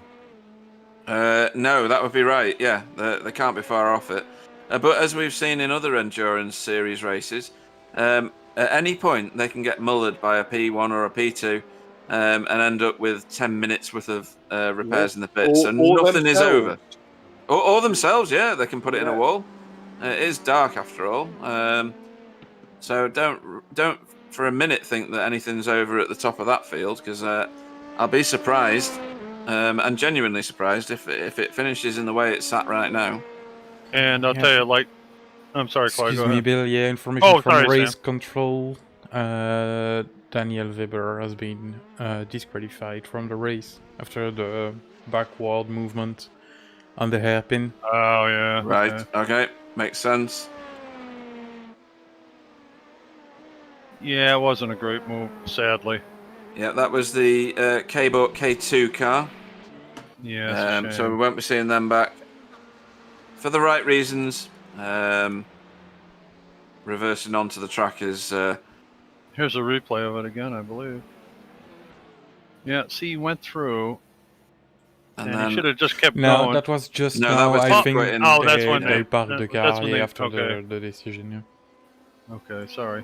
No, that would be right. Yeah, they can't be far off it. But as we've seen in other endurance series races, at any point they can get mullered by a P1 or a P2 and end up with 10 minutes worth of repairs in the pits, and nothing is over. Or themselves, yeah, they can put it in a wall. It is dark after all. So don't for a minute think that anything's over at the top of that field, because I'll be surprised, and genuinely surprised, if it finishes in the way it's sat right now. And I'll tell you, like, I'm sorry, Claude, Excuse go me, ahead. Bill. Yeah, information from sorry, race Sam. control. Daniel Weber has been disqualified from the race after the backward movement on the hairpin. Oh, yeah. Right, okay, makes sense. Yeah, it wasn't a great move, sadly. Yeah, that was the K2 car. Yeah, it's a so we shame. won't be seeing them back for the right reasons. Reversing onto the track is... Here's a replay of it again, I believe. Yeah, see, he went through, and then, he should have just kept No, going. that was just No, now. that was I just think quitting. Oh, that's when they they- parked the that's car when they- after okay. the decision. Yeah. Okay, sorry.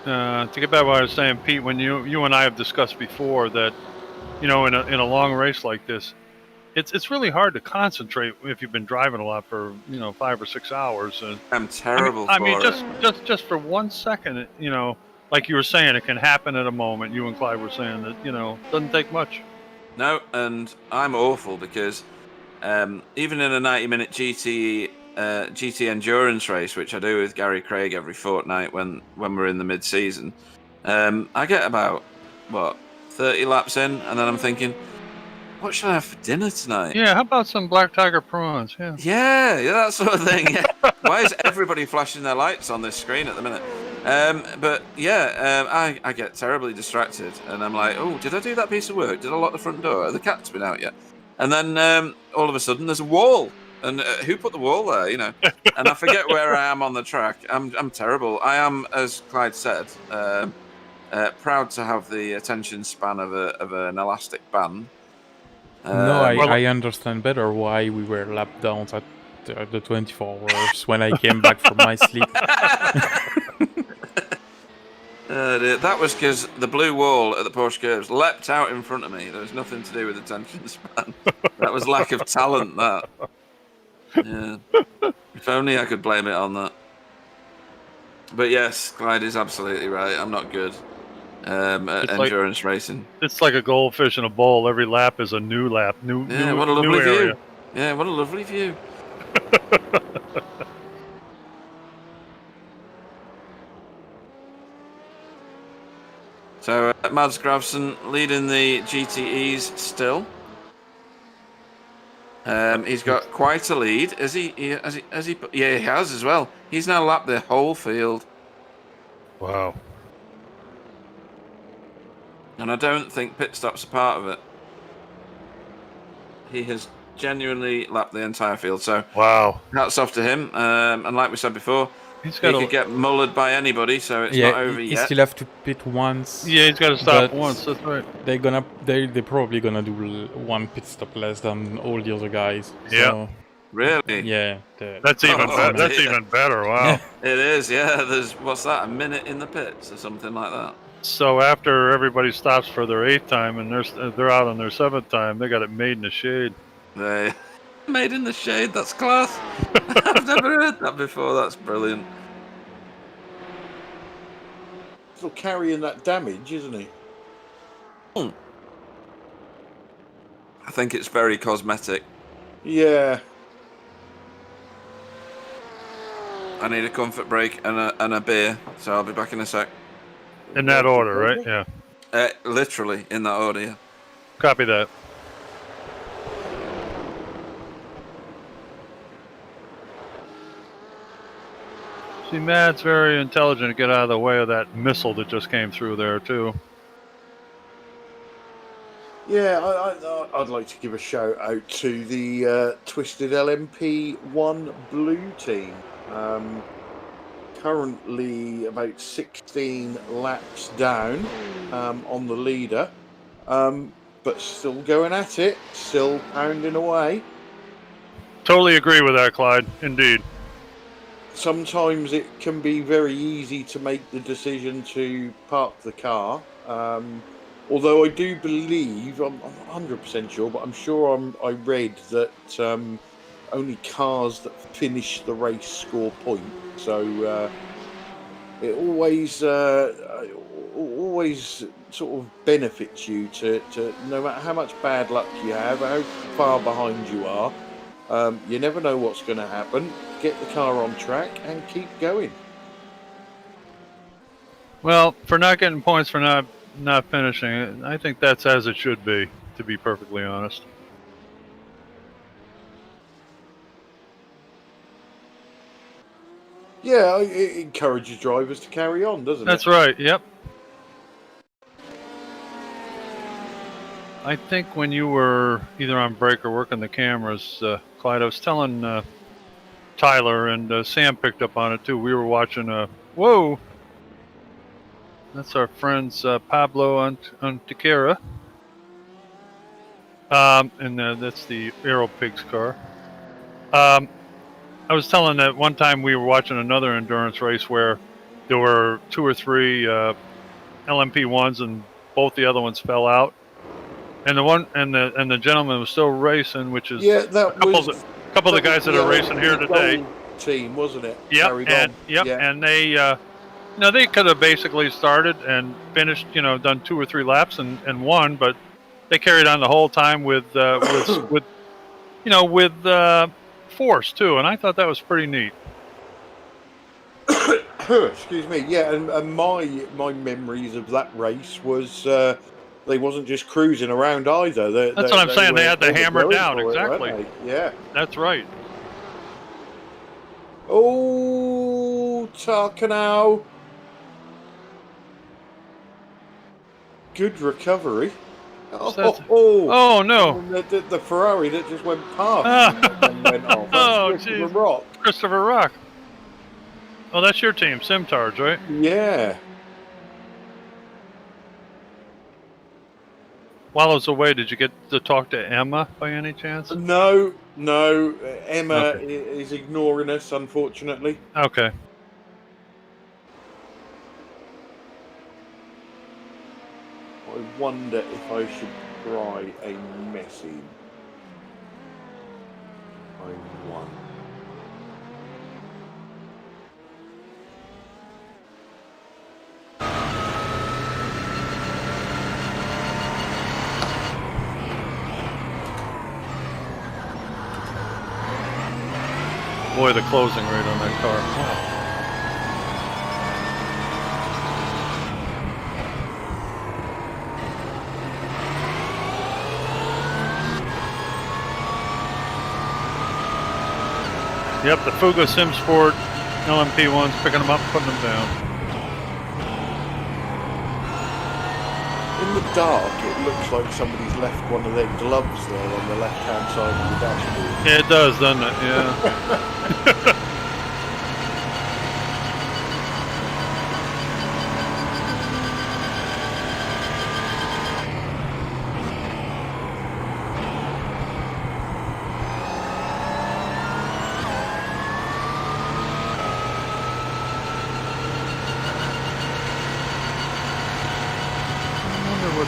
To get back to what I was saying, Pete, when you and I have discussed before that, in a long race like this, it's really hard to concentrate if you've been driving a lot for 5 or 6 hours. And I'm terrible I mean, for it. just for 1 second, like you were saying, it can happen at a moment. You and Clyde were saying that doesn't take much. No, and I'm awful because even in a 90-minute GT endurance race, which I do with Gary Craig every fortnight when we're in the mid-season, I get about 30 laps in, and then I'm thinking, what should I have for dinner tonight? Yeah, how about some black tiger prawns? Yeah, that sort of thing. Yeah. Why is everybody flashing their lights on this screen at the minute? But yeah, I get terribly distracted, and I'm like, oh, did I do that piece of work? Did I lock the front door? Have the cats been out yet? And then all of a sudden, there's a wall, and who put the wall there? And I forget where I am on the track. I'm terrible. I am, as Clyde said, proud to have the attention span of an elastic band. No, I understand better why we were lap downs at the 24 hours when I came back from my sleep. That was because the blue wall at the Porsche curves leapt out in front of me. There was nothing to do with attention span. That was lack of talent, that. Yeah. If only I could blame it on that. But yes, Clyde is absolutely right. I'm not good at endurance racing. It's like a goldfish in a bowl. Every lap is a new lap. What a lovely area. view. Yeah, what a lovely view. So Mads Gravsen leading the GTEs still. He's got quite a lead. Has he? Yeah, he has as well. He's now lapped the whole field. Wow. And I don't think pit stops are part of it. He has genuinely lapped the entire field. So wow, hats off to him. And like we said before, he could get mullered by anybody, so it's not over yet. He still have to pit once. Yeah, he's got to stop once. That's right. They're probably gonna do one pit stop less than all the other guys. Yeah. So, really? Yeah. That's even better. That's even better. Wow. It is. Yeah. There's a minute in the pits or something like that. So after everybody stops for their 8th time and they're out on their 7th time, they got it made in the shade. They made in the shade. That's class. I've never heard that before. That's brilliant. Still carrying that damage, isn't he? I think it's very cosmetic. Yeah. I need a comfort break and a beer, so I'll be back in a sec. In that order, right? Yeah. Literally in that order. Yeah. Copy that. See, Matt's very intelligent to get out of the way of that missile that just came through there, too. Yeah, I'd like to give a shout out to the Twisted LMP1 Blue team. Currently about 16 laps down on the leader. but still going at it, still pounding away. Totally agree with that, Clyde. Indeed. Sometimes it can be very easy to make the decision to park the car. Although I do believe, I'm 100% sure, but I'm sure I read that only cars that finish the race score points. So it always sort of benefits you to no matter how much bad luck you have, how far behind you are. You never know what's going to happen. Get the car on track and keep going. Well, for not getting points for not finishing, I think that's as it should be, to be perfectly honest. Yeah, it encourages drivers to carry on, doesn't it? That's right, yep. I think when you were either on break or working the cameras, Clyde, I was telling Tyler, and Sam picked up on it too. We were watching whoa! That's our friends Pablo Antequera. And that's the Aero Pigs car. I was telling that one time we were watching another endurance race where there were 2 or 3 LMP1s and both the other ones fell out. And the gentleman was still racing, which is that a couple of the guys that are racing here today. Team, wasn't it? Yep, and they they could have basically started and finished, done 2 or 3 laps and won, but they carried on the whole time with force too, and I thought that was pretty neat. Excuse me. Yeah, and my memories of that race was they wasn't just cruising around either. That's what I'm saying. They had to hammer down. Exactly. Yeah. That's right. Oh, Tarkanau. Good recovery. Oh no! The Ferrari that just went past and went off. That's Christopher Rock. Christopher Rock. Oh, that's your team, Simtards, right? Yeah. While I was away, did you get to talk to Emma by any chance? No. Emma is ignoring us, unfortunately. Okay. I wonder if I should try a message. I won. Boy, the closing rate on that car. Yep, the Fuga Simsport LMP1's picking them up, putting them down. In the dark, it looks like somebody's left one of their gloves there on the left-hand side of the dashboard. Yeah, it does, doesn't it? Yeah.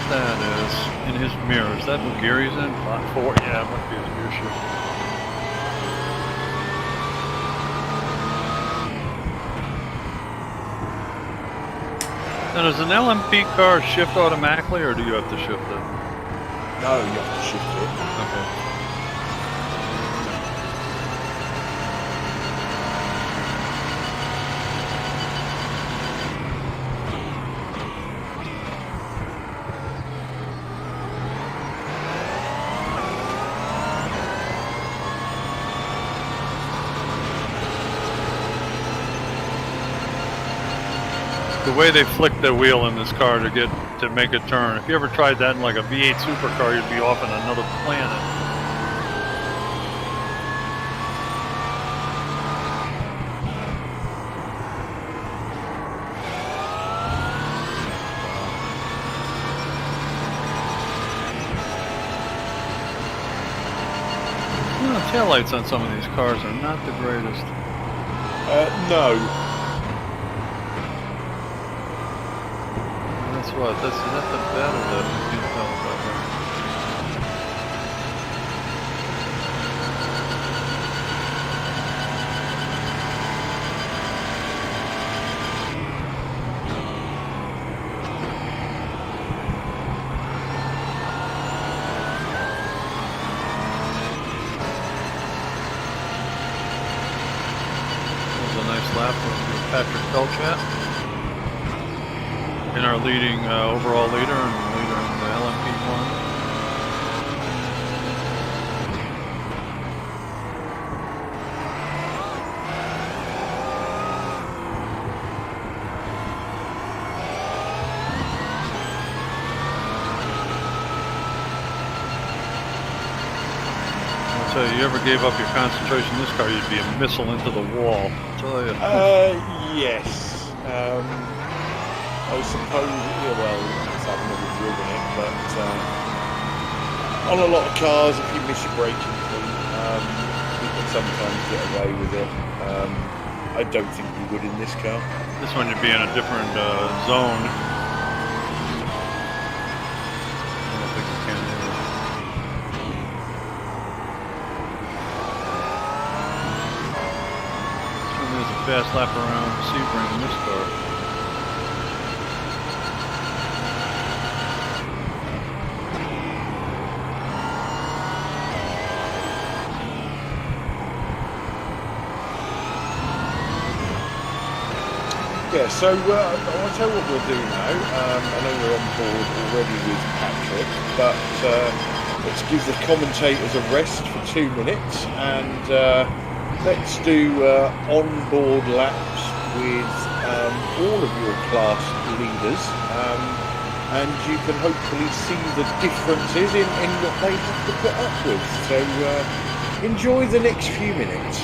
That is in his mirror. Is that what Gary's in? Lot 4? Yeah, it must be his gear shift. Now, does an LMP car shift automatically, or do you have to shift it? No, you have to shift it. Okay. The way they flick the wheel in this car to make a turn. If you ever tried that in like a V8 supercar, you'd be off on another planet. The taillights on some of these cars are not the greatest. No. That's what. Is that the bed or the? You can't tell about that. Lap with Patrick Pelchat in our leading overall leader and leader in the LMP1. I'll tell you, ever gave up your concentration in this car, you'd be a missile into the wall. Yes. I suppose, yeah, well, I've never driven it, but on a lot of cars, if you miss your braking thing, you can sometimes get away with it. I don't think you would in this car. This one you'd be in a different zone. I don't think you can do it. There's a fast lap around Sebring in this car. Yeah, so I'll tell you what we'll do now. I know we're on board already with Patrick, but let's give the commentators a rest for 2 minutes and let's do on-board laps with all of your class leaders, and you can hopefully see the differences in what they have to put up with. So enjoy the next few minutes.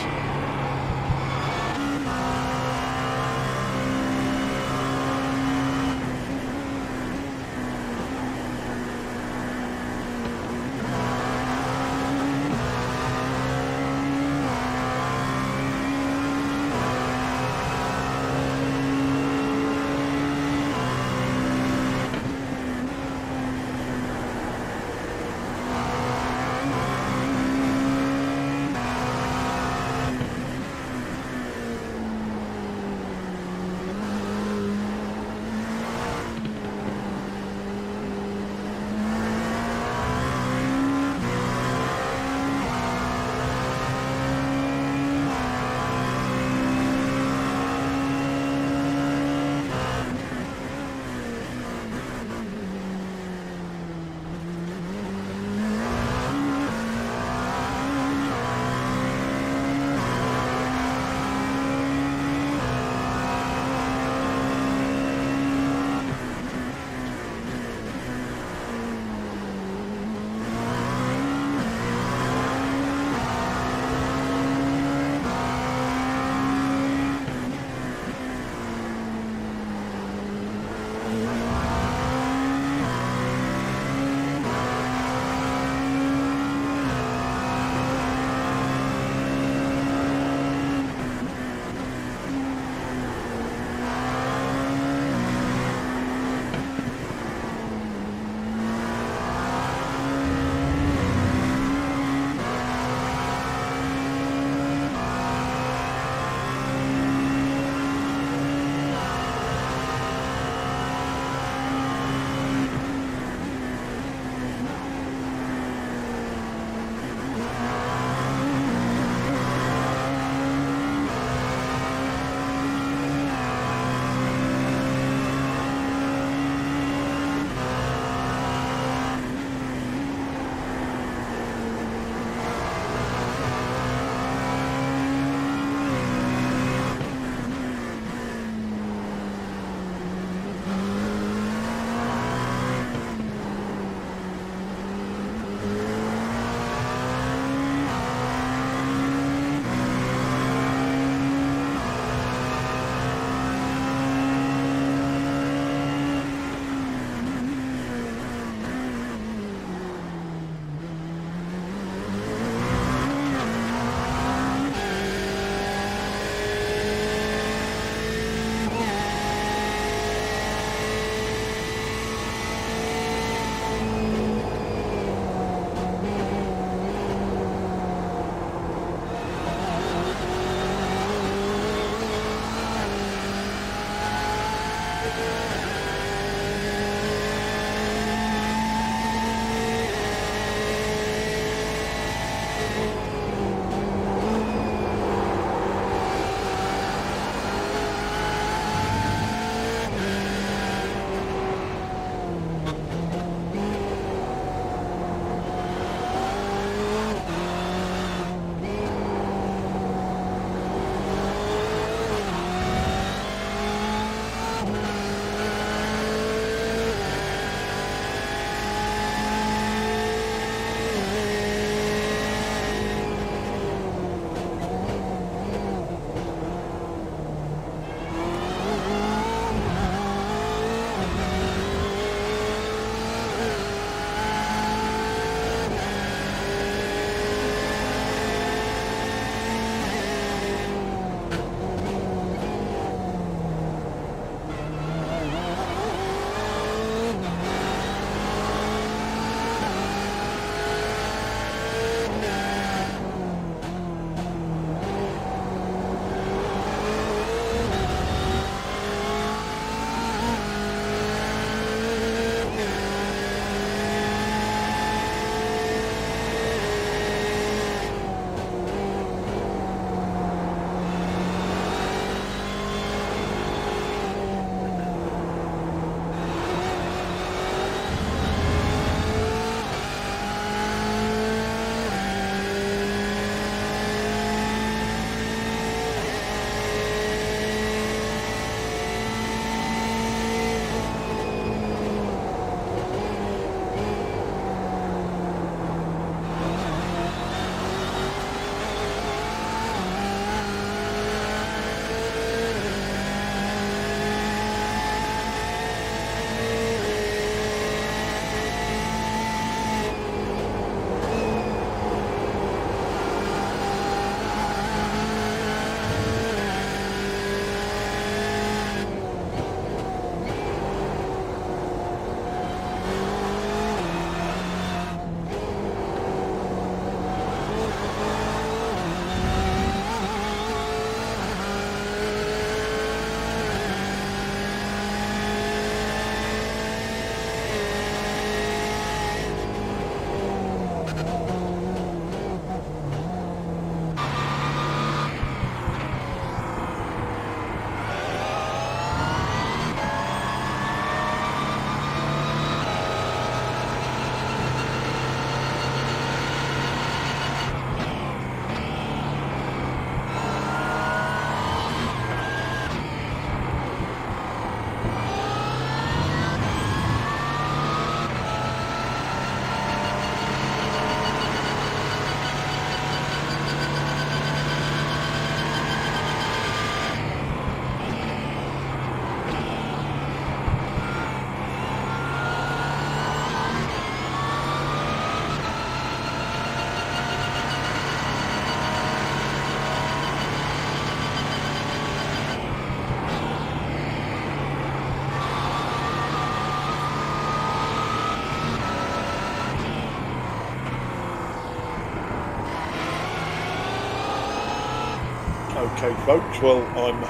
Okay, folks. Well, I'm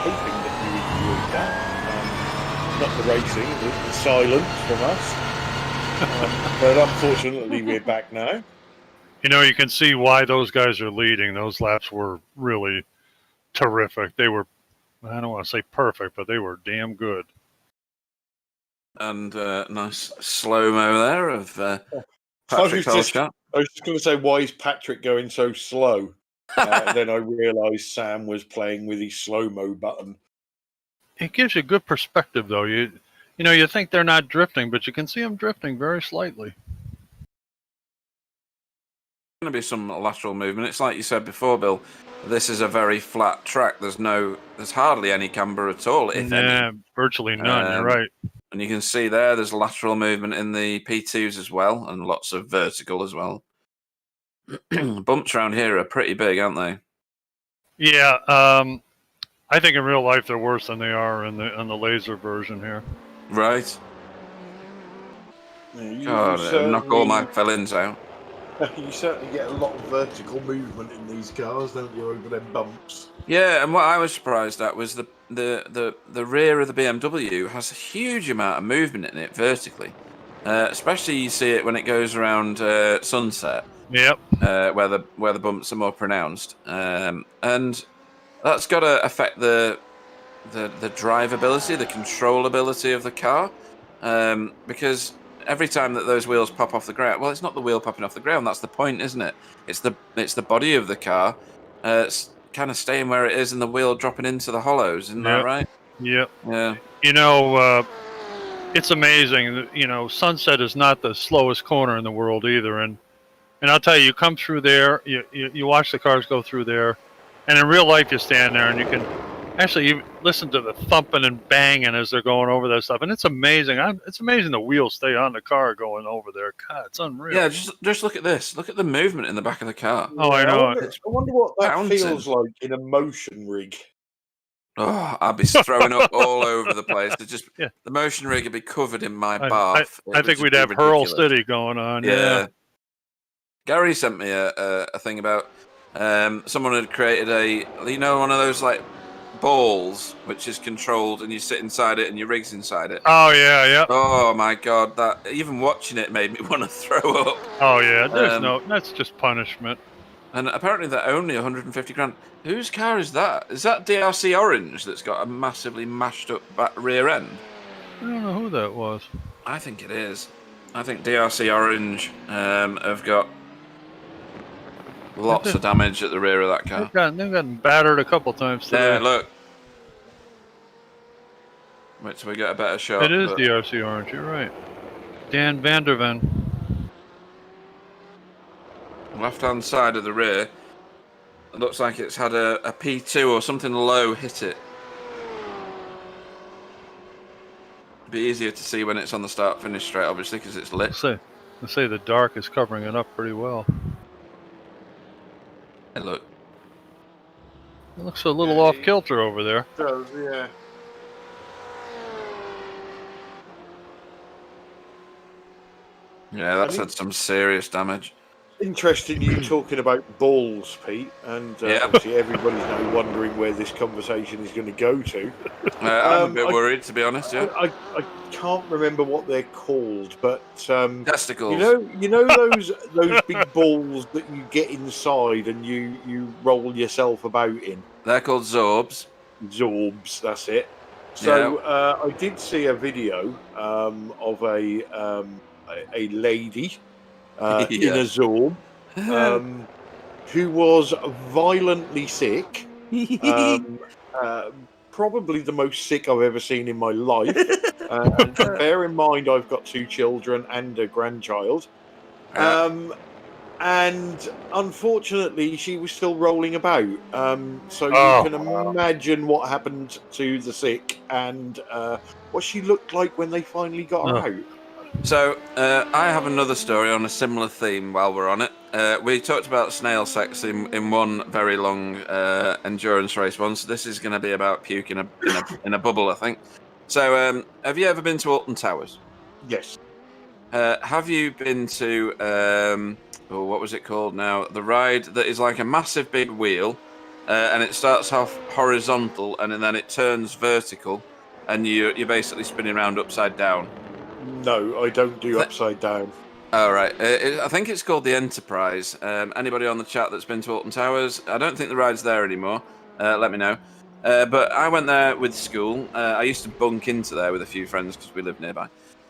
hoping that you enjoyed that. Not the racing, the silence from us. But unfortunately, we're back now. You know, you can see why those guys are leading. Those laps were really terrific. They were, I don't want to say perfect, but they were damn good. And nice slow-mo there of Patrick I was just going to say, why is Patrick going so slow? Then I realised Sam was playing with his slow-mo button. It gives you good perspective, though. You know, you think they're not drifting, but you can see them drifting very slightly. Going to be some lateral movement. It's like you said before, Bill. This is a very flat track. There's hardly any camber at all, if any. Virtually none. You're right. And you can see there's lateral movement in the P2s as well, and lots of vertical as well. Bumps around here are pretty big, aren't they? Yeah. I think in real life they're worse than they are in the laser version here. Right. Yeah, God, knock all my fillings out. You certainly get a lot of vertical movement in these cars, don't you, over them bumps? Yeah, and what I was surprised at was the rear of the BMW has a huge amount of movement in it vertically. Especially you see it when it goes around Sunset. Yep. Where the bumps are more pronounced, and that's got to affect the drivability, the controllability of the car, because every time that those wheels pop off the ground, well, it's not the wheel popping off the ground. That's the point, isn't it? It's the body of the car, it's kind of staying where it is, and the wheel dropping into the hollows. Isn't that right? Yep. Yeah. You know, it's amazing. You know, Sunset is not the slowest corner in the world either, and I'll tell you, you come through there, you watch the cars go through there, and in real life you stand there and you can actually listen to the thumping and banging as they're going over that stuff, and it's amazing. It's amazing the wheels stay on the car going over there. God, it's unreal. Yeah, just look at this. Look at the movement in the back of the car. Oh, I know. I wonder what that bouncing. feels like in a motion rig. Oh, I'd be throwing up all over the place. The motion rig would be covered in my bath. I think we'd have Hurl City going on. Yeah. Gary sent me a thing about someone had created one of those like balls which is controlled and you sit inside it and your rig's inside it. Oh yeah. Oh my god, that even watching it made me want to throw up. Oh yeah, that's just punishment. And apparently they're only 150 grand. Whose car is that? Is that DRC Orange that's got a massively mashed up rear end? I don't know who that was. I think it is. I think DRC Orange have got lots of damage at the rear of that car. They've gotten battered a couple times today. Yeah, look. Wait till we get a better shot. It is DRC Orange, you're right. Dan Vanderven. Left-hand side of the rear. It looks like it's had a P2 or something low hit it. It'd be easier to see when it's on the start-finish straight, obviously, because it's lit. Let's say the dark is covering it up pretty well. Hey, look. It looks a little off kilter over there. It does, yeah. Yeah, that's had some serious damage. Interesting you talking about balls, Pete, and obviously everybody's now wondering where this conversation is going to go to. I'm a bit worried, to be honest. Yeah, I can't remember what they're called, but testicles. You know those big balls that you get inside and you roll yourself about in. They're called zorbs. Zorbs, that's it. So I did see a video of a lady. In a Zorb, who was violently sick. Probably the most sick I've ever seen in my life. And bear in mind, I've got 2 children and a grandchild. And unfortunately, she was still rolling about. So you can imagine what happened to the sick and what she looked like when they finally got her out. So, I have another story on a similar theme while we're on it. We talked about snail sex in one very long endurance race once. So this is going to be about puke in a bubble, I think. So, have you ever been to Alton Towers? Yes. Have you been to, what was it called now? The ride that is like a massive big wheel and it starts off horizontal, and then it turns vertical, and you're basically spinning around upside down. No, I don't do upside down. All right. I think it's called the Enterprise. Anybody on the chat that's been to Alton Towers? I don't think the ride's there anymore. Let me know. But I went there with school. I used to bunk into there with a few friends because we live nearby.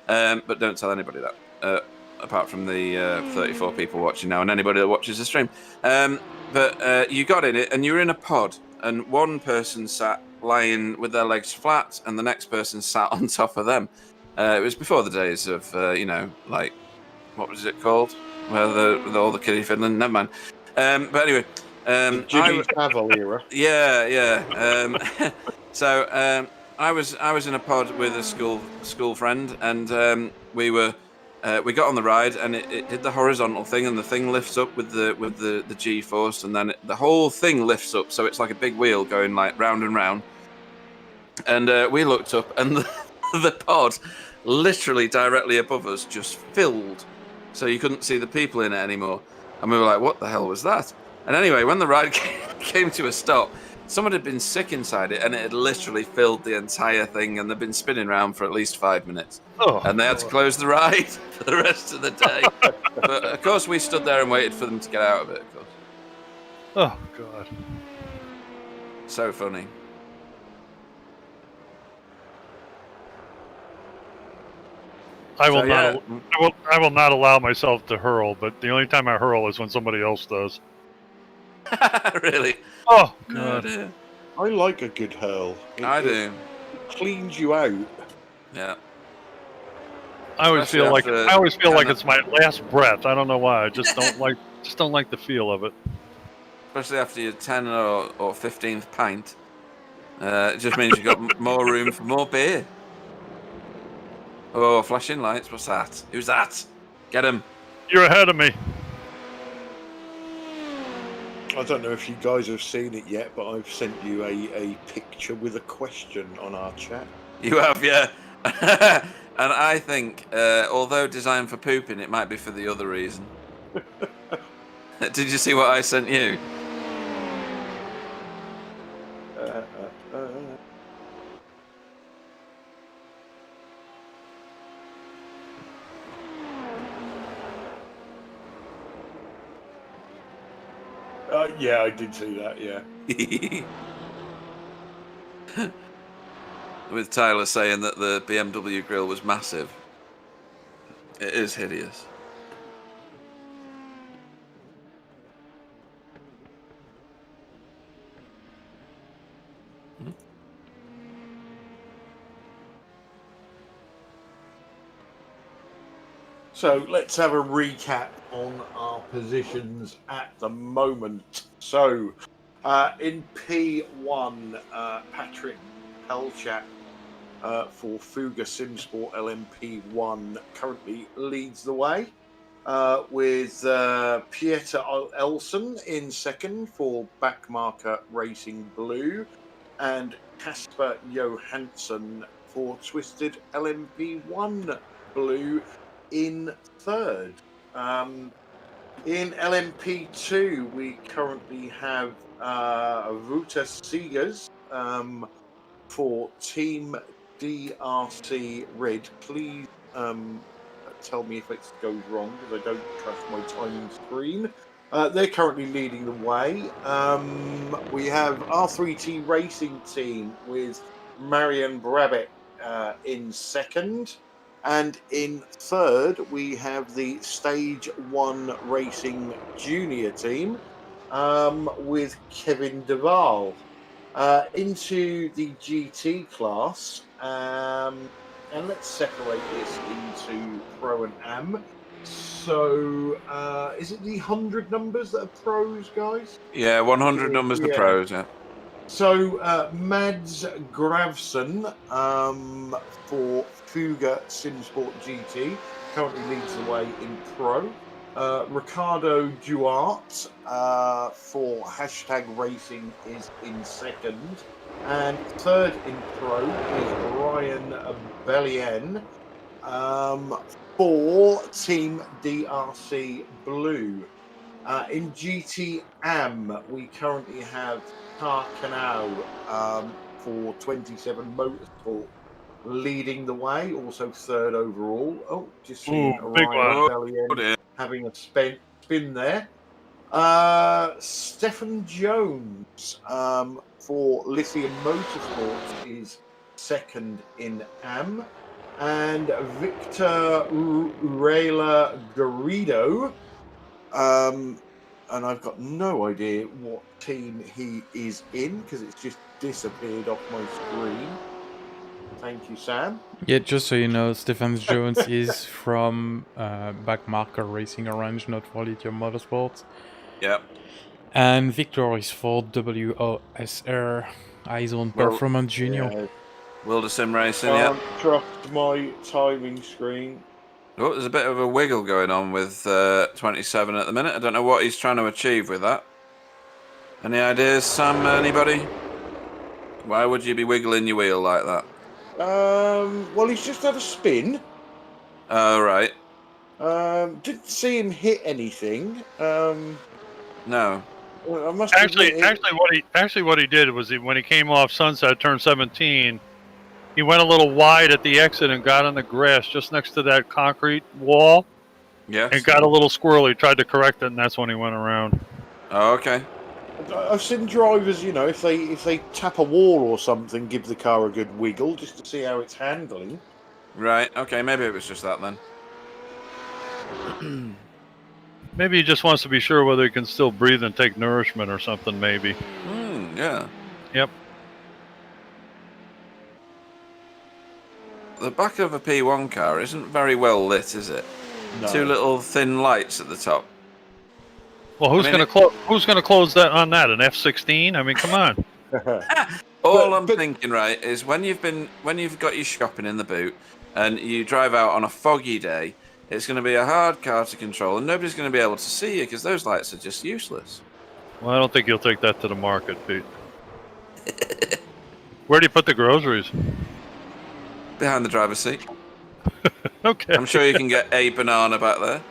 But don't tell anybody that, apart from the 34 people watching now and anybody that watches the stream. But you got in it and you were in a pod, and one person sat lying with their legs flat and the next person sat on top of them. It was before the days of, like, what was it called? Where all the kiddie fiddling. Never mind. But anyway, Jimmy Savile era. Yeah. So I was in a pod with a school friend, and we got on the ride, and it did the horizontal thing, and the thing lifts up with the G-force, and then the whole thing lifts up, so it's like a big wheel going like round and round. And we looked up, and the pod, literally directly above us, just filled. So you couldn't see the people in it anymore. And we were like, what the hell was that? And anyway, when the ride came to a stop, someone had been sick inside it, and it had literally filled the entire thing, and they'd been spinning around for at least 5 minutes. And they had to close the ride for the rest of the day. But of course, we stood there and waited for them to get out of it, of course. Oh, God. So funny. I will not allow myself to hurl, but the only time I hurl is when somebody else does. Really? Oh, God. Yeah. I like a good hurl. I do. It cleans you out. Yeah. I always feel like it's my last breath. I don't know why. I just don't like the feel of it. Especially after your 10 or 15th pint. It just means you've got more room for more beer. Oh, flashing lights. What's that? Who's that? Get him. You're ahead of me. I don't know if you guys have seen it yet, but I've sent you a picture with a question on our chat. You have, yeah. And I think, although designed for pooping, it might be for the other reason. Did you see what I sent you? Yeah, I did see that, yeah. With Tyler saying that the BMW grill was massive. It is hideous. So let's have a recap on our positions at the moment. So in P1, Patrick Pelchat for Fuga Simsport LMP1 currently leads the way, with Pieter Elson in second for Backmarker Racing Blue, and Casper Johansson for Twisted LMP1 Blue in third. In LMP2, we currently have Ruta Seegers for Team DRC Red. Please tell me if it goes wrong, because I don't trust my timing screen. They're currently leading the way. We have R3T Racing Team with Marian Brabet in second. And in third, we have the Stage 1 Racing Junior team with Kevin Duval. Into the GT class, and let's separate this into Pro and Am. So, is it the 100 numbers that are pros, guys? Yeah, 100 numbers the pros, yeah. So, Mads Gravson for Fuga Simsport GT currently leads the way in Pro. Ricardo Duarte for Hashtag Racing is in second. And third in Pro is Ryan Bellien for Team DRC Blue. In GT-AM, we currently have Car Canal for 27 Motorsport leading the way, also third overall. Oh, just seeing big Orion one. Bellion having a spin there. Stephen Jones for Lithium Motorsports is second in AM. And Victor Urela Garrido, and I've got no idea what team he is in because it's just disappeared off my screen. Thank you, Sam. Yeah, just so you know, Stefan Jones is from Backmarker Racing Orange, not for Lithium Motorsports. Yep. And Victor is for WOSR, Eyes on Performance Junior. Yeah. Wilder Sim Racing, Can't trust my timing screen. Oh, there's a bit of a wiggle going on with 27 at the minute. I don't know what he's trying to achieve with that. Any ideas, Sam? Anybody? Why would you be wiggling your wheel like that? Well, he's just had a spin. Oh, right. Didn't see him hit anything. No. Well, I must Actually, admit what he did was when he came off Sunset, turn 17, he went a little wide at the exit and got on the grass just next to that concrete wall. Yes. And got a little squirrely. Tried to correct it, and that's when he went around. Oh, okay. I've seen drivers, if they tap a wall or something, give the car a good wiggle just to see how it's handling. Right. Okay. Maybe it was just that then. Maybe he just wants to be sure whether he can still breathe and take nourishment or something. Maybe. Yeah. Yep. The back of a P1 car isn't very well lit, is it? No. Two little thin lights at the top. Well, who's going to close that on that? An F-16? I mean, come on. All I'm thinking, right, is when you've got your shopping in the boot and you drive out on a foggy day, it's going to be a hard car to control and nobody's going to be able to see you because those lights are just useless. Well, I don't think you'll take that to the market, Pete. Where do you put the groceries? Behind the driver's seat. Okay. I'm sure you can get a banana back there.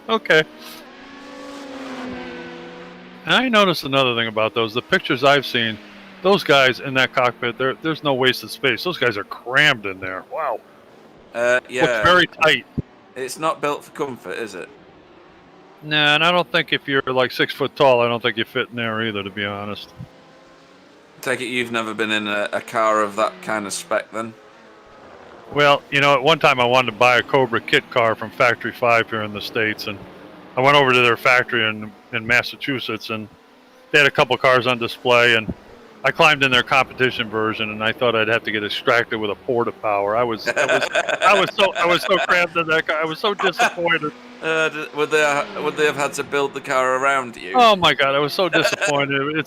Okay. And I noticed another thing about those. The pictures I've seen, those guys in that cockpit, there's no wasted space. Those guys are crammed in there. Wow. Yeah. Looks very tight. It's not built for comfort, is it? Nah, and I don't think if you're like 6 foot tall, I don't think you fit in there either, to be honest. Take it you've never been in a car of that kind of spec then? Well, at one time I wanted to buy a Cobra kit car from Factory 5 here in the States, and I went over to their factory in Massachusetts, and they had a couple cars on display, and I climbed in their competition version, and I thought I'd have to get extracted with a porta power. I was so crammed in that car. I was so disappointed. Would they have had to build the car around you? Oh my God, I was so disappointed.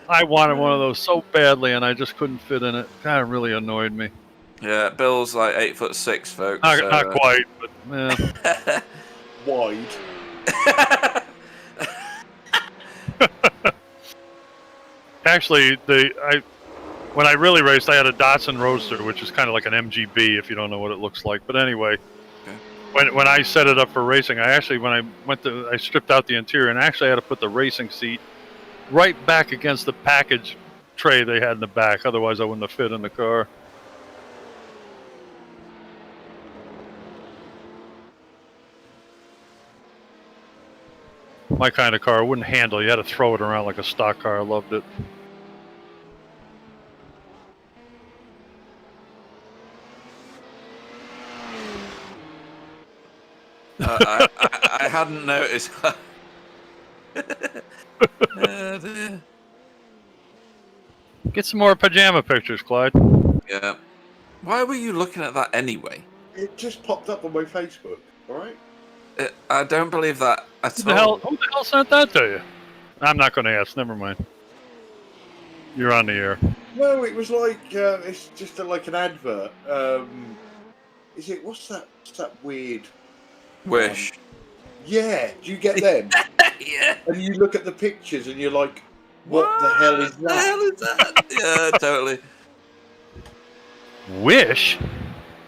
I wanted one of those so badly, and I just couldn't fit in it. Kind of really annoyed me. Yeah, Bill's like 8'6", folks. Not quite, but yeah. Wide. Actually, when I really raced, I had a Datsun Roadster, which is kind of like an MGB if you don't know what it looks like. But anyway, when I set it up for racing, I stripped out the interior and actually had to put the racing seat right back against the package tray they had in the back. Otherwise, I wouldn't have fit in the car. My kind of car, it wouldn't handle. You had to throw it around like a stock car. I loved it. I hadn't noticed. Get some more pajama pictures, Clyde. Yeah. Why were you looking at that anyway? It just popped up on my Facebook, alright? I don't believe that at all. Who the hell sent that to you? I'm not going to ask. Never mind. You're on the air. No, it was like it's just like an advert. Is it? What's that weird? Wish. Yeah. Do you get them? Yeah. And you look at the pictures and you're like, "What the hell is that?" What the hell is that? Yeah, totally. Wish.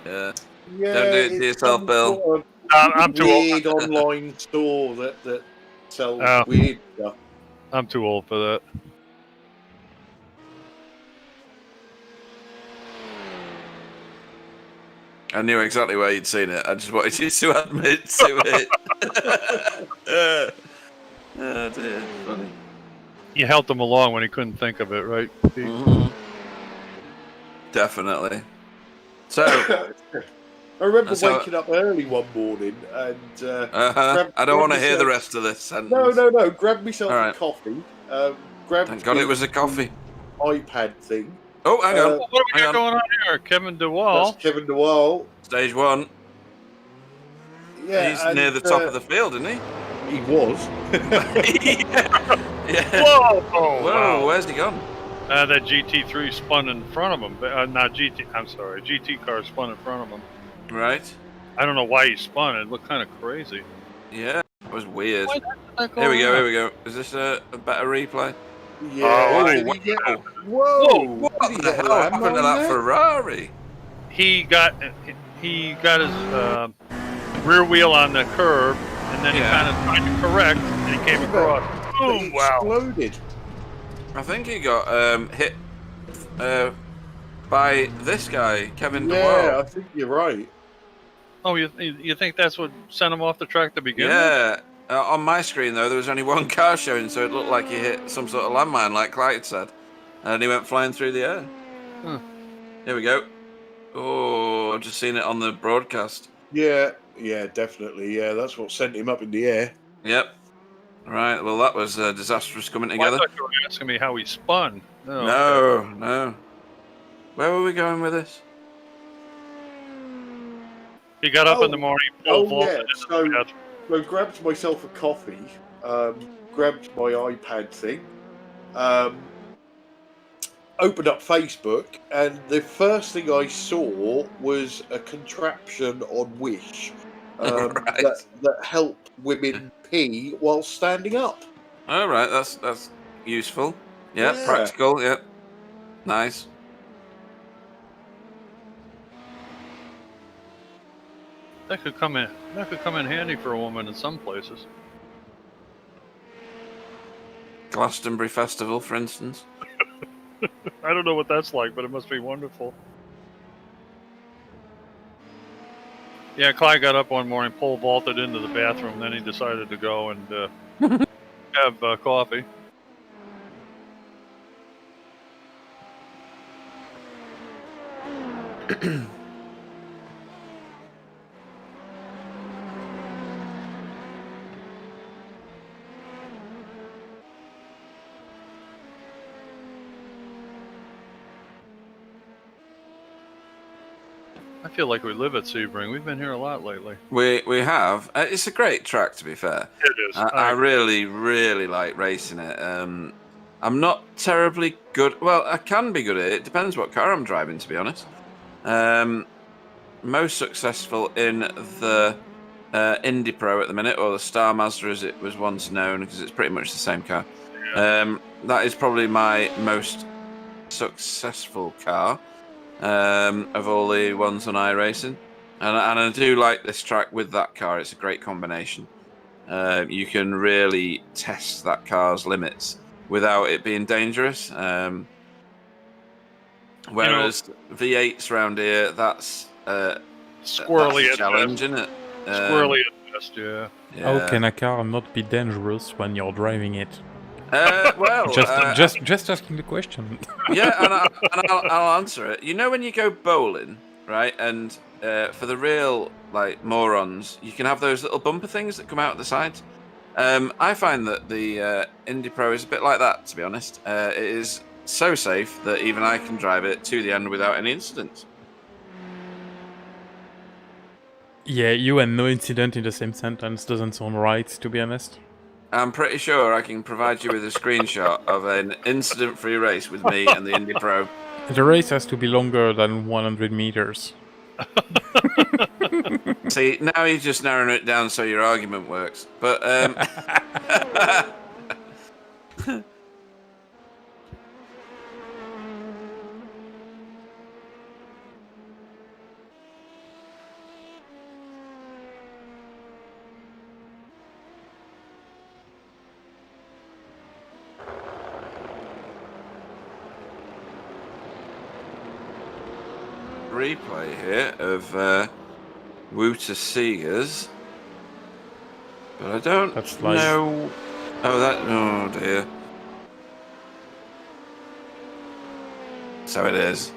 Yeah. Don't do it to yourself, Bill. I'm too old. Weird online store that Sell Oh. weird stuff. I'm too old for that. I knew exactly where you'd seen it. I just wanted you to admit to it. Oh dear, funny. You helped him along when he couldn't think of it, right, Pete? Mhm. Definitely. So, I remember So- waking up early one morning and I don't want to hear the rest of this sentence. No. Grabbed myself All a right. coffee. Grabbed Thank God it was a coffee. iPad thing. Oh, hang on. What do we Hang got on. going on here? Kevin DeWall. That's Kevin DeWall. Stage 1. Yeah, He's and, near the top of the field, isn't he? He was. Yeah. Whoa! Whoa, Wow. where's he gone? That GT3 spun in front of him. Not GT. I'm sorry. GT car spun in front of him. Right. I don't know why he spun. It looked kind of crazy. Yeah, it was weird. Why did that go Here we go, on? here we go. Is this a better replay? Yeah. Oh, did he get- Whoa! What Did he the get hell lamb happened to on that there? Ferrari? He got his rear wheel on the curb, and then he kind of tried to correct, and he came across. Boom! He Wow. exploded. I think he got hit by this guy, Kevin Yeah, DeWall. I think you're right. Oh, you think that's what sent him off the track to begin with? Yeah. On my screen, though, there was only one car showing, so it looked like he hit some sort of landmine, like Clyde had said. And he went flying through the air. Huh. Here we go. Oh, I've just seen it on the broadcast. Yeah, definitely. Yeah, that's what sent him up in the air. Yep. Right, well, that was disastrous coming Well, I together. thought you were asking me how he spun. Oh, okay. No. Where were we going with this? He got up in the morning, pole vaulted yeah. into So, the bathroom. so grabbed myself a coffee, grabbed my iPad thing, opened up Facebook, and the first thing I saw was a contraption on Wish Right. that helped women pee while standing up. All right, that's useful. Yeah, Yeah. practical. Yeah, nice. That could come in handy for a woman in some places. Glastonbury Festival, for instance. I don't know what that's like, but it must be wonderful. Yeah, Clyde got up one morning, pole vaulted into the bathroom, then he decided to go and have coffee. I feel like we live at Sebring. We've been here a lot lately. We have. It's a great track, to be fair. It is. I really like racing it. I'm not terribly good. Well, I can be good at it. It depends what car I'm driving, to be honest. Most successful in the Indy Pro at the minute, or the Star Mazda as it was once known, because it's pretty much the same car. Yeah. That is probably my most successful car of all the ones on iRacing. And I do like this track with that car. It's a great combination. You can really test that car's limits without it being dangerous. Whereas V8s around here, that's Squirrely that's a at challenge, best. isn't it? Squirrely at best, yeah. How can a car not be dangerous when you're driving it? Well, Just asking the question. yeah, and I'll answer it. You know when you go bowling, right? And for the real like morons, you can have those little bumper things that come out at the sides. I find that the Indy Pro is a bit like that, to be honest. It is so safe that even I can drive it to the end without any incidents. Yeah, you and no incident in the same sentence doesn't sound right, to be honest. I'm pretty sure I can provide you with a screenshot of an incident-free race with me and the Indy Pro. The race has to be longer than 100 meters. See, now you're just narrowing it down so your argument works. But replay here of Wouter Seegers, but I don't That's live. know. Oh dear. So it is.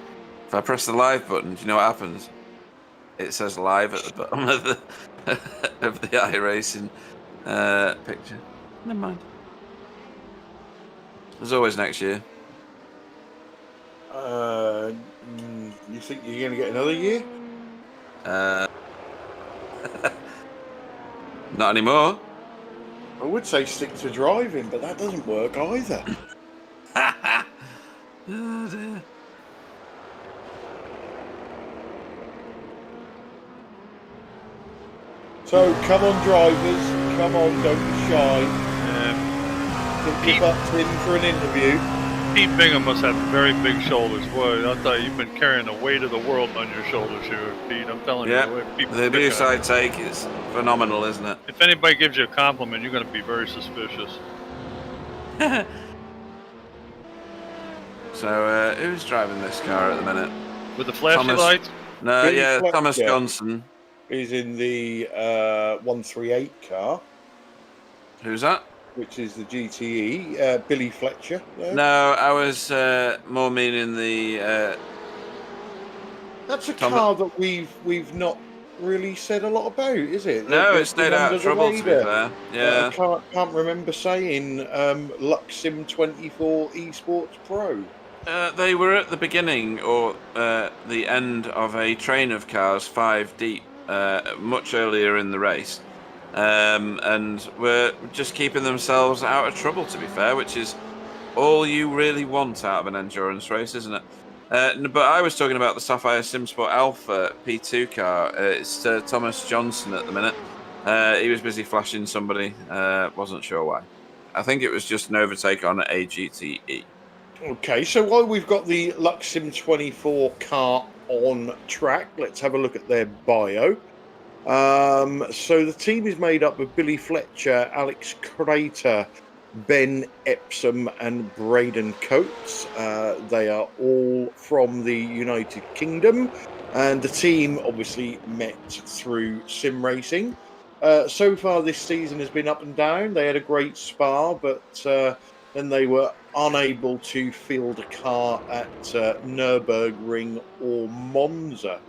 If I press the live button, do you know what happens? It says live at the bottom of the of the iRacing picture. Never mind. There's always next year. You think you're going to get another year? Not anymore. I would say stick to driving, but that doesn't work either. Oh dear. So come on, drivers, come on, don't be shy. Get your butts in for an interview. Pete Bingham must have very big shoulders. Boy, I'll tell you, you've been carrying the weight of the world on your shoulders here, Pete. I'm telling you. The way people The pick abuse on I you. take is phenomenal, isn't it? If anybody gives you a compliment, you're going to be very suspicious. So, who's driving this car at the minute? With the flashy Thomas- lights? No, Billy yeah, Fletcher. Thomas Johnson. He's in the 138 car, Who's that? which is the GTE. Billy Fletcher. There. No, I was more meaning the. That's a Tom- car that we've not really said a lot about, is it? No, That- it stayed out under of the trouble, to be radar. fair. Yeah. I can't remember saying Luxim 24 Esports Pro. They were at the beginning or the end of a train of cars, 5 deep, much earlier in the race. And were just keeping themselves out of trouble, to be fair, which is all you really want out of an endurance race, isn't it? But I was talking about the Sapphire Simsport Alpha P2 car. It's Thomas Johnson at the minute. He was busy flashing somebody, wasn't sure why. I think it was just an overtake on a GTE. Okay, so while we've got the Luxim 24 car on track, let's have a look at their bio. So the team is made up of Billy Fletcher, Alex Crater, Ben Epsom and Braden Coates. They are all from the United Kingdom, and the team obviously met through sim racing. So far this season has been up and down. They had a great Spa, but then they were unable to field a car at Nürburgring or Monza.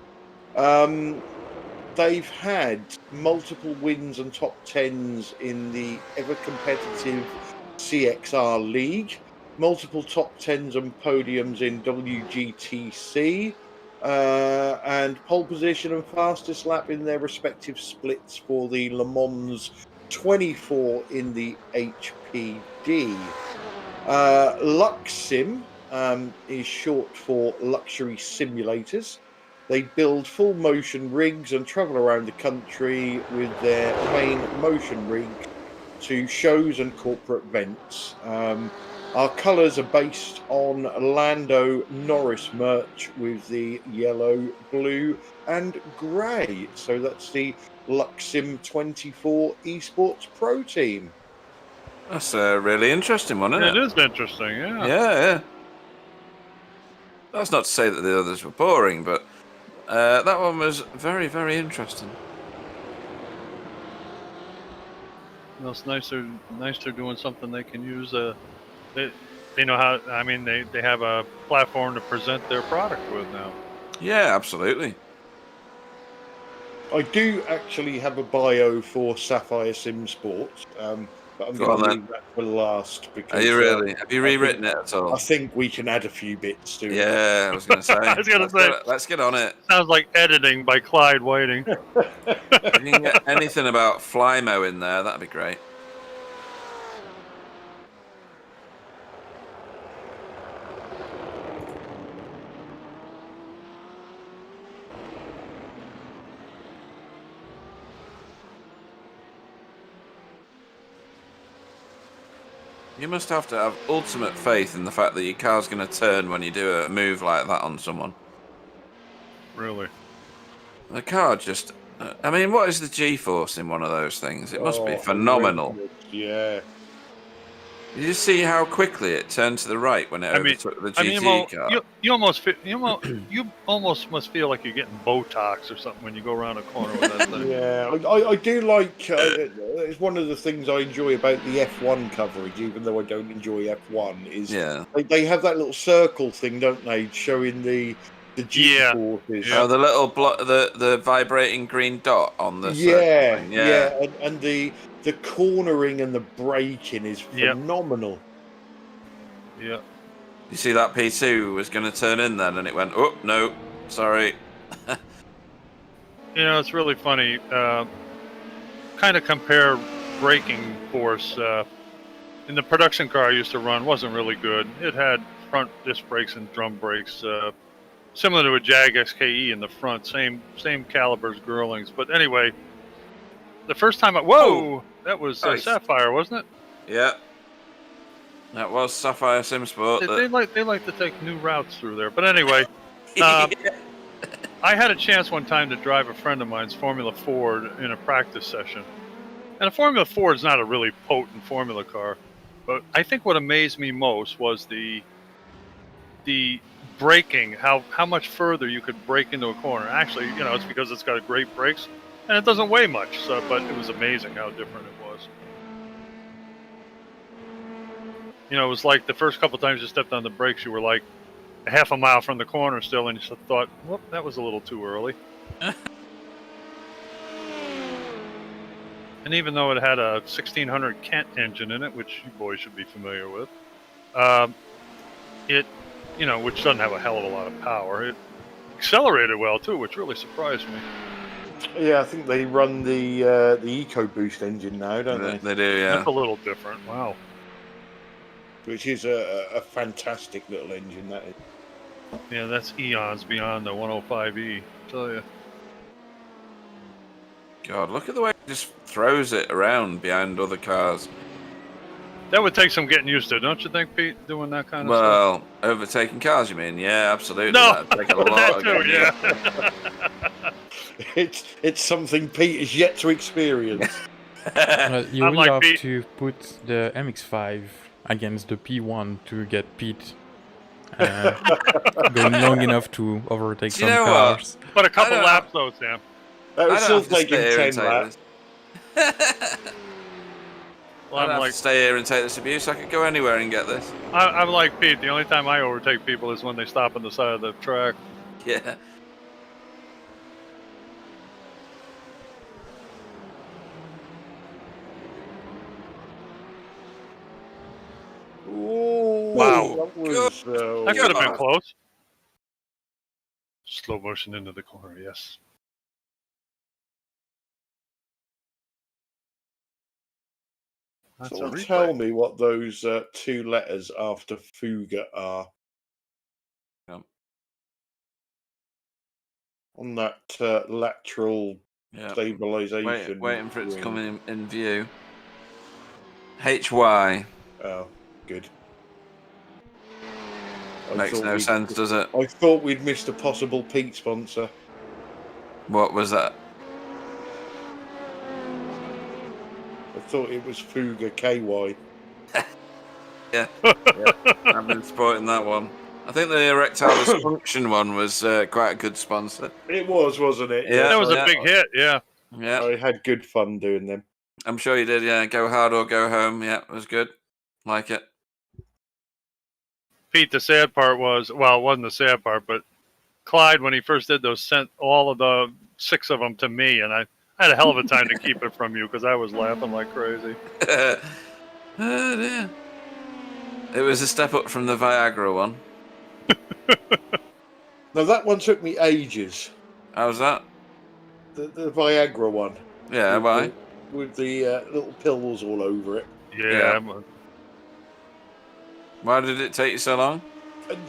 They've had multiple wins and top 10s in the ever-competitive CXR League, multiple top 10s and podiums in WGTC, and pole position and fastest lap in their respective splits for the Le Mans 24 in the HPD. Luxim is short for Luxury Simulators. They build full motion rigs and travel around the country with their main motion rig to shows and corporate events. Our colours are based on Lando Norris merch with the yellow, blue and grey. So that's the Luxim 24 Esports Pro team. That's a really interesting one, isn't it? It is interesting, yeah. Yeah. That's not to say that the others were boring, but that one was very, very interesting. Well, it's nice they're doing something they can use. They know how. I mean, they have a platform to present their product with now. Yeah, absolutely. I do actually have a bio for Sapphire Simsport, but I'm Go going on to then. leave that for last. Because, Are you really? Have you rewritten it at all? I think we can add a few bits to it. Yeah, I was going to say. I was gonna say. Let's get on it. Sounds like editing by Clyde Whiting. If you can get anything about Flymo in there, that'd be great. You must have to have ultimate faith in the fact that your car's going to turn when you do a move like that on someone. Really? The car just... I mean, what is the G-force in one of those things? It must be Oh, phenomenal. Yeah. Did you see how quickly it turned to the right when it overtook the GT car? You almost must feel like you're getting Botox or something when you go around a corner with that thing. Yeah, I do like. It's one of the things I enjoy about the F1 coverage, even though I don't enjoy F1. Is they have that little circle thing, don't they, showing the G-forces. Oh, the little the vibrating green dot on the yeah, yeah, and the cornering and the braking is phenomenal. Yeah. You see that P2 was going to turn in then, and it went, oh no, sorry. It's really funny. Kind of compare braking force. In the production car I used to run, wasn't really good. It had front disc brakes and drum brakes, similar to a Jag XKE in the front, same calibers, Girlings. But anyway, the first time that was Nice. Sapphire, wasn't it? Yeah, that was Sapphire Simsport. They like to take new routes through there. But anyway, I had a chance one time to drive a friend of mine's Formula Ford in a practice session. And a Formula Ford is not a really potent Formula car. But I think what amazed me most was the braking, how much further you could brake into a corner. Actually, it's because it's got great brakes. And it doesn't weigh much, but it was amazing how different it was. It was like the first couple times you stepped on the brakes, you were like a half a mile from the corner still, and you thought, whoop, that was a little too early. And even though it had a 1600 Kent engine in it, which you boys should be familiar with, which doesn't have a hell of a lot of power, it accelerated well too, which really surprised me. Yeah, I think they run the EcoBoost engine now, don't they? They do, yeah. That's a little different. Wow. Which is a fantastic little engine, that is. Yeah, that's eons beyond the 105E, I tell you. God, look at the way it just throws it around behind other cars. That would take some getting used to, don't you think, Pete, doing that kind of stuff? Well, overtaking cars, you mean? Yeah, absolutely. No, That'd take a lot that of too, yeah. It's something Pete is yet to experience. You will like have Pete. to put the MX-5 against the P1 to get Pete going long enough to overtake some cars. But a couple laps though, Sam. That was still taking 10 laps. Well, I'd have to stay here and take this abuse. I could go anywhere and get this. I'm like Pete. The only time I overtake people is when they stop on the side of the track. Yeah. Ooh, Wow. That That could have been close. Slow motion into the corner, yes. That's Someone a replay. tell me what those two letters after Fuga are. On that lateral stabilization. Waiting for it to come in view. HY. Oh, good. Makes no sense, does it? I thought we'd missed a possible Pete sponsor. What was that? I thought it was Fuga KY. Yeah. I've been supporting that one. I think the erectile dysfunction one was quite a good sponsor. It was, wasn't it? Yeah, that was a big hit, yeah. Yeah. I had good fun doing them. I'm sure you did, yeah. Go hard or go home. Yeah, it was good. Like it. Pete, the sad part was, well, it wasn't the sad part, but Clyde, when he first did those, sent all of the 6 of them to me, and I had a hell of a time to keep it from you because I was laughing like crazy. Oh, dear. It was a step up from the Viagra one. Now, that one took me ages. How's that? The Viagra one. Yeah, why? With the little pills all over it. Yeah. Why did it take you so long?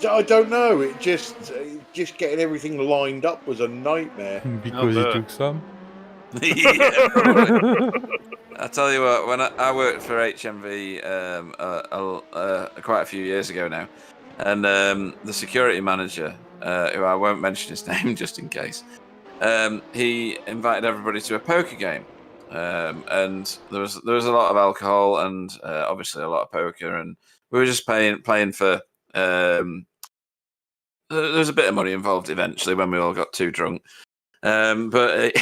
I don't know. It just getting everything lined up was a nightmare. Because it took some. Yeah, I tell you what, when I worked for HMV quite a few years ago now, and the security manager, who I won't mention his name just in case, he invited everybody to a poker game, and there was a lot of alcohol and obviously a lot of poker, and we were just playing for. There was a bit of money involved eventually when we all got too drunk. But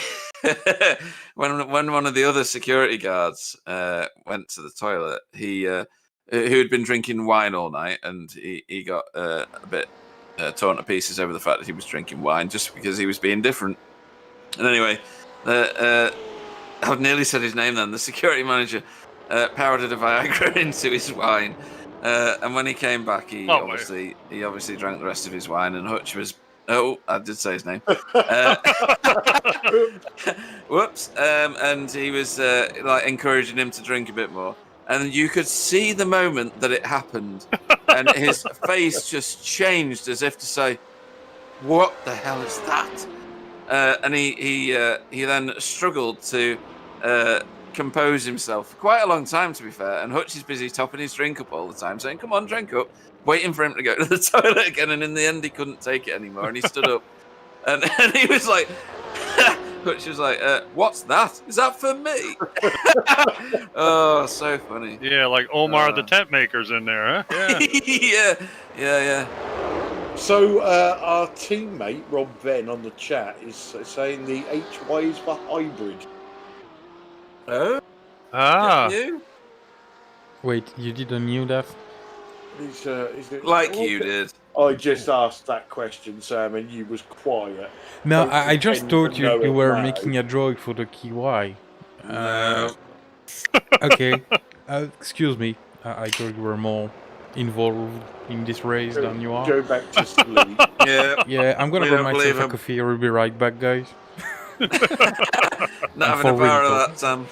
when one of the other security guards went to the toilet, he who had been drinking wine all night, and he got a bit torn to pieces over the fact that he was drinking wine just because he was being different. And anyway, I've nearly said his name then. The security manager powdered a Viagra into his wine, and when he came back, he obviously drank the rest of his wine, and Hutch was. Oh, I did say his name. Whoops. And he was like encouraging him to drink a bit more. And you could see the moment that it happened, and his face just changed as if to say, "What the hell is that?" And he then struggled to compose himself for quite a long time, to be fair. And Hutch is busy topping his drink up all the time, saying, "Come on, drink up," waiting for him to go to the toilet again. And in the end, he couldn't take it anymore, and he stood up, and he was like, Hutch was like, "What's that? Is that for me?" Oh, so funny. Yeah, like Omar the tent maker's in there, huh? Yeah. yeah. So our teammate Rob Venn on the chat is saying the HY is for hybrid. Oh. You? Wait, you didn't knew that? Is it Like you did. I just asked that question, Sam, and you was quiet. No, Don't I just pretend thought to know you it were now. making a joke for the KY. No. Okay, excuse me. I thought you were more involved in this race than you are. Go back to sleep. Yeah. Yeah, I'm gonna We buy don't myself believe a him. coffee. I'll be right back, guys. Not having for a bar real, of that, Sam.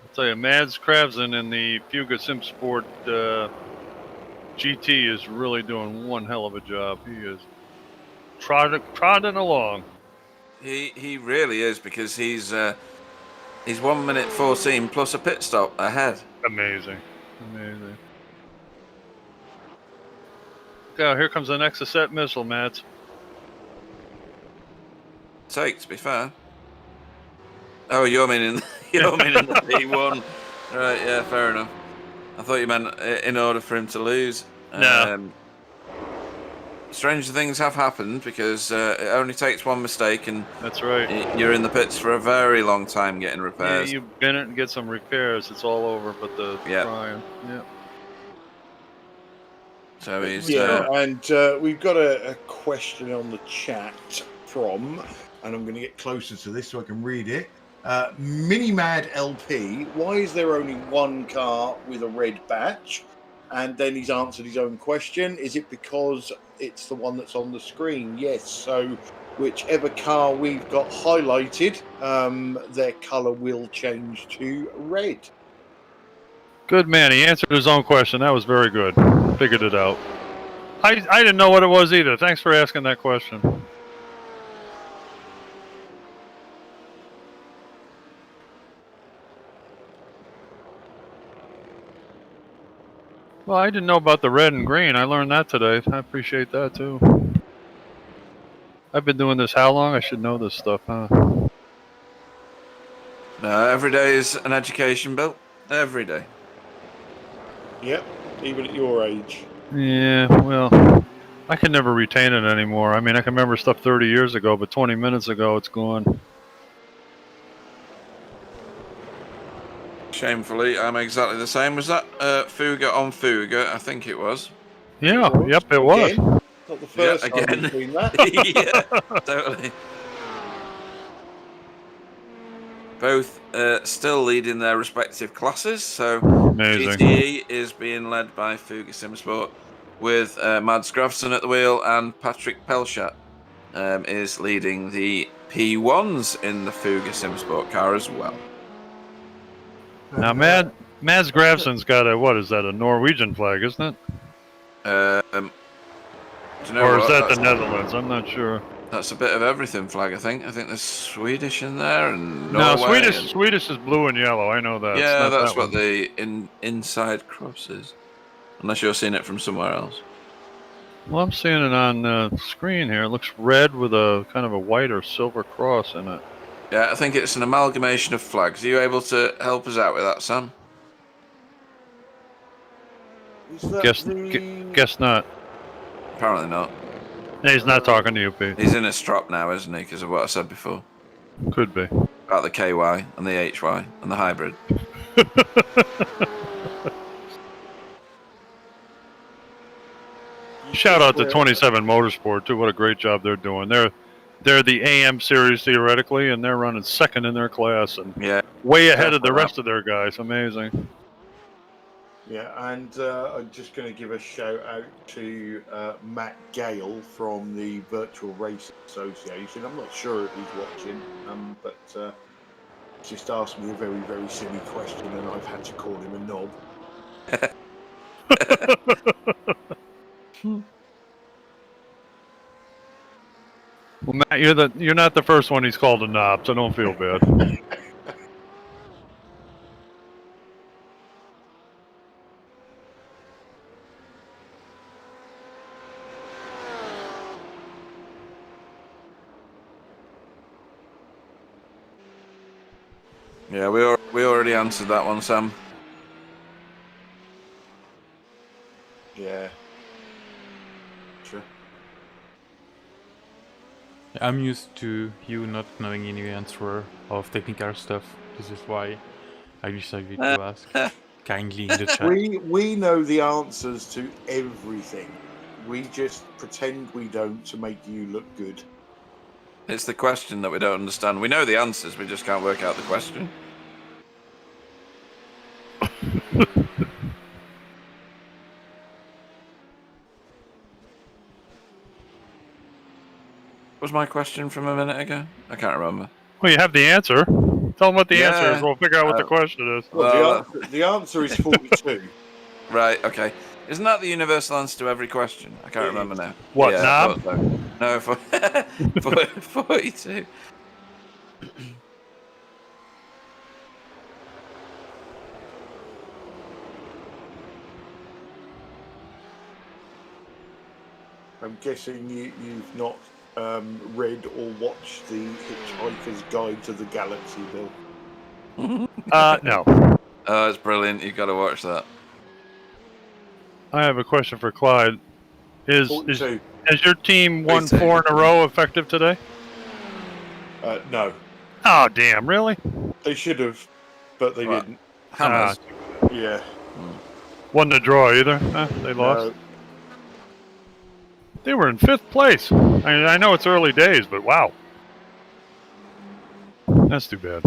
I'll tell you, Mads Kravsen in the Fuga Simsport GT is really doing one hell of a job. He is trotting along. He really is, because he's 1 minute 14 plus a pit stop ahead. Amazing. Yeah, here comes the Exocet missile, Mads. Take, to be fair. Oh, you're meaning the P1. Right, yeah, fair enough. I thought you meant in order for him to lose. No. Stranger things have happened, because it only takes one mistake, and That's right. you're in the pits for a very long time getting Yeah, repairs. you bin it and get some repairs. It's all over, but the trying. Yeah. So he's and we've got a question on the chat from, and I'm going to get closer to this so I can read it. Minimad LP, why is there only one car with a red badge? And then he's answered his own question. Is it because it's the one that's on the screen? Yes. So whichever car we've got highlighted, their colour will change to red. Good man. He answered his own question. That was very good. Figured it out. I didn't know what it was either. Thanks for asking that question. Well, I didn't know about the red and green. I learned that today. I appreciate that too. I've been doing this how long? I should know this stuff, huh? No, every day is an education, Bill. Every day. Yep, even at your age. Yeah, well, I can never retain it anymore. I mean, I can remember stuff 30 years ago, but 20 minutes ago, it's gone. Shamefully, I'm exactly the same. Was that Fuga on Fuga? I think it was. Yeah, yep, it was. Again? Not the first time again. we've seen that. Yeah, totally. Both still leading their respective classes. So Amazing. GTE is being led by Fuga Simsport. with Mads Grafson at the wheel, and Patrick Pelchat is leading the P1s in the Fuga Simsport car as well. Now, Mads Grafson's got what is that, a Norwegian flag, isn't it? Do you know Or what? is that the Netherlands? I'm not sure. That's a bit of everything flag, I think. I think there's Swedish in there and No, Norway. Swedish is blue and yellow. I know that. Yeah, that's that what one. the inside cross is. Unless you're seeing it from somewhere else. Well, I'm seeing it on the screen here. It looks red with a kind of a white or silver cross in it. Yeah, I think it's an amalgamation of flags. Are you able to help us out with that, Sam? Guess not. Apparently not. He's not talking to you, Pete. He's in a strop now, isn't he? Because of what I said before. Could be. About the KY and the HY and the hybrid. Shout out to 27 Motorsport too. What a great job they're doing. They're the AM series theoretically, and they're running second in their class and way ahead of the rest of their guys. Amazing. Yeah, and I'm just going to give a shout out to Matt Gale from the Virtual Racing Association. I'm not sure if he's watching, but just asked me a very, very silly question, and I've had to call him a knob. Well, Matt, you're not the first one he's called a knob, so don't feel bad. Yeah, we already answered that one, Sam. Yeah. Sure. I'm used to you not knowing any answer of technical stuff. This is why I decided to ask kindly in the chat. We know the answers to everything. We just pretend we don't to make you look good. It's the question that we don't understand. We know the answers, we just can't work out the question. What was my question from a minute ago? I can't remember. Well, you have the answer. Tell them what the answer is. We'll figure out what the question is. Well, the answer is 42. Right, okay. Isn't that the universal answer to every question? I can't remember now. What, yeah, knob? So. No, 42. I'm guessing you've not read or watched the Hitchhiker's Guide to the Galaxy, Bill. No. Oh, it's brilliant. You've got to watch that. I have a question for Clyde. Has your team won 42. 4 in a row effective today? No. Oh, damn, really? They should have, but they didn't. Hammers. Yeah. Wasn't a draw either. They lost. No. They were in 5th place. I know it's early days, but wow. That's too bad.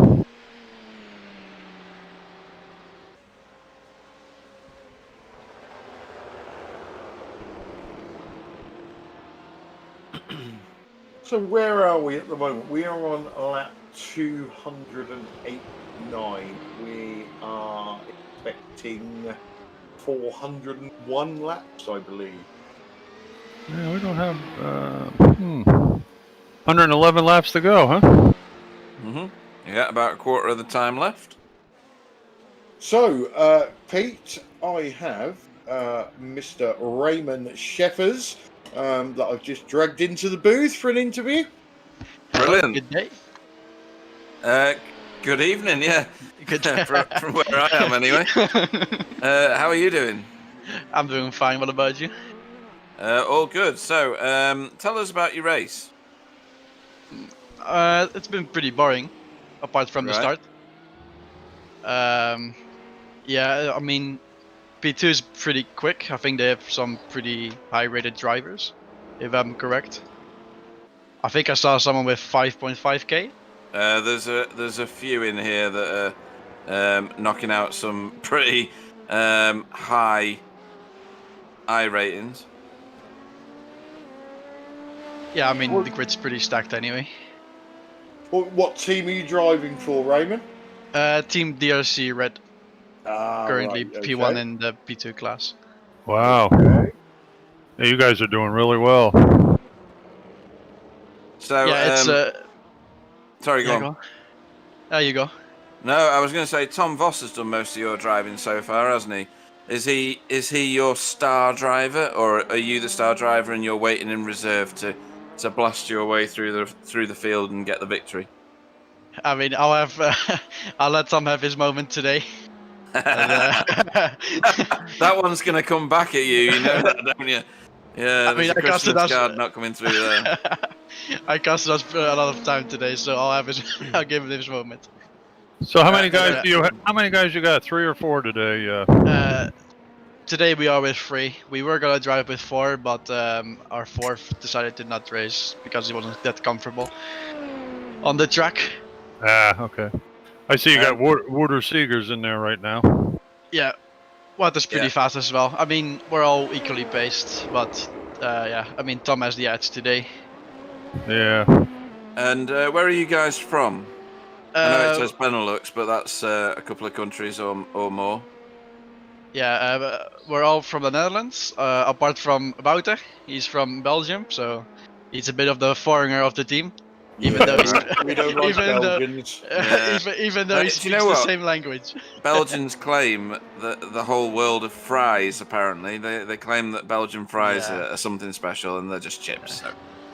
So where are we at the moment? We are on lap 289. We are expecting 401 laps, I believe. Yeah, we don't have 111 laps to go, huh? Mm-hmm. Yeah, about a quarter of the time left. So, Pete, I have Mr. Raymond Sheffers that I've just dragged into the booth for an interview. Brilliant. Good day. Good evening, yeah. Good from where I am, anyway. How are you doing? I'm doing fine. What about you? All good. So, tell us about your race. It's been pretty boring, apart from the start. Yeah, I mean, P2 is pretty quick. I think they have some pretty high-rated drivers, if I'm correct. I think I saw someone with 5.5k. There's a few in here that are knocking out some pretty high I ratings. Yeah, I mean Well- the grid's pretty stacked anyway. What team are you driving for, Raymond? Team DRC Red, currently right, P1 okay. in the P2 class. Wow. Okay. Yeah, you guys are doing really well. So, Yeah, it's sorry, go yeah, on. go on. There you go. No, I was going to say Tom Voss has done most of your driving so far, hasn't he? Is he your star driver, or are you the star driver and you're waiting in reserve to blast your way through the field and get the victory? I mean, I'll let Tom have his moment today. And, That one's going to come back at you, you know that, don't you? Yeah, there's a casted Christmas card not coming through there. I casted us a lot of time today, so I'll give him his moment. So how many guys do you? How many guys you got? 3 or 4 today? Today we are with 3. We were gonna drive with 4, but our 4th decided to not race because he wasn't that comfortable on the track. Okay. I see you got Wooder Seegers in there right now. Yeah, Water's pretty fast as well. I mean, we're all equally paced, but yeah, I mean Tom has the edge today. Yeah. And where are you guys from? I know it says Benelux, but that's a couple of countries or more. Yeah, we're all from the Netherlands, apart from Wouter. He's from Belgium, so he's a bit of the foreigner of the team. Even though he's We don't like Belgians. even though he speaks the same language. Belgians claim that the whole world of fries, apparently. They claim that Belgian fries are something special and they're just chips. So.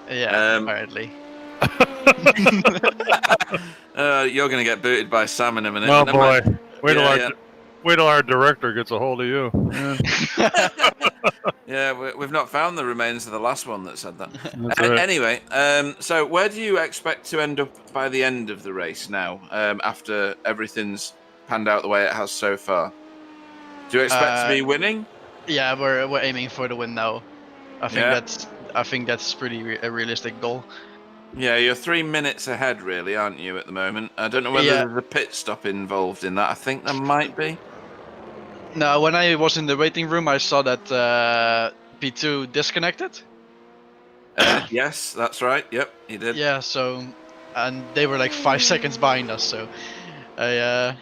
Yeah, apparently. You're going to get booted by Sam in a minute. Oh boy! Wait till our director gets a hold of you. Yeah, we've not found the remains of the last one that said that. That's right. Anyway, so where do you expect to end up by the end of the race now? After everything's panned out the way it has so far, do you expect to be winning? Yeah, we're aiming for the win now. I think that's pretty a realistic goal. Yeah, you're 3 minutes ahead, really, aren't you, at the moment? I don't know whether there's a pit stop involved in that. I think there might be. No, when I was in the waiting room, I saw that P2 disconnected. Yes, that's right. Yep, he did. Yeah, so, and they were like 5 seconds behind us, so we're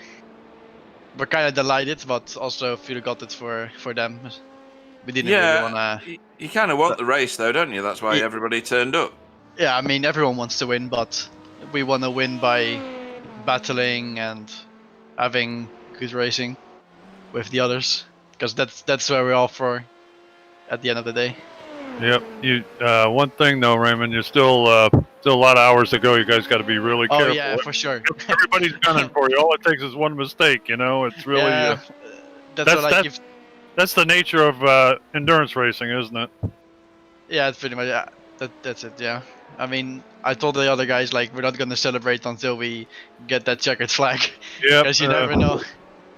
kind of delighted, but also feel got it for them. We didn't really want to. You kind of want the race, though, don't you? That's why everybody turned up. Yeah, I mean everyone wants to win, but we want to win by battling and having good racing with the others, because that's where we're all for at the end of the day. Yep. You. One thing though, Raymond, you're still a lot of hours to go. You guys got to be really careful. Oh yeah, for sure. Everybody's gunning for you. All it takes is one mistake. You know, it's really. That's the nature of endurance racing, isn't it? Yeah, it's pretty much. Yeah, that's it. Yeah. I mean, I told the other guys like we're not gonna celebrate until we get that checkered flag. Yeah. Because you never know.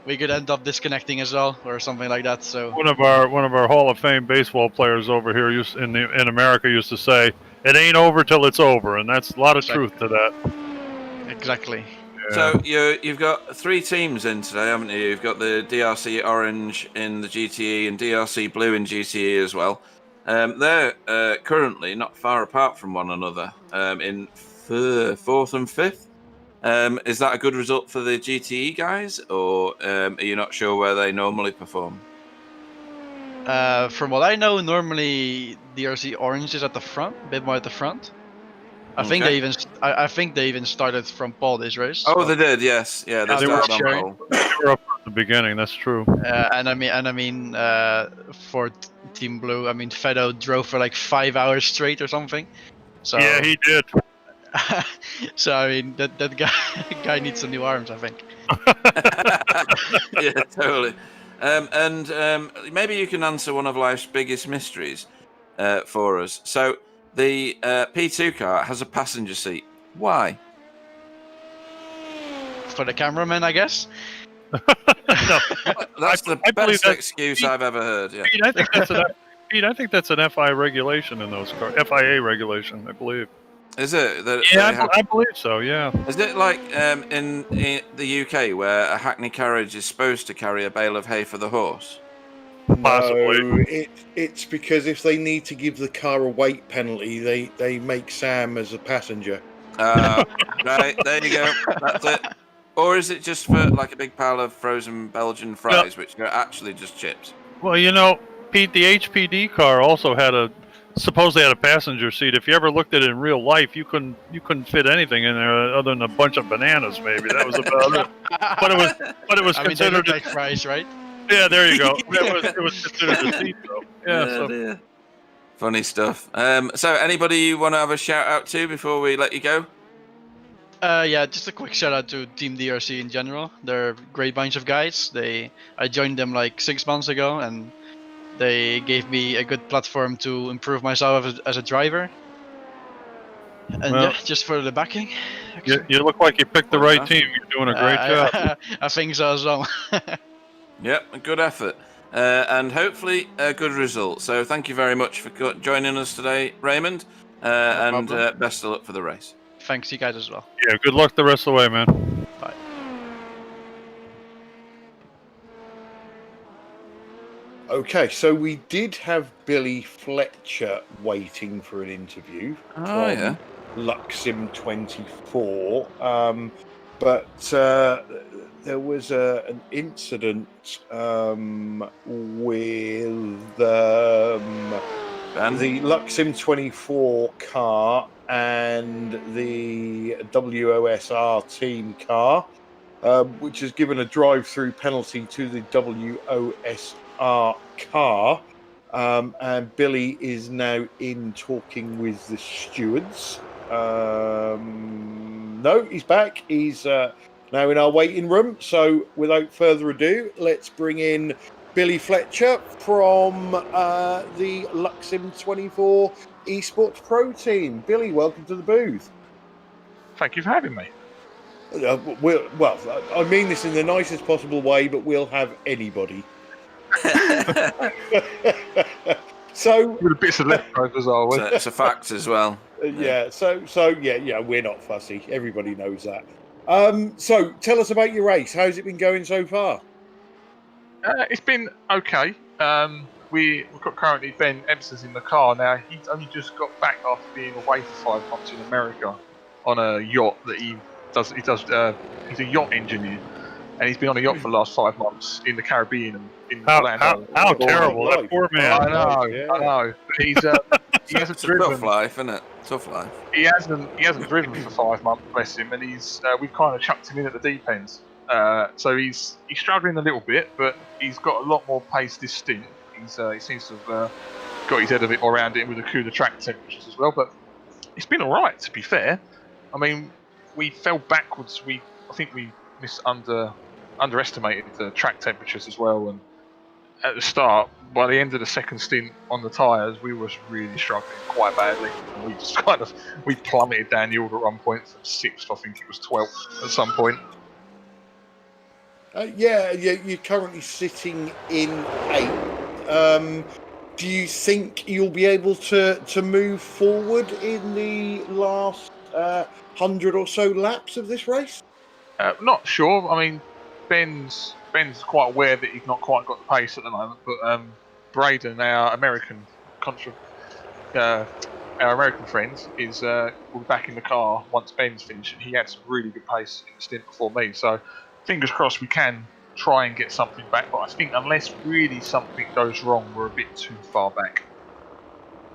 We could end up disconnecting as well, or something like that. So one of our Hall of Fame baseball players over here in America used to say, "It ain't over till it's over," and that's a lot of truth to that. Exactly. Yeah. So you've got 3 teams in today, haven't you? You've got the DRC Orange in the GTE and DRC Blue in GTE as well. They're currently not far apart from one another in 4th and 5th. Is that a good result for the GTE guys, or are you not sure where they normally perform? From what I know, normally DRC Orange is at the front, a bit more at the front. I think they even started from pole this race. Oh, they did, yes, yeah. They started on pole. They were up at the beginning. That's true. And I mean, for Team Blue, I mean, Fedo drove for like 5 hours straight or something. So yeah, he did. So I mean, that guy needs some new arms, I think. Yeah, totally. And maybe you can answer one of life's biggest mysteries for us. So the P2 car has a passenger seat. Why? For the cameraman, I guess. No, that's the best excuse I've ever heard. Yeah. Pete, I think that's an FI regulation in those cars. FIA regulation, I believe. Is it? I believe so. Yeah. Is it like in the UK where a hackney carriage is supposed to carry a bale of hay for the horse? Possibly. No, it's because if they need to give the car a weight penalty, they make Sam as a passenger. Right, there you go. That's it. Or is it just for like a big pile of frozen Belgian fries, which are actually just chips? Well, Pete, the HPD car also supposedly had a passenger seat. If you ever looked at it in real life, you couldn't fit anything in there other than a bunch of bananas. Maybe that was about it. But it was I mean, they considered. look like fries, right? Yeah, there you go. It was considered a seat, though. Yeah. Oh, So dear. Funny stuff. So anybody you want to have a shout out to before we let you go? Yeah, just a quick shout out to Team DRC in general. They're a great bunch of guys. I joined them like 6 months ago, and they gave me a good platform to improve myself as a driver. And Well, yeah, just for the backing. you look like you picked the right team. You're doing a great job. I think so as well. Yep, a good effort. And hopefully a good result. So thank you very much for joining us today, Raymond. And best of luck for the race. Thanks, you guys as well. Yeah, good luck the rest of the way, man. Bye. Okay, so we did have Billy Fletcher waiting for an interview from Luxim 24, but there was an incident with the Luxim 24 car and the WOSR team car, which has given a drive-through penalty to the WOSR car, and Billy is now in talking with the stewards. No, he's back. He's now in our waiting room. So without further ado, let's bring in Billy Fletcher from the Luxim 24 Esports Pro team. Billy, welcome to the booth. Thank you for having me. Well, I mean this in the nicest possible way, but we'll have anybody. So with a bit of leftovers, are we? It's a fact as well. Yeah. So we're not fussy. Everybody knows that. So tell us about your race. How's it been going so far? It's been okay. We've got currently Ben Ebson's in the car now. He's only just got back after being away for 5 months in America on a yacht that he does. He's a yacht engineer, and he's been on a yacht for the last 5 months in the Caribbean and in Orlando. How terrible! That poor man. I know. But he hasn't driven. Tough life, isn't it? Tough life. He hasn't driven for 5 months, bless him, and we've kind of chucked him in at the deep end. So he's struggling a little bit, but he's got a lot more pace this stint. He seems to have got his head a bit more around it with the cooler track temperatures as well. But it's been all right, to be fair. I mean, we fell backwards. I think we underestimated the track temperatures as well. And at the start, by the end of the second stint on the tyres, we were really struggling quite badly. And we just we plummeted down the order at one point from 6th, I think it was 12th at some point. You're currently sitting in 8th. Do you think you'll be able to move forward in the last 100 or so laps of this race? Not sure. I mean, Ben's quite aware that he's not quite got the pace at the moment, but Braden, our American friend, will be back in the car once Ben's finished, and he had some really good pace in the stint before me. So fingers crossed we can try and get something back, but I think unless really something goes wrong, we're a bit too far back.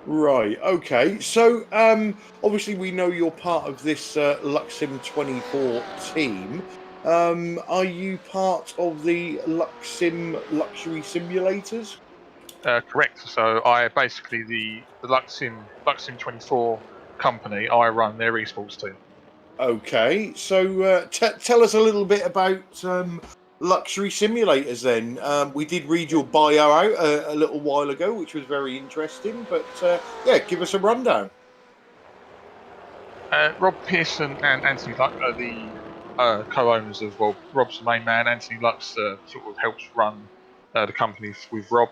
Right, okay. So, obviously we know you're part of this Luxim 24 team. Are you part of the Luxim Luxury Simulators? Correct. So I basically, the Luxim 24 company, I run their esports team. Okay, so tell us a little bit about Luxury Simulators then. We did read your bio out a little while ago, which was very interesting, but give us a rundown. Rob Pearson and Anthony Lux are the co-owners of, well, Rob's the main man, Anthony Lux sort of helps run the company with Rob.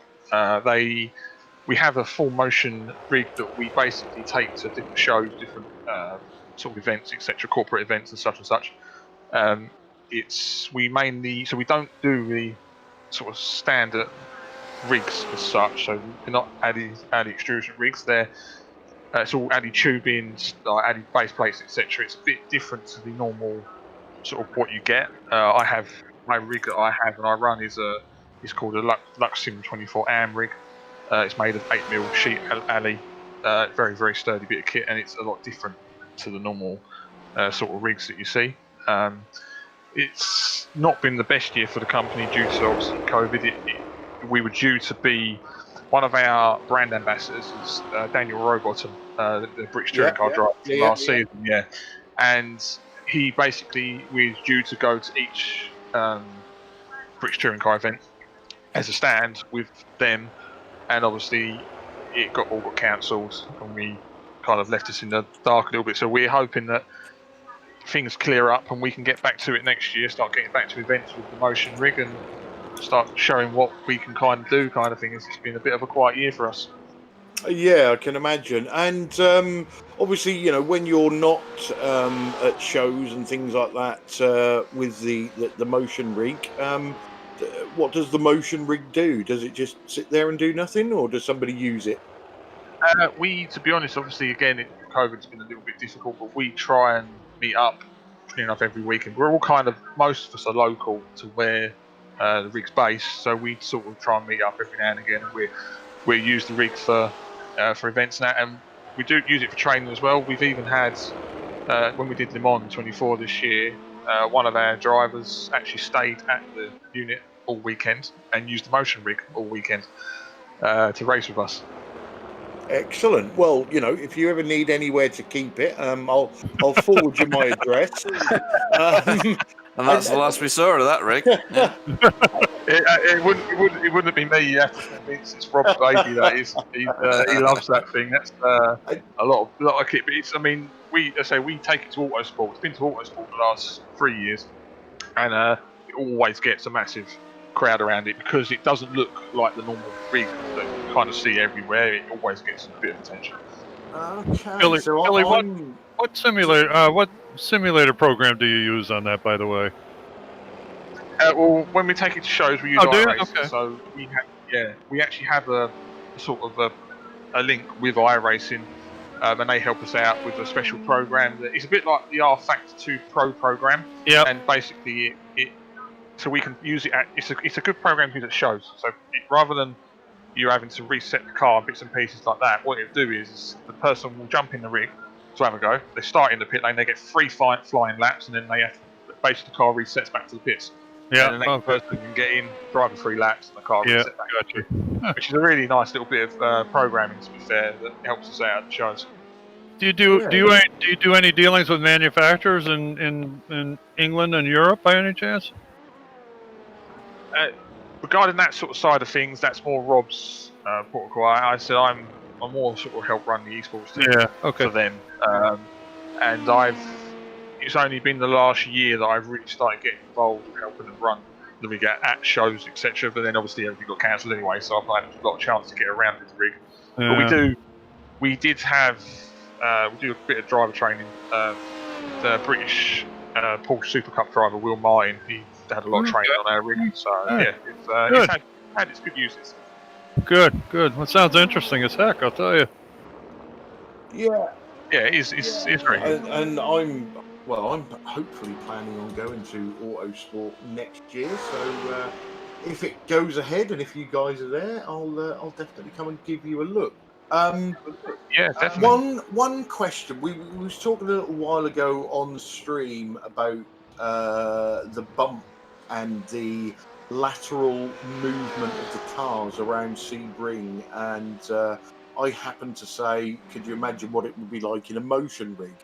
We have a full motion rig that we basically take to different shows, different sort of events, etc., corporate events and such. We don't do the sort of standard rigs as such. So they're not Addy extrusion rigs. They're it's all Addy tubing, like Addy base plates, etc. It's a bit different to the normal sort of what you get. I have my rig that I have and I run is called a Luxim 24 AM rig. It's made of 8mm sheet alley, very very sturdy bit of kit, and it's a lot different to the normal sort of rigs that you see. It's not been the best year for the company due to obviously COVID. We were due to be one of our brand ambassadors is Daniel Rowbottom, the British touring car driver from last season. Yeah, and he basically was due to go to each British touring car event as a stand with them, and obviously it all got cancelled, and we kind of left us in the dark a little bit. So we're hoping that things clear up and we can get back to it next year, start getting back to events with the motion rig and start showing what we can kind of do, kind of thing. It's been a bit of a quiet year for us. Yeah, I can imagine. And obviously, you know, when you're not at shows and things like that with the motion rig, what does the motion rig do? Does it just sit there and do nothing, or does somebody use it? To be honest, obviously, again, COVID's been a little bit difficult, but we try and meet up enough every weekend. We're all kind of, most of us are local to where the rig's based, so we sort of try and meet up every now and again, and we use the rig for events now, and we do use it for training as well. We've even had, when we did Le Mans 24 this year, one of our drivers actually stayed at the unit all weekend and used the motion rig all weekend to race with us. Excellent. Well, you know, if you ever need anywhere to keep it, I'll forward you my address. And that's the last we saw of that, Rick. Yeah. It wouldn't be me. You have to convince it's Rob's baby. That is. He loves that thing. That's a lot of kit. But it's, I mean, we take it to Autosport. It's been to Autosport the last 3 years, and it always gets a massive crowd around it because it doesn't look like the normal rig that you kind of see everywhere. It always gets a bit of attention. Okay. Billy, So what simulator program do you use on that, by the way? Well, when we take it to shows, we use iRacing. Okay. So we actually have a sort of a link with iRacing, and they help us out with a special program. It's a bit like the R Factor 2 Pro program. Yeah. And basically, so we can use it. It's a good program to use at shows. So rather than you having to reset the car bits and pieces like that, what it'll do is the person will jump in the rig to have a go. They start in the pit lane. They get 3 flying laps, and then they have basically the car resets back to the pits. Yeah. And the next person can get in, drive the 3 laps, and the car resets back. Gotcha. Which is a really nice little bit of programming, to be fair, that helps us out at the shows. Do you do any dealings with manufacturers in England and Europe by any chance? Regarding that sort of side of things, that's more Rob's protocol. I said I'm more sort of help run the esports team for them, and it's only been the last year that I've really started getting involved with helping them run the rig at shows, etc. But then obviously everything got cancelled anyway, so I've not got a chance to get around with the rig. But we do a bit of driver training. The British Porsche Super Cup driver Will Martin, he had a lot of training on our rig, so it's had its good uses. Good. Well, sounds interesting as heck, I'll tell you. Yeah, it's very good. And I'm hopefully planning on going to Autosport next year. So if it goes ahead and if you guys are there, I'll definitely come and give you a look. Yeah, definitely. One question. We was talking a little while ago on the stream about the bump and the lateral movement of the cars around Sebring, and I happened to say, could you imagine what it would be like in a motion rig?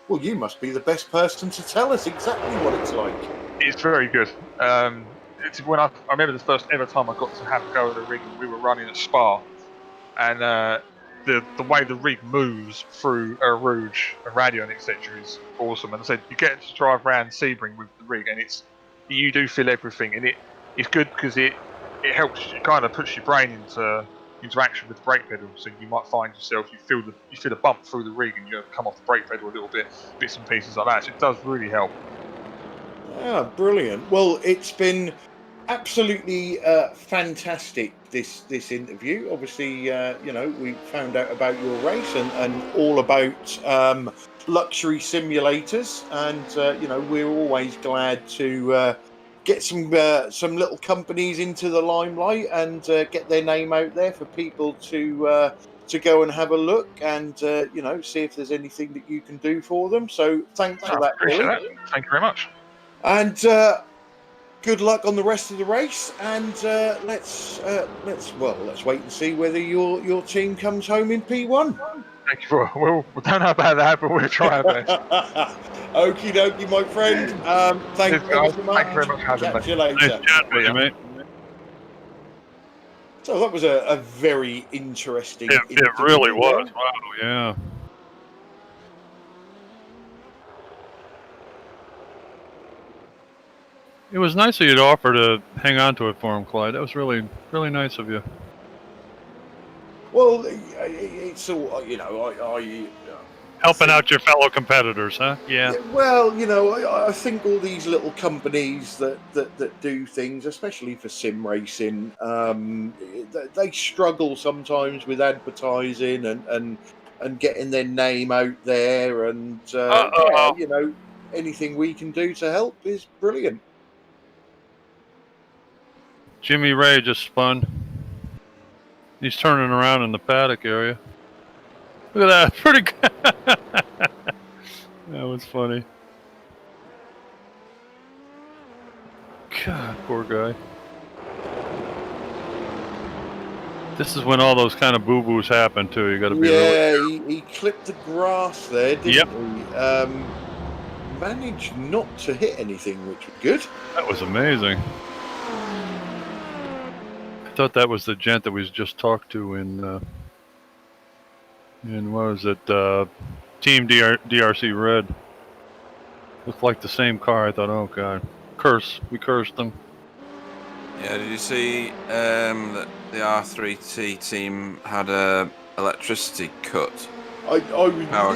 Well, you must be the best person to tell us exactly what it's like. It's very good. It's when I remember the first ever time I got to have a go at a rig, and we were running at Spa, and the way the rig moves through Eau Rouge and Radio and etc. is awesome. And I said you get to drive around Sebring with the rig, and you do feel everything, and it's good because it helps, it kind of puts your brain into interaction with the brake pedal. So you might find yourself you feel a bump through the rig, and you come off the brake pedal a little bit, bits and pieces like that. So it does really help. Yeah, brilliant. Well, it's been absolutely fantastic this interview. Obviously, we found out about your race and all about luxury simulators, and we're always glad to get some little companies into the limelight and get their name out there for people to go and have a look and see if there's anything that you can do for them. So thanks for that, Appreciate Ollie. that. Thank you very much. And good luck on the rest of the race. And let's wait and see whether your team comes home in P1. Thank you for. Well, we don't know about that, but we'll try our best. Okie dokie, my friend. Thank you guys. so much. Thank you very much for having Catch me. you later. Nice chat with you, mate. So that was a very interesting. It really was. Wow, yeah. It was nice of you to offer to hang on to it for him, Clyde. That was really, really nice of you. Well, it's all I Helping out your fellow competitors, huh? Yeah. Well, I think all these little companies that do things, especially for sim racing, they struggle sometimes with advertising and getting their name out there. And anything we can do to help is brilliant. Jimmy Ray just spun. He's turning around in the paddock area. Look at that. Pretty good. That was funny. God, poor guy. This is when all those kind of boo-boos happen, too. You got to be really... he clipped the grass there, didn't he? Managed not to hit anything, which was good. That was amazing. I thought that was the gent that we just talked to in what was it? Team DRC Red. Looked like the same car. I thought, oh god, we cursed them. Yeah, did you see that the R3T team had a electricity cut? I was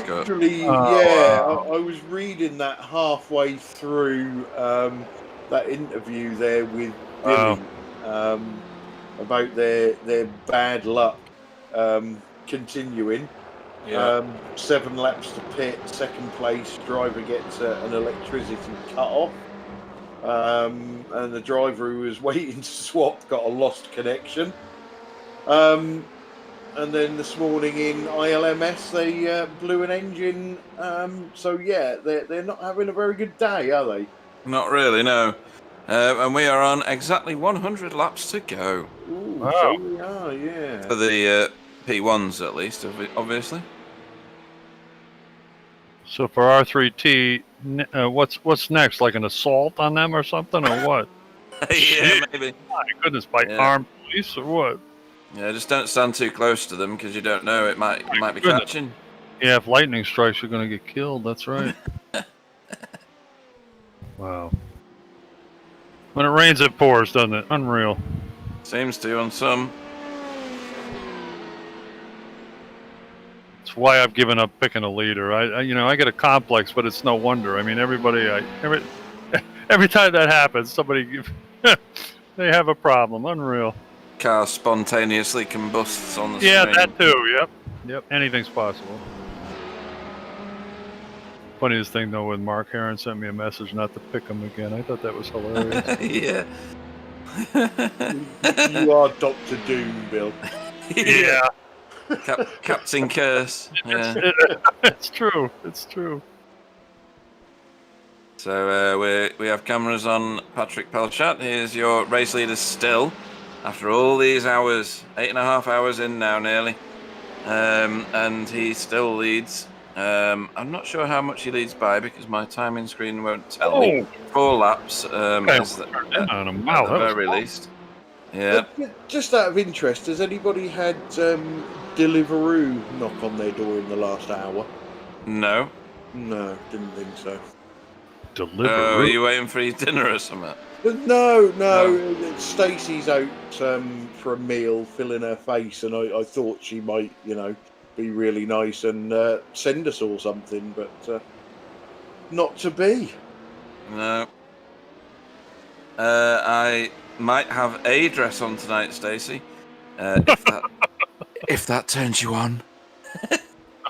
literally, I was reading that halfway through that interview there with Billy about their bad luck continuing. 7 laps to pit, second place, driver gets an electricity cut off. And the driver who was waiting to swap got a lost connection. And then this morning in ILMS they blew an engine. So yeah, they're not having a very good day, are they? Not really, no. And we are on exactly 100 laps to go. Ooh, wow. So we are, yeah. For the P1s at least, obviously. So for R3T, what's next? Like an assault on them or something, or what? Yeah, maybe. My goodness, by armed police or what? Yeah, just don't stand too close to them because you don't know, it might be catching. Yeah, if lightning strikes, you're going to get killed. That's right. Wow. When it rains, it pours, doesn't it? Unreal. Seems to on some. That's why I've given up picking a leader. I get a complex, but it's no wonder. I mean, every time that happens, somebody they have a problem. Unreal. Car spontaneously combusts on the screen. Yeah, that too. Yep. Anything's possible. Funniest thing though, when Mark Heron sent me a message not to pick him again, I thought that was hilarious. Yeah. You are Dr. Doom, Bill. Yeah. Captain Curse. Yeah. It's true. It's true. So we have cameras on Patrick Pelchat. Here's your race leader still, after all these hours, 8.5 hours in now nearly, and he still leads. I'm not sure how much he leads by because my timing screen won't tell me. 4 laps at the very least. Yeah. Just out of interest, has anybody had Deliveroo knock on their door in the last hour? No. No, didn't think so. Deliveroo? Are you waiting for his dinner or something? No. Stacey's out for a meal, filling her face, and I thought she might, be really nice and send us all something, but not to be. No. I might have a dress on tonight, Stacey. If that turns you on.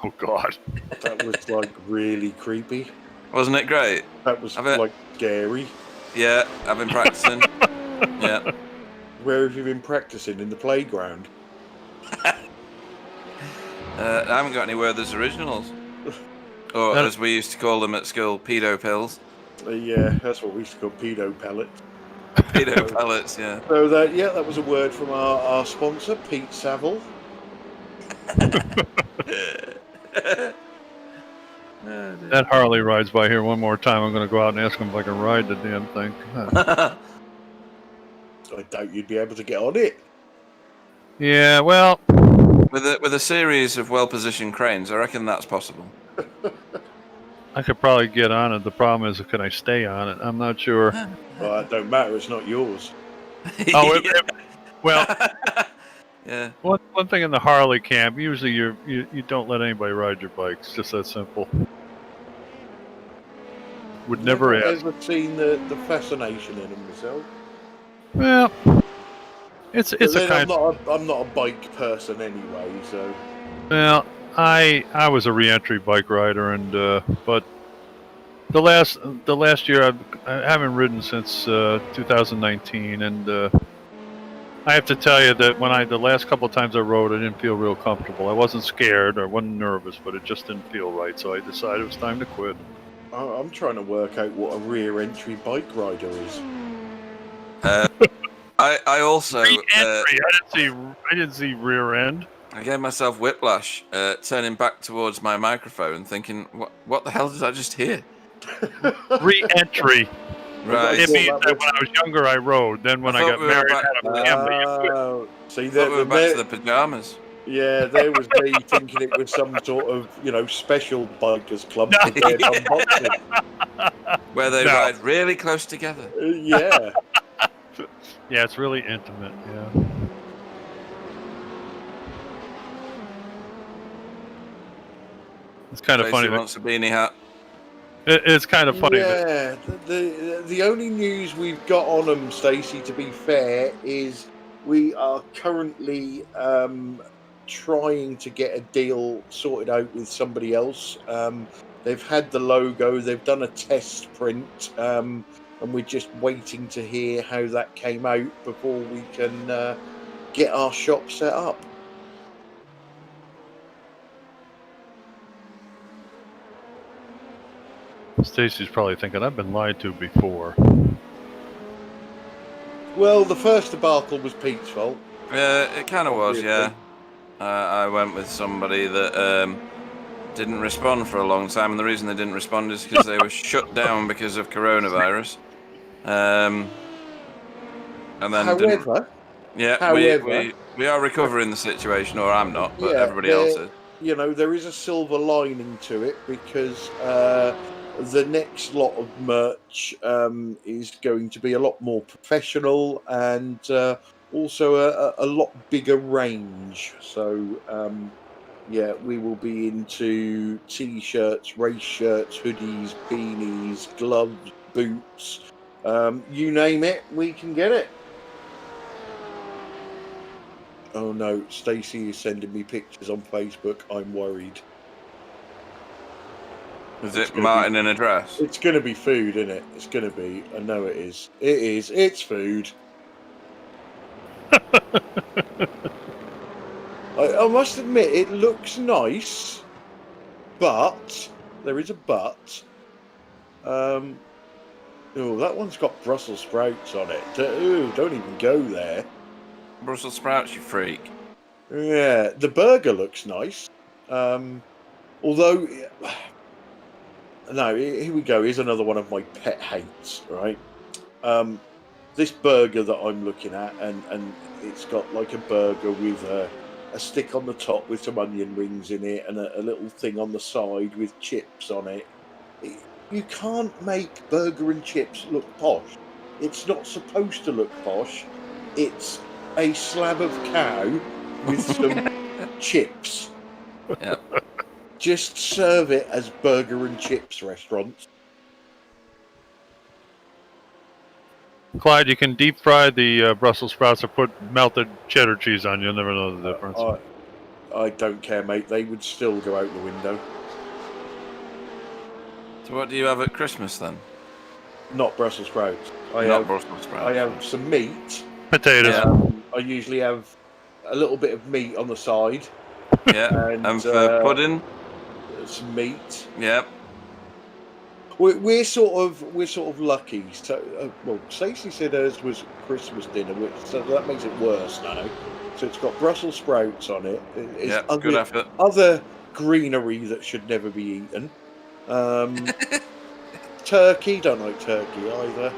Oh God. That was like really creepy. Wasn't it great? That was like scary. Yeah, I've been practicing. Yeah. Where have you been practicing? In the playground? I haven't got any Werther's originals. Or as we used to call them at school, pedo pills. Yeah, that's what we used to call pedo pellets. Pedo pellets, yeah. So that was a word from our sponsor, Pete Saville. That Harley rides by here one more time. I'm going to go out and ask him if I can ride the damn thing. I doubt you'd be able to get on it. Yeah, well, with a series of well-positioned cranes, I reckon that's possible. I could probably get on it. The problem is, can I stay on it? I'm not sure. Well, it don't matter. It's not yours. Oh, well, yeah. One thing in the Harley camp, usually you don't let anybody ride your bikes. Just that simple. Would never ask. Ever seen the fascination in them myself? Well, it's a kind. I'm not a bike person anyway, so. Well, I was a re-entry bike rider, and but the last year I haven't ridden since 2019, and I have to tell you that the last couple of times I rode, I didn't feel real comfortable. I wasn't scared, I wasn't nervous, but it just didn't feel right. So I decided it was time to quit. I'm trying to work out what a rear-entry bike rider is. I also re-entry. I didn't see rear end. I gave myself whiplash, turning back towards my microphone, thinking, "What the hell did I just hear?" Re-entry. Right. It means that when I was younger, I rode. Then when I got married, I had a family. See, we're back to the pajamas. Yeah, there was me thinking it was some sort of, special bikers club where they ride really close together. Yeah. Yeah, it's really intimate. Yeah. It's kind of funny. Wants a beanie hat. It's kind of funny. Yeah, the only news we've got on them, Stacey, to be fair, is we are currently trying to get a deal sorted out with somebody else. They've had the logo, they've done a test print, and we're just waiting to hear how that came out before we can get our shop set up. Stacey's probably thinking, I've been lied to before. Well, the first debacle was Pete's fault. It kind of was, yeah. I went with somebody that didn't respond for a long time, and the reason they didn't respond is because they were shut down because of coronavirus. And then however, we are recovering the situation, or I'm not, but everybody else is. There is a silver lining to it because the next lot of merch is going to be a lot more professional and also a lot bigger range. So, we will be into t-shirts, race shirts, hoodies, beanies, gloves, boots. You name it, we can get it. Oh no, Stacey is sending me pictures on Facebook. I'm worried. Is it Martin in a dress? It's going to be food, isn't it? It's going to be. I know it is. It is. It's food. I must admit, it looks nice, but there is a but. Oh, that one's got Brussels sprouts on it. Ooh, don't even go there. Brussels sprouts, you freak. Yeah, the burger looks nice. Although, no, here we go. Here's another one of my pet hates, right? This burger that I'm looking at, and it's got like a burger with a stick on the top with some onion rings in it and a little thing on the side with chips on it. You can't make burger and chips look posh. It's not supposed to look posh. It's a slab of cow with some chips. Yep. Just serve it as burger and chips restaurants. Clyde, you can deep fry the Brussels sprouts or put melted cheddar cheese on. You'll never know the difference. I don't care, mate. They would still go out the window. So what do you have at Christmas then? Not Brussels sprouts. Brussels sprouts. I have some meat. Potatoes. I usually have a little bit of meat on the side. Yeah. And for pudding? Some meat. Yep. We're sort of lucky. So, well, Stacey said hers was Christmas dinner, so that makes it worse now. So it's got Brussels sprouts on it. Yeah, good effort. Other greenery that should never be eaten. Turkey, don't like turkey either.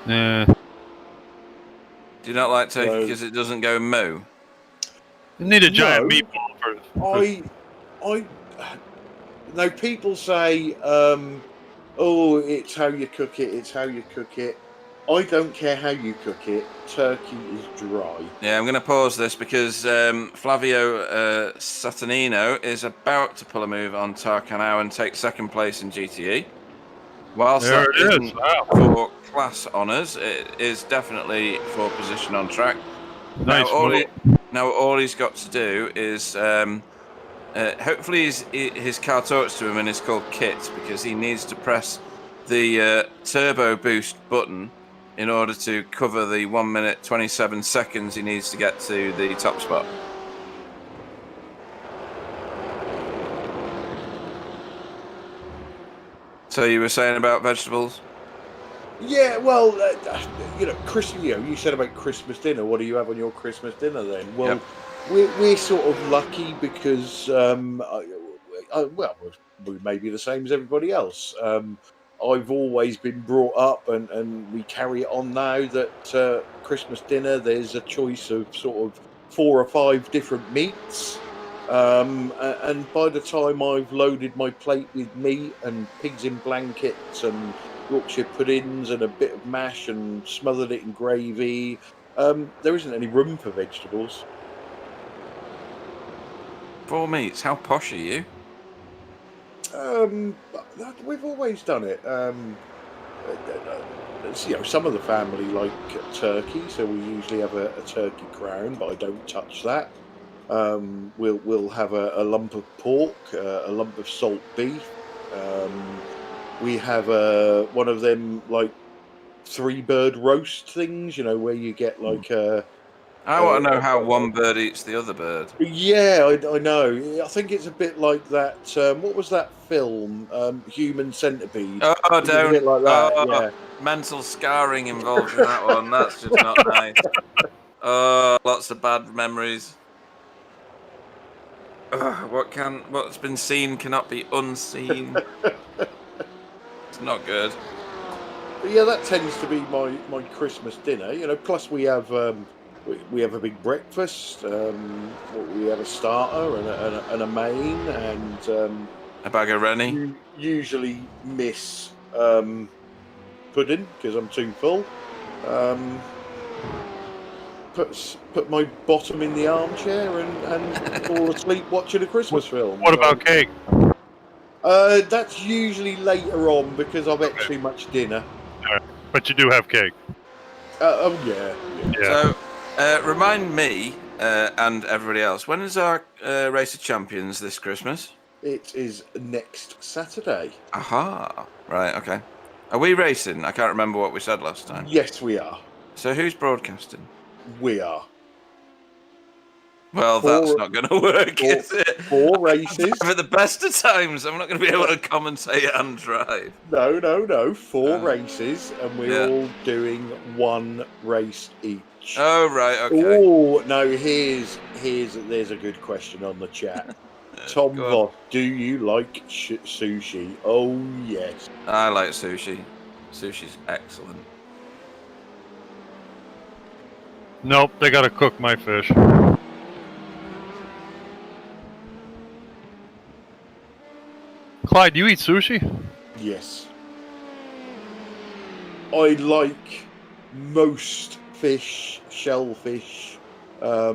Yeah. Do you not like turkey because it doesn't go moo? You need a giant meatball for. No, people say, "Oh, it's how you cook it. It's how you cook it." I don't care how you cook it. Turkey is dry. Yeah, I'm going to pause this because Flavio Saturnino is about to pull a move on Tarkanau and take second place in GTE. Whilst There that it isn't is. Wow. for class honours, it is definitely for position on track. Nice. Now all he's got to do is hopefully his car talks to him and is called Kit, because he needs to press the turbo boost button in order to cover the 1 minute 27 seconds he needs to get to the top spot. So you were saying about vegetables? Yeah, well, you said about Christmas dinner. What do you have on your Christmas dinner then? Well, we're sort of lucky because, we may be the same as everybody else. I've always been brought up, and we carry it on now that Christmas dinner, there's a choice of sort of 4 or 5 different meats. And by the time I've loaded my plate with meat and pigs in blankets and Yorkshire puddings and a bit of mash and smothered it in gravy, there isn't any room for vegetables. 4 meats, how posh are you? We've always done it. Some of the family like turkey, so we usually have a turkey crown, but I don't touch that. We'll have a lump of pork, a lump of salt beef. We have one of them like 3-bird roast things, where you get like a. I want to know how one bird eats the other bird. Yeah, I know. I think it's a bit like that. What was that film? Human Centipede. Oh, don't. A bit like that. Yeah. Mental scarring involved in that one. That's just not nice. Oh, lots of bad memories. What's been seen cannot be unseen. It's not good. But yeah, that tends to be my Christmas dinner. Plus we have a big breakfast. We have a starter and a main, and a bag of Rennie. Usually miss pudding because I'm too full. Put my bottom in the armchair and fall asleep watching a Christmas film. What about cake? That's usually later on because I've ate too much dinner. But you do have cake. Yeah. So, remind me and everybody else, when is our Race of Champions this Christmas? It is next Saturday. Aha. Right, okay. Are we racing? I can't remember what we said last time. Yes, we are. So who's broadcasting? We are. Well, that's not going to work, is it? 4 races. For the best of times, I'm not going to be able to commentate and drive. No. 4 races, and we're all doing 1 race each. Oh, right, okay. Oh, no, there's a good question on the chat. Tom Voss, do you like sushi? Oh, yes. I like sushi. Sushi's excellent. Nope, they gotta cook my fish. Clyde, do you eat sushi? Yes. I like most fish, shellfish. I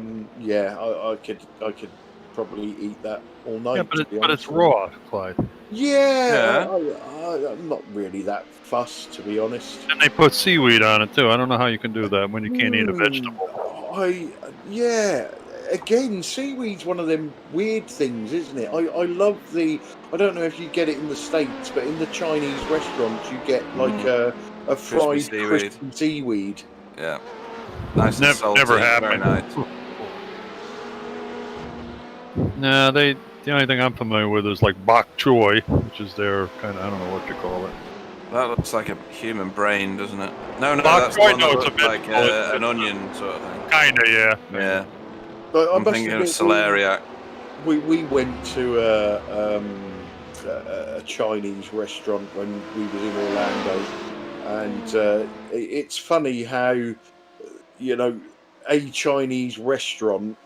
could probably eat that all night. Yeah, but it's raw, Clyde. Yeah. I'm not really that fussed, to be honest. And they put seaweed on it too. I don't know how you can do that when you can't eat a vegetable. Again, seaweed's one of them weird things, isn't it? I love I don't know if you get it in the States, but in the Chinese restaurants you get like a fried crispy seaweed. Yeah. Nice and salty. Never Very happened. nice. Nah, the only thing I'm familiar with is like bok choy, which is their kind of, I don't know what you call it. That looks like a human brain, doesn't it? No, Bok that's choy, the one that it's a looks like an onion sort of thing. Kinda, yeah. Yeah. But I'm thinking of celeriac. We went to a Chinese restaurant when we was in Orlando, and it's funny how a Chinese restaurant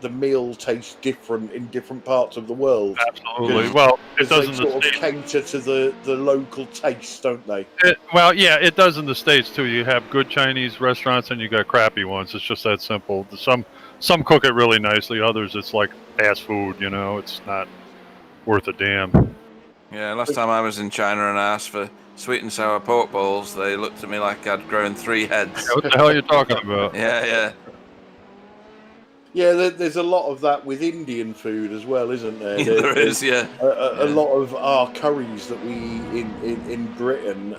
the meal tastes different in different parts of the world. Absolutely. Well, it does in the States. Cater to the local taste, don't they? It does in the States too. You have good Chinese restaurants and you got crappy ones. It's just that simple. Some cook it really nicely. Others, it's like fast food. It's not worth a damn. Yeah, last time I was in China and I asked for sweet and sour pork balls, they looked at me like I'd grown 3 heads. What the hell are you talking about? Yeah. Yeah, there's a lot of that with Indian food as well, isn't there? Yeah, there is, yeah. A lot of our curries that we eat in Britain,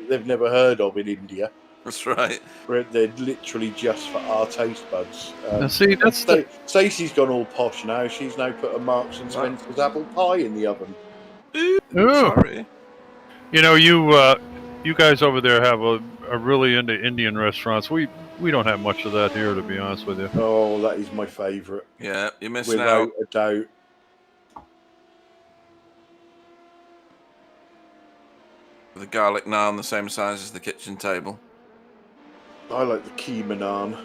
they've never heard of in India. That's right. They're literally just for our taste buds. See, that's Stacey's gone all posh now. She's now put a Marks and Spencer's apple pie in the oven. Ooh. Sorry. You guys over there are really into Indian restaurants. We don't have much of that here, to be honest with you. Oh, that is my favourite. Yeah, you're missing without out. a doubt. The garlic naan the same size as the kitchen table. I like the keema naan.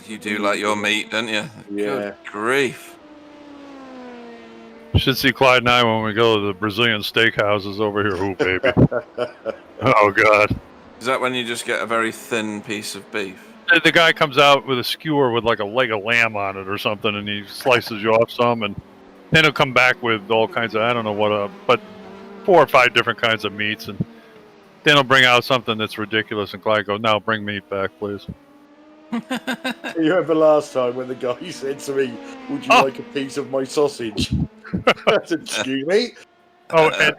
You do like your meat, don't you? Yeah. Good grief. You should see Clyde and I when we go to the Brazilian steakhouses over here. Ooh, baby. Oh, God. Is that when you just get a very thin piece of beef? The guy comes out with a skewer with like a leg of lamb on it or something, and he slices you off some, and then he'll come back with all kinds of, I don't know what, but 4 or 5 different kinds of meats, and then he'll bring out something that's ridiculous, and Clyde goes, "Now bring meat back, please." You remember last time when the guy said to me, "Would you like a piece of my sausage?" I said, "Excuse me." Oh, and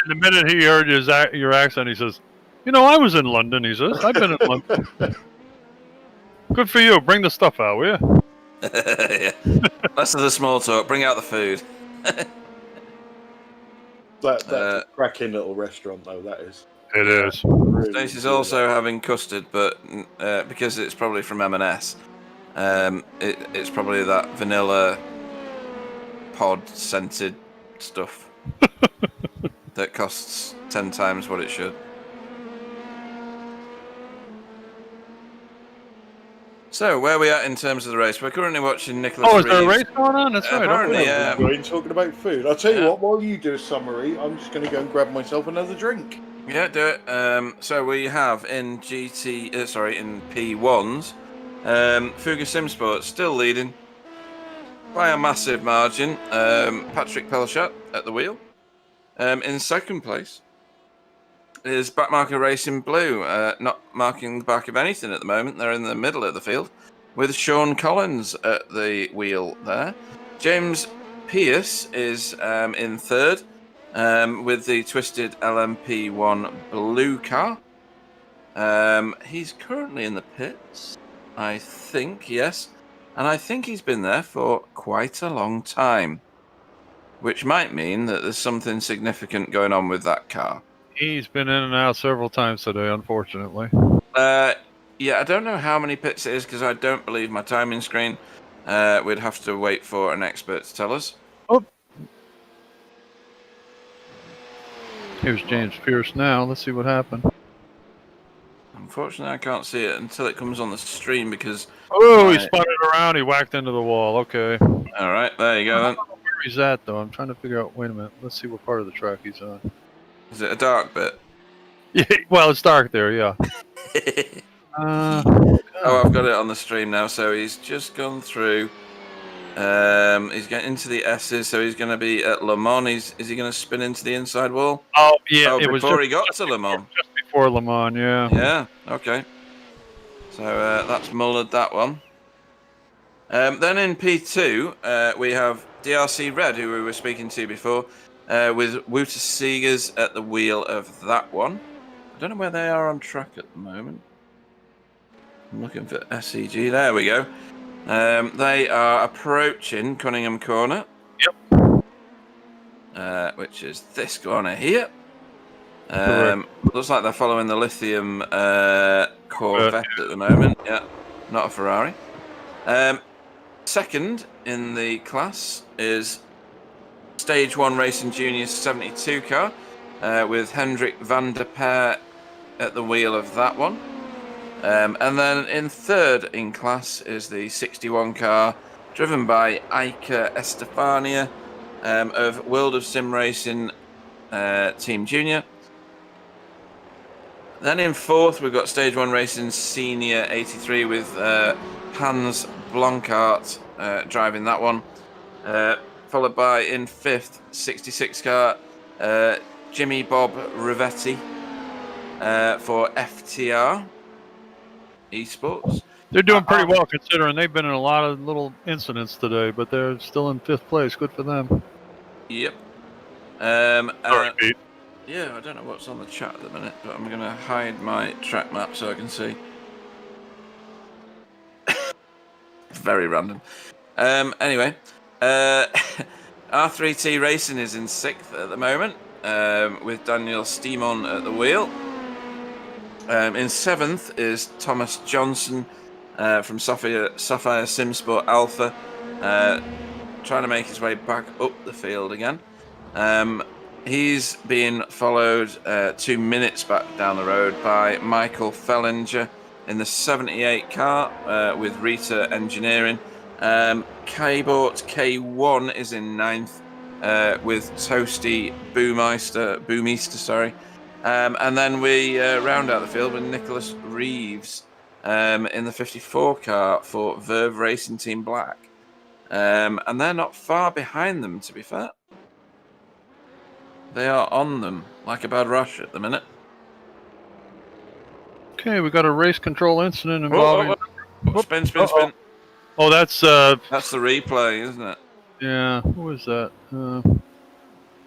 the minute he heard your accent, he says, "I was in London," he says. "I've been in London." Good for you. Bring the stuff out, will you? Yeah. Less of the small talk. Bring out the food. That's a cracking little restaurant, though, that is. It is. Really Stacey's good. also having custard, but because it's probably from M&S, it's probably that vanilla pod scented stuff that costs 10 times what it should. So, where are we at in terms of the race? We're currently watching Nicholas Oh, is there a Reeves. race going on? That's right. Apparently, yeah. We're talking about food. I'll tell you what, while you do a summary, I'm just going to go and grab myself another drink. Yeah, do it. So we have in in P1s, Fuga Simsport still leading by a massive margin. Patrick Pelchat at the wheel. In second place is Backmarker Racing Blue, not marking the back of anything at the moment. They're in the middle of the field with Sean Collins at the wheel there. James Pierce is in third with the twisted LMP1 blue car. He's currently in the pits, I think, yes. And I think he's been there for quite a long time, which might mean that there's something significant going on with that car. He's been in and out several times today, unfortunately. Yeah, I don't know how many pits it is because I don't believe my timing screen. We'd have to wait for an expert to tell us. Oh. Here's James Pierce now. Let's see what happened. Unfortunately, I can't see it until it comes on the stream because... Oh, he spun it around. He whacked into the wall. Okay. All right, there you go then. Where he's at, though. I'm trying to figure out... Wait a minute. Let's see what part of the track he's on. Is it a dark bit? Yeah, well, it's dark there, yeah. Oh, I've got it on the stream now. So he's just gone through He's getting into the S's, so he's going to be at Le Mans. Is he going to spin into the inside wall? Oh yeah, Oh, it was before just, he got to Le Mans. just before Le Mans. Yeah. Yeah. Okay. So that's mullered that one. Then in P2, we have DRC Red, who we were speaking to before, with Wouter Seegers at the wheel of that one. I don't know where they are on track at the moment. I'm looking for SEG. There we go. They are approaching Cunningham Corner. Yep. Which is this corner here. Looks like they're following the Lithium Corvette at the moment. Yeah, not a Ferrari. Second in the class is Stage 1 Racing Juniors 72 car with Hendrik van der Peer at the wheel of that one. And then in third in class is the 61 car driven by Iker Estefania of World of Sim Racing Team Junior. Then in fourth, we've got Stage 1 Racing Senior 83 with Hans Blancart driving that one. Followed by in fifth, 66 car, Jimmy Bob Rivetti for FTR Esports. They're doing pretty well considering they've been in a lot of little incidents today, but they're still in fifth place. Good for them. Yep. Sorry, Pete. Yeah, I don't know what's on the chat at the minute, but I'm going to hide my track map so I can see. Very random. Anyway, R3T Racing is in sixth at the moment, with Daniel Stimon at the wheel. In seventh is Thomas Johnson from Sapphire Simsport Alpha, trying to make his way back up the field again. He's being followed 2 minutes back down the road by Michael Fellinger in the 78 car with Rita Engineering. K-Bort K1 is in ninth with Toasty Boomeister, and then we round out the field with Nicholas Reeves in the 54 car for Verve Racing Team Black. And they're not far behind them, to be fair. They are on them like a bad rush at the minute. Okay, we got a race control incident involving. Spin. Oh, that's the replay, isn't it? Yeah. Who is that?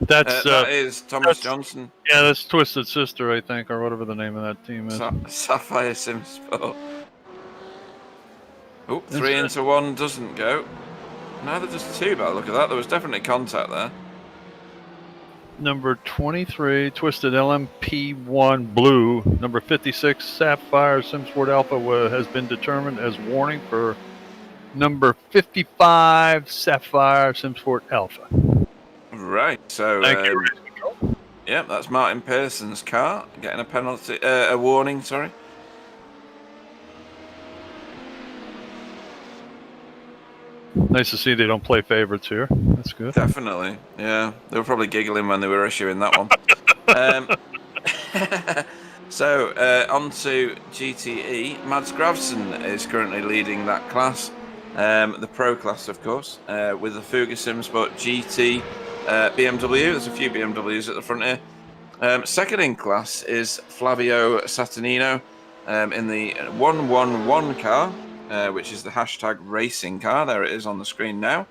That is Thomas Johnson. Yeah, that's Twisted Sister, I think, or whatever the name of that team is. Sapphire Simsport. Oh, 3 into 1 doesn't go. Neither does 2, but look at that. There was definitely contact there. Number 23, Twisted LMP1 Blue. Number 56, Sapphire Simsport Alpha has been determined as warning for number 55, Sapphire Simsport Alpha. Right, so thank you. Yeah, that's Martin Pearson's car getting a penalty, a warning. Sorry. Nice to see they don't play favorites here. That's good. Definitely, yeah. They were probably giggling when they were issuing that one. So on to GTE. Mads Gravson is currently leading that class, the pro class, of course, with the Fuga Simsport GT BMW. There's a few BMWs at the front here. Second in class is Flavio Saturnino in the 111 car, which is the hashtag racing car. There it is on the screen now.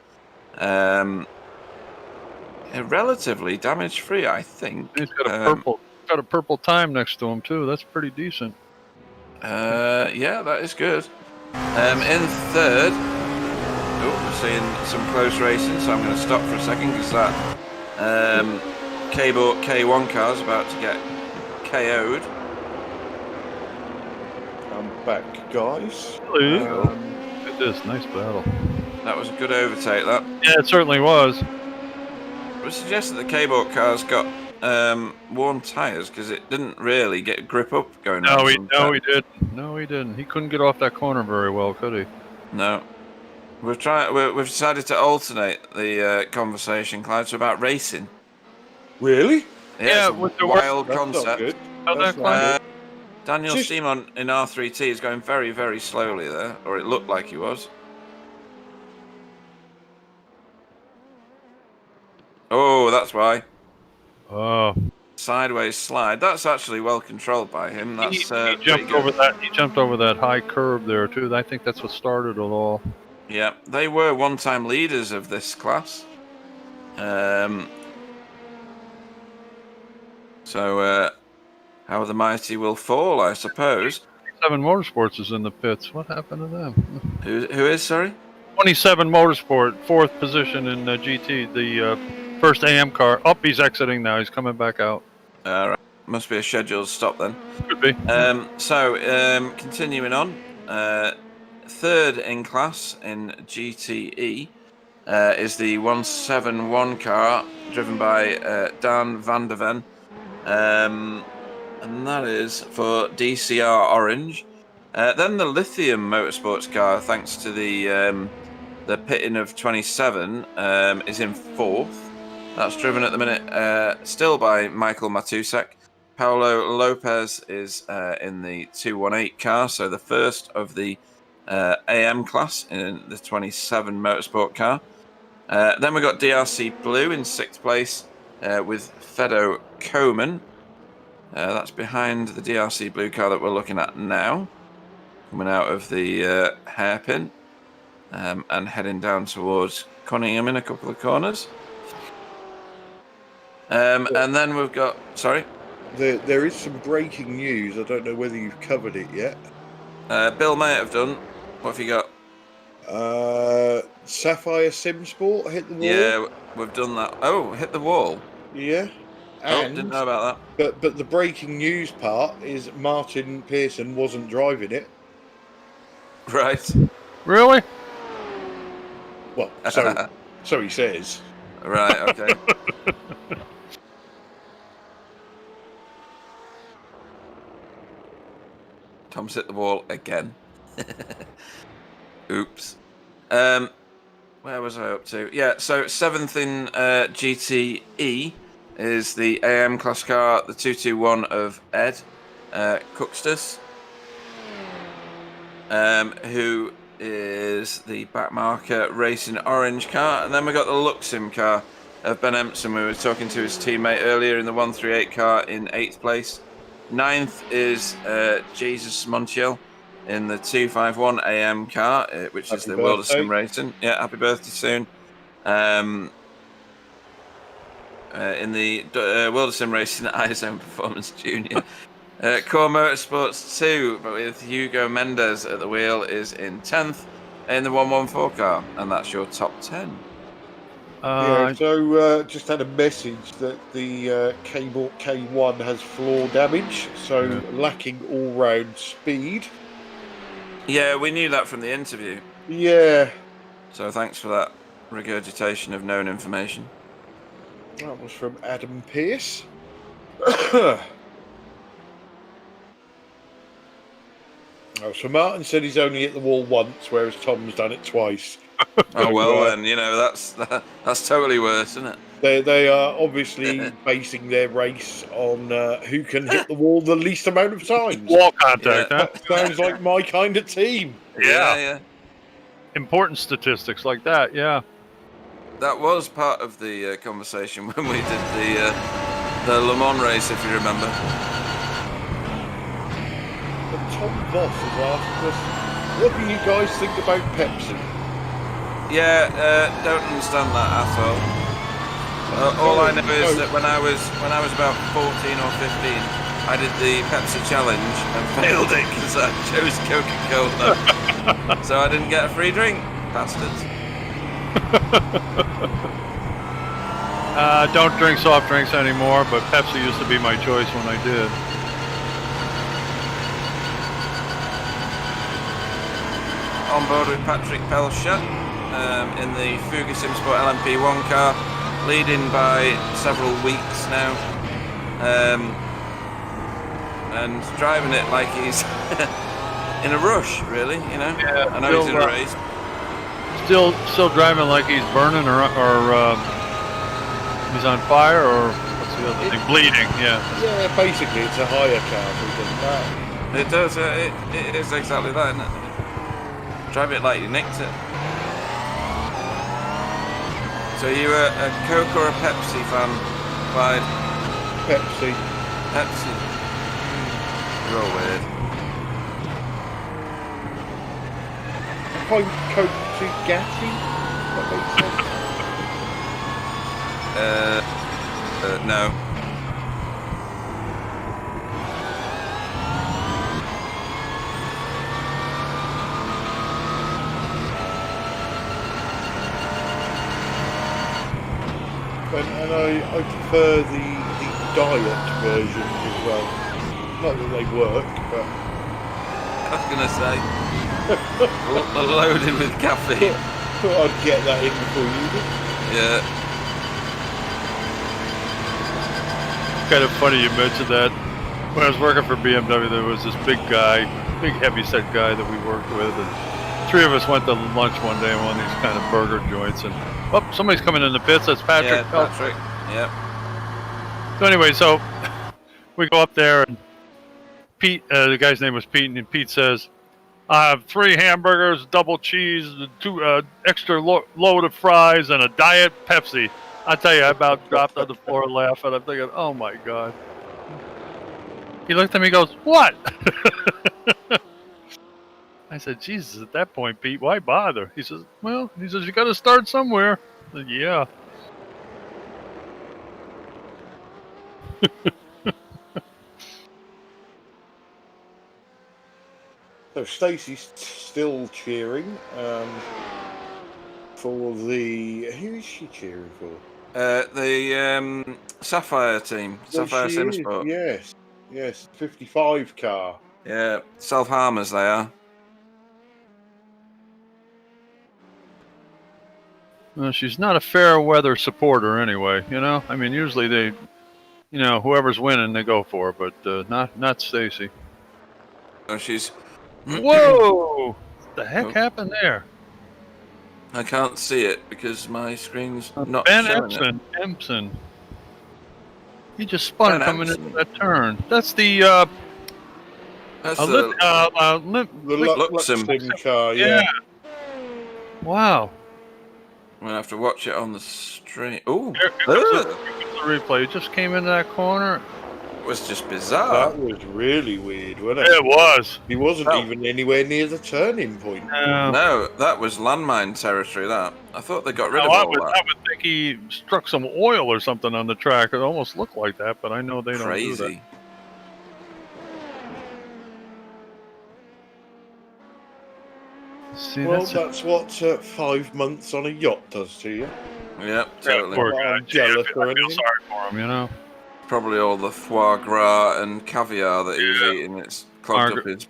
Relatively damage-free, I think. He's got a purple time next to him too. That's pretty decent. Yeah, that is good. In third, we're seeing some close racing, so I'm going to stop for a second because that K-Bort K1 car is about to get KO'd. I'm back, guys. Look at this, nice battle. That was a good overtake, that. Yeah, it certainly was. I would suggest that the K-Bort car's got worn tyres because it didn't really get grip up going on. No, he didn't. He couldn't get off that corner very well, could he? No. We've decided to alternate the conversation, Clyde, to about racing. Really? Yeah, it's a wild concept. Daniel Just- Stimon in R3T is going very, very slowly there, or it looked like he was. Oh, that's why. Oh. Sideways slide. That's actually well controlled by him. That's He pretty jumped good. over that. He jumped over that high curve there too. I think that's what started it all. Yeah, they were one-time leaders of this class. So how the mighty will fall, I suppose. 27 Motorsports is in the pits. What happened to them? Who is, sorry? 27 Motorsport, 4th position in GT, the first AM car. Up, he's exiting now. He's coming back out. All right. Must be a scheduled stop then. Could be. Continuing on. Third in class in GTE is the 171 car driven by Dan van der Ven. And that is for DCR Orange. Then the Lithium Motorsports car, thanks to the pitting of 27, is in 4th. That's driven at the minute still by Michael Matusek. Paulo Lopez is in the 218 car, so the first of the AM class in the 27 Motorsport car. Then we've got DRC Blue in 6th place with Fedo Coman. That's behind the DRC Blue car that we're looking at now, coming out of the hairpin and heading down towards Cunningham in a couple of corners. And then we've got, sorry? There is some breaking news. I don't know whether you've covered it yet. Bill may have done. What have you got? Sapphire Simsport hit the wall. Yeah, we've done that. Oh, hit the wall. Yeah. And, didn't know about that. But the breaking news part is Martin Pearson wasn't driving it. Right. Really? Well, so he says. Right, okay. Tom's hit the wall again. Oops. Where was I up to? Yeah, so 7th in GTE is the AM class car, the 221 of Ed Cookstus, who is the backmarker racing orange car. And then we got the Luxim car of Ben Empson. We were talking to his teammate earlier in the 138 car in 8th place. 9th is Jesus Montiel in the 251 AM car, which is the World of Sim Racing. Yeah, happy birthday soon. In the World of Sim Racing iZone Performance Junior. Core Motorsports 2, but with Hugo Mendes at the wheel, is in 10th in the 114 car, and that's your top 10. So just had a message that the Cable K1 has floor damage, so lacking all-round speed. Yeah, we knew that from the interview. Yeah. So thanks for that regurgitation of known information. That was from Adam Pearce. So Martin said he's only hit the wall once, whereas Tom's done it twice. Oh well, then that's totally worse, isn't it? They are obviously basing their race on who can hit the wall the least amount of times. Wall contact, huh? That sounds like my kind of team. Yeah. Important statistics like that, yeah. That was part of the conversation when we did the Le Mans race, if you remember. But Tom Voss has asked us, what do you guys think about Pepsi? Yeah, don't understand that at all. All I know is that when I was about 14 or 15, I did the Pepsi challenge and failed it because I chose Coca-Cola. So I didn't get a free drink, bastards. Don't drink soft drinks anymore, but Pepsi used to be my choice when I did. On board with Patrick Pelcher in the Fuga Simsport LMP1 car, leading by several weeks now, and driving it like he's in a rush, really. You know, yeah, I know he's in a race. Still driving like he's burning or he's on fire, or what's the other thing? Bleeding, yeah. Yeah, basically it's a hire car. It does. It is exactly that, isn't it? Drive it like you nicked it. So you a Coke or a Pepsi fan, Clyde? Pepsi. Pepsi. You're all weird. I find Coke too gassy. That makes sense. No. And I prefer the diet version as well. Not that they work, but I was gonna say loaded with caffeine. thought I'd get that in before you did. Yeah. Kind of funny you mentioned that. When I was working for BMW, there was this big guy, big heavy-set guy that we worked with, and three of us went to lunch one day in one of these kind of burger joints, and somebody's coming in the pits. That's Patrick. Yeah, Patrick. Yep. So anyway, so we go up there, and Pete, the guy's name was Pete, and Pete says, "I have 3 hamburgers, double cheese, 2 extra load of fries, and a diet Pepsi." I tell you, I about dropped on the floor laughing. I'm thinking, "Oh my god!" He looked at me, and goes, "What?" I said, "Jesus, at that point, Pete, why bother?" He says, "Well," he says, "you got to start somewhere." I said, "Yeah." So Stacey's still cheering for the. Who is she cheering for? The Sapphire team, Sapphire Simsport. Yes, 55 car. Yeah, self-harmers they are. Well, she's not a fair weather supporter anyway, you know? I mean, usually they, whoever's winning, they go for it, but not Stacy. Oh, she's... Whoa! What the heck happened there? I can't see it because my screen's not Ben showing it. Empson. He just spun Ben coming Empson. into that turn. That's the Luxem car, yeah. Wow. I'm gonna have to watch it on the stream. Ooh, Here comes the replay. It just came into that corner. It was just bizarre. That was really weird, wasn't it? It was. He wasn't even anywhere near the turning point. No, that was landmine territory. That I thought they got rid of all that. I would think he struck some oil or something on the track. It almost looked like that, but I know they don't do that. Crazy. See, Well, that's what 5 months on a yacht does to you. Yep, totally. Poor Well, guy. I'm jealous I or feel anything. sorry for him, you know. Probably all the foie gras and caviar that he was eating. It's clogged up his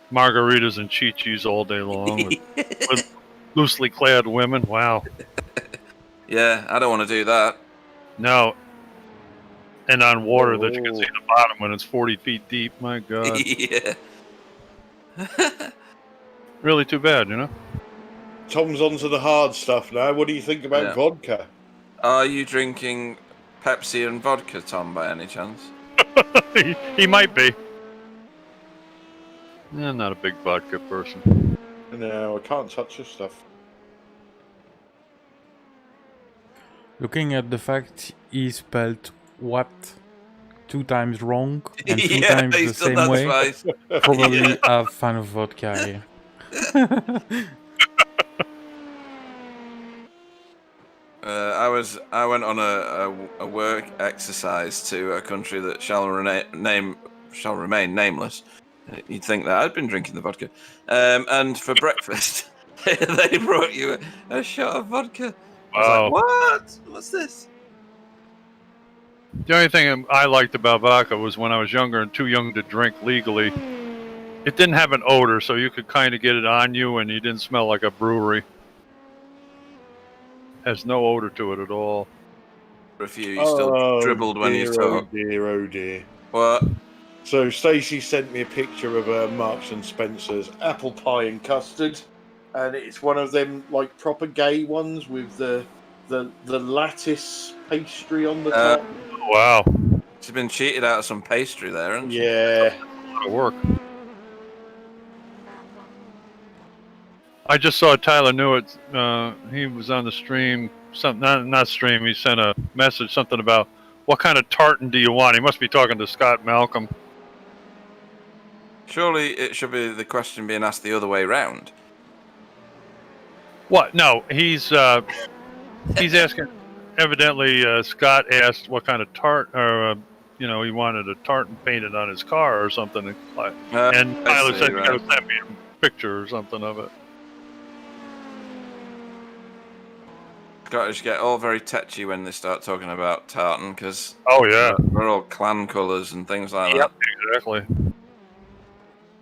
margaritas and chi-chis all day long with loosely clad women. Wow. Yeah, I don't want to do that. No. And on water that you can see the bottom when it's 40 feet deep. My God. Yeah. Really too bad, you know? Tom's onto the hard stuff now. What do you think about vodka? Are you drinking Pepsi and vodka, Tom, by any chance? he might be. I'm not a big vodka person. No, I can't touch this stuff. Looking at the fact he spelled what 2 times wrong and 2 Yeah, times he's the done same that way, twice. probably a fan of vodka here. I went on a work exercise to a country that shall remain nameless. You'd think that I'd been drinking the vodka, and for breakfast they brought you a shot of vodka. I was like, what? What's this? The only thing I liked about vodka was when I was younger and too young to drink legally, it didn't have an odor, so you could kind of get it on you and you didn't smell like a brewery. Has no odor to it at all. For a few, you still dribbled when you talk. Oh dear. What? So Stacey sent me a picture of Marks and Spencer's apple pie and custard, and it's one of them like proper gay ones with the lattice pastry on the top. Wow. She's been cheated out of some pastry there, hasn't she? Yeah. A lot of work. I just saw Tyler Newitt. He was on the stream not stream. He sent a message, something about what kind of tartan do you want? He must be talking to Scott Malcolm. Surely it should be the question being asked the other way round. What? No, he's asking. Evidently, Scott asked what kind of tartan, or he wanted a tartan painted on his car or something. And Tyler said, "You got to send me a picture or something of it." Scottish get all very tetchy when they start talking about tartan because we're all clan colours and things like that. Exactly.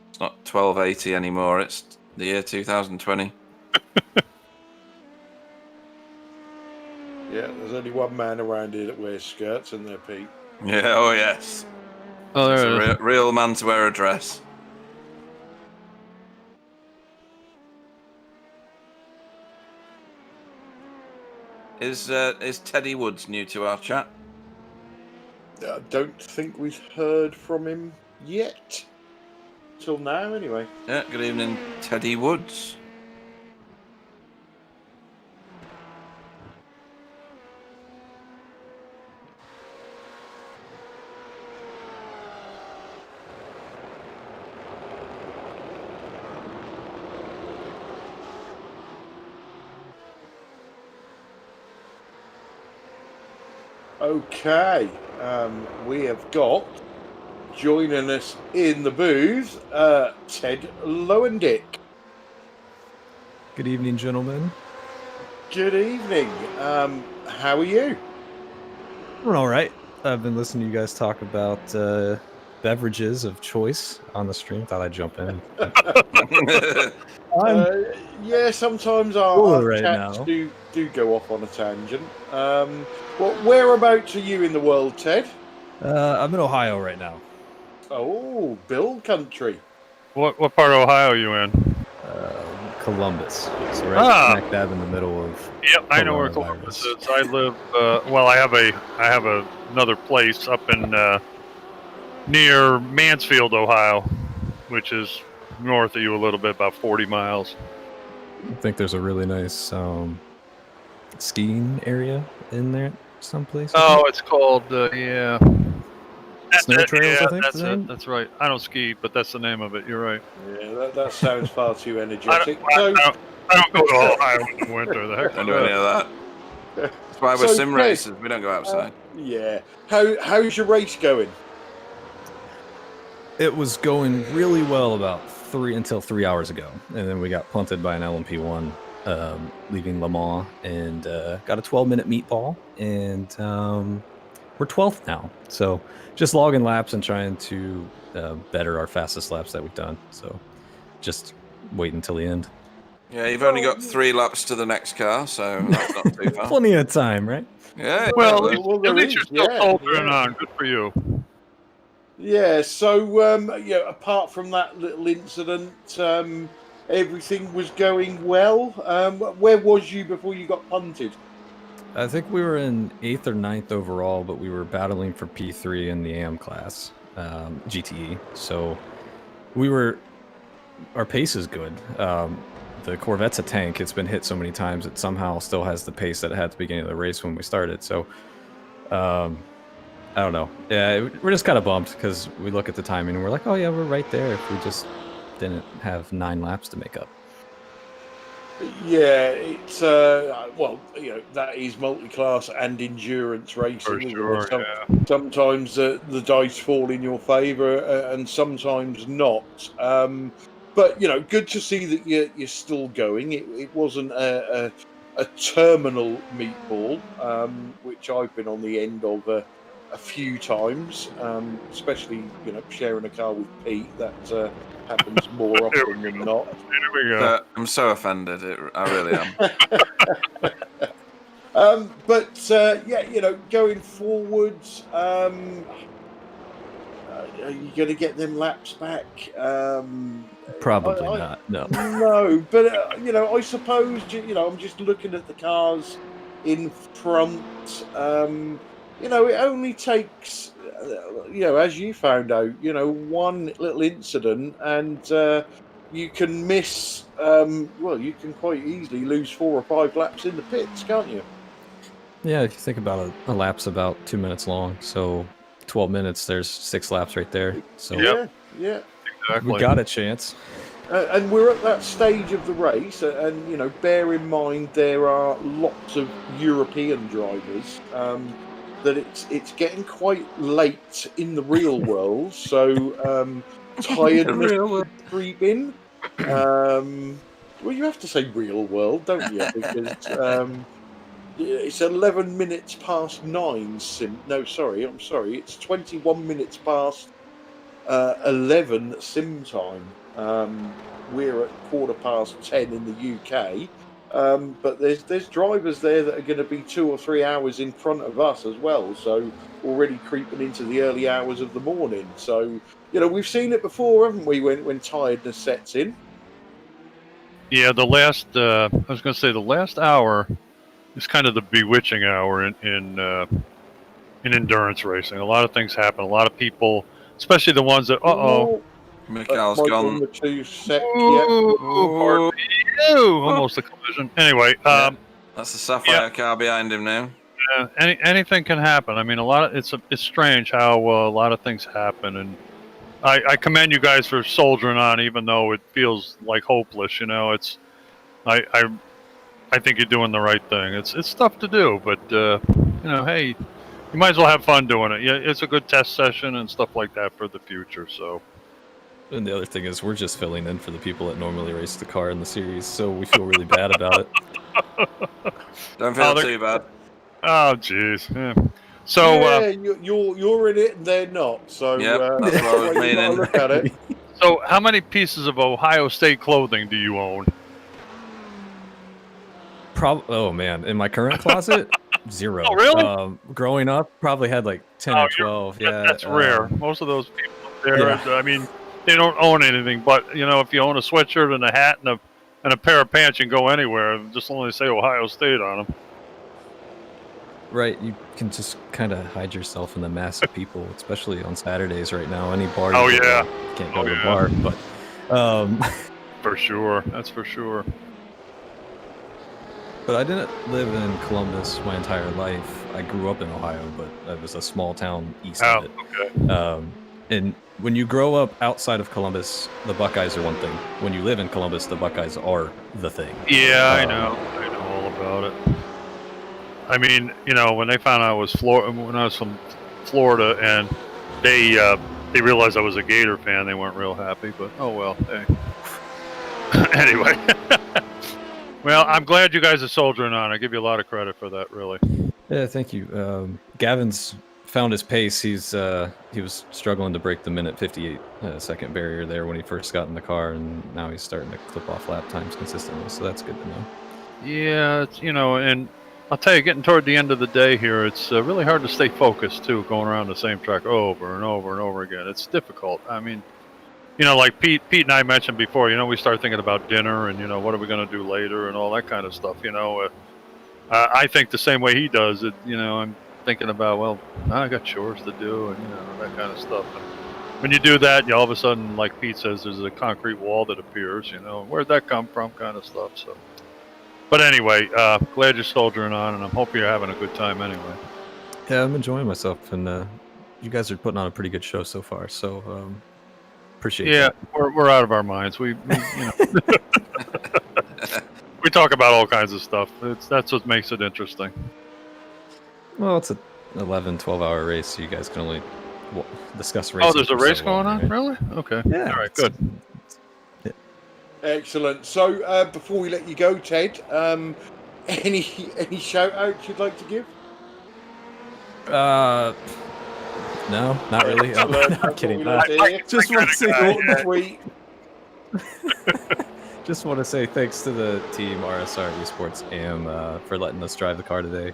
It's not 1280 anymore. It's the year 2020. Yeah, there's only one man around here that wears skirts, and they're Pete. Yeah. Oh yes. Oh, It's there it is. a real man to wear a dress. Is Teddy Woods new to our chat? I don't think we've heard from him yet. Till now, anyway. Yeah. Good evening, Teddy Woods. Okay, we have got joining us in the booth, Ted Lowendick. Good evening, gentlemen. Good evening. How are you? Doing all right. I've been listening to you guys talk about beverages of choice on the stream. Thought I'd jump in. Yeah, sometimes our right chats now. do go off on a tangent. Well, whereabouts are you in the world, Ted? I'm in Ohio right now. Oh, Bill country. What part of Ohio are you in? Columbus. So right smack dab in the middle of. Yep, I know where Columbus is. I live. I have another place up in near Mansfield, Ohio, which is north of you a little bit, about 40 miles. I think there's a really nice skiing area in there someplace. Oh, it's called Snow Trails, I think. That's it. That's right. I don't ski, but that's the name of it. You're right. Yeah, that sounds far too energetic. I don't go to Ohio in the winter. The heck Don't do any of that. That's why we're sim racers. We don't go outside. Yeah. How's your race going? It was going really well until 3 hours ago, and then we got punted by an LMP1 leaving Le Mans, and got a 12-minute meatball, and we're 12th now. So just logging laps and trying to better our fastest laps that we've done. So just wait until the end. Yeah, you've only got 3 laps to the next car, so that's not too far. Plenty of time, right? Yeah. Well, at least you're still soldiering on. Good for you. Yeah, so apart from that little incident, everything was going well. Where was you before you got punted? I think we were in 8th or 9th overall, but we were battling for P3 in the AM class, GTE. So our pace is good. The Corvette's a tank. It's been hit so many times it somehow still has the pace that it had at the beginning of the race when we started. So, I don't know. Yeah, we're just kind of bummed because we look at the timing and we're like, oh yeah, we're right there if we just didn't have 9 laps to make up. Yeah, it's that is multi-class and endurance racing. For sure, Sometimes the dice fall in your favour, and sometimes not. But good to see that you're still going. It wasn't a terminal meatball, which I've been on the end of a few times, especially sharing a car with Pete. That happens more often than not. Here we go. I'm so offended. I really am. Going forwards, are you going to get them laps back? Probably not. No. No, but I suppose I'm just looking at the cars in front. It only takes, as you found out, one little incident, and you can miss. You can quite easily lose 4 or 5 laps in the pits, can't you? Yeah, if you think about a lap's about 2 minutes long, so 12 minutes, there's 6 laps right there. So Yeah. Exactly. we got a chance. And we're at that stage of the race, and bear in mind there are lots of European drivers. That it's getting quite late in the real world, so tiredness could creep in. Well, you have to say real world, don't you? Because it's 11 minutes past 9. No, sorry, I'm sorry. It's 21 minutes past 11 sim time. We're at 10:15 in the UK. But there's drivers there that are going to be 2 or 3 hours in front of us as well. So already creeping into the early hours of the morning. So we've seen it before, haven't we? When tiredness sets in. Yeah, the last I was going to say the last hour is kind of the bewitching hour in endurance racing. A lot of things happen. A lot of people, especially the ones that Mikhail's gone. Pardon me. Almost a collision. Anyway, that's the Sapphire car behind him now. Anything can happen. I mean, it's strange how a lot of things happen, and I commend you guys for soldiering on, even though it feels like hopeless. It's I think you're doing the right thing. It's tough to do, but hey, you might as well have fun doing it. Yeah, it's a good test session and stuff like that for the future. So. And the other thing is, we're just filling in for the people that normally race the car in the series, so we feel really bad about it. Don't feel too bad. Oh, jeez. Yeah. So you're in it and they're not. So that's what I was meaning. Look at it. So, how many pieces of Ohio State clothing do you own? Oh man, in my current closet, 0. Oh, really? Growing up, probably had like 10 or 12. Yeah, that's rare. Most of those people up there, I mean, they don't own anything. But if you own a sweatshirt and a hat and a pair of pants, you can go anywhere. Just only say Ohio State on them. Right, you can just kind of hide yourself in the mass of people, especially on Saturdays right now. Any bar, can't go to the bar, but for sure, that's for sure. But I didn't live in Columbus my entire life. I grew up in Ohio, but it was a small town east of it. Okay. And when you grow up outside of Columbus, the Buckeyes are one thing. When you live in Columbus, the Buckeyes are the thing. Yeah, I know all about it. I mean, when they found out when I was from Florida, and they realized I was a Gator fan, they weren't real happy. But oh well. Hey. Anyway. Well, I'm glad you guys are soldiering on. I give you a lot of credit for that, really. Yeah, thank you. Gavin's found his pace. He was struggling to break the minute 58 second barrier there when he first got in the car, and now he's starting to clip off lap times consistently. So that's good to know. Yeah, and I'll tell you, getting toward the end of the day here, it's really hard to stay focused too, going around the same track over and over and over again. It's difficult. I mean, like Pete and I mentioned before, we start thinking about dinner and, what are we going to do later and all that kind of stuff, I think the same way he does it, I'm thinking about, well, I got chores to do and, that kind of stuff. And when you do that, all of a sudden, like Pete says, there's a concrete wall that appears, where'd that come from kind of stuff. So, but anyway, glad you're soldiering on, and I hope you're having a good time anyway. Yeah, I'm enjoying myself, and you guys are putting on a pretty good show so far, so appreciate that. Yeah, we're out of our minds. We we talk about all kinds of stuff. That's what makes it interesting. Well, it's an 11, 12-hour race, so you guys can only discuss racing. Oh, there's a race going on? Right? Really? Okay. Yeah. All right, good. Excellent. So before we let you go, Ted, any shout outs you'd like to give? No, not really. I'm kidding. Just want to say thanks to the team RSR Esports AM for letting us drive the car today.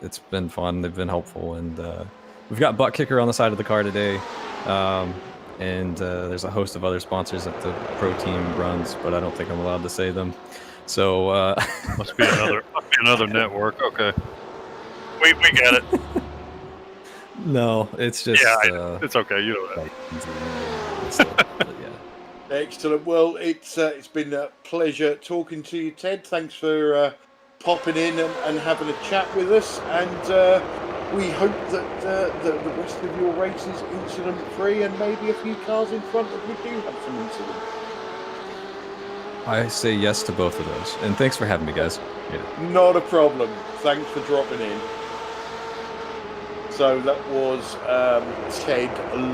It's been fun. They've been helpful, and we've got Butt Kicker on the side of the car today. And there's a host of other sponsors that the pro team runs, but I don't think I'm allowed to say them. So must be another network. Okay, we get it. No, it's just it's okay. You know that. Excellent. Well, it's been a pleasure talking to you, Ted. Thanks for popping in and having a chat with us. And we hope that the rest of your race is incident-free, and maybe a few cars in front of you do have some incidents. I say yes to both of those. And thanks for having me, guys. Yeah. Not a problem. Thanks for dropping in. So that was Ted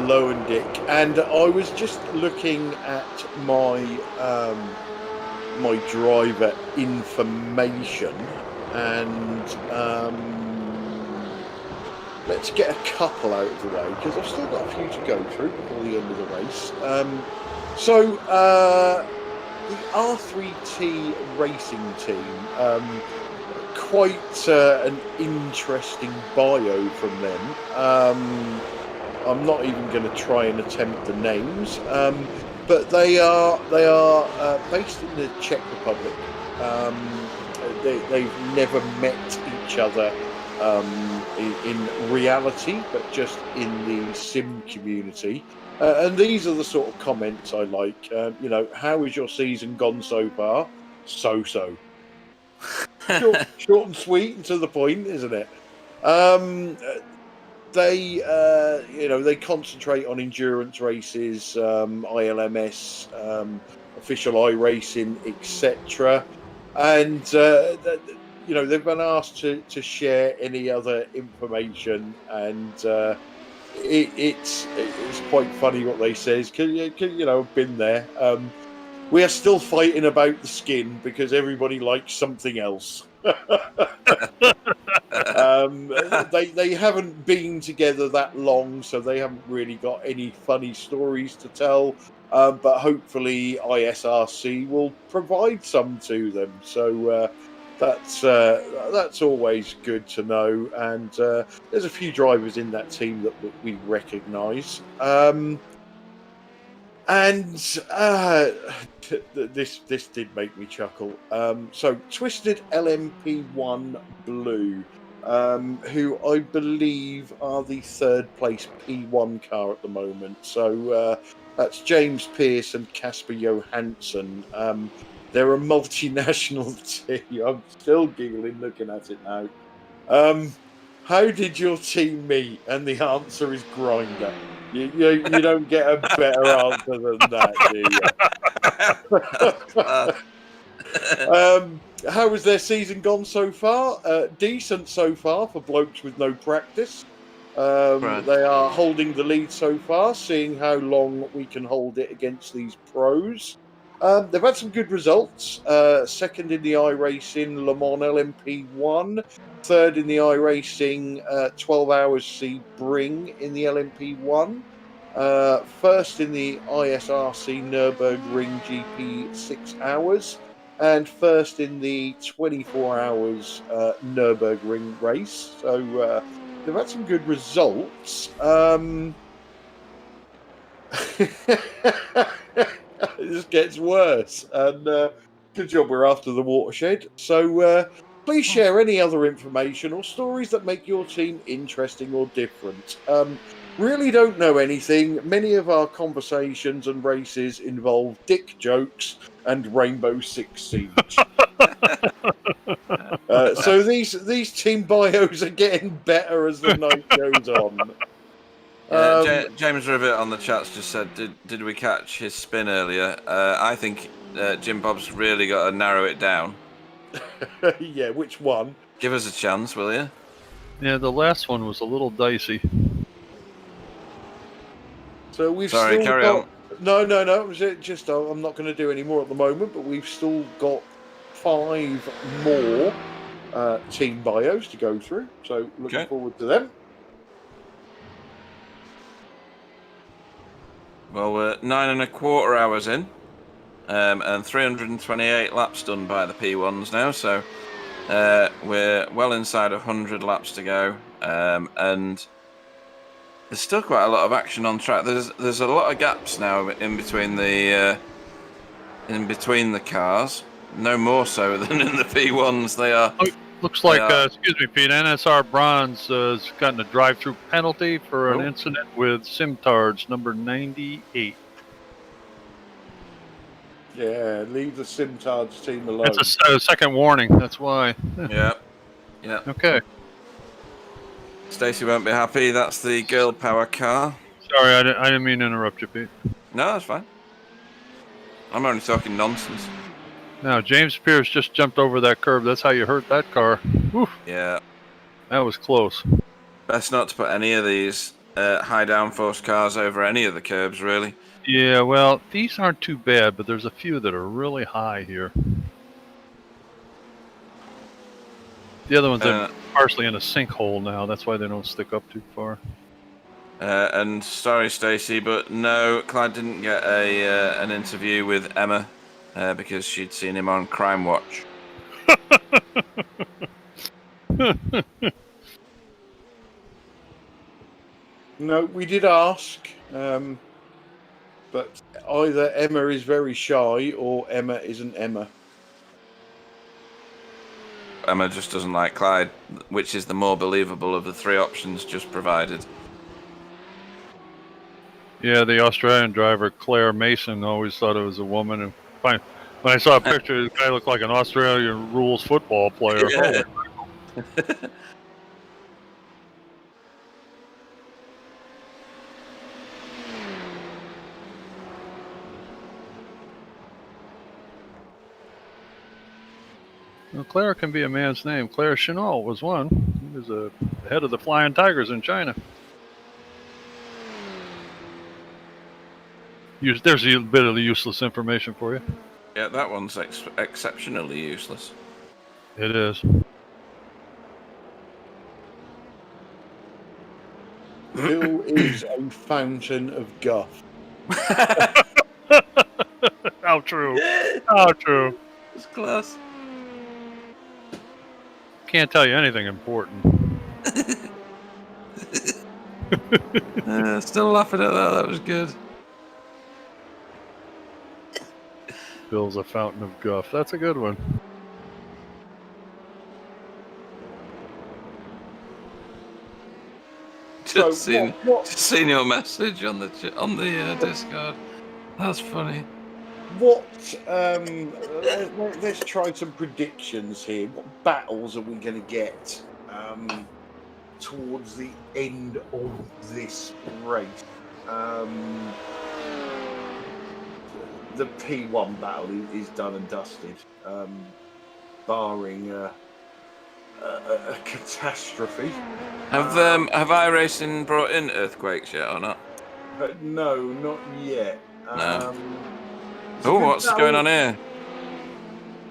Lowendick, and I was just looking at my my driver information, and let's get a couple out of the way because I've still got a few to go through before the end of the race. So the R3T racing team. Quite an interesting bio from them. I'm not even going to try and attempt the names, but they are based in the Czech Republic. They've never met each other in reality, but just in the sim community. And these are the sort of comments I like. How is your season gone so far? So. Short and sweet and to the point, isn't it? They concentrate on endurance races, ILMS, official iRacing, etc. And they've been asked to share any other information, and it's quite funny what they say. I've been there. We are still fighting about the skin because everybody likes something else. They haven't been together that long, so they haven't really got any funny stories to tell. But hopefully ISRC will provide some to them. So that's always good to know. And there's a few drivers in that team that we recognise. And this did make me chuckle. So Twisted LMP1 Blue, who I believe are the third place P1 car at the moment. So that's James Pearce and Casper Johansson. They're a multinational team. I'm still giggling looking at it now. How did your team meet? And the answer is Grinder. You don't get a better answer than that, do you? How has their season gone so far? Decent so far for blokes with no practice. Right. They are holding the lead so far, seeing how long we can hold it against these pros. They've had some good results. Second in the iRacing Le Mans LMP1. Third in the iRacing 12 Hours Sebring in the LMP1. First in the ISRC Nürburgring GP 6 hours. And first in the 24 hours Nürburgring race. So they've had some good results. It just gets worse. And good job we're after the watershed. So please share any other information or stories that make your team interesting or different. Really don't know anything. Many of our conversations and races involve dick jokes and Rainbow Six Siege. So these team bios are getting better as the night goes on. James Rivet on the chats just said, did we catch his spin earlier? I think Jim Bob's really got to narrow it down. Yeah, which one? Give us a chance, will you? Yeah, the last one was a little dicey. So we've Sorry, still carry got... on. No. Just I'm not going to do any more at the moment, but we've still got 5 more team bios to go through. So looking forward to them. Well, we're 9.25 hours in, and 328 laps done by the P1s now. So we're well inside 100 laps to go, and there's still quite a lot of action on track. There's a lot of gaps now in between the cars. No more so than in the P1s. They are. Looks like, excuse me, Pete, NSR Bronze has gotten a drive-through penalty for an incident with Simtards number 98. Yeah, leave the Simtards team alone. It's a second warning. That's why. Yeah. Yeah. Okay. Stacey won't be happy. That's the girl power car. Sorry, I didn't mean to interrupt you, Pete. No, that's fine. I'm only talking nonsense. Now, James Pierce just jumped over that curb. That's how you hurt that car. Whew. Yeah. That was close. Best not to put any of these high downforce cars over any of the curbs, really. Yeah, well, these aren't too bad, but there's a few that are really high here. The other ones are partially in a sinkhole now. That's why they don't stick up too far. And sorry, Stacey, but no, Clyde didn't get an interview with Emma because she'd seen him on Crime Watch. No, we did ask, but either Emma is very shy or Emma isn't Emma. Emma just doesn't like Clyde, which is the more believable of the three options just provided. Yeah, the Australian driver, Claire Mason, always thought it was a woman. And when I saw a picture, the guy looked like an Australian rules football player. Yeah. Well, Claire can be a man's name. Claire Chennault was one. He was the head of the Flying Tigers in China. There's a bit of the useless information for you. Yeah, that one's exceptionally useless. It is. Bill is a fountain of guff. How true. How true. It's close. Can't tell you anything important. Still laughing at that. That was good. Bill's a fountain of guff. That's a good one. Just seen your message on the Discord. That's funny. Let's try some predictions here. What battles are we going to get towards the end of this race? The P1 battle is done and dusted, barring a catastrophe. Have iRacing brought in earthquakes yet or not? No, not yet. No. Oh, what's going on here?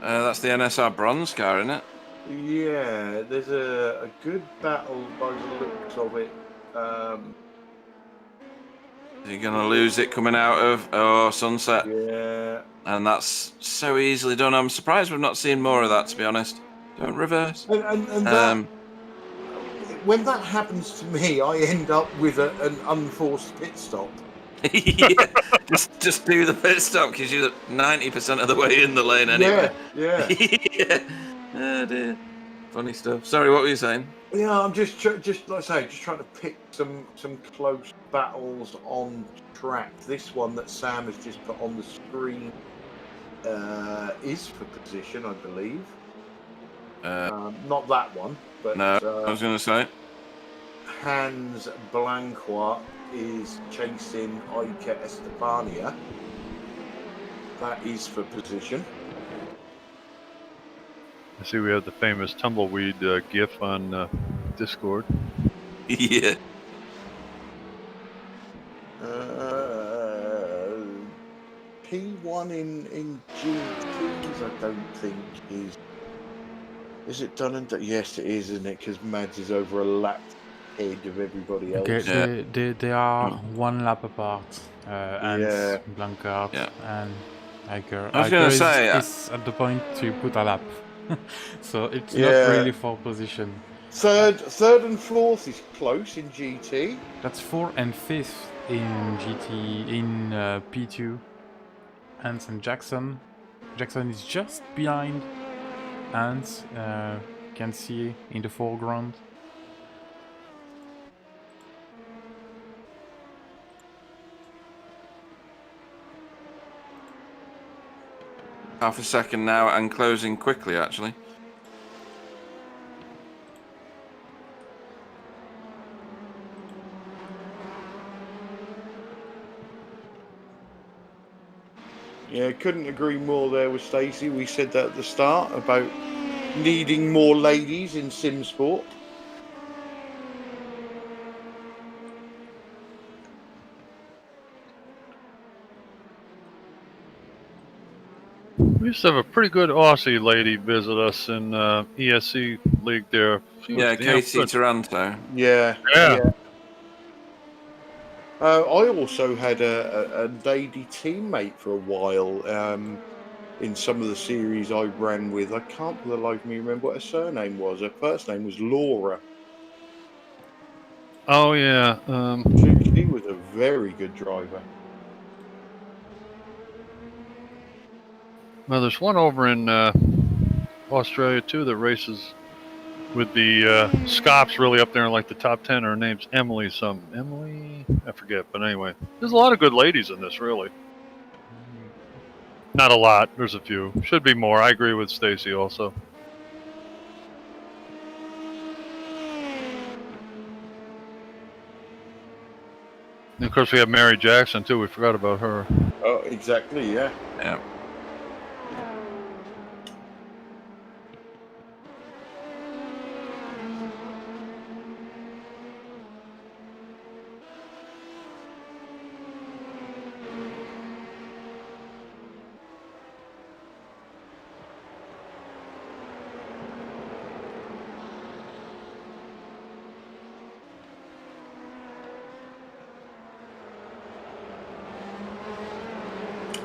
That's the NSR bronze car, isn't it? Yeah, there's a good battle by the looks of it. You're going to lose it coming out of Sunset. Yeah. And that's so easily done. I'm surprised we've not seen more of that, to be honest. Don't reverse. And that, when that happens to me, I end up with an unforced pit stop. Yeah, just do the pit stop because you're 90% of the way in the lane anyway. Yeah. Yeah. Oh dear. Funny stuff. Sorry, what were you saying? Yeah, I'm just like I say, just trying to pick some close battles on track. This one that Sam has just put on the screen is for position, I believe. Not that one, but no, I was going to say Hans Blancois is chasing Iker Estefania. That is for position. I see we have the famous tumbleweed GIF on Discord. Yeah. P1 in GTs, I don't think is. Is it done and done? Yes, it is, isn't it? Because Mads is over a lap ahead of everybody else. Okay, they are one lap apart. And Blancard and Iker. I was going to say is at the point to put a lap, so it's not really for position. Third and fourth is close in GT. That's 4th and 5th in GT in P2. Hans and Jackson. Jackson is just behind Hans. Can see in the foreground. half a second now and closing quickly, actually. Yeah, couldn't agree more there with Stacey. We said that at the start about needing more ladies in Simsport. We used to have a pretty good Aussie lady visit us in ESC League there. She was Yeah, damn Katie good. Taranto. Yeah. Yeah. I also had a lady teammate for a while in some of the series I ran with. I can't for the life of me remember what her surname was. Her first name was Laura. Oh yeah. She was a very good driver. Well, there's one over in Australia too that races with the Scops really up there in like the top 10. Her name's Emily. Emily, I forget, but anyway, there's a lot of good ladies in this, really. Not a lot. There's a few. Should be more. I agree with Stacy also. And of course, we have Mary Jackson too. We forgot about her. Oh, exactly. Yeah. Yeah.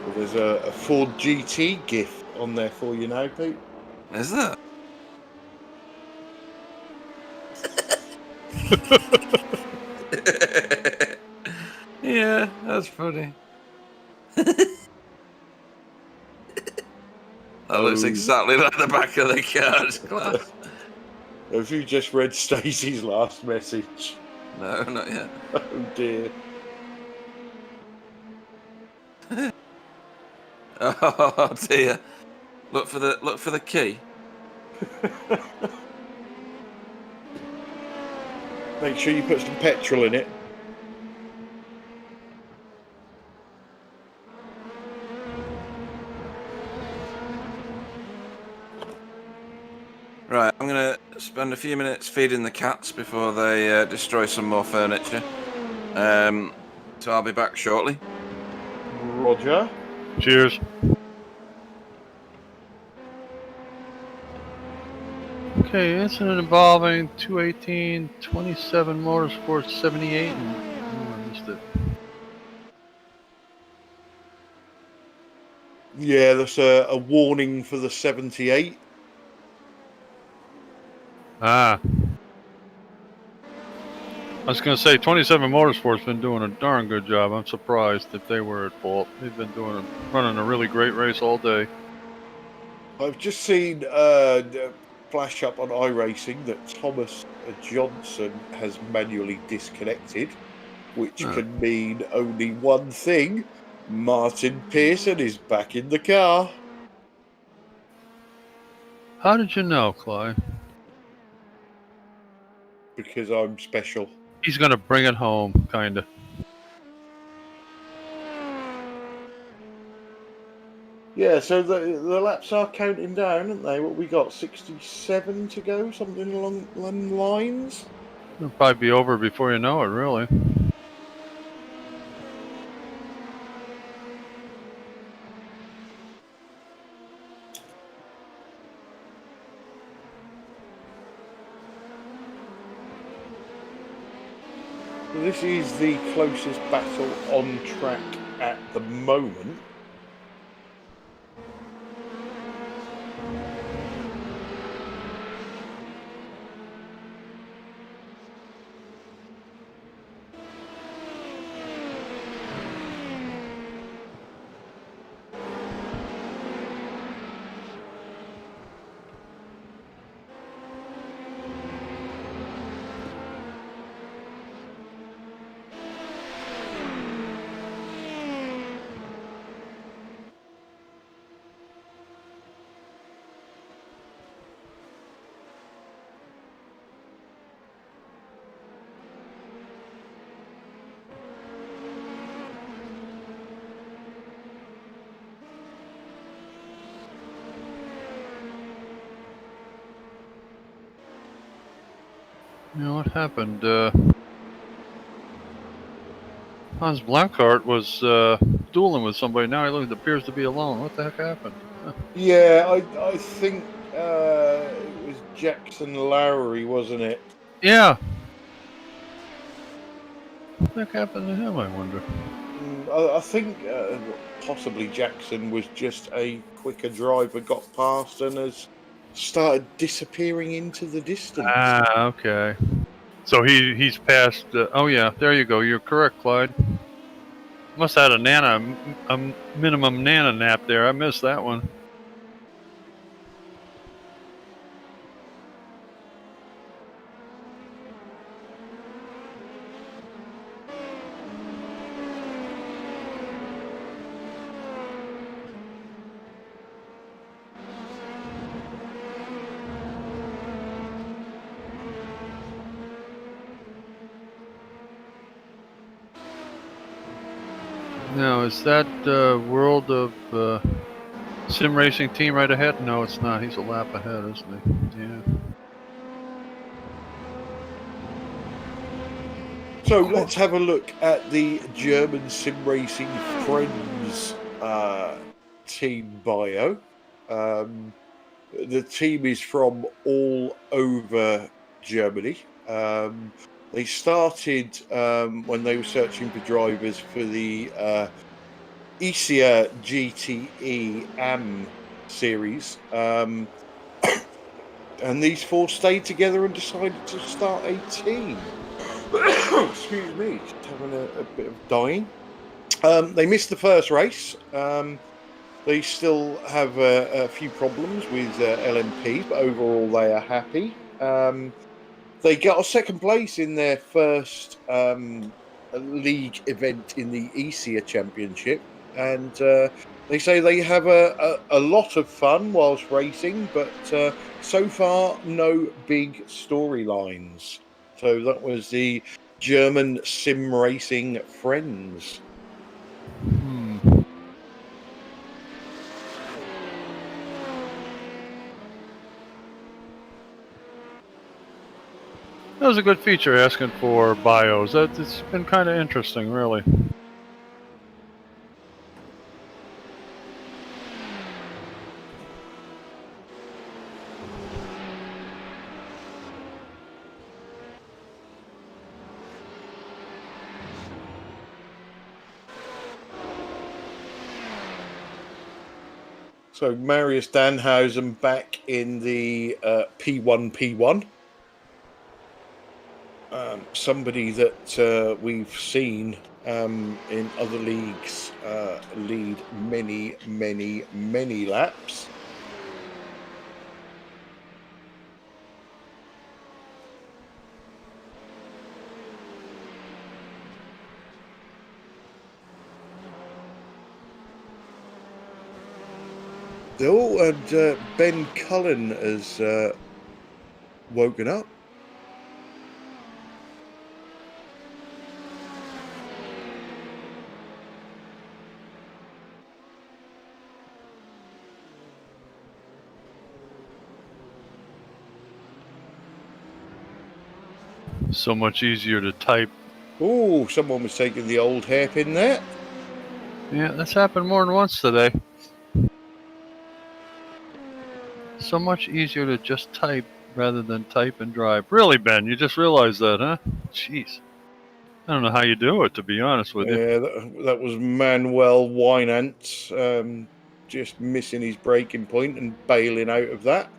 Well, there's a Ford GT GIF on there for you now, Pete. Is there? Yeah, that's funny. That looks exactly like the back of the card. Class. Have you just read Stacey's last message? No, not yet. Oh dear. Oh dear. Look for the key. Make sure you put some petrol in it. Right, I'm going to spend a few minutes feeding the cats before they destroy some more furniture. So I'll be back shortly. Roger. Cheers. Okay, incident involving 218, 27 Motorsports 78. I missed it. Yeah, that's a warning for the 78. Ah. I was going to say, 27 Motorsports been doing a darn good job. I'm surprised if they were at fault. They've been running a really great race all day. I've just seen flash up on iRacing that Thomas Johnson has manually disconnected, which can mean only one thing. Martin Pearson is back in the car. How did you know, Cly? Because I'm special. He's going to bring it home, kind of. Yeah, so the laps are counting down, aren't they? What we got, 67 to go, something along them lines? It'll probably be over before you know it, really. This is the closest battle on track at the moment. know what happened? Hans Blancart was dueling with somebody. Now he appears to be alone. What the heck happened? Yeah, I think it was Jackson Lowry, wasn't it? Yeah. What the heck happened to him, I wonder? I think possibly Jackson was just a quicker driver, got past and has started disappearing into the distance. Ah, okay. So he's passed. Oh yeah, there you go. You're correct, Clyde. Must have had a minimum nana nap there. I missed that one. Now, is that World of Sim Racing team right ahead? No, it's not. He's a lap ahead, isn't he? Yeah. So let's have a look at the German Sim Racing Friends team bio. The team is from all over Germany. They started when they were searching for drivers for the ISIA GTE AM series. And these four stayed together and decided to start a team. Excuse me, just having a bit of dying. They missed the first race. They still have a few problems with LMP, but overall they are happy. They got a second place in their first league event in the ESIA Championship, and they say they have a lot of fun whilst racing, but so far no big storylines. So that was the German Sim Racing Friends. That was a good feature, asking for bios. It's been kind of interesting, really. So Marius Danhausen back in the P1. Somebody that we've seen in other leagues lead many laps. Oh, and Ben Cullen has woken up. So much easier to type. Oh, someone was taking the old hairpin there. Yeah, that's happened more than once today. So much easier to just type rather than type and drive. Really, Ben? You just realized that, huh? Jeez. I don't know how you do it, to be honest with you. Yeah, that was Manuel Wynant just missing his braking point and bailing out of that.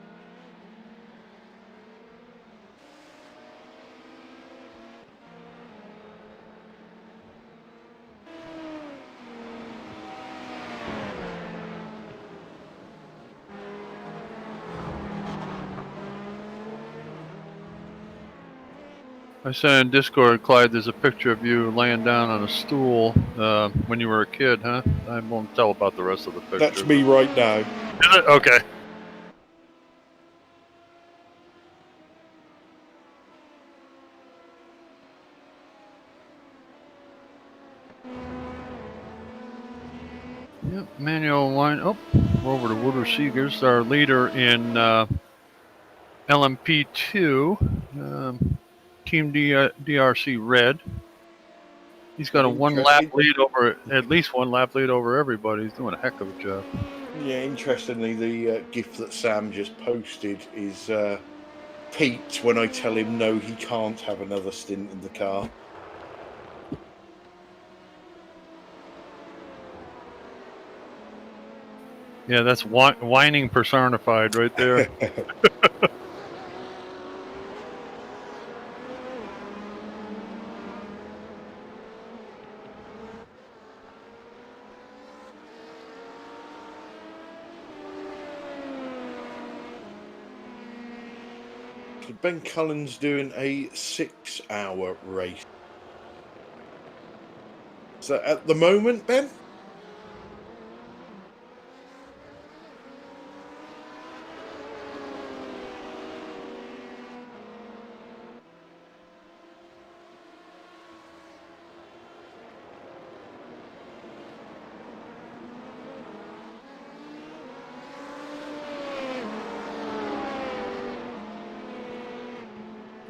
I said in Discord, Clyde, there's a picture of you laying down on a stool when you were a kid, huh? I won't tell about the rest of the picture. That's me right now. Is it? Okay. Yep, Manuel line. Oh, we're over to Wooder Seegers, our leader in LMP2. Team DRC Red. He's got a at least one lap lead over everybody. He's doing a heck of a job. Yeah, interestingly, the GIF that Sam just posted is Pete when I tell him no, he can't have another stint in the car. Yeah, that's whining personified right there. So Ben Cullen's doing a 6-hour race. So at the moment, Ben?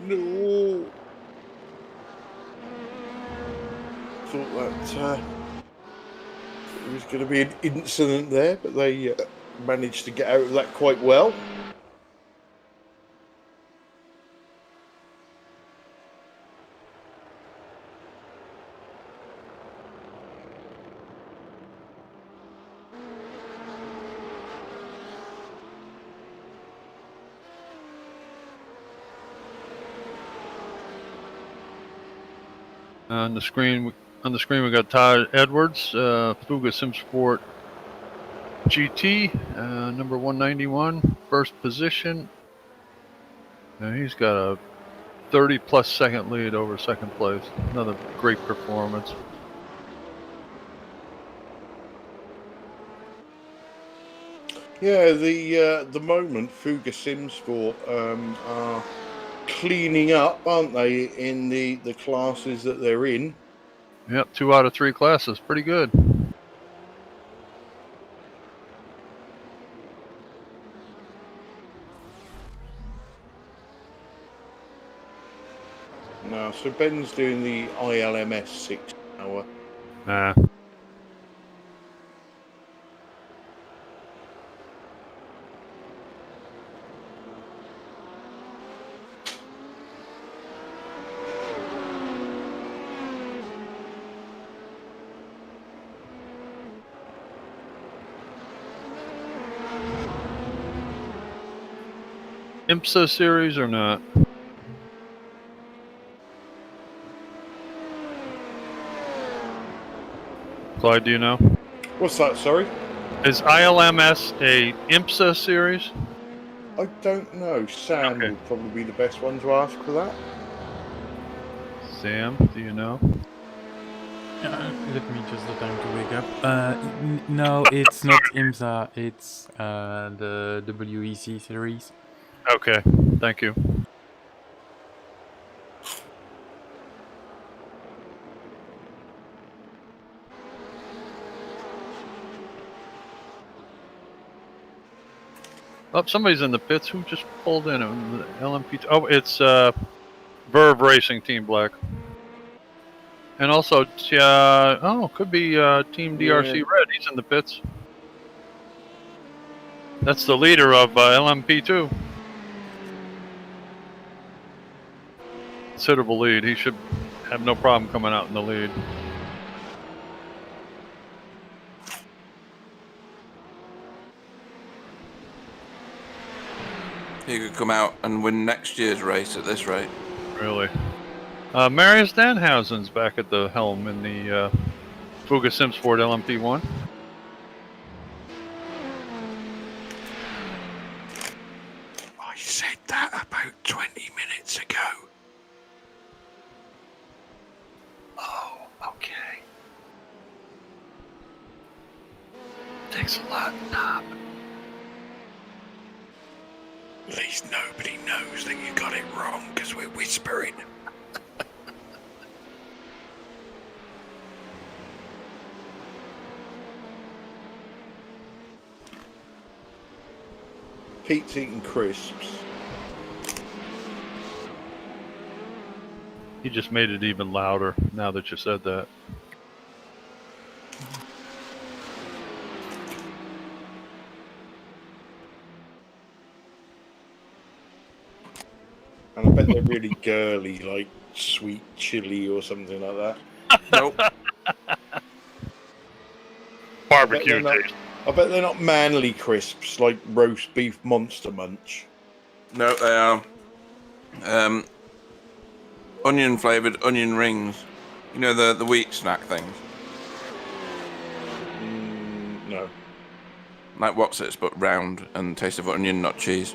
No. Thought that there was going to be an incident there, but they managed to get out of that quite well. On the screen, we got Todd Edwards, Fuga Simsport GT, number 191, first position. He's got a 30-plus second lead over second place. Another great performance. Yeah, the moment Fuga Simsport are cleaning up, aren't they, in the classes that they're in? Yep, 2 out of 3 classes, pretty good. No, so Ben's doing the ILMS 6-hour. Nah. IMSA series or not? Clyde, do you know? What's that, sorry? Is ILMS a IMSA series? I don't know. Sam would probably be the best one to ask for that. Sam, do you know? Let me just the time to wake up. No, it's not IMSA. It's the WEC series. Okay, thank you. Oh, somebody's in the pits. Who just pulled in? LMP. Oh, it's Verve Racing Team Black. And also, could be Team DRC Red. He's in the pits. That's the leader of LMP2. Considerable lead. He should have no problem coming out in the lead. He could come out and win next year's race at this rate. Really? Marius Danhausen's back at the helm in the Fuga Simsport LMP1. I said that about 20 minutes ago. Oh, okay. Thanks a lot, Knob. At least nobody knows that you got it wrong because we're whispering. Pete's eating crisps. He just made it even louder now that you said that. And I bet they're really girly, like sweet chili or something like that. Nope. Barbecue taste. I bet they're not manly crisps like roast beef Monster Munch. No, they are onion flavored onion rings. You know the wheat snack things. No. Like Wotsits, but round and taste of onion, not cheese.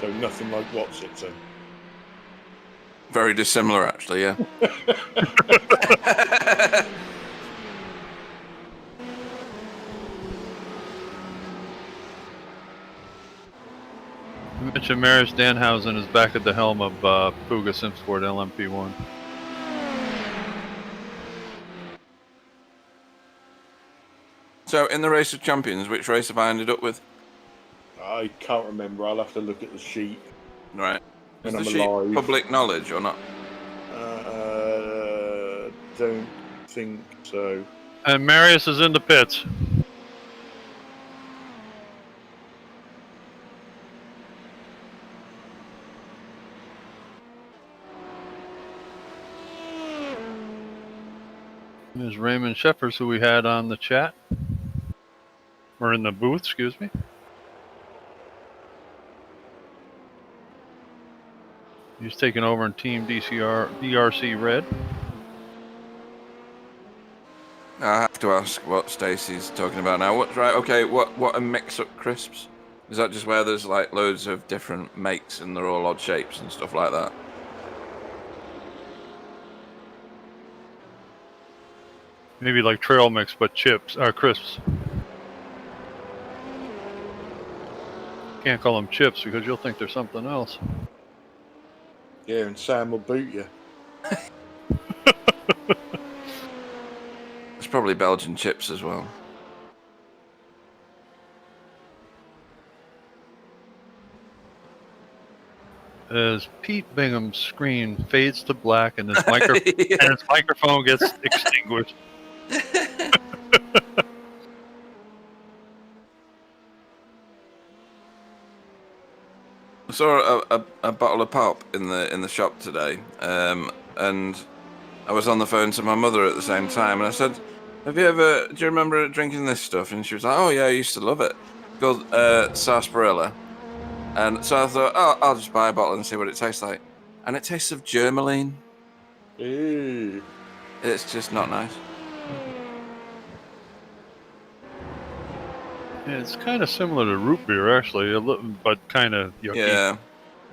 So nothing like Wotsits then. Very dissimilar, actually. Yeah. Mitch and Maris Danhausen is back at the helm of Fuga Simsport LMP1. So, in the Race of Champions, which race have I ended up with? I can't remember. I'll have to look at the sheet. Right. Is When the I'm sheet alive. public knowledge or not? Don't think so. And Marius is in the pits. There's Raymond Sheffers, who we had on the chat. Or in the booth, excuse me. He's taking over in Team DRC Red. I have to ask what Stacey's talking about now. What? Right? Okay. What are mix-up crisps? Is that just where there's like loads of different makes and they're all odd shapes and stuff like that? Maybe like trail mix, but chips, crisps. Can't call them chips because you'll think they're something else. Yeah, and Sam will boot you. It's probably Belgian chips as well. As Pete Bingham's screen fades to black and his, and his microphone gets extinguished. I saw a bottle of pop in the shop today, and I was on the phone to my mother at the same time, and I said, do you remember drinking this stuff? And she was like, oh yeah, I used to love it. It's called sarsaparilla. And so I thought, oh, I'll just buy a bottle and see what it tastes like. And it tastes of germaline. Ew. It's just not nice. Yeah, it's kind of similar to root beer, actually, but kind of yucky. Yeah.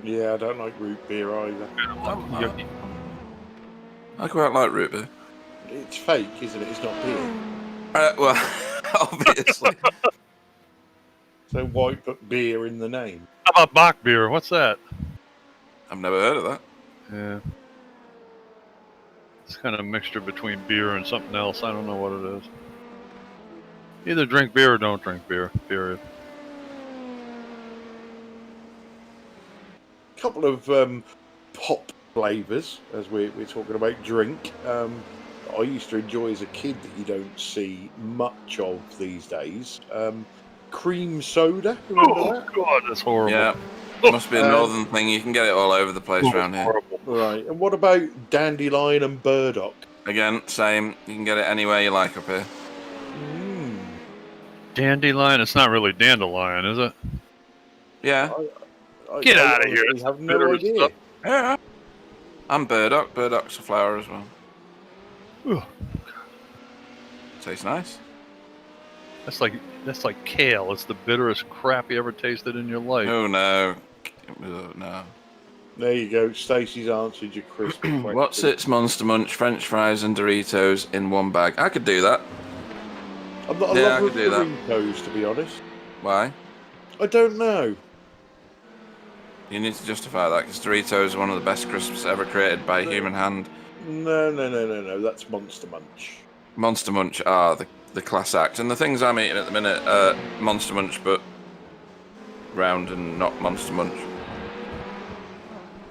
Yeah, I don't like root beer either. Yucky. I quite like root beer. It's fake, isn't it? It's not beer. Well, obviously. So why put beer in the name? How about Bach beer? What's that? I've never heard of that. Yeah. It's kind of a mixture between beer and something else. I don't know what it is. Either drink beer or don't drink beer, period. A couple of pop flavours, as we're talking about drink. I used to enjoy as a kid that you don't see much of these days. Cream soda, remember that? God, that's horrible. Yeah. Must be a northern thing. You can get it all over the place around here. Horrible. Right, and what about dandelion and burdock? Again, same. You can get it anywhere you like up here. Dandelion? It's not really dandelion, is it? Yeah. Get out of here. I have no idea. Yeah. And burdock. Burdock's a flower as well. Ugh. Tastes nice. That's like kale. It's the bitterest crap you ever tasted in your life. Oh no. Oh, no. There you go. Stacey's answered your crisp question. What's its Monster Munch, French fries and Doritos in one bag? I could do that. I'm not a Yeah, I lover of could do that. Doritos, to be honest. Why? I don't know. You need to justify that because Doritos are one of the best crisps ever created by a human hand. No. That's Monster Munch. Monster Munch are the class act. And the things I'm eating at the minute are Monster Munch, but round and not Monster Munch.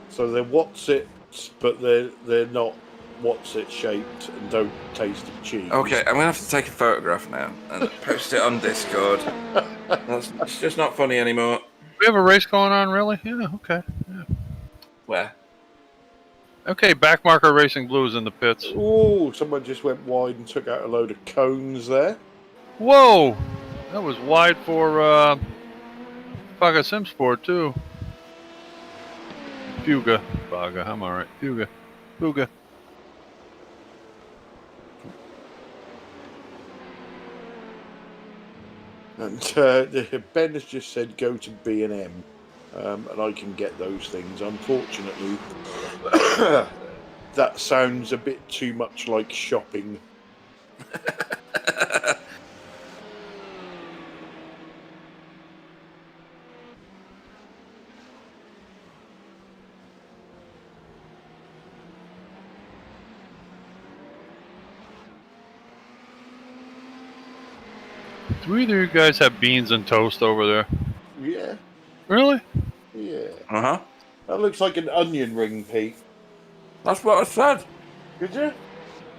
So they're what's it nuts, but they're not what's it shaped and don't taste of cheese. Okay, I'm gonna have to take a photograph now and post it on Discord. It's just not funny anymore. We have a race going on, really? Yeah, okay. Yeah. Where? Okay, Backmarker Racing Blues in the pits. Oh, someone just went wide and took out a load of cones there. Whoa! That was wide for Baga Simsport, too. Fuga. Baga, I'm alright. Fuga. And Ben has just said go to B&M, and I can get those things. Unfortunately, that sounds a bit too much like shopping. Do either of you guys have beans and toast over there? Yeah. Really? Yeah. Uh-huh. That looks like an onion ring, Pete. That's what I said. Did you?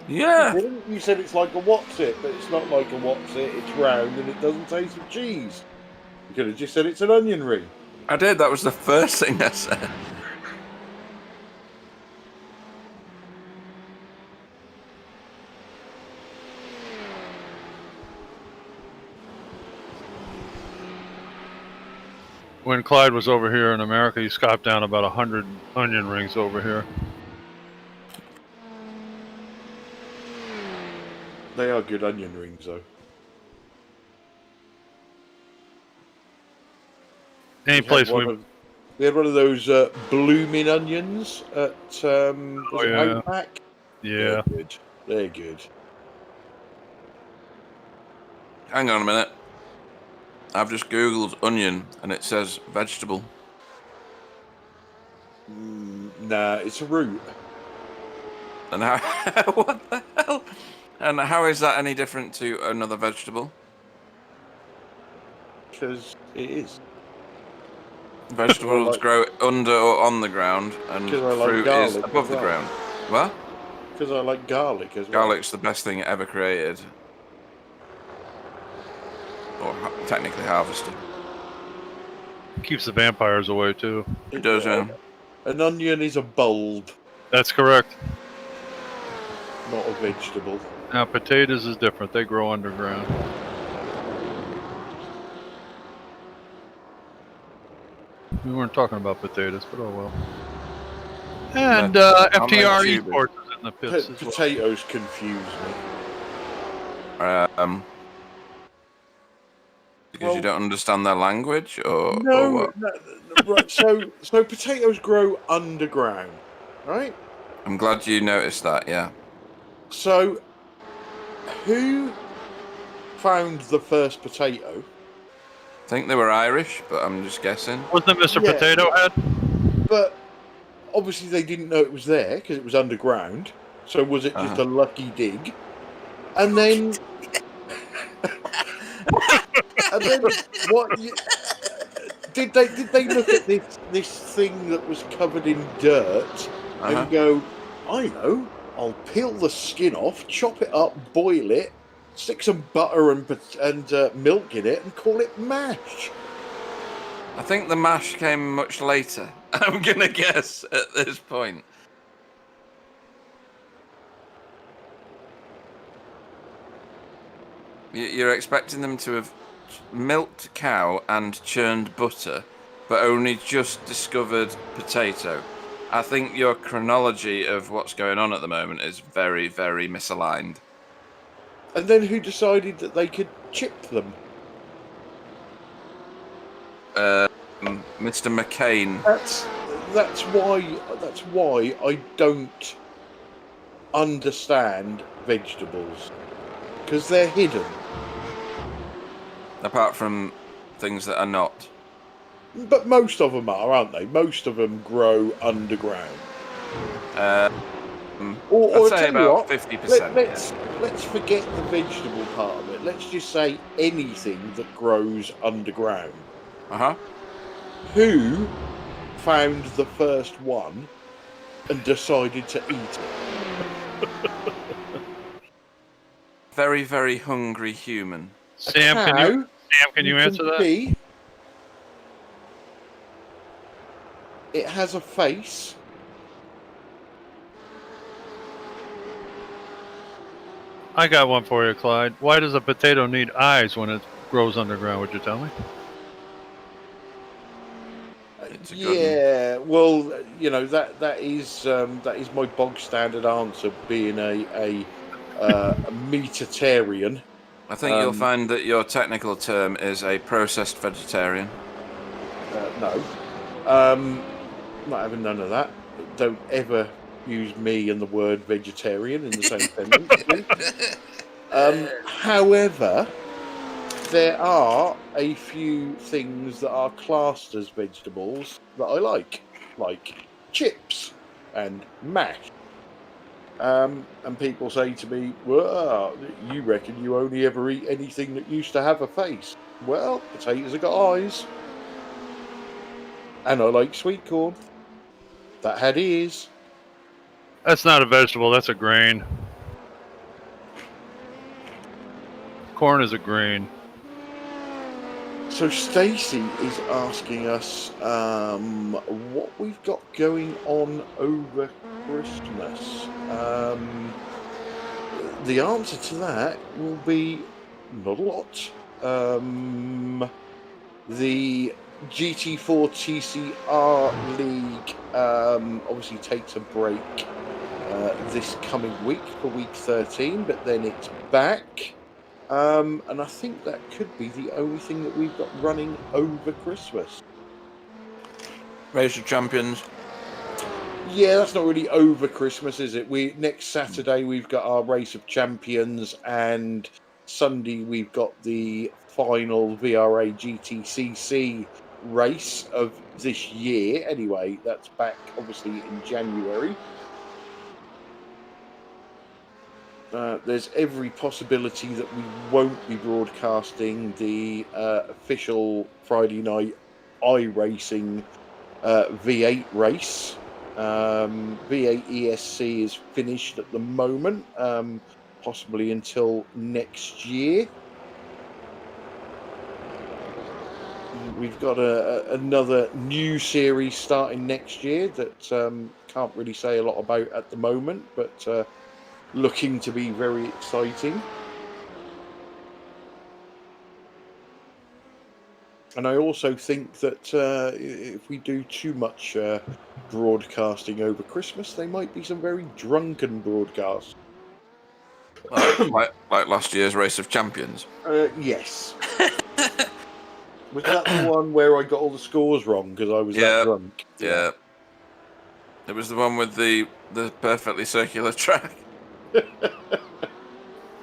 Yeah. You didn't? You said it's like a what's it, but it's not like a what's it. It's round and it doesn't taste of cheese. You could have just said it's an onion ring. I did. That was the first thing I said. When Clyde was over here in America, he scooped down about 100 onion rings over here. They are good onion rings, though. Any place we... They had one of those blooming onions at Outback. Yeah. They're good. They're good. Hang on a minute. I've just Googled onion and it says vegetable. Nah, it's a root. And how? What the hell? And how is that any different to another vegetable? Because it is. Vegetables grow under or on the ground, and fruit is above the ground. What? Because I like garlic as well. Garlic's the best thing ever created. Or technically harvested. Keeps the vampires away, too. It does, yeah. An onion is a bulb. That's correct. Not a vegetable. Now, potatoes is different. They grow underground. We weren't talking about potatoes, but oh well. And FTR Esports is in the pits as well. Potatoes confuse me. Because you don't understand their language, or what? No, right. So potatoes grow underground, right? I'm glad you noticed that. Yeah. So, who found the first potato? I think they were Irish, but I'm just guessing. Wasn't it Mr. Potato Head? But obviously they didn't know it was there because it was underground. So was it just a lucky dig? And then, what? Did they look at this thing that was covered in dirt and go, I know, I'll peel the skin off, chop it up, boil it, stick some butter and milk in it, and call it mash. I think the mash came much later. I'm gonna guess at this point. You're expecting them to have milked cow and churned butter, but only just discovered potato. I think your chronology of what's going on at the moment is very, very misaligned. And then who decided that they could chip them? Mr. McCain. That's why I don't understand vegetables, because they're hidden. Apart from things that are not. But most of them are, aren't they? Most of them grow underground. I'd say about 50%. Let's forget the vegetable part of it. Let's just say anything that grows underground. Uh-huh. Who found the first one and decided to eat it. Very, very hungry human. Sam, can you answer that? See, it has a face. I got one for you, Clyde. Why does a potato need eyes when it grows underground? Would you tell me? Yeah, well, you know that is my bog standard answer, being a meatitarian. I think you'll find that your technical term is a processed vegetarian. No, not having none of that. Don't ever use me and the word vegetarian in the same sentence. However, there are a few things that are classed as vegetables that I like chips and mash. And people say to me, well, you reckon you only ever eat anything that used to have a face? Well, potatoes have got eyes. And I like sweet corn. That had ears. That's not a vegetable, that's a grain. Corn is a grain. So Stacey is asking us what we've got going on over Christmas. The answer to that will be not a lot. The GT4 TCR League obviously takes a break this coming week for week 13, but then it's back. And I think that could be the only thing that we've got running over Christmas. Race of Champions. Yeah, that's not really over Christmas, is it? Next Saturday we've got our Race of Champions, and Sunday we've got the final VRA GTCC race of this year. Anyway, that's back obviously in January. There's every possibility that we won't be broadcasting the official Friday night iRacing V8 race. V8 ESC is finished at the moment, possibly until next year. We've got another new series starting next year that can't really say a lot about at the moment, but looking to be very exciting. And I also think that if we do too much broadcasting over Christmas, there might be some very drunken broadcasts. Like last year's Race of Champions. Yes. Was that the one where I got all the scores wrong because I was that drunk? Yeah. It was the one with the perfectly circular track.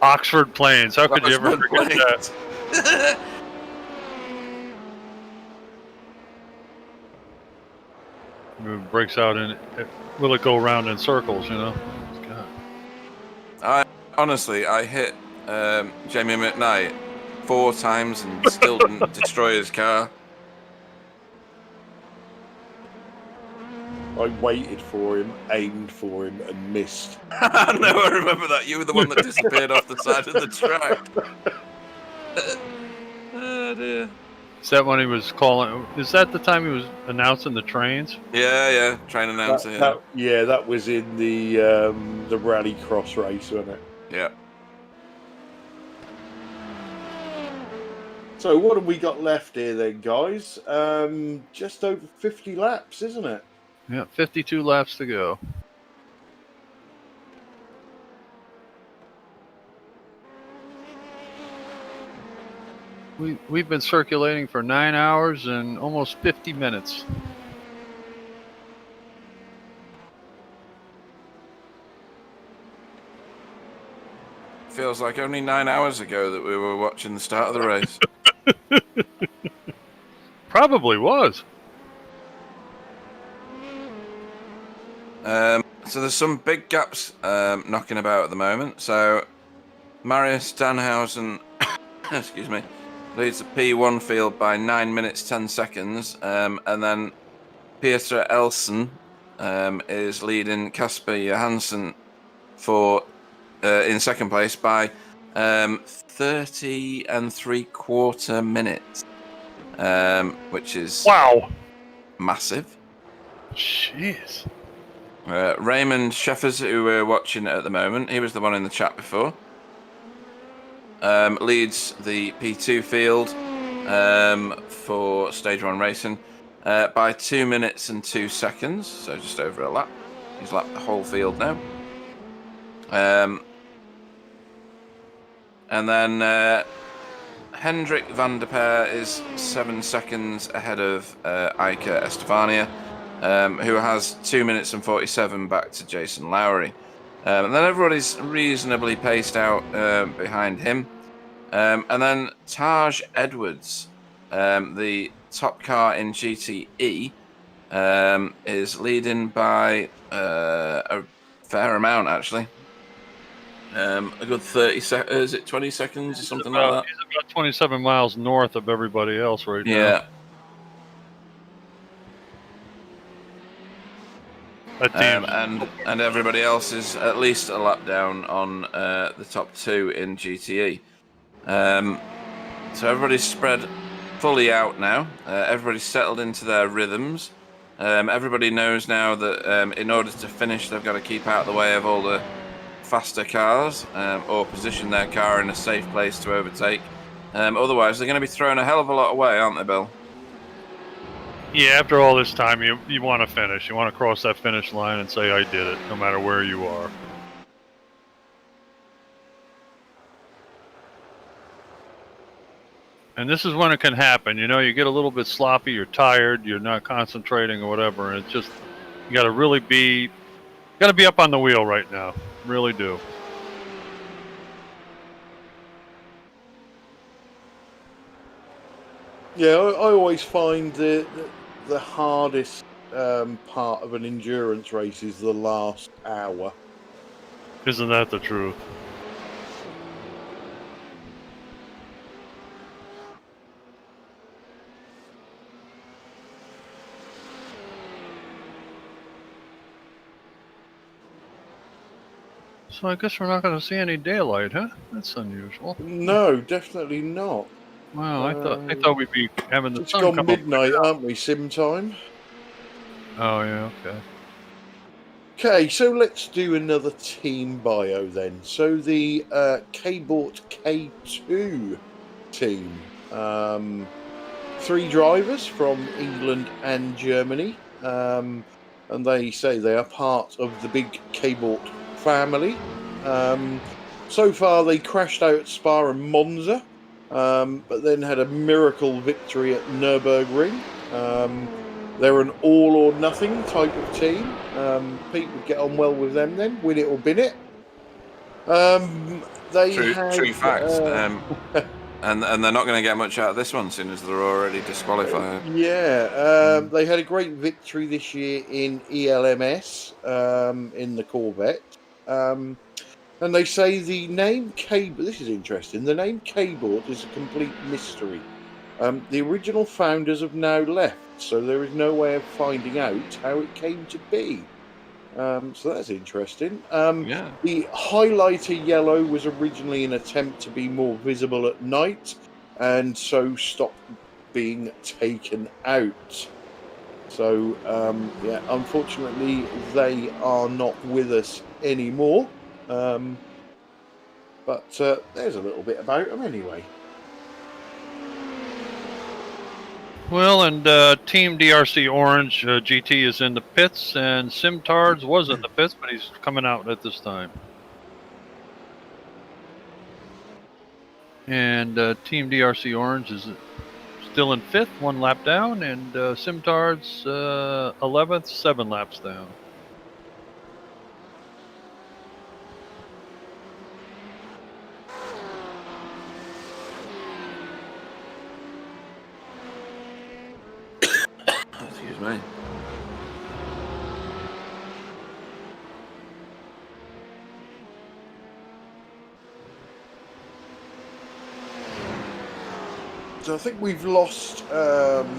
Oxford Plains. How could you ever forget that? It breaks out in. Will it go around in circles? You know. God. I hit Jamie McKnight 4 times and still didn't destroy his car. I waited for him, aimed for him, and missed. No, I remember that. You were the one that disappeared off the side of the track. Oh dear. Is that when he was calling? Is that the time he was announcing the trains? Yeah, train announcer. That was in the rally cross race, wasn't it? Yeah. So what have we got left here then, guys? Just over 50 laps, isn't it? Yeah, 52 laps to go. We've been circulating for 9 hours and almost 50 minutes. Feels like only 9 hours ago that we were watching the start of the race. Probably was. So there's some big gaps knocking about at the moment. So Marius Danhausen, excuse me, leads the P1 field by 9 minutes 10 seconds, and then Pieter Elsen is leading Kasper Johansson for in second place by 30 3/4 minutes, which is massive. Jeez. Raymond Sheffers, who we're watching at the moment, he was the one in the chat before, leads the P2 field for Stage 1 racing by 2 minutes and 2 seconds, so just over a lap. He's lapped the whole field now. And then Hendrik van der Peer is 7 seconds ahead of Iker Estefania, who has 2 minutes and 47 back to Jason Lowry. And then everybody's reasonably paced out behind him. And then Taj Edwards, the top car in GTE, is leading by a fair amount, actually. A good 30 seconds, is it 20 seconds or something like that? He's about 27 miles north of everybody else right now. Yeah. And everybody else is at least a lap down on the top 2 in GTE. So everybody's spread fully out now. Everybody's settled into their rhythms. Everybody knows now that in order to finish, they've got to keep out of the way of all the faster cars or position their car in a safe place to overtake. Otherwise, they're going to be throwing a hell of a lot away, aren't they, Bill? Yeah, after all this time, you want to finish. You want to cross that finish line and say, I did it, no matter where you are. And this is when it can happen. You know, you get a little bit sloppy, you're tired, you're not concentrating or whatever, and it's just, you got to really be, up on the wheel right now. Really do. Yeah, I always find the hardest part of an endurance race is the last hour. Isn't that the truth? So I guess we're not going to see any daylight, huh? That's unusual. No, definitely not. Wow, I thought we'd be having the It's sun gone come midnight, up. aren't we? Sim time. Oh yeah, okay. Okay, so let's do another team bio then. So the K-Bort K2 team, 3 drivers from England and Germany, and they say they are part of the big K-Bort family. So far, they crashed out at Spa and Monza, but then had a miracle victory at Nürburgring. They're an all or nothing type of team. Pete would get on well with them then, win it or bin it. True facts. And they're not going to get much out of this one, seeing as they're already disqualified. They had a great victory this year in ELMS in the Corvette. And they say the name K-Bort, this is interesting, the name K-Bort is a complete mystery. The original founders have now left, so there is no way of finding out how it came to be. So that's interesting. The highlighter yellow was originally an attempt to be more visible at night, and so stopped being taken out. So, unfortunately, they are not with us anymore. But there's a little bit about them anyway. Well, and Team DRC Orange GT is in the pits, and Simtards was in the pits, but he's coming out at this time. And Team DRC Orange is still in 5th, 1 lap down, and Simtards 11th, 7 laps down. Excuse me. So I think we've lost Sebring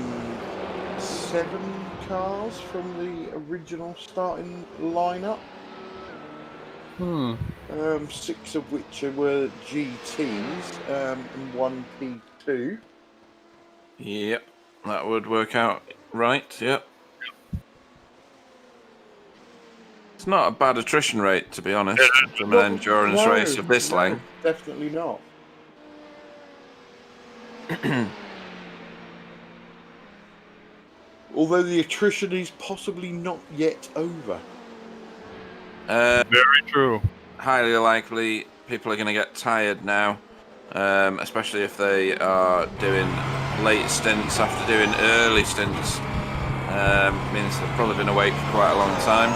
7 cars from the original starting lineup. 6 of which were GTs and 1 P2. Yep, that would work out right. Yep. It's not a bad attrition rate, to be honest, from an endurance race of this length. Definitely not. Although the attrition is possibly not yet over. Very true. Highly likely people are going to get tired now, especially if they are doing late stints after doing early stints. Means they've probably been awake for quite a long time.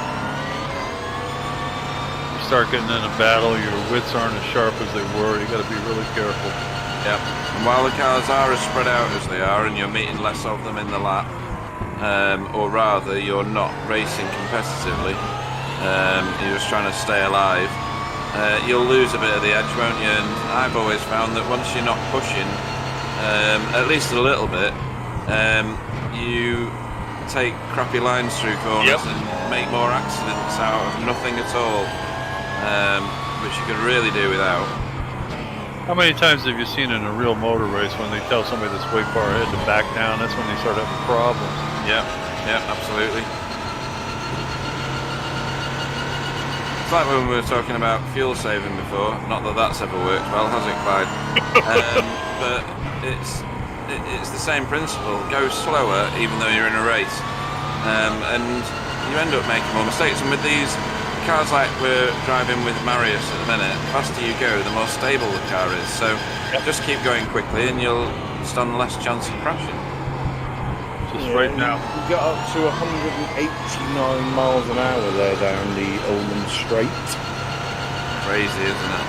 You start getting in a battle, your wits aren't as sharp as they were. You got to be really careful. Yep. And while the cars are as spread out as they are, and you're meeting less of them in the lap, or rather, you're not racing competitively. You're just trying to stay alive. You'll lose a bit of the edge, won't you? And I've always found that once you're not pushing, at least a little bit, you take crappy lines through corners and make more accidents out of nothing at all, which you could really do without. How many times have you seen in a real motor race when they tell somebody that's way far ahead to back down? That's when they start having problems. Yeah, absolutely. It's like when we were talking about fuel saving before. Not that that's ever worked well, has it, Clyde? But it's the same principle. Go slower, even though you're in a race, and you end up making more mistakes. And with these cars like we're driving with Marius at the minute, the faster you go, the more stable the car is. So just keep going quickly, and you'll stand less chance of crashing. Just right now, we got up to 189 miles an hour there down the Ullman Straight. Crazy, isn't it?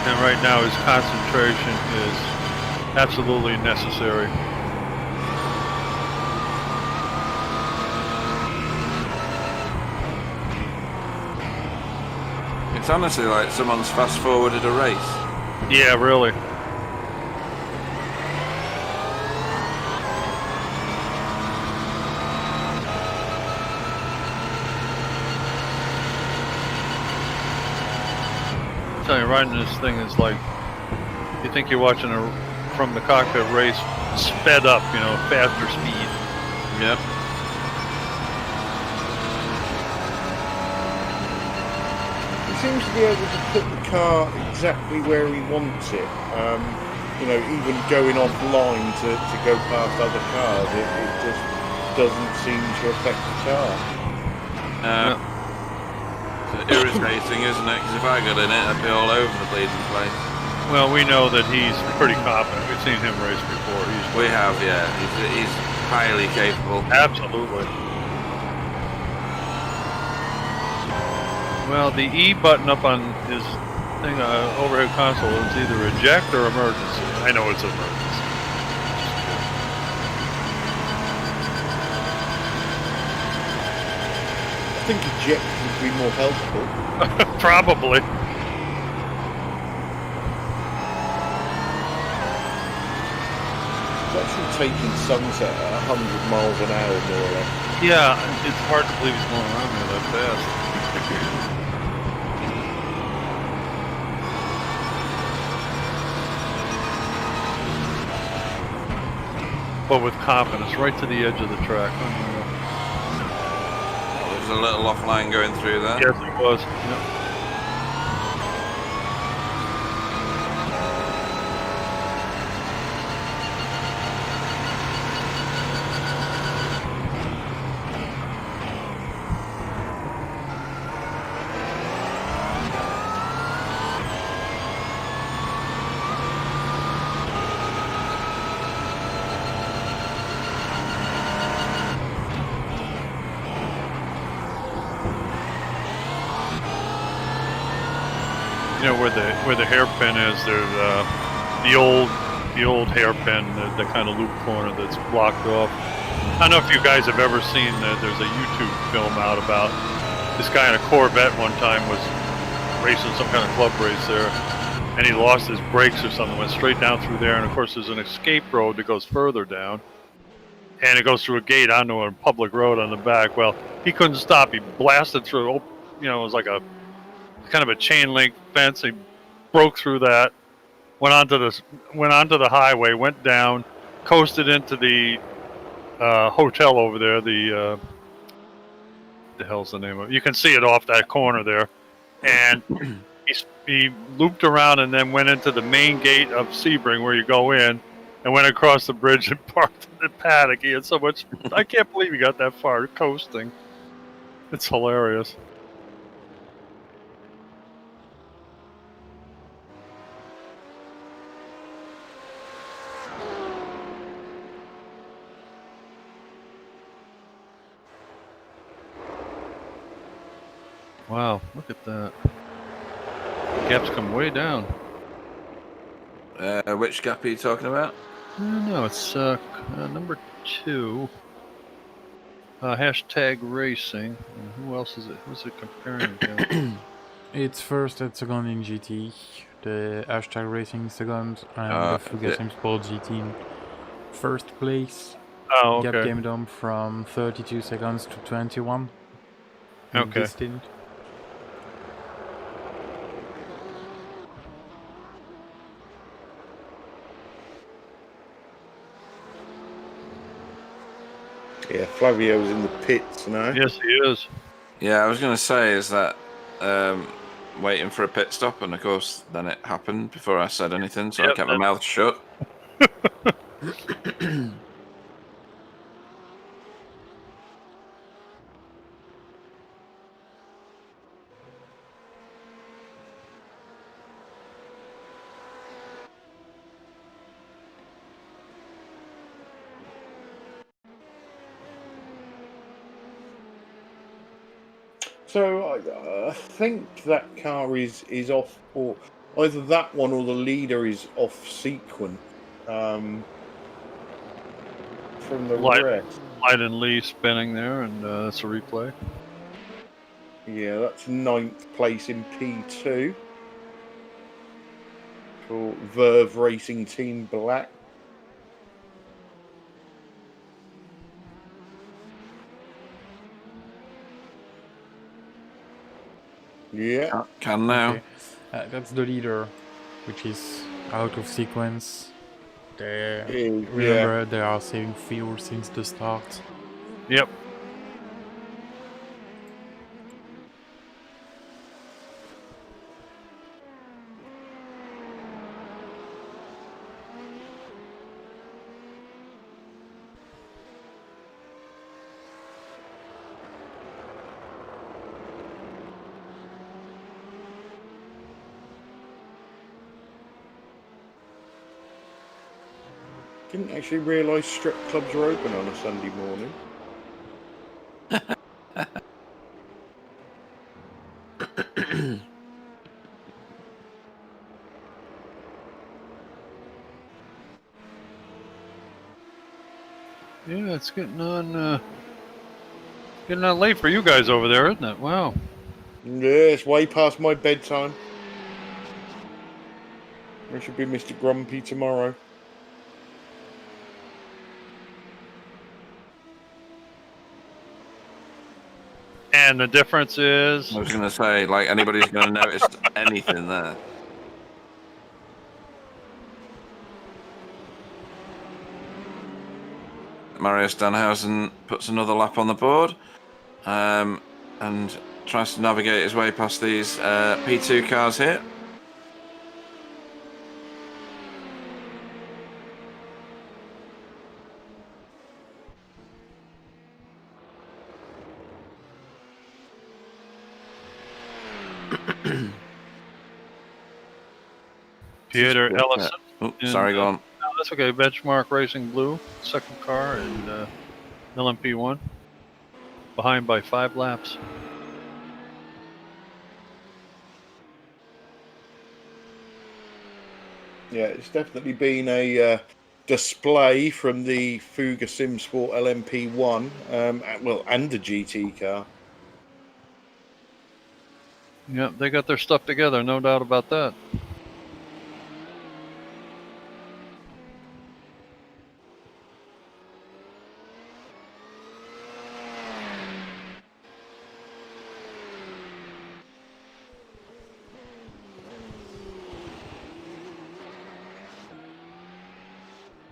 and right now his concentration is absolutely necessary. It's honestly like someone's fast forwarded a race. Yeah, really. I'm telling you, riding this thing is like, you think you're watching from the cockpit race sped up, you know, faster speed. Yep. He seems to be able to put the car exactly where he wants it. You know, even going offline to go past other cars, it just doesn't seem to affect the car. It's irritating, isn't it? Because if I got in it, I'd be all over the bleeding place. Well, we know that he's pretty confident. We've seen him race before. We have, yeah. He's highly capable. Absolutely. Well, the E button up on his thing, overhead console is either eject or emergency. I know it's emergency. I think eject would be more helpful. Probably. It's actually taking Sunset at 100 miles an hour, more or less. Yeah, it's hard to believe he's going around there that fast. But with confidence, right to the edge of the track. There's a little offline going through there. Yes, it was. Yep. You know where the hairpin is. There's the old hairpin, the kind of loop corner that's blocked off. I don't know if you guys have ever seen that. There's a YouTube film out about this guy in a Corvette one time was racing some kind of club race there, and he lost his brakes or something. Went straight down through there, and of course there's an escape road that goes further down. and it goes through a gate onto a public road on the back. Well, he couldn't stop. He blasted through. It was like a kind of a chain link fence. He broke through that, went onto the highway, went down, coasted into the hotel over there. The hell's the name of it? You can see it off that corner there, and he looped around and then went into the main gate of Sebring where you go in, and went across the bridge and parked in the paddock. He had so much. I can't believe he got that far coasting. It's hilarious. Wow, look at that. Gaps come way down. Which gap are you talking about? No, it's number 2. Hashtag racing. And who else is it? Who's it comparing against? It's first and second in GT. The hashtag racing second, and the Fuga Simsport GT in first place. Oh, okay. Gap came down from 32 seconds to 21. Okay. Mid-stint. Yeah, Flavio's in the pits now. Yes, he is. Yeah, I was going to say, is that waiting for a pit stop, and of course, then it happened before I said anything, so I kept my mouth shut. So I think that car is off, or either that one or the leader is off sequence from the rest. Light and Lee spinning there, and that's a replay. Yeah, that's 9th place in P2 for Verve Racing Team Black. Yeah. Can now. Okay. That's the leader, which is out of sequence. Remember, they are saving fuel since the start. Yep. Didn't actually realise strip clubs were open on a Sunday morning. Yeah, it's getting on late for you guys over there, isn't it? Wow. Yeah, it's way past my bedtime. I should be Mr. Grumpy tomorrow. And the difference is... I was going to say, like, anybody's going to notice anything there. Marius Danhausen puts another lap on the board and tries to navigate his way past these P2 cars here. Peter Ellison. Oh, sorry, go on. No, that's okay. Benchmark Racing Blue, second car, and LMP1. Behind by 5 laps. Yeah, it's definitely been a display from the Fuga Simsport LMP1, and the GT car. Yep, they got their stuff together, no doubt about that.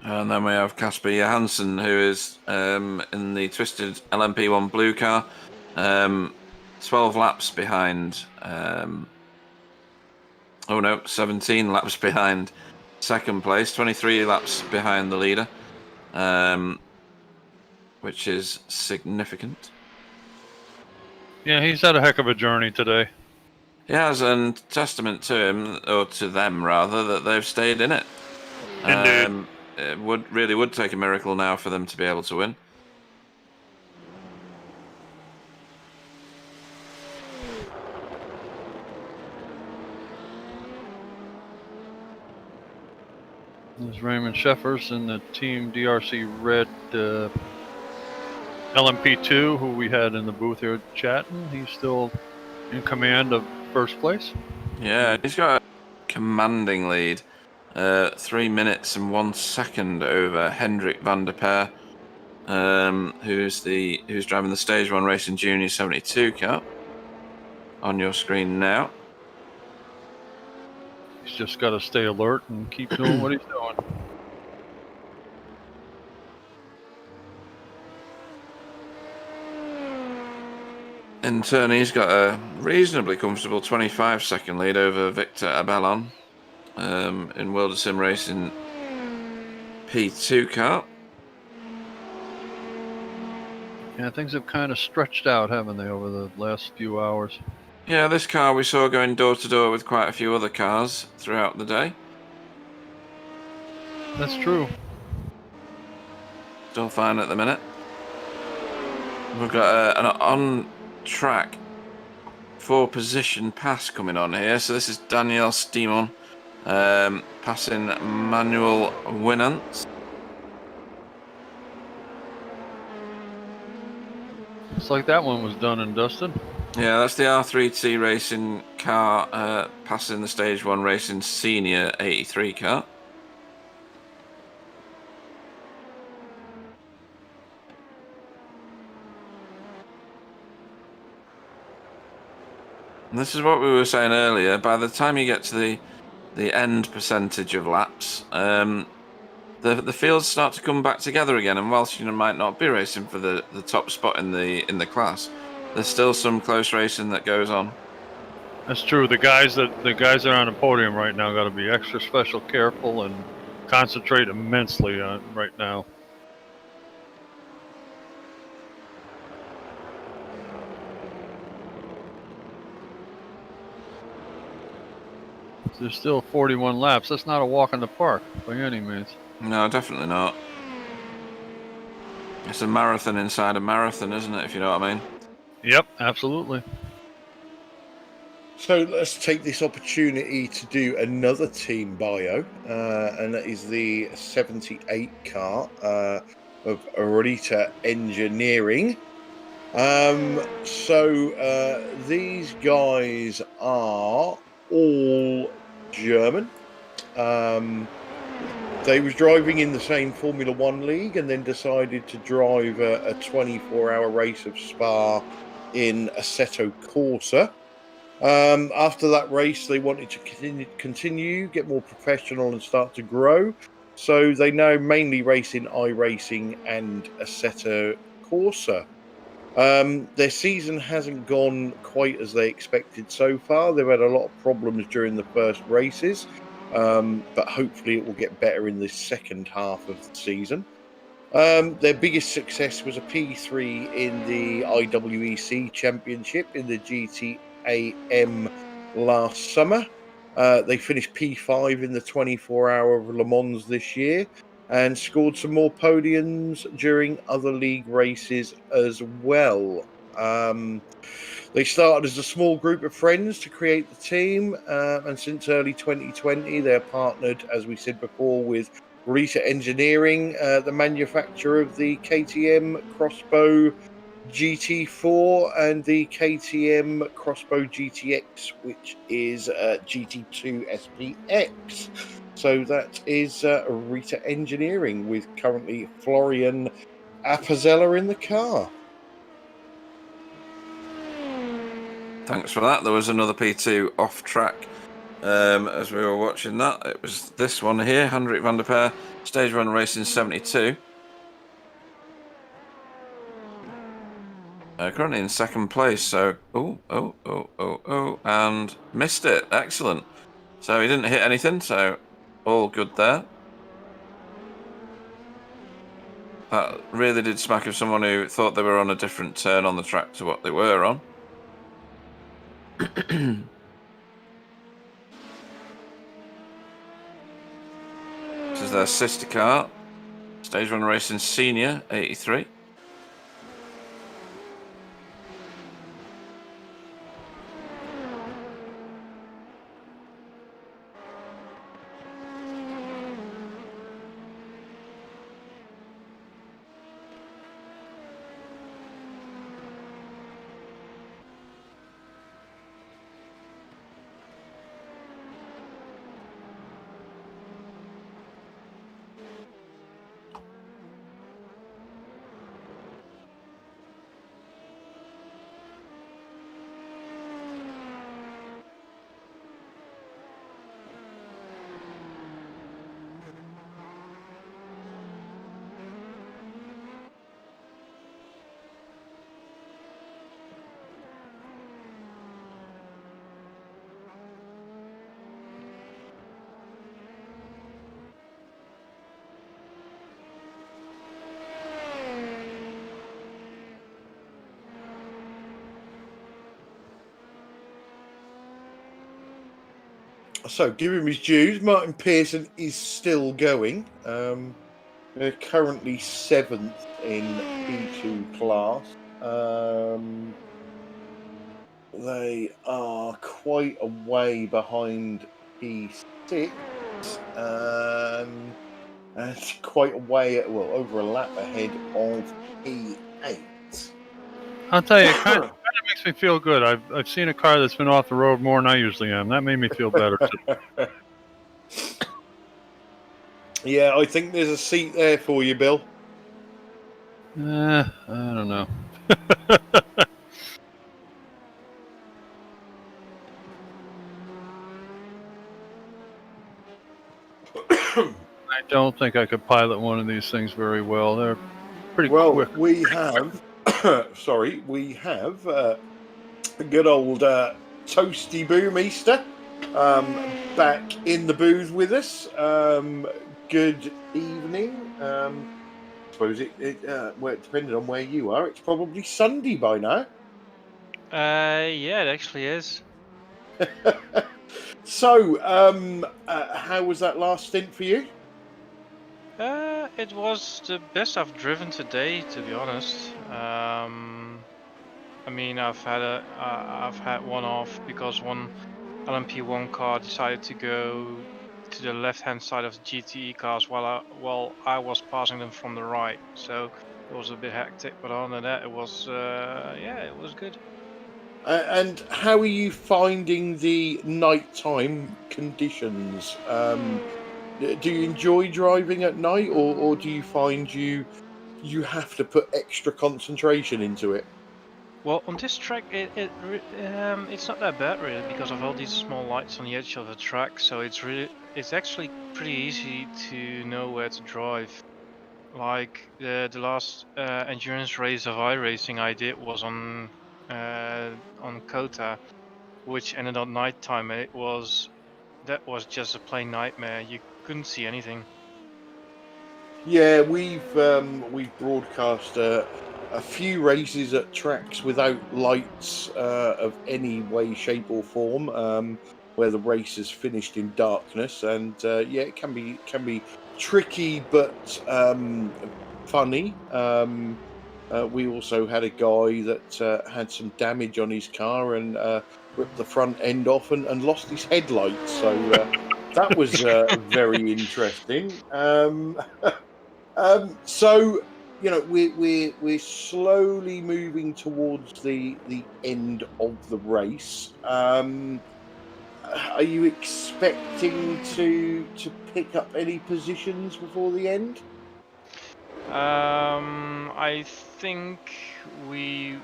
And then we have Casper Johansson, who is in the Twisted LMP1 blue car, 12 laps behind. 17 laps behind second place, 23 laps behind the leader, which is significant. Yeah, he's had a heck of a journey today. He has, and testament to him, or to them rather, that they've stayed in it. Indeed. It would take a miracle now for them to be able to win. There's Raymond Sheffers in the Team DRC Red LMP2, who we had in the booth here chatting. He's still in command of first place. Yeah, he's got a commanding lead. 3 minutes and 1 second over Hendrik van der Peer, who's driving the Stage 1 Racing Junior 72 car. On your screen now. He's just got to stay alert and keep doing what he's doing. In turn, he's got a reasonably comfortable 25-second lead over Victor Abellon in World of Sim Racing P2 car. Yeah, things have kind of stretched out, haven't they, over the last few hours? Yeah, this car we saw going door to door with quite a few other cars throughout the day. That's true. Still fine at the minute. We've got an on-track 4-position pass coming on here. So this is Daniel Stimon passing Manuel Winant. It's like that one was done and dusted. Yeah, that's the R3T Racing car passing the Stage 1 Racing Senior 83 car. And this is what we were saying earlier. By the time you get to the end percentage of laps, the fields start to come back together again. And whilst you might not be racing for the top spot in the class, there's still some close racing that goes on. That's true. The guys that are on the podium right now got to be extra special careful and concentrate immensely on right now. There's still 41 laps. That's not a walk in the park by any means. No, definitely not. It's a marathon inside a marathon, isn't it, if you know what I mean? Yep, absolutely. So let's take this opportunity to do another team bio, and that is the 78 car of Rita Engineering. These guys are all German. They was driving in the same Formula One league and then decided to drive a 24-hour race of Spa in Assetto Corsa. After that race, they wanted to continue, get more professional and start to grow. So they now mainly race in iRacing and Assetto Corsa. Their season hasn't gone quite as they expected so far. They've had a lot of problems during the first races, but hopefully it will get better in the second half of the season. Their biggest success was a P3 in the IWEC Championship in the GTAM last summer. They finished P5 in the 24-hour of Le Mans this year and scored some more podiums during other league races as well. They started as a small group of friends to create the team, and since early 2020, they're partnered, as we said before, with Rita Engineering, the manufacturer of the KTM Crossbow GT4 and the KTM Crossbow GTX, which is GT2 SPX. So that is Rita Engineering with currently Florian Apazella in the car. Thanks for that. There was another P2 off track as we were watching that. It was this one here, Hendrik van der Peer, Stage 1 Racing 72. Currently in second place, so and missed it. Excellent. So he didn't hit anything, so all good there. That really did smack of someone who thought they were on a different turn on the track to what they were on. This is their sister car, Stage 1 Racing Senior 83. So, give him his dues. Martin Pearson is still going. They're currently 7th in P2 class. They are quite a way behind P6. And quite a way, over a lap ahead of P8. I'll tell you, it kind of makes me feel good. I've seen a car that's been off the road more than I usually am. That made me feel better too. Yeah, I think there's a seat there for you, Bill. I don't know. I don't think I could pilot one of these things very well. They're pretty quick. We have, we have good old Toasty Boomeister back in the booth with us. Good evening. I suppose depending on where you are, it's probably Sunday by now. Yeah, it actually is. So, how was that last stint for you? It was the best I've driven today, to be honest. I mean, I've had one off because one LMP1 car decided to go to the left-hand side of the GTE cars while I was passing them from the right. So it was a bit hectic, but other than that, it was it was good. And how are you finding the nighttime conditions? Do you enjoy driving at night, or do you find you have to put extra concentration into it? Well, on this track, it's not that bad really because of all these small lights on the edge of the track. So it's actually pretty easy to know where to drive. Like the last endurance race of iRacing I did was on Kota, which ended on nighttime. That was just a plain nightmare. You couldn't see anything. Yeah, we've broadcast a few races at tracks without lights of any way, shape, or form, where the race is finished in darkness, and it can be tricky but funny. We also had a guy that had some damage on his car and ripped the front end off and lost his headlights. So that was very interesting. So we're slowly moving towards the end of the race. Are you expecting to pick up any positions before the end? I think we're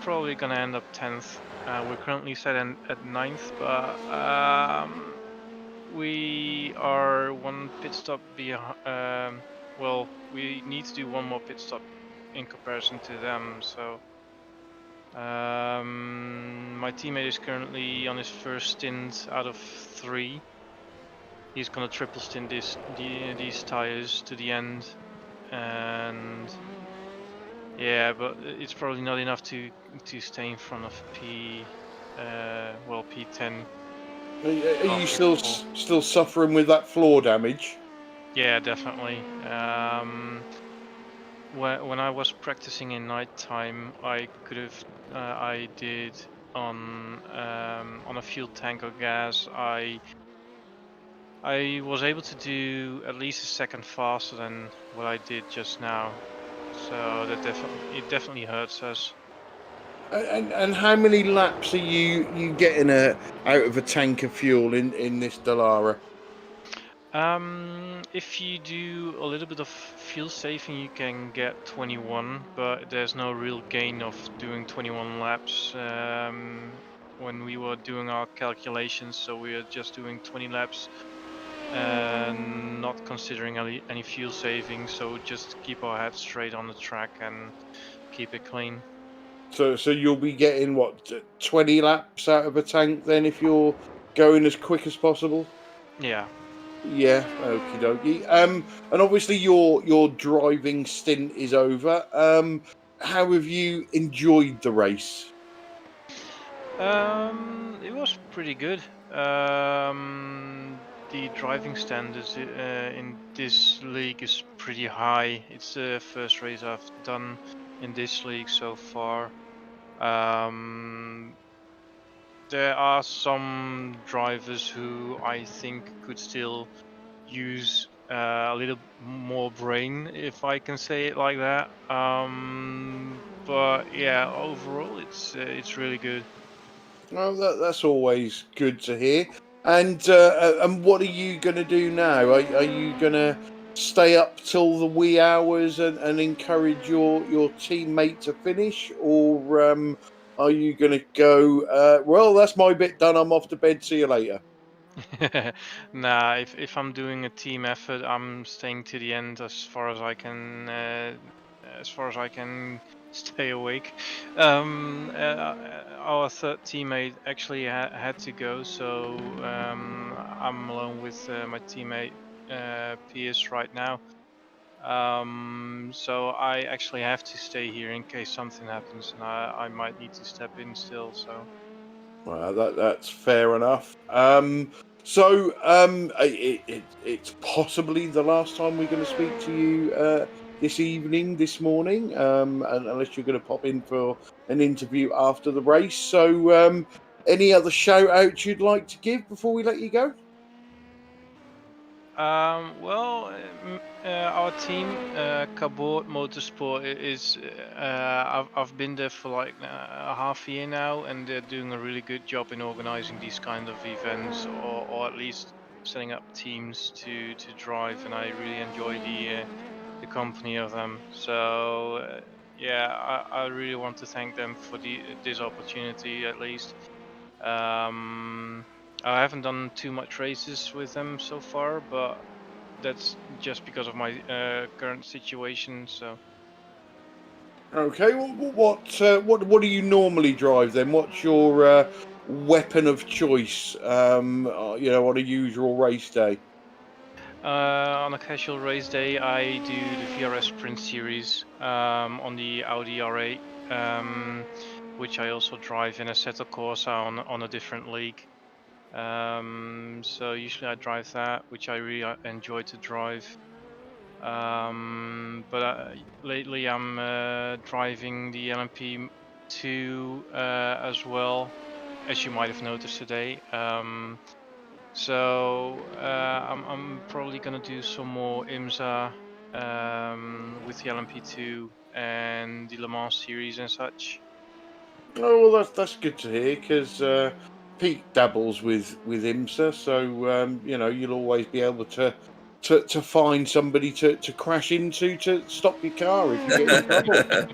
probably gonna end up 10th. We're currently set at 9th, but we are one pit stop behind. Well, we need to do one more pit stop in comparison to them. So my teammate is currently on his first stint out of 3. He's gonna triple stint these tires to the end, and yeah, but it's probably not enough to stay in front of P10. Are you still suffering with that floor damage? Yeah, definitely. When I was practicing in night time, I did on a fuel tank or gas. I was able to do at least a second faster than what I did just now, so that definitely hurts us. And how many laps are you getting out of a tank of fuel in this Dallara? If you do a little bit of fuel saving, you can get 21, but there's no real gain of doing 21 laps. When we were doing our calculations, so we are just doing 20 laps and not considering any fuel saving, so just keep our head straight on the track and keep it clean. So you'll be getting what, 20 laps out of a tank then if you're going as quick as possible? Yeah. Yeah, okie dokie. And obviously your driving stint is over. How have you enjoyed the race? It was pretty good. The driving standards in this league is pretty high. It's the first race I've done in this league so far. There are some drivers who I think could still use a little more brain, if I can say it like that. But yeah, overall it's really good. Well, that's always good to hear. And what are you going to do now? Are you going to stay up till the wee hours and encourage your teammate to finish, or are you going to go? Well, that's my bit done. I'm off to bed. See you later. Nah, if I'm doing a team effort, I'm staying to the end as far as I can stay awake. Our third teammate actually had to go, so I'm alone with my teammate Pierce right now. So I actually have to stay here in case something happens, and I might need to step in still. So. Well, that's fair enough. It's possibly the last time we're going to speak to you this morning, unless you're going to pop in for an interview after the race. So, any other shout outs you'd like to give before we let you go? Our team, Cabot Motorsport, is I've been there for like a half a year now, and they're doing a really good job in organizing these kind of events, or at least setting up teams to drive, and I really enjoy the company of them. So I really want to thank them for this opportunity at least. I haven't done too much races with them so far, but that's just because of my current situation. So. Okay, what do you normally drive then? What's your weapon of choice? On a usual race day. On a casual race day, I do the VRS Sprint Series on the Audi R8, which I also drive in a Assetto Corsa on a different league. So usually I drive that, which I really enjoy to drive. But lately I'm driving the LMP2 as well, as you might have noticed today. So I'm probably gonna do some more IMSA with the LMP2 and the Le Mans series and such. Oh well, that's good to hear because Pete dabbles with IMSA, so you'll always be able to find somebody to crash into to stop your car if you get in trouble.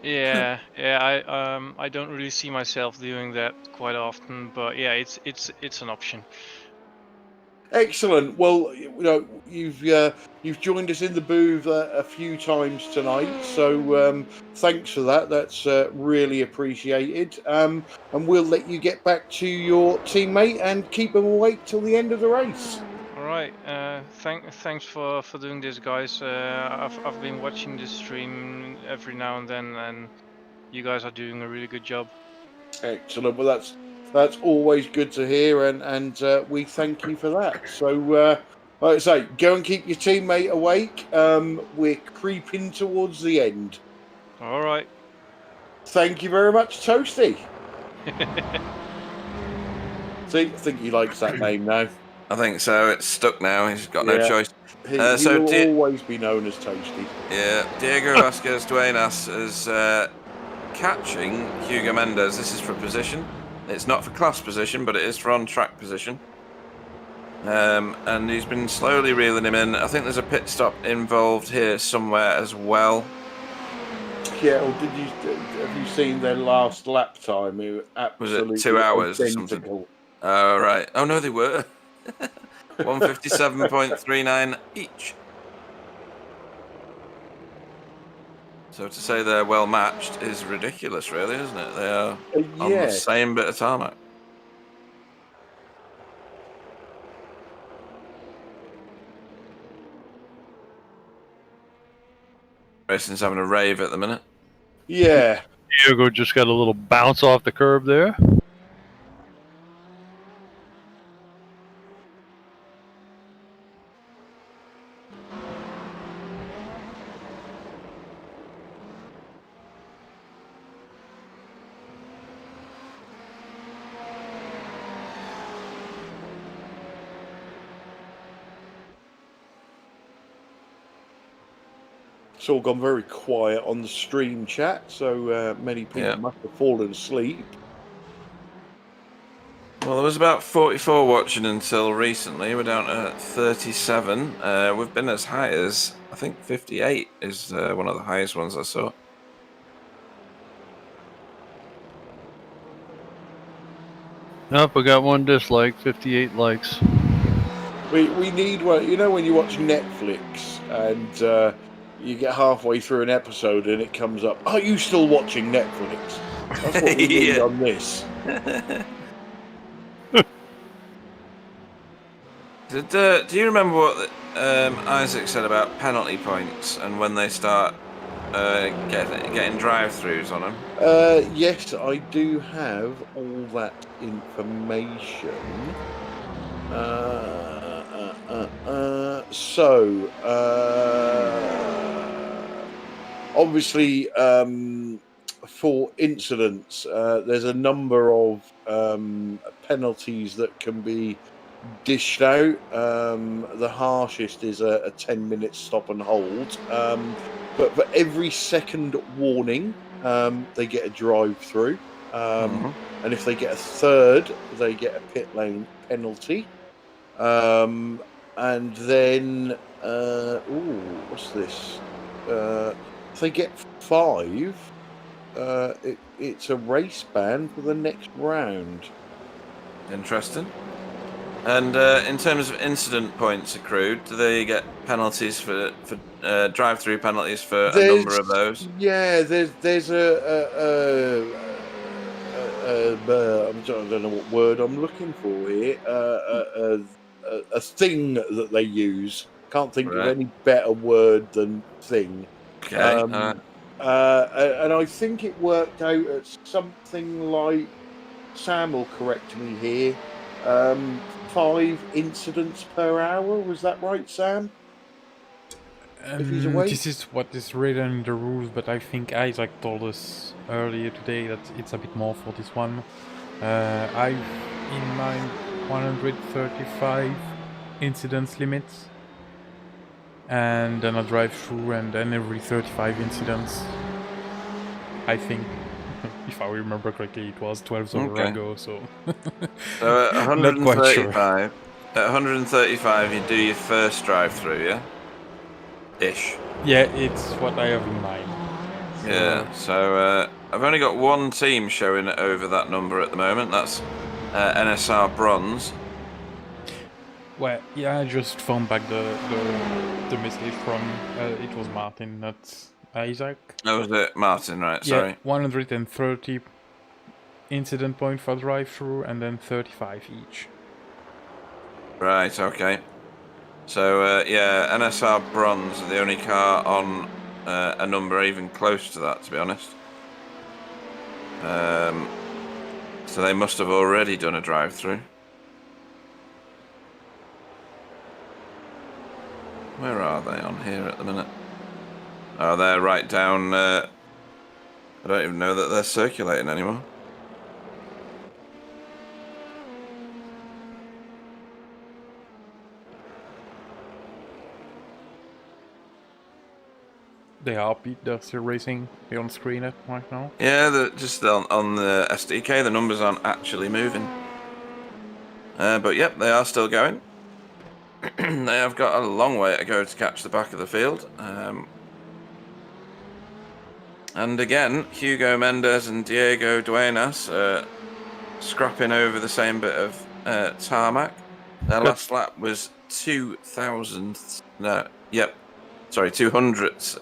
Yeah, I don't really see myself doing that quite often, but yeah, it's an option. Excellent. Well, you've joined us in the booth a few times tonight, so thanks for that. That's really appreciated. And we'll let you get back to your teammate and keep them awake till the end of the race. All right. Thanks for doing this, guys. I've been watching this stream every now and then, and you guys are doing a really good job. Excellent. Well, that's always good to hear, and we thank you for that. So, like I say, go and keep your teammate awake. We're creeping towards the end. All right. Thank you very much, Toasty. See, I think he likes that name now. I think so. It's stuck now. He's got no choice. He'll always be known as Toasty. Yeah, Diego Vasquez Duenas is catching Hugo Mendes. This is for position. It's not for class position, but it is for on-track position. And he's been slowly reeling him in. I think there's a pit stop involved here somewhere as well. Yeah, or have you seen their last lap time? It was absolutely it 2 hours identical. or something? Oh, right. Oh, no, they were. 157.39 each. So to say they're well matched is ridiculous, really, isn't it? They are on the same bit of tarmac. Racing's having a rave at the minute. Yeah. Diego just got a little bounce off the curb there. It's all gone very quiet on the stream chat, so many people must have fallen asleep. Well, there was about 44 watching until recently. We're down to 37. We've been as high as, I think, 58 is one of the highest ones I saw. Nope, we got one dislike, 58 likes. We need one. You know when you watch Netflix and you get halfway through an episode and it comes up, are you still watching Netflix? That's what we need on this. Do you remember what Isaac said about penalty points and when they start getting drive-throughs on them? Yes, I do have all that information. Obviously, for incidents, there's a number of penalties that can be dished out. The harshest is a 10-minute stop and hold. But for every second warning, they get a drive-through. And if they get a third, they get a pit lane penalty. And then, what's this? If they get 5, it's a race ban for the next round. Interesting. And in terms of incident points accrued, do they get penalties for drive-through penalties for a number of those? Yeah, there's I don't know what word I'm looking for here. A thing that they use. Can't think of any better word than thing. Okay. And I think it worked out at something like, Sam will correct me here, 5 incidents per hour. Was that right, Sam? If he's awake? This is what is written in the rules, but I think Isaac told us earlier today that it's a bit more for this one. I've in mind 135 incidents limits, and then a drive-through, and then every 35 incidents. I think, if I remember correctly, it was 12 hours ago, so... So at Not quite sure. 135, at 135 you do your first drive-through, yeah? Ish. Yeah, it's what I have in mind. Yeah, so I've only got one team showing over that number at the moment. That's NSR Bronze. Well, yeah, I just found back the message from it was Martin, not Isaac. Oh, was it Martin? Right, Yeah, sorry. 130 incident point for drive-through, and then 35 each. Right, okay. So yeah, NSR Bronze, the only car on a number even close to that, to be honest. So they must have already done a drive-through. Where are they on here at the minute? Oh, they're right down. I don't even know that they're circulating anymore. They are beat. They're still racing. They're on screen right now. Yeah, just on the SDK, the numbers aren't actually moving. But yep, they are still going. They have got a long way to go to catch the back of the field. And again, Hugo Mendes and Diego Duenas scrapping over the same bit of tarmac. Their last lap was 200ths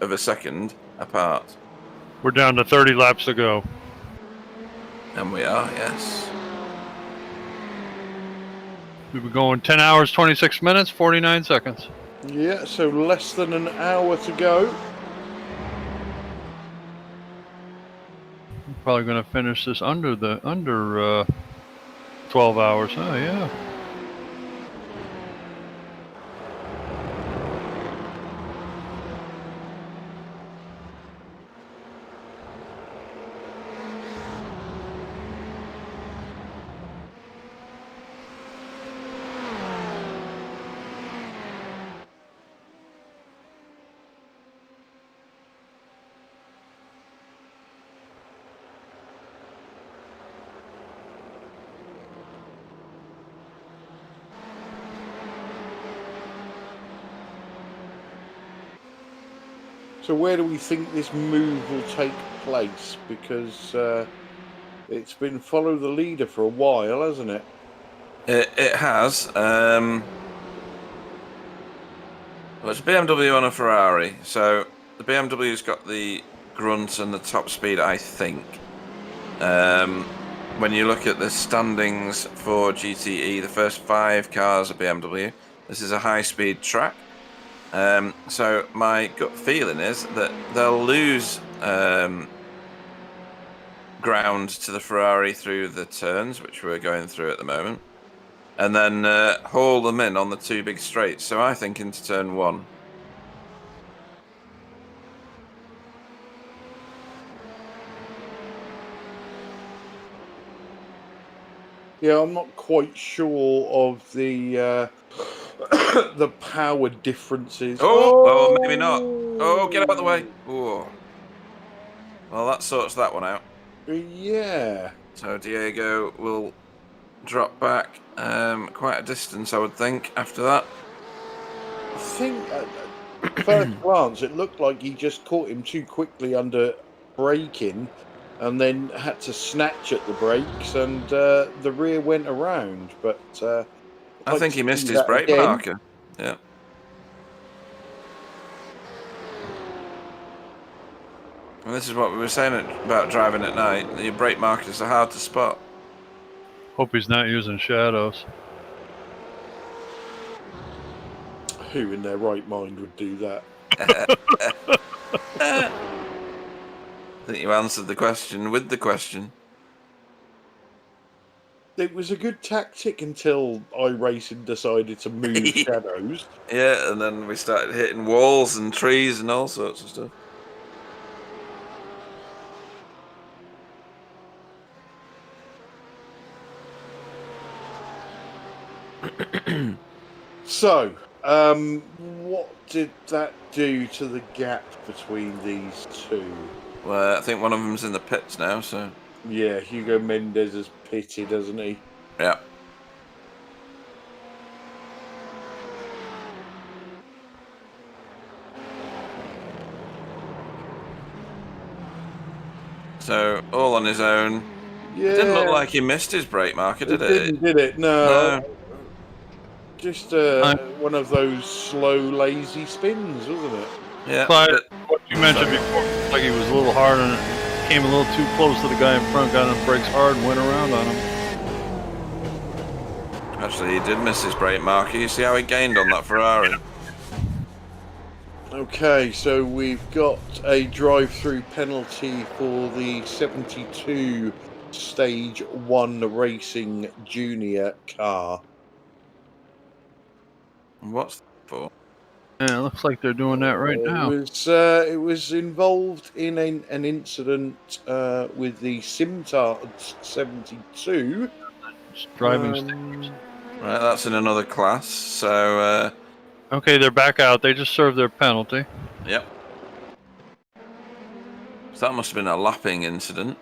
of a second apart. We're down to 30 laps to go. And we are, yes. We've been going 10 hours, 26 minutes, 49 seconds. Yeah, so less than an hour to go. Probably going to finish this under 12 hours. Oh, yeah. So where do we think this move will take place? Because it's been follow the leader for a while, hasn't it? It has. Well, it's a BMW on a Ferrari, so the BMW's got the grunt and the top speed, I think. When you look at the standings for GTE, the first 5 cars are BMW. This is a high-speed track. So my gut feeling is that they'll lose ground to the Ferrari through the turns, which we're going through at the moment, and then haul them in on the 2 big straights. So I think into turn 1. Yeah, I'm not quite sure of the the power differences. Oh, maybe not. Oh, get out of the way. Oh. Well, that sorts that one out. Yeah. So Diego will drop back quite a distance, I would think, after that. I think at first glance it looked like he just caught him too quickly under braking and then had to snatch at the brakes and the rear went around. But I think he missed his brake marker. Yeah. And this is what we were saying about driving at night. Your brake markers are hard to spot. Hope he's not using shadows. Who in their right mind would do that? I think you answered the question with the question. It was a good tactic until iRacing decided to move shadows. Yeah, and then we started hitting walls and trees and all sorts of stuff. So, what did that do to the gap between these two? Well, I think one of them's in the pits now, so... Yeah, Hugo Mendes has pitted, hasn't he? Yeah. So all on his own. Yeah. It didn't look like he missed his brake marker, did it? Didn't, did it? No. Just one of those slow, lazy spins, wasn't it? Yeah. But what you mentioned before, like he was a little hard and came a little too close to the guy in front, got on the brakes hard and went around on him. Actually, he did miss his brake marker. You see how he gained on that Ferrari? Okay, so we've got a drive-through penalty for the 72 Stage 1 Racing Junior car. What's that for? Yeah, it looks like they're doing that right now. It was involved in an incident with the Simsport 72. Driving stage. Right, that's in another class. So. Okay, they're back out. They just served their penalty. Yep. So that must have been a lapping incident.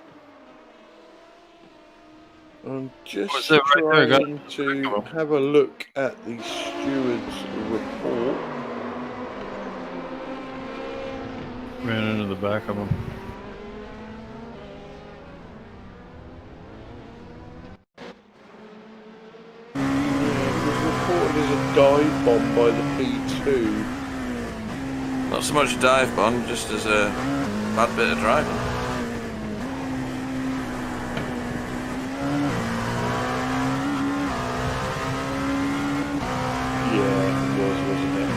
I'm just Was it right there? trying to have a look at the steward's report. Ran into the back of him. Reported as a dive bomb by the P2. Not so much a dive bomb, just as a bad bit of driving. Yeah, it was, wasn't it?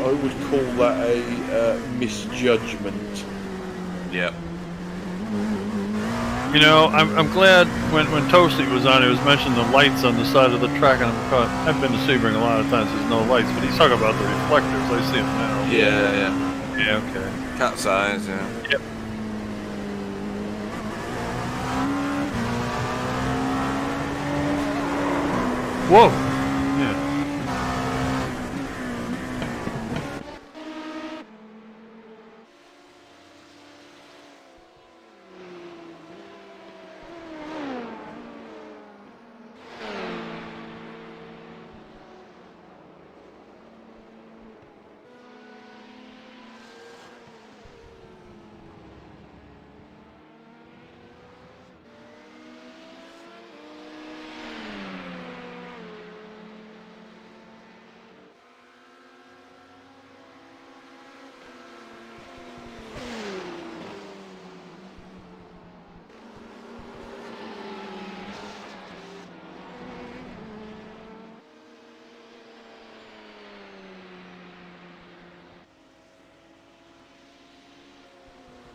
I would call that a misjudgment. Yep. You know, I'm glad when Toasty was on, it was mentioning the lights on the side of the track, and I've been to Sebring a lot of times. There's no lights, but he's talking about the reflectors. I see them now. Yeah. Yeah. Okay. Cat's eyes. Yeah. Yep. Whoa. Yeah.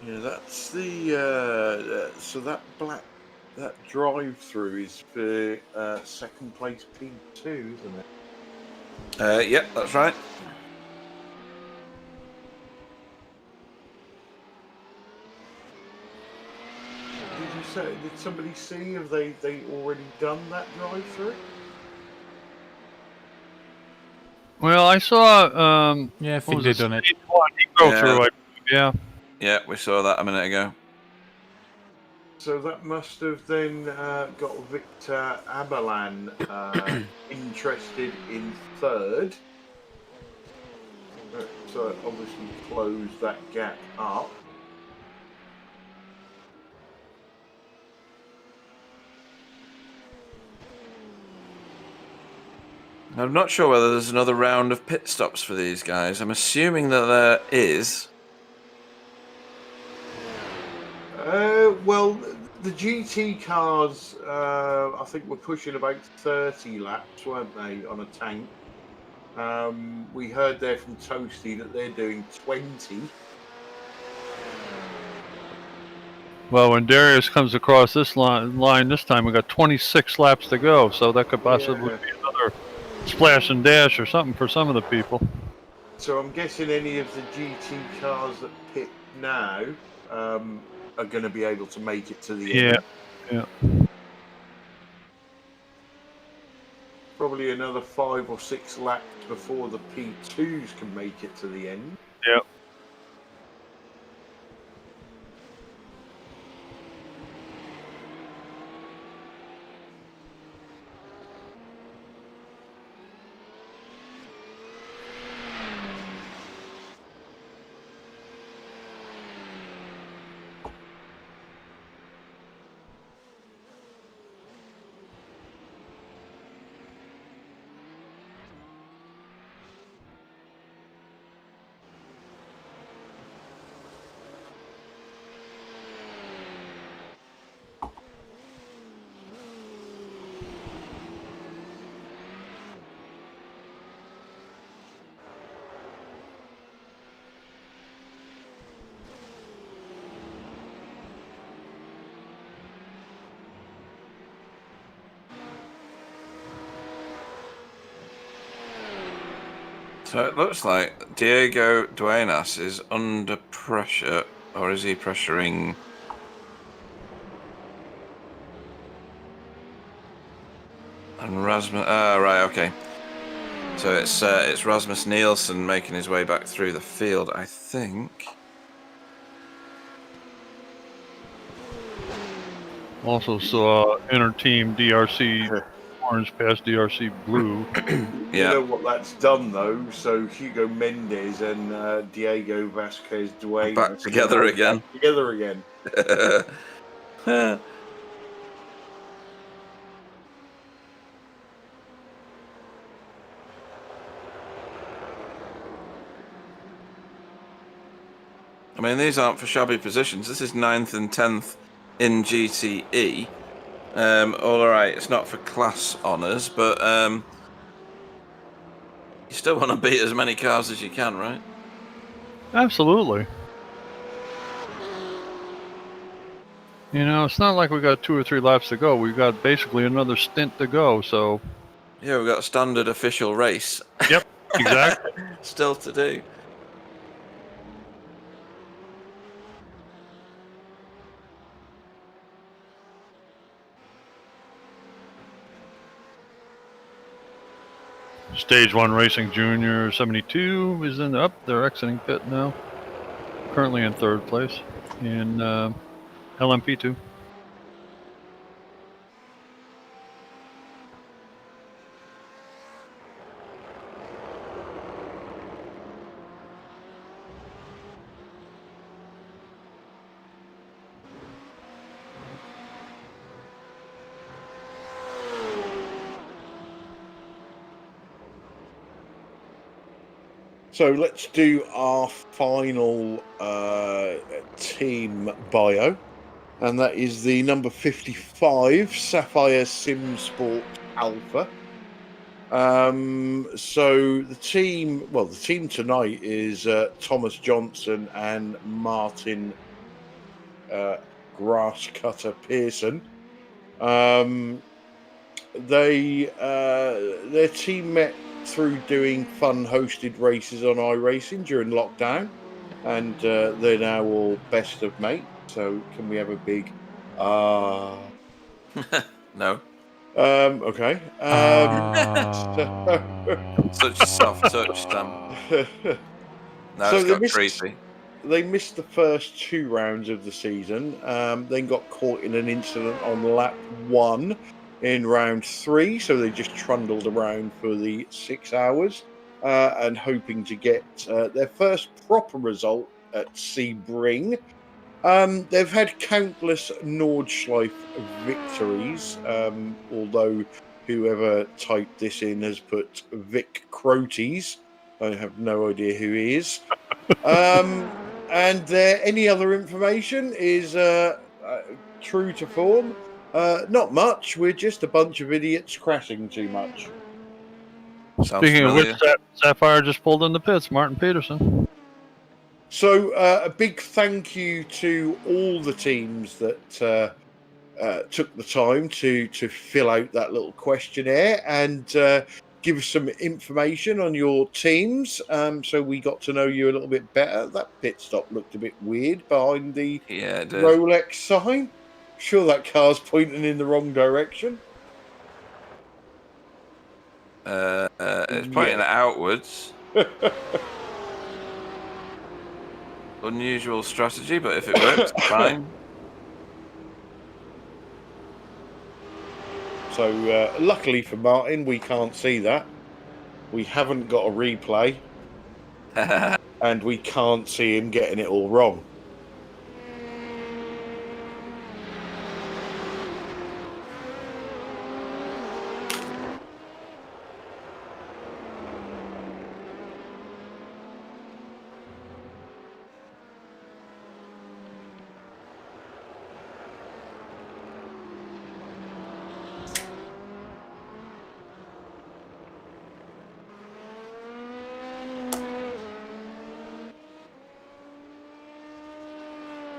Yeah, that's the so that drive-through is for second place P2, isn't it? Yep, that's right. Did somebody see? Have they already done that drive-through? Well, I saw. Yeah, I think they've done it. He drove through. Yeah. Yeah, we saw that a minute ago. So that must have then got Victor Abelan interested in third. So it obviously closed that gap up. I'm not sure whether there's another round of pit stops for these guys. I'm assuming that there is. Well, the GT cars, I think were pushing about 30 laps, weren't they, on a tank? We heard there from Toasty that they're doing 20. Well, when Darius comes across this line this time, we got 26 laps to go, so that could possibly be another splash and dash or something for some of the people. So I'm guessing any of the GT cars that pit now are going to be able to make it to the end. Yeah. Probably another 5 or 6 laps before the P2s can make it to the end. Yep. So it looks like Diego Duenas is under pressure, or is he pressuring? And Rasmus, right, okay. So it's Rasmus Nielsen making his way back through the field, I think. Also saw inter-team DRC orange past DRC blue. You know what that's done though. So Hugo Mendes and Diego Vasquez Duenas Back together again. Back together again. I mean, these aren't for shabby positions. This is 9th and 10th in GTE. All right, it's not for class honours, but you still want to beat as many cars as you can, right? Absolutely. You know, it's not like we got 2 or 3 laps to go. We've got basically another stint to go, so... Yeah, we've got a standard official race. Yep, exactly. Still to do. Stage 1 Racing Junior 72 is in up. They're exiting pit now. Currently in 3rd place in LMP2. So let's do our final team bio, and that is the number 55 Sapphire Simsport Alpha. So the team tonight is Thomas Johnson and Martin Grasscutter Pearson. Their team met through doing fun hosted races on iRacing during lockdown, and they're now all best of mate. So can we have a big No. Okay. Such a soft touch, Sam. Now it's got creepy. They missed the first 2 rounds of the season, then got caught in an incident on lap 1 in round 3, so they just trundled around for the 6 hours and hoping to get their first proper result at Sebring. They've had countless Nordschleife victories, although whoever typed this in has put Vic Crotes. I have no idea who he is. And any other information is true to form. Not much. We're just a bunch of idiots crashing too much. Speaking of which, Sapphire just pulled in the pits, Martin Peterson. So a big thank you to all the teams that took the time to fill out that little questionnaire and give us some information on your teams. So we got to know you a little bit better. That pit stop looked a bit weird behind the Rolex sign. Sure, that car's pointing in the wrong direction. It's pointing outwards. Unusual strategy, but if it works, fine. So luckily for Martin, we can't see that. We haven't got a replay. And we can't see him getting it all wrong.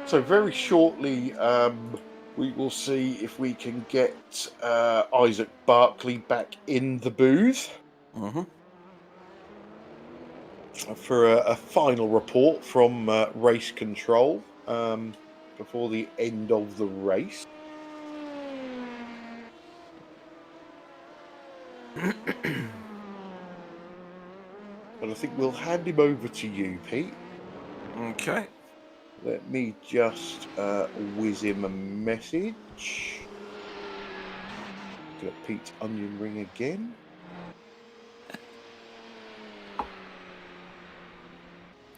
So very shortly, we will see if we can get Isaac Barkley back in the booth. Mm-hmm. for a final report from race control before the end of the race. But I think we'll hand him over to you, Pete. Okay. Let me just whiz him a message. Look at Pete's onion ring again.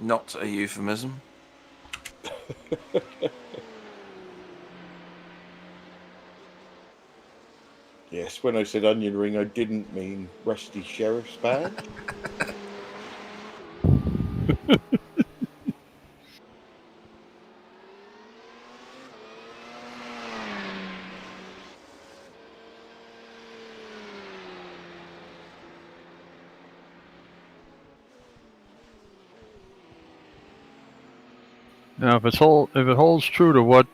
Not a euphemism. Yes, when I said onion ring, I didn't mean rusty sheriff's badge. Now, if it holds true to what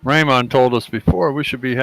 Raymond told us before, we should be